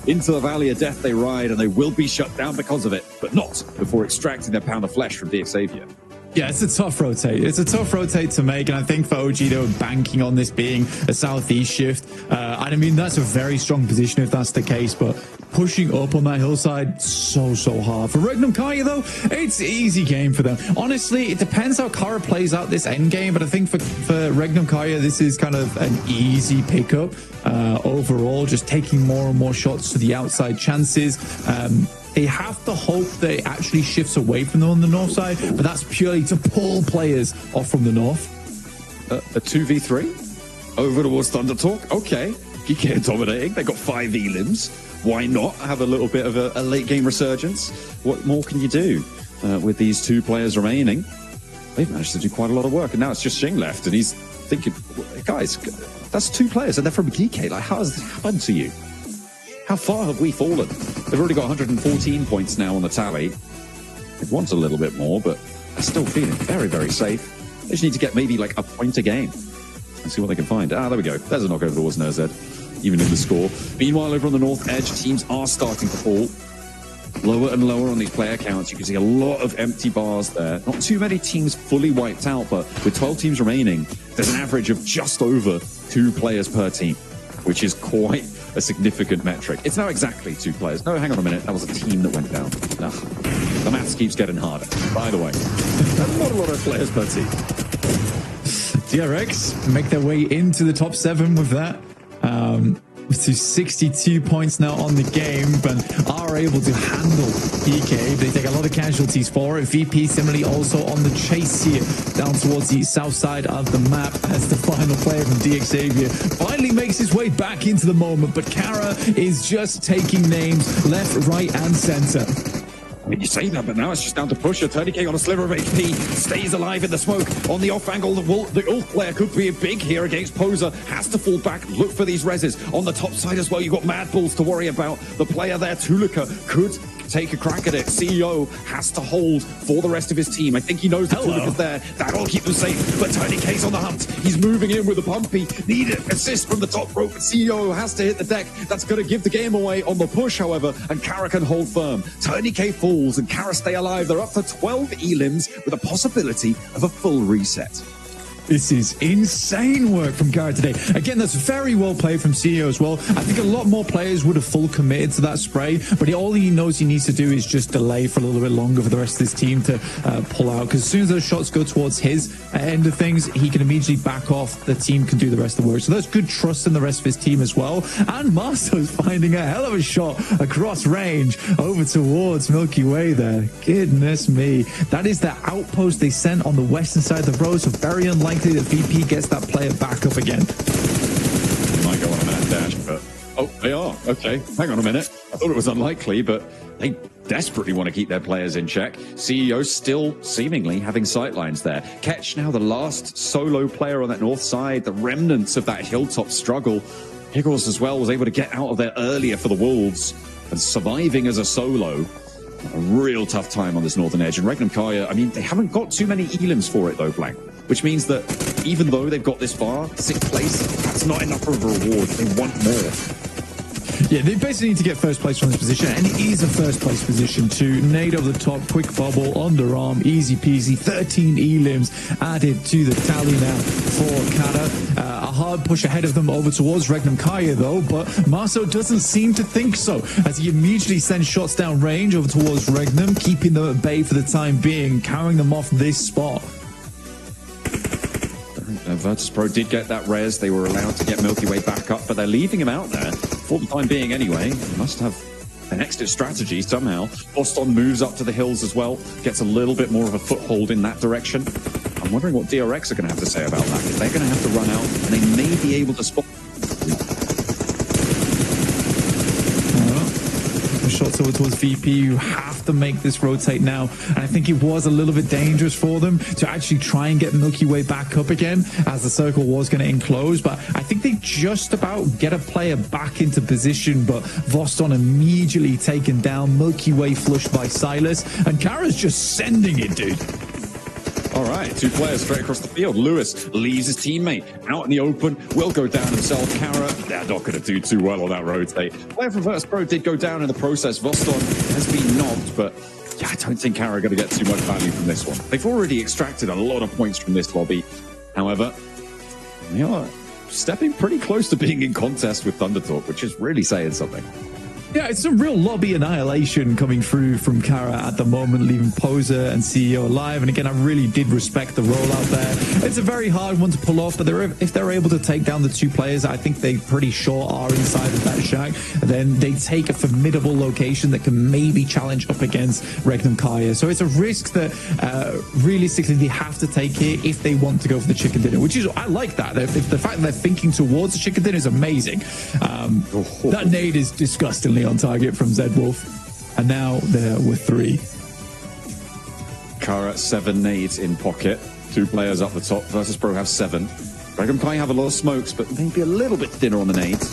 Into the Valley of Death they ride, and they will be shut down because of it, but not before extracting their pound of flesh from DXavier. Yeah, it's a tough rotate. It's a tough rotate to make, and I think for OG, they were banking on this being a southeast shift. And I mean, that's a very strong position if that's the case, but pushing up on that hillside, so hard. For Regnum Kaya, though, it's an easy game for them. Honestly, it depends how Kara plays out this end game, but I think for Regnum Kaya, this is kind of an easy pickup overall, just taking more and more shots to the outside chances. They have to hope that it actually shifts away from them on the north side, but that's purely to pull players off from the north. A 2v3 over towards Thunder Talk. Okay, GK dominating. They got 5 elims. Why not have a little bit of a late game resurgence? What more can you do with these 2 players remaining? They've managed to do quite a lot of work, and now it's just Shing left, and he's thinking, guys, that's 2 players, and they're from GK. Like, how has this happened to you? How far have we fallen? They've already got 114 points now on the tally. They want a little bit more, but they're still feeling very, very safe. They just need to get maybe like a point a game and see what they can find. Ah, there we go. There's a knock over towards Nerzed, even in the score. Meanwhile, over on the north edge, teams are starting to fall. lower and lower on these player counts. You can see a lot of empty bars there. Not too many teams fully wiped out, but with 12 teams remaining, there's an average of just over 2 players per team, which is quite a significant metric. It's now exactly 2 players. No, hang on a minute. That was a team that went down. Ugh. The maths keeps getting harder, by the way. Not a lot of players per team. DRX make their way into the top 7 with that. To 62 points now on the game, but are able to handle PK. They take a lot of casualties for it. VP similarly also on the chase here, down towards the south side of the map as the final player from DXavier finally makes his way back into the moment. But Kara is just taking names left, right, and center. I mean, you say that, but now it's just down to Pusher. 30k on a sliver of HP, stays alive in the smoke. On the off angle, the ult player could be big here against Poser. Has to fall back, look for these reses. On the top side as well, you've got Mad Bulls to worry about. The player there, Tulika, could take a crack at it. CEO has to hold for the rest of his team. I think he knows that Tulika's there. That'll keep them safe, but Tiny K's on the hunt. He's moving in with a pumpy. Need an assist from the top rope, but CEO has to hit the deck. That's going to give the game away on the push, however, and Kara can hold firm. Tiny K falls and Kara stay alive. They're up to 12 elims with a possibility of a full reset. This is insane work from Kara today. Again, that's very well played from CEO as well. I think a lot more players would have full committed to that spray, but all he knows he needs to do is just delay for a little bit longer for the rest of his team to pull out, because as soon as those shots go towards his end of things, he can immediately back off. The team can do the rest of the work. So there's good trust in the rest of his team as well. And Marsto's finding a hell of a shot across range over towards Milky Way there. Goodness me. That is the outpost they sent on the western side of the road, so very unlikely that VP gets that player back up again. Might go on a mad dash, but oh, they are. Okay, hang on a minute. I thought it was unlikely, but they desperately want to keep their players in check. CEO still seemingly having sightlines there. Ketch now the last solo player on that north side, the remnants of that hilltop struggle. Higgles as well was able to get out of there earlier for the Wolves and surviving as a solo. A real tough time on this northern edge. And Regnum Kaya, I mean, they haven't got too many elims for it though, Blank. Which means that even though they've got this far, 6th place, that's not enough of a reward. They want more. Yeah, they basically need to get first place from this position, and it is a first place position too. Nade over the top, quick bubble, underarm, easy peasy, 13 elims added to the tally now for Kara. A hard push ahead of them over towards Regnum Kaya though, but Marso doesn't seem to think so, as he immediately sends shots down range over towards Regnum, keeping them at bay for the time being, carrying them off this spot. Virtus.pro did get that res. They were allowed to get Milky Way back up, but they're leaving him out there for the time being anyway. They must have an exit strategy somehow. Boston moves up to the hills as well, gets a little bit more of a foothold in that direction. I'm wondering what DRX are going to have to say about that, because they're going to have to run out and they may be able to spot. Shots over towards VP. You have to make this rotate now, and I think it was a little bit dangerous for them to actually try and get Milky Way back up again, as the circle was going to enclose. But I think they just about get a player back into position, but Voston immediately taken down. Milky Way flushed by Silas, and Kara's just sending it, dude. All right, 2 players straight across the field. Lewis leaves his teammate out in the open, will go down himself. Kara, they're not going to do too well on that rotate. Player from Virtus.pro did go down in the process. Voston has been knocked, but yeah, I don't think Kara are going to get too much value from this one. They've already extracted a lot of points from this lobby. However, they are stepping pretty close to being in contest with Thundertalk, which is really saying something. Yeah, it's a real lobby annihilation coming through from Kara at the moment, leaving Poser and CEO alive. And again, I really did respect the rollout there. It's a very hard one to pull off, but if they're able to take down the 2 players, I think they pretty sure are inside of that shack. And then they take a formidable location that can maybe challenge up against Regnum Kaya. So it's a risk that realistically they have to take here if they want to go for the chicken dinner, which is, I like that. If the fact that they're thinking towards the chicken dinner is amazing. That nade is disgustingly on target from Zed Wolf, and now they're with 3. Kara 7 nades in pocket, 2 players up the top. Virtus.pro have 7. Regnum Kai have a lot of smokes, but maybe a little bit thinner on the nades.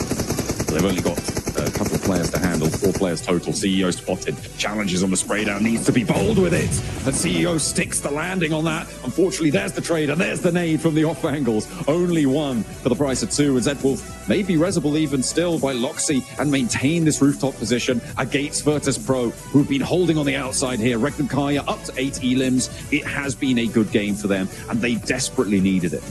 They've only got a couple of players to handle, 4 players total. CEO spotted, challenges on the spray down, needs to be bold with it. And CEO sticks the landing on that. Unfortunately, there's the trade, and there's the nade from the off angles. Only 1 for the price of 2, and Zedwolf may be resable even still by Loxy and maintain this rooftop position against Virtus Pro, who've been holding on the outside here. Regnum Kaya up to 8 elims. It has been a good game for them, and they desperately needed it.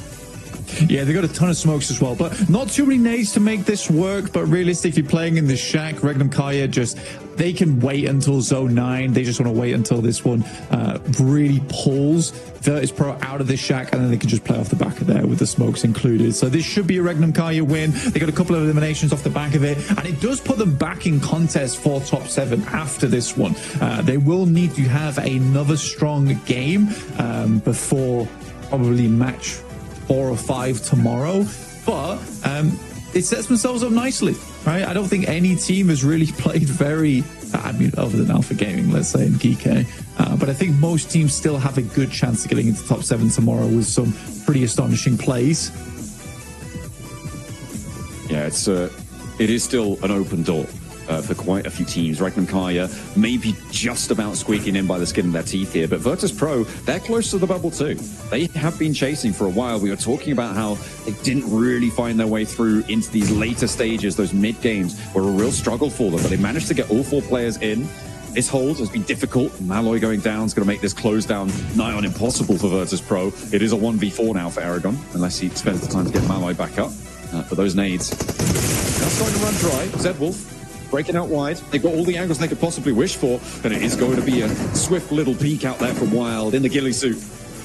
Yeah, they got a ton of smokes as well, but not too many nades to make this work. But realistically, playing in the shack, Regnum Kaya they can wait until zone 9. They just want to wait until this one really pulls Virtus Pro out of this shack, and then they can just play off the back of there with the smokes included. So this should be a Regnum Kaya win. They got a couple of eliminations off the back of it, and it does put them back in contest for top 7 after this one. They will need to have another strong game before probably match 4 or 5 tomorrow, but it sets themselves up nicely, right? I don't think any team has really played other than Alpha Gaming, let's say, and Geek, but I think most teams still have a good chance of getting into top 7 tomorrow with some pretty astonishing plays. Yeah, it is still an open door for quite a few teams. Regnum Kaya maybe just about squeaking in by the skin of their teeth here, but Virtus Pro, they're close to the bubble too. They have been chasing for a while. We were talking about how they didn't really find their way through into these later stages. Those mid games were a real struggle for them, but they managed to get all 4 players in. This hold has been difficult. Malloy going down is going to make this close down nigh on impossible for Virtus Pro. It is a 1v4 now for Aragon, unless he spends the time to get Malloy back up. But those nades now starting to run dry. Zedwolf breaking out wide. They've got all the angles they could possibly wish for, and it is going to be a swift little peek out there from Wild in the ghillie suit.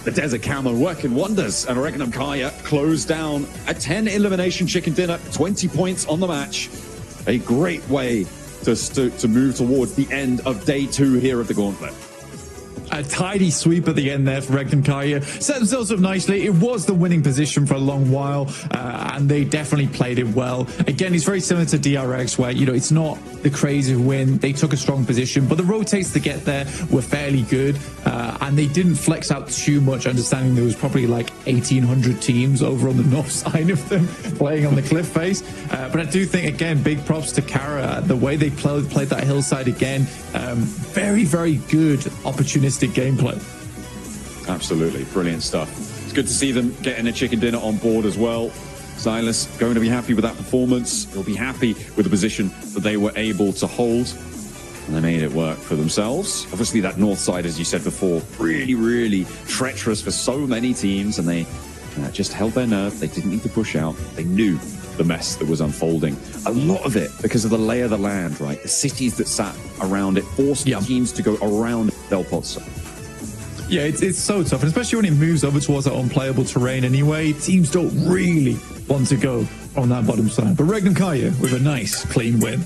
The Desert Camo working wonders, and Regnum Kaya closed down a 10 elimination chicken dinner, 20 points on the match. A great way to move towards the end of day 2 here of the Gauntlet. A tidy sweep at the end there for Regnum Kaya. Set themselves up nicely. It was the winning position for a long while, and they definitely played it well. Again, it's very similar to DRX, where, it's not the crazy win. They took a strong position, but the rotates to get there were fairly good, and they didn't flex out too much, understanding there was probably like 1,800 teams over on the north side of them playing on the cliff face. But I do think, again, big props to Kara. The way they played that hillside again, very, very good opportunistic gameplay. Absolutely brilliant stuff. It's good to see them getting a chicken dinner on board as well. Silas going to be happy with that performance. He'll be happy with the position that they were able to hold, and they made it work for themselves. Obviously that north side, as you said before, really, really treacherous for so many teams, and they just held their nerve. They didn't need to push out. They knew the mess that was unfolding. A lot of it because of the lay of the land, right? The cities that sat around it forced teams to go around Del Pozzo. Yeah, it's so tough, and especially when it moves over towards that unplayable terrain anyway. Teams don't really want to go on that bottom side. But Regnum Kaya with a nice, clean win.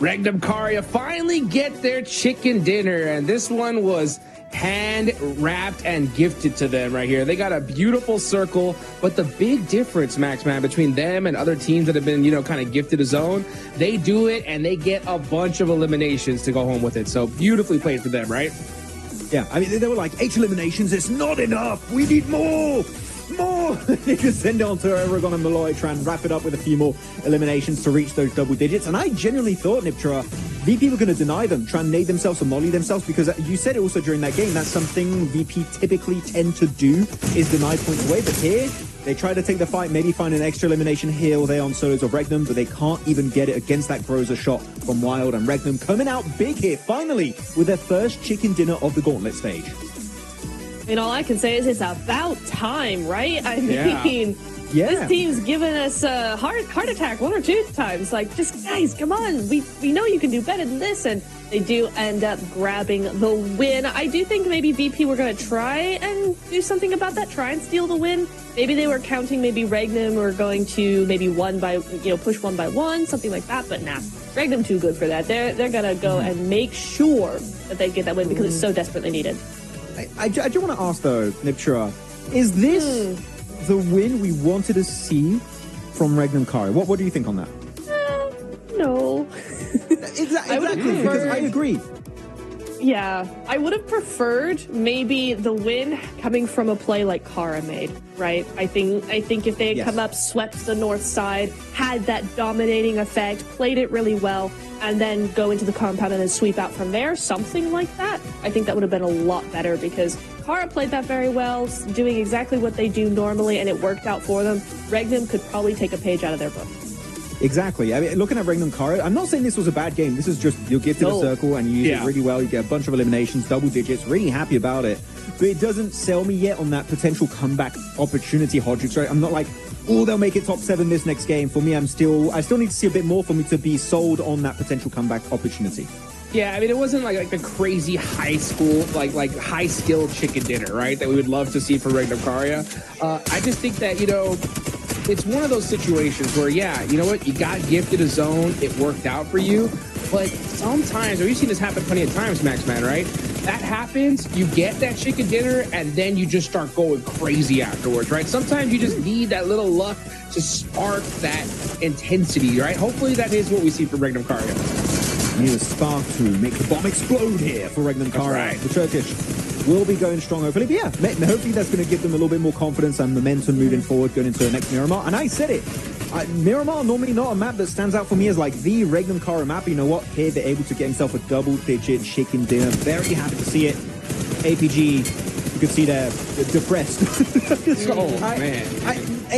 Regnum Kaya finally get their chicken dinner, and this one was hand wrapped and gifted to them right here. They got a beautiful circle, but the big difference, Max, man, between them and other teams that have been, kind of gifted a zone, they do it and they get a bunch of eliminations to go home with it. So beautifully played for them, right? Yeah, I mean, there were like 8 eliminations. It's not enough. We need more. You can send it on to Aragon and Malloy, try and wrap it up with a few more eliminations to reach those double digits. And I genuinely thought, Niptra, VP were going to deny them, try and nade themselves or molly themselves, because you said it also during that game, that's something VP typically tend to do, is deny points away. But here, they try to take the fight, maybe find an extra elimination here or there on solos of Regnum, but they can't even get it against that Groza shot from Wild. And Regnum coming out big here, finally, with their first chicken dinner of the Gauntlet stage. All I can say is it's about time, right? I mean, Yeah. This team's given us a heart attack 1 or 2 times. Like, just guys, come on. We know you can do better than this. And they do end up grabbing the win. I do think maybe VP were going to try and do something about that, try and steal the win. Maybe they were counting maybe Regnum were going to maybe push 1 by 1, something like that. But nah, Regnum too good for that. They're going to go and make sure that they get that win because it's so desperately needed. I do want to ask though, Niptura, is this the win we wanted to see from Regnum Kari? What do you think on that? No. Exactly, because I agree. Yeah, I would have preferred maybe the win coming from a play like Kara made, right? I think if they had come up, swept the north side, had that dominating effect, played it really well, and then go into the compound and then sweep out from there, something like that, I think that would have been a lot better because Kara played that very well, doing exactly what they do normally, and it worked out for them. Regnum could probably take a page out of their book. Exactly. I mean, looking at Regnum Kari, I'm not saying this was a bad game. This is just, you're gifted a circle and you use it really well. You get a bunch of eliminations, double digits, really happy about it. But it doesn't sell me yet on that potential comeback opportunity, Hodrix, right? I'm not like, oh, they'll make it top 7 this next game. For me, I still need to see a bit more for me to be sold on that potential comeback opportunity. Yeah, I mean, it wasn't like the crazy high school, like high skill chicken dinner, right? That we would love to see for Regnum Kari. I just think that, it's one of those situations where, yeah, you know what? You got gifted a zone. It worked out for you. But sometimes, we've seen this happen plenty of times, Maxman, right? That happens, you get that chicken dinner, and then you just start going crazy afterwards, right? Sometimes you just need that little luck to spark that intensity, right? Hopefully that is what we see from Regnum Kari. Need a spark to make the bomb explode here for Regnum Kari. Right. The Turkish will be going strong, hopefully. But yeah, hopefully that's going to give them a little bit more confidence and momentum moving forward, going into the next Miramar. And I said it, Miramar normally not a map that stands out for me as like the Regnum Kari map. You know what? Here they're able to get himself a double-digit chicken dinner. Very happy to see it. APG, you can see they're depressed.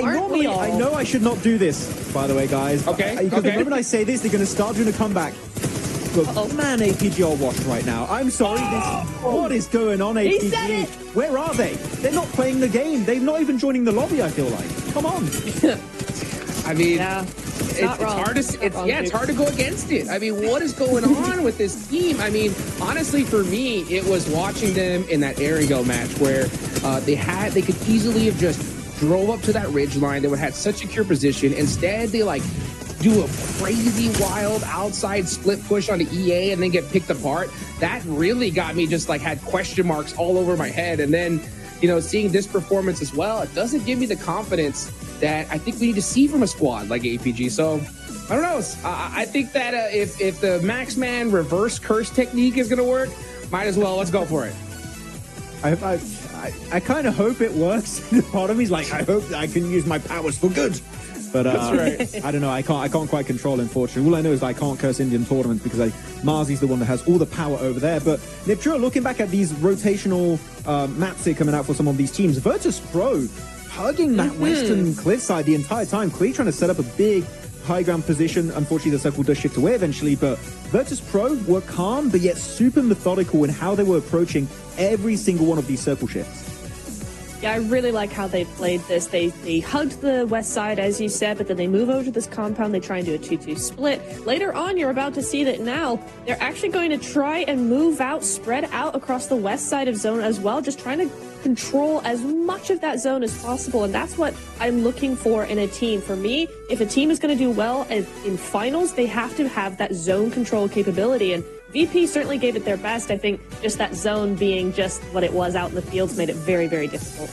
Normally, I know I should not do this, by the way, guys. Okay. Because the moment I say this, they're going to start doing a comeback. But man, APG are washed right now. I'm sorry. What is going on, APG? He said it. Where are they? They're not playing the game. They're not even joining the lobby, I feel like. Come on. I mean, it's hard to go against it. I mean, what is going on with this team? I mean, honestly, for me, it was watching them in that Erangel match where they could easily have just drove up to that ridge line. They would have had such secure position. Instead, they do a crazy wild outside split push onto EA and then get picked apart. That really got me just had question marks all over my head. And then, seeing this performance as well, it doesn't give me the confidence that I think we need to see from a squad like APG. So I don't know. I think that if the Maxman reverse curse technique is going to work, might as well. Let's go for it. I kind of hope it works. Part of me is like, I hope I can use my powers for good. But that's right. I don't know. I can't quite control, unfortunately. All I know is I can't curse Indian tournaments because Marzi's the one that has all the power over there. But Niptura, looking back at these rotational maps here coming out for some of these teams, Virtus Pro hugging that western cliffside the entire time. Clearly trying to set up a big high ground position. Unfortunately, the circle does shift away eventually. But Virtus Pro were calm, but yet super methodical in how they were approaching every single one of these circle shifts. Yeah, I really like how they played this. They hugged the west side, as you said, but then they move over to this compound. They try and do a 2-2 split. Later on, you're about to see that now they're actually going to try and move out, spread out across the west side of zone as well, just trying to control as much of that zone as possible. And that's what I'm looking for in a team. For me, if a team is going to do well in finals, they have to have that zone control capability. And VP certainly gave it their best. I think just that zone being just what it was out in the fields made it very, very difficult.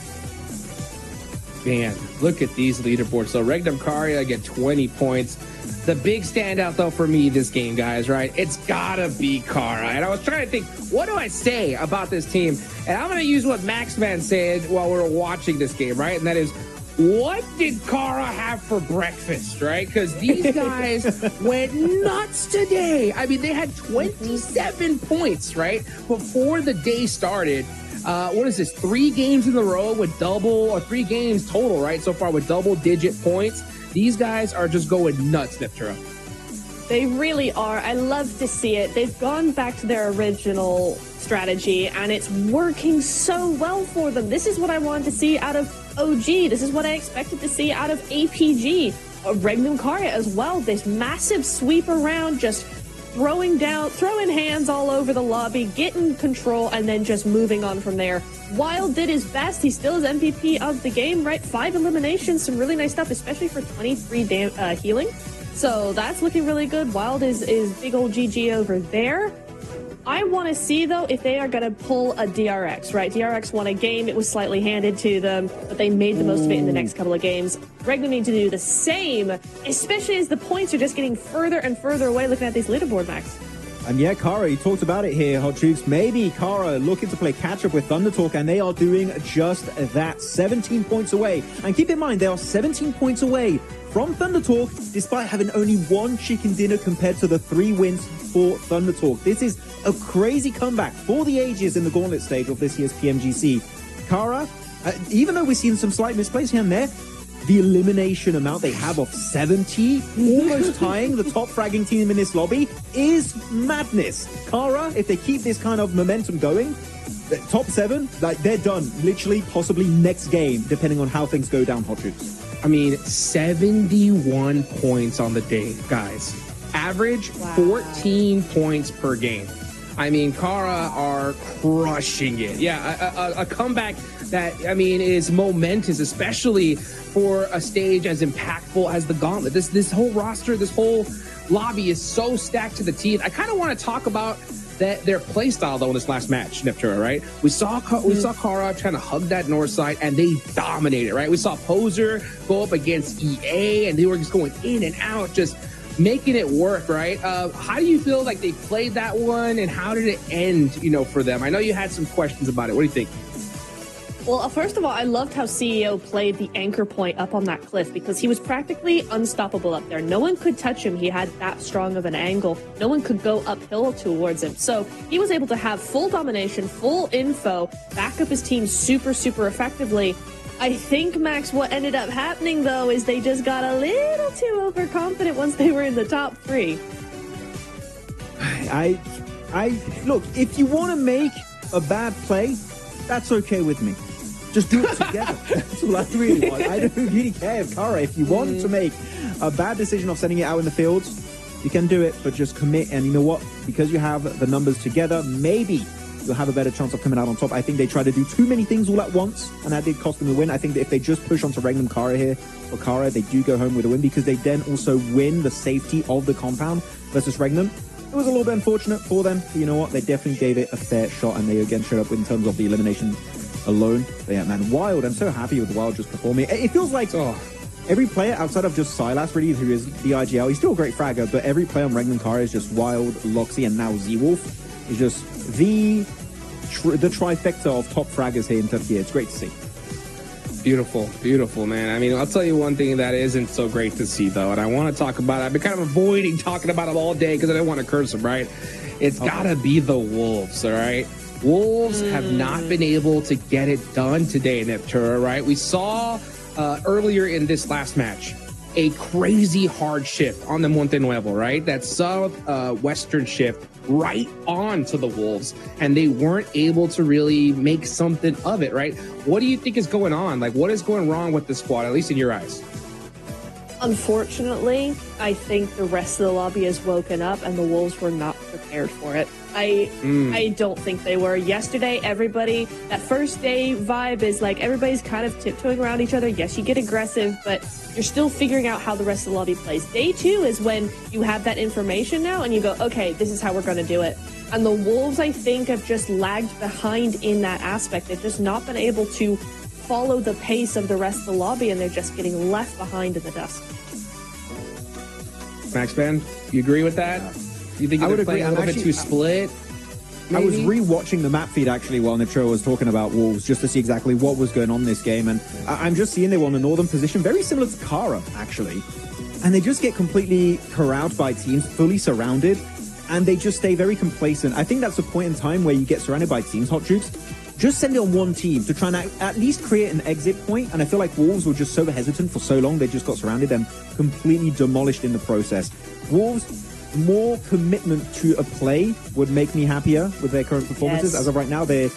Man, look at these leaderboards. So Regnum Kari, I get 20 points. The big standout, though, for me this game, guys, right? It's gotta be Kara. And I was trying to think, what do I say about this team? And I'm gonna use what Maxman said while we were watching this game, right? And that is, what did Kara have for breakfast, right? Because these guys went nuts today. I mean, they had 27 points, right? Before the day started. What is this? 3 games in a row with double, or 3 games total, right? So far with double-digit points. These guys are just going nuts, Niptura. They really are. I love to see it. They've gone back to their original strategy, and it's working so well for them. This is what I wanted to see out of OG. This is what I expected to see out of APG. Regnum Karya as well. This massive sweep around, just throwing hands all over the lobby, getting control, and then just moving on from there. Wild did his best. He still is MVP of the game, right? 5 eliminations, some really nice stuff, especially for 23 healing. So that's looking really good. Wild is big old GG over there. I want to see, though, if they are going to pull a DRX, right? DRX won a game. It was slightly handed to them, but they made the most of it in the next couple of games. Regnum need to do the same, especially as the points are just getting further and further away looking at these leaderboard, Max. And yeah, Kara, you talked about it here, Hot Jukes. Maybe Kara looking to play catch-up with Thunder Talk, and they are doing just that. 17 points away. And keep in mind, they are 17 points away from Thunder Talk, despite having only 1 chicken dinner compared to the 3 wins for Thunder Talk. This is a crazy comeback for the ages in the Gauntlet stage of this year's PMGC. Kara, even though we're seeing some slight misplays here and there, the elimination amount they have of 70, almost tying the top fragging team in this lobby, is madness. Kara, if they keep this kind of momentum going, top 7, like they're done. Literally, possibly next game, depending on how things go down, Hot Jukes. I mean, 71 points on the day, guys. Average 14 points per game. I mean, Kara are crushing it. Yeah, a comeback that, I mean, is momentous, especially for a stage as impactful as the Gauntlet. This whole roster, this whole lobby is so stacked to the teeth. I kind of want to talk about their play style, though, in this last match, Neptura, right? We saw Kara trying to hug that north side, and they dominated, right? We saw Poser go up against EA, and they were just going in and out, just making it work, right? How do you feel like they played that one, and how did it end, for them? I know you had some questions about it. What do you think? Well, first of all, I loved how CEO played the anchor point up on that cliff because he was practically unstoppable up there. No one could touch him. He had that strong of an angle. No one could go uphill towards him. So he was able to have full domination, full info, back up his team super, super effectively. I think, Max, what ended up happening, though, is they just got a little too overconfident once they were in the top 3. Look, if you want to make a bad play, that's okay with me. Just do it together. That's all I really want. I don't really care if Kara, if you want to make a bad decision of sending it out in the fields, you can do it, but just commit. And you know what? Because you have the numbers together, maybe you'll have a better chance of coming out on top. I think they try to do too many things all at once, and that did cost them the win. I think that if they just push onto Regnum Kara here, for Kara, they do go home with a win because they then also win the safety of the compound versus Regnum. It was a little bit unfortunate for them, but you know what? They definitely gave it a fair shot, and they again showed up in terms of the elimination alone. But yeah, man, Wild, I'm so happy with Wild just performing. It feels like every player outside of just Silas, really, who is the IGL, he's still a great fragger, but every player on Regnum Kara is just Wild, Loxy, and now Z-Wolf is just the trifecta of top fraggers here in Turkey. It's great to see. Beautiful, beautiful, man. I mean, I'll tell you one thing that isn't so great to see, though, and I want to talk about it. I've been kind of avoiding talking about it all day because I don't want to curse them, right? It's got to be the Wolves, all right? Wolves have not been able to get it done today in Neptura, right? We saw earlier in this last match a crazy hard shift on the Monte Nuevo, right? That southwestern shift right on to the Wolves, and they weren't able to really make something of it, right? What do you think is going on? Like, what is going wrong with the squad, at least in your eyes? Unfortunately, I think the rest of the lobby has woken up and the Wolves were not prepared for it. I don't think they were. Yesterday, everybody, that first day vibe is like everybody's kind of tiptoeing around each other. Yes, you get aggressive, but you're still figuring out how the rest of the lobby plays. Day 2 is when you have that information now and you go, okay, this is how we're going to do it. And the Wolves, I think, have just lagged behind in that aspect. They've just not been able to follow the pace of the rest of the lobby, and they're just getting left behind in the dust. Max Ben, you agree with that? You think they're playing a little bit too split? Maybe? I was re-watching the map feed actually while Nitro was talking about Wolves just to see exactly what was going on in this game, and I'm just seeing they were on the northern position, very similar to Kara actually, and they just get completely corralled by teams, fully surrounded, and they just stay very complacent. I think that's a point in time where you get surrounded by teams, Hot Jukes. Just send it on one team to try and at least create an exit point, and I feel like Wolves were just so hesitant for so long, they just got surrounded and completely demolished in the process. Wolves, more commitment to a play would make me happier with their current performances. Yes. As of right now, they're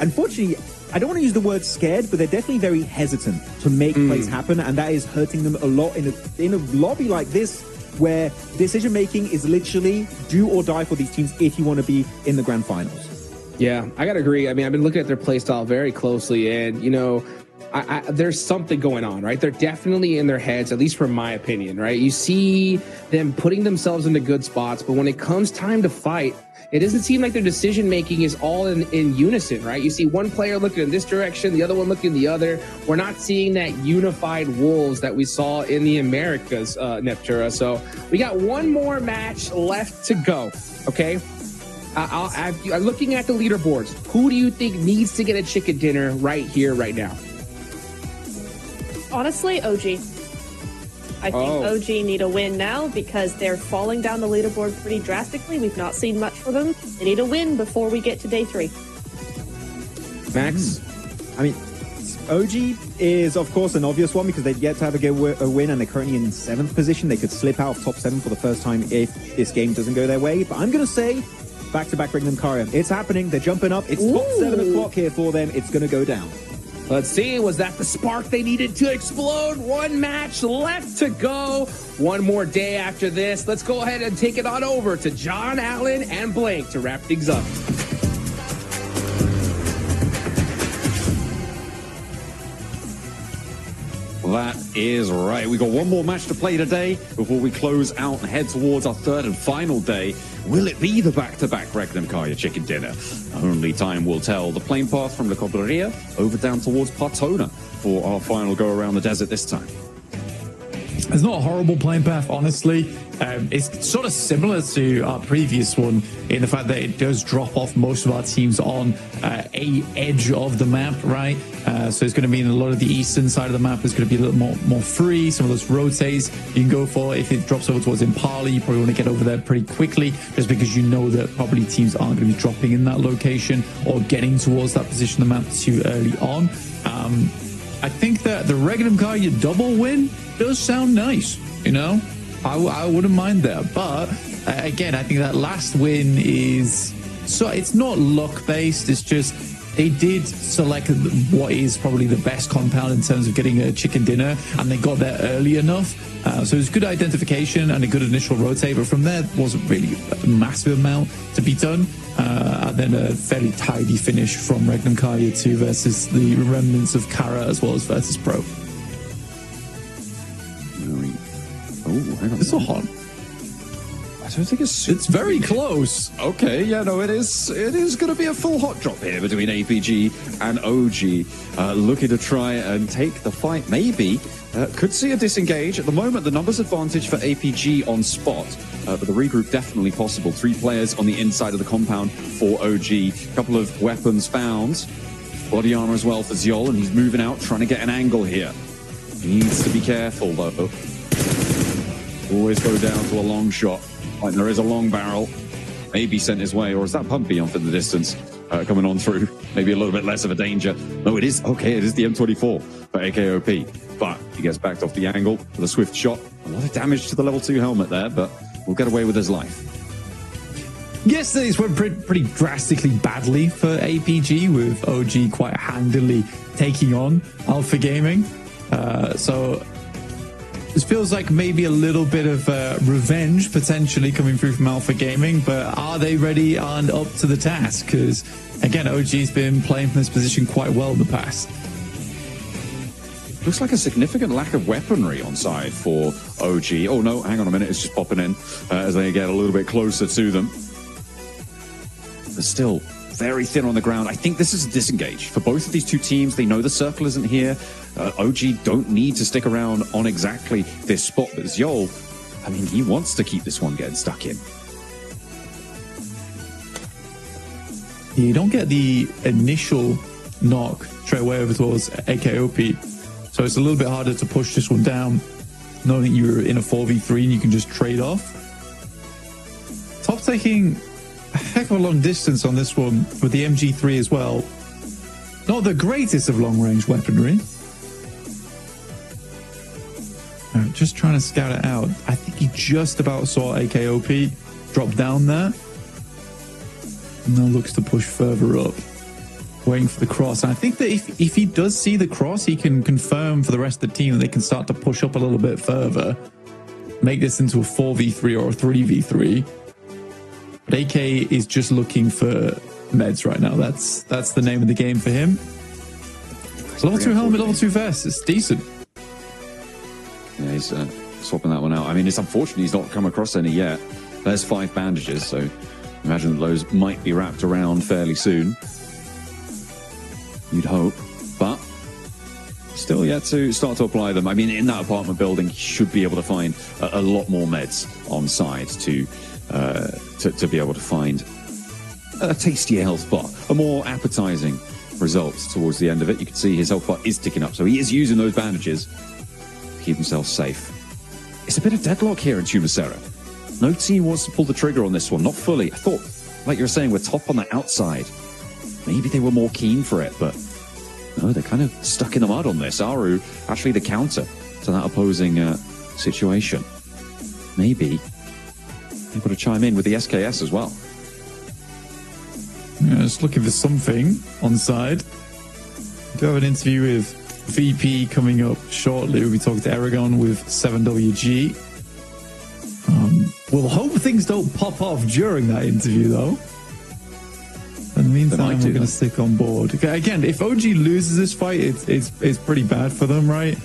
unfortunately, I don't want to use the word scared, but they're definitely very hesitant to make plays happen, and that is hurting them a lot in a lobby like this, where decision making is literally do or die for these teams if you want to be in the grand finals. Yeah, I gotta agree. I mean, I've been looking at their play style very closely, and you know, there's something going on, right? They're definitely in their heads, at least from my opinion, right? You see them putting themselves into good spots, but when it comes time to fight, it doesn't seem like their decision making is all in unison, right? You see one player looking in this direction, the other one looking the other. We're not seeing that unified Wolves that we saw in the Americas, Neptura. So we got one more match left to go, okay? I'm looking at the leaderboards. Who do you think needs to get a chicken dinner right here, right now? Honestly, OG. I think OG need a win now because they're falling down the leaderboard pretty drastically. We've not seen much for them. They need a win before we get to day 3. Max? I mean, OG is, of course, an obvious one because they've yet to have a win, and they're currently in 7th position. They could slip out of top 7 for the first time if this game doesn't go their way. But I'm going to say back-to-back Regnum Karia. It's happening. They're jumping up. It's top 7 o'clock here for them. It's going to go down. Let's see, was that the spark they needed to explode? One match left to go. One more day after this. Let's go ahead and take it on over to John Allen and Blank to wrap things up. That is right. We got one more match to play today before we close out and head towards our third and final day. Will it be the back-to-back Regnum Karia chicken dinner? Only time will tell. The plane path from La Cobreria over down towards Partona for our final go around the desert this time. It's not a horrible plane path, honestly. It's sort of similar to our previous one in the fact that it does drop off most of our teams on a edge of the map, right? So it's going to be in a lot of the eastern side of the map. It's going to be a little more free. Some of those rotates you can go for. If it drops over towards Impala, you probably want to get over there pretty quickly just because you know that probably teams aren't going to be dropping in that location or getting towards that position of the map too early on. I think that the Regnum Karia double win does sound nice, you know? I wouldn't mind that. But again, I think that last win is... So it's not luck-based, it's just they did select what is probably the best compound in terms of getting a chicken dinner, and they got there early enough. So it was good identification and a good initial rotate, but from there, it wasn't really a massive amount to be done. And then a fairly tidy finish from Regnum Karia 2 versus the remnants of Kara as well as versus Pro. Oh, hang on. It's not hot. I don't think it's very close. Okay, yeah, no, it is going to be a full hot drop here between APG and OG, looking to try and take the fight. Maybe could see a disengage. At the moment, the numbers advantage for APG on spot, but the regroup definitely possible. 3 players on the inside of the compound for OG. A couple of weapons found. Body armor as well for Zyol, and he's moving out, trying to get an angle here. He needs to be careful, though. Always go down to a long shot. Like there is a long barrel, maybe sent his way, or is that Pumpy off in the distance coming on through? Maybe a little bit less of a danger. No, it is. Okay, it is the M24 for AKOP, but he gets backed off the angle with a swift shot. A lot of damage to the level 2 helmet there, but we'll get away with his life. Yesterday's went pretty drastically badly for APG, with OG quite handily taking on Alpha Gaming. So this feels like maybe a little bit of revenge potentially coming through from Alpha Gaming, but are they ready and up to the task? Because, again, OG's been playing from this position quite well in the past. Looks like a significant lack of weaponry on side for OG. Oh, no, hang on a minute. It's just popping in as they get a little bit closer to them. They're still very thin on the ground. I think this is a disengage for both of these two teams. They know the circle isn't here. OG don't need to stick around on exactly this spot, but Zyol, I mean, he wants to keep this one getting stuck in. You don't get the initial knock straight away over towards AKOP, so it's a little bit harder to push this one down, knowing that you're in a 4v3 and you can just trade off. Top taking a heck of a long distance on this one with the MG3 as well. Not the greatest of long-range weaponry. Just trying to scout it out. I think he just about saw AKOP drop down there. And now looks to push further up. waiting for the cross. And I think that if he does see the cross, he can confirm for the rest of the team that they can start to push up a little bit further, make this into a 4v3 or a 3v3. But AK is just looking for meds right now. That's the name of the game for him. Level 2 helmet, level 2 vest. It's decent. Yeah, he's swapping that one out. I mean, it's unfortunate he's not come across any yet. There's 5 bandages, so imagine that those might be wrapped around fairly soon. You'd hope. But still yet to start to apply them. I mean, in that apartment building, you should be able to find a lot more meds on site to be able to find a tastier health bar, a more appetizing result towards the end of it. You can see his health bar is ticking up, so he is using those bandages to keep himself safe. It's a bit of deadlock here in Tumasera. No team wants to pull the trigger on this one, not fully. I thought, like you were saying, we're top on the outside. Maybe they were more keen for it, but no, they're kind of stuck in the mud on this. Aru, actually the counter to that opposing situation. Maybe able to chime in with the SKS as well. Yeah, just looking for something on side. We do have an interview with VP coming up shortly. We'll be talking to Aragon with 7WG. We'll hope things don't pop off during that interview, though. In the meantime, we're going to stick on board. Again, if OG loses this fight, it's pretty bad for them, right?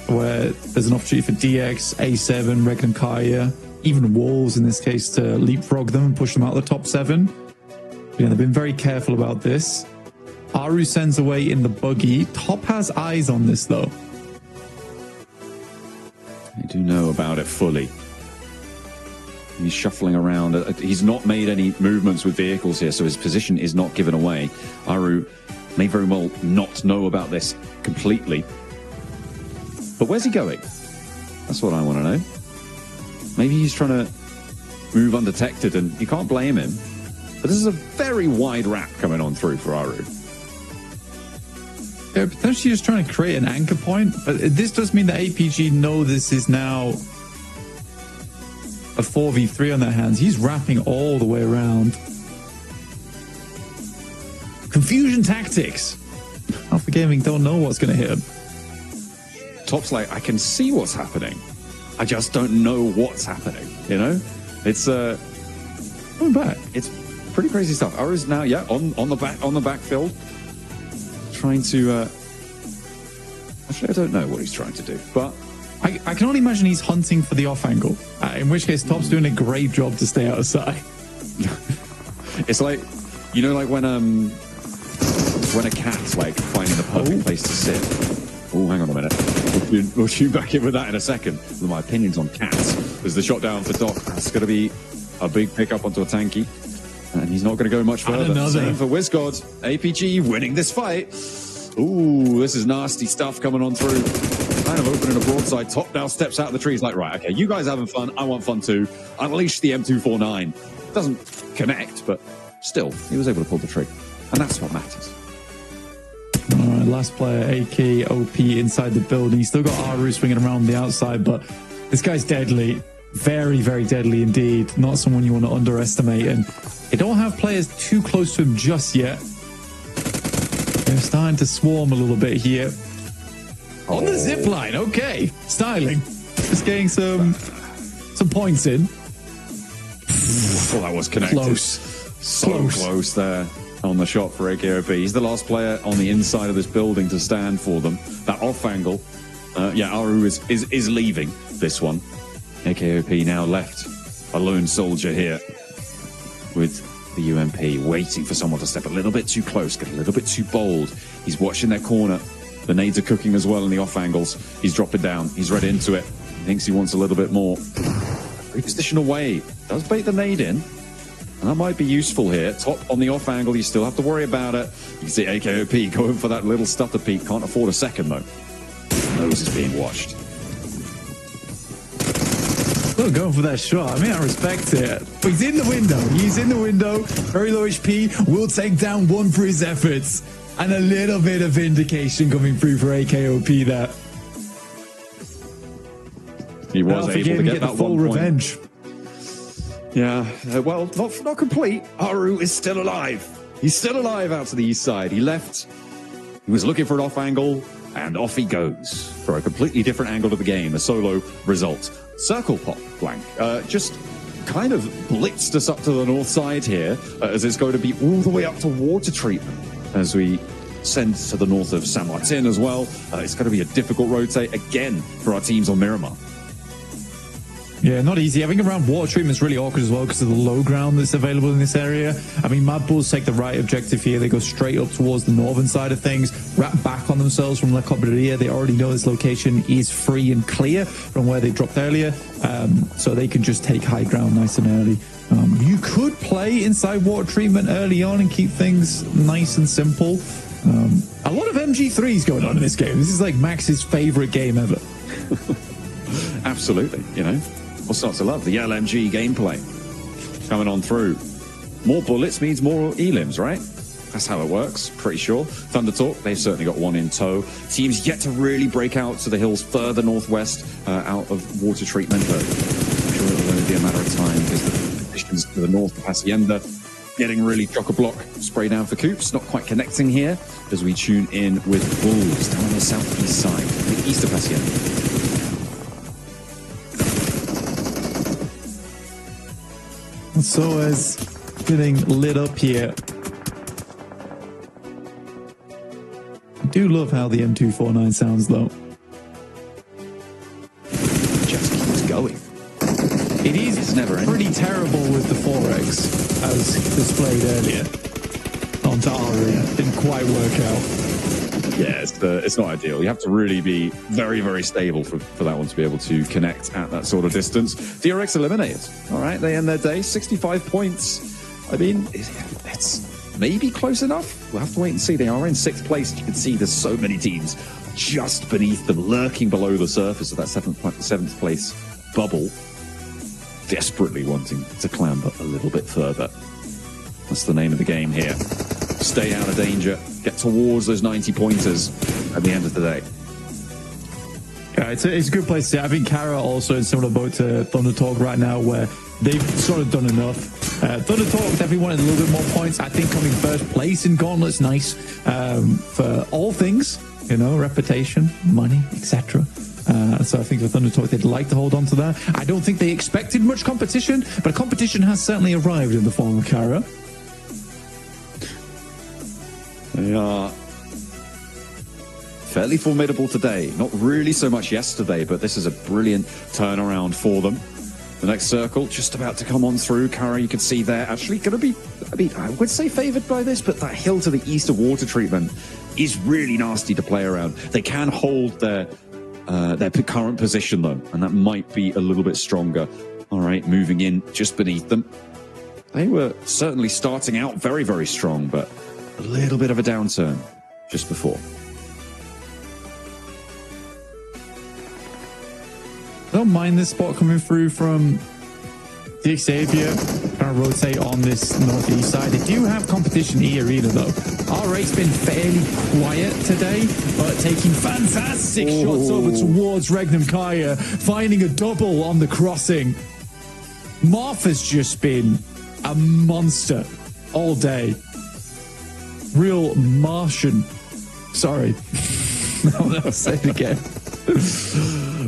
Where there's an opportunity for DX, A7, Regnum Kaya, even Wolves in this case to leapfrog them and push them out of the top 7. Yeah, they've been very careful about this. Aru sends away in the buggy. Top has eyes on this, though. They do know about it fully. He's shuffling around. He's not made any movements with vehicles here, so his position is not given away. Aru may very well not know about this completely. But where's he going? That's what I want to know. Maybe he's trying to move undetected, and you can't blame him. But this is a very wide wrap coming on through for Aru. They're potentially just trying to create an anchor point. But this does mean that APG know this is now a 4v3 on their hands. He's wrapping all the way around. Confusion tactics. Alpha Gaming don't know what's going to hit him. Top's like, I can see what's happening. I just don't know what's happening. You know, it's coming back. It's pretty crazy stuff. Aru's now, yeah, on the backfield, trying to. Actually, I don't know what he's trying to do, but I can only imagine he's hunting for the off angle. In which case, Top's doing a great job to stay outside. It's like, you know, like when a cat's like finding the perfect place to sit. Oh, hang on a minute. We'll tune back in with that in a second. With my opinions on cats. There's the shot down for Doc. That's going to be a big pickup onto a tanky. And he's not going to go much further. Same for WizGod. APG winning this fight. Ooh, this is nasty stuff coming on through. Kind of opening a broadside. Top now steps out of the trees like, right, okay, you guys are having fun. I want fun too. Unleash the M249. Doesn't connect, but still, he was able to pull the trigger. And that's what matters. All right, last player, AK OP inside the building. He's still got Aru swinging around the outside, but this guy's deadly. Very, very deadly indeed. Not someone you want to underestimate. And they don't have players too close to him just yet. They're starting to swarm a little bit here. On the zip line, okay. Styling. Just getting some points in. Well, that was connected. So close there on the shot for AKOP. He's the last player on the inside of this building to stand for them. That off angle. Yeah, Aru is leaving this one. AKOP now left a lone soldier here with the UMP, waiting for someone to step a little bit too close, get a little bit too bold. He's watching their corner. The nades are cooking as well in the off angles. He's dropping down. He's read into it. He thinks he wants a little bit more. Reposition away. Does bait the nade in. And that might be useful here. Top on the off angle. You still have to worry about it. You can see AKOP going for that little stutter peek. Can't afford a second, though. Nose is being watched. Still going for that shot. I mean, I respect it. But he's in the window. He's in the window. Very low HP. Will take down one for his efforts. And a little bit of vindication coming through for AKOP there. He was able to get that full one revenge. Yeah, well, not complete. Aru is still alive. He's still alive out to the east side. He left. He was looking for an off angle, and off he goes for a completely different angle to the game. A solo result. Circle pop, Blank. Just kind of blitzed us up to the north side here, as it's going to be all the way up to water treatment as we send to the north of San Martin as well. It's going to be a difficult rotate again for our teams on Miramar. Yeah, not easy. Having around water treatment is really awkward as well because of the low ground that's available in this area. I mean, Mad Bulls take the right objective here. They go straight up towards the northern side of things, wrap back on themselves from La Cobreria. They already know this location is free and clear from where they dropped earlier, so they can just take high ground nice and early. You could play inside water treatment early on and keep things nice and simple. A lot of MG3s going on in this game. This is like Max's favorite game ever. Absolutely, you know. What's not to love? The LMG gameplay coming on through. More bullets means more elims, right? That's how it works, pretty sure. Thunder Talk, they've certainly got one in tow. Teams yet to really break out to the hills further northwest out of water treatment, but I'm sure it'll only be a matter of time because the conditions to the north of Hacienda getting really chock-a-block. Spray down for Coops, not quite connecting here as we tune in with Bulls down on the southeast side, the east of Hacienda. So as getting lit up here. I do love how the M249 sounds though. Just keeps going. It is it's never pretty terrible with the 4X as displayed earlier. Onto Ari. Didn't quite work out. Yeah, it's not ideal. You have to really be very, very stable for that one to be able to connect at that sort of distance. DRX eliminated. All right, they end their day. 65 points. I mean, it's maybe close enough. We'll have to wait and see. They are in 6th place. You can see there's so many teams just beneath them, lurking below the surface of that 7th place bubble, desperately wanting to clamber a little bit further. That's the name of the game here. Stay out of danger, get towards those 90 pointers at the end of the day. Yeah, it's a good place to. I think Kara also in similar boat to Thunder Talk right now, where they've sort of done enough. Thunder Talk definitely wanted a little bit more points. I think coming first place in Gauntlet's nice for all things, you know, reputation, money, etc. So I think for Thunder Talk, they'd like to hold on to that. I don't think they expected much competition, but competition has certainly arrived in the form of Kara. They are fairly formidable today. Not really so much yesterday, but this is a brilliant turnaround for them. The next circle just about to come on through. Kara, you can see there, actually going to be, I mean, I would say favoured by this, but that hill to the east of water treatment is really nasty to play around. They can hold their current position, though, and that might be a little bit stronger. All right, moving in just beneath them. They were certainly starting out very, very strong, but a little bit of a downturn just before. Don't mind this spot coming through from the Xavier. Trying to rotate on this northeast side. They do have competition in the arena though. R8's been fairly quiet today, but taking fantastic shots over towards Regnum Kaya, finding a double on the crossing. Martha's just been a monster all day. Real Martian. Sorry. I'll say it again.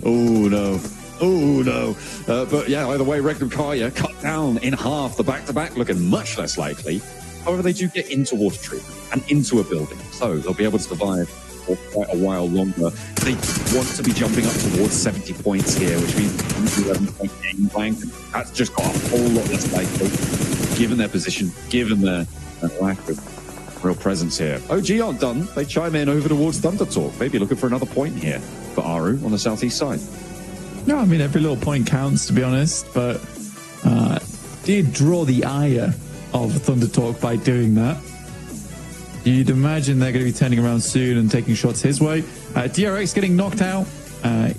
Oh no. Oh no. But yeah, either way, Regnum Kaya cut down in half. The back-to-back looking much less likely. However, they do get into water treatment and into a building, so they'll be able to survive for quite a while longer. They want to be jumping up towards 70 points here, which means 11-point game blank. That's just got a whole lot less likely, given their position, given their lack of real presence here. OG aren't done. They chime in over towards Thunder Talk, maybe looking for another point here for Aru on the southeast side. No, I mean, every little point counts, to be honest, but did draw the ire of Thunder Talk by doing that. You'd imagine they're going to be turning around soon and taking shots his way. DRX getting knocked out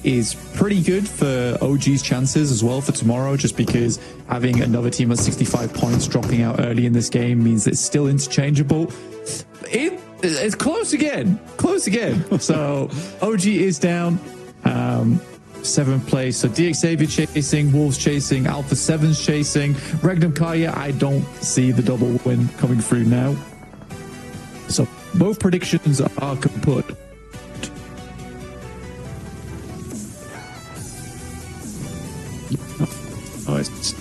is pretty good for OG's chances as well for tomorrow, just because having another team at 65 points dropping out early in this game means it's still interchangeable. It's close again. So OG is down. 7th place. So DX Xavier chasing, Wolves chasing, Alpha 7's chasing. Regnum Kaya, I don't see the double win coming through now. So both predictions are kaput. Oh, it's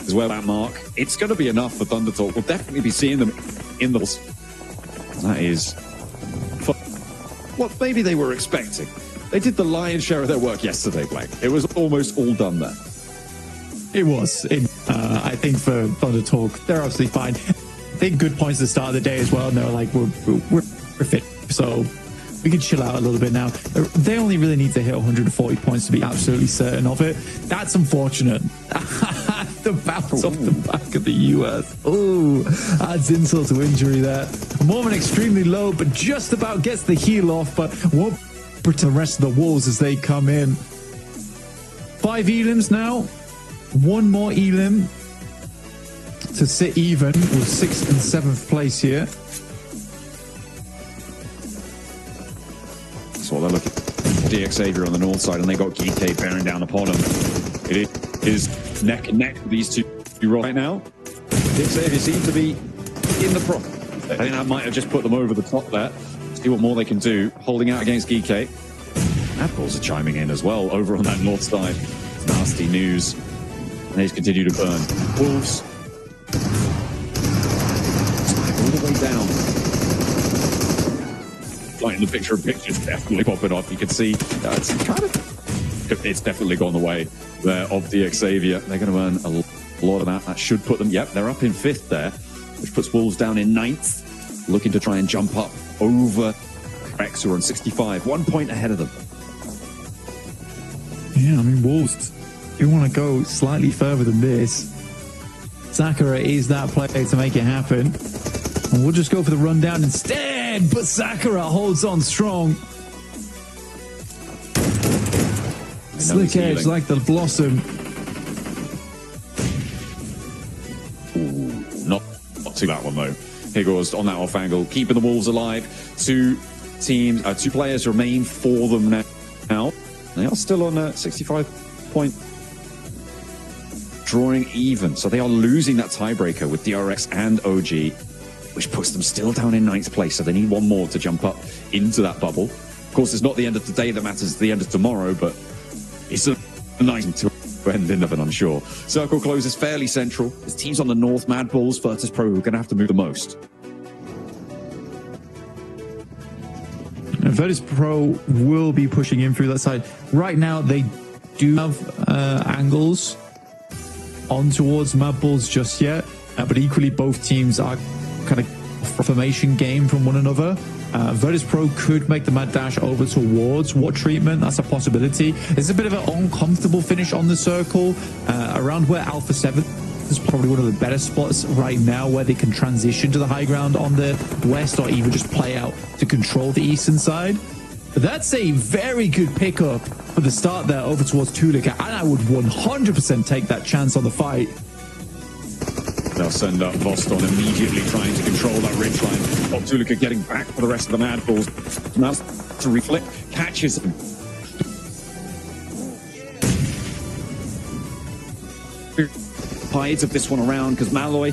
is where that mark. It's going to be enough for Thunder Talk. We'll definitely be seeing them in the... That is what maybe they were expecting. They did the lion's share of their work yesterday, Blake. It was almost all done there. It was. I think for Thunder Talk, they're absolutely fine. They had good points at the start of the day as well, and they were like, we're fit, so we can chill out a little bit now. They only really need to hit 140 points to be absolutely certain of it. That's unfortunate. The bounce off the back of the US. Oh, adds insult to injury there. Mormon extremely low, but just about gets the heal off, but won't protect the rest of the Wolves as they come in. 5 elims now. 1 more elim to sit even with 6th and 7th place here. That's what they're looking for. DX Xavier on the north side, and they got Geekade bearing down upon them. It is neck and neck with these two right now. DX Xavier seem to be in the front. I think that might have just put them over the top there. See what more they can do. Holding out against Geekade. Apples are chiming in as well over on that north side. It's nasty news. And they just continue to burn. Wolves. All the way down. Like in the picture of pictures, definitely popping off. You can see it's definitely gone the way there of DX Xavier. They're going to earn a lot of that. That should put them, yep, they're up in 5th there, which puts Wolves down in 9th, looking to try and jump up over Rex, who are on 65, 1 point ahead of them. Yeah, I mean, Wolves, you want to go slightly further than this. Sakura is that player to make it happen. And we'll just go for the rundown instead, but Sakura holds on strong. Slick edge like the blossom. Ooh, not to that one though. Higgles on that off angle, keeping the Wolves alive. 2 players remain for them now. They are still on a 65 point, drawing even. So they are losing that tiebreaker with DRX and OG, which puts them still down in 9th place. So they need 1 more to jump up into that bubble. Of course, it's not the end of the day that matters, it's the end of tomorrow, but it's a nice to end in of an unsure. Circle closes fairly central. There's teams on the north, Mad Bulls, Virtus Pro, who are going to have to move the most. And Virtus Pro will be pushing in through that side. Right now, they do have angles on towards Mad Bulls just yet, but equally both teams are kind of formation game from one another. Virtus Pro could make the mad dash over towards What Treatment. That's a possibility. It's a bit of an uncomfortable finish on the circle around where Alpha 7 is probably one of the better spots right now where they can transition to the high ground on the west or even just play out to control the eastern side. But that's a very good pickup for the start there over towards Tulika, and I would 100% take that chance on the fight. They'll send up Voston immediately trying to control that ridgeline. Tulika getting back for the rest of the Mad Bulls. Now to reflect, catches him. Hides of this one around because Malloy,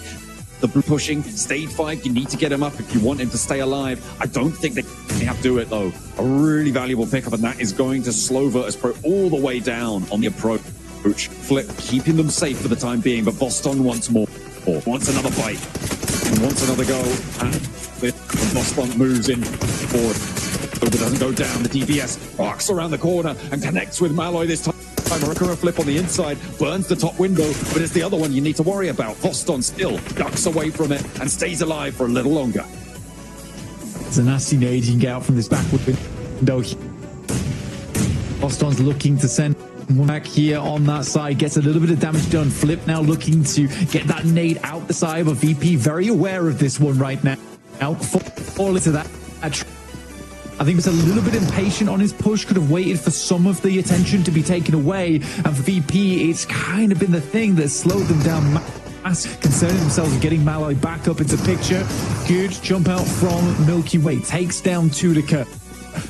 the blue pushing, stage 5, you need to get him up if you want him to stay alive. I don't think they have to do it though. A really valuable pickup, and that is going to slow Virtus Pro all the way down on the approach. Flip keeping them safe for the time being, but Voston wants more. Wants another bite and wants another go. And Voston moves in forward. But it doesn't go down. The DBS arcs around the corner and connects with Malloy this time. A flip on the inside, burns the top window, but it's the other one you need to worry about. Voston still ducks away from it and stays alive for a little longer. It's a nasty nade you can get out from this backward window. Voston's looking to send one back here on that side, gets a little bit of damage done. Flip now looking to get that nade out the side, but VP very aware of this one right now. Fall into that. I think he's a little bit impatient on his push, could have waited for some of the attention to be taken away, and for VP, it's kind of been the thing that slowed them down. Concerning themselves with getting Malloy back up into picture. Good jump out from Milky Way, takes down Tulika.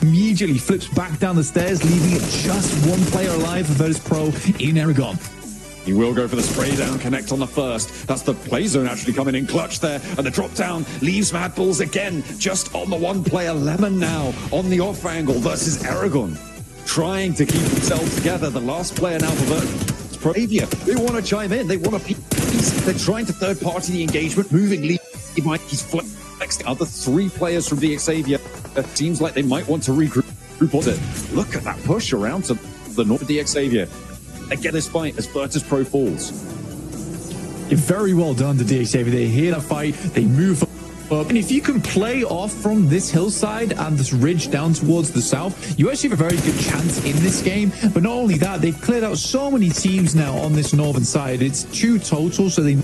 Immediately flips back down the stairs, leaving it just one player alive for Virtus Pro in Aragon. He will go for the spray down, connect on the first. That's the play zone actually coming in clutch there. And the drop down leaves Mad Bulls again, just on the one player. Lemon now on the off angle versus Aragon. Trying to keep themselves together. The last player now for Virtus Pro. They want to chime in. They want a piece. They're trying to third party the engagement, moving lead. He's flexed the other 3 players from the Xavier. It seems like they might want to regroup on it. Look at that push around to the north of the Xavier. They get this fight as Virtus Pro falls. Very well done to DXavier. They hear that fight, they move up. And if you can play off from this hillside and this ridge down towards the south, you actually have a very good chance in this game. But not only that, they've cleared out so many teams now on this northern side. It's 2 total, so they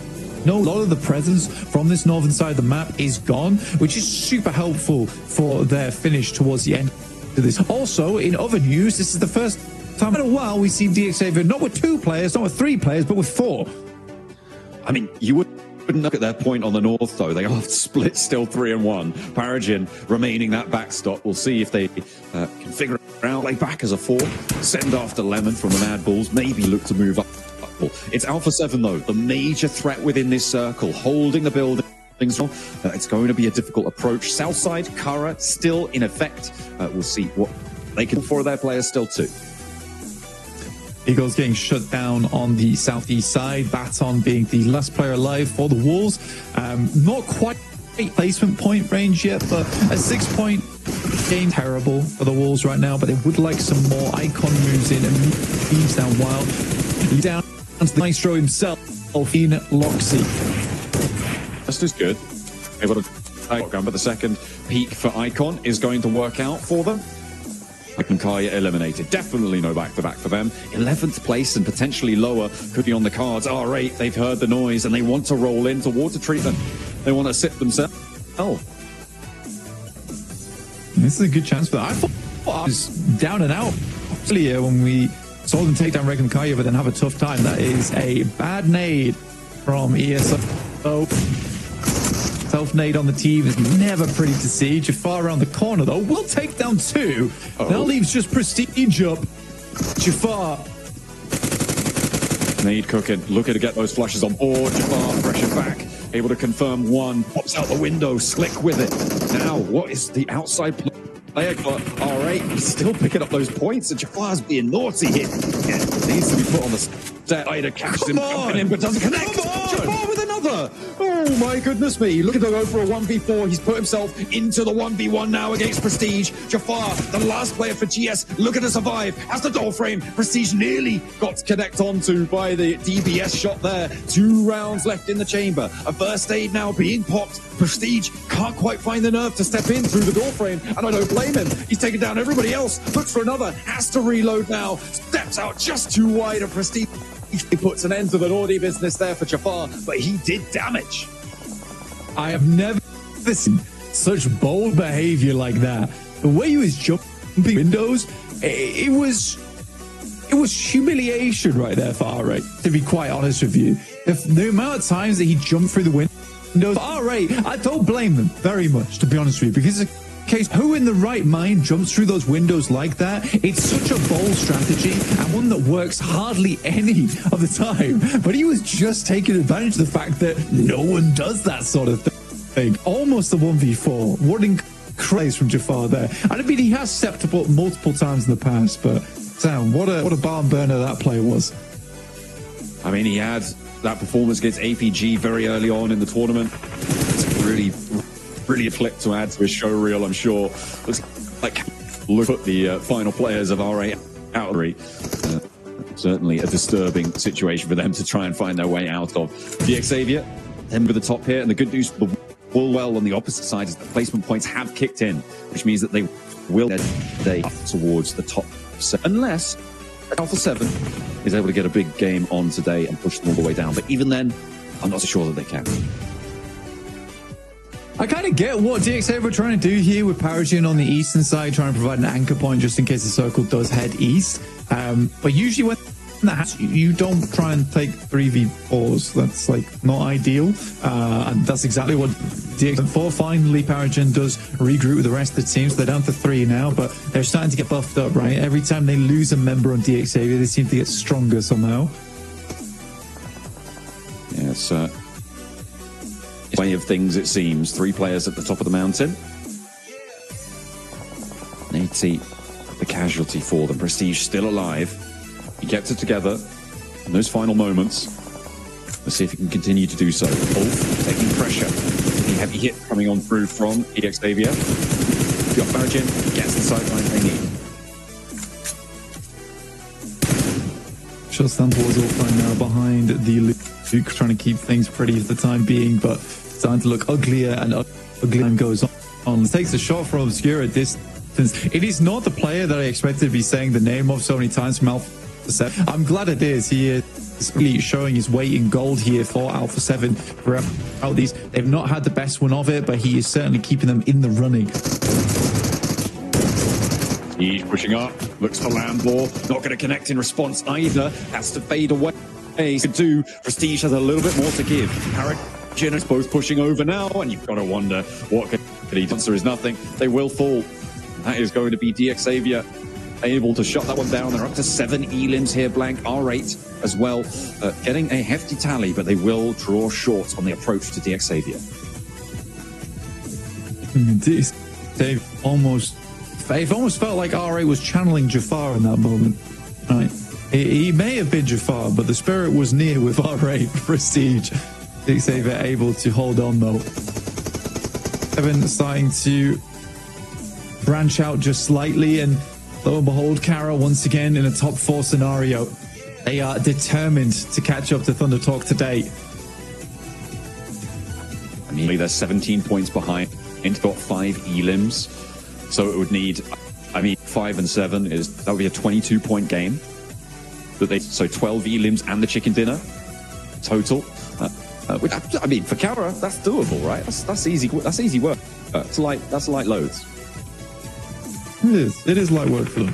know a lot of the presence from this northern side of the map is gone, which is super helpful for their finish towards the end of this. Also, in other news, this is the first time in a while we see DXavier not with 2 players, not with 3 players, but with 4. I mean, you wouldn't look at their point on the north, though. They are split still 3-1. Paragin remaining that backstop. We'll see if they can figure it out. Lay back as a 4, send after Lemon from the Mad Bulls, maybe look to move up. It's Alpha 7, though, the major threat within this circle, holding the building. It's going to be a difficult approach. Southside, Kara still in effect. We'll see what they can do for their players still too. Eagles getting shut down on the southeast side. Baton being the last player alive for the Wolves. Not quite placement point range yet, but a 6-point game. Terrible for the Wolves right now, but they would like some more icon moves in and moves down wild. Down to the maestro himself in Loxy. Just as good. Able to gun, but the second peak for Icon is going to work out for them. Kaya eliminated. Definitely no back-to-back for them. 11th place and potentially lower could be on the cards. R8, they've heard the noise and they want to roll into water treatment. They want to sit themselves. Oh. This is a good chance for that. I thought I was down and out earlier when we saw them take down Regan Kaya, but then have a tough time. That is a bad nade from ESO. Self-nade on the team is never pretty to see. Jafar around the corner, though, will take down 2. That leaves just Prestige up. Jafar. Nade cooking, looking to get those flushes on board. Jafar, pressure back, able to confirm 1. Pops out the window, slick with it. Now, what is the outside player got? R8, he's still picking up those points, and Jafar's being naughty here. Needs to be put on the set. Ida catches him, jumping in, but doesn't connect. Jafar with another. Oh my goodness me. Looking to go for a 1v4. He's put himself into the 1v1 now against Prestige. Jafar, the last player for GS, looking to survive. As the door frame, Prestige nearly got to connect onto by the DBS shot there. 2 rounds left in the chamber. A first aid now being popped. Prestige can't quite find the nerve to step in through the door frame, and I don't blame him. He's taken down everybody else. Looks for another. Has to reload now. Steps out just too wide of Prestige. He puts an end to the naughty business there for Jafar, but he did damage. I have never seen such bold behavior like that. The way he was jumping windows, it was humiliation right there for R8, to be quite honest with you. The amount of times that he jumped through the windows, R8, I don't blame them very much, to be honest with you, because it's a case, who in the right mind jumps through those windows like that? It's such a bold strategy and one that works hardly any of the time. But he was just taking advantage of the fact that no one does that sort of thing. Almost a 1v4. What incredible from Jafar there. And I mean, he has stepped up multiple times in the past, but damn, what a barn burner that play was. I mean, he had that performance against APG very early on in the tournament. It's really a flick to add to his show reel, I'm sure. Looks like, look at the final players of R8 Outry. Certainly a disturbing situation for them to try and find their way out of. DXavier, them with the top here, and the good news for the Woolwell on the opposite side is the placement points have kicked in, which means that they will get up towards the top 7, unless Alpha 7 is able to get a big game on today and push them all the way down. But even then, I'm not so sure that they can. I kind of get what DXavier were trying to do here with Paragen on the eastern side, trying to provide an anchor point just in case the circle does head east. But usually when that happens, you don't try and take 3v4s. That's like not ideal. And that's exactly what DXavier for. Finally, Paragen does regroup with the rest of the team. So they're down to 3 now, but they're starting to get buffed up, right? Every time they lose a member on DXavier, they seem to get stronger somehow. Yeah, it's way of things, it seems. 3 players at the top of the mountain. 80, the casualty for them. Prestige still alive. He kept it together in those final moments. Let's see if he can continue to do so. Ulf taking pressure. The heavy hit coming on through from DXavier. Got Paragen, gets the sideline they need. Sure, Stample is all fine now behind the Luke, trying to keep things pretty for the time being, but starting to look uglier and uglier time goes on. Takes a shot from Obscura at distance. It is not the player that I expected to be saying the name of so many times from Alpha 7. I'm glad it is. He is really showing his weight in gold here for Alpha 7 throughout these. They've not had the best one of it, but he is certainly keeping them in the running. He's pushing up, looks for Lambor, not going to connect in response either, has to fade away. Could do. Prestige has a little bit more to give. Paragen is both pushing over now, and you've got to wonder what could he do. Answer is nothing. They will fall. That is going to be DXavier able to shut that one down. They're up to 7 elims here, Blank. R8 as well, getting a hefty tally, but they will draw short on the approach to DXavier. It almost felt like R8 was channeling Jafar in that moment. Right. He may have been Jafar, but the spirit was near with R8 Prestige. DXavier able to hold on though. Evan starting to branch out just slightly, and lo and behold, Kara once again in a top 4 scenario. They are determined to catch up to Thunder Talk today. I mean, they're 17 points behind. Got 5 elims, so it would need. I mean, 5 and 7 that would be a 22-point game. So 12 elims and the chicken dinner total. Which, I mean, for Kara, that's doable, right? That's easy. That's easy work. That's light loads. It is light work for them.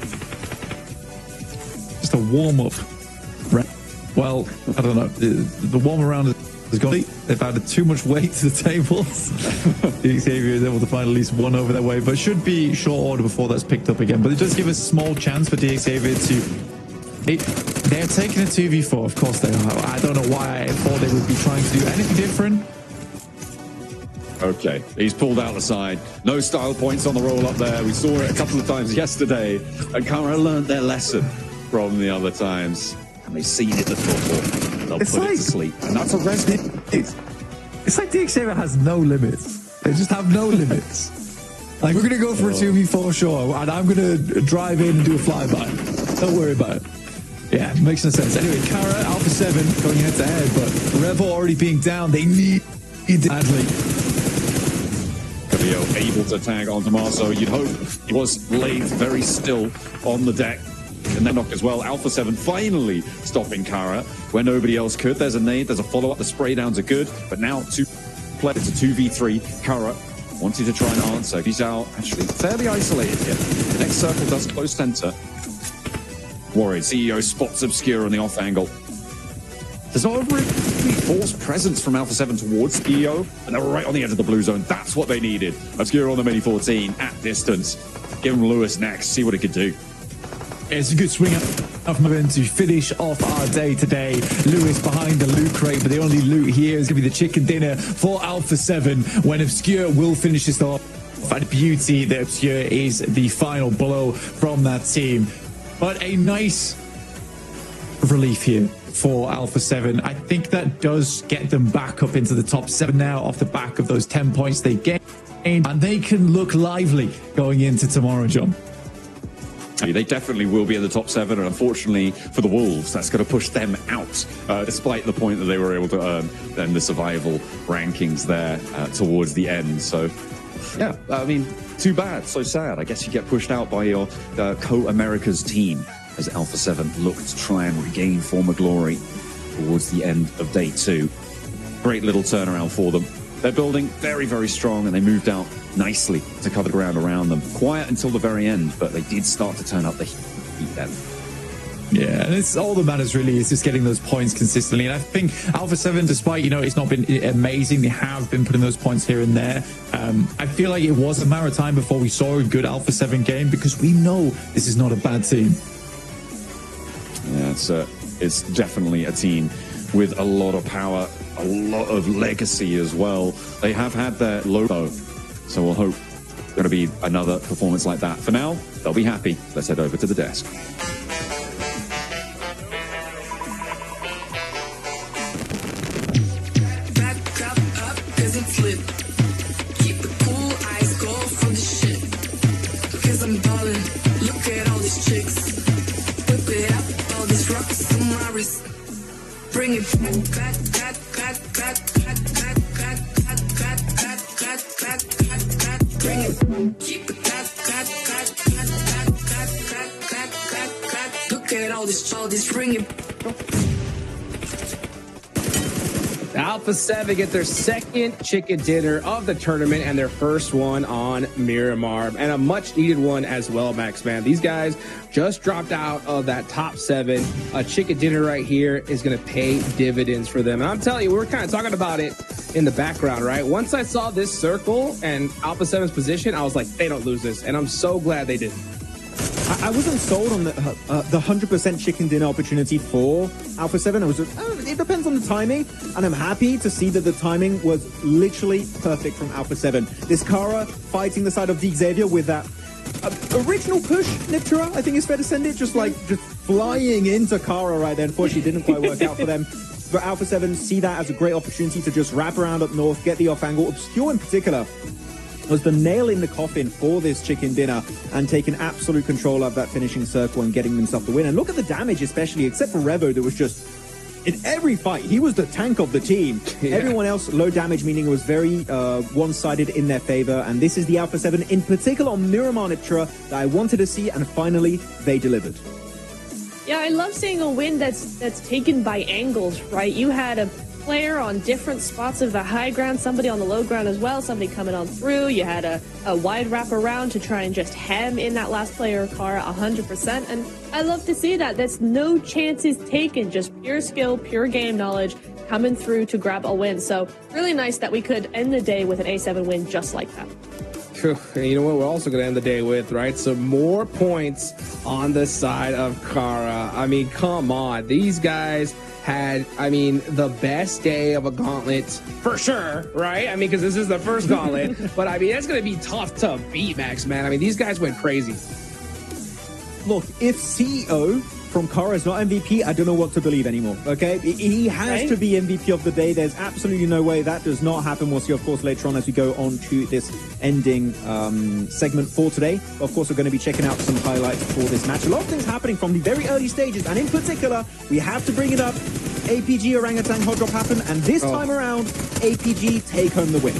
Just a warm up. Well, I don't know. The warm around has gone. They've added too much weight to the tables. DXavier is able to find at least one over their way, but should be short order before that's picked up again. But it does give a small chance for DXavier to. They're taking a 2v4, of course they are. I don't know why I thought they would be trying to do anything different. Okay, he's pulled out the side. No style points on the roll up there. We saw it a couple of times yesterday, and Kara learned their lesson from the other times. And they've seen it before. They'll put it to sleep. And that's a res. It's like DXavier has no limits. They just have no limits. Like, we're going to go for a 2v4 show, and I'm going to drive in and do a flyby. Don't worry about it. Yeah, makes no sense. Anyway, Kara, Alpha 7 going head to head, but Revo already being down. They need it badly. Able to tag on Tommaso. You'd hope he was laid very still on the deck. And then knock as well. Alpha 7 finally stopping Kara where nobody else could. There's a nade, there's a follow-up. The spray downs are good, but now two players. It's a 2v3. Kara wanted to try and answer. He's out actually fairly isolated here. The next circle does close center. Worried. CEO spots Obscure on the off angle. There's not a really forced presence from Alpha 7 towards CEO, and they were right on the edge of the blue zone. That's what they needed. Obscure on the Mini 14 at distance. Give him Lewis next, see what he could do. It's a good swing up movement to finish off our day today. Lewis behind the loot crate, but the only loot here is going to be the chicken dinner for Alpha 7 when Obscure will finish this off. And beauty that Obscure is the final blow from that team. But a nice relief here for Alpha 7. I think that does get them back up into the top 7 now off the back of those 10 points they gained. And they can look lively going into tomorrow, John. They definitely will be in the top 7, and unfortunately for the Wolves, that's going to push them out, despite the point that they were able to earn in the survival rankings there towards the end. So, yeah, I mean, too bad, so sad. I guess you get pushed out by your co-America's team as Alpha 7 look to try and regain former glory towards the end of day 2. Great little turnaround for them. They're building very, very strong, and they moved out nicely to cover the ground around them. Quiet until the very end, but they did start to turn up the heat then. Yeah, and it's all that matters really is just getting those points consistently. And I think Alpha 7, despite, you know, it's not been amazing, they have been putting those points here and there. I feel like it was a matter of time before we saw a good Alpha 7 game because we know this is not a bad team. Yeah, it's definitely a team with a lot of power, a lot of legacy as well. They have had their low, so we'll hope there's going to be another performance like that. For now, they'll be happy. Let's head over to the desk. Bring it back, bring it, keep it, look at all this, bring it. Alpha 7 get their second chicken dinner of the tournament and their first one on Miramar, and a much needed one as well, Max, man. These guys just dropped out of that top 7. A chicken dinner right here is going to pay dividends for them. And I'm telling you, we were kind of talking about it in the background, right? Once I saw this circle and Alpha 7's position, I was like, they don't lose this. And I'm so glad they didn't. I wasn't sold on the 100% chicken dinner opportunity for Alpha 7. It depends on the timing, and I'm happy to see that the timing was literally perfect from Alpha 7. This Kara fighting the side of D Xavier with that original push, Niptura, I think it's fair to send it, just flying into Kara right there. Unfortunately, didn't quite work out for them. But Alpha 7 see that as a great opportunity to just wrap around up north, get the off angle. Obscure in particular was the nail in the coffin for this chicken dinner and taking absolute control of that finishing circle and getting themselves the win. And look at the damage, especially, except for Revo, that was just, in every fight, he was the tank of the team. Yeah. Everyone else, low damage, meaning it was very one-sided in their favor. And this is the Alpha 7, in particular on Miramar Niptura, that I wanted to see, and finally, they delivered. Yeah, I love seeing a win that's taken by angles, right? You had a player on different spots of the high ground, somebody on the low ground as well, somebody coming on through. You had a wide wrap around to try and just hem in that last player car 100%. And I love to see that. That's no chances taken, just pure skill, pure game knowledge coming through to grab a win. So really nice that we could end the day with an A7 win just like that. And you know what we're also going to end the day with, right? Some more points on the side of Kara. I mean, come on. These guys had, the best day of a gauntlet for sure, right? Because this is the first gauntlet. But, that's going to be tough to beat, Max, man. These guys went crazy. Look, if CEO from Kara is not MVP, I don't know what to believe anymore, okay? He has to be MVP of the day. There's absolutely no way that does not happen. We'll see, of course, later on as we go on to this ending segment for today. Of course, we're going to be checking out some highlights for this match. A lot of things happening from the very early stages, and in particular, we have to bring it up. APG Orangutan hot drop happened, and this time around, APG take home the win.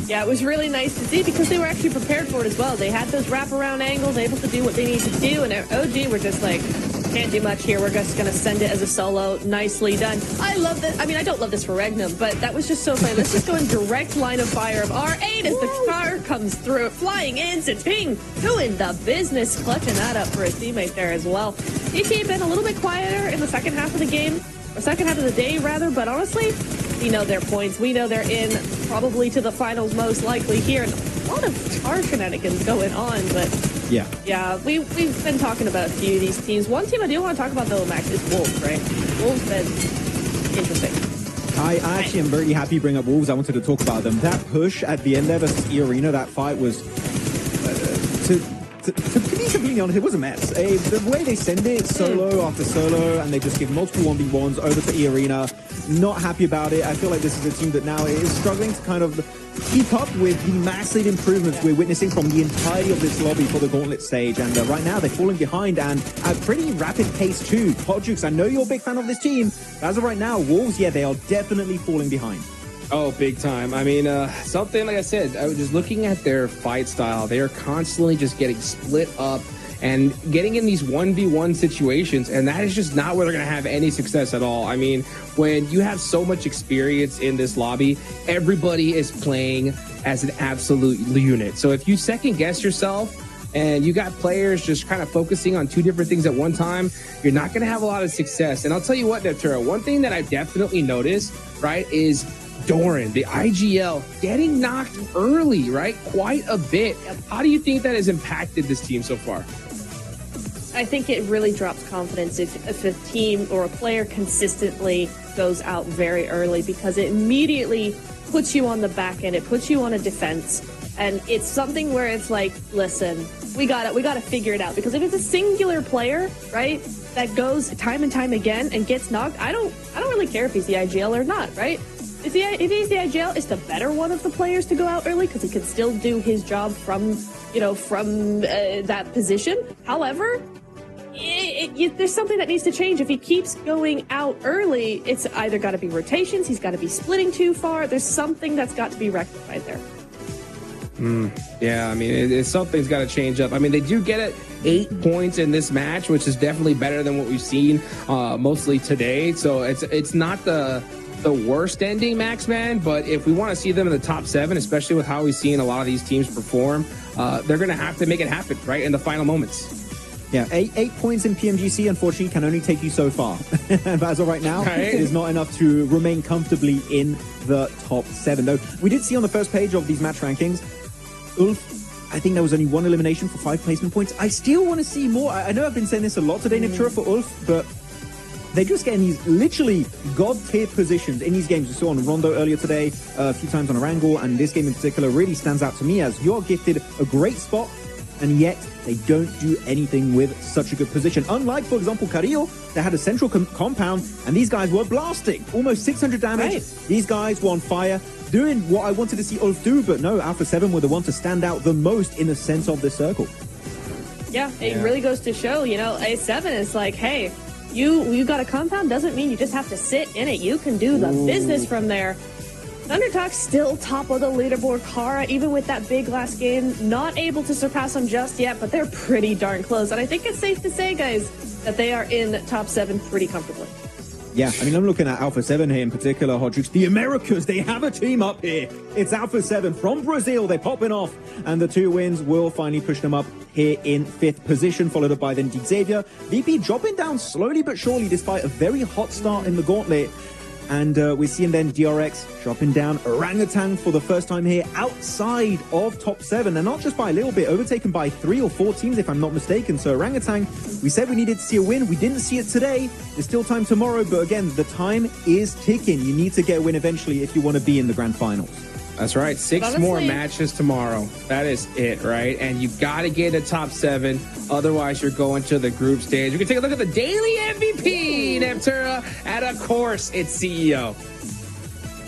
Yeah, it was really nice to see because they were actually prepared for it as well. They had those wraparound angles, able to do what they needed to do, and OG were just like, can't do much here. We're just going to send it as a solo. Nicely done. I love this. I mean, I don't love this for Regnum, but that was just so funny. Let's just go in direct line of fire of R8 as the car comes through, flying in, sits Ping, doing the business, clutching that up for his teammate there as well. ET had been a little bit quieter in the second half of the game, or second half of the day rather, but honestly, we know their points. We know they're in probably to the finals most likely here. And a lot of tar shenanigans going on, but yeah, we've been talking about a few of these teams. One team I do want to talk about though, Max, is Wolves, right? Wolves been interesting. I actually am very happy you bring up Wolves. I wanted to talk about them. That push at the end there versus E-Arena, that fight was to be completely honest, it was a mess. The way they send it, solo after solo, and they just give multiple 1v1s over to E-Arena, not happy about it. I feel like this is a team that now is struggling to kind of keep up with the massive improvements we're witnessing from the entirety of this lobby for the Gauntlet stage. And right now, they're falling behind, and at pretty rapid pace too. Podjukes, I know you're a big fan of this team. As of right now, Wolves, yeah, they are definitely falling behind. Oh, big time. I mean, something like I said, I was just looking at their fight style. They are constantly just getting split up and getting in these 1v1 situations, and that is just not where they're going to have any success at all. I mean, when you have so much experience in this lobby, everybody is playing as an absolute unit. So if you second guess yourself and you got players just kind of focusing on two different things at one time, you're not going to have a lot of success. And I'll tell you what, Neptura, one thing that I've definitely noticed, right, is Doran, the IGL, getting knocked early, right? Quite a bit. How do you think that has impacted this team so far? I think it really drops confidence if a team or a player consistently goes out very early, because it immediately puts you on the back end. It puts you on a defense. And it's something where it's like, listen, we got to figure it out. Because if it's a singular player, right, that goes time and time again and gets knocked, I don't really care if he's the IGL or not, right? If he's the IGL, it's the better one of the players to go out early because he can still do his job from that position. However, there's something that needs to change. If he keeps going out early, it's either got to be rotations, he's got to be splitting too far. There's something that's got to be rectified there. Yeah, I mean, something's got to change up. I mean, they do get it 8 points in this match, which is definitely better than what we've seen mostly today. So it's not the worst ending, Max Man, but if we want to see them in the top 7, especially with how we've seen a lot of these teams perform, they're going to have to make it happen, right, in the final moments. Yeah, 8 points in PMGC, unfortunately, can only take you so far. But as of right now, it is not enough to remain comfortably in the top 7. Though we did see on the first page of these match rankings, Ulf, I think there was only 1 elimination for 5 placement points. I still want to see more. I know I've been saying this a lot today, Neptura, for Ulf, but they're just getting these literally god-tier positions in these games. We saw on Rondo earlier today, a few times on Erangel, and this game in particular really stands out to me as you're gifted a great spot, and yet they don't do anything with such a good position. Unlike, for example, Carrillo, they had a central compound, and these guys were blasting. Almost 600 damage. Right. These guys were on fire, doing what I wanted to see Ulf do, but no, Alpha 7 were the one to stand out the most in the sense of the circle. Yeah, it really goes to show, A7 is like, hey, you got a compound doesn't mean you just have to sit in it. You can do the business from there. Thundertalk still top of the leaderboard. Kara, even with that big last game, not able to surpass them just yet, but they're pretty darn close. And I think it's safe to say, guys, that they are in top 7 pretty comfortably. Yeah, I mean, I'm looking at Alpha 7 here in particular, Hodrix. The Americas, they have a team up here. It's Alpha 7 from Brazil. They're popping off. And the 2 wins will finally push them up here in 5th position, followed up by then Xavier. VP dropping down slowly but surely despite a very hot start in the Gauntlet. And we're seeing then DRX dropping down Orangutan for the first time here outside of top 7. And not just by a little bit, overtaken by 3 or 4 teams, if I'm not mistaken. So Orangutan, we said we needed to see a win. We didn't see it today. There's still time tomorrow. But again, the time is ticking. You need to get a win eventually if you want to be in the grand finals. That's right. 6 more matches tomorrow. That is it, right? And you got to get a top 7. Otherwise, you're going to the group stage. You can take a look at the daily MVP, Neptura, and of course, it's CEO.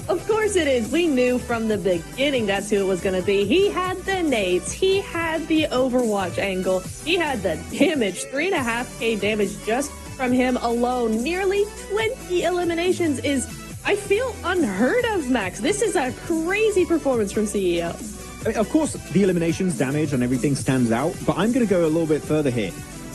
Of course it is. We knew from the beginning that's who it was going to be. He had the nades. He had the Overwatch angle. He had the damage. 3.5k damage just from him alone. Nearly 20 eliminations is I feel unheard of, Max. This is a crazy performance from CEO. I mean, of course, the eliminations, damage, and everything stands out, but I'm going to go a little bit further here.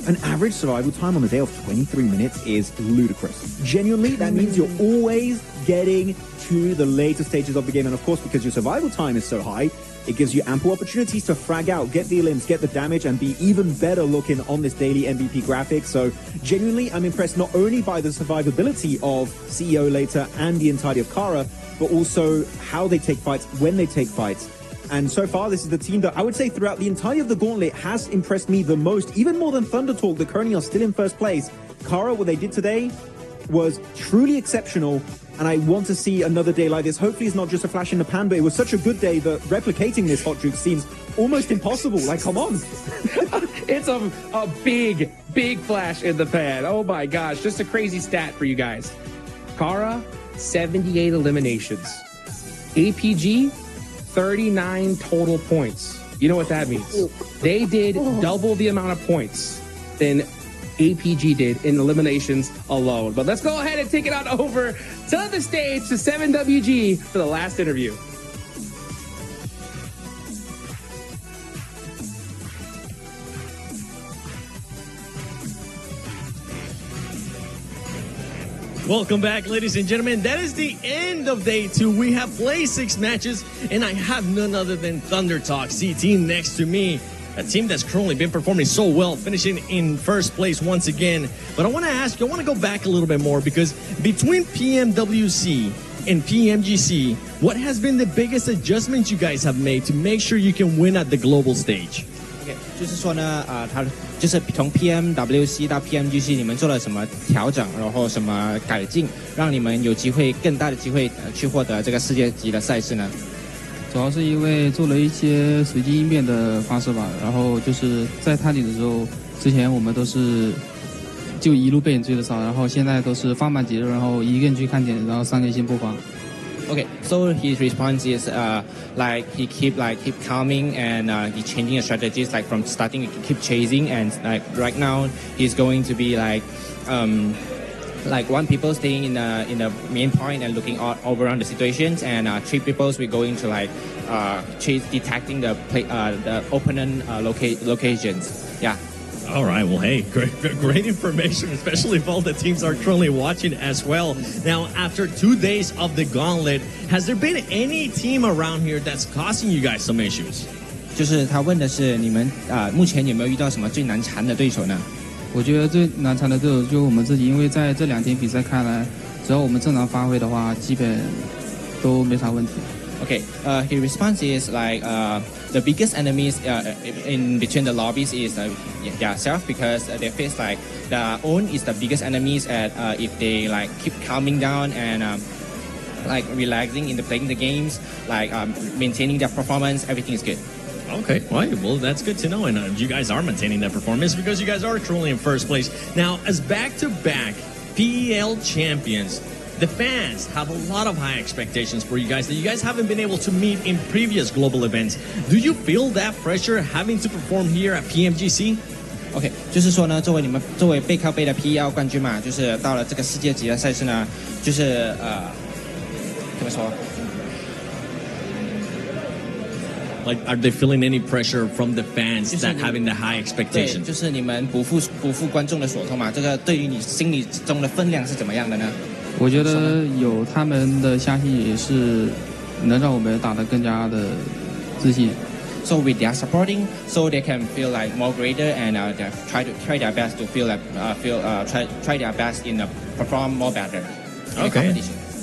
An average survival time on the day of 23 minutes is ludicrous. Genuinely, that means you're always getting to the later stages of the game. And of course, because your survival time is so high, it gives you ample opportunities to frag out, get the elims, get the damage, and be even better looking on this daily MVP graphic. So genuinely, I'm impressed not only by the survivability of CEO later and the entirety of Kara, but also how they take fights, when they take fights. And so far, this is the team that I would say throughout the entirety of the Gauntlet has impressed me the most, even more than Thunder Talk, that currently are still in first place. Kara, what they did today was truly exceptional, and I want to see another day like this. Hopefully it's not just a flash in the pan, but it was such a good day that replicating this hot juke seems almost impossible. Like, come on. It's a big flash in the pan. Oh my gosh, just a crazy stat for you guys. Kara, 78 eliminations. APG, 39 total points. You know what that means? They did double the amount of points than APG did in eliminations alone. But let's go ahead and take it on over to the stage to 7WG for the last interview. Welcome back, ladies and gentlemen. That is the end of day 2. We have played 6 matches, and I have none other than Thunder Talk C team next to me. A team that's currently been performing so well, finishing in first place once again. But I want to ask you, I want to go back a little bit more, because between PMWC and PMGC, what has been the biggest adjustments you guys have made to make sure you can win at the global stage? 就是说呢，它就是从 PMWC 到 PMGC， 你们做了什么调整，然后什么改进，让你们有机会更大的机会去获得这个世界级的赛事呢？主要是因为做了一些随机应变的方式吧，然后就是在探底的时候，之前我们都是就一路被人追着杀，然后现在都是放慢节奏，然后一个人去看点，然后3个先播放。Okay, so his response is like he keep calming and he changing the strategies, like from starting to keep chasing, and like right now he's going to be like one people staying in the main point and looking over on the situations, and 3 people we're going to like chase detecting the opponent locations. Yeah. All right. Well, hey, great information, especially if all the teams are currently watching as well. Now, after 2 days of the Gauntlet, has there been any team around here that's causing you guys some issues? 就是他问的是你们目前有没有遇到什么最难缠的对手呢？我觉得最难缠的对手就是我们自己，因为在这2天比赛看来，只要我们正常发挥的话，基本都没啥问题。Okay, his response is like the biggest enemies in between the lobbies is self, because they face like the own is the biggest enemies at if they like keep calming down and like relaxing in the playing the games, like maintaining their performance, everything is good. Okay, well, that's good to know, and you guys are maintaining that performance because you guys are currently in first place. Now, as back-to-back PEL champions, the fans have a lot of high expectations for you guys that you guys haven't been able to meet in previous global events. Do you feel that pressure having to perform here at PMGC? OK， 就是说呢，作为背靠背的 PEL 冠军嘛，就是到了这个世界级的赛事呢，就是怎么说？ Like, are they feeling any pressure from the fans that having the high expectations? 对，就是你们不负观众的所托嘛，这个对于你心里中的分量是怎么样的呢？ 我觉得有他们的相信也是能让我们打得更加的自信。So with their supporting, so they can feel like more greater and try their best to feel like try their best in perform more better. Okay.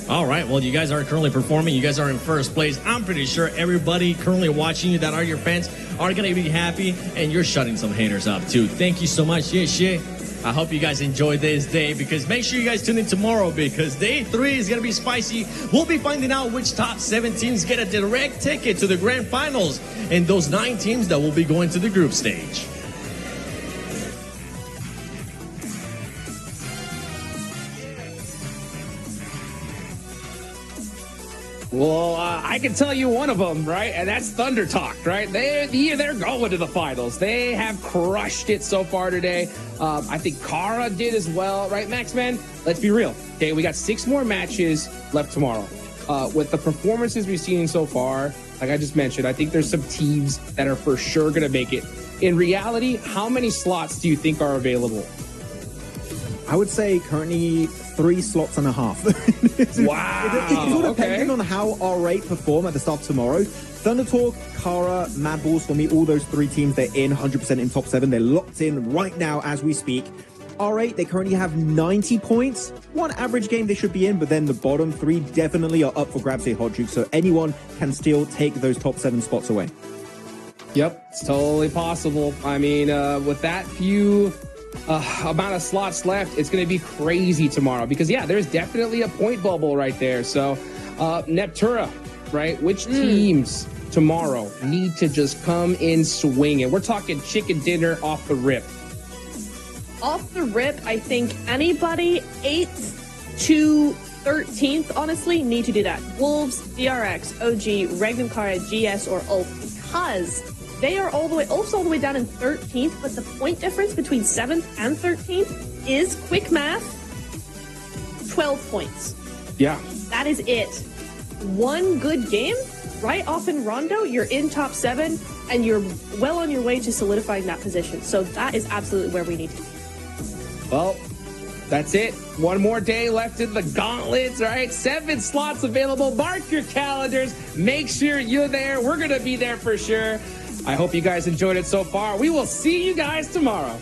All right. Well, you guys are currently performing. You guys are in first place. I'm pretty sure everybody currently watching you that are your fans are going to be happy, and you're shutting some haters up too. Thank you so much. Yeah. I hope you guys enjoy this day, because make sure you guys tune in tomorrow, because day 3 is going to be spicy. We'll be finding out which top 7 teams get a direct ticket to the grand finals, and those 9 teams that will be going to the group stage. Well, I can tell you one of them, right? And that's Thunder Talk, right? They're going to the finals. They have crushed it so far today. I think Kara did as well, right, Max, man? Let's be real. Okay, we got 6 more matches left tomorrow. With the performances we've seen so far, like I just mentioned, I think there's some teams that are for sure going to make it. In reality, how many slots do you think are available? I would say currently 3 slots and a half. Wow. It's all depending on how R8 perform at the start of tomorrow. Thunder Talk, Kara, Mad Balls, for me, all those 3 teams, they're in 100% in top 7. They're locked in right now as we speak. R8, they currently have 90 points. One average game they should be in, but then the bottom 3 definitely are up for grabs here, Hot Juke. So anyone can still take those top 7 spots away. Yep, it's totally possible. I mean, with that few amount of slots left, it's going to be crazy tomorrow because, yeah, there's definitely a point bubble right there. So, Neptura, right? Which teams tomorrow need to just come in swinging? We're talking chicken dinner off the rip. Off the rip, I think anybody 8th to 13th, honestly, need to do that. Wolves, DRX, OG, Regnum Kara, GS, or Ulf, because they are all the way down in 13th, but the point difference between 7th and 13th is, quick math, 12 points. Yeah. That is it. One good game, right off in Rondo, you're in top 7, and you're well on your way to solidifying that position. So that is absolutely where we need to be. Well, that's it. One more day left in the gauntlets, right? 7 slots available. Mark your calendars. Make sure you're there. We're going to be there for sure. I hope you guys enjoyed it so far. We will see you guys tomorrow.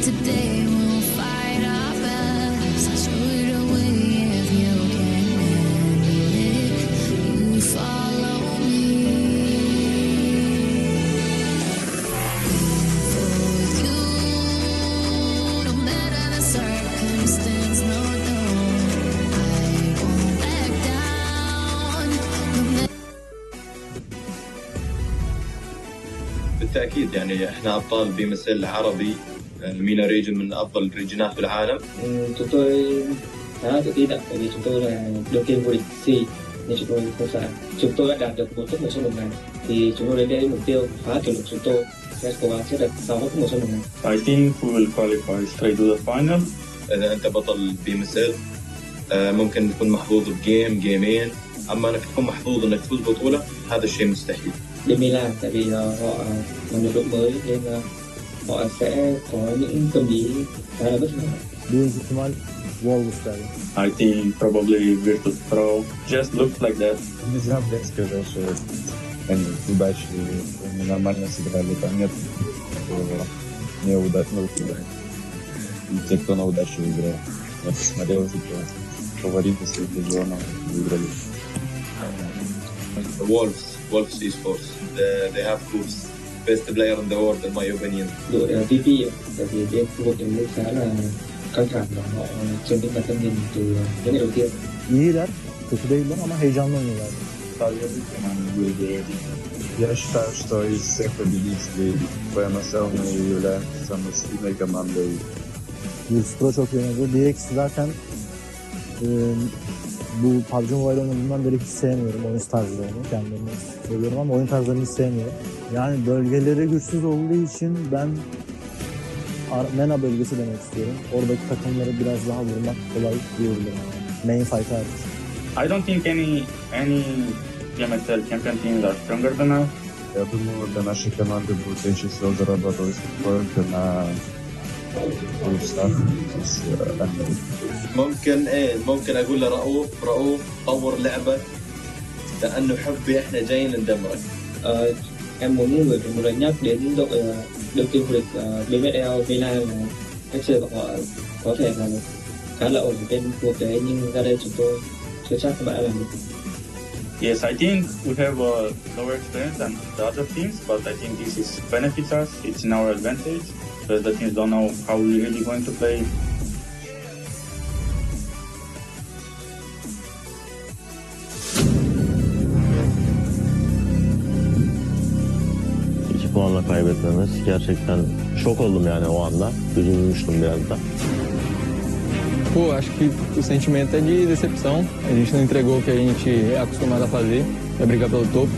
today we'll fight our best. Show it away if you can handle it. You follow me. For you, no matter the circumstance, no, I won't back down. بالتأكيد يعني احنا أبطال BMSL عربي MENA region من أفضل الريجنات بالعالم. Chúng tôi khá là tự tin ạ, bởi vì chúng tôi là đương kim vô địch C nên chúng tôi không sợ. Chúng tôi đã đạt được 1 top 1 trong 1 ngày thì chúng tôi đến đây mục tiêu phá kỷ lục chúng tôi sẽ cố gắng sẽ đạt 6 top 1 trong 1 ngày. I think we will qualify straight to the final. إذا أنت بطل BMSL ممكن تكون محظوظ بجيم جيمين، أما إنك تكون محظوظ إنك تفوز بطولة هذا الشيء مستحيل. Bên Milan tại vì họ làm được đội mới nên họ sẽ có những tâm lý khá là bất ngờ. Büyük ihtimal Wolves derdim. I think probably Virtus Pro just looks like that. Не зря Блек сказал, что они удачи нормально сыграли, там нет неудачных игр. И те, кто на удачу играл. Я посмотрел, что фавориты своих сезонов выиграли. Wolves Esports. They have Coops, best player in the world in my opinion. Đội VP tại vì bên khu vực này khá là căng thẳng và họ trên tinh thần tâm nhìn từ những ngày đầu tiên. İyiler, kötü değiller ama heyecanlı oynuyorlar. Я считаю, что из всех победителей PMSL мы являемся самой сильной командой. Virtus Pro çok iyi oynadı. DX zaten bu PUBG Mobile oynadığımdan beri hiç sevmiyorum oyun tarzlarını. Kendilerini seviyorum ama oyun tarzlarını hiç sevmiyorum. Yani bölgeleri güçsüz olduğu için ben MENA bölgesi demek istiyorum. Oradaki takımları biraz daha vurmak kolay diyebilirim. Main fight hariç. I don't think any PMSL champion teams are stronger than us. Я думаю, для нашей команды будет очень всего зарабатывать только на плюсах с Америкой. ممكن أقول لرؤوف طور لعبة لأنه حبي إحنا جايين ندمرك. Em muốn gửi một lời nhắc đến đội đương kim vô địch BMSL Milan là cách chơi của họ có thể là khá là ổn bên cuộc đấy nhưng ra đây chúng tôi chưa chắc các bạn làm được. Yes, I think we have a lower experience than the other teams, but I think this is benefits us. It's in our advantage because the teams don't know how we're really going to play. 2 puanla kaybetmemiz gerçekten şok oldum yani o anda. Üzülmüştüm biraz da. Pô, acho que o sentimento é de decepção. A gente não entregou o que a gente é acostumado a fazer, é brigar pelo topo.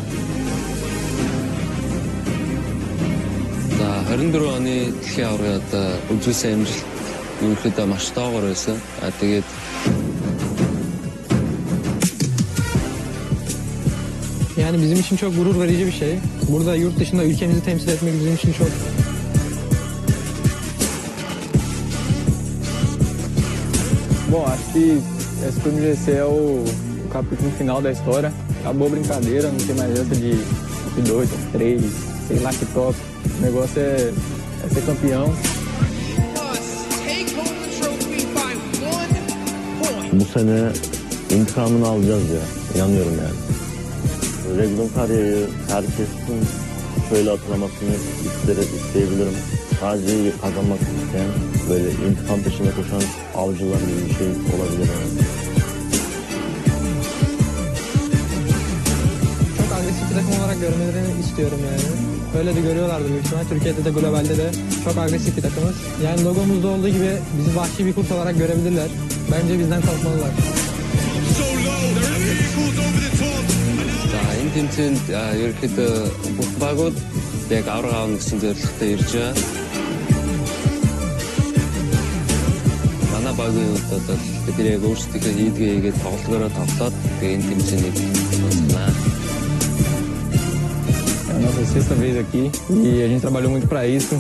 За 24 оны дэлхийн аварга одоо үзүүлсэн амжилт ерөнхийдөө маш доогоор байсан. Тэгээд Yani bizim için çok gurur verici bir şey. Burada yurt dışında ülkemizi temsil etmek bizim için çok... Bom, acho que esse PMGC é o capítulo final da história. Acabou a brincadeira, não tem mais essa de top 2, top 3, sei lá que top. O negócio é ser campeão. Bu sene intikamını alacağız ya. İnanıyorum yani. Regular kariyeyi herkesin şöyle hatırlamasını isteyebilirim. Sadece kazanmak isteyen, böyle intikam peşinde koşan avcılar gibi bir şey olabilir yani. Çok agresif bir takım olarak görmelerini istiyorum yani. Böyle de görüyorlardır büyük ihtimal. Türkiye'de de globalde de çok agresif bir takımız. Yani logomuzda olduğu gibi bizi vahşi bir kurt olarak görebilirler. Bence bizden korkmalılar. за энэ тэмцээнд ерөнхийдөө бүх багууд яг авраг аавна гэсэн зорилготой ирж байгаа. Манай багийн хувьд одоо бид яг өөрсдийнхөө хийдгээ хийгээд тоглолтоороо тоглоод тэгээ энэ тэмцээнийг дуусгана. É a nossa 6ª vez aqui e a gente trabalhou muito para isso.